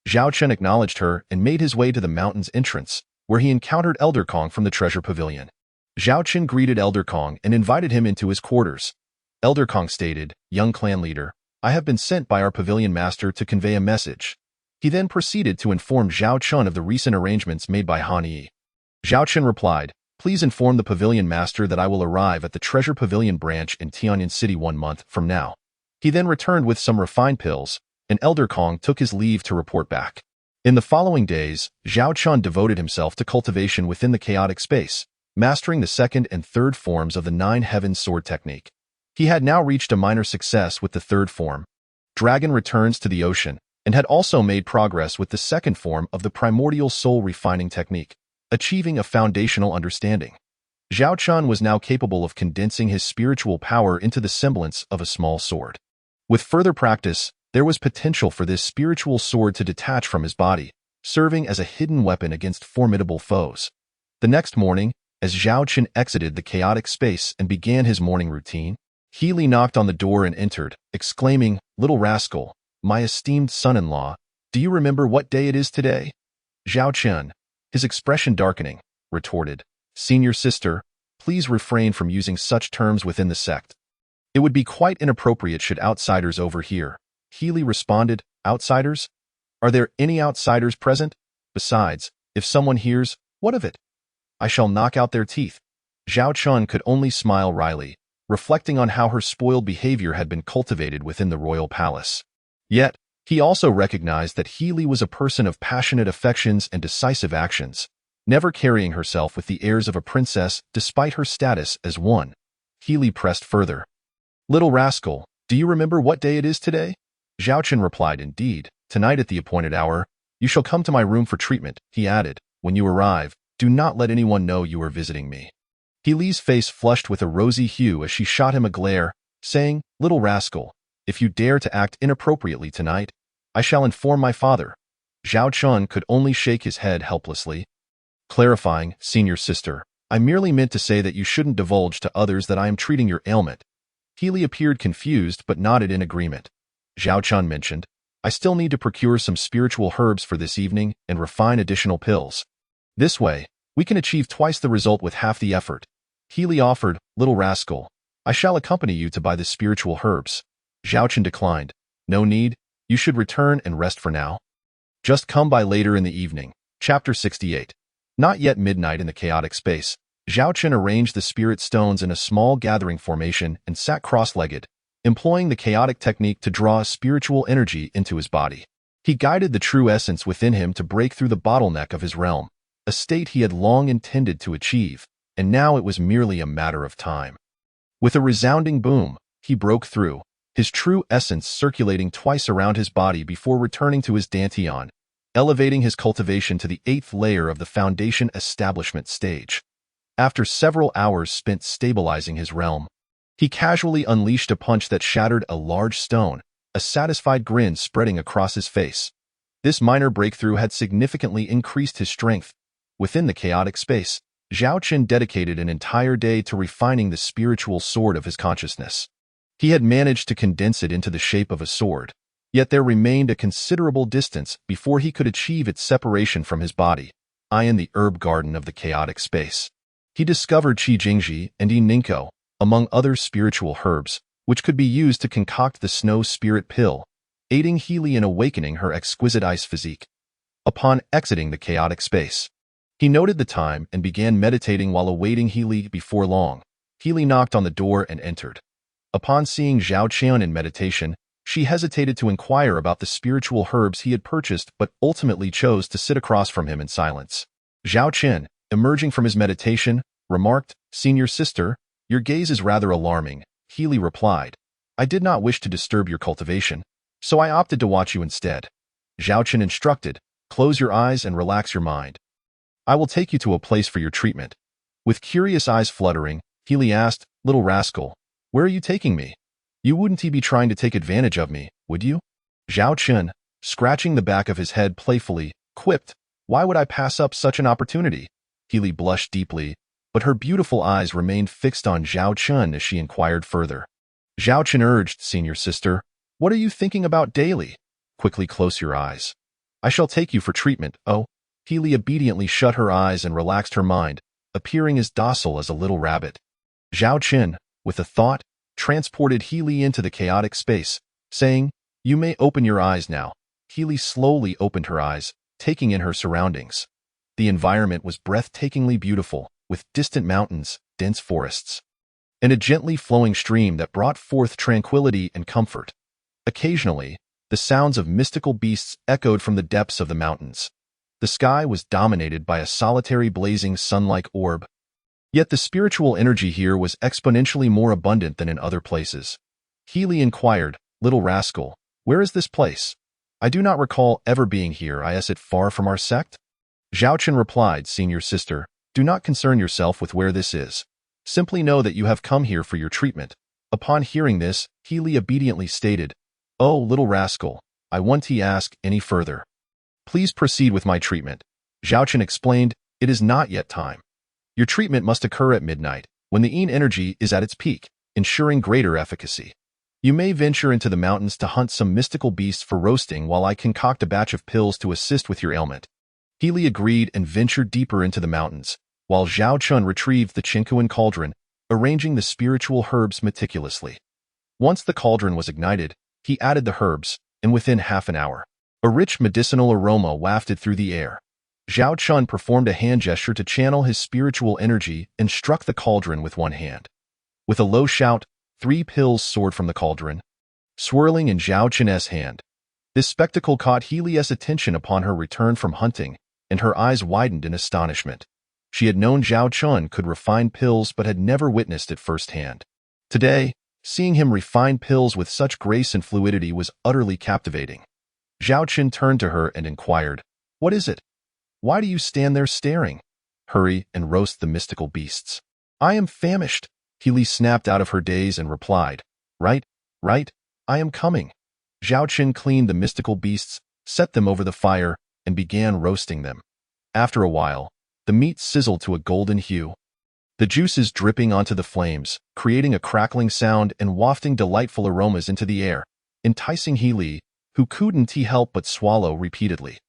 Zhao Chun acknowledged her and made his way to the mountain's entrance, where he encountered Elder Kong from the treasure pavilion. Zhao Chun greeted Elder Kong and invited him into his quarters. Elder Kong stated, "Young clan leader, I have been sent by our pavilion master to convey a message." He then proceeded to inform Zhao Chun of the recent arrangements made by Han Yi. Zhao Chun replied, "Please inform the pavilion master that I will arrive at the treasure pavilion branch in Tianyan City 1 month from now." He then returned with some refined pills, and Elder Kong took his leave to report back. In the following days, Zhao Chun devoted himself to cultivation within the chaotic space, mastering the second and third forms of the 9 Heavens sword technique. He had now reached a minor success with the third form, Dragon Returns to the Ocean, and had also made progress with the second form of the primordial soul refining technique, achieving a foundational understanding. Zhao Chun was now capable of condensing his spiritual power into the semblance of a small sword. With further practice, there was potential for this spiritual sword to detach from his body, serving as a hidden weapon against formidable foes. The next morning, as Zhao Chun exited the chaotic space and began his morning routine, Healy knocked on the door and entered, exclaiming, "Little rascal, my esteemed son-in-law, do you remember what day it is today?" Zhao Chun, his expression darkening, retorted, "Senior sister, please refrain from using such terms within the sect. It would be quite inappropriate should outsiders overhear." Healy responded, "Outsiders? Are there any outsiders present? Besides, if someone hears, what of it? I shall knock out their teeth." Zhao Chun could only smile wryly, reflecting on how her spoiled behavior had been cultivated within the royal palace. Yet, he also recognized that Healy was a person of passionate affections and decisive actions, never carrying herself with the airs of a princess despite her status as one. Healy pressed further. "Little rascal, do you remember what day it is today?" Zhao Chun replied, "Indeed, tonight at the appointed hour, you shall come to my room for treatment." He added, "When you arrive, do not let anyone know you are visiting me." Healy's face flushed with a rosy hue as she shot him a glare, saying, "Little rascal, if you dare to act inappropriately tonight, I shall inform my father." Zhao Chun could only shake his head helplessly. Clarifying, "Senior sister, I merely meant to say that you shouldn't divulge to others that I am treating your ailment." Healy appeared confused but nodded in agreement. Zhao Chun mentioned, "I still need to procure some spiritual herbs for this evening and refine additional pills. This way, we can achieve twice the result with half the effort." Healy offered, "Little rascal, I shall accompany you to buy the spiritual herbs." Zhao Chun declined, "No need, you should return and rest for now. Just come by later in the evening." Chapter 68. Not yet midnight in the chaotic space, Zhao Chun arranged the spirit stones in a small gathering formation and sat cross-legged, employing the chaotic technique to draw spiritual energy into his body. He guided the true essence within him to break through the bottleneck of his realm, a state he had long intended to achieve, and now it was merely a matter of time. With a resounding boom, he broke through, his true essence circulating twice around his body before returning to his dantian. elevating his cultivation to the 8th layer of the foundation establishment stage. After several hours spent stabilizing his realm, he casually unleashed a punch that shattered a large stone, a satisfied grin spreading across his face. This minor breakthrough had significantly increased his strength. Within the chaotic space, Zhao Qin dedicated an entire day to refining the spiritual sword of his consciousness. He had managed to condense it into the shape of a sword, yet there remained a considerable distance before he could achieve its separation from his body. In the herb garden of the chaotic space, he discovered Qi Jingji and Yi Ninko, among other spiritual herbs, which could be used to concoct the snow spirit pill, aiding Healy in awakening her exquisite ice physique. Upon exiting the chaotic space, he noted the time and began meditating while awaiting Healy. Before long, Healy knocked on the door and entered. Upon seeing Zhao Qian in meditation, she hesitated to inquire about the spiritual herbs he had purchased but ultimately chose to sit across from him in silence. Zhao Qian, emerging from his meditation, remarked, "Senior sister, your gaze is rather alarming." Healy replied, "I did not wish to disturb your cultivation, so I opted to watch you instead." Zhao Qian instructed, "Close your eyes and relax your mind. I will take you to a place for your treatment." With curious eyes fluttering, Healy asked, "Little rascal, where are you taking me? You wouldn't be trying to take advantage of me, would you?" Zhao Qian, scratching the back of his head playfully, quipped, "Why would I pass up such an opportunity?" Healy blushed deeply, but her beautiful eyes remained fixed on Zhao Qian as she inquired further. Zhao Qian urged, "Senior sister, what are you thinking about daily? Quickly close your eyes. I shall take you for treatment." "Oh." Healy obediently shut her eyes and relaxed her mind, appearing as docile as a little rabbit. Zhao Qian, with a thought, transported Healy into the chaotic space, saying, "You may open your eyes now." Healy slowly opened her eyes, taking in her surroundings. The environment was breathtakingly beautiful, with distant mountains, dense forests, and a gently flowing stream that brought forth tranquility and comfort. Occasionally, the sounds of mystical beasts echoed from the depths of the mountains. The sky was dominated by a solitary blazing sun-like orb. Yet the spiritual energy here was exponentially more abundant than in other places. Healy inquired, "Little rascal, where is this place? I do not recall ever being here. Is it far from our sect?" Zhao Qian replied, "Senior sister, do not concern yourself with where this is. Simply know that you have come here for your treatment." Upon hearing this, Healy obediently stated, "Oh, little rascal, I won't ask any further. Please proceed with my treatment." Zhao Qian explained, "It is not yet time. Your treatment must occur at midnight, when the yin energy is at its peak, ensuring greater efficacy. You may venture into the mountains to hunt some mystical beasts for roasting while I concoct a batch of pills to assist with your ailment." Healy agreed and ventured deeper into the mountains, while Zhao Qian retrieved the Qinkuan cauldron, arranging the spiritual herbs meticulously. Once the cauldron was ignited, he added the herbs, and within half an hour, a rich medicinal aroma wafted through the air. Zhao Qian performed a hand gesture to channel his spiritual energy and struck the cauldron with one hand. With a low shout, 3 pills soared from the cauldron, swirling in Zhao Qian's hand. This spectacle caught Healy's attention upon her return from hunting, and her eyes widened in astonishment. She had known Zhao Qian could refine pills but had never witnessed it firsthand. Today, seeing him refine pills with such grace and fluidity was utterly captivating. Zhao Qian turned to her and inquired, "What is it? Why do you stand there staring? Hurry and roast the mystical beasts." "I am famished," Healy snapped out of her daze and replied, Right, I am coming." Zhao Qian cleaned the mystical beasts, set them over the fire, and began roasting them. After a while, the meat sizzled to a golden hue, the juices dripping onto the flames, creating a crackling sound and wafting delightful aromas into the air, enticing Healy, who couldn't help but swallow repeatedly.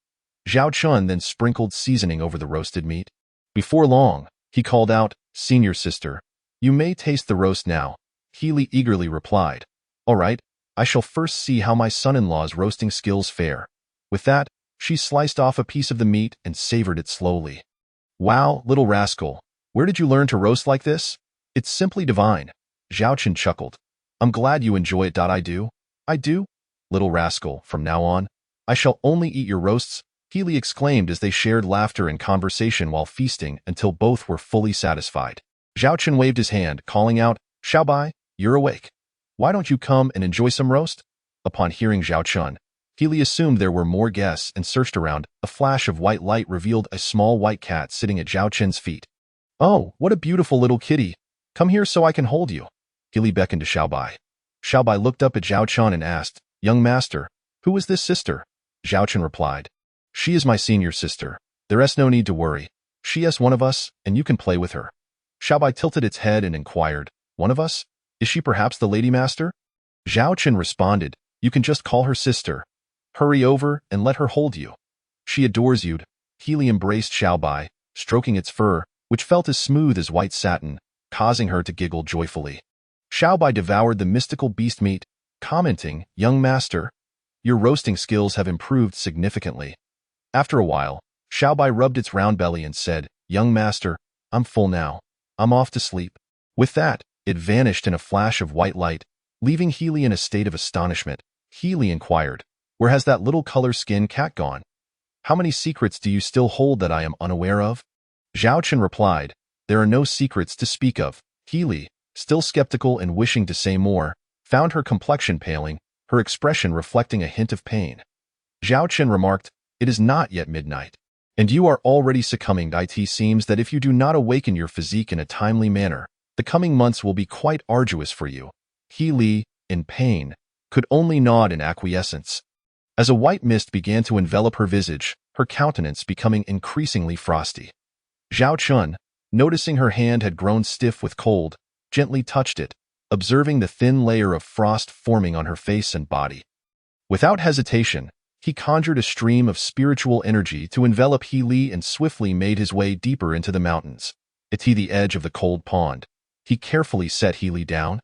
Zhao Qian then sprinkled seasoning over the roasted meat. Before long, he called out, "Senior sister, you may taste the roast now." Healy eagerly replied, "All right, I shall first see how my son-in-law's roasting skills fare." With that, she sliced off a piece of the meat and savored it slowly. "Wow, little rascal, where did you learn to roast like this? It's simply divine." Zhao Qian chuckled. "I'm glad you enjoy it. I do. Little rascal, from now on, I shall only eat your roasts," Healy exclaimed as they shared laughter and conversation while feasting until both were fully satisfied. Zhao Qian waved his hand, calling out, "Xiaobai, you're awake. Why don't you come and enjoy some roast?" Upon hearing Zhao Qian, Healy assumed there were more guests and searched around. A flash of white light revealed a small white cat sitting at Zhao Chen's feet. "Oh, what a beautiful little kitty. Come here so I can hold you." Healy beckoned to Xiaobai. Xiaobai looked up at Zhao Chen and asked, "Young master, who is this sister?" Zhao Chen replied, "She is my senior sister. There is no need to worry. She is one of us, and you can play with her." Xiaobai tilted its head and inquired, "One of us? Is she perhaps the lady master?" Zhao Chen responded, "You can just call her sister. Hurry over and let her hold you. She adores you." Healy embraced Xiaobai, stroking its fur, which felt as smooth as white satin, causing her to giggle joyfully. Xiaobai devoured the mystical beast meat, commenting, "Young master, your roasting skills have improved significantly." After a while, Xiaobai rubbed its round belly and said, "Young master, I'm full now. I'm off to sleep." With that, it vanished in a flash of white light, leaving Healy in a state of astonishment. Healy inquired, "Where has that little color-skinned cat gone? How many secrets do you still hold that I am unaware of?" Zhao Chen replied, "There are no secrets to speak of." Healy, still skeptical and wishing to say more, found her complexion paling, her expression reflecting a hint of pain. Zhao Chen remarked, "It is not yet midnight, and you are already succumbing. It seems that if you do not awaken your physique in a timely manner, the coming months will be quite arduous for you." Healy, in pain, could only nod in acquiescence. As a white mist began to envelop her visage, her countenance becoming increasingly frosty. Zhao Chun, noticing her hand had grown stiff with cold, gently touched it, observing the thin layer of frost forming on her face and body. Without hesitation, he conjured a stream of spiritual energy to envelop Healy and swiftly made his way deeper into the mountains. At the edge of the cold pond, he carefully set Healy down,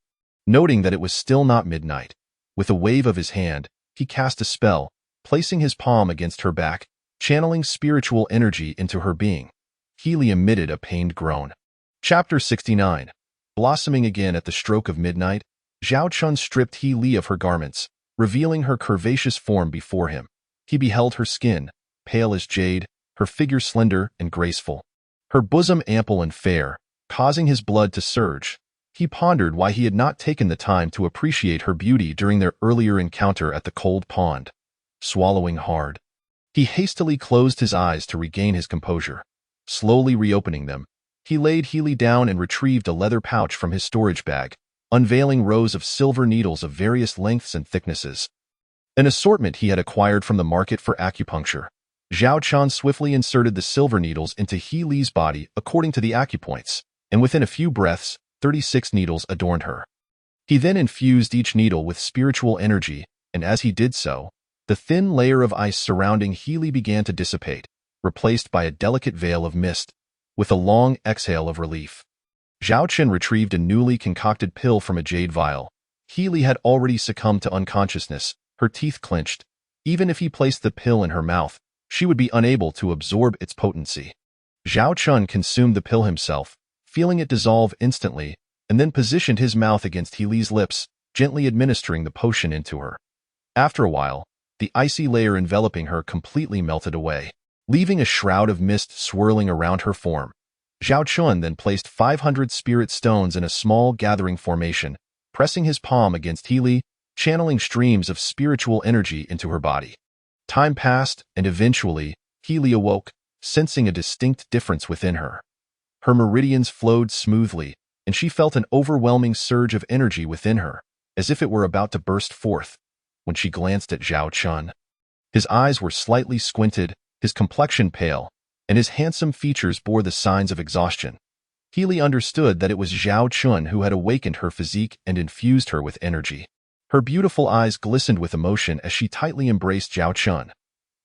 noting that it was still not midnight. With a wave of his hand, he cast a spell, placing his palm against her back, channeling spiritual energy into her being. Healy emitted a pained groan. Chapter 69. Blossoming again at the stroke of midnight, Zhao Chun stripped Healy of her garments, revealing her curvaceous form before him. He beheld her skin, pale as jade, her figure slender and graceful, her bosom ample and fair, causing his blood to surge. He pondered why he had not taken the time to appreciate her beauty during their earlier encounter at the cold pond. Swallowing hard, he hastily closed his eyes to regain his composure. Slowly reopening them, he laid Healy down and retrieved a leather pouch from his storage bag, unveiling rows of silver needles of various lengths and thicknesses. An assortment he had acquired from the market for acupuncture. Zhao Chan swiftly inserted the silver needles into Healy's body according to the acupoints, and within a few breaths, 36 needles adorned her. He then infused each needle with spiritual energy, and as he did so, the thin layer of ice surrounding Healy began to dissipate, replaced by a delicate veil of mist. With a long exhale of relief, Zhao Chen retrieved a newly concocted pill from a jade vial. Healy had already succumbed to unconsciousness, her teeth clenched. Even if he placed the pill in her mouth, she would be unable to absorb its potency. Zhao Chun consumed the pill himself, feeling it dissolve instantly, and then positioned his mouth against Healy's lips, gently administering the potion into her. After a while, the icy layer enveloping her completely melted away, leaving a shroud of mist swirling around her form. Zhao Chun then placed 500 spirit stones in a small gathering formation, pressing his palm against Healy, channeling streams of spiritual energy into her body. Time passed, and eventually, Healy awoke, sensing a distinct difference within her. Her meridians flowed smoothly, and she felt an overwhelming surge of energy within her, as if it were about to burst forth. When she glanced at Zhao Chun, his eyes were slightly squinted, his complexion pale, and his handsome features bore the signs of exhaustion. Healy understood that it was Zhao Chun who had awakened her physique and infused her with energy. Her beautiful eyes glistened with emotion as she tightly embraced Zhao Chun.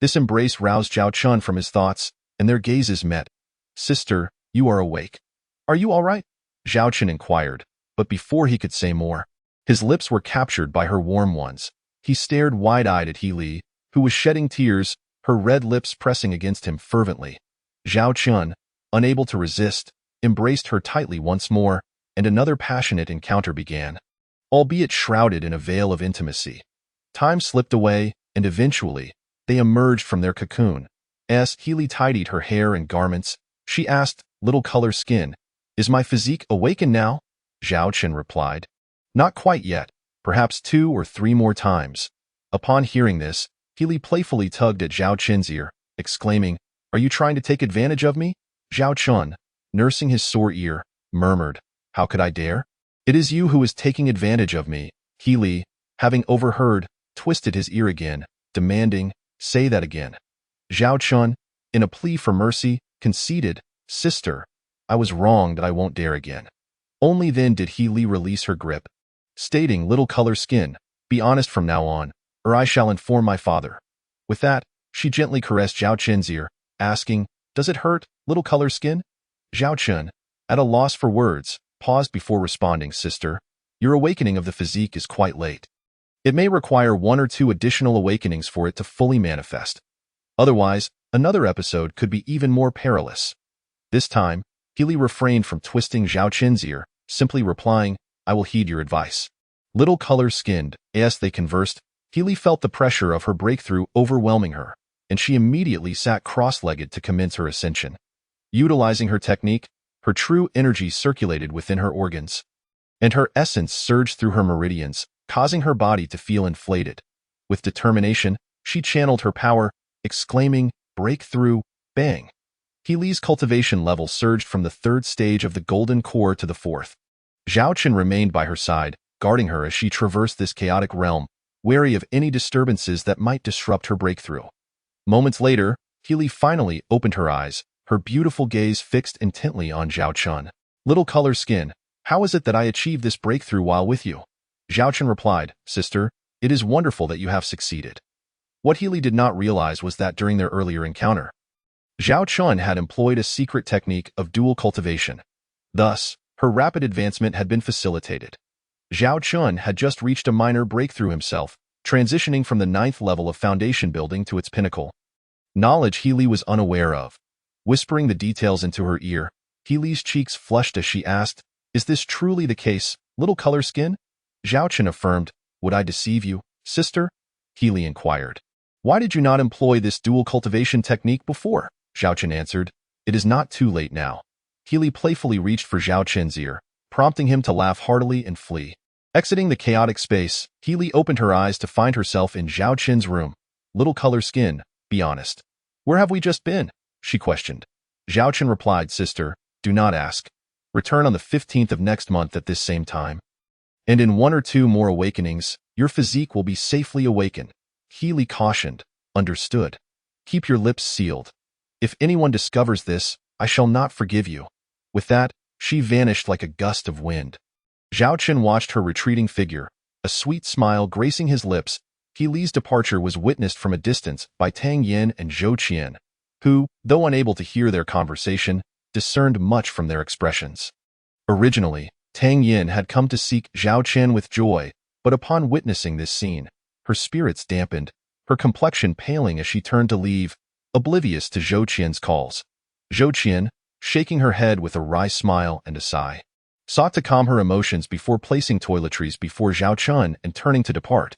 This embrace roused Zhao Chun from his thoughts, and their gazes met. "Sister, you are awake. Are you all right?" Zhao Chun inquired, but before he could say more, his lips were captured by her warm ones. He stared wide-eyed at Healy, who was shedding tears, her red lips pressing against him fervently. Zhao Chun, unable to resist, embraced her tightly once more, and another passionate encounter began, albeit shrouded in a veil of intimacy. Time slipped away, and eventually, they emerged from their cocoon. As Healy tidied her hair and garments, she asked, "Little color skin, is my physique awakened now?" Zhao Chen replied, "Not quite yet, perhaps 2 or 3 more times." Upon hearing this, Healy playfully tugged at Zhao Qin's ear, exclaiming, "Are you trying to take advantage of me?" Zhao Qin, nursing his sore ear, murmured, "How could I dare? It is you who is taking advantage of me." Healy, having overheard, twisted his ear again, demanding, "Say that again." Zhao Qin, in a plea for mercy, conceded, "Sister, I was wronged and I won't dare again." Only then did Healy release her grip, stating, "Little color skin, be honest from now on, or I shall inform my father." With that, she gently caressed Zhao Qin's ear, asking, "Does it hurt, little color skin?" Zhao Qin, at a loss for words, paused before responding, "Sister, your awakening of the physique is quite late. It may require 1 or 2 additional awakenings for it to fully manifest. Otherwise, another episode could be even more perilous." This time, Healy refrained from twisting Zhao Qin's ear, simply replying, "I will heed your advice." Little color-skinned, as they conversed, Healy felt the pressure of her breakthrough overwhelming her, and she immediately sat cross-legged to commence her ascension. Utilizing her technique, her true energy circulated within her organs, and her essence surged through her meridians, causing her body to feel inflated. With determination, she channeled her power, exclaiming, "Breakthrough, bang!" Healy's cultivation level surged from the 3rd stage of the golden core to the 4th. Zhao Qin remained by her side, guarding her as she traversed this chaotic realm, wary of any disturbances that might disrupt her breakthrough. Moments later, Healy finally opened her eyes, her beautiful gaze fixed intently on Zhao Qin. "Little color skin, how is it that I achieved this breakthrough while with you?" Zhao Qin replied, "Sister, it is wonderful that you have succeeded." What Healy did not realize was that during their earlier encounter, Zhao Qin had employed a secret technique of dual cultivation. Thus, her rapid advancement had been facilitated. Zhao Qin had just reached a minor breakthrough himself, transitioning from the 9th level of foundation building to its pinnacle. Knowledge Healy was unaware of. Whispering the details into her ear, Healy's cheeks flushed as she asked, "Is this truly the case, little color skin?" Zhao Qin affirmed, "Would I deceive you, sister?" Healy inquired, "Why did you not employ this dual cultivation technique before?" Zhao Qin answered, "It is not too late now." Healy playfully reached for Zhao Qin's ear, prompting him to laugh heartily and flee. Exiting the chaotic space, Healy opened her eyes to find herself in Zhao Qin's room. "Little color skin, be honest. Where have we just been?" she questioned. Zhao Qin replied, "Sister, do not ask. Return on the 15th of next month at this same time. And in 1 or 2 more awakenings, your physique will be safely awakened." Healy cautioned, "Understood. Keep your lips sealed. If anyone discovers this, I shall not forgive you." With that, she vanished like a gust of wind. Zhao Qin watched her retreating figure, a sweet smile gracing his lips. Healy's departure was witnessed from a distance by Tang Yin and Zhou Qian, who, though unable to hear their conversation, discerned much from their expressions. Originally, Tang Yin had come to seek Zhao Qian with joy, but upon witnessing this scene, her spirits dampened, her complexion paling as she turned to leave, oblivious to Zhou Qian's calls. Zhou Qian, shaking her head with a wry smile and a sigh, sought to calm her emotions before placing toiletries before Zhao Qin and turning to depart.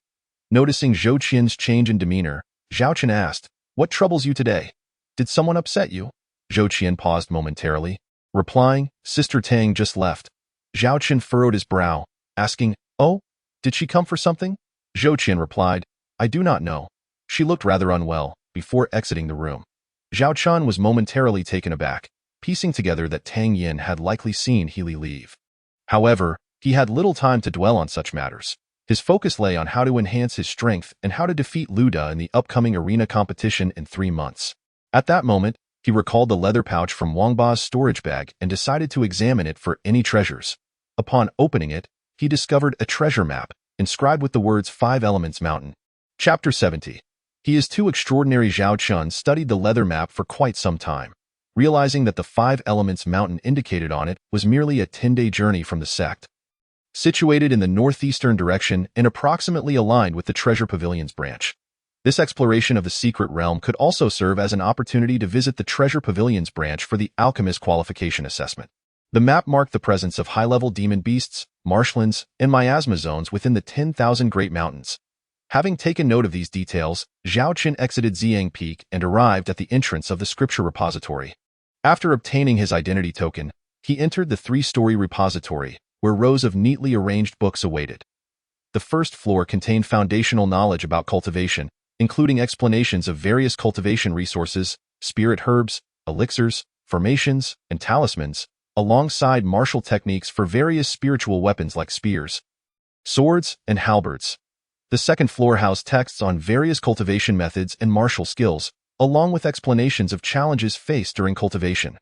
Noticing Zhou Qian's change in demeanor, Zhao Qin asked, "What troubles you today? Did someone upset you?" Zhou Qian paused momentarily, replying, "Sister Tang just left." Zhao Qin furrowed his brow, asking, "Oh, did she come for something?" Zhou Qian replied, "I do not know. She looked rather unwell," before exiting the room. Zhao Qin was momentarily taken aback, piecing together that Tang Yin had likely seen Healy leave. However, he had little time to dwell on such matters. His focus lay on how to enhance his strength and how to defeat Lu Da in the upcoming arena competition in 3 months. At that moment, he recalled the leather pouch from Wang Ba's storage bag and decided to examine it for any treasures. Upon opening it, he discovered a treasure map, inscribed with the words 5 Elements Mountain. Chapter 70. He is too extraordinary. Zhao Qin studied the leather map for quite some time, realizing that the 5 Elements Mountain indicated on it was merely a 10-day journey from the sect. Situated in the northeastern direction and approximately aligned with the Treasure Pavilion's branch. This exploration of the secret realm could also serve as an opportunity to visit the Treasure Pavilion's branch for the Alchemist Qualification Assessment. The map marked the presence of high-level demon beasts, marshlands, and miasma zones within the 10,000 Great Mountains. Having taken note of these details, Zhao Qin exited Xiang Peak and arrived at the entrance of the scripture repository. After obtaining his identity token, he entered the 3-story repository, where rows of neatly arranged books awaited. The first floor contained foundational knowledge about cultivation, including explanations of various cultivation resources, spirit herbs, elixirs, formations, and talismans, alongside martial techniques for various spiritual weapons like spears, swords, and halberds. The second floor housed texts on various cultivation methods and martial skills, along with explanations of challenges faced during cultivation.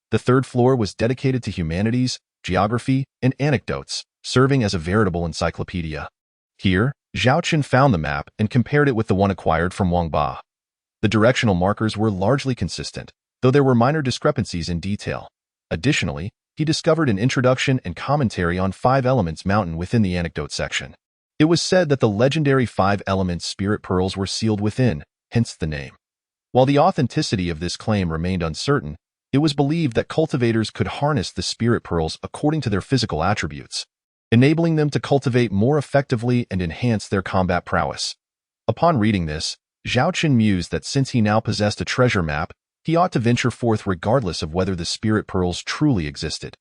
The third floor was dedicated to humanities, geography, and anecdotes, serving as a veritable encyclopedia. Here, Zhao Qin found the map and compared it with the one acquired from Wang Ba. The directional markers were largely consistent, though there were minor discrepancies in detail. Additionally, he discovered an introduction and commentary on 5 Elements Mountain within the anecdote section. It was said that the legendary 5 Elements spirit pearls were sealed within, hence the name. While the authenticity of this claim remained uncertain, it was believed that cultivators could harness the spirit pearls according to their physical attributes, enabling them to cultivate more effectively and enhance their combat prowess. Upon reading this, Zhao Qin mused that since he now possessed a treasure map, he ought to venture forth regardless of whether the spirit pearls truly existed.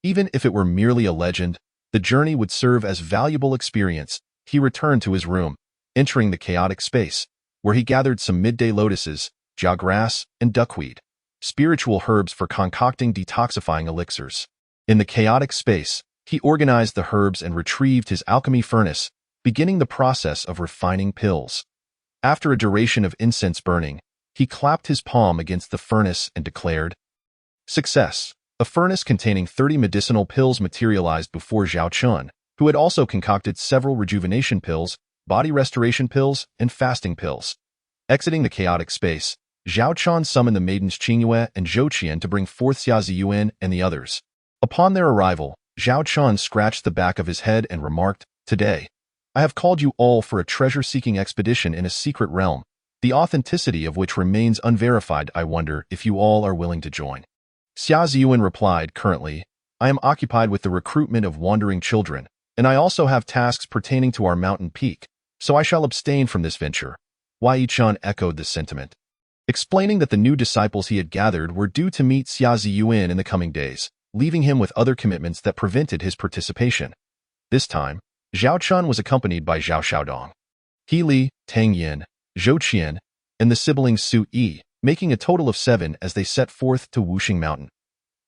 Even if it were merely a legend, the journey would serve as valuable experience. He returned to his room, entering the chaotic space, where he gathered some midday lotuses, jia grass, and duckweed, spiritual herbs for concocting detoxifying elixirs. In the chaotic space, he organized the herbs and retrieved his alchemy furnace, beginning the process of refining pills. After a duration of incense burning, he clapped his palm against the furnace and declared, "Success!" A furnace containing 30 medicinal pills materialized before Zhao Qin, who had also concocted several rejuvenation pills, body restoration pills, and fasting pills. Exiting the chaotic space, Zhao Qin summoned the maidens Qingyue and Zhou Qian to bring forth Xia Ziyuan and the others. Upon their arrival, Zhao Qin scratched the back of his head and remarked, "Today, I have called you all for a treasure-seeking expedition in a secret realm, the authenticity of which remains unverified. I wonder if you all are willing to join." Xia Ziyuan replied, "Currently, I am occupied with the recruitment of wandering children, and I also have tasks pertaining to our mountain peak, so I shall abstain from this venture." Yi Chen echoed this sentiment, explaining that the new disciples he had gathered were due to meet Xia Ziyuan in the coming days, leaving him with other commitments that prevented his participation. This time, Zhao Qin was accompanied by Zhao Xiaodong, He Li, Tang Yin, Zhou Qian, and the siblings Su Yi, making a total of 7 as they set forth to Wuxing Mountain.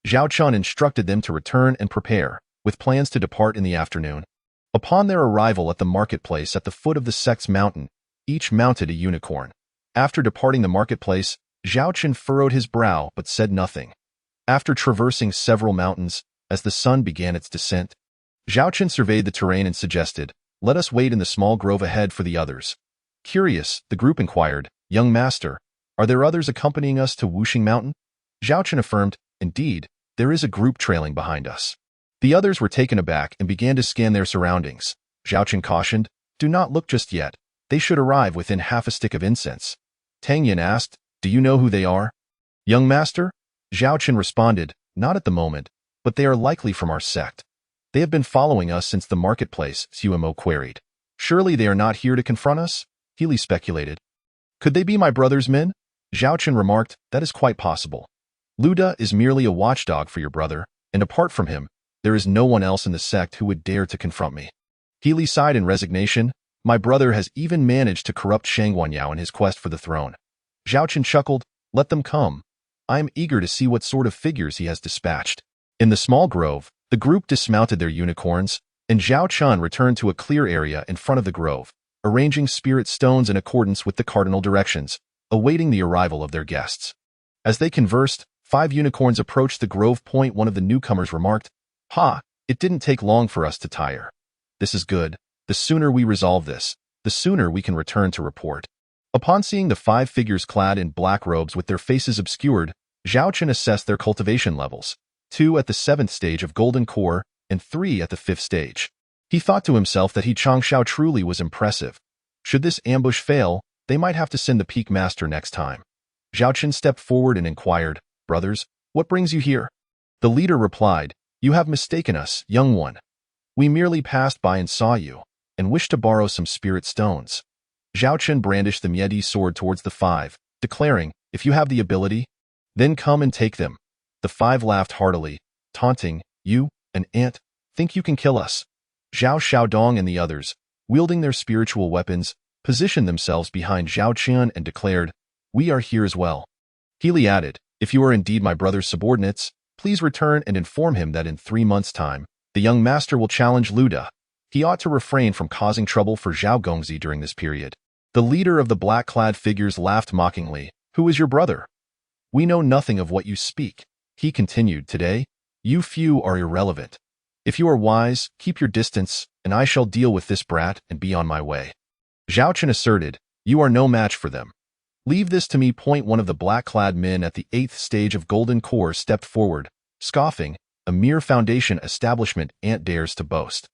Zhao Qin instructed them to return and prepare, with plans to depart in the afternoon. Upon their arrival at the marketplace at the foot of the sect's mountain, each mounted a unicorn. After departing the marketplace, Zhao Qin furrowed his brow but said nothing. After traversing several mountains, as the sun began its descent, Zhao Qin surveyed the terrain and suggested, "Let us wait in the small grove ahead for the others." Curious, the group inquired, "Young master, are there others accompanying us to Wuxing Mountain?" Zhao Qin affirmed, "Indeed, there is a group trailing behind us." The others were taken aback and began to scan their surroundings. Zhao Qin cautioned, "Do not look just yet. They should arrive within half a stick of incense." Tang Yin asked, "Do you know who they are?" "Young master?" Zhao Qin responded, "Not at the moment, but they are likely from our sect." "They have been following us since the marketplace," Suemo queried. "Surely they are not here to confront us?" Healy speculated. "Could they be my brother's men?" Zhao Qin remarked, "That is quite possible. Luda is merely a watchdog for your brother, and apart from him, there is no one else in the sect who would dare to confront me." Healy sighed in resignation. "My brother has even managed to corrupt Shang Guanyao in his quest for the throne." Zhao Qin chuckled, "Let them come. I am eager to see what sort of figures he has dispatched." In the small grove, the group dismounted their unicorns, and Zhao Qin returned to a clear area in front of the grove, arranging spirit stones in accordance with the cardinal directions, awaiting the arrival of their guests. As they conversed, 5 unicorns approached the grove point. One of the newcomers remarked, "Ha, it didn't take long for us to tire. This is good. The sooner we resolve this, the sooner we can return to report." Upon seeing the 5 figures clad in black robes with their faces obscured, Zhao Qin assessed their cultivation levels, 2 at the 7th stage of Golden Core and 3 at the 5th stage. He thought to himself that He Changshao truly was impressive. Should this ambush fail, they might have to send the Peak Master next time. Zhao Qin stepped forward and inquired, "Brothers, what brings you here?" The leader replied, "You have mistaken us, young one. We merely passed by and saw you, and wished to borrow some spirit stones." Zhao Qin brandished the Miedi sword towards the 5, declaring, "If you have the ability, then come and take them." The 5 laughed heartily, taunting, "You, an ant, think you can kill us?" Zhao Xiaodong and the others, wielding their spiritual weapons, positioned themselves behind Zhao Qian and declared, "We are here as well." Healy added, "If you are indeed my brother's subordinates, please return and inform him that in 3 months' time, the young master will challenge Luda. He ought to refrain from causing trouble for Zhao Gongzi during this period." The leader of the black-clad figures laughed mockingly. "Who is your brother? We know nothing of what you speak." He continued, "Today, you few are irrelevant. If you are wise, keep your distance, and I shall deal with this brat and be on my way." Zhao Chen asserted, "You are no match for them. Leave this to me." One of the black-clad men at the 8th stage of Golden Core stepped forward, scoffing, "A mere foundation establishment ant dares to boast.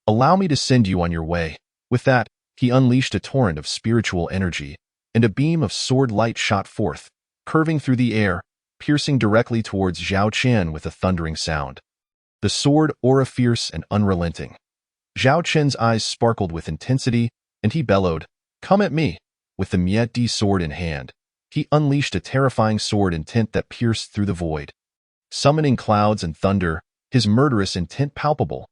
Allow me to send you on your way." With that, he unleashed a torrent of spiritual energy, and a beam of sword light shot forth, curving through the air, piercing directly towards Zhao Chen with a thundering sound. The sword aura fierce and unrelenting. Zhao Chen's eyes sparkled with intensity, and he bellowed, "Come at me!" With the Miet Di sword in hand, he unleashed a terrifying sword intent that pierced through the void. Summoning clouds and thunder, his murderous intent palpable.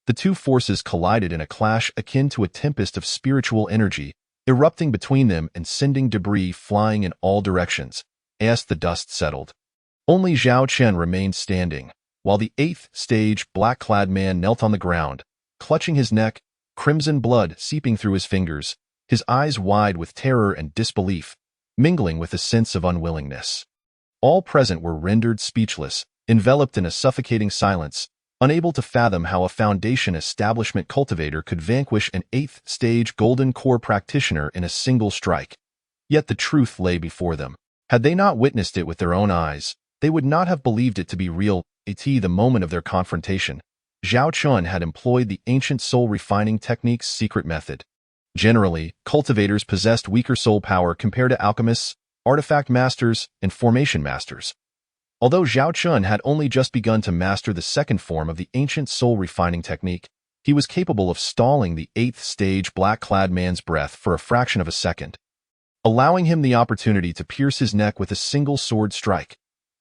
The two forces collided in a clash akin to a tempest of spiritual energy, erupting between them and sending debris flying in all directions, as the dust settled. Only Zhao Chen remained standing, while the 8th stage black-clad man knelt on the ground, clutching his neck, crimson blood seeping through his fingers, his eyes wide with terror and disbelief, mingling with a sense of unwillingness. All present were rendered speechless, enveloped in a suffocating silence, unable to fathom how a foundation establishment cultivator could vanquish an 8th stage Golden Core practitioner in a single strike. Yet the truth lay before them. Had they not witnessed it with their own eyes, they would not have believed it to be real. At the moment of their confrontation, Zhao Chun had employed the ancient soul refining technique's secret method. Generally, cultivators possessed weaker soul power compared to alchemists, artifact masters, and formation masters. Although Zhao Chun had only just begun to master the second form of the ancient soul refining technique, he was capable of stalling the 8th stage black-clad man's breath for a fraction of a second, allowing him the opportunity to pierce his neck with a single sword strike.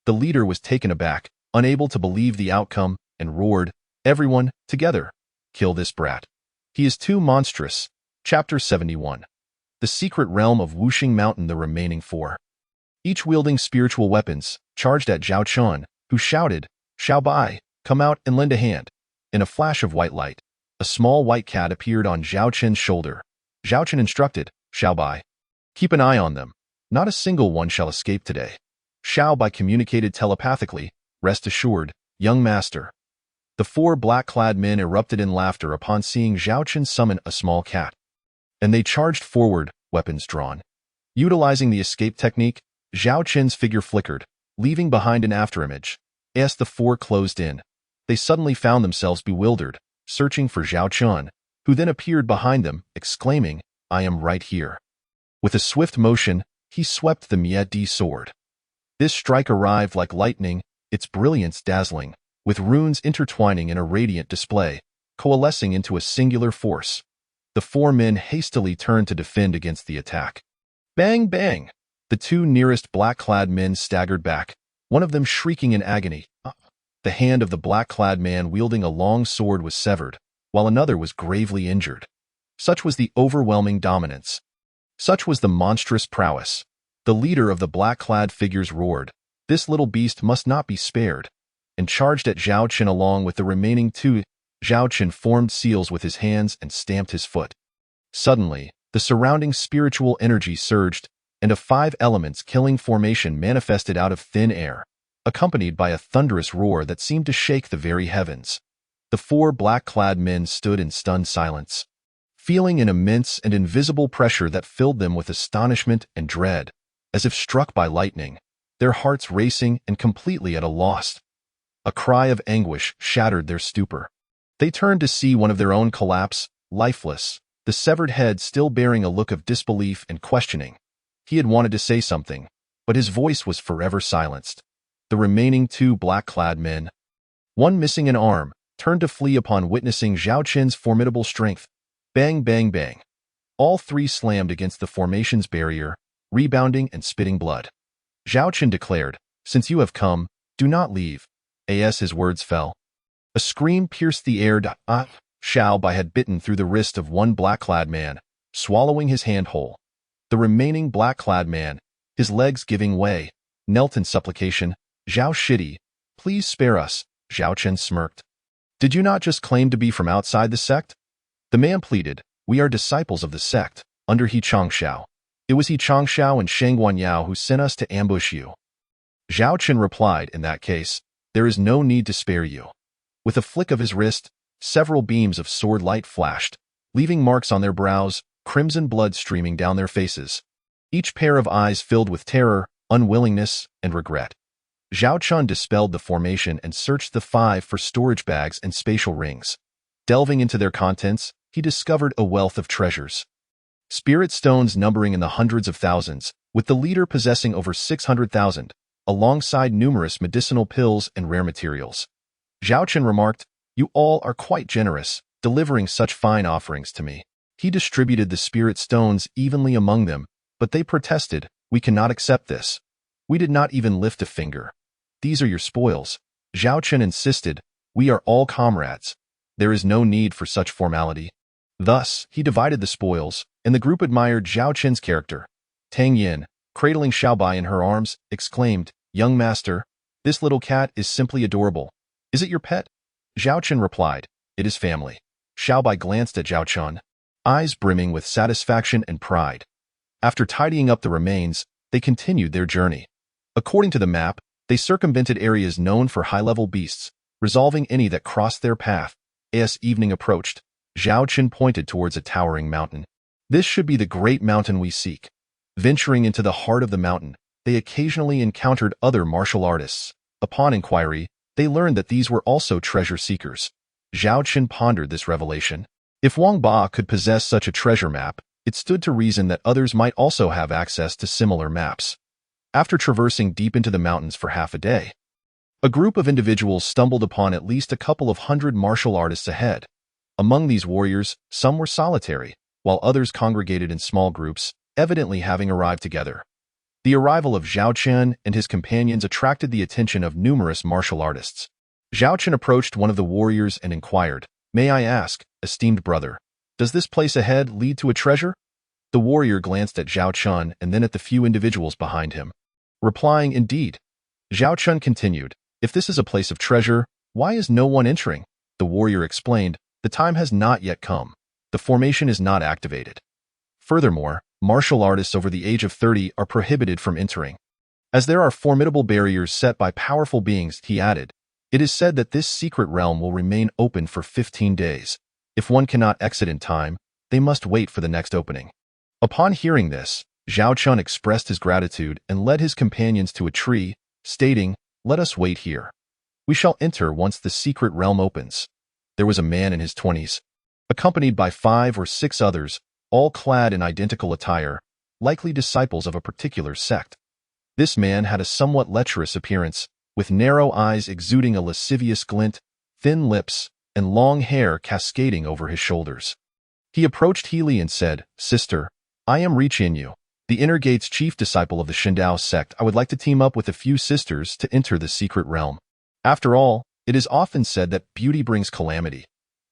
The leader was taken aback, unable to believe the outcome, and roared, "Everyone, together! Kill this brat. He is too monstrous." Chapter 71. The Secret Realm of Wuxing Mountain. The remaining 4, each wielding spiritual weapons, charged at Zhao Chun, who shouted, "Xiao Bai, come out and lend a hand." In a flash of white light, a small white cat appeared on Zhao Chen's shoulder. Zhao Chen instructed, "Xiao Bai, keep an eye on them. Not a single one shall escape today." Xiao Bai communicated telepathically, "Rest assured, young master." The 4 black-clad men erupted in laughter upon seeing Zhao Chen summon a small cat, and they charged forward, weapons drawn. Utilizing the escape technique, Zhao Chen's figure flickered, leaving behind an afterimage. As the 4 closed in, they suddenly found themselves bewildered, searching for Zhao Chen, who then appeared behind them, exclaiming, "I am right here." With a swift motion, he swept the Miet Di sword. This strike arrived like lightning, its brilliance dazzling, with runes intertwining in a radiant display, coalescing into a singular force. The 4 men hastily turned to defend against the attack. Bang, bang! The 2 nearest black-clad men staggered back, one of them shrieking in agony. The hand of the black-clad man wielding a long sword was severed, while another was gravely injured. Such was the overwhelming dominance. Such was the monstrous prowess. The leader of the black-clad figures roared, "This little beast must not be spared," and charged at Zhao Chen along with the remaining 2. Zhao Chen formed seals with his hands and stamped his foot. Suddenly, the surrounding spiritual energy surged, and a 5 elements killing formation manifested out of thin air, accompanied by a thunderous roar that seemed to shake the very heavens. The 4 black-clad men stood in stunned silence, feeling an immense and invisible pressure that filled them with astonishment and dread, as if struck by lightning, their hearts racing and completely at a loss. A cry of anguish shattered their stupor. They turned to see one of their own collapse, lifeless, the severed head still bearing a look of disbelief and questioning. He had wanted to say something, but his voice was forever silenced. The remaining 2 black-clad men, one missing an arm, turned to flee upon witnessing Zhao Chen's formidable strength. Bang, bang, bang. All 3 slammed against the formation's barrier, rebounding and spitting blood. Zhao Chen declared, "Since you have come, do not leave." As his words fell, a scream pierced the air. Xiao Bai had bitten through the wrist of one black-clad man, swallowing his hand whole. The remaining black-clad man, his legs giving way, knelt in supplication. "Zhao Shidi, please spare us," Zhao Chen smirked. "Did you not just claim to be from outside the sect?" The man pleaded. "We are disciples of the sect, under He Changshao. It was He Changshao and Sheng Guanyao who sent us to ambush you." Zhao Chen replied, "In that case, there is no need to spare you." With a flick of his wrist, several beams of sword light flashed, leaving marks on their brows, crimson blood streaming down their faces. Each pair of eyes filled with terror, unwillingness, and regret. Zhao Chun dispelled the formation and searched the five for storage bags and spatial rings. Delving into their contents, he discovered a wealth of treasures. Spirit stones numbering in the hundreds of thousands, with the leader possessing over 600,000, alongside numerous medicinal pills and rare materials. Zhao Chen remarked, "You all are quite generous, delivering such fine offerings to me." He distributed the spirit stones evenly among them, but they protested, "We cannot accept this. We did not even lift a finger. These are your spoils." Zhao Chen insisted, "We are all comrades. There is no need for such formality." Thus, he divided the spoils, and the group admired Zhao Chen's character. Tang Yin, cradling Xiaobai in her arms, exclaimed, "Young master, this little cat is simply adorable. Is it your pet?" Zhao Chen replied, "It is family." Xiaobai glanced at Zhao Chen, eyes brimming with satisfaction and pride. After tidying up the remains, they continued their journey. According to the map, they circumvented areas known for high-level beasts, resolving any that crossed their path. As evening approached, Zhao Chen pointed towards a towering mountain. "This should be the great mountain we seek." Venturing into the heart of the mountain, they occasionally encountered other martial artists. Upon inquiry, they learned that these were also treasure seekers. Zhao Chen pondered this revelation. If Wang Ba could possess such a treasure map, it stood to reason that others might also have access to similar maps. After traversing deep into the mountains for half a day, a group of individuals stumbled upon at least a couple of hundred martial artists ahead. Among these warriors, some were solitary, while others congregated in small groups, evidently having arrived together. The arrival of Zhao Chen and his companions attracted the attention of numerous martial artists. Zhao Chen approached one of the warriors and inquired, "May I ask, esteemed brother, does this place ahead lead to a treasure?" The warrior glanced at Zhao Chen and then at the few individuals behind him, replying, "Indeed." Zhao Chen continued, "If this is a place of treasure, why is no one entering?" The warrior explained, "The time has not yet come. The formation is not activated. Furthermore, martial artists over the age of 30 are prohibited from entering. As there are formidable barriers set by powerful beings," he added, "it is said that this secret realm will remain open for 15 days. If one cannot exit in time, they must wait for the next opening." Upon hearing this, Zhao Chun expressed his gratitude and led his companions to a tree, stating, "Let us wait here. We shall enter once the secret realm opens." There was a man in his 20s, accompanied by 5 or 6 others, all clad in identical attire, likely disciples of a particular sect. This man had a somewhat lecherous appearance, with narrow eyes exuding a lascivious glint, thin lips, and long hair cascading over his shoulders. He approached Healy and said, "Sister, I am Ri Qinyu, the Inner Gate's chief disciple of the Shindao sect. I would like to team up with a few sisters to enter the secret realm. After all, it is often said that beauty brings calamity."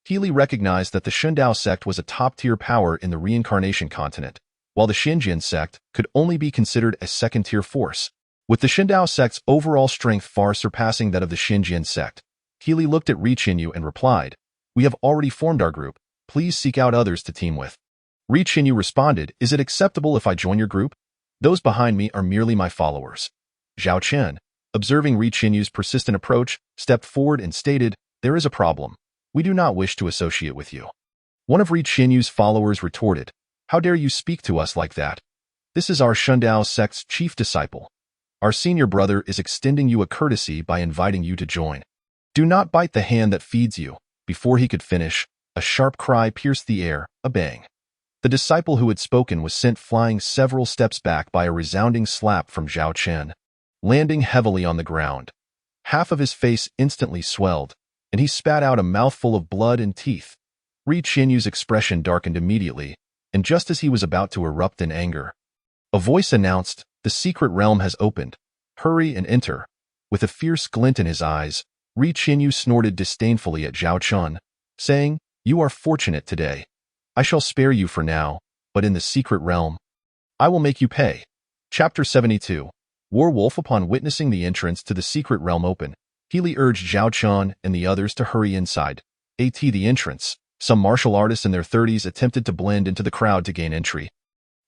Healy recognized that the Shindao sect was a top-tier power in the reincarnation continent, while the Xinjian sect could only be considered a second-tier force, with the Shindao sect's overall strength far surpassing that of the Xinjian sect. Healy looked at Ri Qinyu and replied, "We have already formed our group. Please seek out others to team with." Ri Qinyu responded, "Is it acceptable if I join your group? Those behind me are merely my followers." Zhao Chen, observing Ri Qinyu's persistent approach, stepped forward and stated, "There is a problem. We do not wish to associate with you." One of Ri Qinyu's followers retorted, "How dare you speak to us like that? This is our Shindao sect's chief disciple. Our senior brother is extending you a courtesy by inviting you to join. Do not bite the hand that feeds you." Before he could finish, a sharp cry pierced the air, a bang. The disciple who had spoken was sent flying several steps back by a resounding slap from Zhao Chen, landing heavily on the ground. Half of his face instantly swelled, and he spat out a mouthful of blood and teeth. Ri Qinyu's expression darkened immediately, and just as he was about to erupt in anger, a voice announced, "The secret realm has opened. Hurry and enter." With a fierce glint in his eyes, Ri Qinyu snorted disdainfully at Zhao Chen, saying, "You are fortunate today. I shall spare you for now, but in the secret realm. I will make you pay. Chapter 72. Werewolf. Upon witnessing the entrance to the secret realm open, Healy urged Zhao Chun and the others to hurry inside. The entrance. Some martial artists in their 30s attempted to blend into the crowd to gain entry.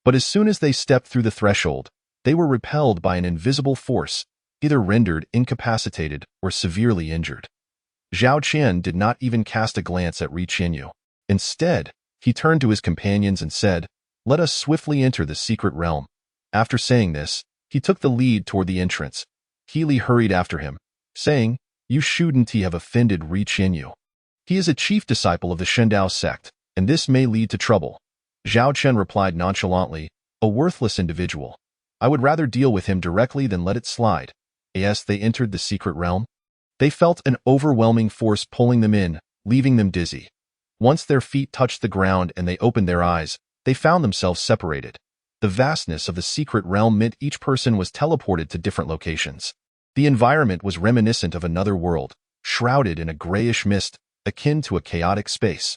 But as soon as they stepped through the threshold, they were repelled by an invisible force, either rendered incapacitated or severely injured. Zhao Qian did not even cast a glance at Ri Qinyu. Instead, he turned to his companions and said, "Let us swiftly enter the secret realm." After saying this, he took the lead toward the entrance. Healy hurried after him, saying, "You shouldn't have offended Ri Qinyu. He is a chief disciple of the Shendao sect, and this may lead to trouble." Zhao Chen replied nonchalantly, "A worthless individual. I would rather deal with him directly than let it slide." As they entered the secret realm, they felt an overwhelming force pulling them in, leaving them dizzy. Once their feet touched the ground and they opened their eyes, they found themselves separated. The vastness of the secret realm meant each person was teleported to different locations. The environment was reminiscent of another world, shrouded in a grayish mist, akin to a chaotic space.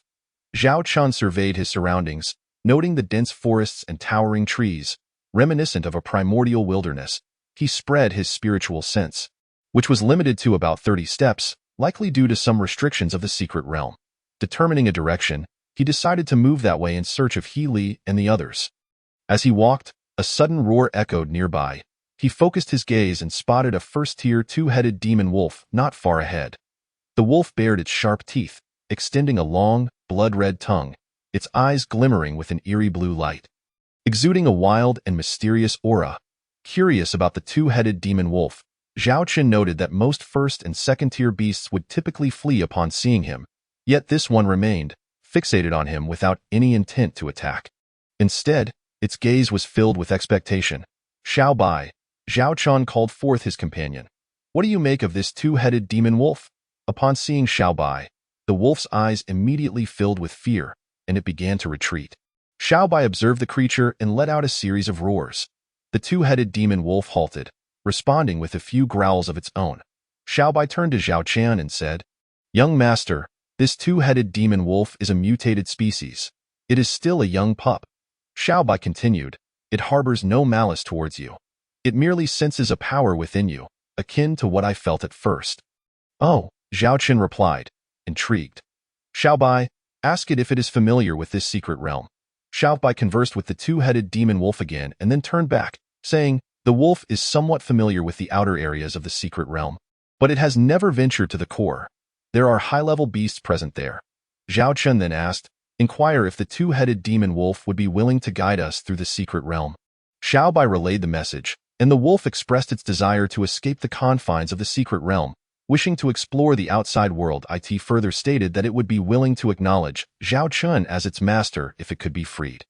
Zhao Chun surveyed his surroundings, noting the dense forests and towering trees, reminiscent of a primordial wilderness. He spread his spiritual sense, which was limited to about 30 steps, likely due to some restrictions of the secret realm. Determining a direction, he decided to move that way in search of Healy and the others. As he walked, a sudden roar echoed nearby. He focused his gaze and spotted a first-tier two-headed demon wolf not far ahead. The wolf bared its sharp teeth, extending a long, blood-red tongue, its eyes glimmering with an eerie blue light, exuding a wild and mysterious aura. Curious about the two-headed demon wolf, Zhao Chen noted that most first- and second-tier beasts would typically flee upon seeing him, yet this one remained, fixated on him without any intent to attack. Instead, its gaze was filled with expectation. "Xiao Bai," Zhao Chen called forth his companion. "What do you make of this two-headed demon wolf?" Upon seeing Xiao Bai, the wolf's eyes immediately filled with fear, and it began to retreat. Xiao Bai observed the creature and let out a series of roars. The two-headed demon wolf halted, responding with a few growls of its own. Xiao Bai turned to Zhao Qian and said, "Young master, this two-headed demon wolf is a mutated species. It is still a young pup." Xiao Bai continued, "It harbors no malice towards you. It merely senses a power within you, akin to what I felt at first." "Oh," Zhao Qian replied, intrigued. "Xiao Bai, ask it if it is familiar with this secret realm." Xiao Bai conversed with the two-headed demon wolf again and then turned back, saying, "The wolf is somewhat familiar with the outer areas of the secret realm, but it has never ventured to the core. There are high-level beasts present there." Zhao Chen then asked, "Inquire if the two-headed demon wolf would be willing to guide us through the secret realm." Xiao Bai relayed the message, and the wolf expressed its desire to escape the confines of the secret realm, wishing to explore the outside world. It further stated that it would be willing to acknowledge Zhao Chun as its master if it could be freed.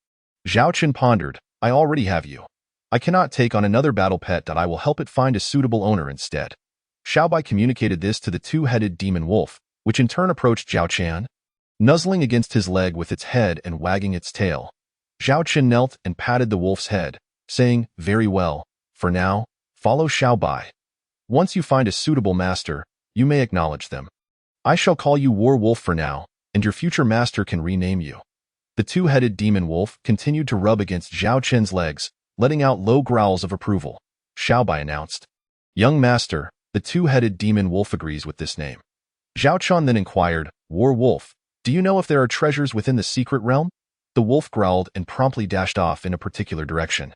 Zhao Chun pondered, "I already have you. I cannot take on another battle pet. I will help it find a suitable owner instead." Xiao Bai communicated this to the two-headed demon wolf, which in turn approached Zhao Qian, nuzzling against his leg with its head and wagging its tail. Zhao Qian knelt and patted the wolf's head, saying, "Very well. For now, follow Xiao Bai. Once you find a suitable master, you may acknowledge them. I shall call you War Wolf for now, and your future master can rename you." The two-headed demon wolf continued to rub against Zhao Qian's legs, letting out low growls of approval. Xiao Bai announced, "Young master, the two-headed demon wolf agrees with this name." Zhao Qian then inquired, "War Wolf, do you know if there are treasures within the secret realm?" The wolf growled and promptly dashed off in a particular direction.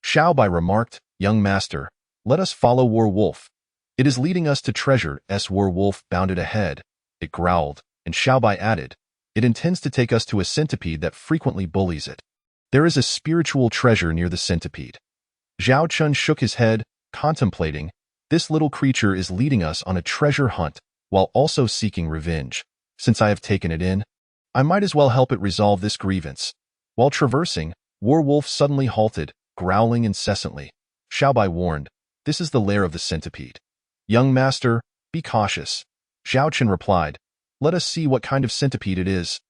Xiao Bai remarked, "Young master, let us follow War Wolf. It is leading us to treasure." War Wolf bounded ahead. It growled, and Xiao Bai added, "It intends to take us to a centipede that frequently bullies it. There is a spiritual treasure near the centipede." Zhao Chun shook his head, contemplating, "This little creature is leading us on a treasure hunt while also seeking revenge. Since I have taken it in, I might as well help it resolve this grievance." While traversing, War Wolf suddenly halted, growling incessantly. Xiao Bai warned, "This is the lair of the centipede. Young master, be cautious." Zhao Chen replied, "Let us see what kind of centipede it is."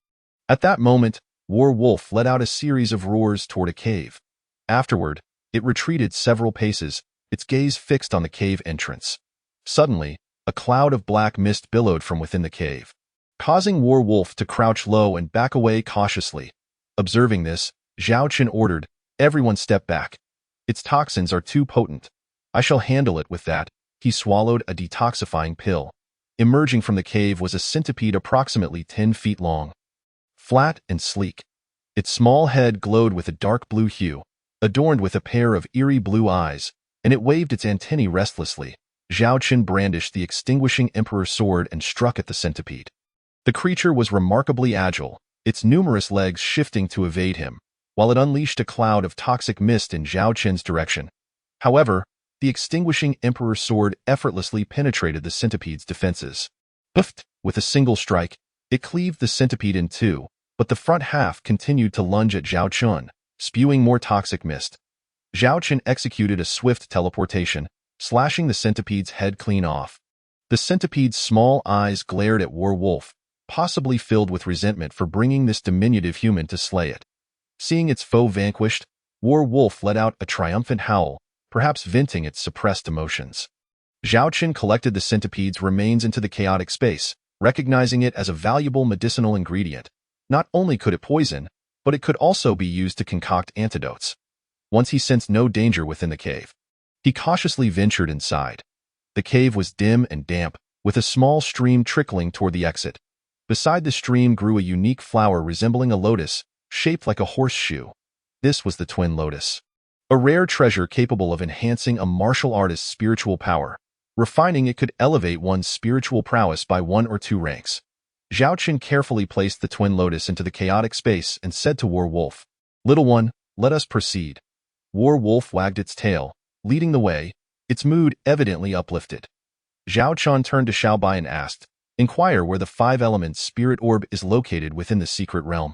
At that moment, War Wolf let out a series of roars toward a cave. Afterward, it retreated several paces, its gaze fixed on the cave entrance. Suddenly, a cloud of black mist billowed from within the cave, causing War Wolf to crouch low and back away cautiously. Observing this, Zhao Qin ordered, "Everyone step back. Its toxins are too potent. I shall handle it with that." He swallowed a detoxifying pill. Emerging from the cave was a centipede approximately 10 feet long. Flat and sleek. Its small head glowed with a dark blue hue, adorned with a pair of eerie blue eyes, and it waved its antennae restlessly. Zhao Qin brandished the extinguishing emperor's sword and struck at the centipede. The creature was remarkably agile, its numerous legs shifting to evade him, while it unleashed a cloud of toxic mist in Zhao Qin's direction. However, the extinguishing emperor's sword effortlessly penetrated the centipede's defenses. Puffed! With a single strike, it cleaved the centipede in two, but the front half continued to lunge at Zhao Qin, spewing more toxic mist. Zhao Qin executed a swift teleportation, slashing the centipede's head clean off. The centipede's small eyes glared at War Wolf, possibly filled with resentment for bringing this diminutive human to slay it. Seeing its foe vanquished, War Wolf let out a triumphant howl, perhaps venting its suppressed emotions. Zhao Qin collected the centipede's remains into the chaotic space, recognizing it as a valuable medicinal ingredient. Not only could it poison, but it could also be used to concoct antidotes. Once he sensed no danger within the cave, he cautiously ventured inside. The cave was dim and damp, with a small stream trickling toward the exit. Beside the stream grew a unique flower resembling a lotus, shaped like a horseshoe. This was the twin lotus, a rare treasure capable of enhancing a martial artist's spiritual power. Refining it could elevate one's spiritual prowess by 1 or 2 ranks. Zhao Qin carefully placed the twin lotus into the chaotic space and said to War Wolf, "Little one, let us proceed." War Wolf wagged its tail, leading the way, its mood evidently uplifted. Zhao Qin turned to Xiaobai and asked, "Inquire where the 5 elements spirit orb is located within the secret realm."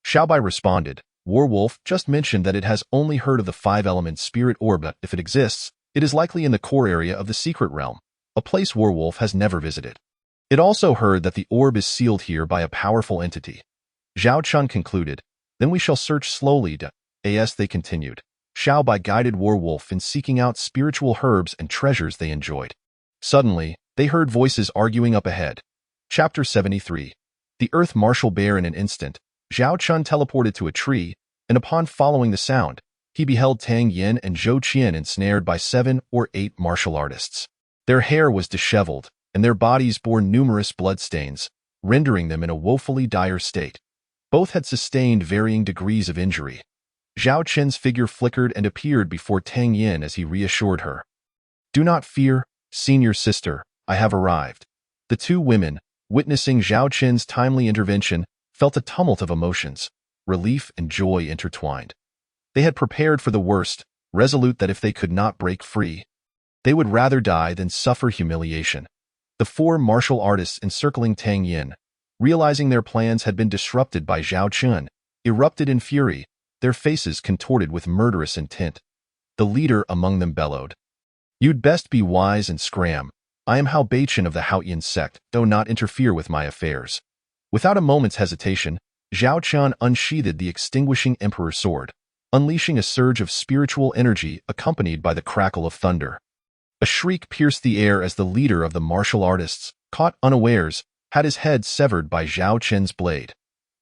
Xiaobai responded, "War Wolf just mentioned that it has only heard of the 5 elements spirit orb, but if it exists, it is likely in the core area of the secret realm, a place War Wolf has never visited. It also heard that the orb is sealed here by a powerful entity." Zhao Qin concluded, "Then we shall search slowly." As they continued, Xiaobai guided War Wolf in seeking out spiritual herbs and treasures they enjoyed. Suddenly, they heard voices arguing up ahead. Chapter 73. The earth marshal bear. In an instant, Zhao Qin teleported to a tree, and upon following the sound, he beheld Tang Yin and Zhou Qian ensnared by 7 or 8 martial artists. Their hair was disheveled, and their bodies bore numerous bloodstains, rendering them in a woefully dire state. Both had sustained varying degrees of injury. Zhao Qin's figure flickered and appeared before Tang Yin as he reassured her. "Do not fear, senior sister, I have arrived." The two women, witnessing Zhao Qin's timely intervention, felt a tumult of emotions, relief and joy intertwined. They had prepared for the worst, resolute that if they could not break free, they would rather die than suffer humiliation. The 4 martial artists encircling Tang Yin, realizing their plans had been disrupted by Zhao Qin, erupted in fury, their faces contorted with murderous intent. The leader among them bellowed, "You'd best be wise and scram. I am Hao Beichen of the Haoyan sect, do not interfere with my affairs." Without a moment's hesitation, Zhao Qin unsheathed the extinguishing emperor's sword, unleashing a surge of spiritual energy accompanied by the crackle of thunder. A shriek pierced the air as the leader of the martial artists, caught unawares, had his head severed by Zhao Qin's blade.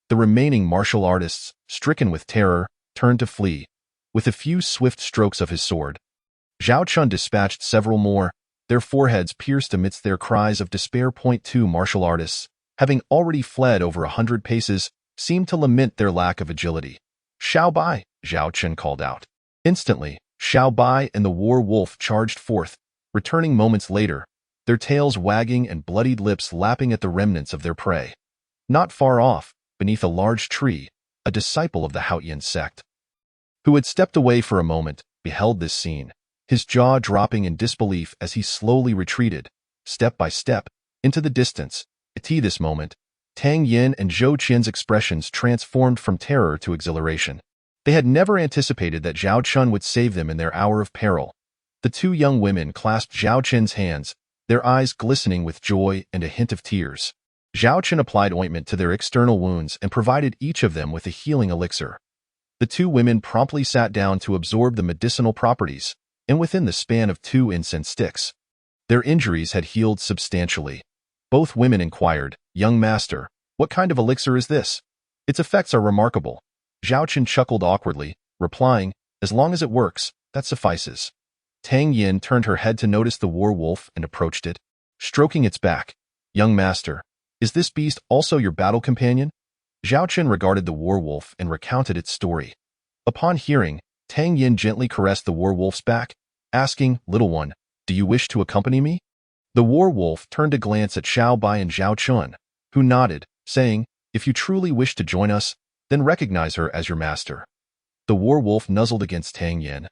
The remaining martial artists, stricken with terror, turned to flee. With a few swift strokes of his sword, Zhao Qin dispatched several more, their foreheads pierced amidst their cries of despair. 2 martial artists, having already fled over 100 paces, seemed to lament their lack of agility. "Xiaobai," Zhao Qin called out. Instantly, Xiaobai and the War Wolf charged forth, returning moments later, their tails wagging and bloodied lips lapping at the remnants of their prey. Not far off, beneath a large tree, a disciple of the Haoyan sect, who had stepped away for a moment, beheld this scene, his jaw dropping in disbelief as he slowly retreated, step by step, into the distance. At this moment, Tang Yin and Zhou Qian's expressions transformed from terror to exhilaration. They had never anticipated that Zhao Qin would save them in their hour of peril. The 2 young women clasped Zhao Qin's hands, their eyes glistening with joy and a hint of tears. Zhao Qin applied ointment to their external wounds and provided each of them with a healing elixir. The 2 women promptly sat down to absorb the medicinal properties, and within the span of 2 incense sticks, their injuries had healed substantially. Both women inquired, "Young master, what kind of elixir is this? Its effects are remarkable." Zhao Chen chuckled awkwardly, replying, "As long as it works, that suffices." Tang Yin turned her head to notice the war wolf and approached it, stroking its back. "Young master, is this beast also your battle companion?" Zhao Chen regarded the war wolf and recounted its story. Upon hearing, Tang Yin gently caressed the war wolf's back, asking, "Little one, do you wish to accompany me?" The war wolf turned to glance at Xiao Bai and Zhao Chun, who nodded, saying, "If you truly wish to join us, then recognize her as your master." The war wolf nuzzled against Tang Yin,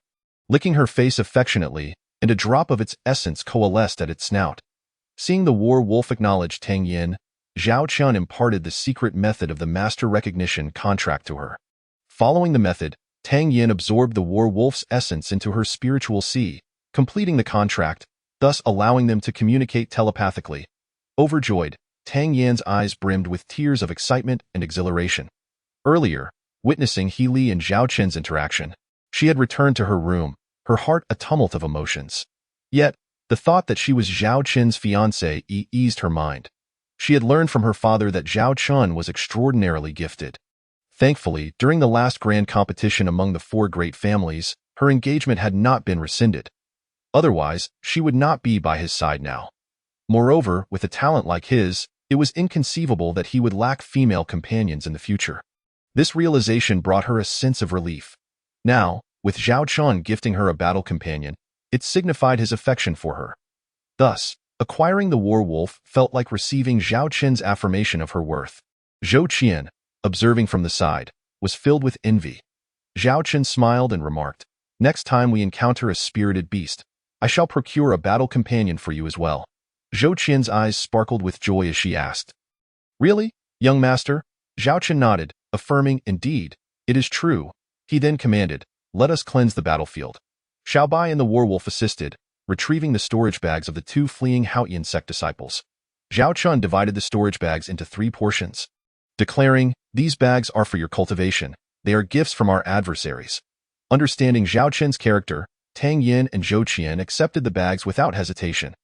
licking her face affectionately, and a drop of its essence coalesced at its snout. Seeing the war wolf acknowledge Tang Yin, Zhao Chun imparted the secret method of the master recognition contract to her. Following the method, Tang Yin absorbed the war wolf's essence into her spiritual sea, completing the contract, thus allowing them to communicate telepathically. Overjoyed, Tang Yan's eyes brimmed with tears of excitement and exhilaration. Earlier, witnessing He Li and Zhao Chen's interaction, she had returned to her room, her heart a tumult of emotions. Yet, the thought that she was Zhao Chen's fiancée eased her mind. She had learned from her father that Zhao Chun was extraordinarily gifted. Thankfully, during the last grand competition among the four great families, her engagement had not been rescinded. Otherwise, she would not be by his side now. Moreover, with a talent like his, it was inconceivable that he would lack female companions in the future. This realization brought her a sense of relief. Now, with Zhao Chun gifting her a battle companion, it signified his affection for her. Thus, acquiring the war wolf felt like receiving Zhao Chen's affirmation of her worth. Zhou Qian, observing from the side, was filled with envy. Zhao Chen smiled and remarked, "Next time we encounter a spirited beast, I shall procure a battle companion for you as well." Zhou Qian's eyes sparkled with joy as she asked, "Really, young master?" Zhao Chen nodded, affirming, "Indeed, it is true." He then commanded, "Let us cleanse the battlefield." Xiao Bai and the warwolf assisted, retrieving the storage bags of the two fleeing Haoyan sect disciples. Zhao Chun divided the storage bags into 3 portions, declaring, "These bags are for your cultivation. They are gifts from our adversaries." Understanding Zhao Chen's character, Tang Yin and Zhou Qian accepted the bags without hesitation.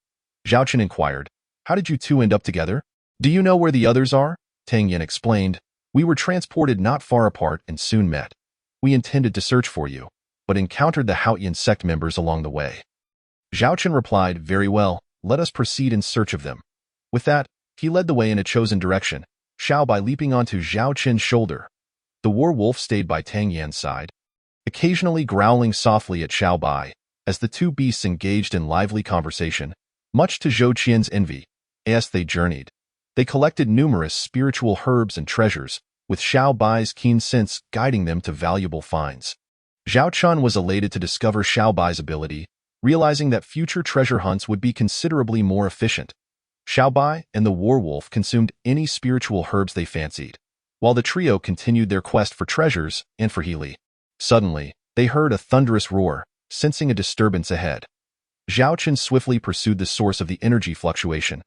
Zhao Chen inquired, "How did you two end up together?" "Do you know where the others are?" Tang Yin explained, "We were transported not far apart and soon met. We intended to search for you, but encountered the Haoyan sect members along the way." Zhao Chen replied, "Very well, let us proceed in search of them." With that, he led the way in a chosen direction, Xiao Bai leaping onto Zhao Chen's shoulder. The war wolf stayed by Tang Yan's side, occasionally growling softly at Xiao Bai, as the two beasts engaged in lively conversation, much to Zhou Qian's envy. As they journeyed, they collected numerous spiritual herbs and treasures, with Xiao Bai's keen sense guiding them to valuable finds. Zhao Chun was elated to discover Xiao Bai's ability, realizing that future treasure hunts would be considerably more efficient. Xiao Bai and the warwolf consumed any spiritual herbs they fancied, while the trio continued their quest for treasures and for He Li. Suddenly, they heard a thunderous roar, sensing a disturbance ahead. Zhao Chen swiftly pursued the source of the energy fluctuation.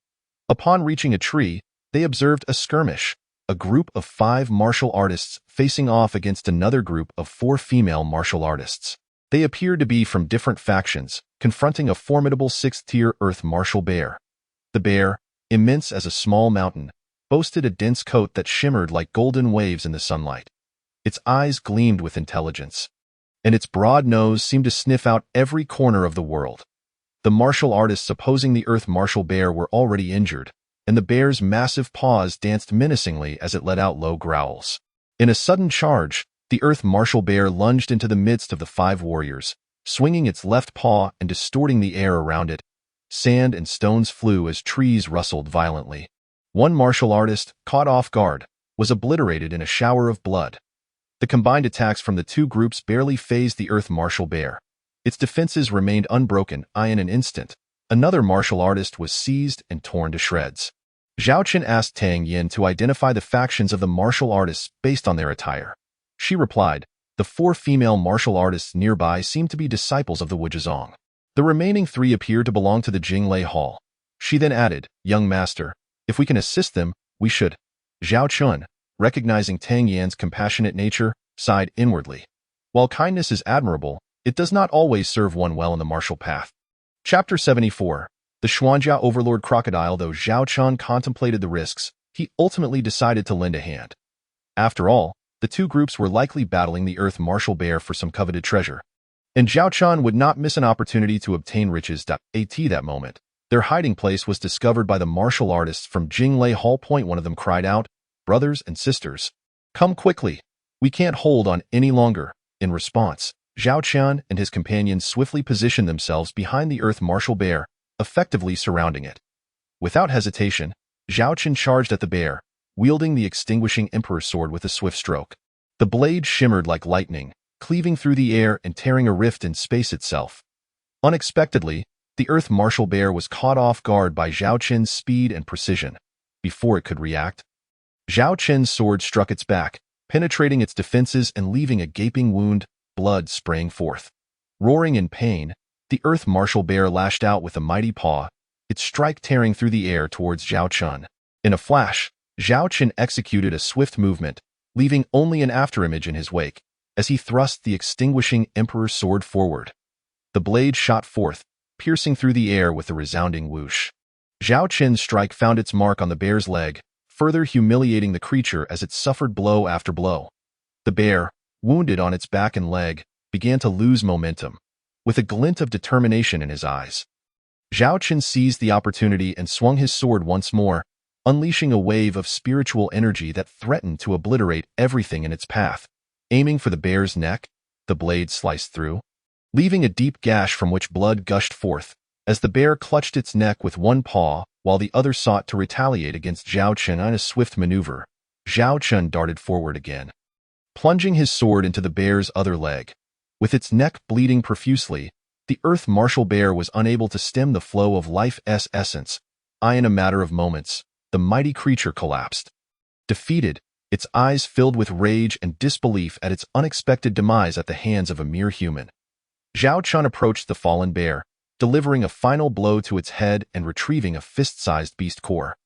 Upon reaching a tree, they observed a skirmish, a group of 5 martial artists facing off against another group of 4 female martial artists. They appeared to be from different factions, confronting a formidable 6th-tier earth martial bear. The bear, immense as a small mountain, boasted a dense coat that shimmered like golden waves in the sunlight. Its eyes gleamed with intelligence, and its broad nose seemed to sniff out every corner of the world. The martial artists opposing the earth martial bear were already injured, and the bear's massive paws danced menacingly as it let out low growls. In a sudden charge, the earth martial bear lunged into the midst of the 5 warriors, swinging its left paw and distorting the air around it. Sand and stones flew as trees rustled violently. One martial artist, caught off guard, was obliterated in a shower of blood. The combined attacks from the two groups barely fazed the earth martial bear. Its defenses remained unbroken in an instant. Another martial artist was seized and torn to shreds. Zhao Chen asked Tang Yin to identify the factions of the martial artists based on their attire. She replied, "The 4 female martial artists nearby seem to be disciples of the Wuzhizong. The remaining 3 appear to belong to the Jinglei Hall." She then added, "Young master, if we can assist them, we should." Zhao Chun, recognizing Tang Yan's compassionate nature, sighed inwardly. While kindness is admirable, it does not always serve one well in the martial path. Chapter 74. The Xuanjia Overlord Crocodile. Though Zhao Chun contemplated the risks, he ultimately decided to lend a hand. After all, the two groups were likely battling the Earth Martial Bear for some coveted treasure. And Zhao Chun would not miss an opportunity to obtain riches. At that moment, their hiding place was discovered by the martial artists from Jinglei Hall. One of them cried out, "Brothers and sisters, come quickly. We can't hold on any longer." In response, Zhao Chun and his companions swiftly positioned themselves behind the Earth Martial Bear, effectively surrounding it. Without hesitation, Zhao Chun charged at the bear, wielding the extinguishing Emperor's sword with a swift stroke. The blade shimmered like lightning, cleaving through the air and tearing a rift in space itself. Unexpectedly, the Earth Martial Bear was caught off guard by Zhao Chun's speed and precision. Before it could react, Zhao Chun's sword struck its back, penetrating its defenses and leaving a gaping wound, blood spraying forth. Roaring in pain, the Earth Martial Bear lashed out with a mighty paw, its strike tearing through the air towards Zhao Chun. In a flash, Zhao Chun executed a swift movement, leaving only an afterimage in his wake, as he thrust the extinguishing Emperor's sword forward. The blade shot forth, piercing through the air with a resounding whoosh. Zhao Chun's strike found its mark on the bear's leg, further humiliating the creature as it suffered blow after blow. The bear, wounded on its back and leg, began to lose momentum, with a glint of determination in his eyes. Zhao Chun seized the opportunity and swung his sword once more, unleashing a wave of spiritual energy that threatened to obliterate everything in its path. Aiming for the bear's neck, the blade sliced through, leaving a deep gash from which blood gushed forth, as the bear clutched its neck with one paw while the other sought to retaliate against Zhao Chun. In a swift maneuver, Zhao Chun darted forward again, plunging his sword into the bear's other leg. With its neck bleeding profusely, the Earth Martial Bear was unable to stem the flow of life's essence. In a matter of moments, the mighty creature collapsed. Defeated, its eyes filled with rage and disbelief at its unexpected demise at the hands of a mere human. Zhao Chun approached the fallen bear, delivering a final blow to its head and retrieving a fist-sized beast core.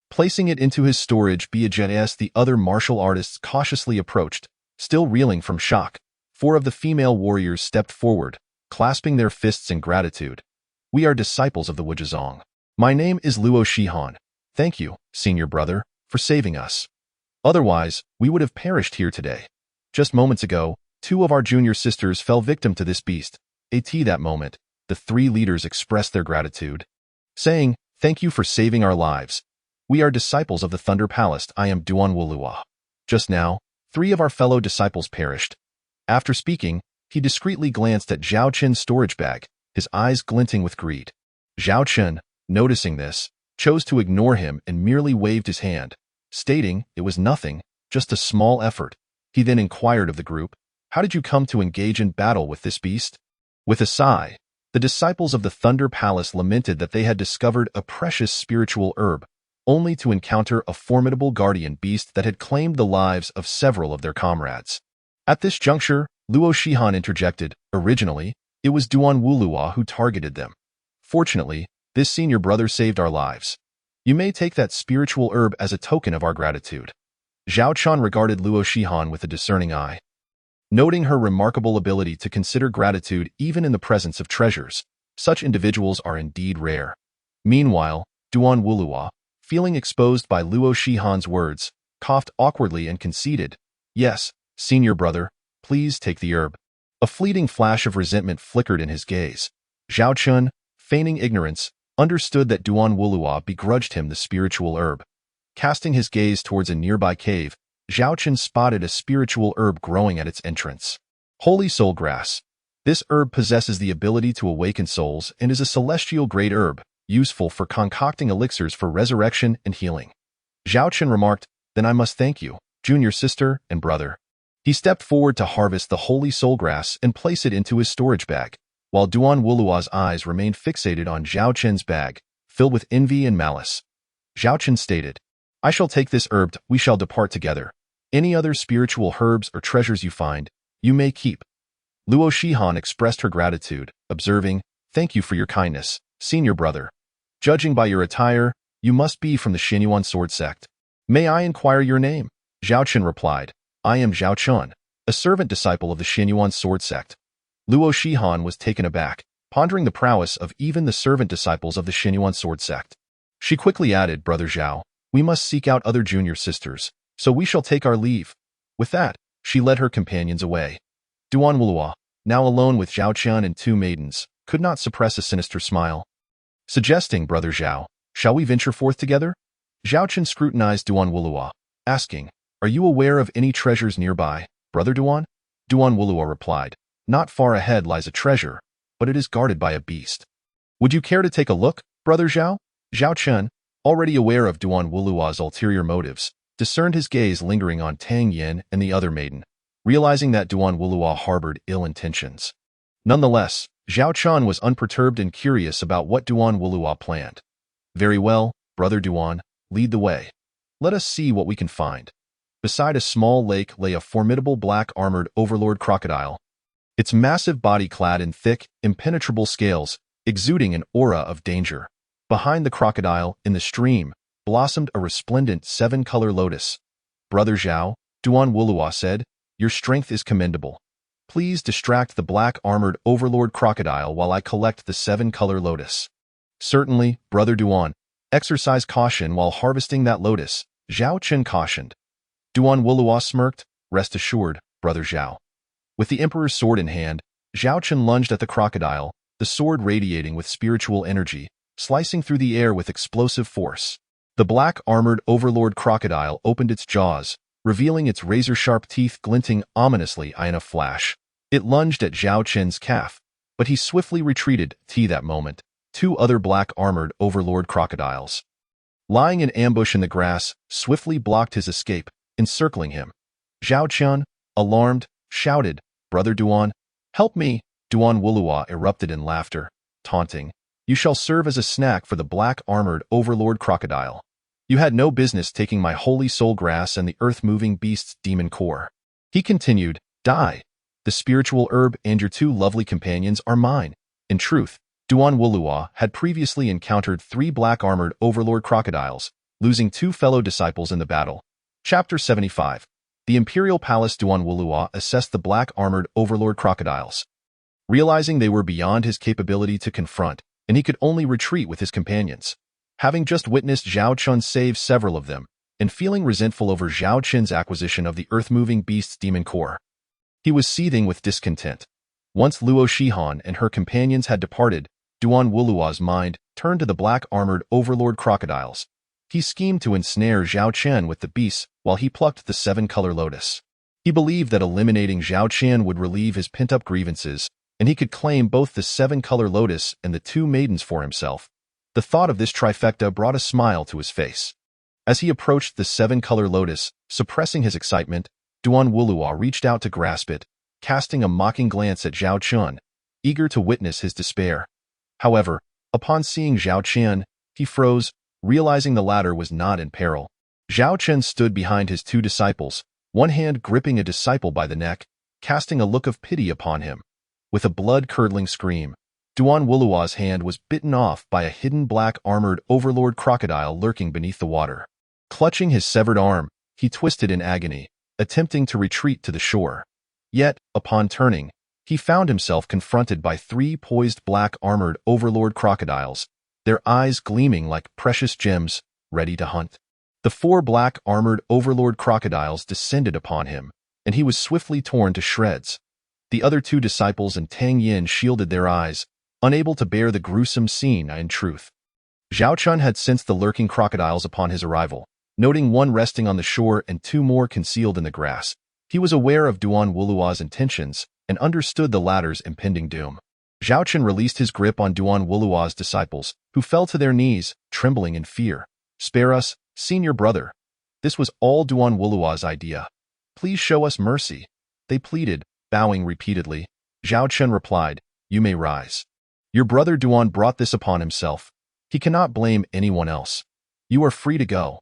Placing it into his storage, the other martial artists cautiously approached, still reeling from shock. 4 of the female warriors stepped forward, clasping their fists in gratitude. "We are disciples of the Wuzhizong. My name is Luo Shihan. Thank you, senior brother, for saving us. Otherwise, we would have perished here today. Just moments ago, 2 of our junior sisters fell victim to this beast." At that moment, the 3 leaders expressed their gratitude, saying, "Thank you for saving our lives. We are disciples of the Thunder Palace. I am Danwu Luo. Just now, 3 of our fellow disciples perished." After speaking, he discreetly glanced at Zhao Chun's storage bag, his eyes glinting with greed. Zhao Chun, noticing this, chose to ignore him and merely waved his hand, stating it was nothing, just a small effort. He then inquired of the group, "How did you come to engage in battle with this beast?" With a sigh, the disciples of the Thunder Palace lamented that they had discovered a precious spiritual herb, only to encounter a formidable guardian beast that had claimed the lives of several of their comrades. At this juncture, Luo Shihan interjected, "Originally, it was Danwu Luo who targeted them. Fortunately, this senior brother saved our lives. You may take that spiritual herb as a token of our gratitude." Zhao Chun regarded Luo Shihan with a discerning eye. Noting her remarkable ability to consider gratitude even in the presence of treasures, such individuals are indeed rare. Meanwhile, Danwu Luo, feeling exposed by Luo Shihan's words, coughed awkwardly and conceded, "Yes, senior brother, please take the herb." A fleeting flash of resentment flickered in his gaze. Zhao Chun, feigning ignorance, understood that Danwu Luo begrudged him the spiritual herb. Casting his gaze towards a nearby cave, Zhao Chun spotted a spiritual herb growing at its entrance. Holy Soul Grass. This herb possesses the ability to awaken souls and is a celestial-grade herb, useful for concocting elixirs for resurrection and healing. Zhao Chun remarked, "Then I must thank you, junior sister and brother." He stepped forward to harvest the Holy Soul Grass and place it into his storage bag, while Danwu Luo's eyes remained fixated on Zhao Chun's bag, filled with envy and malice. Zhao Chun stated, "I shall take this herb, we shall depart together. Any other spiritual herbs or treasures you find, you may keep." Luo Shihan expressed her gratitude, observing, "Thank you for your kindness, senior brother. Judging by your attire, you must be from the Xinyuan sword sect. May I inquire your name?" Zhao Chun replied, "I am Zhao Chun, a servant disciple of the Xinyuan sword sect." Luo Shihan was taken aback, pondering the prowess of even the servant disciples of the Xinyuan sword sect. She quickly added, "Brother Zhao, we must seek out other junior sisters, so we shall take our leave." With that, She led her companions away. Duan Wulua, now alone with Zhao Qian and two maidens, could not suppress a sinister smile. Suggesting, Brother Zhao, shall we venture forth together? Zhao Qian scrutinized Duan Wulua, asking, are you aware of any treasures nearby, Brother Duan? Duan Wulua replied, not far ahead lies a treasure, but it is guarded by a beast. Would you care to take a look, Brother Zhao? Zhao Qian, already aware of Duan Wulua's ulterior motives, discerned his gaze lingering on Tang Yin and the other maiden, realizing that Duan Wulua harbored ill intentions. Nonetheless, Zhao Qian was unperturbed and curious about what Duan Wulua planned. Very well, Brother Duan, lead the way. Let us see what we can find. Beside a small lake lay a formidable black-armored overlord crocodile, its massive body clad in thick, impenetrable scales, exuding an aura of danger. Behind the crocodile, in the stream, blossomed a resplendent seven-color lotus. Brother Zhao, Duan Wulua said, your strength is commendable. Please distract the black-armored overlord crocodile while I collect the seven-color lotus. Certainly, Brother Duan. Exercise caution while harvesting that lotus, Zhao Qian cautioned. Duan Wulua smirked, rest assured, Brother Zhao. With the Emperor's sword in hand, Zhao Qian lunged at the crocodile, the sword radiating with spiritual energy, slicing through the air with explosive force. The black-armored overlord crocodile opened its jaws, revealing its razor-sharp teeth glinting ominously in a flash. It lunged at Zhao Qian's calf, but he swiftly retreated. That moment, two other black-armored overlord crocodiles, lying in ambush in the grass, swiftly blocked his escape, encircling him. Zhao Qian, alarmed, shouted, Brother Duan, help me! Duan Wulua erupted in laughter, taunting, you shall serve as a snack for the black-armored overlord crocodile. You had no business taking my holy soul grass and the earth-moving beast's demon core. He continued, die. The spiritual herb and your two lovely companions are mine. In truth, Duan Wulua had previously encountered 3 black-armored overlord crocodiles, losing 2 fellow disciples in the battle. Chapter 75. The Imperial Palace. Duan Wulua assessed the black-armored overlord crocodiles, realizing they were beyond his capability to confront, and he could only retreat with his companions. Having just witnessed Zhao Qian save several of them, and feeling resentful over Zhao Qian's acquisition of the earth-moving beast's demon core, he was seething with discontent. Once Luo Shihan and her companions had departed, Duan Wulua's mind turned to the black-armored overlord crocodiles. He schemed to ensnare Zhao Qian with the beasts while he plucked the 7-color lotus. He believed that eliminating Zhao Qian would relieve his pent-up grievances, and he could claim both the 7-color lotus and the 2 maidens for himself. The thought of this trifecta brought a smile to his face. As he approached the 7-color lotus, suppressing his excitement, Duan Wulua reached out to grasp it, casting a mocking glance at Zhao Qian, eager to witness his despair. However, upon seeing Zhao Qian, he froze, realizing the latter was not in peril. Zhao Qian stood behind his 2 disciples, one hand gripping a disciple by the neck, casting a look of pity upon him. With a blood-curdling scream, Duan Wulua's hand was bitten off by a hidden black-armored overlord crocodile lurking beneath the water. Clutching his severed arm, he twisted in agony, attempting to retreat to the shore. Yet, upon turning, he found himself confronted by 3 poised black-armored overlord crocodiles, their eyes gleaming like precious gems, ready to hunt. The 4 black-armored overlord crocodiles descended upon him, and he was swiftly torn to shreds. The other 2 disciples and Tang Yin shielded their eyes, unable to bear the gruesome scene. In truth, Zhao Qian had sensed the lurking crocodiles upon his arrival, noting one resting on the shore and 2 more concealed in the grass. He was aware of Duan Wulua's intentions and understood the latter's impending doom. Zhao Qian released his grip on Duan Wulua's disciples, who fell to their knees, trembling in fear. Spare us, senior brother. This was all Duan Wulua's idea. Please show us mercy, they pleaded, bowing repeatedly. Zhao Qian replied, you may rise. Your brother Duan brought this upon himself. He cannot blame anyone else. You are free to go.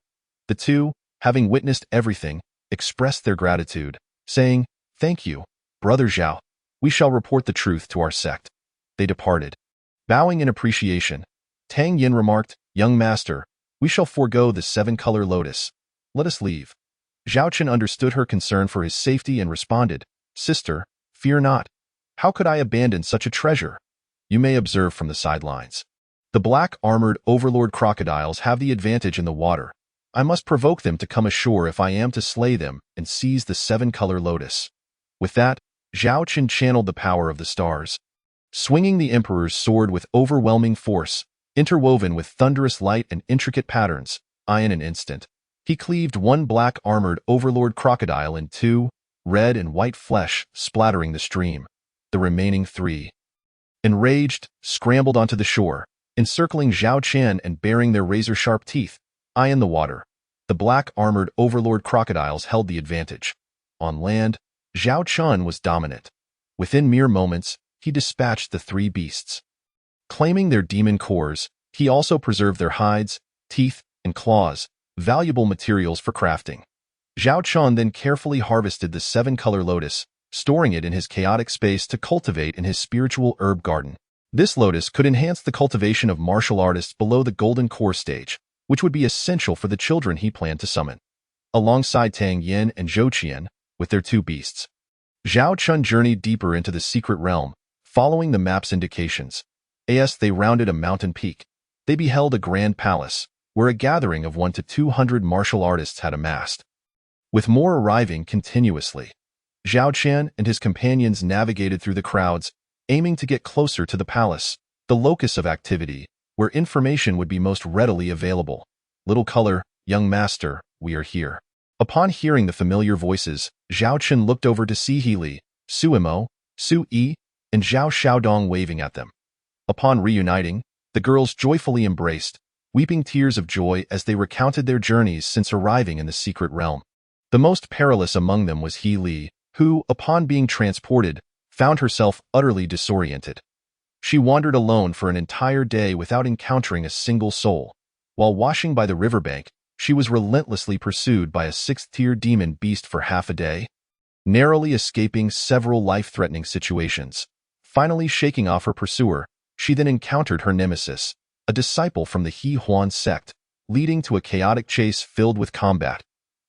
The 2, having witnessed everything, expressed their gratitude, saying, thank you, Brother Zhao. We shall report the truth to our sect. They departed. Bowing in appreciation, Tang Yin remarked, young master, we shall forego the 7-color lotus. Let us leave. Zhao Qian understood her concern for his safety and responded, sister, fear not. How could I abandon such a treasure? You may observe from the sidelines. The black-armored overlord crocodiles have the advantage in the water. I must provoke them to come ashore if I am to slay them and seize the seven-color lotus. With that, Zhao Qin channeled the power of the stars. Swinging the emperor's sword with overwhelming force, interwoven with thunderous light and intricate patterns, in an instant, he cleaved one black-armored overlord crocodile in two, red and white flesh splattering the stream. The remaining three, enraged, scrambled onto the shore, encircling Zhao Qian and baring their razor-sharp teeth, in the water. The black-armored overlord crocodiles held the advantage. On land, Zhao Qian was dominant. Within mere moments, he dispatched the three beasts. Claiming their demon cores, he also preserved their hides, teeth, and claws, valuable materials for crafting. Zhao Qian then carefully harvested the seven-color lotus, storing it in his chaotic space to cultivate in his spiritual herb garden. This lotus could enhance the cultivation of martial artists below the golden core stage, which would be essential for the children he planned to summon. Alongside Tang Yin and Zhou Qian, with their two beasts, Zhao Qian journeyed deeper into the secret realm, following the map's indications. As they rounded a mountain peak, they beheld a grand palace, where a gathering of 1 to 200 martial artists had amassed. With more arriving continuously, Zhao Qian and his companions navigated through the crowds, aiming to get closer to the palace, the locus of activity, where information would be most readily available. Little color, young master, we are here. Upon hearing the familiar voices, Zhao Qian looked over to see Healy, Su Imo, Su Yi, and Zhao Xiaodong waving at them. Upon reuniting, the girls joyfully embraced, weeping tears of joy as they recounted their journeys since arriving in the secret realm. The most perilous among them was Healy, who, upon being transported, found herself utterly disoriented. She wandered alone for an entire day without encountering a single soul. While washing by the riverbank, she was relentlessly pursued by a sixth-tier demon beast for half a day, narrowly escaping several life-threatening situations. Finally shaking off her pursuer, she then encountered her nemesis, a disciple from the He Huan sect, leading to a chaotic chase filled with combat.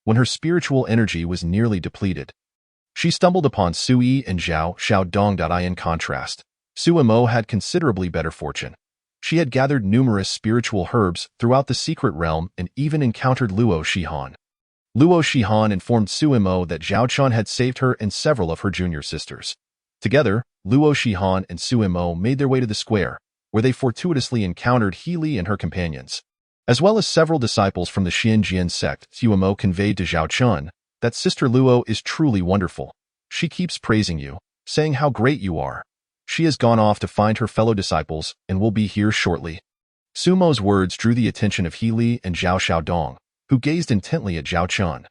When her spiritual energy was nearly depleted, she stumbled upon Su Yi and Zhao Xiaodong. In contrast, Su Imo had considerably better fortune. She had gathered numerous spiritual herbs throughout the secret realm and even encountered Luo Shihan. Luo Shihan informed Su Imo that Zhao Qian had saved her and several of her junior sisters. Together, Luo Shihan and Su Imo made their way to the square, where they fortuitously encountered Healy and her companions. As well as several disciples from the Xianjian sect, Su Imo conveyed to Zhao Qian that Sister Luo is truly wonderful. She keeps praising you, saying how great you are. She has gone off to find her fellow disciples and will be here shortly. Sumo's words drew the attention of Healy and Zhao Xiaodong, who gazed intently at Zhao Qian.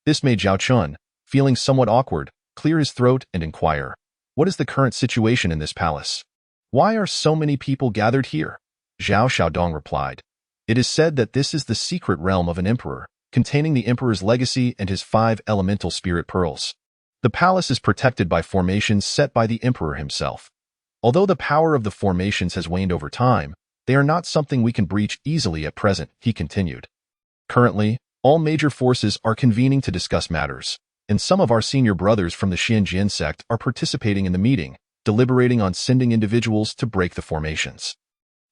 This made Zhao Qian, feeling somewhat awkward, clear his throat and inquire, "What is the current situation in this palace? Why are so many people gathered here?" Zhao Xiaodong replied, "It is said that this is the secret realm of an emperor, containing the emperor's legacy and his 5 elemental spirit pearls. The palace is protected by formations set by the emperor himself. Although the power of the formations has waned over time, they are not something we can breach easily at present," he continued. "Currently, all major forces are convening to discuss matters, and some of our senior brothers from the Xianjian sect are participating in the meeting, deliberating on sending individuals to break the formations."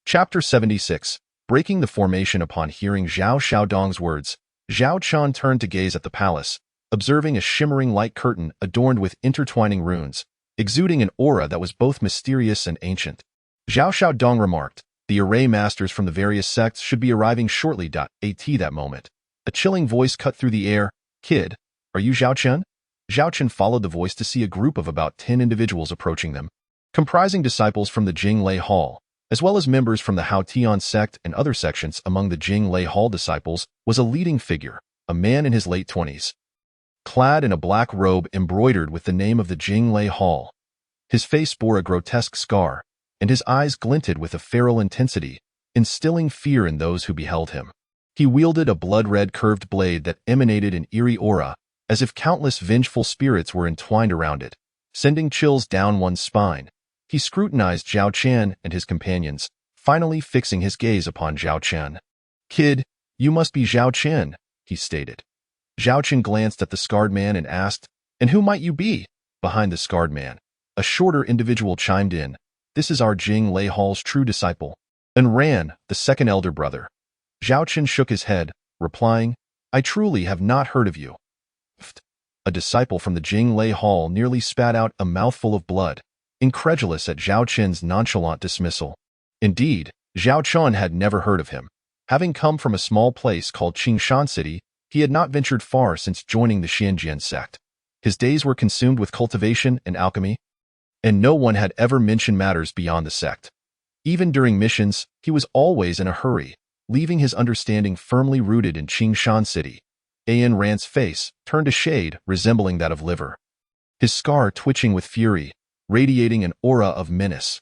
Chapter 76. Breaking the formation. Upon hearing Zhao Xiaodong's words, Zhao Qian turned to gaze at the palace, observing a shimmering light curtain adorned with intertwining runes, exuding an aura that was both mysterious and ancient. Zhao Xiaodong remarked, "The array masters from the various sects should be arriving shortly." At that moment, a chilling voice cut through the air. "Kid, are you Zhao Qian?" Zhao Qian followed the voice to see a group of about 10 individuals approaching them, comprising disciples from the Jinglei Hall, as well as members from the Haotian sect and other sections. Among the Jinglei Hall disciples was a leading figure, a man in his late 20s. Clad in a black robe embroidered with the name of the Jinglei Hall. His face bore a grotesque scar, and his eyes glinted with a feral intensity, instilling fear in those who beheld him. He wielded a blood-red curved blade that emanated an eerie aura, as if countless vengeful spirits were entwined around it, sending chills down one's spine. He scrutinized Zhao Qian and his companions, finally fixing his gaze upon Zhao Qian. "Kid, you must be Zhao Qian," he stated. Zhao Qian glanced at the scarred man and asked, "And who might you be?" Behind the scarred man, a shorter individual chimed in, "This is our Jinglei Hall's true disciple." And Ran, the second elder brother. Zhao Qian shook his head, replying, "I truly have not heard of you." Pfft. A disciple from the Jinglei Hall nearly spat out a mouthful of blood, incredulous at Zhao Qin's nonchalant dismissal. Indeed, Zhao Qin had never heard of him. Having come from a small place called Qingshan City, he had not ventured far since joining the Xianjian sect. His days were consumed with cultivation and alchemy, and no one had ever mentioned matters beyond the sect. Even during missions, he was always in a hurry, leaving his understanding firmly rooted in Qingshan City. Ayan Ran's face turned a shade resembling that of liver, his scar twitching with fury, radiating an aura of menace.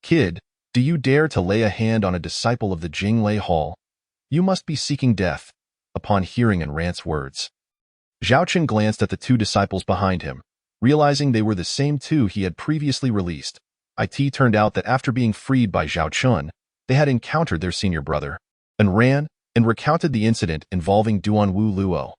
"Kid, do you dare to lay a hand on a disciple of the Jinglei Hall? You must be seeking death." Upon hearing Ayan Ran's words, Zhao Qin glanced at the two disciples behind him, realizing they were the same two he had previously released. It turned out that after being freed by Zhao Qin, they had encountered their senior brother, Ayan Ran, and recounted the incident involving Danwu Luo.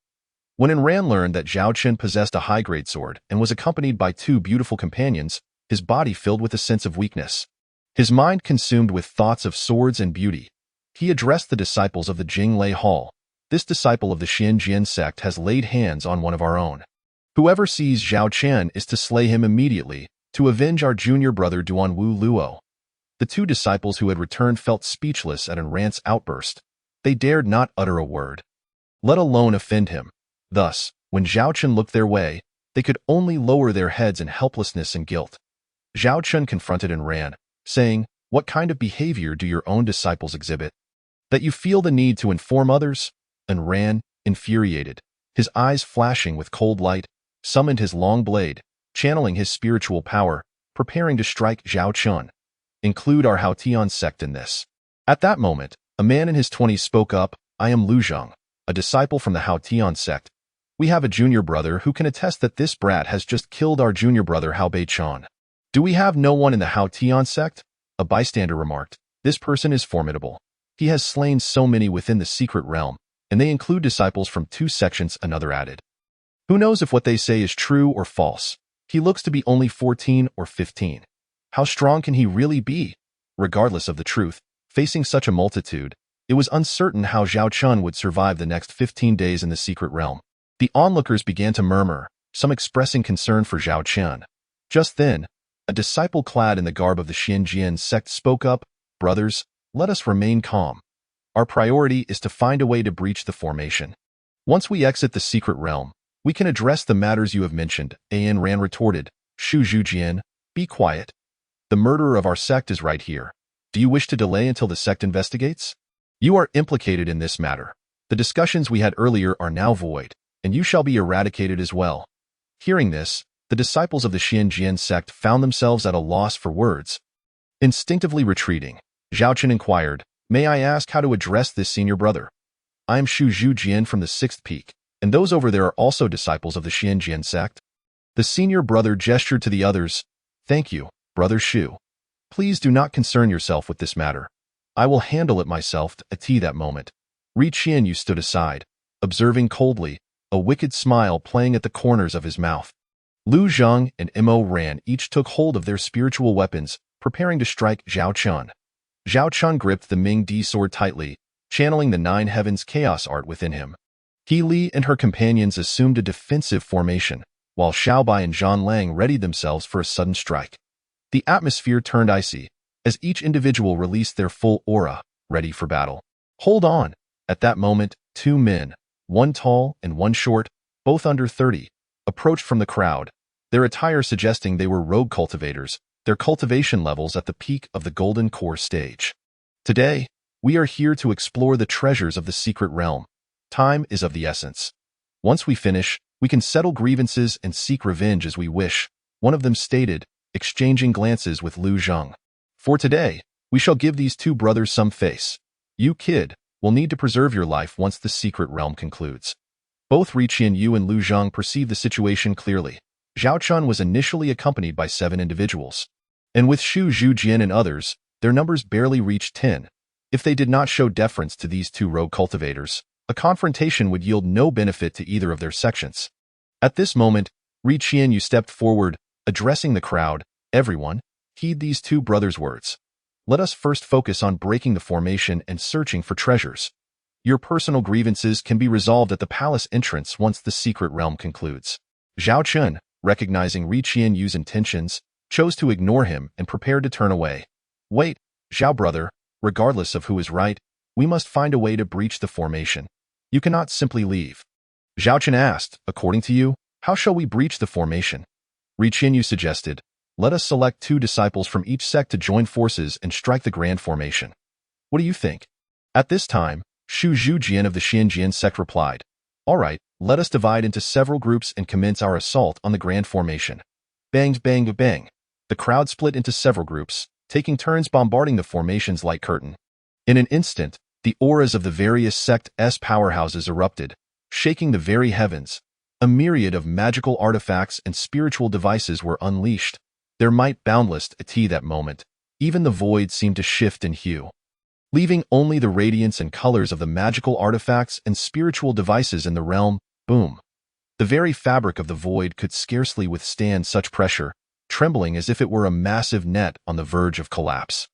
When Ayan Ran learned that Zhao Qin possessed a high-grade sword and was accompanied by two beautiful companions, his body filled with a sense of weakness. His mind consumed with thoughts of swords and beauty. He addressed the disciples of the Jinglei Hall. "This disciple of the Xianjian sect has laid hands on one of our own. Whoever sees Zhao Qin is to slay him immediately, to avenge our junior brother Danwu Luo." The two disciples who had returned felt speechless at Ayan Ran's outburst. They dared not utter a word, let alone offend him. Thus, when Zhao Qin looked their way, they could only lower their heads in helplessness and guilt. Zhao Qin confronted Ayan Ran, saying, "What kind of behavior do your own disciples exhibit, that you feel the need to inform others?" Ayan Ran, infuriated, his eyes flashing with cold light, summoned his long blade, channeling his spiritual power, preparing to strike Zhao Qin. "Include our Haotian sect in this." At that moment, a man in his 20s spoke up, "I am Lu Zhang, a disciple from the Haotian sect. We have a junior brother who can attest that this brat has just killed our junior brother Hao Beichan." "Do we have no one in the Haotian sect?" a bystander remarked. "This person is formidable. He has slain so many within the secret realm, and they include disciples from two sections," another added. "Who knows if what they say is true or false? He looks to be only 14 or 15. How strong can he really be?" Regardless of the truth, facing such a multitude, it was uncertain how Zhao Qin would survive the next 15 days in the secret realm. The onlookers began to murmur, some expressing concern for Zhao Qin. Just then, a disciple clad in the garb of the Xianjian sect spoke up, "Brothers, let us remain calm. Our priority is to find a way to breach the formation. Once we exit the secret realm, we can address the matters you have mentioned." Ayan Ran retorted, "Shu Zhujian, be quiet. The murderer of our sect is right here. Do you wish to delay until the sect investigates? You are implicated in this matter. The discussions we had earlier are now void, and you shall be eradicated as well." Hearing this, the disciples of the Xianjian sect found themselves at a loss for words. Instinctively retreating, Zhao Qin inquired, "May I ask how to address this senior brother?" "I am Shu Zhujian from the 6th Peak, and those over there are also disciples of the Xianjian sect." The senior brother gestured to the others, "Thank you, Brother Shu. Please do not concern yourself with this matter. I will handle it myself." At that moment, Ri Qianyu stood aside, observing coldly, a wicked smile playing at the corners of his mouth. Lu Zhang and Mo Ran each took hold of their spiritual weapons, preparing to strike Zhao Qin. Zhao Qin gripped the Ming Di sword tightly, channeling the Nine Heavens chaos art within him. He Li and her companions assumed a defensive formation, while Xiaobai and Zhan Lang readied themselves for a sudden strike. The atmosphere turned icy, as each individual released their full aura, ready for battle. "Hold on!" At that moment, two men, one tall and one short, both under 30, approached from the crowd, their attire suggesting they were rogue cultivators, their cultivation levels at the peak of the Golden Core stage. "Today, we are here to explore the treasures of the secret realm. Time is of the essence. Once we finish, we can settle grievances and seek revenge as we wish," one of them stated, exchanging glances with Lu Zhang. "For today, we shall give these two brothers some face. You, kid, will need to preserve your life once the secret realm concludes." Both Ri Qianyu and Lu Zhang perceived the situation clearly. Zhao Qin was initially accompanied by 7 individuals, and with Shu Zhujian and others, their numbers barely reached 10. If they did not show deference to these two rogue cultivators, a confrontation would yield no benefit to either of their sections. At this moment, Ri Qianyu stepped forward, addressing the crowd, "Everyone, heed these two brothers' words. Let us first focus on breaking the formation and searching for treasures. Your personal grievances can be resolved at the palace entrance once the secret realm concludes. Zhao Chun, recognizing Ri Qianyu's intentions, chose to ignore him and prepared to turn away. Wait, Zhao brother, regardless of who is right, we must find a way to breach the formation. You cannot simply leave. Zhao Chun asked, according to you, how shall we breach the formation? Ri Qianyu suggested, let us select 2 disciples from each sect to join forces and strike the grand formation. What do you think? At this time, Shu Zhujian of the Xianjian sect replied, all right, let us divide into several groups and commence our assault on the grand formation. Bang, bang, bang. The crowd split into several groups, taking turns bombarding the formation's light curtain. In an instant, the auras of the various sect's powerhouses erupted, shaking the very heavens. A myriad of magical artifacts and spiritual devices were unleashed, their might boundless at that moment. Even the void seemed to shift in hue, leaving only the radiance and colors of the magical artifacts and spiritual devices in the realm. Boom! The very fabric of the void could scarcely withstand such pressure, trembling as if it were a massive net on the verge of collapse.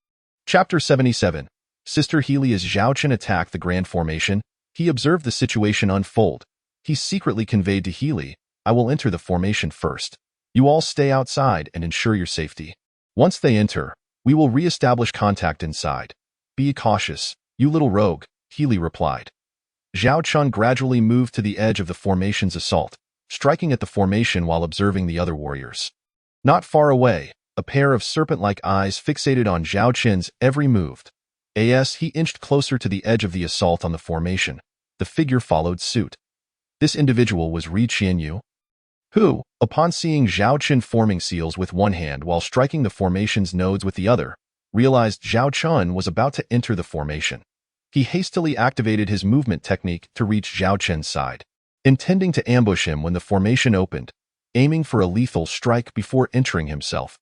Chapter 77. Sister Healy. As Zhao Chun attacked the grand formation, he observed the situation unfold. He secretly conveyed to Healy, I will enter the formation first. You all stay outside and ensure your safety. Once they enter, we will re-establish contact inside. Be cautious, you little rogue, Healy replied. Zhao Chun gradually moved to the edge of the formation's assault, striking at the formation while observing the other warriors. Not far away, a pair of serpent-like eyes fixated on Zhao Chun's every move. As he inched closer to the edge of the assault on the formation, the figure followed suit. This individual was Ri Qianyu, who, upon seeing Zhao Chun forming seals with one hand while striking the formation's nodes with the other, realized Zhao Chun was about to enter the formation. He hastily activated his movement technique to reach Zhao Chun's side, intending to ambush him when the formation opened, aiming for a lethal strike before entering himself.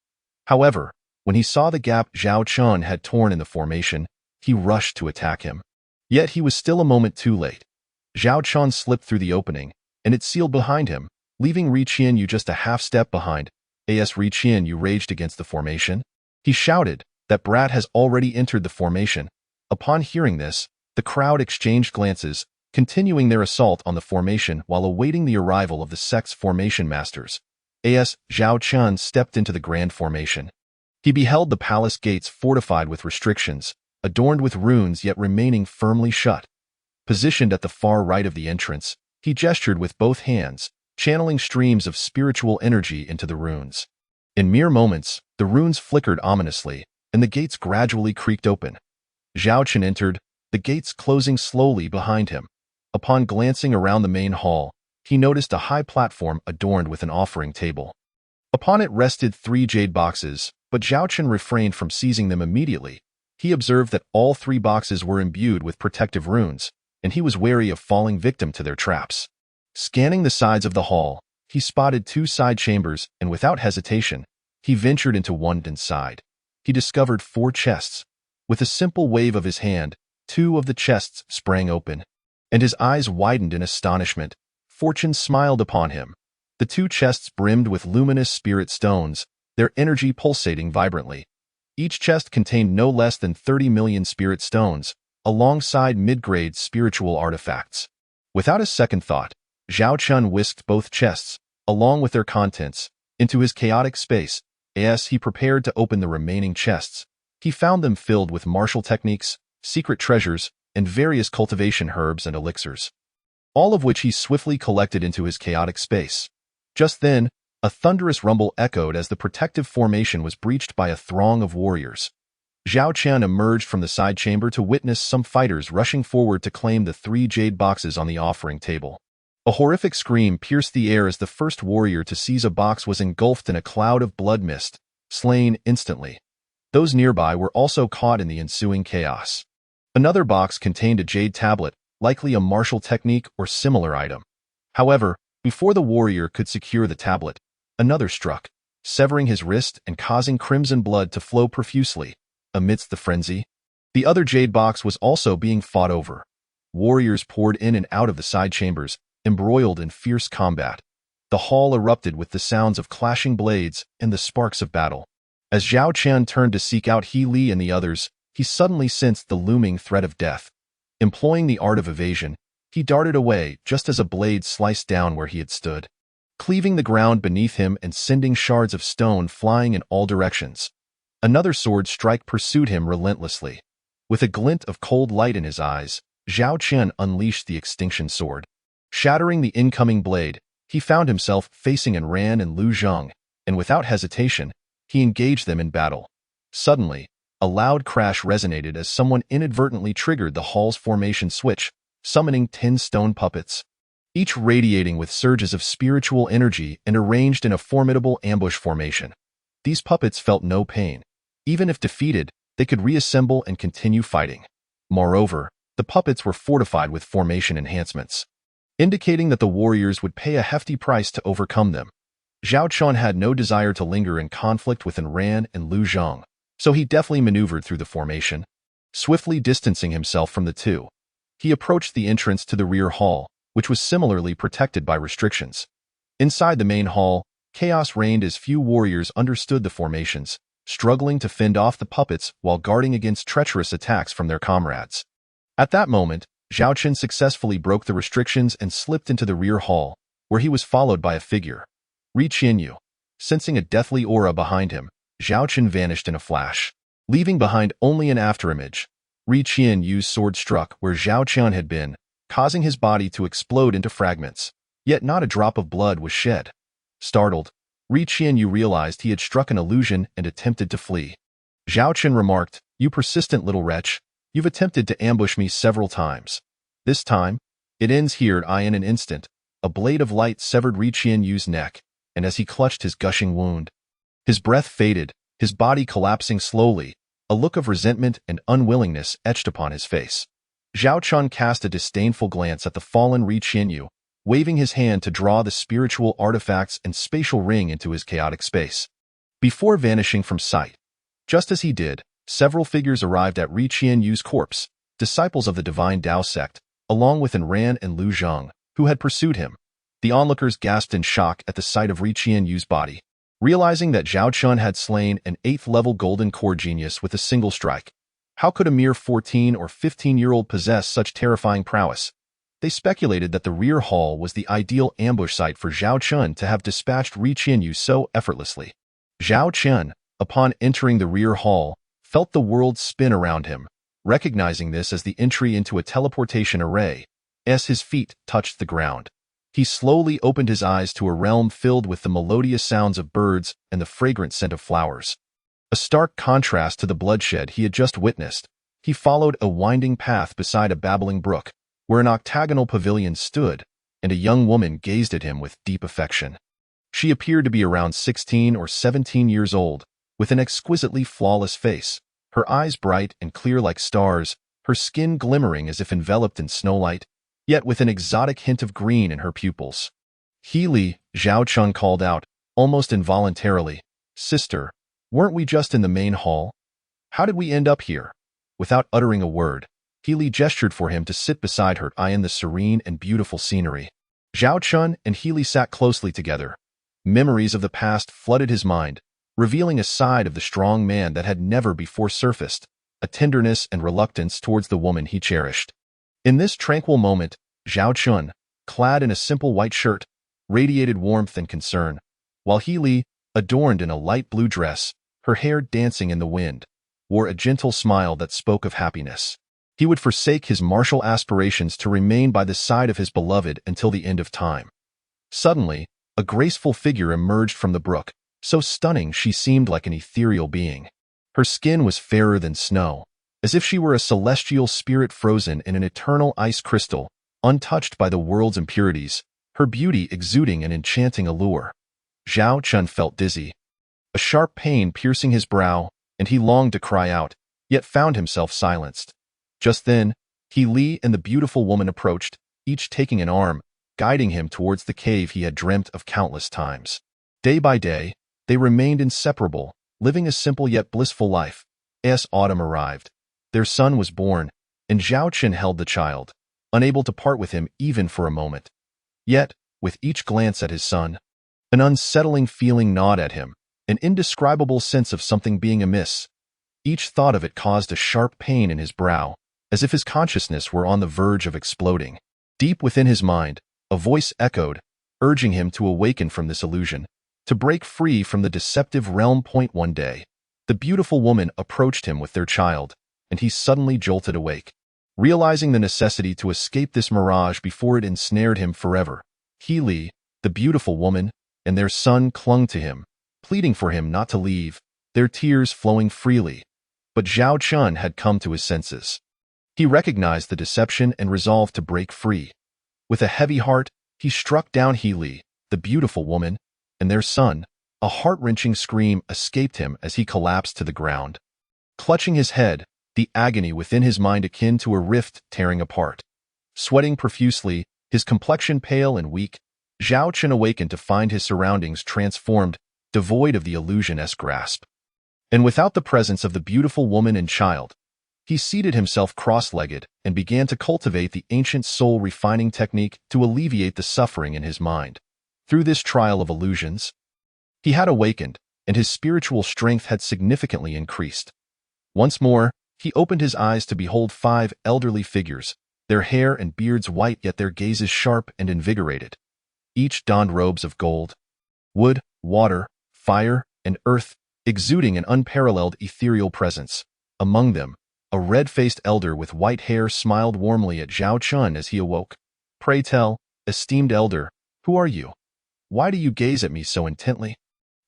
However, when he saw the gap Zhao Chun had torn in the formation, he rushed to attack him. Yet he was still a moment too late. Zhao Chun slipped through the opening, and it sealed behind him, leaving Ri Qianyu just a half step behind. As Ri Qianyu raged against the formation, he shouted, that brat has already entered the formation. Upon hearing this, the crowd exchanged glances, continuing their assault on the formation while awaiting the arrival of the sect's formation masters. As Zhao Chun stepped into the grand formation, he beheld the palace gates fortified with restrictions, adorned with runes yet remaining firmly shut. Positioned at the far right of the entrance, he gestured with both hands, channeling streams of spiritual energy into the runes. In mere moments, the runes flickered ominously, and the gates gradually creaked open. Zhao Chun entered, the gates closing slowly behind him. Upon glancing around the main hall, he noticed a high platform adorned with an offering table. Upon it rested 3 jade boxes, but Zhao Chun refrained from seizing them immediately. He observed that all 3 boxes were imbued with protective runes, and he was wary of falling victim to their traps. Scanning the sides of the hall, he spotted 2 side chambers, and without hesitation, he ventured into one inside. He discovered 4 chests. With a simple wave of his hand, 2 of the chests sprang open, and his eyes widened in astonishment. Fortune smiled upon him. The 2 chests brimmed with luminous spirit stones, their energy pulsating vibrantly. Each chest contained no less than 30 million spirit stones, alongside mid-grade spiritual artifacts. Without a second thought, Zhao Chun whisked both chests, along with their contents, into his chaotic space. As he prepared to open the remaining chests, he found them filled with martial techniques, secret treasures, and various cultivation herbs and elixirs, all of which he swiftly collected into his chaotic space. Just then, a thunderous rumble echoed as the protective formation was breached by a throng of warriors. Zhao Chun emerged from the side chamber to witness some fighters rushing forward to claim the 3 jade boxes on the offering table. A horrific scream pierced the air as the first warrior to seize a box was engulfed in a cloud of blood mist, slain instantly. Those nearby were also caught in the ensuing chaos. Another box contained a jade tablet, likely a martial technique or similar item. However, before the warrior could secure the tablet, another struck, severing his wrist and causing crimson blood to flow profusely. Amidst the frenzy, the other jade box was also being fought over. Warriors poured in and out of the side chambers, embroiled in fierce combat. The hall erupted with the sounds of clashing blades and the sparks of battle. As Zhao Chun turned to seek out He Li and the others, he suddenly sensed the looming threat of death. Employing the art of evasion, he darted away just as a blade sliced down where he had stood, cleaving the ground beneath him and sending shards of stone flying in all directions. Another sword strike pursued him relentlessly. With a glint of cold light in his eyes, Zhao Qian unleashed the extinction sword. Shattering the incoming blade, he found himself facing Ran and Lu Zhang, and without hesitation, he engaged them in battle. Suddenly, a loud crash resonated as someone inadvertently triggered the hall's formation switch, summoning 10 stone puppets, each radiating with surges of spiritual energy and arranged in a formidable ambush formation. These puppets felt no pain. Even if defeated, they could reassemble and continue fighting. Moreover, the puppets were fortified with formation enhancements, indicating that the warriors would pay a hefty price to overcome them. Zhao Qian had no desire to linger in conflict with Ran and Lu Zhang, so he deftly maneuvered through the formation, swiftly distancing himself from the two. He approached the entrance to the rear hall, which was similarly protected by restrictions. Inside the main hall, chaos reigned as few warriors understood the formations, struggling to fend off the puppets while guarding against treacherous attacks from their comrades. At that moment, Zhao Qian successfully broke the restrictions and slipped into the rear hall, where he was followed by a figure. Ri Qianyu. Sensing a deathly aura behind him, Zhao Qian vanished in a flash, leaving behind only an afterimage. Ri Qianyu's sword struck where Zhao Qian had been, causing his body to explode into fragments, yet not a drop of blood was shed. Startled, Ri Qianyu realized he had struck an illusion and attempted to flee. Zhao Qian remarked, "You persistent little wretch, you've attempted to ambush me several times. This time, it ends here." In an instant, a blade of light severed Ri Qianyu's neck, and as he clutched his gushing wound, his breath faded, his body collapsing slowly, a look of resentment and unwillingness etched upon his face. Zhao Qian cast a disdainful glance at the fallen Ri Qianyu, waving his hand to draw the spiritual artifacts and spatial ring into his chaotic space, before vanishing from sight. Just as he did, several figures arrived at Ri Qianyu's corpse, disciples of the divine Dao sect, along with Ran and Lu Zhang, who had pursued him. The onlookers gasped in shock at the sight of Ri Qianyu's body, realizing that Zhao Qian had slain an 8th-level golden core genius with a single strike. How could a mere 14 or 15-year-old possess such terrifying prowess? They speculated that the rear hall was the ideal ambush site for Zhao Qian to have dispatched Ri Qianyu so effortlessly. Zhao Qian, upon entering the rear hall, felt the world spin around him, recognizing this as the entry into a teleportation array. As his feet touched the ground, he slowly opened his eyes to a realm filled with the melodious sounds of birds and the fragrant scent of flowers. A stark contrast to the bloodshed he had just witnessed, he followed a winding path beside a babbling brook, where an octagonal pavilion stood, and a young woman gazed at him with deep affection. She appeared to be around 16 or 17 years old, with an exquisitely flawless face, her eyes bright and clear like stars, her skin glimmering as if enveloped in snowlight, yet with an exotic hint of green in her pupils. "Healy," Zhao Qian called out, almost involuntarily. "Sister, weren't we just in the main hall? How did we end up here?" Without uttering a word, Healy gestured for him to sit beside her in the serene and beautiful scenery. Zhao Qian and Healy sat closely together. Memories of the past flooded his mind, revealing a side of the strong man that had never before surfaced, a tenderness and reluctance towards the woman he cherished. In this tranquil moment, Zhao Qian, clad in a simple white shirt, radiated warmth and concern, while Healy, adorned in a light blue dress, her hair dancing in the wind, wore a gentle smile that spoke of happiness. He would forsake his martial aspirations to remain by the side of his beloved until the end of time. Suddenly, a graceful figure emerged from the brook, so stunning she seemed like an ethereal being. Her skin was fairer than snow, as if she were a celestial spirit frozen in an eternal ice crystal, untouched by the world's impurities, her beauty exuding an enchanting allure. Zhao Qian felt dizzy, a sharp pain piercing his brow, and he longed to cry out, yet found himself silenced. Just then, Healy and the beautiful woman approached, each taking an arm, guiding him towards the cave he had dreamt of countless times. Day by day, they remained inseparable, living a simple yet blissful life. As autumn arrived, their son was born, and Zhao Qian held the child, unable to part with him even for a moment. Yet, with each glance at his son, an unsettling feeling gnawed at him, an indescribable sense of something being amiss. Each thought of it caused a sharp pain in his brow, as if his consciousness were on the verge of exploding. Deep within his mind, a voice echoed, urging him to awaken from this illusion, to break free from the deceptive realm. One day, the beautiful woman approached him with their child, and he suddenly jolted awake. Realizing the necessity to escape this mirage before it ensnared him forever, Li, the beautiful woman, and their son clung to him, pleading for him not to leave, their tears flowing freely. But Zhao Chun had come to his senses. He recognized the deception and resolved to break free. With a heavy heart, he struck down Li, the beautiful woman, and their son. A heart-wrenching scream escaped him as he collapsed to the ground. Clutching his head, the agony within his mind akin to a rift tearing apart. Sweating profusely, his complexion pale and weak, Zhao Chun awakened to find his surroundings transformed, devoid of the illusion-esque grasp. And without the presence of the beautiful woman and child, he seated himself cross-legged and began to cultivate the ancient soul-refining technique to alleviate the suffering in his mind. Through this trial of illusions, he had awakened, and his spiritual strength had significantly increased. Once more, he opened his eyes to behold 5 elderly figures, their hair and beards white yet their gazes sharp and invigorated. Each donned robes of gold, wood, water, fire, and earth, exuding an unparalleled ethereal presence. Among them, a red-faced elder with white hair smiled warmly at Zhao Chun as he awoke. "Pray tell, esteemed elder, who are you? Why do you gaze at me so intently?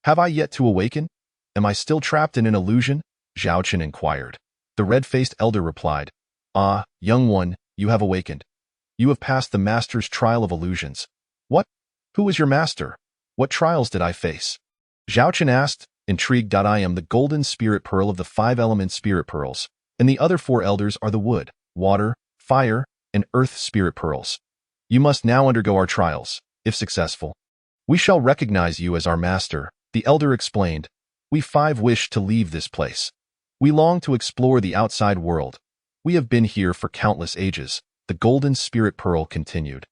Have I yet to awaken? Am I still trapped in an illusion?" Zhao Chun inquired. The red-faced elder replied, "Ah, young one, you have awakened. You have passed the master's trial of illusions." "What? Who is your master? What trials did I face?" Zhao Chun asked, intrigued. "I am the golden spirit pearl of the 5-element spirit pearls, and the other 4 elders are the wood, water, fire, and earth spirit pearls. You must now undergo our trials. If successful, we shall recognize you as our master," the elder explained. "We 5 wish to leave this place. We long to explore the outside world. We have been here for countless ages," the golden spirit pearl continued.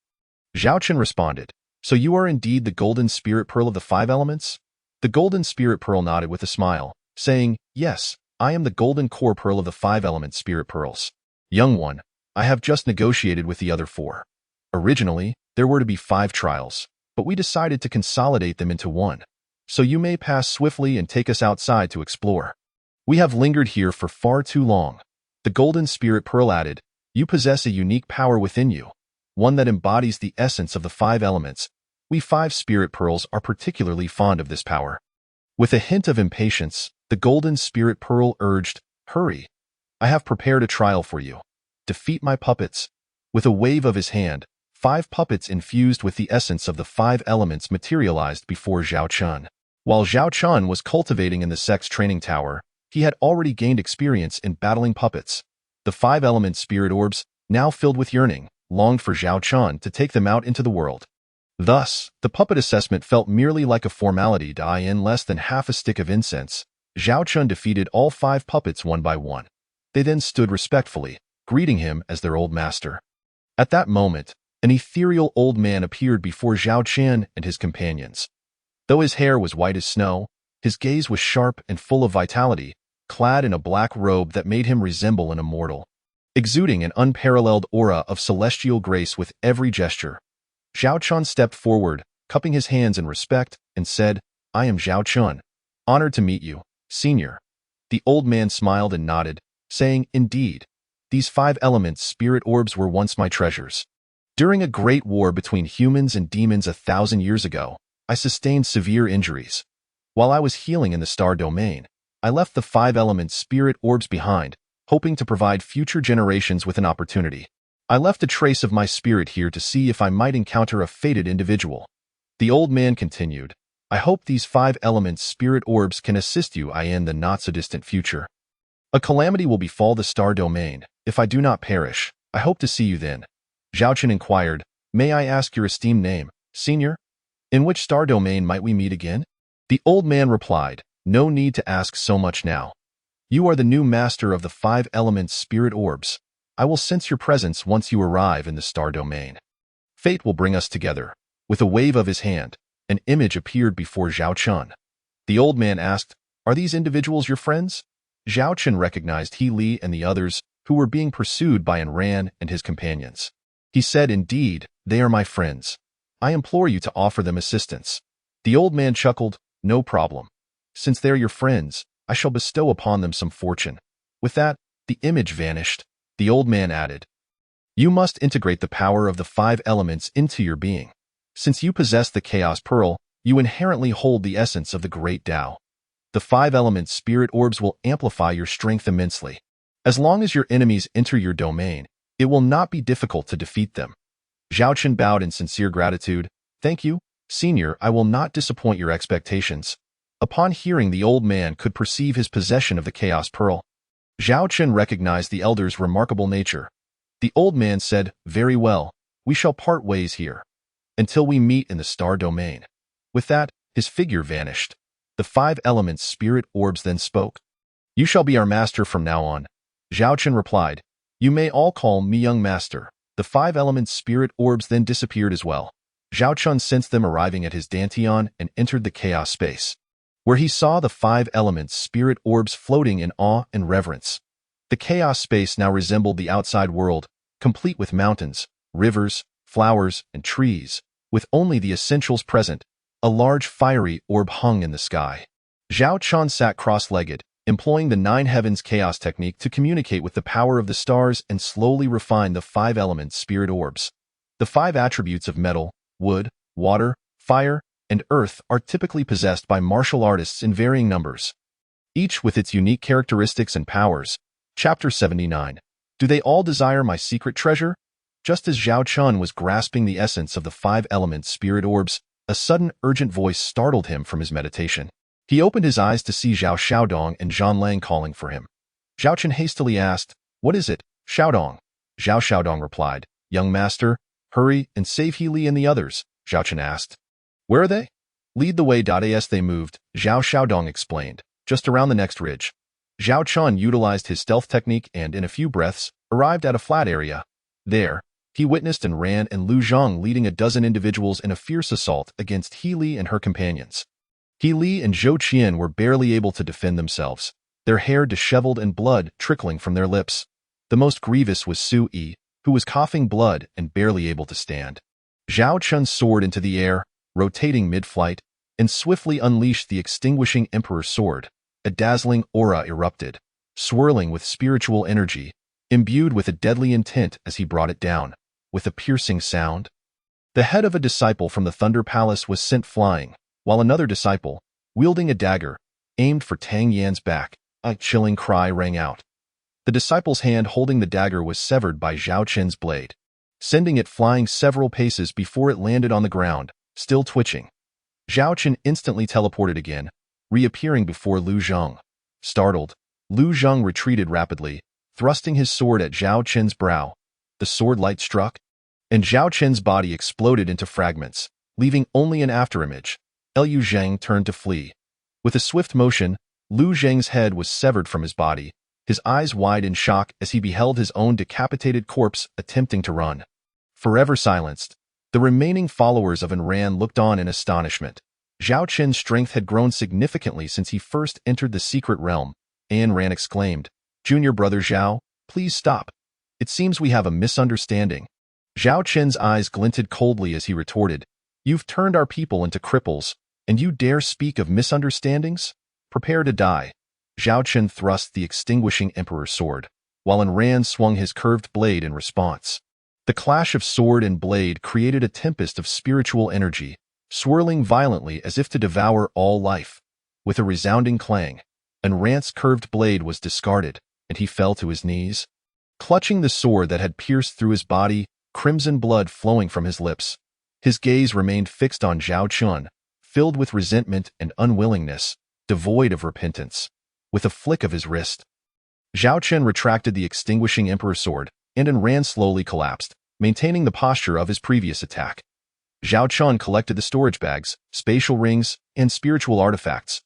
Zhao Chun responded, "So you are indeed the golden spirit pearl of the 5 elements?" The golden spirit pearl nodded with a smile, saying, "Yes, I am the golden core pearl of the 5-element spirit pearls. Young one, I have just negotiated with the other 4. Originally, there were to be 5 trials, but we decided to consolidate them into one. So you may pass swiftly and take us outside to explore. We have lingered here for far too long." The golden spirit pearl added, "You possess a unique power within you, one that embodies the essence of the 5 elements. We 5 spirit pearls are particularly fond of this power." With a hint of impatience, the golden spirit pearl urged, "Hurry. I have prepared a trial for you. Defeat my puppets." With a wave of his hand, 5 puppets infused with the essence of the 5 elements materialized before Zhao Chun. While Zhao Chun was cultivating in the sex training tower, he had already gained experience in battling puppets. The 5-element spirit orbs, now filled with yearning, longed for Zhao Chun to take them out into the world. Thus, the puppet assessment felt merely like a formality. In less than half a stick of incense, Zhao Chun defeated all 5 puppets one by one. They then stood respectfully, greeting him as their old master. At that moment, an ethereal old man appeared before Zhao Chun and his companions. Though his hair was white as snow, his gaze was sharp and full of vitality, clad in a black robe that made him resemble an immortal, exuding an unparalleled aura of celestial grace with every gesture. Zhao Chun stepped forward, cupping his hands in respect, and said, "I am Zhao Chun. Honored to meet you, senior." The old man smiled and nodded, saying, "Indeed, these 5-element spirit orbs were once my treasures. During a great war between humans and demons 1,000 years ago, I sustained severe injuries. While I was healing in the star domain, I left the 5-element spirit orbs behind, hoping to provide future generations with an opportunity. I left a trace of my spirit here to see if I might encounter a fated individual." The old man continued, "I hope these 5-element spirit orbs can assist you in the not-so-distant future. A calamity will befall the star domain. If I do not perish, I hope to see you then." Zhao Chun inquired, "May I ask your esteemed name, senior? In which star domain might we meet again?" The old man replied, "No need to ask so much now. You are the new master of the 5-element spirit orbs. I will sense your presence once you arrive in the star domain. Fate will bring us together." With a wave of his hand, an image appeared before Zhao Chun. The old man asked, "Are these individuals your friends?" Zhao Chun recognized Li and the others, who were being pursued by Enran and his companions. He said, "Indeed, they are my friends. I implore you to offer them assistance." The old man chuckled, "No problem. Since they are your friends, I shall bestow upon them some fortune." With that, the image vanished. The old man added, "You must integrate the power of the 5 elements into your being. Since you possess the Chaos Pearl, you inherently hold the essence of the Great Tao. The 5 element spirit orbs will amplify your strength immensely. As long as your enemies enter your domain, it will not be difficult to defeat them." Zhao Chen bowed in sincere gratitude. "Thank you, Senior, I will not disappoint your expectations." Upon hearing the old man could perceive his possession of the Chaos Pearl, Zhao Chen recognized the elder's remarkable nature. The old man said, "Very well, we shall part ways here, until we meet in the star domain." With that, his figure vanished. The 5 elements spirit orbs then spoke. "You shall be our master from now on." Zhao Chen replied, "You may all call me young master." The 5 elements spirit orbs then disappeared as well. Zhao Chen sensed them arriving at his dantian and entered the chaos space, where he saw the 5 elements spirit orbs floating in awe and reverence. The chaos space now resembled the outside world, complete with mountains, rivers, flowers, and trees, with only the essentials present. A large fiery orb hung in the sky. Zhao Chen sat cross-legged, employing the 9 heavens chaos technique to communicate with the power of the stars and slowly refine the 5 elements spirit orbs. The 5 attributes of metal, wood, water, fire, and earth are typically possessed by martial artists in varying numbers, each with its unique characteristics and powers. Chapter 79. Do they all desire my secret treasure? Just as Zhao Chen was grasping the essence of the 5 elements spirit orbs, a sudden urgent voice startled him from his meditation. He opened his eyes to see Zhao Xiaodong and Zhan Lang calling for him. Zhao Chen hastily asked, "What is it, Xiaodong?" Zhao Xiaodong replied, "Young master, hurry and save He Li and the others." Zhao Chen asked, "Where are they?" "Lead the way." As they moved, Zhao Xiaodong explained, "Just around the next ridge." Zhao Chen utilized his stealth technique and, in a few breaths, arrived at a flat area. There, he witnessed Enran and Lu Zhang leading a dozen individuals in a fierce assault against He Li and her companions. He Li and Zhou Qian were barely able to defend themselves, their hair disheveled and blood trickling from their lips. The most grievous was Su Yi, who was coughing blood and barely able to stand. Zhao Chen soared into the air, rotating mid-flight, and swiftly unleashed the extinguishing Emperor's sword. A dazzling aura erupted, swirling with spiritual energy, imbued with a deadly intent as he brought it down. With a piercing sound, the head of a disciple from the Thunder Palace was sent flying, while another disciple, wielding a dagger, aimed for Tang Yan's back. A chilling cry rang out. The disciple's hand holding the dagger was severed by Zhao Chen's blade, sending it flying several paces before it landed on the ground, still twitching. Zhao Chen instantly teleported again, reappearing before Lu Zhang. Startled, Lu Zhang retreated rapidly, thrusting his sword at Zhao Chen's brow. The sword light struck, and Zhao Chen's body exploded into fragments, leaving only an afterimage. Liu Zhang turned to flee. With a swift motion, Lu Zhang's head was severed from his body, his eyes wide in shock as he beheld his own decapitated corpse attempting to run. Forever silenced, the remaining followers of Enran looked on in astonishment. Zhao Chen's strength had grown significantly since he first entered the secret realm. Enran exclaimed, "Junior brother Zhao, please stop. It seems we have a misunderstanding." Zhao Chen's eyes glinted coldly as he retorted, "You've turned our people into cripples, and you dare speak of misunderstandings? Prepare to die." Zhao Chen thrust the extinguishing Emperor's sword, while Enran swung his curved blade in response. The clash of sword and blade created a tempest of spiritual energy, swirling violently as if to devour all life. With a resounding clang, Enran's curved blade was discarded, and he fell to his knees, clutching the sword that had pierced through his body, crimson blood flowing from his lips. His gaze remained fixed on Zhao Chen, filled with resentment and unwillingness, devoid of repentance. With a flick of his wrist, Zhao Chen retracted the extinguishing Emperor's sword, and Enran slowly collapsed, maintaining the posture of his previous attack. Zhao Chen collected the storage bags, spatial rings, and spiritual artifacts.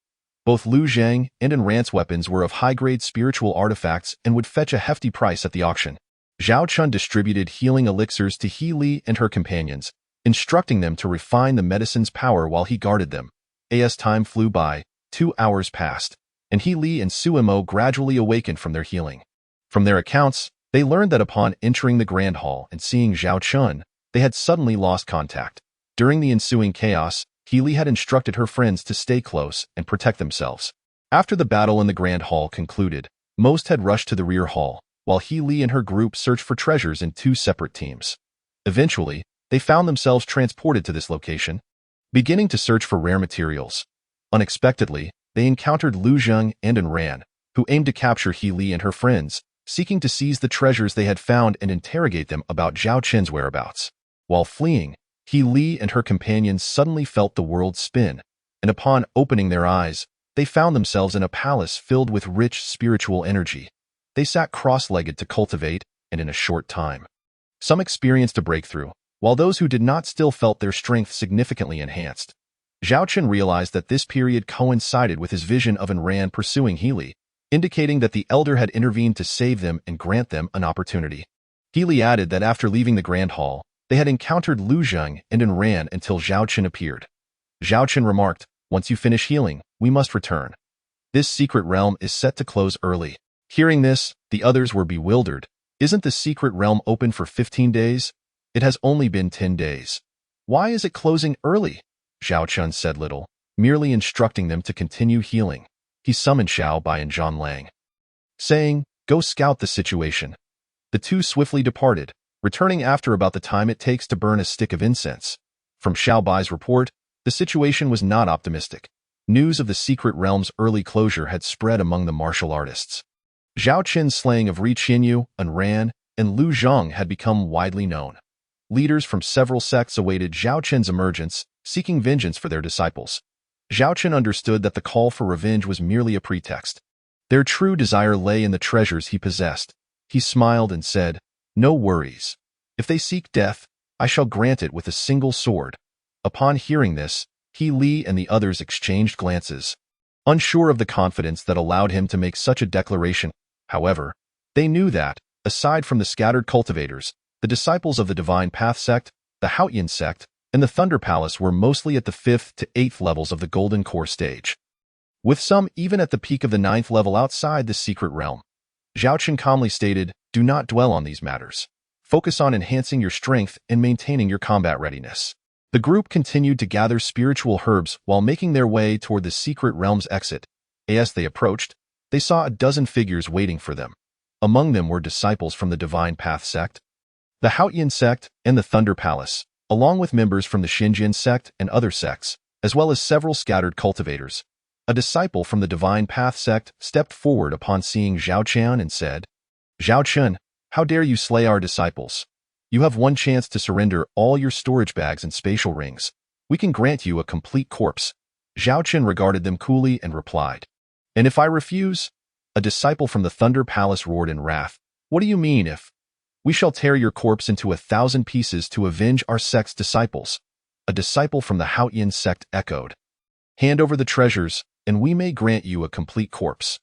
Both Lu Zhang and Enran's weapons were of high-grade spiritual artifacts and would fetch a hefty price at the auction. Zhao Chen distributed healing elixirs to He Li and her companions, instructing them to refine the medicine's power while he guarded them. As time flew by, 2 hours passed, and He Li and Su Mo gradually awakened from their healing. From their accounts, They learned that upon entering the Grand Hall and seeing Zhao Chun, they had suddenly lost contact. During the ensuing chaos, He Li had instructed her friends to stay close and protect themselves. After the battle in the Grand Hall concluded, most had rushed to the rear hall, while He Li and her group searched for treasures in two separate teams. Eventually, they found themselves transported to this location, beginning to search for rare materials. Unexpectedly, they encountered Lu Zheng and An Ran, who aimed to capture He Li and her friends, seeking to seize the treasures they had found and interrogate them about Zhao Chen's whereabouts. While fleeing, He Li and her companions suddenly felt the world spin, and upon opening their eyes, they found themselves in a palace filled with rich spiritual energy. They sat cross-legged to cultivate, and in a short time, some experienced a breakthrough, while those who did not still felt their strength significantly enhanced. Zhao Chen realized that this period coincided with his vision of An Ran pursuing He Li, indicating that the elder had intervened to save them and grant them an opportunity. He Li added that after leaving the Grand Hall, they had encountered Lu Zheng and An Ran until Zhao Chen appeared. Zhao Chen remarked, "Once you finish healing, we must return. This secret realm is set to close early." Hearing this, the others were bewildered. Isn't the secret realm open for 15 days? It has only been 10 days. Why is it closing early? Zhao Chun said little, merely instructing them to continue healing. He summoned Xiao Bai and Zhang Lang, saying, "Go scout the situation." The two swiftly departed, returning after about the time it takes to burn a stick of incense. From Xiao Bai's report, the situation was not optimistic. News of the secret realm's early closure had spread among the martial artists. Zhao Qin's slaying of Ri Qianyu, An Ran, and Lu Zhang had become widely known. Leaders from several sects awaited Zhao Qin's emergence, seeking vengeance for their disciples. Zhao Qin understood that the call for revenge was merely a pretext. Their true desire lay in the treasures he possessed. He smiled and said, "No worries. If they seek death, I shall grant it with a single sword." Upon hearing this, He Li and the others exchanged glances, unsure of the confidence that allowed him to make such a declaration. However, they knew that, aside from the scattered cultivators, the disciples of the Divine Path sect, the Haotian sect, and the Thunder Palace were mostly at the 5th to 8th levels of the Golden Core stage, with some even at the peak of the 9th level outside the secret realm. Zhao Qin calmly stated, "Do not dwell on these matters. Focus on enhancing your strength and maintaining your combat readiness." The group continued to gather spiritual herbs while making their way toward the secret realm's exit. As they approached, they saw a dozen figures waiting for them. Among them were disciples from the Divine Path sect, the Haotian sect, and the Thunder Palace, along with members from the Xinjian sect and other sects, as well as several scattered cultivators. A disciple from the Divine Path sect stepped forward upon seeing Zhao Qian and said, "Zhao Chen, how dare you slay our disciples? You have one chance to surrender all your storage bags and spatial rings. We can grant you a complete corpse." Zhao Chen regarded them coolly and replied, "And if I refuse?" A disciple from the Thunder Palace roared in wrath, "What do you mean if? We shall tear your corpse into 1,000 pieces to avenge our sect's disciples." A disciple from the Haotian sect echoed, "Hand over the treasures, and we may grant you a complete corpse."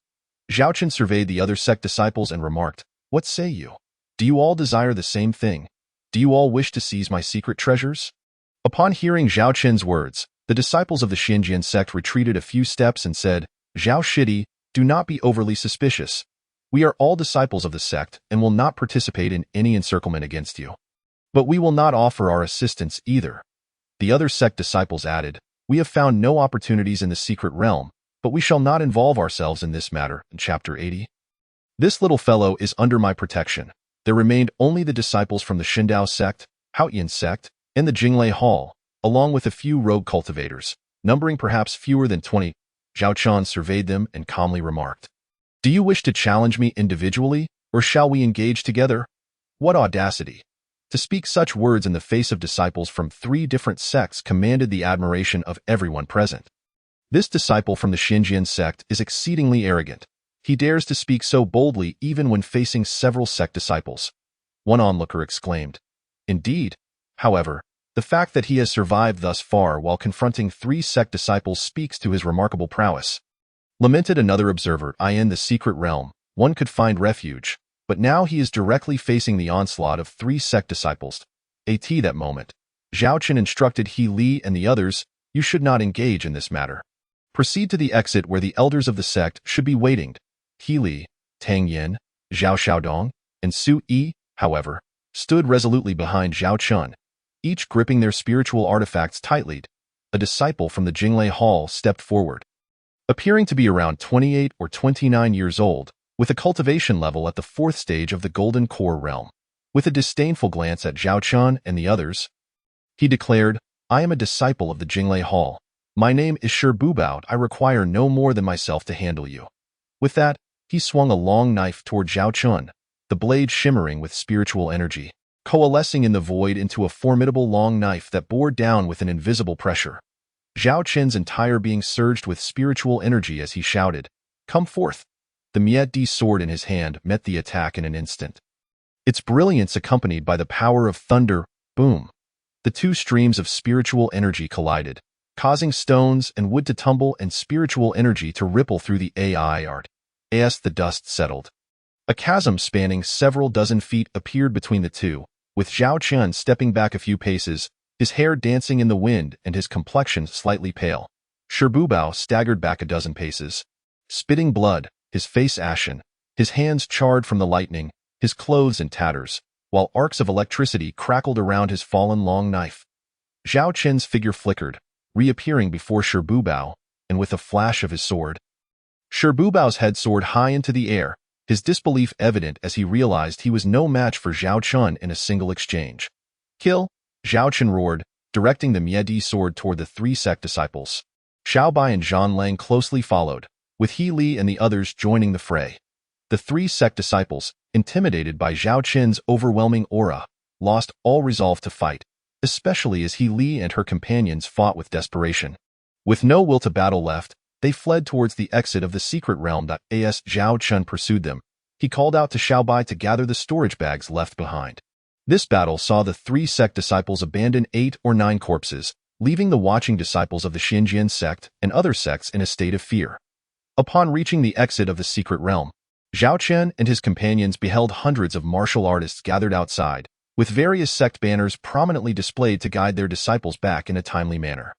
Zhao Chen surveyed the other sect disciples and remarked, "What say you? Do you all desire the same thing? Do you all wish to seize my secret treasures?" Upon hearing Zhao Chen's words, the disciples of the Xinjian sect retreated a few steps and said, "Zhao Shidi, do not be overly suspicious. We are all disciples of the sect and will not participate in any encirclement against you. But we will not offer our assistance either." The other sect disciples added, "We have found no opportunities in the secret realm, but we shall not involve ourselves in this matter." In Chapter 80. This little fellow is under my protection. There remained only the disciples from the Shindao sect, Haotian sect, and the Jinglei Hall, along with a few rogue cultivators, numbering perhaps fewer than 20. Zhao Qian surveyed them and calmly remarked, "Do you wish to challenge me individually, or shall we engage together?" What audacity! To speak such words in the face of disciples from 3 different sects commanded the admiration of everyone present. This disciple from the Xinjian sect is exceedingly arrogant. He dares to speak so boldly even when facing several sect disciples. One onlooker exclaimed. Indeed, however, the fact that he has survived thus far while confronting 3 sect disciples speaks to his remarkable prowess. Lamented another observer, in the secret realm, one could find refuge, but now he is directly facing the onslaught of 3 sect disciples. At that moment, Zhao Chen instructed He Li and the others, "You should not engage in this matter. Proceed to the exit where the elders of the sect should be waiting. He Li, Tang Yin, Zhao Xiaodong, and Su Yi, however, stood resolutely behind Zhao Chun, each gripping their spiritual artifacts tightly. A disciple from the Jinglei Hall stepped forward, appearing to be around 28 or 29 years old, with a cultivation level at the 4th stage of the Golden Core realm. With a disdainful glance at Zhao Chun and the others, he declared, "I am a disciple of the Jinglei Hall. My name is Shi Bubao. I require no more than myself to handle you." With that, he swung a long knife toward Zhao Chun, the blade shimmering with spiritual energy, coalescing in the void into a formidable long knife that bore down with an invisible pressure. Zhao Chun's entire being surged with spiritual energy as he shouted, "Come forth!" The Miet sword in his hand met the attack in an instant. Its brilliance accompanied by the power of thunder, boom. The two streams of spiritual energy collided, causing stones and wood to tumble and spiritual energy to ripple through the AI art. As the dust settled, a chasm spanning several dozen feet appeared between the two, with Zhao Chun stepping back a few paces, his hair dancing in the wind and his complexion slightly pale. Shi Bubao staggered back a dozen paces, spitting blood, his face ashen, his hands charred from the lightning, his clothes in tatters, while arcs of electricity crackled around his fallen long knife. Zhao Chun's figure flickered, reappearing before Shi Bubao, and with a flash of his sword. Shi Bubao's head soared high into the air, his disbelief evident as he realized he was no match for Zhao Chun in a single exchange. "Kill!" Zhao Chun roared, directing the Miedi sword toward the 3 sect disciples. Xiao Bai and Zhang Lang closely followed, with He Li and the others joining the fray. The 3 sect disciples, intimidated by Zhao Chun's overwhelming aura, lost all resolve to fight, especially as He Li and her companions fought with desperation. With no will to battle left, they fled towards the exit of the secret realm. As Zhao Chun pursued them, he called out to Xiao Bai to gather the storage bags left behind. This battle saw the 3 sect disciples abandon 8 or 9 corpses, leaving the watching disciples of the Xinjian sect and other sects in a state of fear. Upon reaching the exit of the secret realm, Zhao Chun and his companions beheld hundreds of martial artists gathered outside, with various sect banners prominently displayed to guide their disciples back in a timely manner.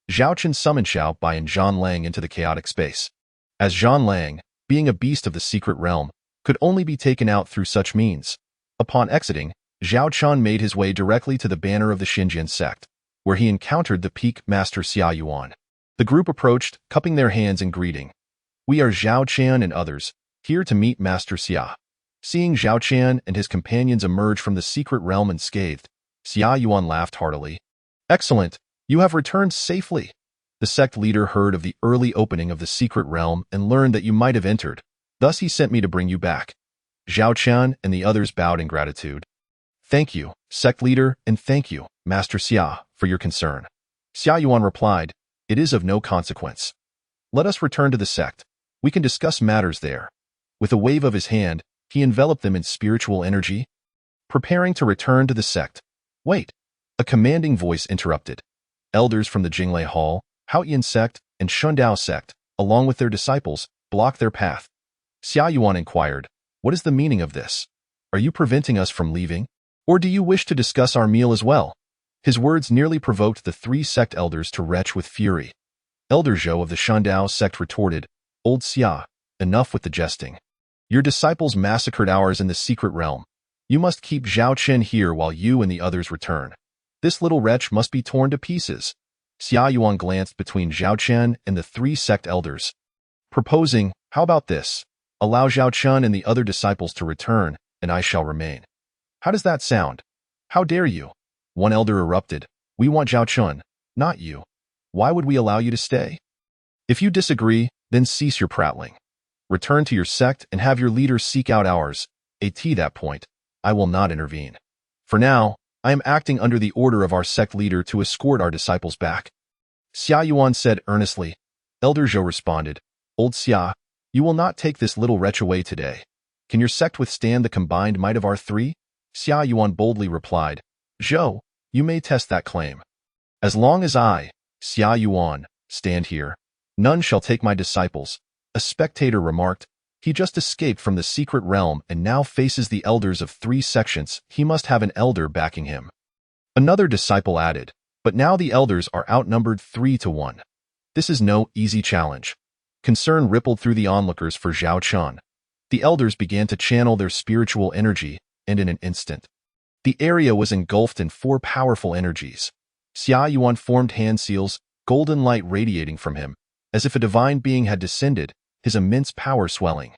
Zhao Chun summoned Xiao Bai and Zhang Lang into the chaotic space, as Zhang Lang, being a beast of the secret realm, could only be taken out through such means. Upon exiting, Zhao Chun made his way directly to the banner of the Xinjian sect, where he encountered the peak master Xia Yuan. The group approached, cupping their hands in greeting. "We are Zhao Qian and others, here to meet Master Xia." Seeing Zhao Qian and his companions emerge from the secret realm unscathed, Xia Yuan laughed heartily. "Excellent, you have returned safely." The sect leader heard of the early opening of the secret realm and learned that you might have entered. Thus he sent me to bring you back. Zhao Qian and the others bowed in gratitude. "Thank you, sect leader, and thank you, Master Xia, for your concern." Xia Yuan replied, "It is of no consequence. Let us return to the sect. We can discuss matters there." With a wave of his hand, he enveloped them in spiritual energy, preparing to return to the sect. "Wait!" A commanding voice interrupted. Elders from the Jinglei Hall, Haoyan sect, and Shundao sect, along with their disciples, blocked their path. Xia Yuan inquired, "What is the meaning of this? Are you preventing us from leaving? Or do you wish to discuss our meal as well?" His words nearly provoked the 3 sect elders to retch with fury. Elder Zhou of the Shundao sect retorted, "Old Xia, enough with the jesting. Your disciples massacred ours in the secret realm. You must keep Zhao Chen here while you and the others return. This little wretch must be torn to pieces." Xia Yuan glanced between Zhao Chen and the 3 sect elders, proposing, "How about this? Allow Zhao Chen and the other disciples to return, and I shall remain. How does that sound?" "How dare you?" One elder erupted. "We want Zhao Chen, not you. Why would we allow you to stay? If you disagree, then cease your prattling. Return to your sect and have your leaders seek out ours. At that point, I will not intervene. For now, I am acting under the order of our sect leader to escort our disciples back." Xia Yuan said earnestly. Elder Zhou responded, "Old Xia, you will not take this little wretch away today. Can your sect withstand the combined might of our 3? Xia Yuan boldly replied, "Zhou, you may test that claim. As long as I, Xia Yuan, stand here, none shall take my disciples." A spectator remarked, "He just escaped from the secret realm and now faces the elders of 3 sections. He must have an elder backing him." Another disciple added, "But now the elders are outnumbered 3-1. This is no easy challenge." Concern rippled through the onlookers for Zhao Chun. The elders began to channel their spiritual energy, and in an instant, the area was engulfed in 4 powerful energies. Xia Yuan formed hand seals, golden light radiating from him, as if a divine being had descended, his immense power swelling.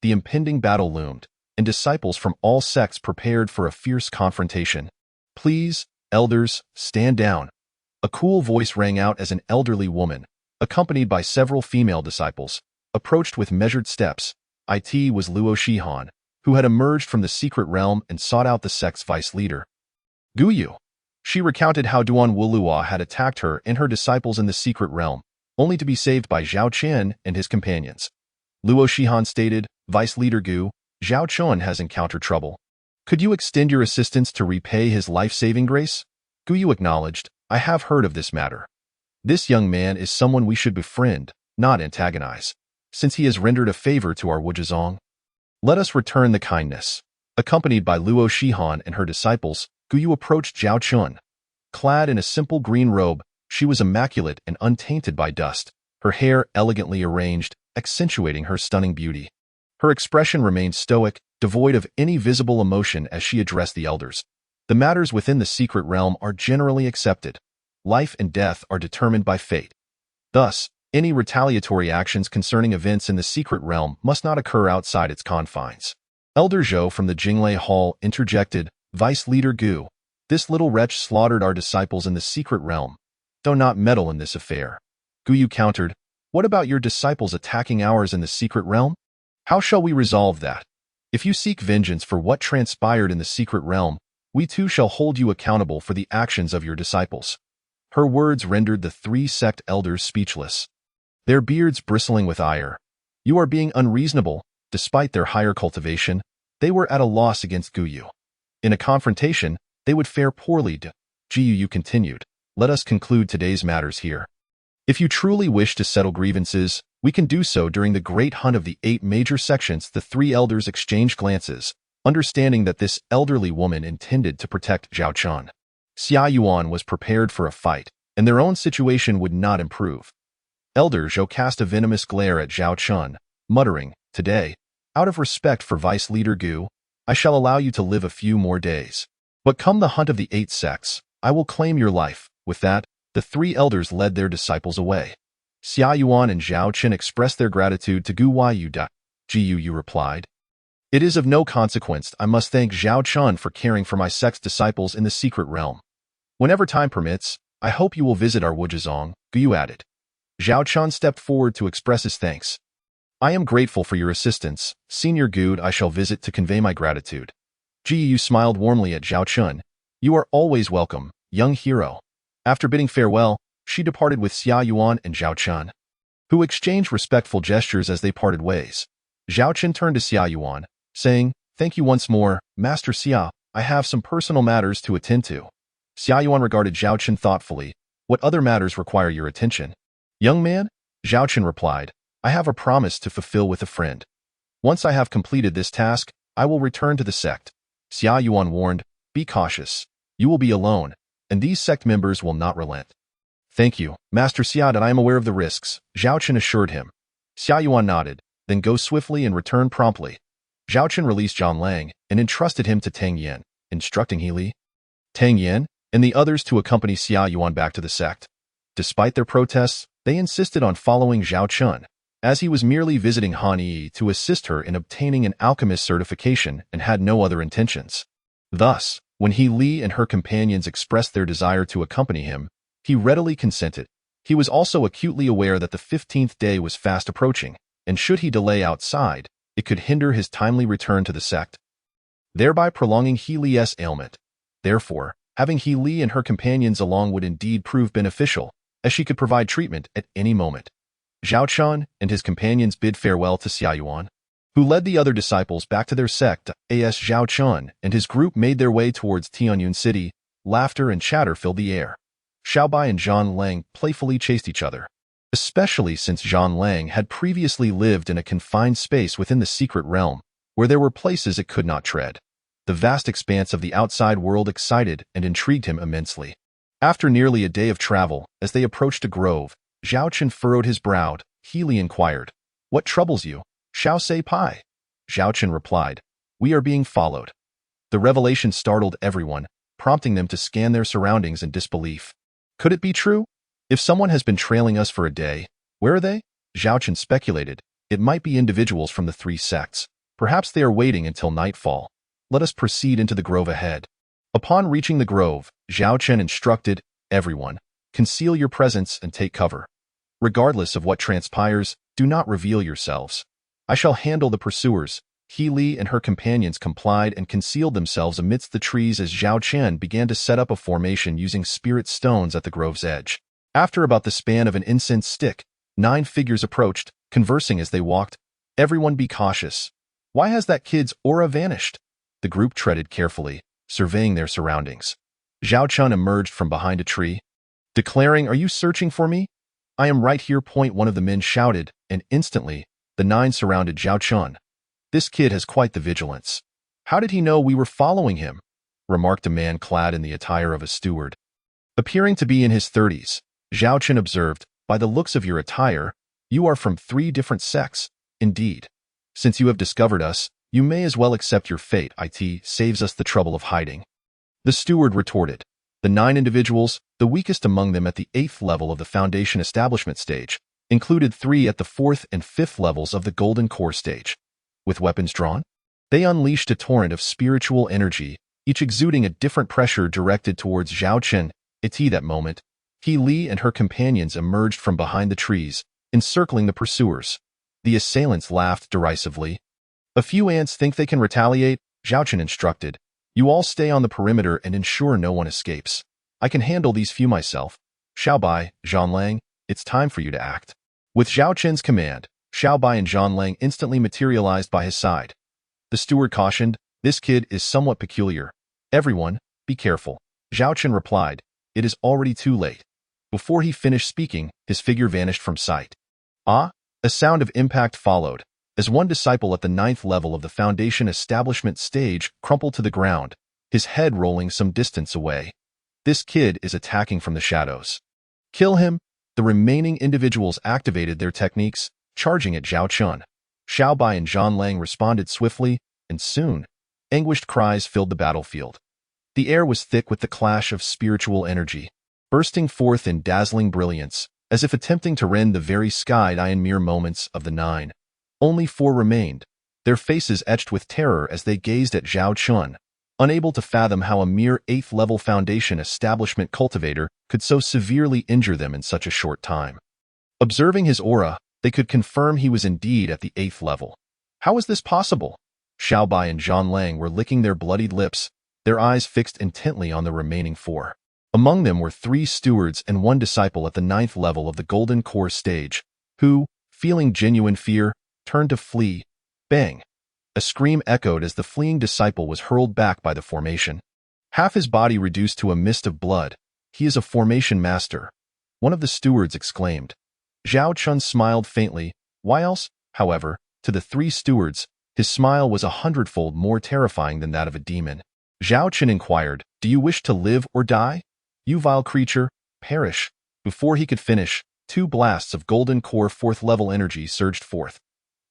The impending battle loomed, and disciples from all sects prepared for a fierce confrontation. "Please, elders, stand down." A cool voice rang out as an elderly woman, accompanied by several female disciples, approached with measured steps. It was Luo Shihan, who had emerged from the secret realm and sought out the sect's vice leader, Guyu. She recounted how Duan Wulua had attacked her and her disciples in the secret realm, only to be saved by Zhao Chen and his companions. Luo Shihan stated, "Vice Leader Gu, Zhao Chen has encountered trouble. Could you extend your assistance to repay his life-saving grace?" Guyu acknowledged, "I have heard of this matter. This young man is someone we should befriend, not antagonize, since he has rendered a favor to our Wuzhizong. Let us return the kindness." Accompanied by Luo Shihan and her disciples, Guyu approached Zhao Chun. Clad in a simple green robe, she was immaculate and untainted by dust, her hair elegantly arranged, accentuating her stunning beauty. Her expression remained stoic, devoid of any visible emotion as she addressed the elders. "The matters within the secret realm are generally accepted. Life and death are determined by fate. Thus, any retaliatory actions concerning events in the secret realm must not occur outside its confines." Elder Zhou from the Jinglei Hall interjected, "Vice Leader Gu, this little wretch slaughtered our disciples in the secret realm. Do not meddle in this affair." Guyu countered, "What about your disciples attacking ours in the secret realm? How shall we resolve that? If you seek vengeance for what transpired in the secret realm, we too shall hold you accountable for the actions of your disciples." Her words rendered the 3 sect elders speechless, their beards bristling with ire. "You are being unreasonable." Despite their higher cultivation, they were at a loss against Guyu. In a confrontation, they would fare poorly. Guyu continued, "Let us conclude today's matters here. If you truly wish to settle grievances, we can do so during the great hunt of the 8 major sections." The 3 elders exchanged glances, understanding that this elderly woman intended to protect Zhao Chun. Xia Yuan was prepared for a fight, and their own situation would not improve. Elder Zhou cast a venomous glare at Zhao Chun, muttering, "Today, out of respect for Vice Leader Gu, I shall allow you to live a few more days. But come the hunt of the 8 sects, I will claim your life." With that, the 3 elders led their disciples away. Xia Yuan and Zhao Chen expressed their gratitude to Gu Yu. Gu replied, "It is of no consequence. I must thank Zhao Chun for caring for my sect's disciples in the secret realm. Whenever time permits, I hope you will visit our Wuzhizong," Gu added. Zhao Chun stepped forward to express his thanks. "I am grateful for your assistance, Senior Gu. I shall visit to convey my gratitude." Gu smiled warmly at Zhao Chun. "You are always welcome, young hero." After bidding farewell, she departed with Xia Yuan and Zhao Chun, who exchanged respectful gestures as they parted ways. Zhao Chun turned to Xia Yuan, saying, "Thank you once more, Master Xia. I have some personal matters to attend to." Xia Yuan regarded Zhao Chun thoughtfully. "What other matters require your attention?" "Young man," Zhao Chun replied, "I have a promise to fulfill with a friend. Once I have completed this task, I will return to the sect." Xia Yuan warned, "Be cautious. You will be alone, and these sect members will not relent." "Thank you, Master Xia, I am aware of the risks," Zhao Chen assured him. Xia Yuan nodded, "Then go swiftly and return promptly." Zhao Chen released Zhang Lang and entrusted him to Tang Yen, instructing He Li, Tang Yen, and the others to accompany Xia Yuan back to the sect. Despite their protests, they insisted on following Zhao Chun, as he was merely visiting Han Yi to assist her in obtaining an alchemist certification and had no other intentions. Thus, when He Li and her companions expressed their desire to accompany him, he readily consented. He was also acutely aware that the 15th day was fast approaching, and should he delay outside, it could hinder his timely return to the sect, thereby prolonging He Li's ailment. Therefore, having He Li and her companions along would indeed prove beneficial, as she could provide treatment at any moment. Zhao Chun and his companions bid farewell to Xia Yuan, who led the other disciples back to their sect. As Zhao Chun and his group made their way towards Tianyun City, laughter and chatter filled the air. Xiaobai and Zhang Lang playfully chased each other, especially since Zhang Lang had previously lived in a confined space within the secret realm, where there were places it could not tread. The vast expanse of the outside world excited and intrigued him immensely. After nearly a day of travel, as they approached a grove, Zhao Chen furrowed his brow. He Li inquired, "What troubles you, Xiao Sei Pai?" Zhao Chen replied. We are being followed. The revelation startled everyone, prompting them to scan their surroundings in disbelief. Could it be true? If someone has been trailing us for a day, where are they? Zhao Chen speculated. It might be individuals from the three sects. Perhaps they are waiting until nightfall. Let us proceed into the grove ahead. Upon reaching the grove, Zhao Chen instructed everyone, conceal your presence and take cover. Regardless of what transpires, do not reveal yourselves. I shall handle the pursuers. He Li and her companions complied and concealed themselves amidst the trees as Zhao Chen began to set up a formation using spirit stones at the grove's edge. After about the span of an incense stick, 9 figures approached, conversing as they walked. Everyone be cautious. Why has that kid's aura vanished? The group treaded carefully, surveying their surroundings. Zhao Chen emerged from behind a tree, declaring, Are you searching for me? I am right here. One of the men shouted, and instantly, the 9 surrounded Zhao Chen. This kid has quite the vigilance. How did he know we were following him? Remarked a man clad in the attire of a steward. Appearing to be in his 30s, Zhao Chen observed, By the looks of your attire, you are from 3 different sects. Indeed. Since you have discovered us, you may as well accept your fate. It saves us the trouble of hiding. The steward retorted. The 9 individuals, the weakest among them at the 8th level of the Foundation establishment stage, included 3 at the 4th and 5th levels of the Golden Core stage. With weapons drawn, they unleashed a torrent of spiritual energy, each exuding a different pressure directed towards Zhao Chen. At that moment, He Li and her companions emerged from behind the trees, encircling the pursuers. The assailants laughed derisively. A few ants think they can retaliate, Zhao Chen instructed. You all stay on the perimeter and ensure no one escapes. I can handle these few myself. Xiaobai, Zhanlang, it's time for you to act. With Zhao Chen's command, Xiaobai and Zhanlang instantly materialized by his side. The steward cautioned, This kid is somewhat peculiar. Everyone, be careful. Zhao Chen replied, It is already too late. Before he finished speaking, his figure vanished from sight. Ah! A sound of impact followed, as one disciple at the 9th level of the Foundation establishment stage crumpled to the ground, his head rolling some distance away. This kid is attacking from the shadows. Kill him! The remaining individuals activated their techniques, charging at Zhao Chen. Xiaobai and Zhanlang responded swiftly, and soon, anguished cries filled the battlefield. The air was thick with the clash of spiritual energy, bursting forth in dazzling brilliance, as if attempting to rend the very sky. In mere moments of the 9. Only 4 remained, their faces etched with terror as they gazed at Zhao Chen, unable to fathom how a mere 8th-level Foundation establishment cultivator could so severely injure them in such a short time. Observing his aura, they could confirm he was indeed at the 8th level. How was this possible? Xiaobai and Zhanlang were licking their bloodied lips, their eyes fixed intently on the remaining 4. Among them were 3 stewards and 1 disciple at the 9th level of the Golden Core stage, who, feeling genuine fear, turned to flee. Bang! A scream echoed as the fleeing disciple was hurled back by the formation. Half his body reduced to a mist of blood. He is a formation master. One of the stewards exclaimed. Zhao Chen smiled faintly. Why else, however, to the 3 stewards, his smile was 100-fold more terrifying than that of a demon. Zhao Chen inquired, Do you wish to live or die? You vile creature, perish. Before he could finish, 2 blasts of Golden Core 4th-level energy surged forth.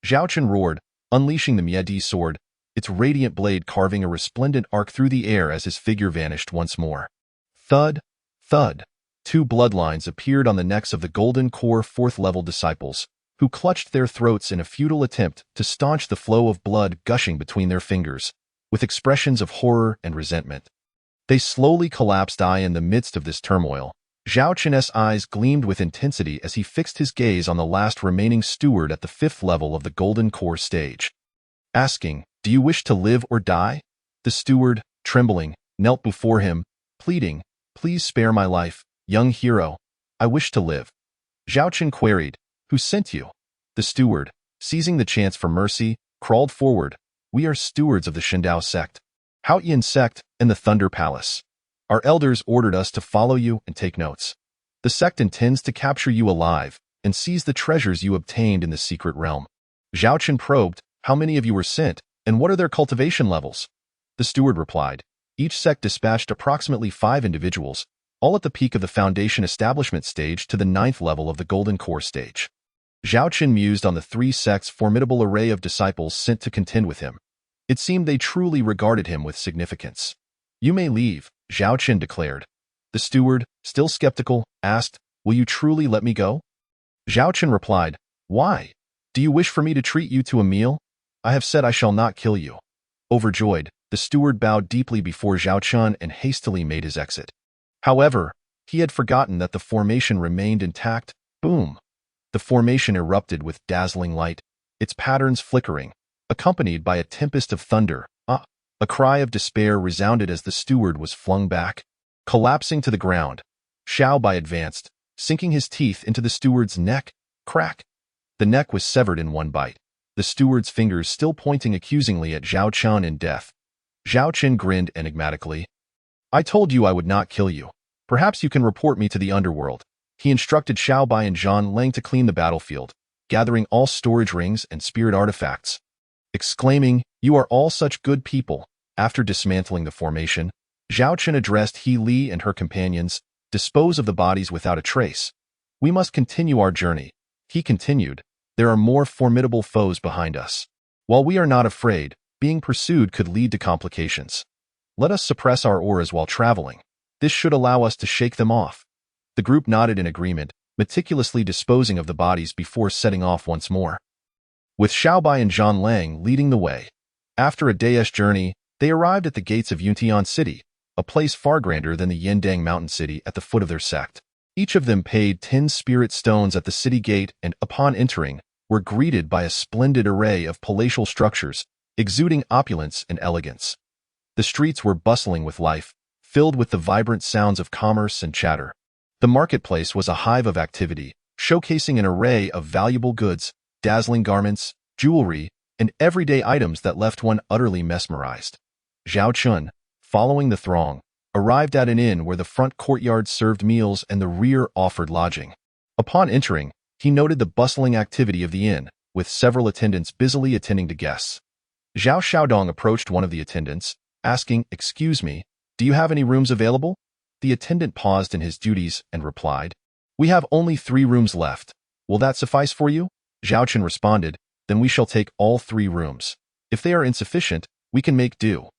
Zhao Chen roared, unleashing the Miedi sword, its radiant blade carving a resplendent arc through the air as his figure vanished once more. Thud, thud. 2 bloodlines appeared on the necks of the Golden Core 4th-level disciples, who clutched their throats in a futile attempt to staunch the flow of blood gushing between their fingers, with expressions of horror and resentment. They slowly collapsed. In the midst of this turmoil, Zhao Chen's eyes gleamed with intensity as he fixed his gaze on the last remaining steward at the 5th level of the Golden Core stage. Asking, Do you wish to live or die? The steward, trembling, knelt before him, pleading, Please spare my life, young hero. I wish to live. Zhao Chen queried, Who sent you? The steward, seizing the chance for mercy, crawled forward. We are stewards of the Shindao sect, Haoyan sect, and the Thunder Palace. Our elders ordered us to follow you and take notes. The sect intends to capture you alive and seize the treasures you obtained in the secret realm. Zhao Chen probed, How many of you were sent, and what are their cultivation levels? The steward replied, Each sect dispatched approximately 5 individuals, all at the peak of the Foundation establishment stage to the 9th level of the Golden Core stage. Zhao Qin mused on the three sects' formidable array of disciples sent to contend with him. It seemed they truly regarded him with significance. You may leave, Zhao Qin declared. The steward, still skeptical, asked, will you truly let me go? Zhao Qin replied, why? Do you wish for me to treat you to a meal? I have said I shall not kill you. Overjoyed, the steward bowed deeply before Zhao Qin and hastily made his exit. However, he had forgotten that the formation remained intact. Boom! The formation erupted with dazzling light, its patterns flickering, accompanied by a tempest of thunder. A cry of despair resounded as the steward was flung back, collapsing to the ground. Xiao Bai advanced, sinking his teeth into the steward's neck. Crack! The neck was severed in one bite, the steward's fingers still pointing accusingly at Zhao Qin in death. Zhao Qin grinned enigmatically. I told you I would not kill you. Perhaps you can report me to the underworld. He instructed Xiao Bai and Zhang Lang to clean the battlefield, gathering all storage rings and spirit artifacts. Exclaiming, you are all such good people. After dismantling the formation, Zhao Qin addressed He Li and her companions, dispose of the bodies without a trace. We must continue our journey. He continued, there are more formidable foes behind us. While we are not afraid, being pursued could lead to complications. Let us suppress our auras while traveling. This should allow us to shake them off. The group nodded in agreement, meticulously disposing of the bodies before setting off once more. With Xiao Bai and Zhang Lang leading the way. After a day's journey, they arrived at the gates of Yuntian City, a place far grander than the Yendang mountain city at the foot of their sect. Each of them paid 10 spirit stones at the city gate and, upon entering, were greeted by a splendid array of palatial structures, exuding opulence and elegance. The streets were bustling with life, filled with the vibrant sounds of commerce and chatter. The marketplace was a hive of activity, showcasing an array of valuable goods, dazzling garments, jewelry, and everyday items that left one utterly mesmerized. Zhao Qin, following the throng, arrived at an inn where the front courtyard served meals and the rear offered lodging. Upon entering, he noted the bustling activity of the inn, with several attendants busily attending to guests. Zhao Xiaodong approached one of the attendants, asking, excuse me, do you have any rooms available? The attendant paused in his duties and replied, we have only 3 rooms left. Will that suffice for you? Zhao Qin responded, then we shall take all 3 rooms. If they are insufficient, we can make do.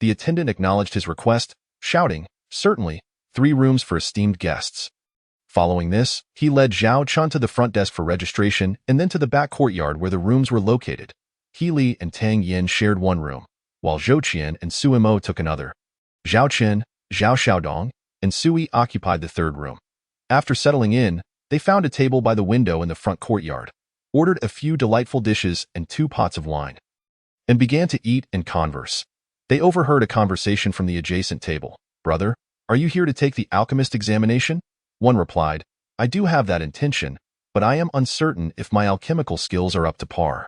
The attendant acknowledged his request, shouting, certainly, 3 rooms for esteemed guests. Following this, he led Zhao Qin to the front desk for registration and then to the back courtyard where the rooms were located. He Li and Tang Yin shared one room, while Zhou Qian and Sui Mo took another. Zhao Qin, Zhao Xiaodong, and Sui occupied the third room. After settling in, they found a table by the window in the front courtyard, ordered a few delightful dishes and 2 pots of wine, and began to eat and converse. They overheard a conversation from the adjacent table. Brother, are you here to take the alchemist examination? One replied, I do have that intention, but I am uncertain if my alchemical skills are up to par.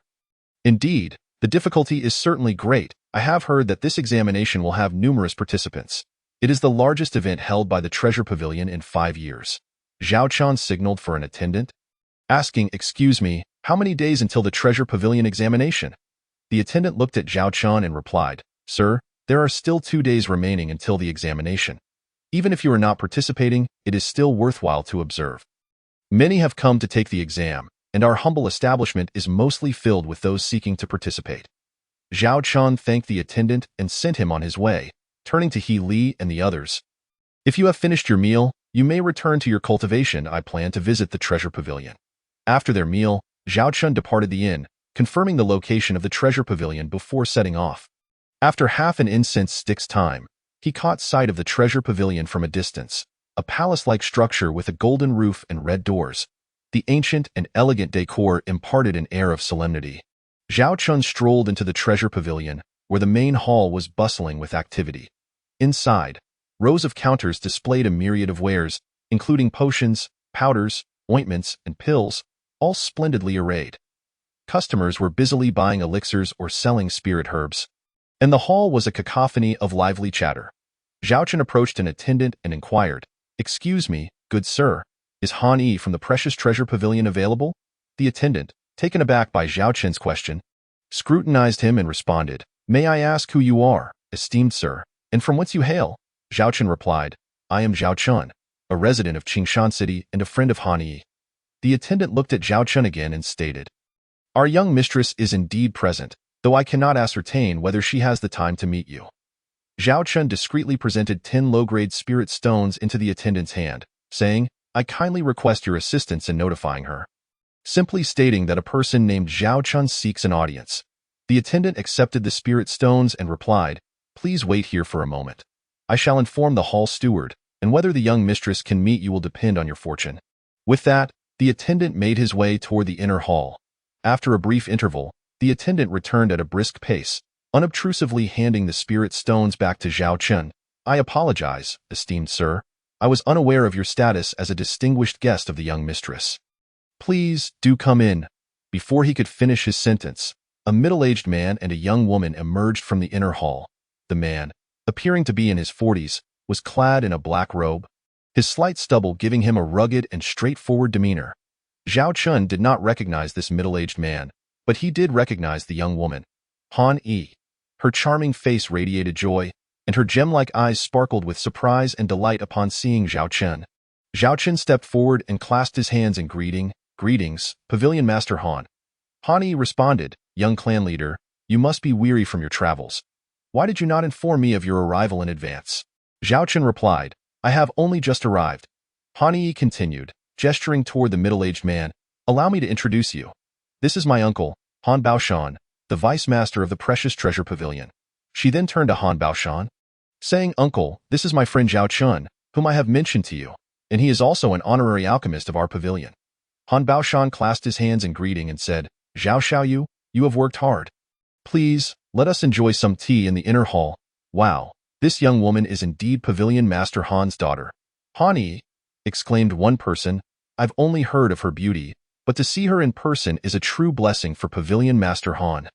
Indeed, the difficulty is certainly great. I have heard that this examination will have numerous participants. It is the largest event held by the Treasure Pavilion in 5 years. Zhao Qin signaled for an attendant, asking, excuse me, how many days until the Treasure Pavilion examination? The attendant looked at Zhao Qin and replied, Sir, there are still 2 days remaining until the examination. Even if you are not participating, it is still worthwhile to observe. Many have come to take the exam, and our humble establishment is mostly filled with those seeking to participate. Zhao Qin thanked the attendant and sent him on his way, turning to He Li and the others. If you have finished your meal, you may return to your cultivation. I plan to visit the Treasure Pavilion. After their meal, Zhao Qin departed the inn, confirming the location of the Treasure Pavilion before setting off. After half an incense stick's time, he caught sight of the Treasure Pavilion from a distance, a palace-like structure with a golden roof and red doors. The ancient and elegant decor imparted an air of solemnity. Zhao Qin strolled into the Treasure Pavilion, where the main hall was bustling with activity. Inside, rows of counters displayed a myriad of wares, including potions, powders, ointments, and pills, all splendidly arrayed. Customers were busily buying elixirs or selling spirit herbs, and the hall was a cacophony of lively chatter. Zhao Qin approached an attendant and inquired, excuse me, good sir, is Han Yi from the Precious Treasure Pavilion available? The attendant, taken aback by Zhao Qin's question, scrutinized him and responded, may I ask who you are, esteemed sir, and from whence you hail? Zhao Qin replied, I am Zhao Qin, a resident of Qingshan City and a friend of Han Yi. The attendant looked at Zhao Chun again and stated, "Our young mistress is indeed present, though I cannot ascertain whether she has the time to meet you." Zhao Chun discreetly presented 10 low-grade spirit stones into the attendant's hand, saying, "I kindly request your assistance in notifying her." Simply stating that a person named Zhao Chun seeks an audience. The attendant accepted the spirit stones and replied, "Please wait here for a moment. I shall inform the hall steward, and whether the young mistress can meet you will depend on your fortune." With that, the attendant made his way toward the inner hall. After a brief interval, the attendant returned at a brisk pace, unobtrusively handing the spirit stones back to Zhao Chun. "I apologize, esteemed sir. I was unaware of your status as a distinguished guest of the young mistress. Please do come in." Before he could finish his sentence, a middle-aged man and a young woman emerged from the inner hall. The man, appearing to be in his 40s, was clad in a black robe, his slight stubble giving him a rugged and straightforward demeanor. Zhao Chun did not recognize this middle-aged man, but he did recognize the young woman, Han Yi. Her charming face radiated joy, and her gem-like eyes sparkled with surprise and delight upon seeing Zhao Chun. Zhao Chun stepped forward and clasped his hands in "Greetings, Pavilion Master Han." Han Yi responded, "Young clan leader, you must be weary from your travels. Why did you not inform me of your arrival in advance?" Zhao Chun replied, "I have only just arrived." Han Yi continued, gesturing toward the middle-aged man, "Allow me to introduce you. This is my uncle, Han Baoshan, the vice master of the Precious Treasure Pavilion." She then turned to Han Baoshan, saying, "Uncle, this is my friend Zhao Chun, whom I have mentioned to you, and he is also an honorary alchemist of our pavilion." Han Baoshan clasped his hands in greeting and said, "Zhao Xiaoyu, you have worked hard. Please, let us enjoy some tea in the inner hall. Wow, this young woman is indeed Pavilion Master Han's daughter." "Han Yi," exclaimed one person, "I've only heard of her beauty, but to see her in person is a true blessing for Pavilion Master Han."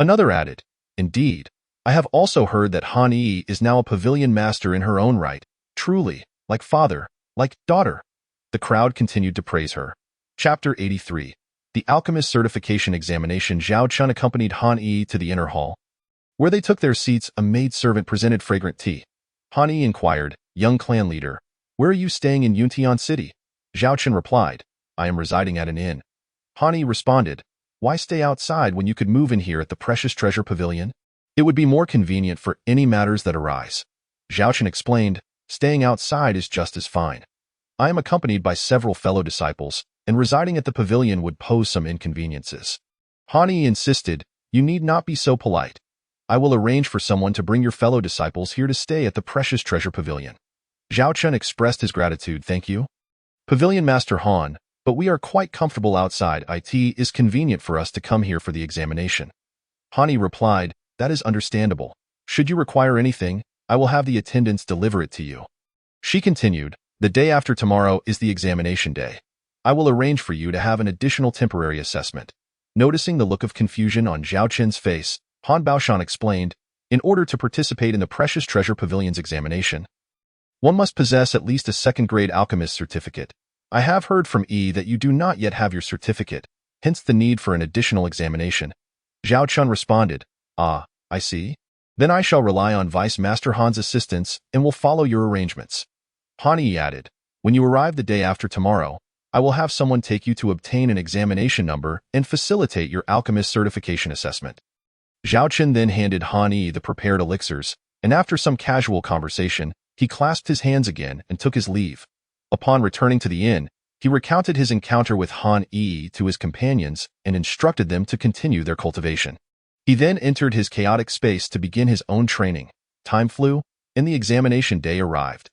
Another added, "Indeed, I have also heard that Han Yi is now a Pavilion Master in her own right. Truly, like father, like daughter." The crowd continued to praise her. Chapter 83. The Alchemist Certification Examination. Zhao Chun accompanied Han Yi to the inner hall. Where they took their seats, a maid-servant presented fragrant tea. Han Yi inquired, "Young clan leader, where are you staying in Yuntian City?" Zhao Chun replied, "I am residing at an inn." Han Yi responded, "Why stay outside when you could move in here at the Precious Treasure Pavilion? It would be more convenient for any matters that arise." Zhao Chun explained, "Staying outside is just as fine. I am accompanied by several fellow disciples, and residing at the pavilion would pose some inconveniences." Han Yi insisted, "You need not be so polite. I will arrange for someone to bring your fellow disciples here to stay at the Precious Treasure Pavilion." Zhao Chun expressed his gratitude. "Thank you, Pavilion Master Han, but we are quite comfortable outside. It is convenient for us to come here for the examination." Han Yi replied, "That is understandable. Should you require anything, I will have the attendants deliver it to you." She continued, "The day after tomorrow is the examination day. I will arrange for you to have an additional temporary assessment." Noticing the look of confusion on Zhao Chun's face, Han Baoshan explained, "In order to participate in the Precious Treasure Pavilion's examination, one must possess at least a second-grade alchemist certificate. I have heard from E that you do not yet have your certificate, hence the need for an additional examination." Zhao Chun responded, "Ah, I see. Then I shall rely on Vice Master Han's assistance and will follow your arrangements." Han Yi added, "When you arrive the day after tomorrow, I will have someone take you to obtain an examination number and facilitate your alchemist certification assessment." Zhao Chun then handed Han Yi the prepared elixirs, and after some casual conversation, he clasped his hands again and took his leave. Upon returning to the inn, he recounted his encounter with Han Yi to his companions and instructed them to continue their cultivation. He then entered his chaotic space to begin his own training. Time flew, and the examination day arrived.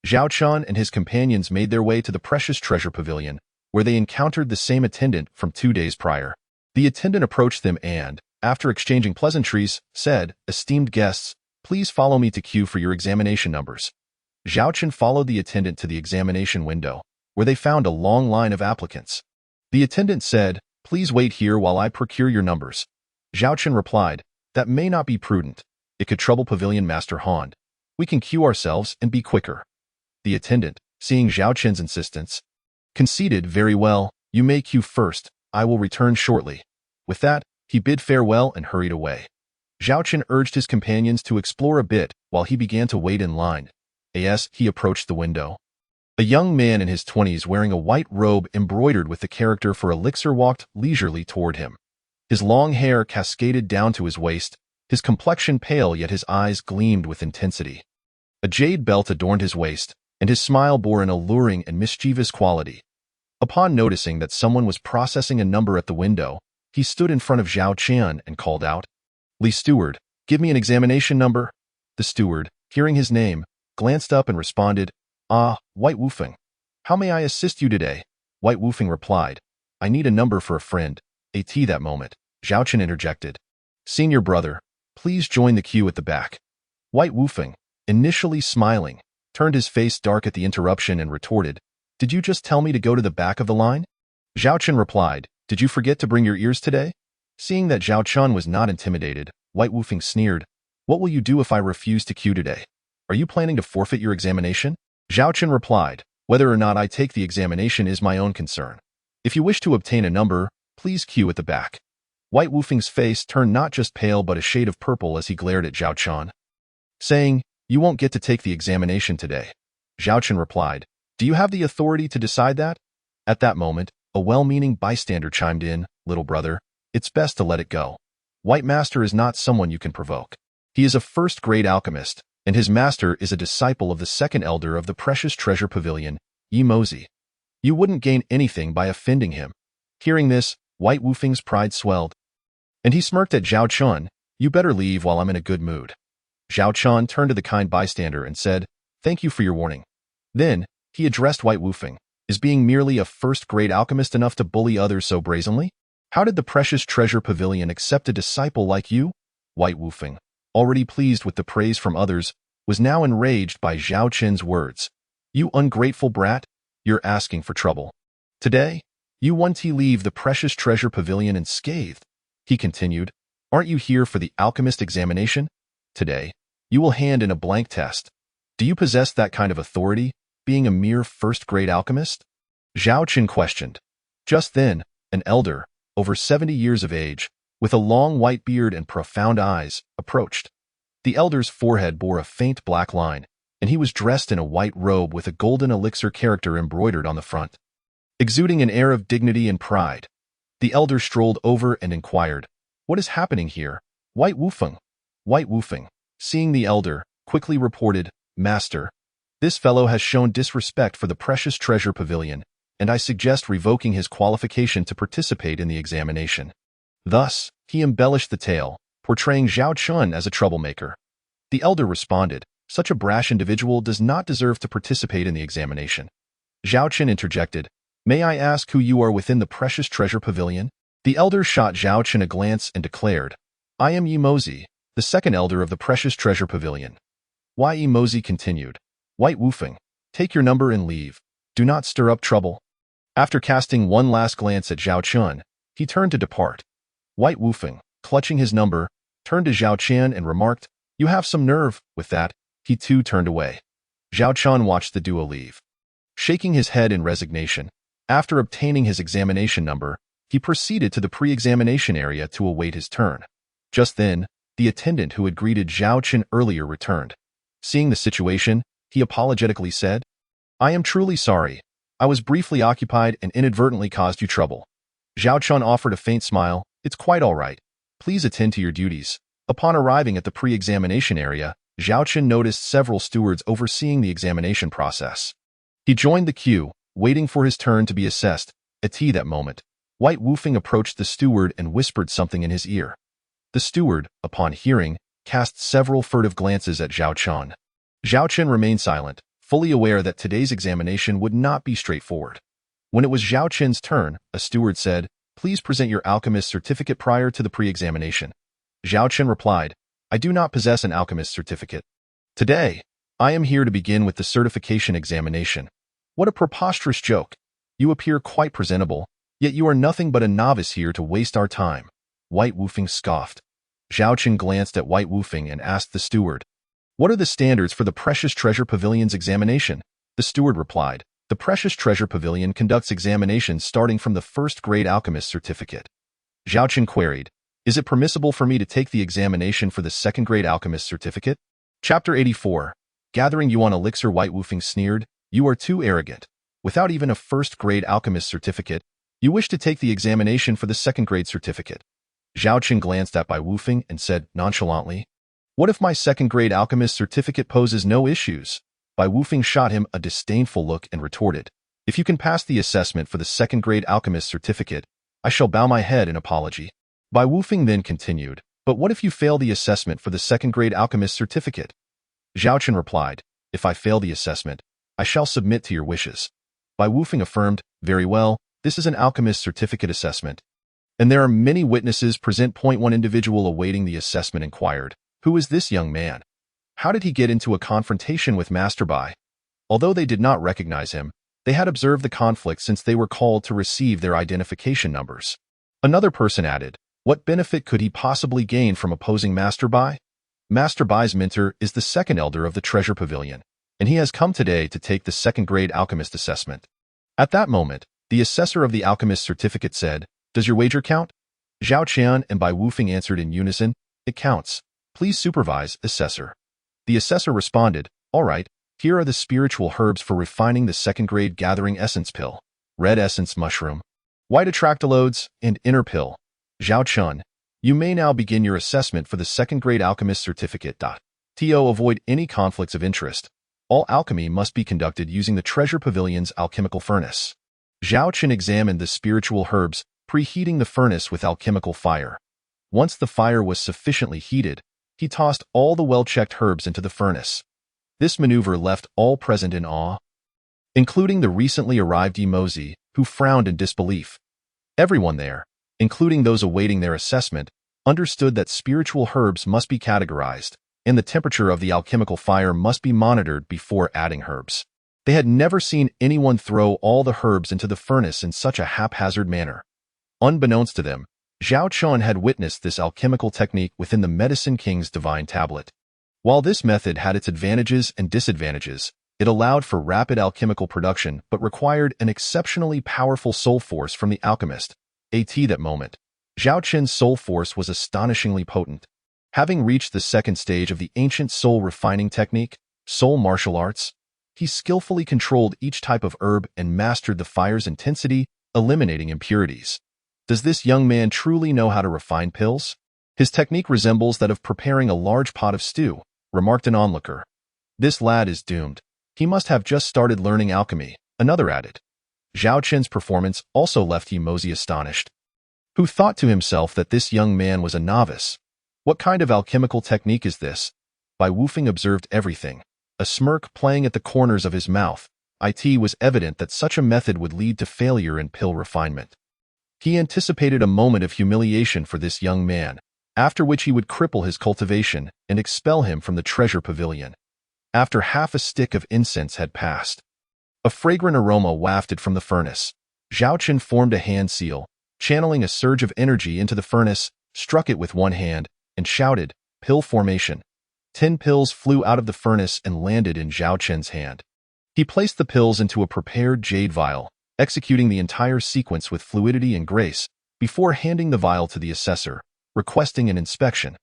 Zhao Chun and his companions made their way to the Precious Treasure Pavilion, where they encountered the same attendant from 2 days prior. The attendant approached them and, after exchanging pleasantries, said, "Esteemed guests, please follow me to queue for your examination numbers." Zhao Chun followed the attendant to the examination window, where they found a long line of applicants. The attendant said, "Please wait here while I procure your numbers." Zhao Chun replied, "That may not be prudent. It could trouble Pavilion Master Han. We can queue ourselves and be quicker." The attendant, seeing Zhao Chun's insistence, conceded, "Very well, you may queue first. I will return shortly." With that, he bid farewell and hurried away. Zhao Chun urged his companions to explore a bit while he began to wait in line. As he approached the window, A young man in his 20s wearing a white robe embroidered with the character for Elixir walked leisurely toward him. His long hair cascaded down to his waist, his complexion pale yet his eyes gleamed with intensity. A jade belt adorned his waist, and his smile bore an alluring and mischievous quality. Upon noticing that someone was processing a number at the window, he stood in front of Zhao Qian and called out, "Li Steward, give me an examination number." The steward, hearing his name, glanced up and responded, "Ah, White Wufeng. How may I assist you today?" White Wufeng replied, "I need a number for a friend." That moment, Zhao Qian interjected, "Senior brother, please join the queue at the back." White Wufeng, initially smiling, turned his face dark at the interruption and retorted, "Did you just tell me to go to the back of the line?" Zhao Qian replied, "Did you forget to bring your ears today?" Seeing that Zhao Qian was not intimidated, White Wufeng sneered, "What will you do if I refuse to queue today? Are you planning to forfeit your examination?" Zhao Qian replied, "Whether or not I take the examination is my own concern. If you wish to obtain a number, please queue at the back." White Wufeng's face turned not just pale but a shade of purple as he glared at Zhao Qian, saying, "You won't get to take the examination today." Zhao Qian replied, "Do you have the authority to decide that?" At that moment, a well-meaning bystander chimed in, "Little brother, it's best to let it go. White Master is not someone you can provoke. He is a first-grade alchemist, and his master is a disciple of the second elder of the Precious Treasure Pavilion, Yi Mozi. You wouldn't gain anything by offending him." Hearing this, White Wufeng's pride swelled, and he smirked at Zhao Qian, "You better leave while I'm in a good mood." Zhao Qian turned to the kind bystander and said, "Thank you for your warning." Then, he addressed White Wufeng, "Is being merely a first-grade alchemist enough to bully others so brazenly? How did the Precious Treasure Pavilion accept a disciple like you?" White Wufeng, already pleased with the praise from others, was now enraged by Zhao Qian's words. "You ungrateful brat, you're asking for trouble. Today, you want to leave the Precious Treasure Pavilion unscathed." He continued, "Aren't you here for the alchemist examination? Today, you will hand in a blank test. Do you possess that kind of authority, being a mere first-grade alchemist?" Zhao Qian questioned. Just then, an elder, over 70 years of age, with a long white beard and profound eyes, approached. The elder's forehead bore a faint black line, and he was dressed in a white robe with a golden elixir character embroidered on the front. Exuding an air of dignity and pride, the elder strolled over and inquired, "What is happening here, White Wufeng?" White Wufeng, seeing the elder, quickly reported, "Master, this fellow has shown disrespect for the Precious Treasure Pavilion, and I suggest revoking his qualification to participate in the examination." Thus, he embellished the tale, portraying Zhao Qian as a troublemaker. The elder responded, "Such a brash individual does not deserve to participate in the examination." Zhao Qian interjected, "May I ask who you are within the Precious Treasure Pavilion?" The elder shot Zhao Qian a glance and declared, "I am Yi Mozi, the second elder of the Precious Treasure Pavilion." Yi Mozi continued, "White Wufeng, take your number and leave. Do not stir up trouble." After casting one last glance at Zhao Qian, he turned to depart. White Wufeng, clutching his number, turned to Zhao Qian and remarked, "You have some nerve." With that, he too turned away. Zhao Qian watched the duo leave. Shaking his head in resignation, after obtaining his examination number, he proceeded to the pre-examination area to await his turn. Just then, the attendant who had greeted Zhao Qian earlier returned. Seeing the situation, he apologetically said, "I am truly sorry. I was briefly occupied and inadvertently caused you trouble." Zhao Qian offered a faint smile, "It's quite all right. Please attend to your duties." Upon arriving at the pre-examination area, Zhao Qian noticed several stewards overseeing the examination process. He joined the queue, waiting for his turn to be assessed. At that moment, White Wufeng approached the steward and whispered something in his ear. The steward, upon hearing, cast several furtive glances at Zhao Qian. Zhao Qian remained silent, fully aware that today's examination would not be straightforward. When it was Zhao Qian's turn, a steward said, "Please present your alchemist certificate prior to the pre-examination." Zhao Qian replied, "I do not possess an alchemist certificate. Today, I am here to begin with the certification examination." What a preposterous joke. You appear quite presentable, yet you are nothing but a novice here to waste our time. White Wufeng scoffed. Zhao Qian glanced at White Wufeng and asked the steward, "What are the standards for the Precious Treasure Pavilion's examination?" The steward replied, "The Precious Treasure Pavilion conducts examinations starting from the first-grade alchemist certificate." Zhao Qian queried, "Is it permissible for me to take the examination for the second-grade alchemist certificate?" Chapter 84. Gathering Yuan Elixir. White Wufeng sneered, You are too arrogant. Without even a first-grade alchemist certificate, you wish to take the examination for the second-grade certificate. Zhao Qin glanced at Bai Wufeng and said nonchalantly, "What if my second-grade alchemist certificate poses no issues?" Bai Wufeng shot him a disdainful look and retorted, "If you can pass the assessment for the second-grade alchemist certificate, I shall bow my head in apology." Bai Wufeng then continued, "But what if you fail the assessment for the second-grade alchemist certificate?" Zhao Qin replied, "If I fail the assessment, I shall submit to your wishes." Bai Wufeng affirmed, "Very well, this is an alchemist certificate assessment, and there are many witnesses present. One individual awaiting the assessment inquired, "Who is this young man? How did he get into a confrontation with Master Bai?" Although they did not recognize him, they had observed the conflict since they were called to receive their identification numbers. Another person added, "What benefit could he possibly gain from opposing Master Bai? Master Bai's mentor is the second elder of the Treasure Pavilion, and he has come today to take the second-grade alchemist assessment." At that moment, the assessor of the alchemist certificate said, "Does your wager count?" Zhao Qian and Bai Wufeng answered in unison, "It counts. Please supervise, assessor." The assessor responded, "All right, here are the spiritual herbs for refining the second-grade gathering essence pill, red essence mushroom, white attractalodes, and inner pill. Zhao Chun, you may now begin your assessment for the second-grade alchemist certificate. To avoid any conflicts of interest, all alchemy must be conducted using the Treasure Pavilion's alchemical furnace." Zhao Qin examined the spiritual herbs, preheating the furnace with alchemical fire. Once the fire was sufficiently heated, he tossed all the well-checked herbs into the furnace. This maneuver left all present in awe, including the recently arrived Emozi, who frowned in disbelief. Everyone there, including those awaiting their assessment, understood that spiritual herbs must be categorized, and the temperature of the alchemical fire must be monitored before adding herbs. They had never seen anyone throw all the herbs into the furnace in such a haphazard manner. Unbeknownst to them, Zhao Chun had witnessed this alchemical technique within the Medicine King's divine tablet. While this method had its advantages and disadvantages, it allowed for rapid alchemical production but required an exceptionally powerful soul force from the alchemist. At that moment, Zhao Qin's soul force was astonishingly potent. Having reached the second stage of the ancient soul refining technique, soul martial arts, he skillfully controlled each type of herb and mastered the fire's intensity, eliminating impurities. Does this young man truly know how to refine pills? His technique resembles that of preparing a large pot of stew, remarked an onlooker. This lad is doomed. He must have just started learning alchemy, another added. Zhao Qin's performance also left Emozi astonished, who thought to himself that this young man was a novice. What kind of alchemical technique is this? Bai Wufeng observed everything, a smirk playing at the corners of his mouth. It was evident that such a method would lead to failure in pill refinement. He anticipated a moment of humiliation for this young man, after which he would cripple his cultivation and expel him from the Treasure Pavilion. After half a stick of incense had passed, a fragrant aroma wafted from the furnace. Zhao Qin formed a hand seal, channeling a surge of energy into the furnace, struck it with one hand, and shouted, "Pill formation." 10 pills flew out of the furnace and landed in Zhao Qin's hand. He placed the pills into a prepared jade vial, executing the entire sequence with fluidity and grace, before handing the vial to the assessor, requesting an inspection.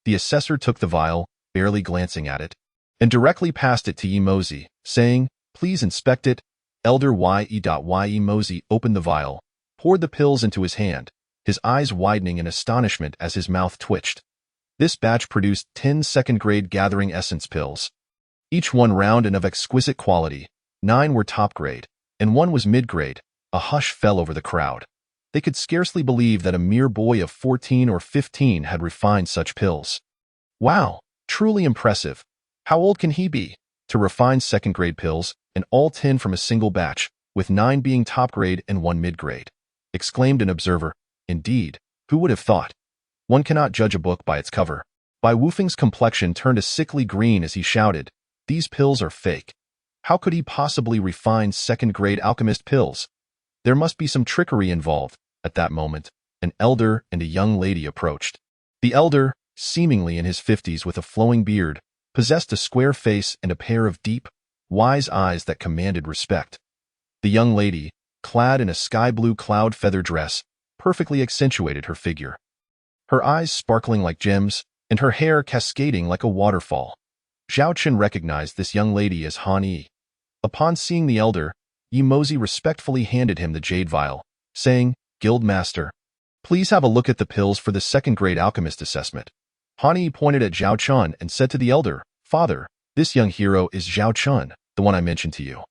The assessor took the vial, barely glancing at it, and directly passed it to Emozi, saying, "Please inspect it." Elder Ye. Emozi opened the vial, poured the pills into his hand, his eyes widening in astonishment as his mouth twitched. This batch produced 10 second-grade gathering essence pills, each one round and of exquisite quality. 9 were top-grade, and 1 was mid-grade. A hush fell over the crowd. They could scarcely believe that a mere boy of 14 or 15 had refined such pills. Wow, truly impressive. How old can he be? To refine second-grade pills, and all 10 from a single batch, with 9 being top-grade and 1 mid-grade, exclaimed an observer. Indeed, who would have thought? One cannot judge a book by its cover. Bai Wufeng's complexion turned a sickly green as he shouted, "These pills are fake. How could he possibly refine second-grade alchemist pills? There must be some trickery involved." At that moment, an elder and a young lady approached. The elder, seemingly in his 50s with a flowing beard, possessed a square face and a pair of deep, wise eyes that commanded respect. The young lady, clad in a sky-blue cloud feather dress, perfectly accentuated her figure. Her eyes sparkling like gems, and her hair cascading like a waterfall. Zhao Qin recognized this young lady as Han Yi. Upon seeing the elder, Yimozi respectfully handed him the jade vial, saying, "Guild Master, please have a look at the pills for the second-grade alchemist assessment." Han pointed at Zhao Chun and said to the elder, "Father, this young hero is Zhao Chun, the one I mentioned to you."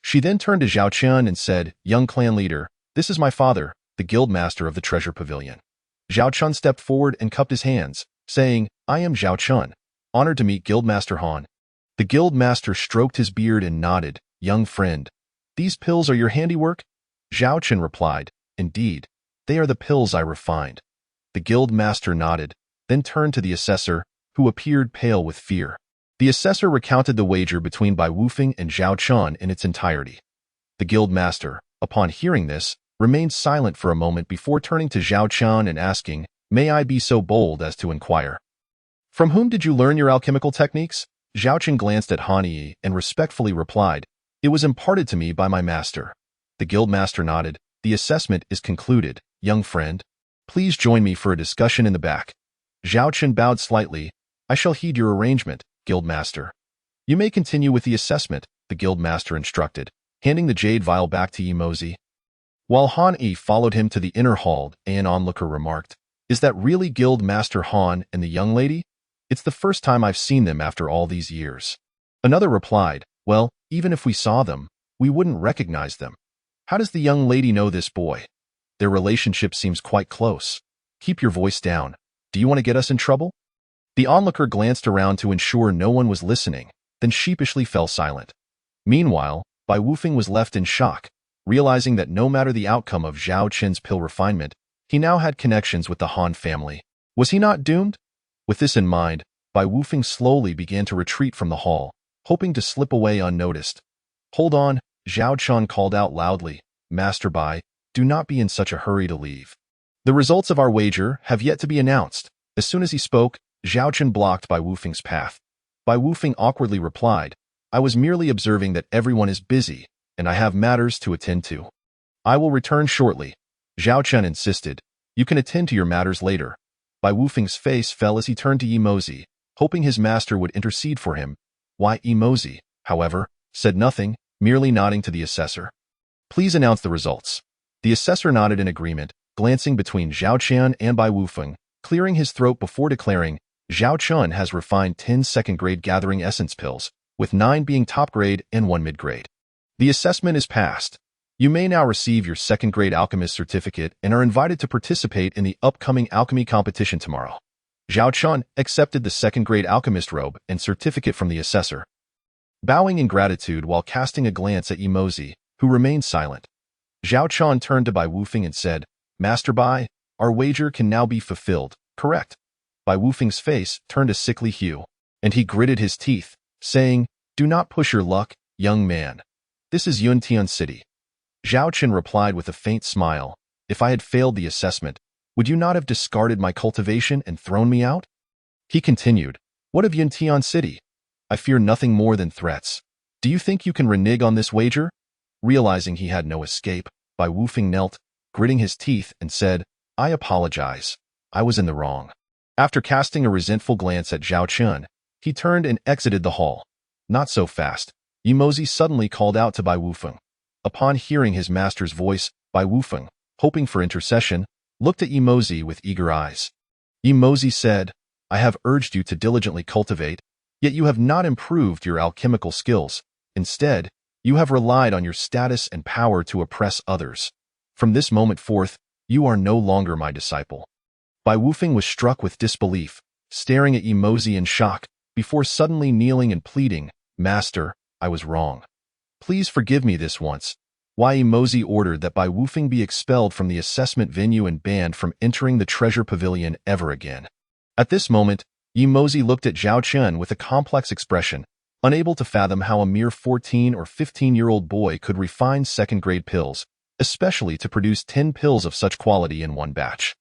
She then turned to Zhao Chun and said, "Young clan leader, this is my father, the guild master of the treasure pavilion." Zhao Chun stepped forward and cupped his hands, saying, "I am Zhao Chun, honored to meet Guild Master Han." The guild master stroked his beard and nodded, "Young friend, these pills are your handiwork?" Zhao Chun replied, "Indeed, they are the pills I refined." The guild master nodded, then turned to the assessor, who appeared pale with fear. The assessor recounted the wager between Bai Wufeng and Zhao Chun in its entirety. The guild master, upon hearing this, remained silent for a moment before turning to Zhao Chun and asking, "May I be so bold as to inquire? From whom did you learn your alchemical techniques?" Zhao Chun glanced at Han Yi and respectfully replied, "It was imparted to me by my master." The guild master nodded. "The assessment is concluded, young friend. Please join me for a discussion in the back." Zhao Chun bowed slightly. "I shall heed your arrangement, guild master." "You may continue with the assessment," the guild master instructed, handing the jade vial back to Yimozi. While Han Yi followed him to the inner hall, an onlooker remarked, "Is that really Guild Master Han and the young lady? It's the first time I've seen them after all these years." Another replied, "Well, even if we saw them, we wouldn't recognize them. How does the young lady know this boy? Their relationship seems quite close. Keep your voice down. Do you want to get us in trouble?" The onlooker glanced around to ensure no one was listening, then sheepishly fell silent. Meanwhile, Bai Wufeng was left in shock, realizing that no matter the outcome of Zhao Chen's pill refinement, he now had connections with the Han family. Was he not doomed? With this in mind, Bai Wufeng slowly began to retreat from the hall, hoping to slip away unnoticed. "Hold on," Zhao Chun called out loudly, "Master Bai, do not be in such a hurry to leave. The results of our wager have yet to be announced." As soon as he spoke, Zhao Chun blocked Bai Wufeng's path. Bai Wufeng awkwardly replied, "I was merely observing that everyone is busy, and I have matters to attend to. I will return shortly." Zhao Chun insisted, "You can attend to your matters later." Bai Wufeng's face fell as he turned to Yimozi, hoping his master would intercede for him. Yimozi, however, said nothing, merely nodding to the assessor. "Please announce the results." The assessor nodded in agreement, glancing between Zhao Chun and Bai Wufeng, clearing his throat before declaring, "Zhao Chun has refined 10 second-grade gathering essence pills, with 9 being top-grade and 1 mid-grade. The assessment is passed. You may now receive your second-grade alchemist certificate and are invited to participate in the upcoming alchemy competition tomorrow." Zhao Chun accepted the second-grade alchemist robe and certificate from the assessor, bowing in gratitude while casting a glance at Yimozi, who remained silent. Zhao Chun turned to Bai Wufeng and said, "Master Bai, our wager can now be fulfilled, correct?" Bai Wufeng's face turned a sickly hue, and he gritted his teeth, saying, "Do not push your luck, young man. This is Yuntian City." Zhao Chun replied with a faint smile, "If I had failed the assessment, would you not have discarded my cultivation and thrown me out?" He continued, "What of Yuntian City? I fear nothing more than threats. Do you think you can renege on this wager?" Realizing he had no escape, Bai Wufeng knelt, gritting his teeth, and said, "I apologize. I was in the wrong." After casting a resentful glance at Zhao Chun, he turned and exited the hall. Not so fast. Yimozi suddenly called out to Bai Wufeng. Upon hearing his master's voice, Bai Wufeng, hoping for intercession, looked at Yimozi with eager eyes. Yimozi said, "I have urged you to diligently cultivate, yet you have not improved your alchemical skills. Instead, you have relied on your status and power to oppress others. From this moment forth, you are no longer my disciple." Bai Wufeng was struck with disbelief, staring at Yimozi in shock, before suddenly kneeling and pleading, "Master, I was wrong. Please forgive me this once." Yimozi ordered that Bai Wufeng be expelled from the assessment venue and banned from entering the treasure pavilion ever again. At this moment, Yimozi looked at Zhao Chun with a complex expression, unable to fathom how a mere 14 or 15-year-old boy could refine second-grade pills, especially to produce 10 pills of such quality in one batch.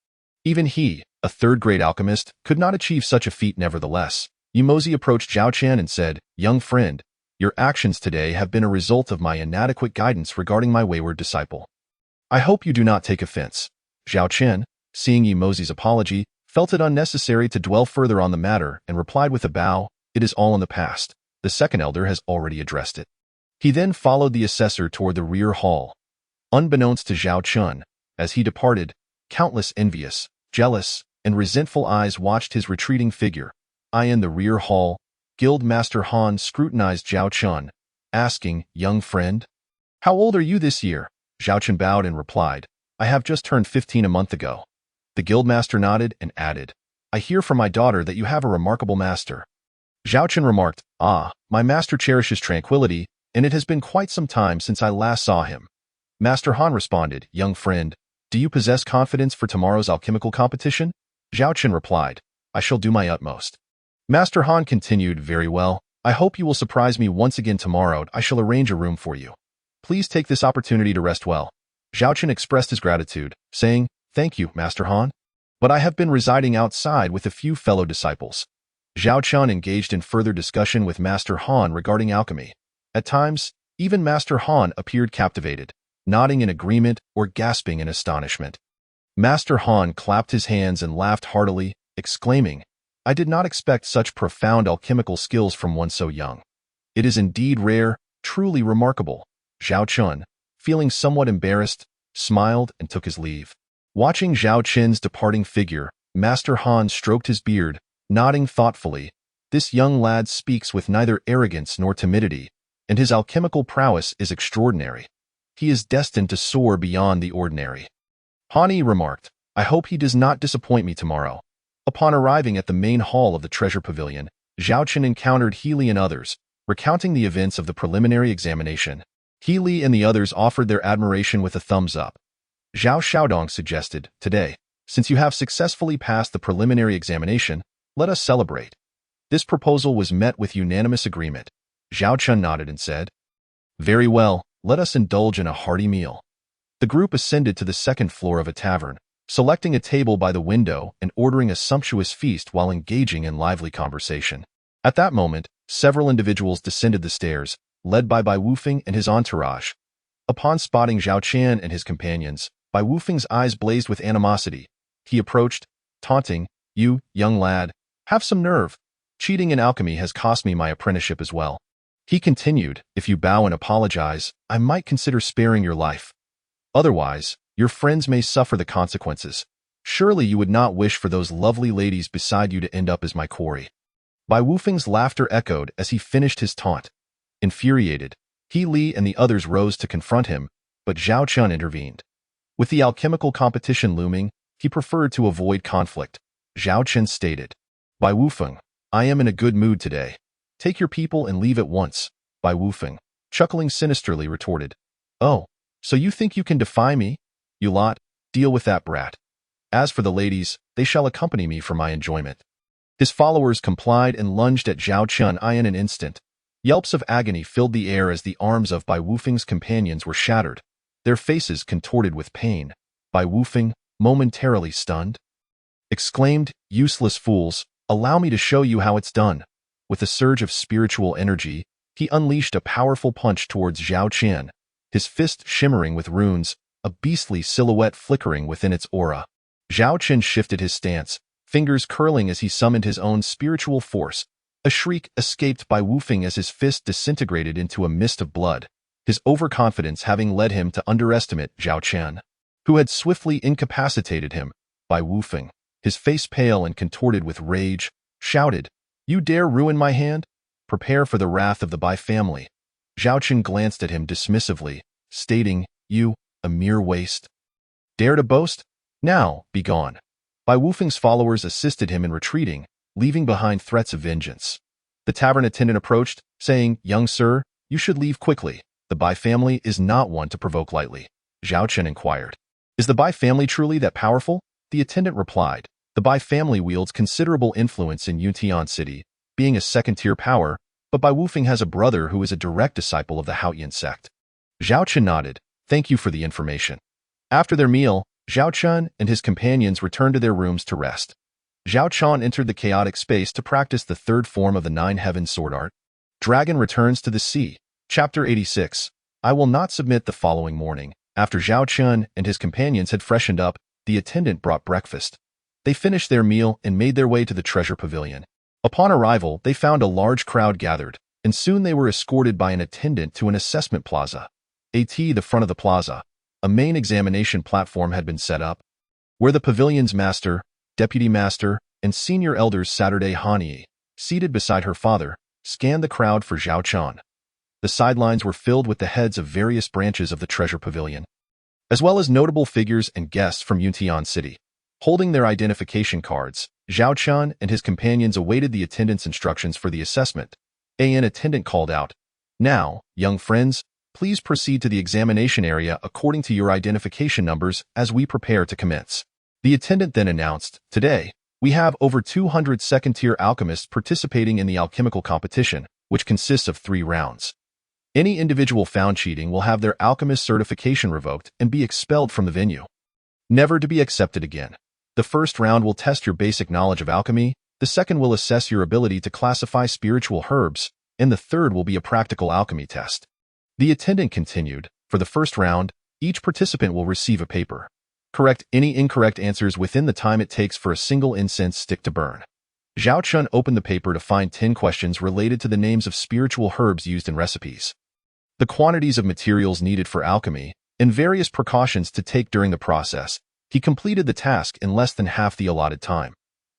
Even he, a third-grade alchemist, could not achieve such a feat nevertheless. Yimozi approached Zhao Chun and said, "Young friend, your actions today have been a result of my inadequate guidance regarding my wayward disciple. I hope you do not take offense." Zhao Chun, seeing Yimozi's apology, felt it unnecessary to dwell further on the matter and replied with a bow, "It is all in the past. The second elder has already addressed it." He then followed the assessor toward the rear hall. Unbeknownst to Zhao Chun, as he departed, countless envious, jealous, and resentful eyes watched his retreating figure. In the rear hall, Guild Master Han scrutinized Zhao Chun, asking, "Young friend, how old are you this year?" Zhao Chun bowed and replied, "I have just turned 15 a month ago." The Guildmaster nodded and added, "I hear from my daughter that you have a remarkable master." Zhao Chun remarked, "My master cherishes tranquility, and it has been quite some time since I last saw him." Master Han responded, "Young friend, do you possess confidence for tomorrow's alchemical competition?" Zhao Chun replied, "I shall do my utmost." Master Han continued, "Very well. I hope you will surprise me once again tomorrow. I shall arrange a room for you. Please take this opportunity to rest well." Zhao Chun expressed his gratitude, saying, "Thank you, Master Han. But I have been residing outside with a few fellow disciples." Zhao Chun engaged in further discussion with Master Han regarding alchemy. At times, even Master Han appeared captivated, nodding in agreement or gasping in astonishment. Master Han clapped his hands and laughed heartily, exclaiming, "I did not expect such profound alchemical skills from one so young. It is indeed rare, truly remarkable." Zhao Chun, feeling somewhat embarrassed, smiled and took his leave. Watching Zhao Chun's departing figure, Master Han stroked his beard, nodding thoughtfully. "This young lad speaks with neither arrogance nor timidity, and his alchemical prowess is extraordinary. He is destined to soar beyond the ordinary." Hani remarked, "I hope he does not disappoint me tomorrow." Upon arriving at the main hall of the treasure pavilion, Zhao Chun encountered Healy and others, recounting the events of the preliminary examination. Healy and the others offered their admiration with a thumbs up. Zhao Xiaodong suggested, "Today, since you have successfully passed the preliminary examination, let us celebrate." This proposal was met with unanimous agreement. Zhao Chun nodded and said, "Very well, let us indulge in a hearty meal." The group ascended to the second floor of a tavern, selecting a table by the window and ordering a sumptuous feast while engaging in lively conversation. At that moment, several individuals descended the stairs, led by Bai Wufeng and his entourage. Upon spotting Zhao Qian and his companions, Bai Wufeng's eyes blazed with animosity. He approached, taunting, "You, young lad, have some nerve. Cheating in alchemy has cost me my apprenticeship as well." He continued, "If you bow and apologize, I might consider sparing your life. Otherwise, your friends may suffer the consequences. Surely you would not wish for those lovely ladies beside you to end up as my quarry." Bai Wufeng's laughter echoed as he finished his taunt. Infuriated, He Li and the others rose to confront him, but Zhao Chun intervened. With the alchemical competition looming, he preferred to avoid conflict. Zhao Chun stated, "Bai Wufeng, I am in a good mood today. Take your people and leave at once." Bai Wufeng, chuckling sinisterly, retorted, "Oh, so you think you can defy me? You lot, deal with that brat. As for the ladies, they shall accompany me for my enjoyment." His followers complied and lunged at Zhao Chun in an instant. Yelps of agony filled the air as the arms of Bai Wufeng's companions were shattered, their faces contorted with pain. Bai Wufeng, momentarily stunned, exclaimed, "Useless fools, allow me to show you how it's done." With a surge of spiritual energy, he unleashed a powerful punch towards Zhao Qian, his fist shimmering with runes, a beastly silhouette flickering within its aura. Zhao Qian shifted his stance, fingers curling as he summoned his own spiritual force. A shriek escaped Bai Wufeng as his fist disintegrated into a mist of blood, his overconfidence having led him to underestimate Zhao Qian, who had swiftly incapacitated him. Bai Wufeng, his face pale and contorted with rage, shouted, "You dare ruin my hand? Prepare for the wrath of the Bai family." Zhao Qian glanced at him dismissively, stating, "You, a mere waste. Dare to boast? Now, be gone." Bai Wufeng's followers assisted him in retreating, leaving behind threats of vengeance. The tavern attendant approached, saying, "Young sir, you should leave quickly. The Bai family is not one to provoke lightly." Zhao Qian inquired, "Is the Bai family truly that powerful?" The attendant replied, "The Bai family wields considerable influence in Yuntian City, being a second-tier power, but Bai Wufeng has a brother who is a direct disciple of the Haoyan sect." Zhao Qian nodded, "Thank you for the information." After their meal, Zhao Chun and his companions returned to their rooms to rest. Zhao Chun entered the chaotic space to practice the third form of the Nine Heavens sword art. Dragon returns to the sea. Chapter 86. I will not submit. The following morning, after Zhao Chun and his companions had freshened up, the attendant brought breakfast. They finished their meal and made their way to the treasure pavilion. Upon arrival, they found a large crowd gathered. and soon they were escorted by an attendant to an assessment plaza. The front of the plaza, a main examination platform had been set up, where the pavilion's master, deputy master, and senior elders Saturday Hani, seated beside her father, scanned the crowd for Zhao Chun. The sidelines were filled with the heads of various branches of the treasure pavilion, as well as notable figures and guests from Yuntian City. Holding their identification cards, Zhao Chun and his companions awaited the attendant's instructions for the assessment. An attendant called out, "Now, young friends, please proceed to the examination area according to your identification numbers as we prepare to commence." The attendant then announced, "Today, we have over 200 second-tier alchemists participating in the alchemical competition, which consists of 3 rounds. Any individual found cheating will have their alchemist certification revoked and be expelled from the venue, never to be accepted again. The first round will test your basic knowledge of alchemy, the second will assess your ability to classify spiritual herbs, and the third will be a practical alchemy test." The attendant continued, "For the first round, each participant will receive a paper. Correct any incorrect answers within the time it takes for a single incense stick to burn." Zhao Chun opened the paper to find 10 questions related to the names of spiritual herbs used in recipes, the quantities of materials needed for alchemy, and various precautions to take during the process. He completed the task in less than half the allotted time.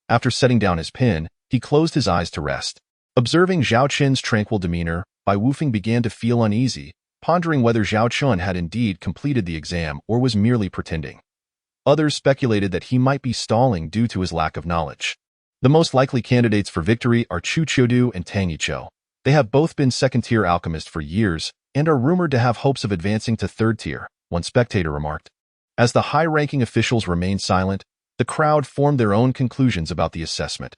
After setting down his pen, he closed his eyes to rest. Observing Zhao Chun's tranquil demeanor, Bai Wufeng began to feel uneasy, pondering whether Zhao Chun had indeed completed the exam or was merely pretending. Others speculated that he might be stalling due to his lack of knowledge. The most likely candidates for victory are Chu Qiudu and Tang Yiqiu. They have both been second-tier alchemists for years and are rumored to have hopes of advancing to third tier, one spectator remarked. As the high-ranking officials remained silent, the crowd formed their own conclusions about the assessment.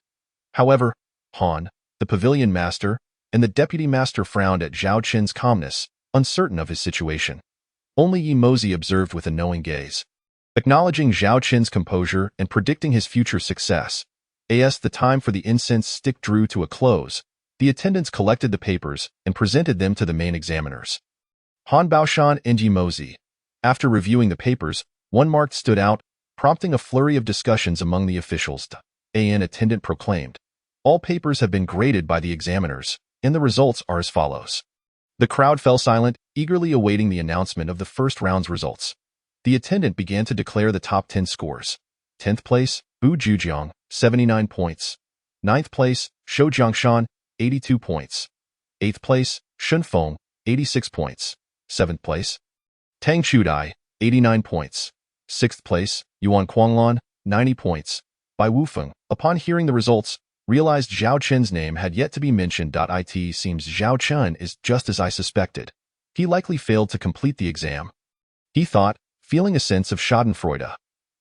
However, Han, the pavilion master, and the deputy master frowned at Zhao Chun's calmness, uncertain of his situation. Only Yi Mozi observed with a knowing gaze. Acknowledging Zhao Chun's composure and predicting his future success, as the time for the incense stick drew to a close, the attendants collected the papers and presented them to the main examiners. Han Baoshan and Yi Mozi. After reviewing the papers, one mark stood out, prompting a flurry of discussions among the officials. An attendant proclaimed, "All papers have been graded by the examiners, and the results are as follows." The crowd fell silent, eagerly awaiting the announcement of the first round's results. The attendant began to declare the top 10 scores. 10th place, Bu Zhujiang, 79 points. 9th place, Shou Jiangshan, 82 points. 8th place, Shun Feng, 86 points. 7th place, Tang Chudai, 89 points. 6th place, Yuan Kuanglan, 90 points. Bai Wufeng, upon hearing the results, realized Zhao Chun's name had yet to be mentioned. It seems Zhao Chun is just as I suspected. He likely failed to complete the exam, he thought, feeling a sense of schadenfreude.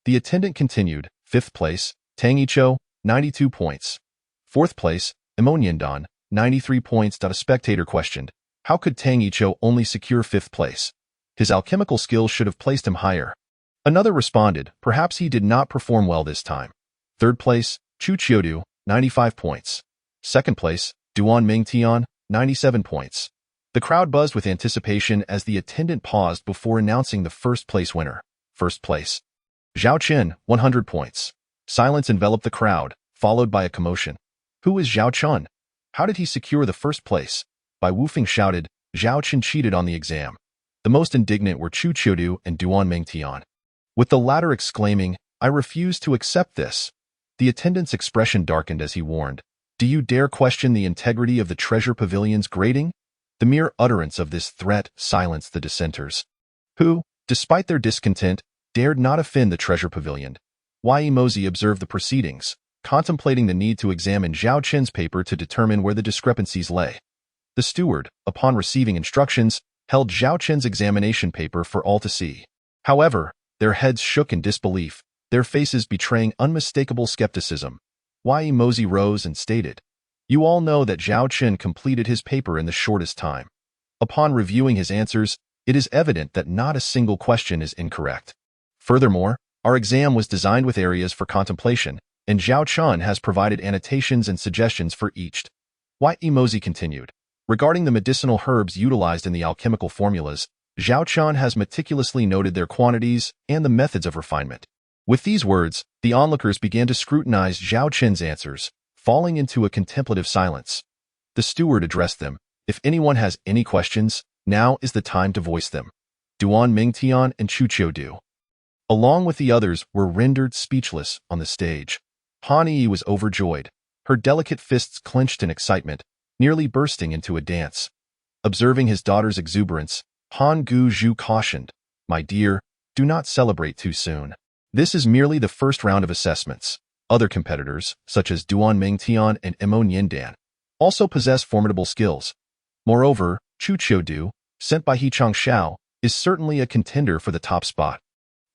The attendant continued, 5th place, Tang Yiqiu, 92 points. 4th place, Emoniandan, 93 points. A spectator questioned, how could Tang Yiqiu only secure 5th place? His alchemical skills should have placed him higher. Another responded, perhaps he did not perform well this time. 3rd place, Chu Qiudu, 95 points. 2nd place, Duan Mingtian, 97 points. The crowd buzzed with anticipation as the attendant paused before announcing the first place winner. 1st place, Zhao Chun, 100 points. Silence enveloped the crowd, followed by a commotion. Who is Zhao Chun? How did he secure the 1st place? Bai Wufeng shouted, Zhao Chun cheated on the exam. The most indignant were Chu Qiudu and Duan Mingtian, with the latter exclaiming, I refuse to accept this. The attendant's expression darkened as he warned, do you dare question the integrity of the treasure pavilion's grading? The mere utterance of this threat silenced the dissenters, who, despite their discontent, dared not offend the treasure pavilion. Yi Mozi observed the proceedings, contemplating the need to examine Zhao Chun's paper to determine where the discrepancies lay. The steward, upon receiving instructions, held Zhao Chun's examination paper for all to see. However, their heads shook in disbelief, their faces betraying unmistakable skepticism. Yi Mozi rose and stated, you all know that Zhao Chun completed his paper in the shortest time. Upon reviewing his answers, it is evident that not a single question is incorrect. Furthermore, our exam was designed with areas for contemplation, and Zhao Chun has provided annotations and suggestions for each. Yi Mozi continued, regarding the medicinal herbs utilized in the alchemical formulas, Zhao Chun has meticulously noted their quantities and the methods of refinement. With these words, the onlookers began to scrutinize Zhao Chun's answers, falling into a contemplative silence. The steward addressed them, If anyone has any questions, now is the time to voice them. Duan Mingtian and Chu Qiudu, along with the others, were rendered speechless on the stage. Han Yi was overjoyed, her delicate fists clenched in excitement, nearly bursting into a dance. Observing his daughter's exuberance, Han Guizhu cautioned, "My dear, do not celebrate too soon. This is merely the first round of assessments. Other competitors, such as Duan Mingtian and Emo Niandan, also possess formidable skills. Moreover, Chu Qiudu, sent by He Changshao, is certainly a contender for the top spot."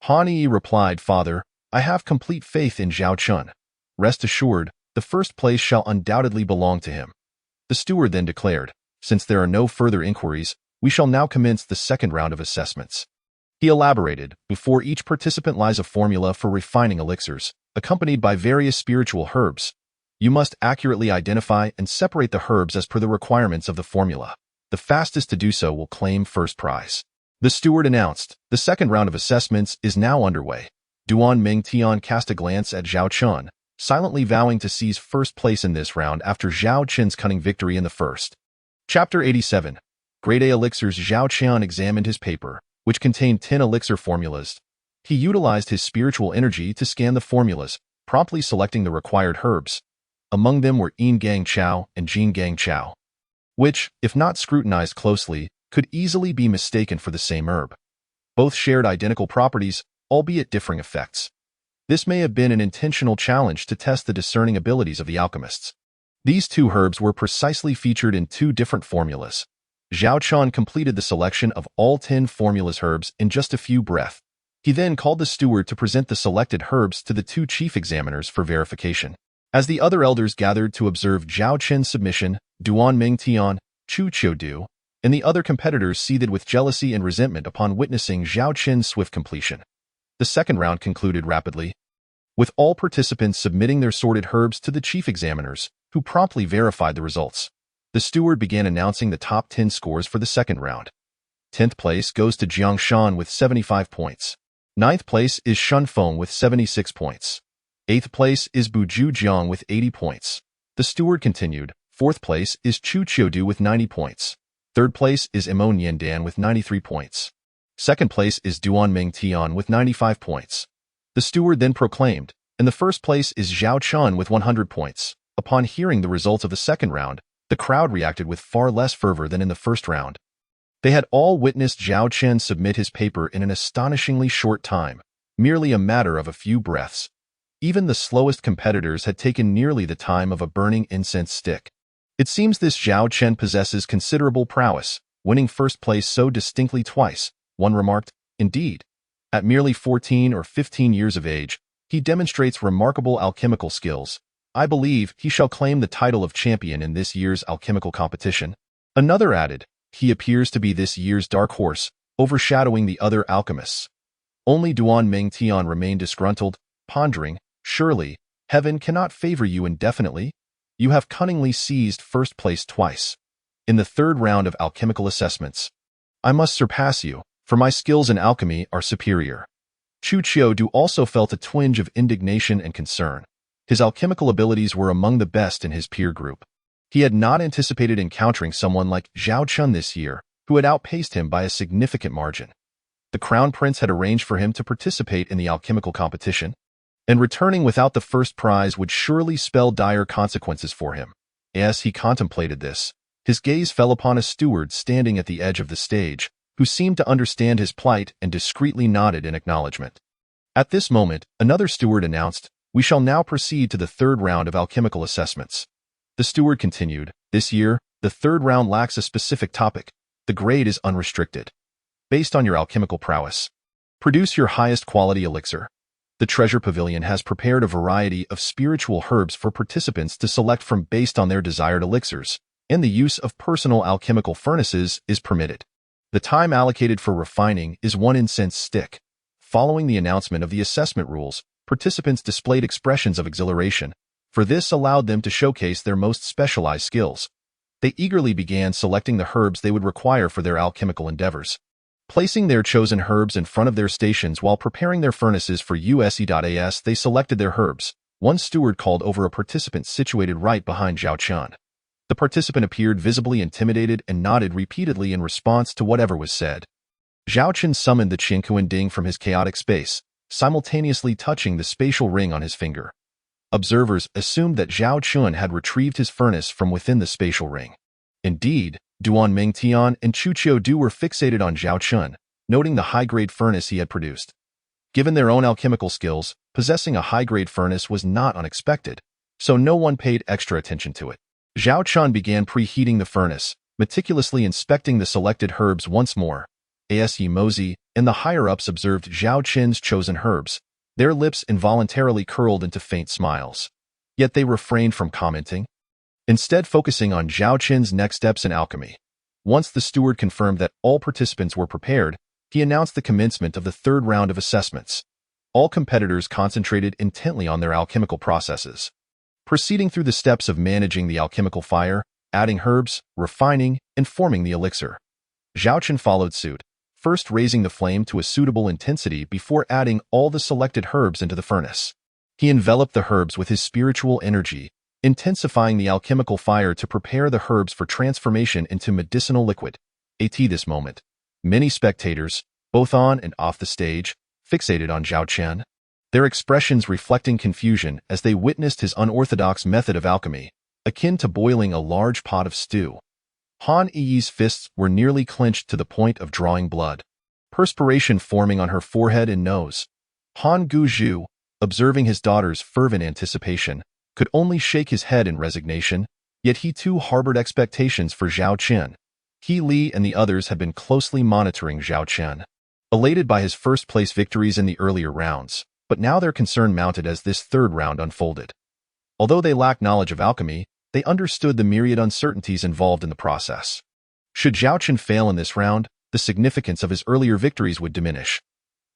Han Yi replied, "Father, I have complete faith in Zhao Chun. Rest assured, the first place shall undoubtedly belong to him." The steward then declared, "Since there are no further inquiries, we shall now commence the second round of assessments." He elaborated, "Before each participant lies a formula for refining elixirs, accompanied by various spiritual herbs. You must accurately identify and separate the herbs as per the requirements of the formula. The fastest to do so will claim first prize." The steward announced, "The second round of assessments is now underway." Duan Mingtian cast a glance at Zhao Chun, silently vowing to seize first place in this round after Zhao Chen's cunning victory in the first. Chapter 87. Grade A Elixirs. Zhao Qian examined his paper, which contained 10 elixir formulas. He utilized his spiritual energy to scan the formulas, promptly selecting the required herbs. Among them were Yin Gang Chao and Jin Gang Chao, which, if not scrutinized closely, could easily be mistaken for the same herb. Both shared identical properties, albeit differing effects. This may have been an intentional challenge to test the discerning abilities of the alchemists. These two herbs were precisely featured in two different formulas. Zhao Chun completed the selection of all 10 formulas herbs in just a few breaths. He then called the steward to present the selected herbs to the two chief examiners for verification. As the other elders gathered to observe Zhao Chen's submission, Duan Mingtian, Chu Qiudu, and the other competitors seethed with jealousy and resentment upon witnessing Zhao Chen's swift completion. The second round concluded rapidly, with all participants submitting their sorted herbs to the chief examiners, who promptly verified the results. The steward began announcing the top 10 scores for the second round. 10th place goes to Jiang Shan with 75 points. 9th place is Shun Feng with 76 points. 8th place is Buju Jiang with 80 points. The steward continued, 4th place is Chu Qiudu with 90 points. 3rd place is Emo Niandan with 93 points. 2nd place is Duan Mingtian with 95 points. The steward then proclaimed, "And the first place is Zhao Chun with 100 points. Upon hearing the results of the second round, the crowd reacted with far less fervor than in the first round. They had all witnessed Zhao Chen submit his paper in an astonishingly short time, merely a matter of a few breaths. Even the slowest competitors had taken nearly the time of a burning incense stick. It seems this Zhao Chen possesses considerable prowess, winning first place so distinctly twice," one remarked. "Indeed, at merely 14 or 15 years of age, he demonstrates remarkable alchemical skills. I believe he shall claim the title of champion in this year's alchemical competition." Another added, "He appears to be this year's dark horse, overshadowing the other alchemists." Only Duan Mingtian remained disgruntled, pondering, "Surely, heaven cannot favor you indefinitely. You have cunningly seized first place twice. In the third round of alchemical assessments, I must surpass you, for my skills in alchemy are superior." Chu Qiudu also felt a twinge of indignation and concern. His alchemical abilities were among the best in his peer group. He had not anticipated encountering someone like Zhao Chun this year, who had outpaced him by a significant margin. The Crown Prince had arranged for him to participate in the alchemical competition, and returning without the first prize would surely spell dire consequences for him. As he contemplated this, his gaze fell upon a steward standing at the edge of the stage, who seemed to understand his plight and discreetly nodded in acknowledgement. At this moment, another steward announced, "We shall now proceed to the third round of alchemical assessments." The steward continued, "This year, the third round lacks a specific topic. The grade is unrestricted. Based on your alchemical prowess, produce your highest quality elixir." The Treasure Pavilion has prepared a variety of spiritual herbs for participants to select from based on their desired elixirs, and the use of personal alchemical furnaces is permitted. The time allocated for refining is 1 incense stick. Following the announcement of the assessment rules, participants displayed expressions of exhilaration, for this allowed them to showcase their most specialized skills. They eagerly began selecting the herbs they would require for their alchemical endeavors. Placing their chosen herbs in front of their stations while preparing their furnaces for USE.AS, they selected their herbs. One steward called over a participant situated right behind Zhao Chun. The participant appeared visibly intimidated and nodded repeatedly in response to whatever was said. Zhao Chen summoned the Qinkuan Ding from his chaotic space, simultaneously touching the spatial ring on his finger. Observers assumed that Zhao Chun had retrieved his furnace from within the spatial ring. Indeed, Duan Mingtian and Chu Qiudu were fixated on Zhao Chun, noting the high-grade furnace he had produced. Given their own alchemical skills, possessing a high-grade furnace was not unexpected, so no one paid extra attention to it. Zhao Chun began preheating the furnace, meticulously inspecting the selected herbs once more. Ase Mozi and the higher-ups observed Zhao Qin's chosen herbs. Their lips involuntarily curled into faint smiles. Yet they refrained from commenting, instead focusing on Zhao Qin's next steps in alchemy. Once the steward confirmed that all participants were prepared, he announced the commencement of the third round of assessments. All competitors concentrated intently on their alchemical processes, proceeding through the steps of managing the alchemical fire, adding herbs, refining, and forming the elixir. Zhao Qin followed suit, first raising the flame to a suitable intensity before adding all the selected herbs into the furnace. He enveloped the herbs with his spiritual energy, intensifying the alchemical fire to prepare the herbs for transformation into medicinal liquid. At this moment, many spectators, both on and off the stage, fixated on Zhao Chen, their expressions reflecting confusion as they witnessed his unorthodox method of alchemy, akin to boiling a large pot of stew. Han Yi's fists were nearly clenched to the point of drawing blood, perspiration forming on her forehead and nose. Han Guzhu, observing his daughter's fervent anticipation, could only shake his head in resignation, yet he too harbored expectations for Zhao Chen. He Li and the others had been closely monitoring Zhao Chen, elated by his first-place victories in the earlier rounds, but now their concern mounted as this third round unfolded. Although they lacked knowledge of alchemy, they understood the myriad uncertainties involved in the process. Should Zhao Chen fail in this round, the significance of his earlier victories would diminish.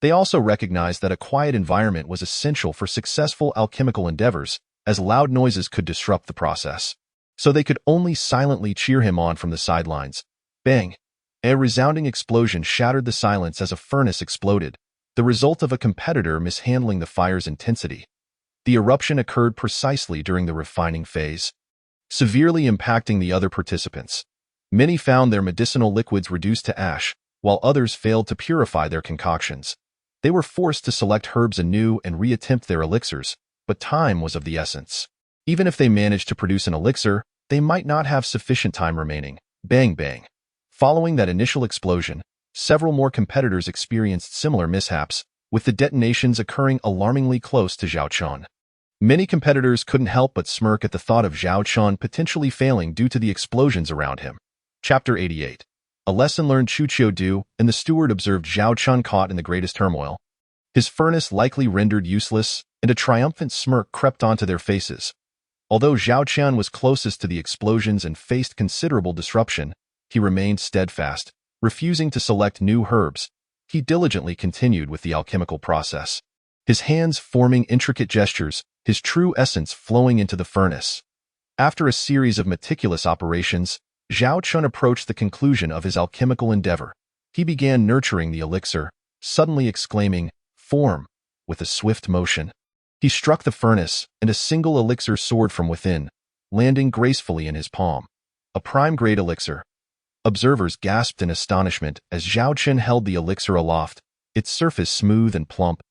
They also recognized that a quiet environment was essential for successful alchemical endeavors, as loud noises could disrupt the process. So they could only silently cheer him on from the sidelines. Bang! A resounding explosion shattered the silence as a furnace exploded, the result of a competitor mishandling the fire's intensity. The eruption occurred precisely during the refining phase, severely impacting the other participants. Many found their medicinal liquids reduced to ash, while others failed to purify their concoctions. They were forced to select herbs anew and reattempt their elixirs, but time was of the essence. Even if they managed to produce an elixir, they might not have sufficient time remaining. Bang bang. Following that initial explosion, several more competitors experienced similar mishaps, with the detonations occurring alarmingly close to Zhao Chen. Many competitors couldn't help but smirk at the thought of Zhao Chen potentially failing due to the explosions around him. Chapter 88. A lesson learned. Chu Qiudu and the steward observed Zhao Chen caught in the greatest turmoil. His furnace likely rendered useless, and a triumphant smirk crept onto their faces. Although Zhao Chen was closest to the explosions and faced considerable disruption, he remained steadfast, refusing to select new herbs. He diligently continued with the alchemical process, his hands forming intricate gestures, his true essence flowing into the furnace. After a series of meticulous operations, Zhao Chen approached the conclusion of his alchemical endeavor. He began nurturing the elixir, suddenly exclaiming, "Form!" with a swift motion. He struck the furnace, and a single elixir soared from within, landing gracefully in his palm. A prime-grade elixir. Observers gasped in astonishment as Zhao Chen held the elixir aloft, its surface smooth and plump,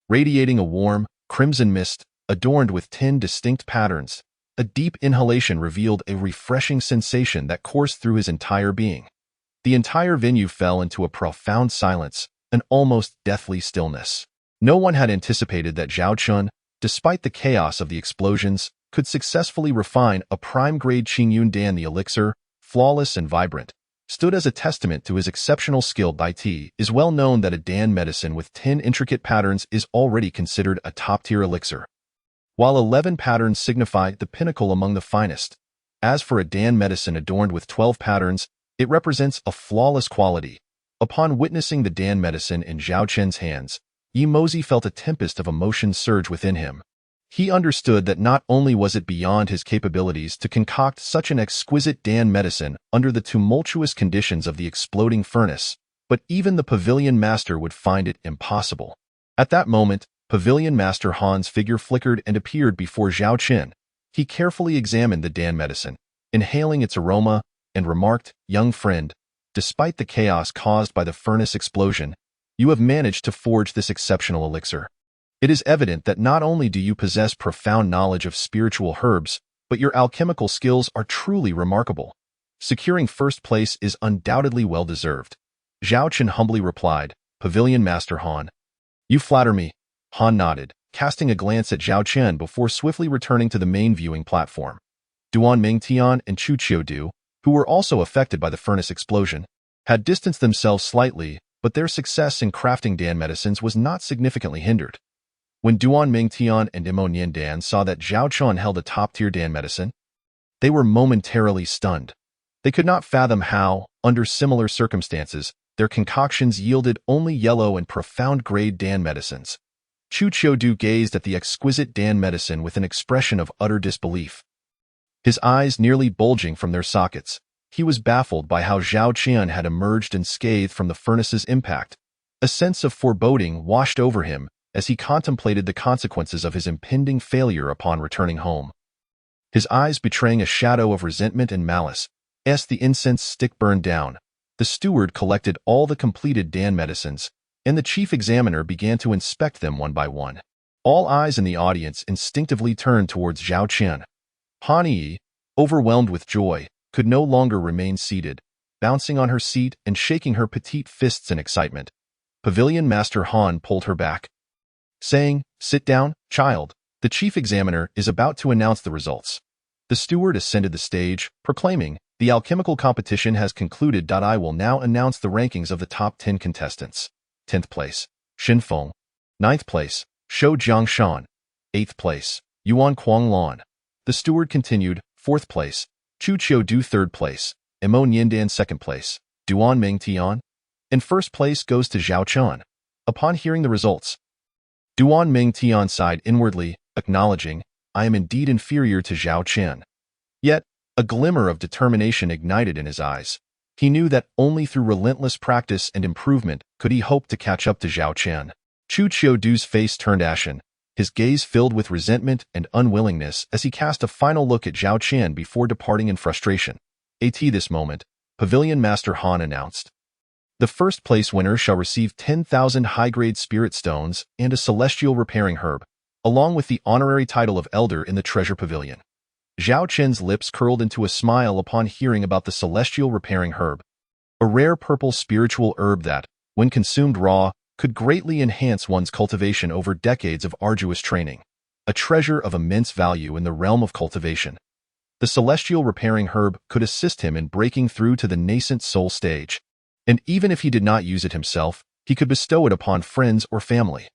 radiating a warm, crimson mist, adorned with 10 distinct patterns. A deep inhalation revealed a refreshing sensation that coursed through his entire being. The entire venue fell into a profound silence, an almost deathly stillness. No one had anticipated that Zhao Chen, despite the chaos of the explosions, could successfully refine a prime-grade Qingyun Dan. The elixir, flawless and vibrant, stood as a testament to his exceptional skill. It is well known that a Dan medicine with 10 intricate patterns is already considered a top-tier elixir, while 11 patterns signify the pinnacle among the finest. As for a Dan medicine adorned with 12 patterns, it represents a flawless quality. Upon witnessing the Dan medicine in Zhao Chen's hands, Yi Mozi felt a tempest of emotion surge within him. He understood that not only was it beyond his capabilities to concoct such an exquisite Dan medicine under the tumultuous conditions of the exploding furnace, but even the pavilion master would find it impossible. At that moment, Pavilion Master Han's figure flickered and appeared before Zhao Chen. He carefully examined the Dan medicine, inhaling its aroma, and remarked, "Young friend, despite the chaos caused by the furnace explosion, you have managed to forge this exceptional elixir. It is evident that not only do you possess profound knowledge of spiritual herbs, but your alchemical skills are truly remarkable. Securing first place is undoubtedly well-deserved." Zhao Chen humbly replied, "Pavilion Master Han." "You flatter me." Han nodded, casting a glance at Zhao Chen before swiftly returning to the main viewing platform. Duan Mingtian and Chu Qiudu, who were also affected by the furnace explosion, had distanced themselves slightly, but their success in crafting Dan medicines was not significantly hindered. When Duan Mingtian and Imo Niandan saw that Zhao Chen held a top-tier Dan medicine, they were momentarily stunned. They could not fathom how, under similar circumstances, their concoctions yielded only yellow and profound-grade Dan medicines. Chu Qiudu gazed at the exquisite Dan medicine with an expression of utter disbelief. His eyes nearly bulging from their sockets, he was baffled by how Zhao Qian had emerged unscathed from the furnace's impact. A sense of foreboding washed over him as he contemplated the consequences of his impending failure upon returning home. His eyes betraying a shadow of resentment and malice, as the incense stick burned down, the steward collected all the completed Dan medicines, and the chief examiner began to inspect them one by one. All eyes in the audience instinctively turned towards Zhao Qian. Han Yi, overwhelmed with joy, could no longer remain seated, bouncing on her seat and shaking her petite fists in excitement. Pavilion Master Han pulled her back, saying, "Sit down, child. The chief examiner is about to announce the results." The steward ascended the stage, proclaiming, "The alchemical competition has concluded. I will now announce the rankings of the top 10 contestants. 10th place, Xin Feng. 9th place, Shou Jiangshan. 8th place, Yuan Kuanglan." The steward continued, 4th place, Chu Qiudu. 3rd place, Imo Niandan. 2nd place, Duan Mingtian. And 1st place goes to Zhao Chen. Upon hearing the results, Duan Mingtian sighed inwardly, acknowledging, "I am indeed inferior to Zhao Chen." Yet, a glimmer of determination ignited in his eyes. He knew that only through relentless practice and improvement could he hope to catch up to Zhao Chen. Chu Qiudu's face turned ashen, his gaze filled with resentment and unwillingness as he cast a final look at Zhao Chen before departing in frustration. At this moment, Pavilion Master Han announced, "The first place winner shall receive 10,000 high-grade spirit stones and a celestial repairing herb, along with the honorary title of Elder in the Treasure Pavilion." Zhao Chen's lips curled into a smile upon hearing about the celestial repairing herb, a rare purple spiritual herb that, when consumed raw, could greatly enhance one's cultivation over decades of arduous training, a treasure of immense value in the realm of cultivation. The celestial repairing herb could assist him in breaking through to the nascent soul stage, and even if he did not use it himself, he could bestow it upon friends or family.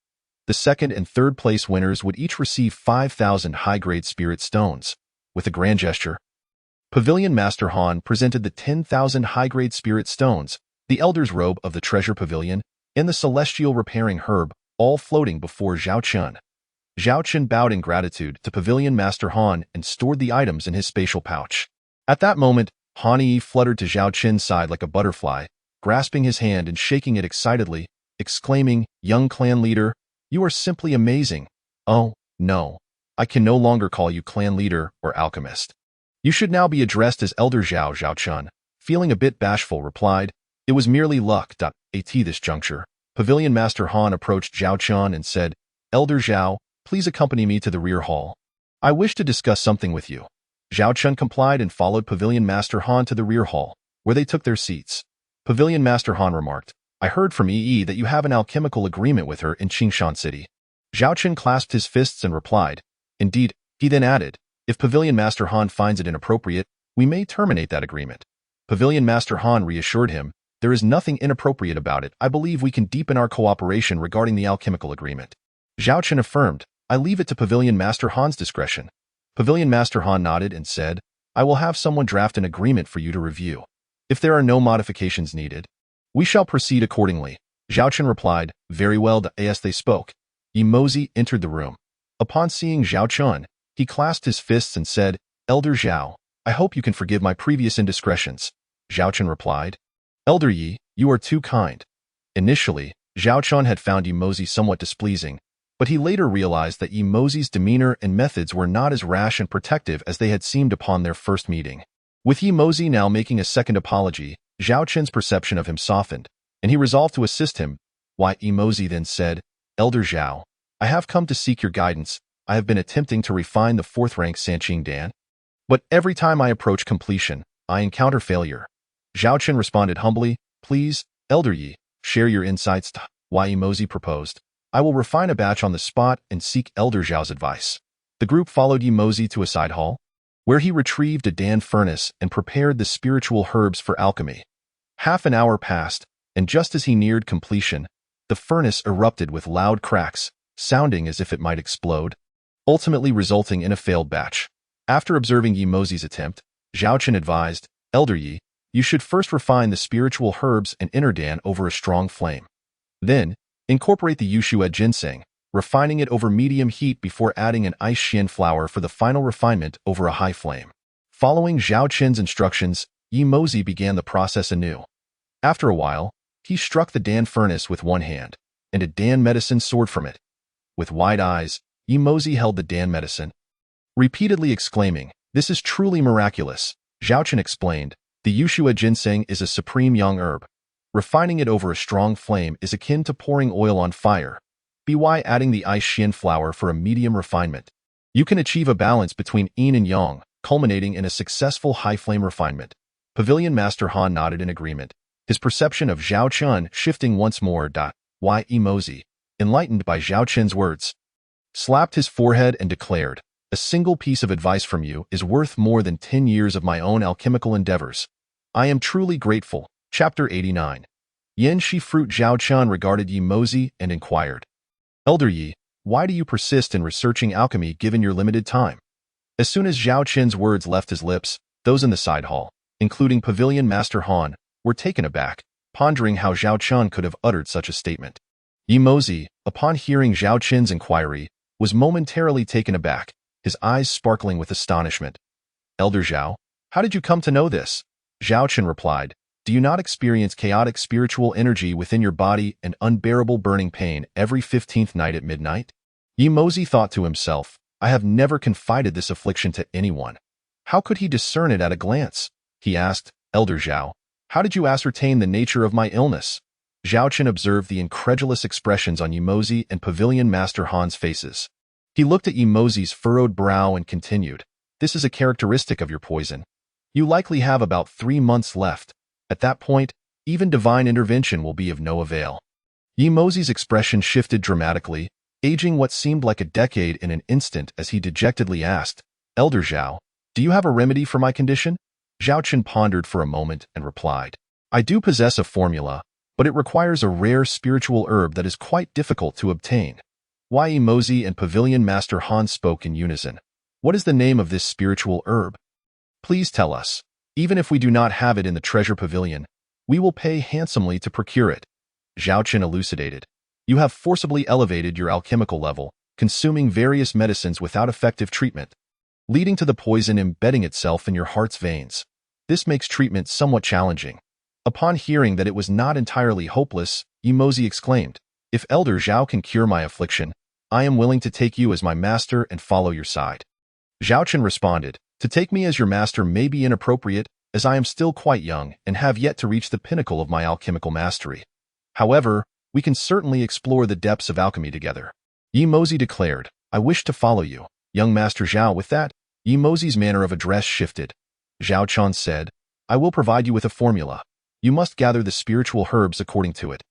The 2nd and 3rd place winners would each receive 5,000 high-grade spirit stones. With a grand gesture, Pavilion Master Han presented the 10,000 high-grade spirit stones, the Elder's robe of the Treasure Pavilion, and the celestial repairing herb, all floating before Zhao Chen. Zhao Chen bowed in gratitude to Pavilion Master Han and stored the items in his spatial pouch. At that moment, Han Yi fluttered to Zhao Chen's side like a butterfly, grasping his hand and shaking it excitedly, exclaiming, "Young clan leader, you are simply amazing. Oh, no. I can no longer call you clan leader or alchemist. You should now be addressed as Elder Zhao." Zhao Chen, feeling a bit bashful, replied, "It was merely luck." At this juncture, Pavilion Master Han approached Zhao Chen and said, "Elder Zhao, please accompany me to the rear hall. I wish to discuss something with you." Zhao Chen complied and followed Pavilion Master Han to the rear hall, where they took their seats. Pavilion Master Han remarked, "I heard from Yi that you have an alchemical agreement with her in Qingshan City." Zhao Chen clasped his fists and replied, "Indeed." He then added, "If Pavilion Master Han finds it inappropriate, we may terminate that agreement." Pavilion Master Han reassured him, "There is nothing inappropriate about it. I believe we can deepen our cooperation regarding the alchemical agreement." Zhao Chen affirmed, "I leave it to Pavilion Master Han's discretion." Pavilion Master Han nodded and said, "I will have someone draft an agreement for you to review. If there are no modifications needed, we shall proceed accordingly." Zhao Chen replied, "Very well." As they spoke, Yi Mozi entered the room. Upon seeing Zhao Chen, he clasped his fists and said, "Elder Zhao, I hope you can forgive my previous indiscretions." Zhao Chen replied, "Elder Yi, you are too kind." Initially, Zhao Chen had found Yi Mozi somewhat displeasing, but he later realized that Yi Mozi's demeanor and methods were not as rash and protective as they had seemed upon their first meeting. With Yi Mozi now making a second apology, Zhao Qin's perception of him softened, and he resolved to assist him. Yi Mozi then said, Elder Zhao, I have come to seek your guidance. I have been attempting to refine the fourth-rank Sanqing Dan, but every time I approach completion, I encounter failure. Zhao Qin responded humbly, Please, Elder Yi, share your insights. Yi Mozi proposed, I will refine a batch on the spot and seek Elder Zhao's advice. The group followed Yi Mozi to a side hall, where he retrieved a Dan furnace and prepared the spiritual herbs for alchemy. Half an hour passed, and just as he neared completion, the furnace erupted with loud cracks, sounding as if it might explode, ultimately resulting in a failed batch. After observing Yi Mozi's attempt, Zhao Qin advised, Elder Yi, you should first refine the spiritual herbs and inner Dan over a strong flame. Then, incorporate the Yushue ginseng, refining it over medium heat before adding an ice xian flower for the final refinement over a high flame. Following Zhao Qin's instructions, Yi Mozi began the process anew. After a while, he struck the Dan furnace with one hand, and a Dan medicine soared from it. With wide eyes, Yi Mozi held the Dan medicine, repeatedly exclaiming, This is truly miraculous. Zhao Qin explained, the Yushue ginseng is a supreme young herb. Refining it over a strong flame is akin to pouring oil on fire. By adding the ice xian flower for a medium refinement, you can achieve a balance between yin and yang, culminating in a successful high-flame refinement. Pavilion Master Han nodded in agreement, his perception of Zhao Qin shifting once more. Yi Mozi, enlightened by Zhao Qin's words, slapped his forehead and declared, A single piece of advice from you is worth more than 10 years of my own alchemical endeavors. I am truly grateful. Chapter 89. Yen Shi Fruit. Zhao Qin regarded Yi Mozi and inquired, Elder Yi, why do you persist in researching alchemy given your limited time? As soon as Zhao Qin's words left his lips, those in the side hall, including Pavilion Master Han, were taken aback, pondering how Zhao Qin could have uttered such a statement. Yi Mozi, upon hearing Zhao Qin's inquiry, was momentarily taken aback, his eyes sparkling with astonishment. Elder Zhao, how did you come to know this? Zhao Qin replied, Do you not experience chaotic spiritual energy within your body and unbearable burning pain every 15th night at midnight? Yi Mozi thought to himself, I have never confided this affliction to anyone. How could he discern it at a glance? He asked, Elder Zhao, how did you ascertain the nature of my illness? Zhao Qin observed the incredulous expressions on Yi Mozi and Pavilion Master Han's faces. He looked at Yi Mozi's furrowed brow and continued, This is a characteristic of your poison. You likely have about 3 months left. At that point, even divine intervention will be of no avail. Yi Mozi's expression shifted dramatically, aging what seemed like a decade in an instant as he dejectedly asked, Elder Zhao, do you have a remedy for my condition? Zhao Qin pondered for a moment and replied, I do possess a formula, but it requires a rare spiritual herb that is quite difficult to obtain. Yi Mozi and Pavilion Master Han spoke in unison. What is the name of this spiritual herb? Please tell us. Even if we do not have it in the treasure pavilion, we will pay handsomely to procure it. Zhao Qin elucidated. You have forcibly elevated your alchemical level, consuming various medicines without effective treatment, leading to the poison embedding itself in your heart's veins. This makes treatment somewhat challenging. Upon hearing that it was not entirely hopeless, Yi Mozi exclaimed, If Elder Zhao can cure my affliction, I am willing to take you as my master and follow your side. Zhao Qin responded, To take me as your master may be inappropriate, as I am still quite young and have yet to reach the pinnacle of my alchemical mastery. However, we can certainly explore the depths of alchemy together. Yi Mozi declared, I wish to follow you, young Master Zhao. With that, Yi Mozi's manner of address shifted. Zhao Qin said, I will provide you with a formula. You must gather the spiritual herbs according to it.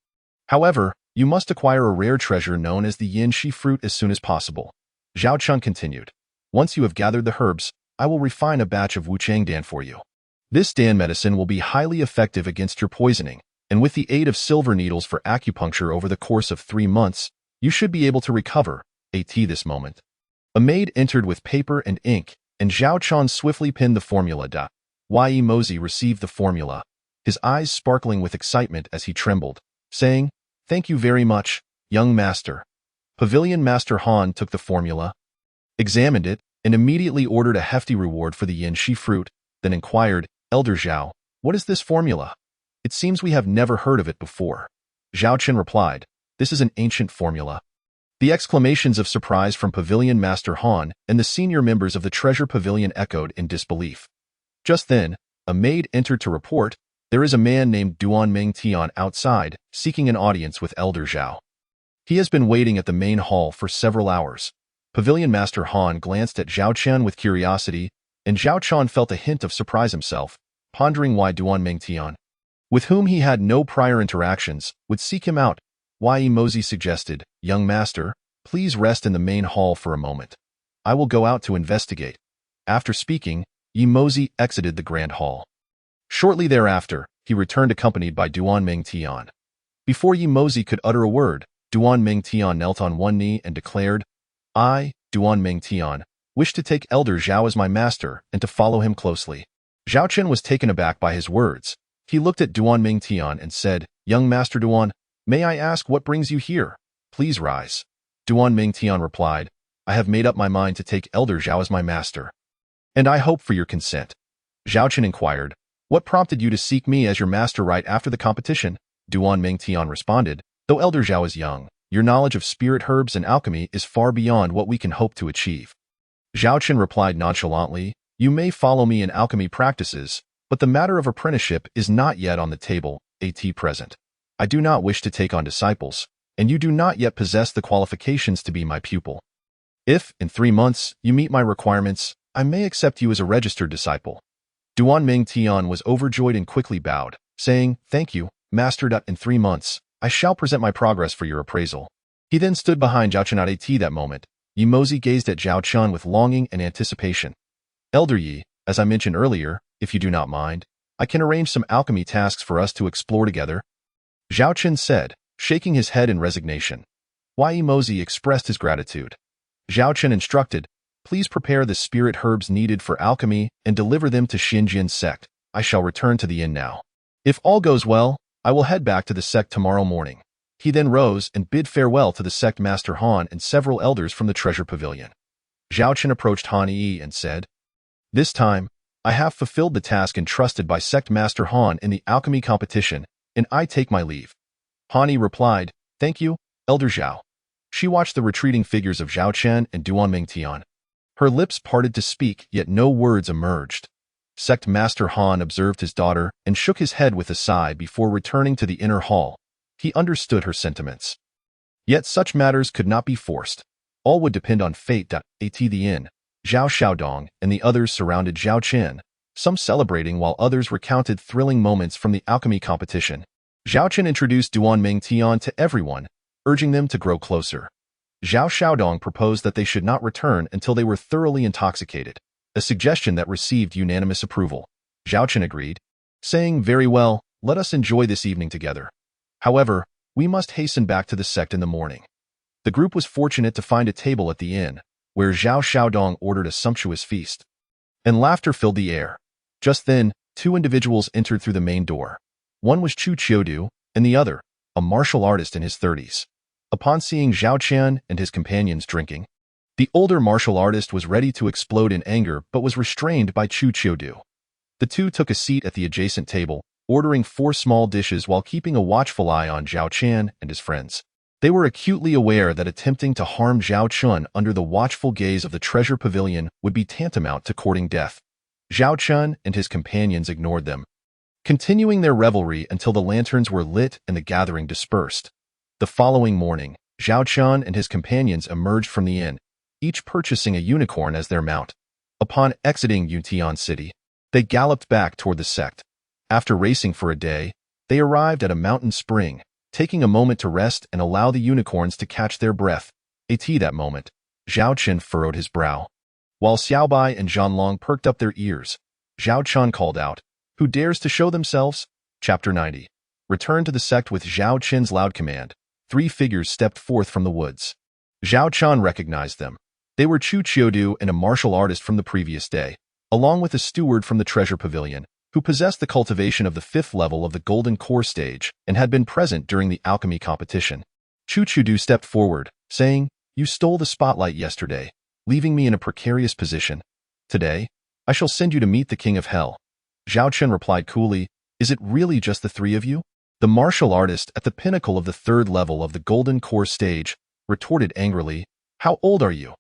However, you must acquire a rare treasure known as the Yin Shi fruit as soon as possible. Zhao Qin continued, Once you have gathered the herbs, I will refine a batch of Wuchang Dan for you. This Dan medicine will be highly effective against your poisoning, and with the aid of silver needles for acupuncture over the course of 3 months, you should be able to recover. This moment. A maid entered with paper and ink, and Zhao Qin swiftly pinned the formula. Yi Mozi received the formula, his eyes sparkling with excitement as he trembled, saying, Thank you very much, young master. Pavilion Master Han took the formula, examined it, and immediately ordered a hefty reward for the Yin Shi fruit, then inquired, Elder Zhao, what is this formula? It seems we have never heard of it before. Zhao Qin replied, This is an ancient formula. The exclamations of surprise from Pavilion Master Han and the senior members of the Treasure Pavilion echoed in disbelief. Just then, a maid entered to report, "There is a man named Duan Mengtian outside, seeking an audience with Elder Zhao. He has been waiting at the main hall for several hours." Pavilion Master Han glanced at Zhao Chen with curiosity, and Zhao Chen felt a hint of surprise himself, pondering why Duan Mengtian, with whom he had no prior interactions, would seek him out. Yi Mozi suggested, "Young master, please rest in the main hall for a moment. I will go out to investigate." After speaking, Yi Mozi exited the grand hall. Shortly thereafter, he returned accompanied by Duan Mengtian. Before Yi Mozi could utter a word, Duan Mengtian knelt on one knee and declared, "I, Duan Mengtian, wish to take Elder Zhao as my master and to follow him closely." Zhao Chen was taken aback by his words. He looked at Duan Mengtian and said, "Young Master Duan, may I ask what brings you here? Please rise." Duan Mengtian replied, "I have made up my mind to take Elder Zhao as my master, and I hope for your consent." Zhao Chen inquired, "What prompted you to seek me as your master right after the competition?" Duan Mengtian responded, "Though Elder Zhao is young, your knowledge of spirit herbs and alchemy is far beyond what we can hope to achieve." Zhao Chen replied nonchalantly, "You may follow me in alchemy practices, but the matter of apprenticeship is not yet on the table, at present. I do not wish to take on disciples, and you do not yet possess the qualifications to be my pupil. If, in 3 months, you meet my requirements, I may accept you as a registered disciple." Duan Mengtian was overjoyed and quickly bowed, saying, "Thank you, Master. In 3 months, I shall present my progress for your appraisal." He then stood behind Zhao Chen at that moment. Yi Mozi gazed at Zhao Chen with longing and anticipation. "Elder Yi, as I mentioned earlier, if you do not mind, I can arrange some alchemy tasks for us to explore together," Zhao Chen said, shaking his head in resignation. Yi Mozi expressed his gratitude. Zhao Chen instructed, "Please prepare the spirit herbs needed for alchemy and deliver them to Xinjian sect. I shall return to the inn now. If all goes well, I will head back to the sect tomorrow morning." He then rose and bid farewell to the sect Master Han and several elders from the treasure pavilion. Zhao Chen approached Han Yi and said, "This time, I have fulfilled the task entrusted by sect Master Han in the alchemy competition, and I take my leave." Han Yi replied, "Thank you, Elder Zhao." She watched the retreating figures of Zhao Chen and Duan Mengtian. Her lips parted to speak, yet no words emerged. Sect Master Han observed his daughter and shook his head with a sigh before returning to the inner hall. He understood her sentiments. Yet such matters could not be forced. All would depend on fate. At the inn, Zhao Xiaodong and the others surrounded Zhao Chen, some celebrating while others recounted thrilling moments from the alchemy competition. Zhao Chen introduced Duan Mengtian to everyone, urging them to grow closer. Zhao Xiaodong proposed that they should not return until they were thoroughly intoxicated, a suggestion that received unanimous approval. Zhao Chen agreed, saying, "Very well, let us enjoy this evening together. However, we must hasten back to the sect in the morning." The group was fortunate to find a table at the inn, where Zhao Xiaodong ordered a sumptuous feast, and laughter filled the air. Just then, 2 individuals entered through the main door. One was Chu Qiudu, and the other, a martial artist in his 30s. Upon seeing Zhao Chen and his companions drinking, the older martial artist was ready to explode in anger but was restrained by Chu Qiudu. The two took a seat at the adjacent table, ordering 4 small dishes while keeping a watchful eye on Zhao Chen and his friends. They were acutely aware that attempting to harm Zhao Chen under the watchful gaze of the treasure pavilion would be tantamount to courting death. Zhao Chen and his companions ignored them, continuing their revelry until the lanterns were lit and the gathering dispersed. The following morning, Zhao Chen and his companions emerged from the inn, each purchasing a unicorn as their mount. Upon exiting Yuntian City, they galloped back toward the sect. After racing for a day, they arrived at a mountain spring, taking a moment to rest and allow the unicorns to catch their breath. At that moment, Zhao Chen furrowed his brow. While Xiaobai and Zhanlong perked up their ears, Zhao Chen called out, "Who dares to show themselves?" Chapter 90. Returned to the sect with Zhao Chen's loud command. 3 figures stepped forth from the woods. Zhao Chen recognized them. They were Chu Qiudu and a martial artist from the previous day, along with a steward from the treasure pavilion, who possessed the cultivation of the 5th level of the Golden Core stage and had been present during the alchemy competition. Chu Qiudu stepped forward, saying, "You stole the spotlight yesterday, leaving me in a precarious position. Today, I shall send you to meet the King of Hell." Zhao Chen replied coolly, "Is it really just the 3 of you?" The martial artist at the pinnacle of the 3rd level of the Golden Core stage retorted angrily, "How old are you?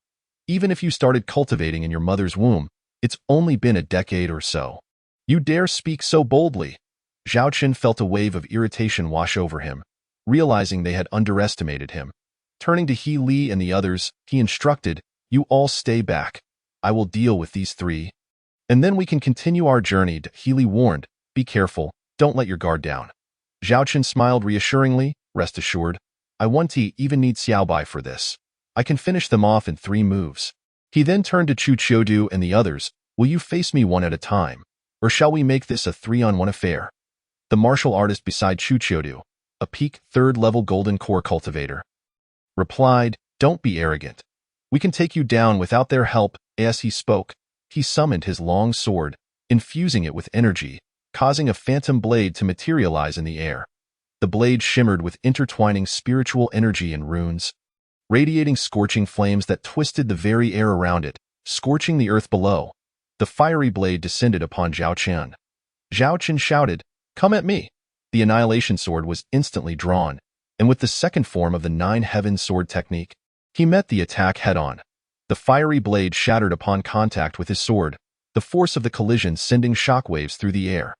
Even if you started cultivating in your mother's womb, it's only been a decade or so. You dare speak so boldly? Zhao Qin felt a wave of irritation wash over him, realizing they had underestimated him. Turning to He Li and the others, he instructed, "You all stay back. I will deal with these three. And then we can continue our journey." He Li warned, "Be careful, don't let your guard down." Zhao Qin smiled reassuringly, "Rest assured, I won't even need Xiaobai for this. I can finish them off in 3 moves." He then turned to Chu Qiudu and the others, "Will you face me one at a time, or shall we make this a 3-on-1 affair?" The martial artist beside Chu Qiudu, a peak 3rd-level golden core cultivator, replied, "Don't be arrogant. We can take you down without their help." As he spoke, he summoned his long sword, infusing it with energy, causing a phantom blade to materialize in the air. The blade shimmered with intertwining spiritual energy and runes, radiating scorching flames that twisted the very air around it, scorching the earth below. The fiery blade descended upon Zhao Qian. Zhao Qian shouted, "Come at me!" The Annihilation Sword was instantly drawn, and with the second form of the 9 Heavens Sword technique, he met the attack head-on. The fiery blade shattered upon contact with his sword, the force of the collision sending shockwaves through the air.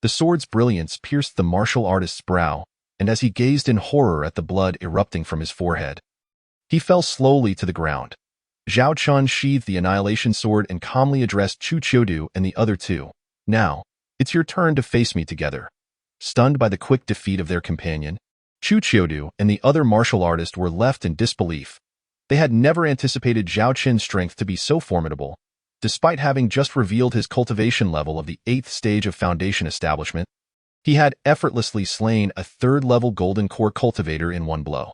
The sword's brilliance pierced the martial artist's brow, and as he gazed in horror at the blood erupting from his forehead, he fell slowly to the ground. Zhao Qian sheathed the Annihilation Sword and calmly addressed Chu Qiudu and the other two. "Now, it's your turn to face me together." Stunned by the quick defeat of their companion, Chu Qiudu and the other martial artist were left in disbelief. They had never anticipated Zhao Qian's strength to be so formidable. Despite having just revealed his cultivation level of the 8th stage of Foundation Establishment, he had effortlessly slain a 3rd-level Golden Core cultivator in one blow.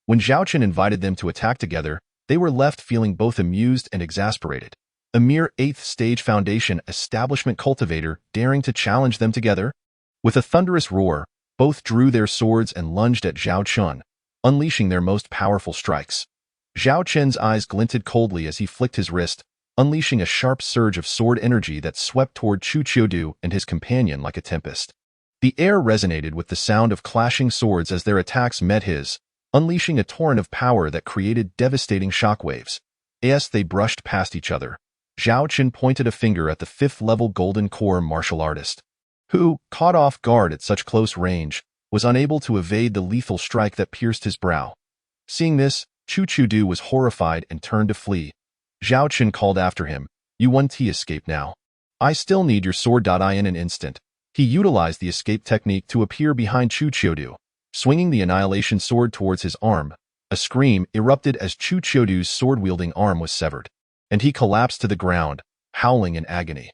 When Zhao Qian invited them to attack together, they were left feeling both amused and exasperated. A mere 8th stage Foundation Establishment cultivator daring to challenge them together? With a thunderous roar, both drew their swords and lunged at Zhao Qian, unleashing their most powerful strikes. Zhao Qian's eyes glinted coldly as he flicked his wrist, unleashing a sharp surge of sword energy that swept toward Chu Qiudu and his companion like a tempest. The air resonated with the sound of clashing swords as their attacks met his, unleashing a torrent of power that created devastating shockwaves. As they brushed past each other, Zhao Qian pointed a finger at the 5th-level Golden Core martial artist, who, caught off guard at such close range, was unable to evade the lethal strike that pierced his brow. Seeing this, Chu Qiudu was horrified and turned to flee. Zhao Qian called after him, "You won't escape now. I still need your sword." In an instant, he utilized the escape technique to appear behind Chu Qiudu, swinging the Annihilation Sword towards his arm. A scream erupted as Chu Qiudu's sword-wielding arm was severed, and he collapsed to the ground, howling in agony.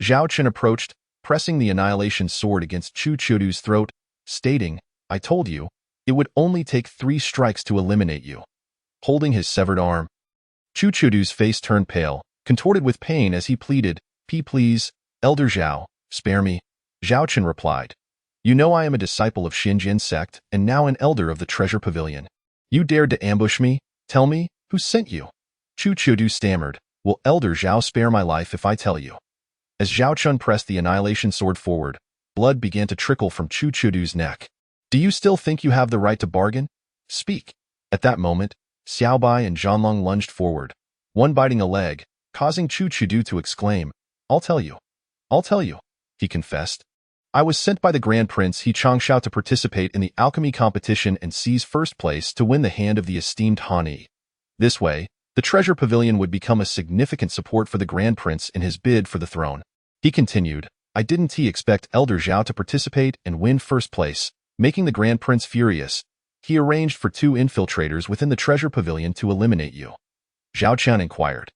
Zhao Qian approached, pressing the Annihilation Sword against Chu Qiudu's throat, stating, "I told you, it would only take 3 strikes to eliminate you." Holding his severed arm, Chu Qiudu's face turned pale, contorted with pain as he pleaded, Please, Elder Zhao, spare me." Zhao Qian replied, "You know I am a disciple of Xinjian sect and now an elder of the Treasure Pavilion. You dared to ambush me? Tell me, who sent you?" Chu Qiudu stammered, "Will Elder Zhao spare my life if I tell you?" As Zhao Qian pressed the Annihilation Sword forward, blood began to trickle from Chu Qiudu's neck. "Do you still think you have the right to bargain? Speak." At that moment, Xiaobai and Zhanlong lunged forward, one biting a leg, causing Chu Qiudu to exclaim, I'll tell you, he confessed. "I was sent by the Grand Prince He Changshao to participate in the alchemy competition and seize first place to win the hand of the esteemed Han Yi. This way, the Treasure Pavilion would become a significant support for the Grand Prince in his bid for the throne." He continued, "I didn't expect Elder Zhao to participate and win first place, making the Grand Prince furious. He arranged for 2 infiltrators within the Treasure Pavilion to eliminate you." Zhao Qian inquired,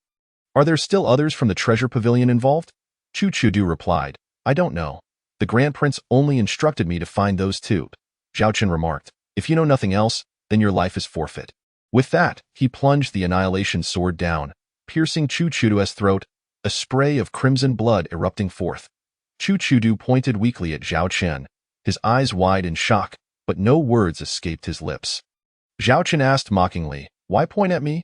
"Are there still others from the Treasure Pavilion involved?" Chu Qiudu replied, "I don't know. The Grand Prince only instructed me to find those 2. Zhao Qian remarked, "If you know nothing else, then your life is forfeit." With that, he plunged the Annihilation Sword down, piercing Chu Qiudu's throat, a spray of crimson blood erupting forth. Chu Qiudu pointed weakly at Zhao Qian, his eyes wide in shock, but no words escaped his lips. Zhao Qian asked mockingly, "Why point at me?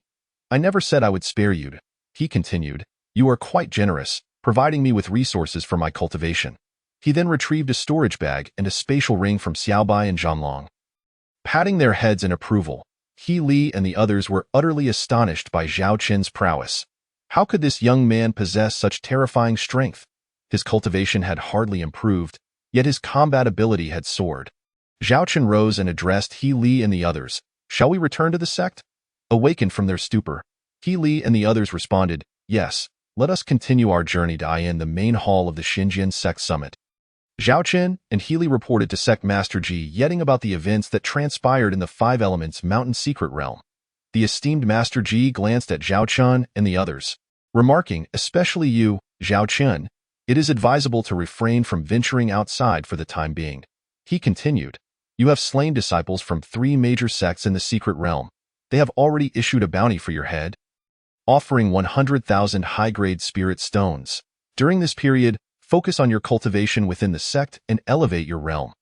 I never said I would spare you." He continued, "You are quite generous, providing me with resources for my cultivation." He then retrieved a storage bag and a spatial ring from Xiaobai and Zhanlong. Patting their heads in approval, He Li and the others were utterly astonished by Zhao Qian's prowess. How could this young man possess such terrifying strength? His cultivation had hardly improved, yet his combat ability had soared. Zhao Chen rose and addressed He Li and the others. Shall we return to the sect? Awakened from their stupor, He Li and the others responded, yes, let us continue our journey to Ayin, the main hall of the Xinjiang sect summit. Zhao Chen and He Li reported to Sect Master Ji yetting about the events that transpired in the Five Elements Mountain Secret Realm. The esteemed Master Ji glanced at Zhao Chen and the others, remarking, especially you, Zhao Chen, it is advisable to refrain from venturing outside for the time being. He continued, you have slain disciples from 3 major sects in the secret realm. They have already issued a bounty for your head, offering 100,000 high-grade spirit stones. During this period, focus on your cultivation within the sect and elevate your realm.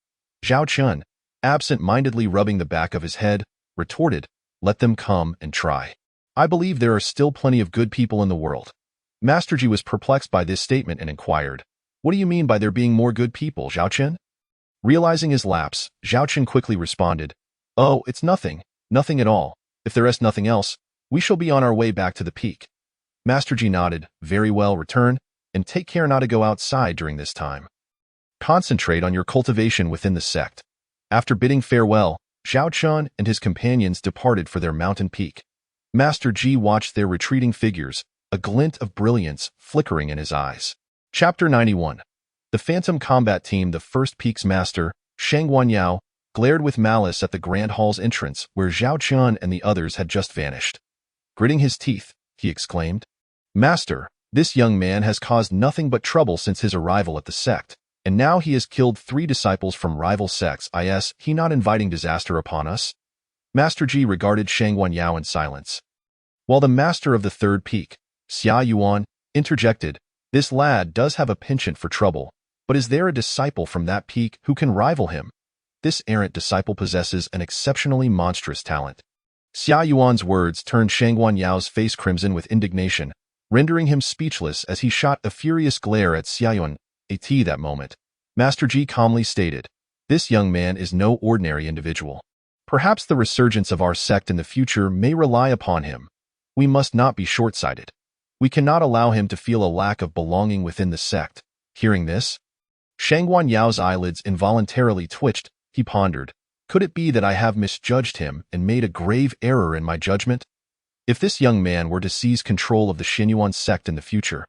Zhao Chen, absent-mindedly rubbing the back of his head, retorted, let them come and try. I believe there are still plenty of good people in the world. Master Ji was perplexed by this statement and inquired, what do you mean by there being more good people, Zhao Chen? Realizing his lapse, Zhao Chen quickly responded, oh, it's nothing, nothing at all. If there is nothing else, we shall be on our way back to the peak. Master Ji nodded, very well, return, and take care not to go outside during this time. Concentrate on your cultivation within the sect. After bidding farewell, Zhao Chen and his companions departed for their mountain peak. Master Ji watched their retreating figures, a glint of brilliance flickering in his eyes. Chapter 91. The Phantom Combat Team. The first peak's master, Shang Guanyao, glared with malice at the Grand Hall's entrance where Zhao Chen and the others had just vanished. Gritting his teeth, he exclaimed, Master, this young man has caused nothing but trouble since his arrival at the sect, and now he has killed 3 disciples from rival sects. Is he not inviting disaster upon us? Master Ji regarded Shang Guanyao in silence. While the master of the third peak, Xia Yuan, interjected, this lad does have a penchant for trouble, but is there a disciple from that peak who can rival him? This errant disciple possesses an exceptionally monstrous talent. Xia Yuan's words turned Shang Guanyao's face crimson with indignation, rendering him speechless as he shot a furious glare at Xia Yuan. At that moment, Master Ji calmly stated, this young man is no ordinary individual. Perhaps the resurgence of our sect in the future may rely upon him. We must not be short-sighted. We cannot allow him to feel a lack of belonging within the sect. Hearing this, Shang Guanyao's eyelids involuntarily twitched. He pondered, could it be that I have misjudged him and made a grave error in my judgment? If this young man were to seize control of the Xinyuan sect in the future,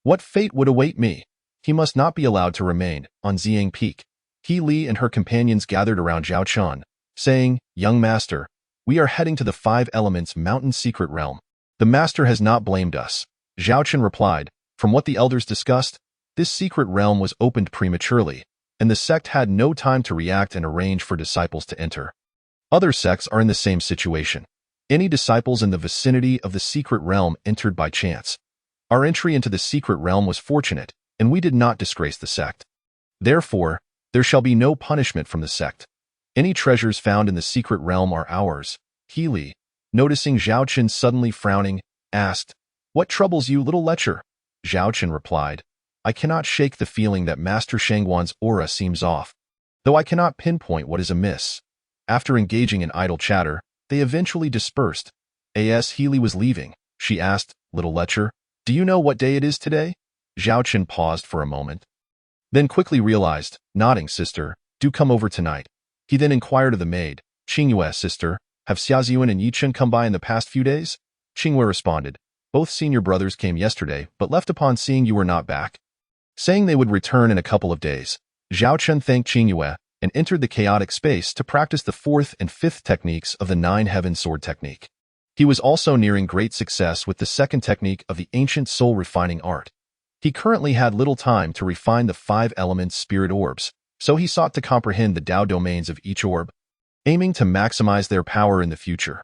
what fate would await me? He must not be allowed to remain. On Xiang Peak, He Li and her companions gathered around Zhao Chen, saying, young master, we are heading to the 5 Elements Mountain Secret Realm. The master has not blamed us. Zhao Chen replied, from what the elders discussed, this secret realm was opened prematurely, and the sect had no time to react and arrange for disciples to enter. Other sects are in the same situation. Any disciples in the vicinity of the secret realm entered by chance. Our entry into the secret realm was fortunate, and we did not disgrace the sect. Therefore, there shall be no punishment from the sect. Any treasures found in the secret realm are ours. He Li, noticing Zhao Chen suddenly frowning, asked, what troubles you, little lecher? Zhao Chen replied, I cannot shake the feeling that Master Shangguan's aura seems off, though I cannot pinpoint what is amiss. After engaging in idle chatter, they eventually dispersed. As He Li was leaving, she asked, little lecher, do you know what day it is today? Zhao Chen paused for a moment, then quickly realized, nodding, sister, do come over tonight. He then inquired of the maid, Qingyue, sister, have Xiaoziwen and Yichen come by in the past few days? Qingyue responded, both senior brothers came yesterday, but left upon seeing you were not back. Saying they would return in a couple of days, Zhao Chen thanked Qingyue and entered the chaotic space to practice the 4th and 5th techniques of the 9 Heaven Sword technique. He was also nearing great success with the 2nd technique of the ancient soul refining art. He currently had little time to refine the 5 elements spirit orbs, so he sought to comprehend the Tao domains of each orb, aiming to maximize their power in the future.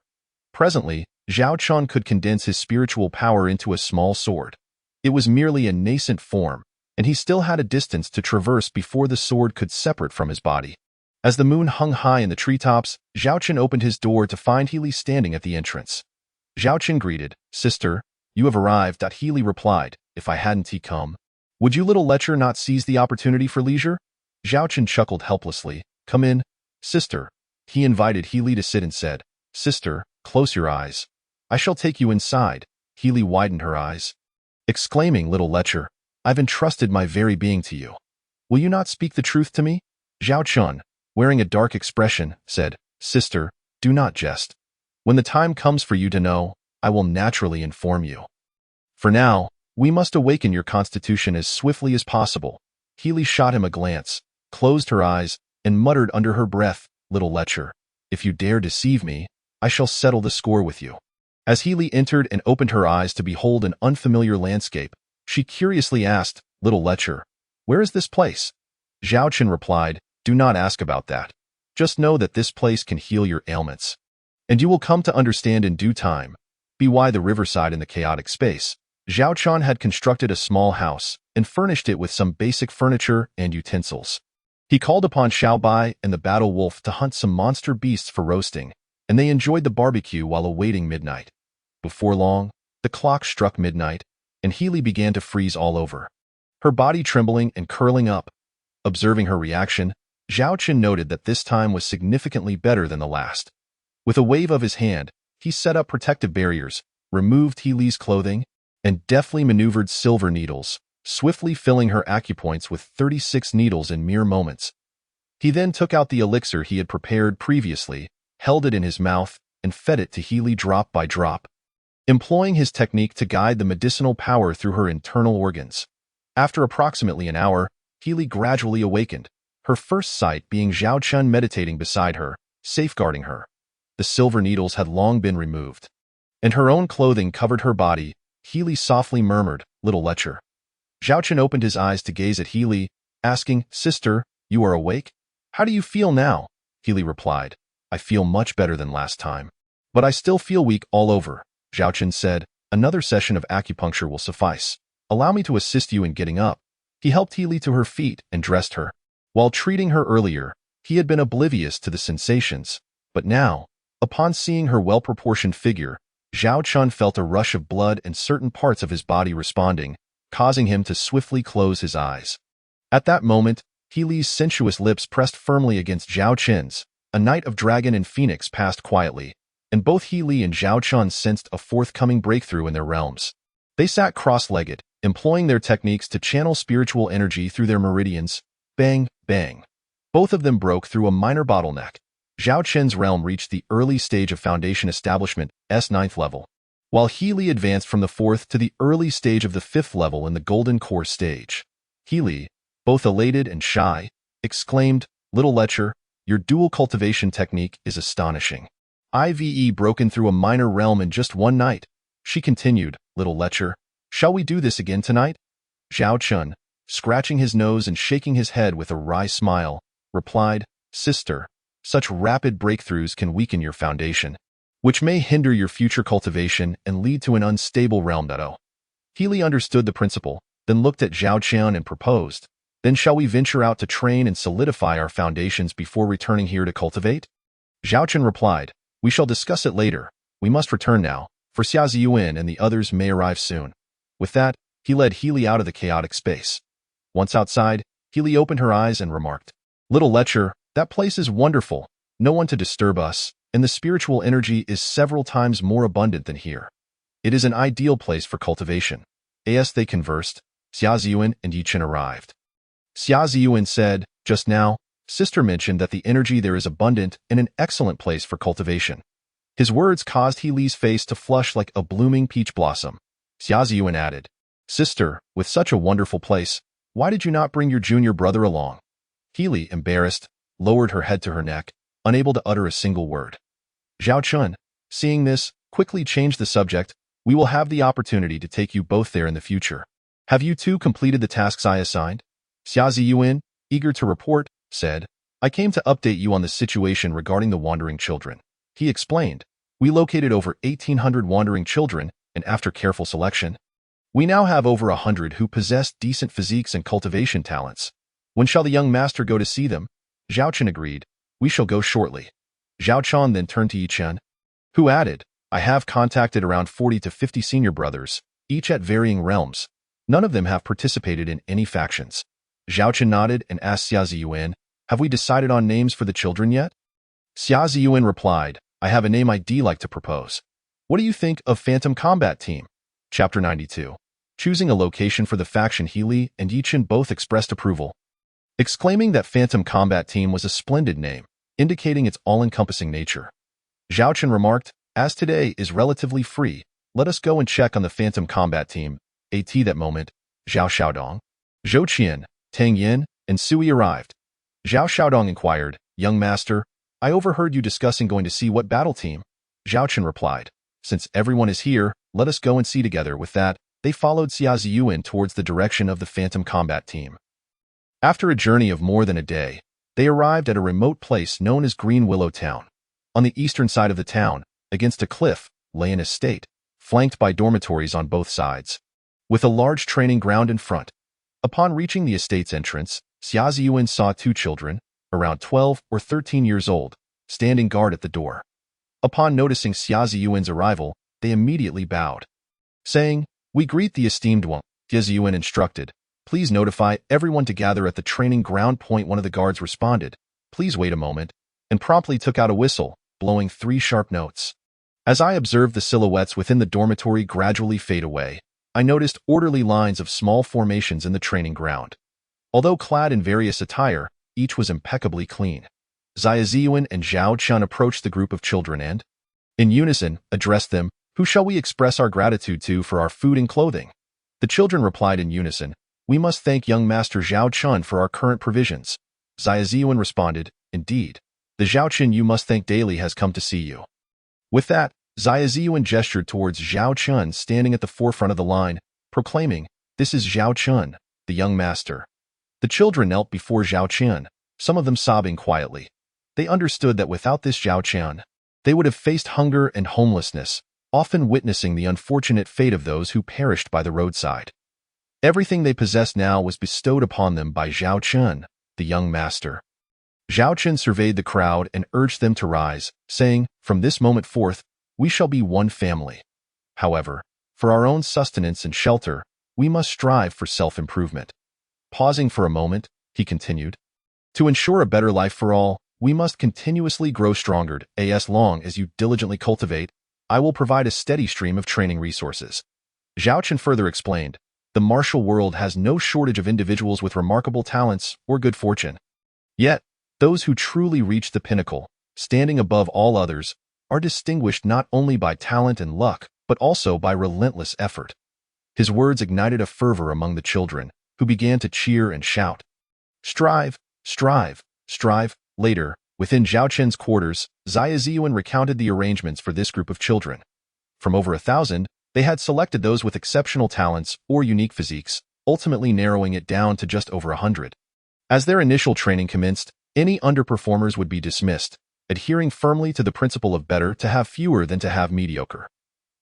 Presently, Zhao Chen could condense his spiritual power into a small sword. It was merely a nascent form, and he still had a distance to traverse before the sword could separate from his body. As the moon hung high in the treetops, Zhao Chen opened his door to find He Li standing at the entrance. Zhao Chen greeted, sister, you have arrived. He Li replied, if I hadn't he come. Would you, little lecher, not seize the opportunity for leisure? Zhao Chen chuckled helplessly. Come in, sister. He invited He Li to sit and said, sister, close your eyes. I shall take you inside. He Li widened her eyes, exclaiming, little lecher, I've entrusted my very being to you. Will you not speak the truth to me? Zhao Chun, wearing a dark expression, said, Sister, do not jest. When the time comes for you to know, I will naturally inform you. For now, we must awaken your constitution as swiftly as possible. Healy shot him a glance, closed her eyes, and muttered under her breath, Little lecher, if you dare deceive me, I shall settle the score with you. As Healy entered and opened her eyes to behold an unfamiliar landscape, she curiously asked, Little lecher, where is this place? Zhao Chen replied, Do not ask about that. Just know that this place can heal your ailments. And you will come to understand in due time. By the riverside in the chaotic space, Zhao Chun had constructed a small house and furnished it with some basic furniture and utensils. He called upon Xiao Bai and the battle wolf to hunt some monster beasts for roasting, and they enjoyed the barbecue while awaiting midnight. Before long, the clock struck midnight, and Healy began to freeze all over, her body trembling and curling up. Observing her reaction, Zhao Chen noted that this time was significantly better than the last. With a wave of his hand, he set up protective barriers, removed Healy's clothing, and deftly maneuvered silver needles, swiftly filling her acupoints with 36 needles in mere moments. He then took out the elixir he had prepared previously, held it in his mouth, and fed it to Healy drop by drop, employing his technique to guide the medicinal power through her internal organs. After approximately an hour, Healy gradually awakened, her first sight being Zhao Chun meditating beside her, safeguarding her. The silver needles had long been removed, and her own clothing covered her body. Healy softly murmured, Little lecher. Zhao Chun opened his eyes to gaze at Healy, asking, Sister, you are awake? How do you feel now? Healy replied, I feel much better than last time. But I still feel weak all over. Zhao Chun said, Another session of acupuncture will suffice. Allow me to assist you in getting up. He helped Healy to her feet and dressed her. While treating her earlier, he had been oblivious to the sensations, but now, upon seeing her well-proportioned figure, Zhao Chun felt a rush of blood and certain parts of his body responding, causing him to swiftly close his eyes. At that moment, Healy's sensuous lips pressed firmly against Zhao Chen's. A night of dragon and phoenix passed quietly, and both Healy and Zhao Chun sensed a forthcoming breakthrough in their realms. They sat cross-legged, employing their techniques to channel spiritual energy through their meridians. Bang, bang. Both of them broke through a minor bottleneck. Zhao Chen's realm reached the early stage of foundation establishment, S9th level, while Healy advanced from the 4th to the early stage of the 5th level in the golden core stage. Healy, both elated and shy, exclaimed, Little lecher, your dual cultivation technique is astonishing. IVE broken through a minor realm in just one night. She continued, Little lecher, shall we do this again tonight? Zhao Chun, scratching his nose and shaking his head with a wry smile, replied, Sister, such rapid breakthroughs can weaken your foundation, which may hinder your future cultivation and lead to an unstable realm. Healy understood the principle, then looked at Zhao Chen and proposed, Then shall we venture out to train and solidify our foundations before returning here to cultivate? Zhao Chen replied, We shall discuss it later. We must return now, for Xia Ziyuan and the others may arrive soon. With that, he led Healy out of the chaotic space. Once outside, Healy opened her eyes and remarked, Little lecher, that place is wonderful, no one to disturb us, and the spiritual energy is several times more abundant than here. It is an ideal place for cultivation. As they conversed, Xia Ziyuan and Yi Chen arrived. Xia Ziyuan said, Just now, Sister mentioned that the energy there is abundant and an excellent place for cultivation. His words caused Healy's face to flush like a blooming peach blossom. Xia Ziyuan added, Sister, with such a wonderful place, why did you not bring your junior brother along? Healy, embarrassed, lowered her head to her neck, unable to utter a single word. Zhao Chun, seeing this, quickly changed the subject. We will have the opportunity to take you both there in the future. Have you two completed the tasks I assigned? Xia Ziyuan, eager to report, said, I came to update you on the situation regarding the wandering children. He explained, We located over 1,800 wandering children, and after careful selection, we now have over 100 who possess decent physiques and cultivation talents. When shall the young master go to see them? Zhao Chen agreed, We shall go shortly. Zhao Chun then turned to Yi Chen, who added, I have contacted around 40 to 50 senior brothers, each at varying realms. None of them have participated in any factions. Zhao Chen nodded and asked Xia Ziyuan, Have we decided on names for the children yet? Xia Ziyuan replied, I have a name I'd like to propose. What do you think of Phantom Combat Team? Chapter 92. choosing a location for the faction. Healy and Yichen both expressed approval, exclaiming that Phantom Combat Team was a splendid name, indicating its all-encompassing nature. Zhao Chen remarked, "As today is relatively free, let us go and check on the Phantom Combat Team." At that moment, Zhao Xiaodong, Zhou Qian, Tang Yin, and Sui arrived. Zhao Xiaodong inquired, "Young master, I overheard you discussing going to see what battle team?" Zhao Chen replied, "Since everyone is here, let us go and see together." With that, they followed Xia Ziyuan towards the direction of the Phantom Combat Team. After a journey of more than a day, they arrived at a remote place known as Green Willow Town. On the eastern side of the town, against a cliff, lay an estate, flanked by dormitories on both sides, with a large training ground in front. Upon reaching the estate's entrance, Xia Ziyuan saw two children, around 12 or 13 years old, standing guard at the door. Upon noticing Xia Ziyuan's arrival, they immediately bowed, saying, "We greet the esteemed one." Xia Ziyuan instructed, "Please notify everyone to gather at the training ground point." One of the guards responded, "Please wait a moment," and promptly took out a whistle, blowing 3 sharp notes. As I observed the silhouettes within the dormitory gradually fade away, I noticed orderly lines of small formations in the training ground. Although clad in various attire, each was impeccably clean. Xia Ziyuan and Zhao Chun approached the group of children and, in unison, addressed them, "Who shall we express our gratitude to for our food and clothing?" The children replied in unison, "We must thank young master Zhao Chun for our current provisions." Xia Ziyuan responded, "Indeed, the Zhao Chun you must thank daily has come to see you." With that, Xia Ziyuan gestured towards Zhao Chun standing at the forefront of the line, proclaiming, "This is Zhao Chun, the young master." The children knelt before Zhao Chun, some of them sobbing quietly. They understood that without this Zhao Chun, they would have faced hunger and homelessness, often witnessing the unfortunate fate of those who perished by the roadside. Everything they possessed now was bestowed upon them by Zhao Chun, the young master. Zhao Chun surveyed the crowd and urged them to rise, saying, "From this moment forth, we shall be one family. However, for our own sustenance and shelter, we must strive for self-improvement." Pausing for a moment, he continued, "To ensure a better life for all, we must continuously grow stronger. As long as you diligently cultivate, I will provide a steady stream of training resources." Zhao Chen further explained, "The martial world has no shortage of individuals with remarkable talents or good fortune. Yet, those who truly reach the pinnacle, standing above all others, are distinguished not only by talent and luck, but also by relentless effort." His words ignited a fervor among the children, who began to cheer and shout, "Strive, strive, strive." Later, within Zhao Chen's quarters, Xia Ziyuan recounted the arrangements for this group of children. From over 1,000, they had selected those with exceptional talents or unique physiques, ultimately narrowing it down to just over 100. As their initial training commenced, any underperformers would be dismissed, adhering firmly to the principle of better to have fewer than to have mediocre.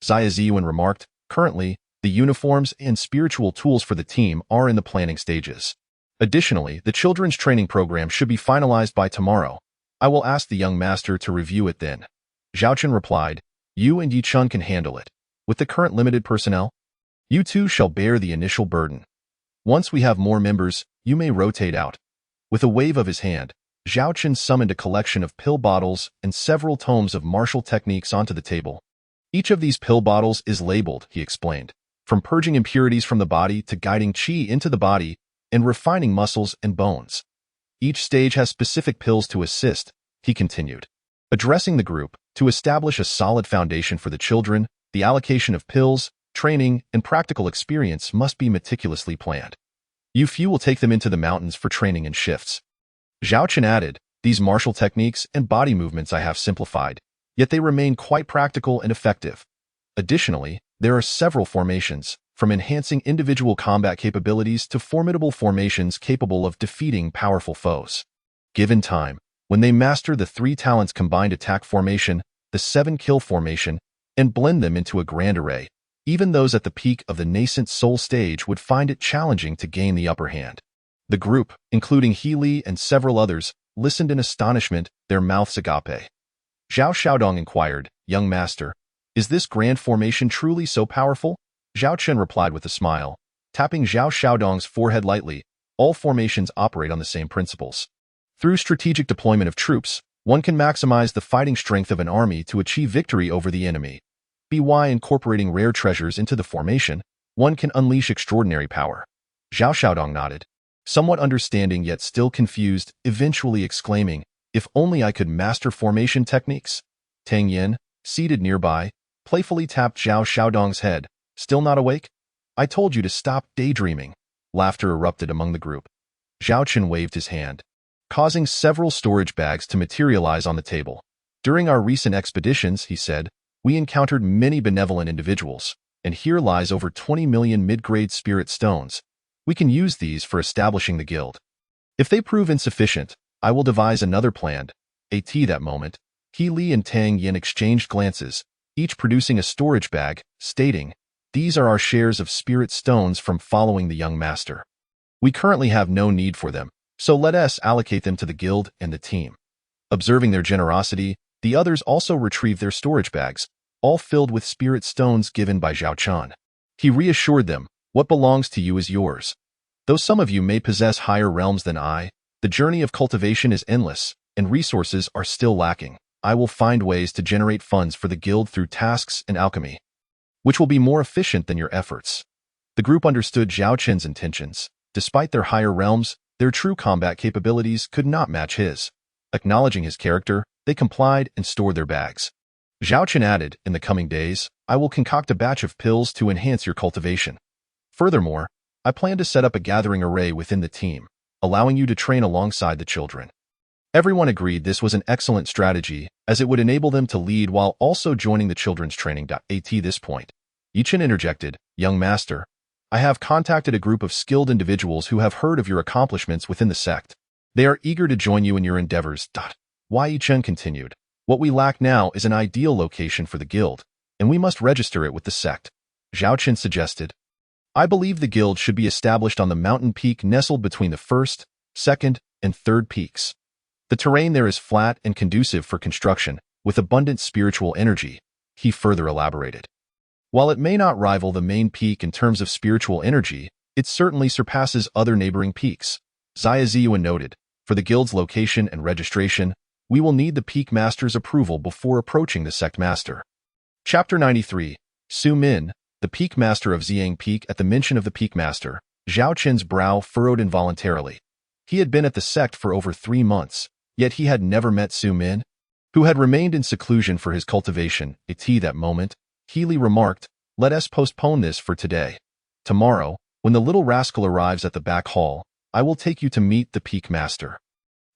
Xia Ziyuan remarked, "Currently, the uniforms and spiritual tools for the team are in the planning stages. Additionally, the children's training program should be finalized by tomorrow. I will ask the young master to review it then." Zhao Chen replied, "You and Yi Chun can handle it. With the current limited personnel, you two shall bear the initial burden. Once we have more members, you may rotate out." With a wave of his hand, Zhao Chen summoned a collection of pill bottles and several tomes of martial techniques onto the table. "Each of these pill bottles is labeled," he explained, "from purging impurities from the body to guiding qi into the body and refining muscles and bones. Each stage has specific pills to assist," he continued. Addressing the group, to establish a solid foundation for the children, the allocation of pills, training, and practical experience must be meticulously planned. "You few will take them into the mountains for training in shifts." Zhao Chen added, "These martial techniques and body movements I have simplified, yet they remain quite practical and effective. Additionally, there are several formations, from enhancing individual combat capabilities to formidable formations capable of defeating powerful foes. Given time, when they master the 3 talents combined attack formation, the 7 kill formation, and blend them into a grand array, even those at the peak of the nascent soul stage would find it challenging to gain the upper hand." The group, including Healy and several others, listened in astonishment, their mouths agape. Zhao Xiaodong inquired, "Young master, is this grand formation truly so powerful?" Zhao Chen replied with a smile, tapping Zhao Xiaodong's forehead lightly, "All formations operate on the same principles. Through strategic deployment of troops, one can maximize the fighting strength of an army to achieve victory over the enemy. By incorporating rare treasures into the formation, one can unleash extraordinary power. Zhao Xiaodong nodded, somewhat understanding yet still confused, eventually exclaiming, "If only I could master formation techniques." Tang Yin, seated nearby, playfully tapped Zhao Xiaodong's head. "Still not awake? I told you to stop daydreaming." Laughter erupted among the group. Zhao Chen waved his hand, causing several storage bags to materialize on the table. "During our recent expeditions," he said, "we encountered many benevolent individuals, and here lies over 20 million mid-grade spirit stones. We can use these for establishing the guild. If they prove insufficient, I will devise another plan." At that moment, He Li and Tang Yin exchanged glances, each producing a storage bag, stating, "These are our shares of spirit stones from following the young master. We currently have no need for them, so let us allocate them to the guild and the team." Observing their generosity, the others also retrieved their storage bags, all filled with spirit stones given by Zhao Chen. He reassured them, "What belongs to you is yours. Though some of you may possess higher realms than I, the journey of cultivation is endless, and resources are still lacking. I will find ways to generate funds for the guild through tasks and alchemy, which will be more efficient than your efforts." The group understood Zhao Chen's intentions. Despite their higher realms, their true combat capabilities could not match his. Acknowledging his character, they complied and stored their bags. Zhao Chen added, "In the coming days, I will concoct a batch of pills to enhance your cultivation. Furthermore, I plan to set up a gathering array within the team, allowing you to train alongside the children." Everyone agreed this was an excellent strategy, as it would enable them to lead while also joining the children's training. At this point, Yi Chen interjected, "Young master, I have contacted a group of skilled individuals who have heard of your accomplishments within the sect. They are eager to join you in your endeavors." Yi Chen continued, "What we lack now is an ideal location for the guild, and we must register it with the sect." Zhao Chen suggested, "I believe the guild should be established on the mountain peak nestled between the first, second, and third peaks. The terrain there is flat and conducive for construction, with abundant spiritual energy," he further elaborated. "While it may not rival the main peak in terms of spiritual energy, it certainly surpasses other neighboring peaks." Xia Ziyuan noted, "For the guild's location and registration, we will need the peak master's approval before approaching the sect master." Chapter 93. Su Min, the peak master of Xiang Peak. At the mention of the peak master, Zhao Chen's brow furrowed involuntarily. He had been at the sect for over 3 months, yet he had never met Su Min, who had remained in seclusion for his cultivation. At that moment, He Li remarked, "Let us postpone this for today. Tomorrow, when the little rascal arrives at the back hall, I will take you to meet the peak master."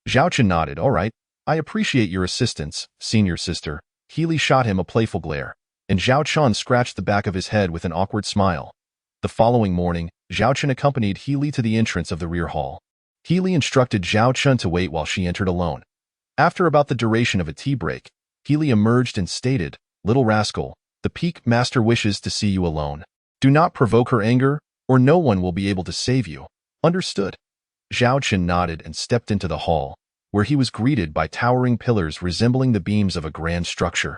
Zhao Chen nodded. "All right, I appreciate your assistance, senior sister." He Li shot him a playful glare, and Zhao Chen scratched the back of his head with an awkward smile. The following morning, Zhao Chen accompanied He Li to the entrance of the rear hall. He Li instructed Zhao Chen to wait while she entered alone. After about the duration of a tea break, He Li emerged and stated, "Little rascal, the peak master wishes to see you alone. Do not provoke her anger, or no one will be able to save you. Understood?" Zhao Chen nodded and stepped into the hall, where he was greeted by towering pillars resembling the beams of a grand structure,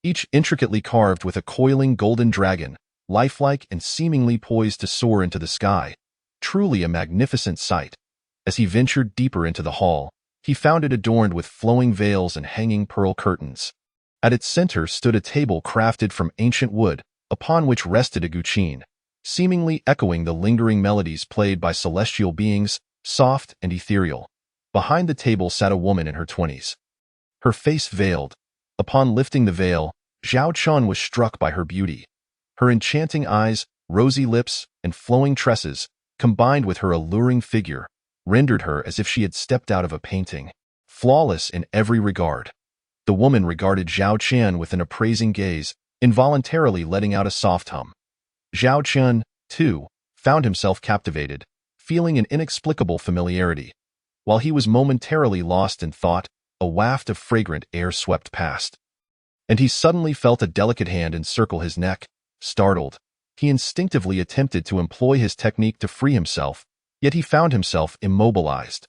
each intricately carved with a coiling golden dragon, lifelike and seemingly poised to soar into the sky. Truly a magnificent sight. As he ventured deeper into the hall, he found it adorned with flowing veils and hanging pearl curtains. At its center stood a table crafted from ancient wood, upon which rested a guqin, seemingly echoing the lingering melodies played by celestial beings, soft and ethereal. Behind the table sat a woman in her 20s, her face veiled. Upon lifting the veil, Zhao Chen was struck by her beauty. Her enchanting eyes, rosy lips, and flowing tresses, combined with her alluring figure, rendered her as if she had stepped out of a painting, flawless in every regard. The woman regarded Zhao Chen with an appraising gaze, involuntarily letting out a soft hum. Zhao Chen, too, found himself captivated, feeling an inexplicable familiarity. While he was momentarily lost in thought, a waft of fragrant air swept past, and he suddenly felt a delicate hand encircle his neck. Startled, he instinctively attempted to employ his technique to free himself, yet he found himself immobilized.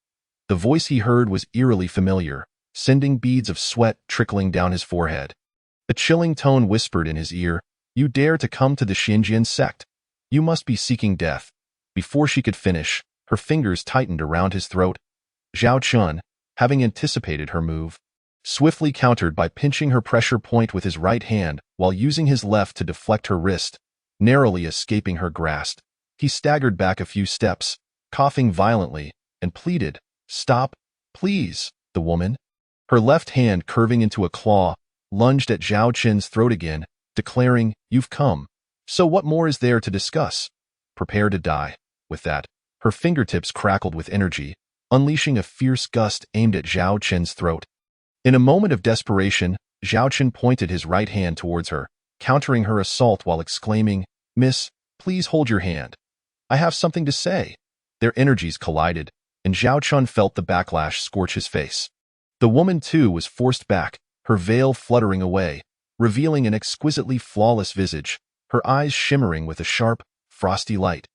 The voice he heard was eerily familiar, sending beads of sweat trickling down his forehead. A chilling tone whispered in his ear, "You dare to come to the Xinjian sect? You must be seeking death." Before she could finish, her fingers tightened around his throat. Zhao Chen, having anticipated her move, swiftly countered by pinching her pressure point with his right hand while using his left to deflect her wrist. narrowly escaping her grasp. He staggered back a few steps, coughing violently, and pleaded, "Stop, please." The woman, her left hand curving into a claw, lunged at Zhao Qin's throat again, declaring, "You've come. So what more is there to discuss? Prepare to die." With that, her fingertips crackled with energy, unleashing a fierce gust aimed at Zhao Qin's throat. In a moment of desperation, Zhao Qin pointed his right hand towards her, countering her assault while exclaiming, "Miss, please hold your hand. I have something to say." Their energies collided, and Zhao Qin felt the backlash scorch his face. The woman, too, was forced back, her veil fluttering away, revealing an exquisitely flawless visage, her eyes shimmering with a sharp, frosty light.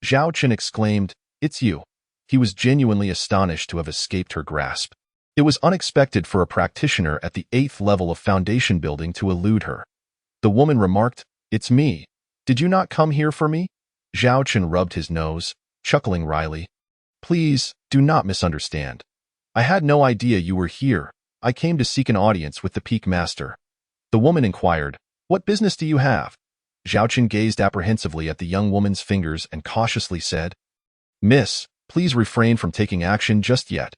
Zhao Qin exclaimed, "It's you." He was genuinely astonished to have escaped her grasp. It was unexpected for a practitioner at the 8th level of foundation building to elude her. The woman remarked, "It's me. Did you not come here for me?" Zhao Qin rubbed his nose, chuckling wryly. "Please, do not misunderstand. I had no idea you were here. I came to seek an audience with the Peak Master." The woman inquired, "What business do you have?" Zhao Qin gazed apprehensively at the young woman's fingers and cautiously said, "Miss, please refrain from taking action just yet.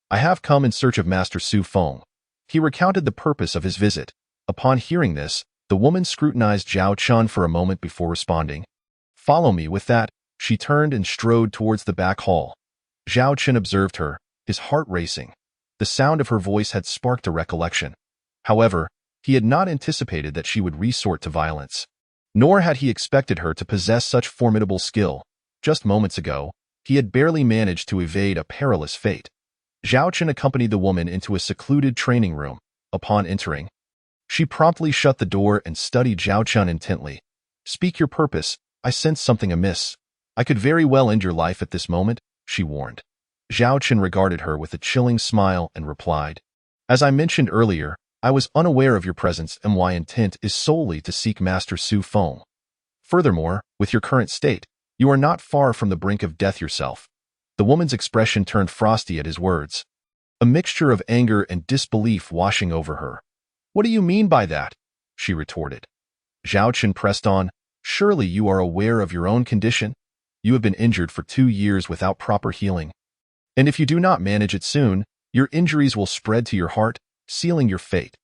I have come in search of Master Su Feng." He recounted the purpose of his visit. Upon hearing this, the woman scrutinized Zhao Qin for a moment before responding. "Follow me." With that, she turned and strode towards the back hall. Zhao Qin observed her, his heart racing. The sound of her voice had sparked a recollection. However, he had not anticipated that she would resort to violence. Nor had he expected her to possess such formidable skill. Just moments ago, he had barely managed to evade a perilous fate. Zhao Qin accompanied the woman into a secluded training room. Upon entering, she promptly shut the door and studied Zhao Qin intently. "Speak your purpose. I sense something amiss. I could very well end your life at this moment," she warned. Zhao Qin regarded her with a chilling smile and replied, "As I mentioned earlier, I was unaware of your presence and my intent is solely to seek Master Su Feng. Furthermore, with your current state, you are not far from the brink of death yourself." The woman's expression turned frosty at his words, a mixture of anger and disbelief washing over her. "What do you mean by that?" she retorted. Zhao Qin pressed on, "Surely you are aware of your own condition? You have been injured for 2 years without proper healing. And if you do not manage it soon, your injuries will spread to your heart, sealing your fate."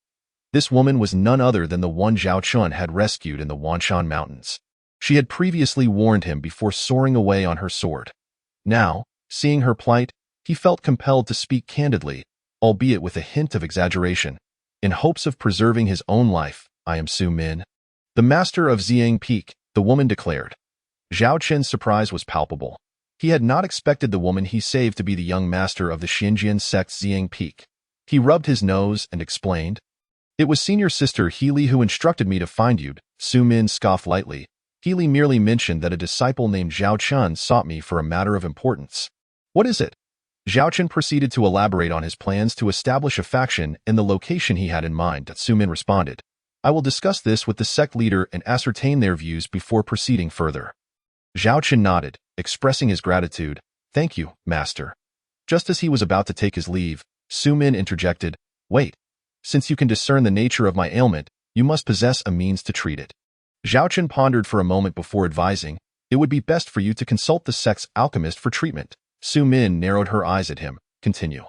This woman was none other than the one Zhao Qin had rescued in the Wanshan Mountains. She had previously warned him before soaring away on her sword. Now, seeing her plight, he felt compelled to speak candidly, albeit with a hint of exaggeration, in hopes of preserving his own life. "I am Su Min, the master of Xiang Peak," the woman declared. Zhao Qin's surprise was palpable. He had not expected the woman he saved to be the young master of the Xinjian sect Xiang Peak. He rubbed his nose and explained, "It was senior sister Healy who instructed me to find you." Su Min scoffed lightly. Healy merely mentioned that a disciple named Zhao Qin sought me for a matter of importance. "What is it?" Zhao Qin proceeded to elaborate on his plans to establish a faction in the location he had in mind. Su Min responded, "I will discuss this with the sect leader and ascertain their views before proceeding further." Zhao Qin nodded, expressing his gratitude. "Thank you, master." Just as he was about to take his leave, Su Min interjected, "Wait. Since you can discern the nature of my ailment, you must possess a means to treat it." Zhao Qin pondered for a moment before advising, "It would be best for you to consult the sect's alchemist for treatment." Su Min narrowed her eyes at him. "Continue."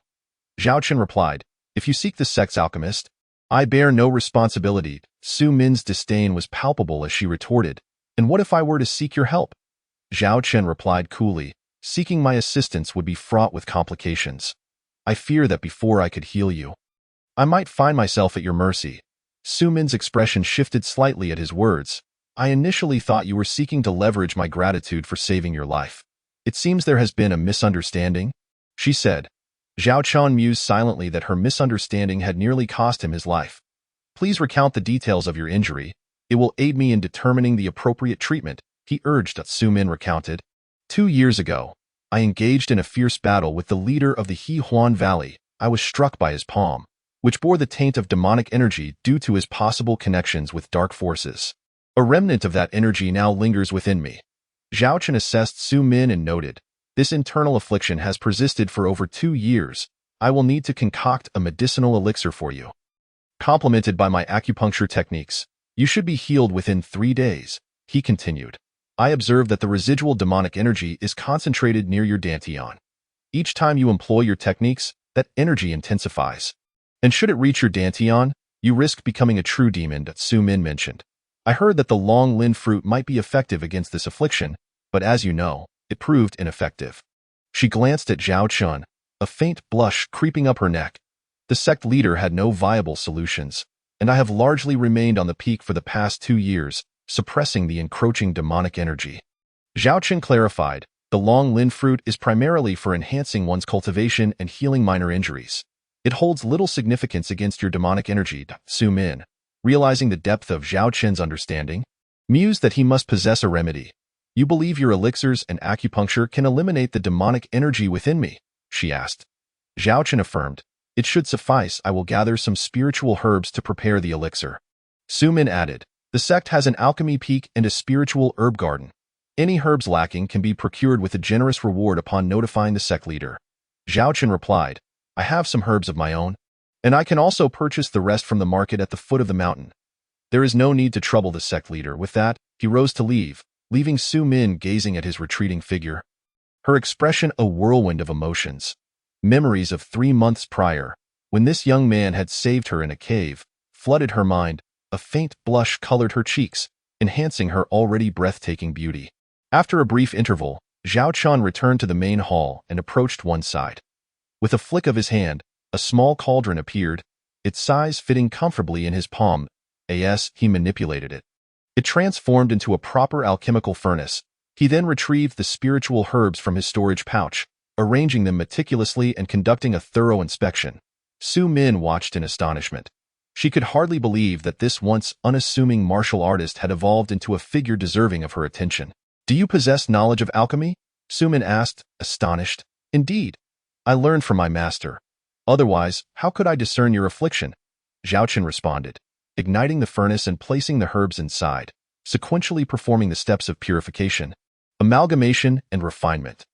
Zhao Qin replied, "If you seek the sect's alchemist, I bear no responsibility." Su Min's disdain was palpable as she retorted, "And what if I were to seek your help?" Zhao Qin replied coolly, "Seeking my assistance would be fraught with complications. I fear that before I could heal you, I might find myself at your mercy." Su Min's expression shifted slightly at his words. "I initially thought you were seeking to leverage my gratitude for saving your life. It seems there has been a misunderstanding," she said. Zhao Qin mused silently that her misunderstanding had nearly cost him his life. "Please recount the details of your injury. It will aid me in determining the appropriate treatment," he urged. Su Min recounted. 2 years ago, I engaged in a fierce battle with the leader of the Huan Valley. I was struck by his palm, which bore the taint of demonic energy due to his possible connections with dark forces. A remnant of that energy now lingers within me." Zhao Qin assessed Su Min and noted, "This internal affliction has persisted for over 2 years. I will need to concoct a medicinal elixir for you. Complemented by my acupuncture techniques, you should be healed within 3 days." He continued. I observed that the residual demonic energy is concentrated near your dantian. Each time you employ your techniques, that energy intensifies. And should it reach your dantian, you risk becoming a true demon, Su Min mentioned. I heard that the long lin fruit might be effective against this affliction, but as you know, it proved ineffective. She glanced at Zhao Chun, a faint blush creeping up her neck. The sect leader had no viable solutions, and I have largely remained on the peak for the past 2 years, suppressing the encroaching demonic energy. Zhao Chun clarified, the long lin fruit is primarily for enhancing one's cultivation and healing minor injuries. It holds little significance against your demonic energy, Su Min, realizing the depth of Zhao Chun's understanding, mused that he must possess a remedy. You believe your elixirs and acupuncture can eliminate the demonic energy within me? She asked. Zhao Chun affirmed, it should suffice. I will gather some spiritual herbs to prepare the elixir. Su Min added, the sect has an alchemy peak and a spiritual herb garden. Any herbs lacking can be procured with a generous reward upon notifying the sect leader. Zhao Chun replied, I have some herbs of my own, and I can also purchase the rest from the market at the foot of the mountain. There is no need to trouble the sect leader. With that, he rose to leave, leaving Su Min gazing at his retreating figure. Her expression a whirlwind of emotions. Memories of 3 months prior, when this young man had saved her in a cave, flooded her mind. A faint blush colored her cheeks, enhancing her already breathtaking beauty. After a brief interval, Zhao Chun returned to the main hall and approached one side. With a flick of his hand, a small cauldron appeared, its size fitting comfortably in his palm. As he manipulated it, it transformed into a proper alchemical furnace. He then retrieved the spiritual herbs from his storage pouch, arranging them meticulously and conducting a thorough inspection. Su Min watched in astonishment. She could hardly believe that this once unassuming martial artist had evolved into a figure deserving of her attention. Do you possess knowledge of alchemy? Su Min asked, astonished. Indeed. I learned from my master. Otherwise, how could I discern your affliction? Zhao Chun responded, igniting the furnace and placing the herbs inside, sequentially performing the steps of purification, amalgamation, and refinement.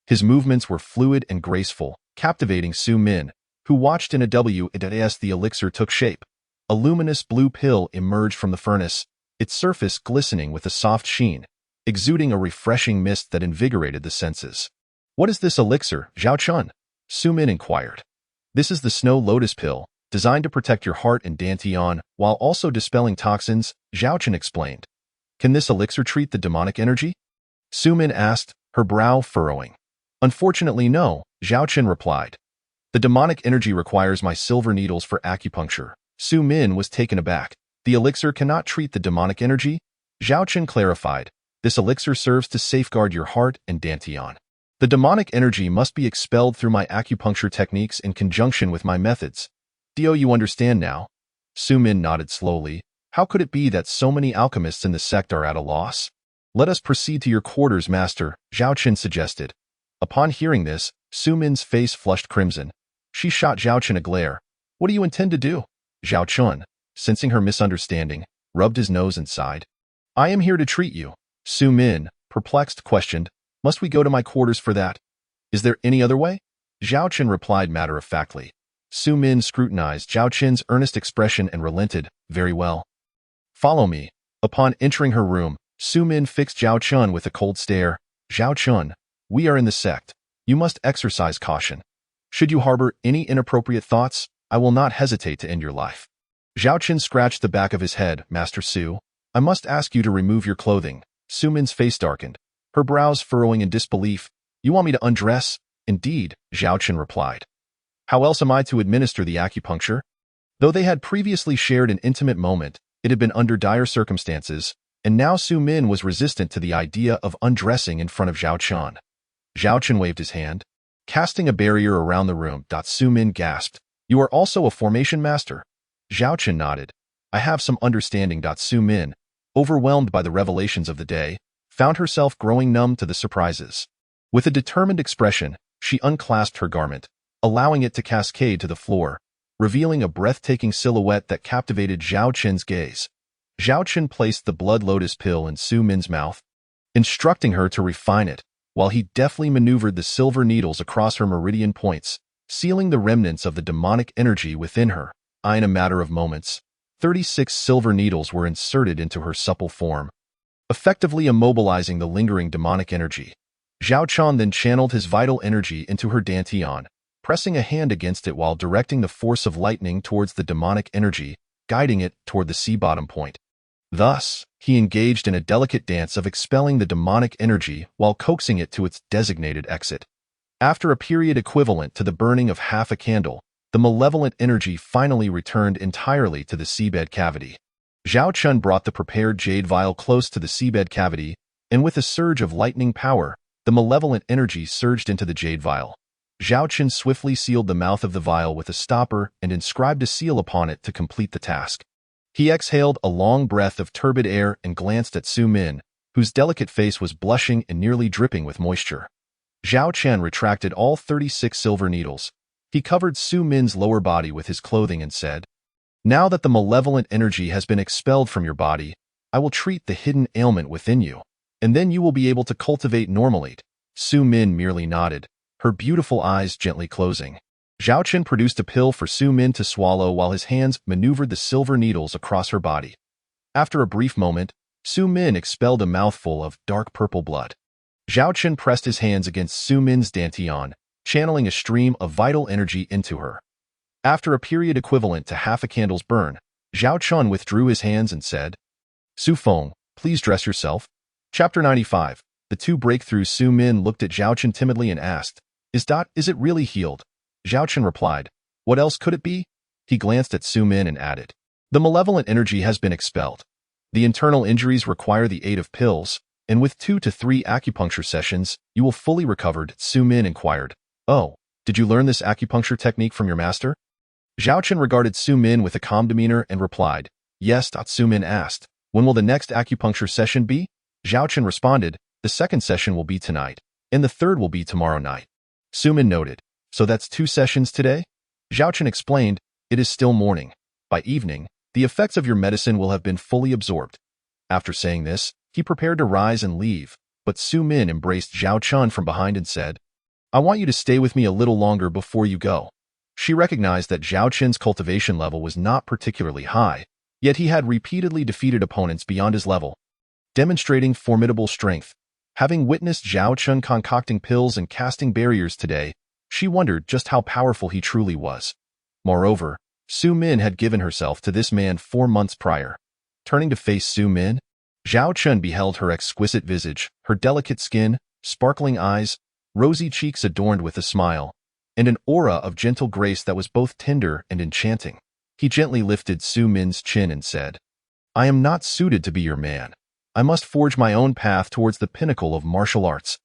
His movements were fluid and graceful, captivating Su Min, who watched in awe as the elixir took shape. A luminous blue pill emerged from the furnace, its surface glistening with a soft sheen, exuding a refreshing mist that invigorated the senses. What is this elixir, Zhao Chun? Su Min inquired. This is the snow lotus pill, designed to protect your heart and dantian, while also dispelling toxins, Zhao Chun explained. Can this elixir treat the demonic energy? Su Min asked, her brow furrowing. Unfortunately, no, Zhao Chun replied. The demonic energy requires my silver needles for acupuncture. Su Min was taken aback. The elixir cannot treat the demonic energy? Zhao Chun clarified. This elixir serves to safeguard your heart and dantian. The demonic energy must be expelled through my acupuncture techniques in conjunction with my methods. Do you understand now? Su Min nodded slowly. How could it be that so many alchemists in the sect are at a loss? Let us proceed to your quarters, master, Zhao Chun suggested. Upon hearing this, Su Min's face flushed crimson. She shot Zhao Chun a glare. What do you intend to do? Zhao Chun, sensing her misunderstanding, rubbed his nose and sighed. I am here to treat you. Su Min, perplexed, questioned. Must we go to my quarters for that? Is there any other way? Zhao Chun replied matter-of-factly. Su Min scrutinized Zhao Chun's earnest expression and relented. Very well. Follow me. Upon entering her room, Su Min fixed Zhao Chun with a cold stare. Zhao Chun, we are in the sect. You must exercise caution. Should you harbor any inappropriate thoughts, I will not hesitate to end your life. Zhao Chun scratched the back of his head. Master Su, I must ask you to remove your clothing. Su Min's face darkened, her brows furrowing in disbelief. You want me to undress? Indeed, Zhao Chun replied. How else am I to administer the acupuncture? Though they had previously shared an intimate moment, it had been under dire circumstances, and now Su Min was resistant to the idea of undressing in front of Zhao Chun. Zhao Chun waved his hand, casting a barrier around the room. Su Min gasped. You are also a formation master? Zhao Chun nodded. I have some understanding. Su Min, overwhelmed by the revelations of the day, found herself growing numb to the surprises. With a determined expression, she unclasped her garment, allowing it to cascade to the floor, revealing a breathtaking silhouette that captivated Zhao Chun's gaze. Zhao Chun placed the blood lotus pill in Su Min's mouth, instructing her to refine it, while he deftly maneuvered the silver needles across her meridian points, sealing the remnants of the demonic energy within her. In a matter of moments, 36 silver needles were inserted into her supple form. effectively immobilizing the lingering demonic energy. Zhao Chun then channeled his vital energy into her dantian, pressing a hand against it while directing the force of lightning towards the demonic energy, guiding it toward the sea bottom point. Thus, he engaged in a delicate dance of expelling the demonic energy while coaxing it to its designated exit. After a period equivalent to the burning of half a candle, the malevolent energy finally returned entirely to the seabed cavity. Zhao Chun brought the prepared jade vial close to the seabed cavity, and with a surge of lightning power, the malevolent energy surged into the jade vial. Zhao Chun swiftly sealed the mouth of the vial with a stopper and inscribed a seal upon it to complete the task. He exhaled a long breath of turbid air and glanced at Su Min, whose delicate face was blushing and nearly dripping with moisture. Zhao Chen retracted all 36 silver needles. He covered Su Min's lower body with his clothing and said, "Now that the malevolent energy has been expelled from your body, I will treat the hidden ailment within you, and then you will be able to cultivate normally." Su Min merely nodded, her beautiful eyes gently closing. Zhao Chen produced a pill for Su Min to swallow while his hands maneuvered the silver needles across her body. After a brief moment, Su Min expelled a mouthful of dark purple blood. Zhao Chen pressed his hands against Su Min's dantian, channeling a stream of vital energy into her. After a period equivalent to half a candle's burn, Zhao Chun withdrew his hands and said, "Su Feng, please dress yourself." Chapter 95. The two breakthroughs. Su Min looked at Zhao Chen timidly and asked, Is it really healed?" Zhao Chen replied, "What else could it be?" He glanced at Su Min and added, "The malevolent energy has been expelled. The internal injuries require the aid of pills, and with 2 to 3 acupuncture sessions, you will fully recovered." Su Min inquired, "Oh, did you learn this acupuncture technique from your master?" Zhao Chen regarded Su Min with a calm demeanor and replied, "Yes." Su Min asked, "When will the next acupuncture session be?" Zhao Chen responded, "The second session will be tonight, and the third will be tomorrow night." Su Min noted, "So that's 2 sessions today?" Zhao Chen explained, "It is still morning. By evening, the effects of your medicine will have been fully absorbed." After saying this, he prepared to rise and leave, but Su Min embraced Zhao Chun from behind and said, "I want you to stay with me a little longer before you go." She recognized that Zhao Chen's cultivation level was not particularly high, yet he had repeatedly defeated opponents beyond his level, demonstrating formidable strength. Having witnessed Zhao Chen concocting pills and casting barriers today, she wondered just how powerful he truly was. Moreover, Su Min had given herself to this man 4 months prior. Turning to face Su Min, Zhao Chen beheld her exquisite visage, her delicate skin, sparkling eyes, rosy cheeks adorned with a smile, and an aura of gentle grace that was both tender and enchanting. He gently lifted Su Min's chin and said, "I am not suited to be your man. I must forge my own path towards the pinnacle of martial arts.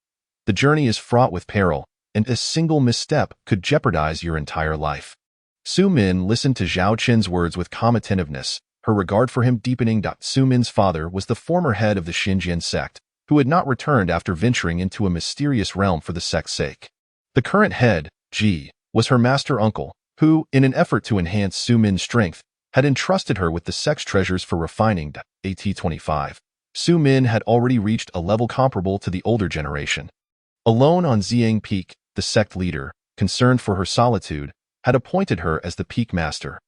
The journey is fraught with peril, and a single misstep could jeopardize your entire life." Su Min listened to Zhao Chen's words with calm attentiveness, her regard for him deepening. Su Min's father was the former head of the Xinjiang sect, who had not returned after venturing into a mysterious realm for the sect's sake. The current head, Ji, was her master uncle, who, in an effort to enhance Su Min's strength, had entrusted her with the sect's treasures for refining. At-25. Su Min had already reached a level comparable to the older generation. Alone on Xiang Peak, the sect leader, concerned for her solitude, had appointed her as the peak master,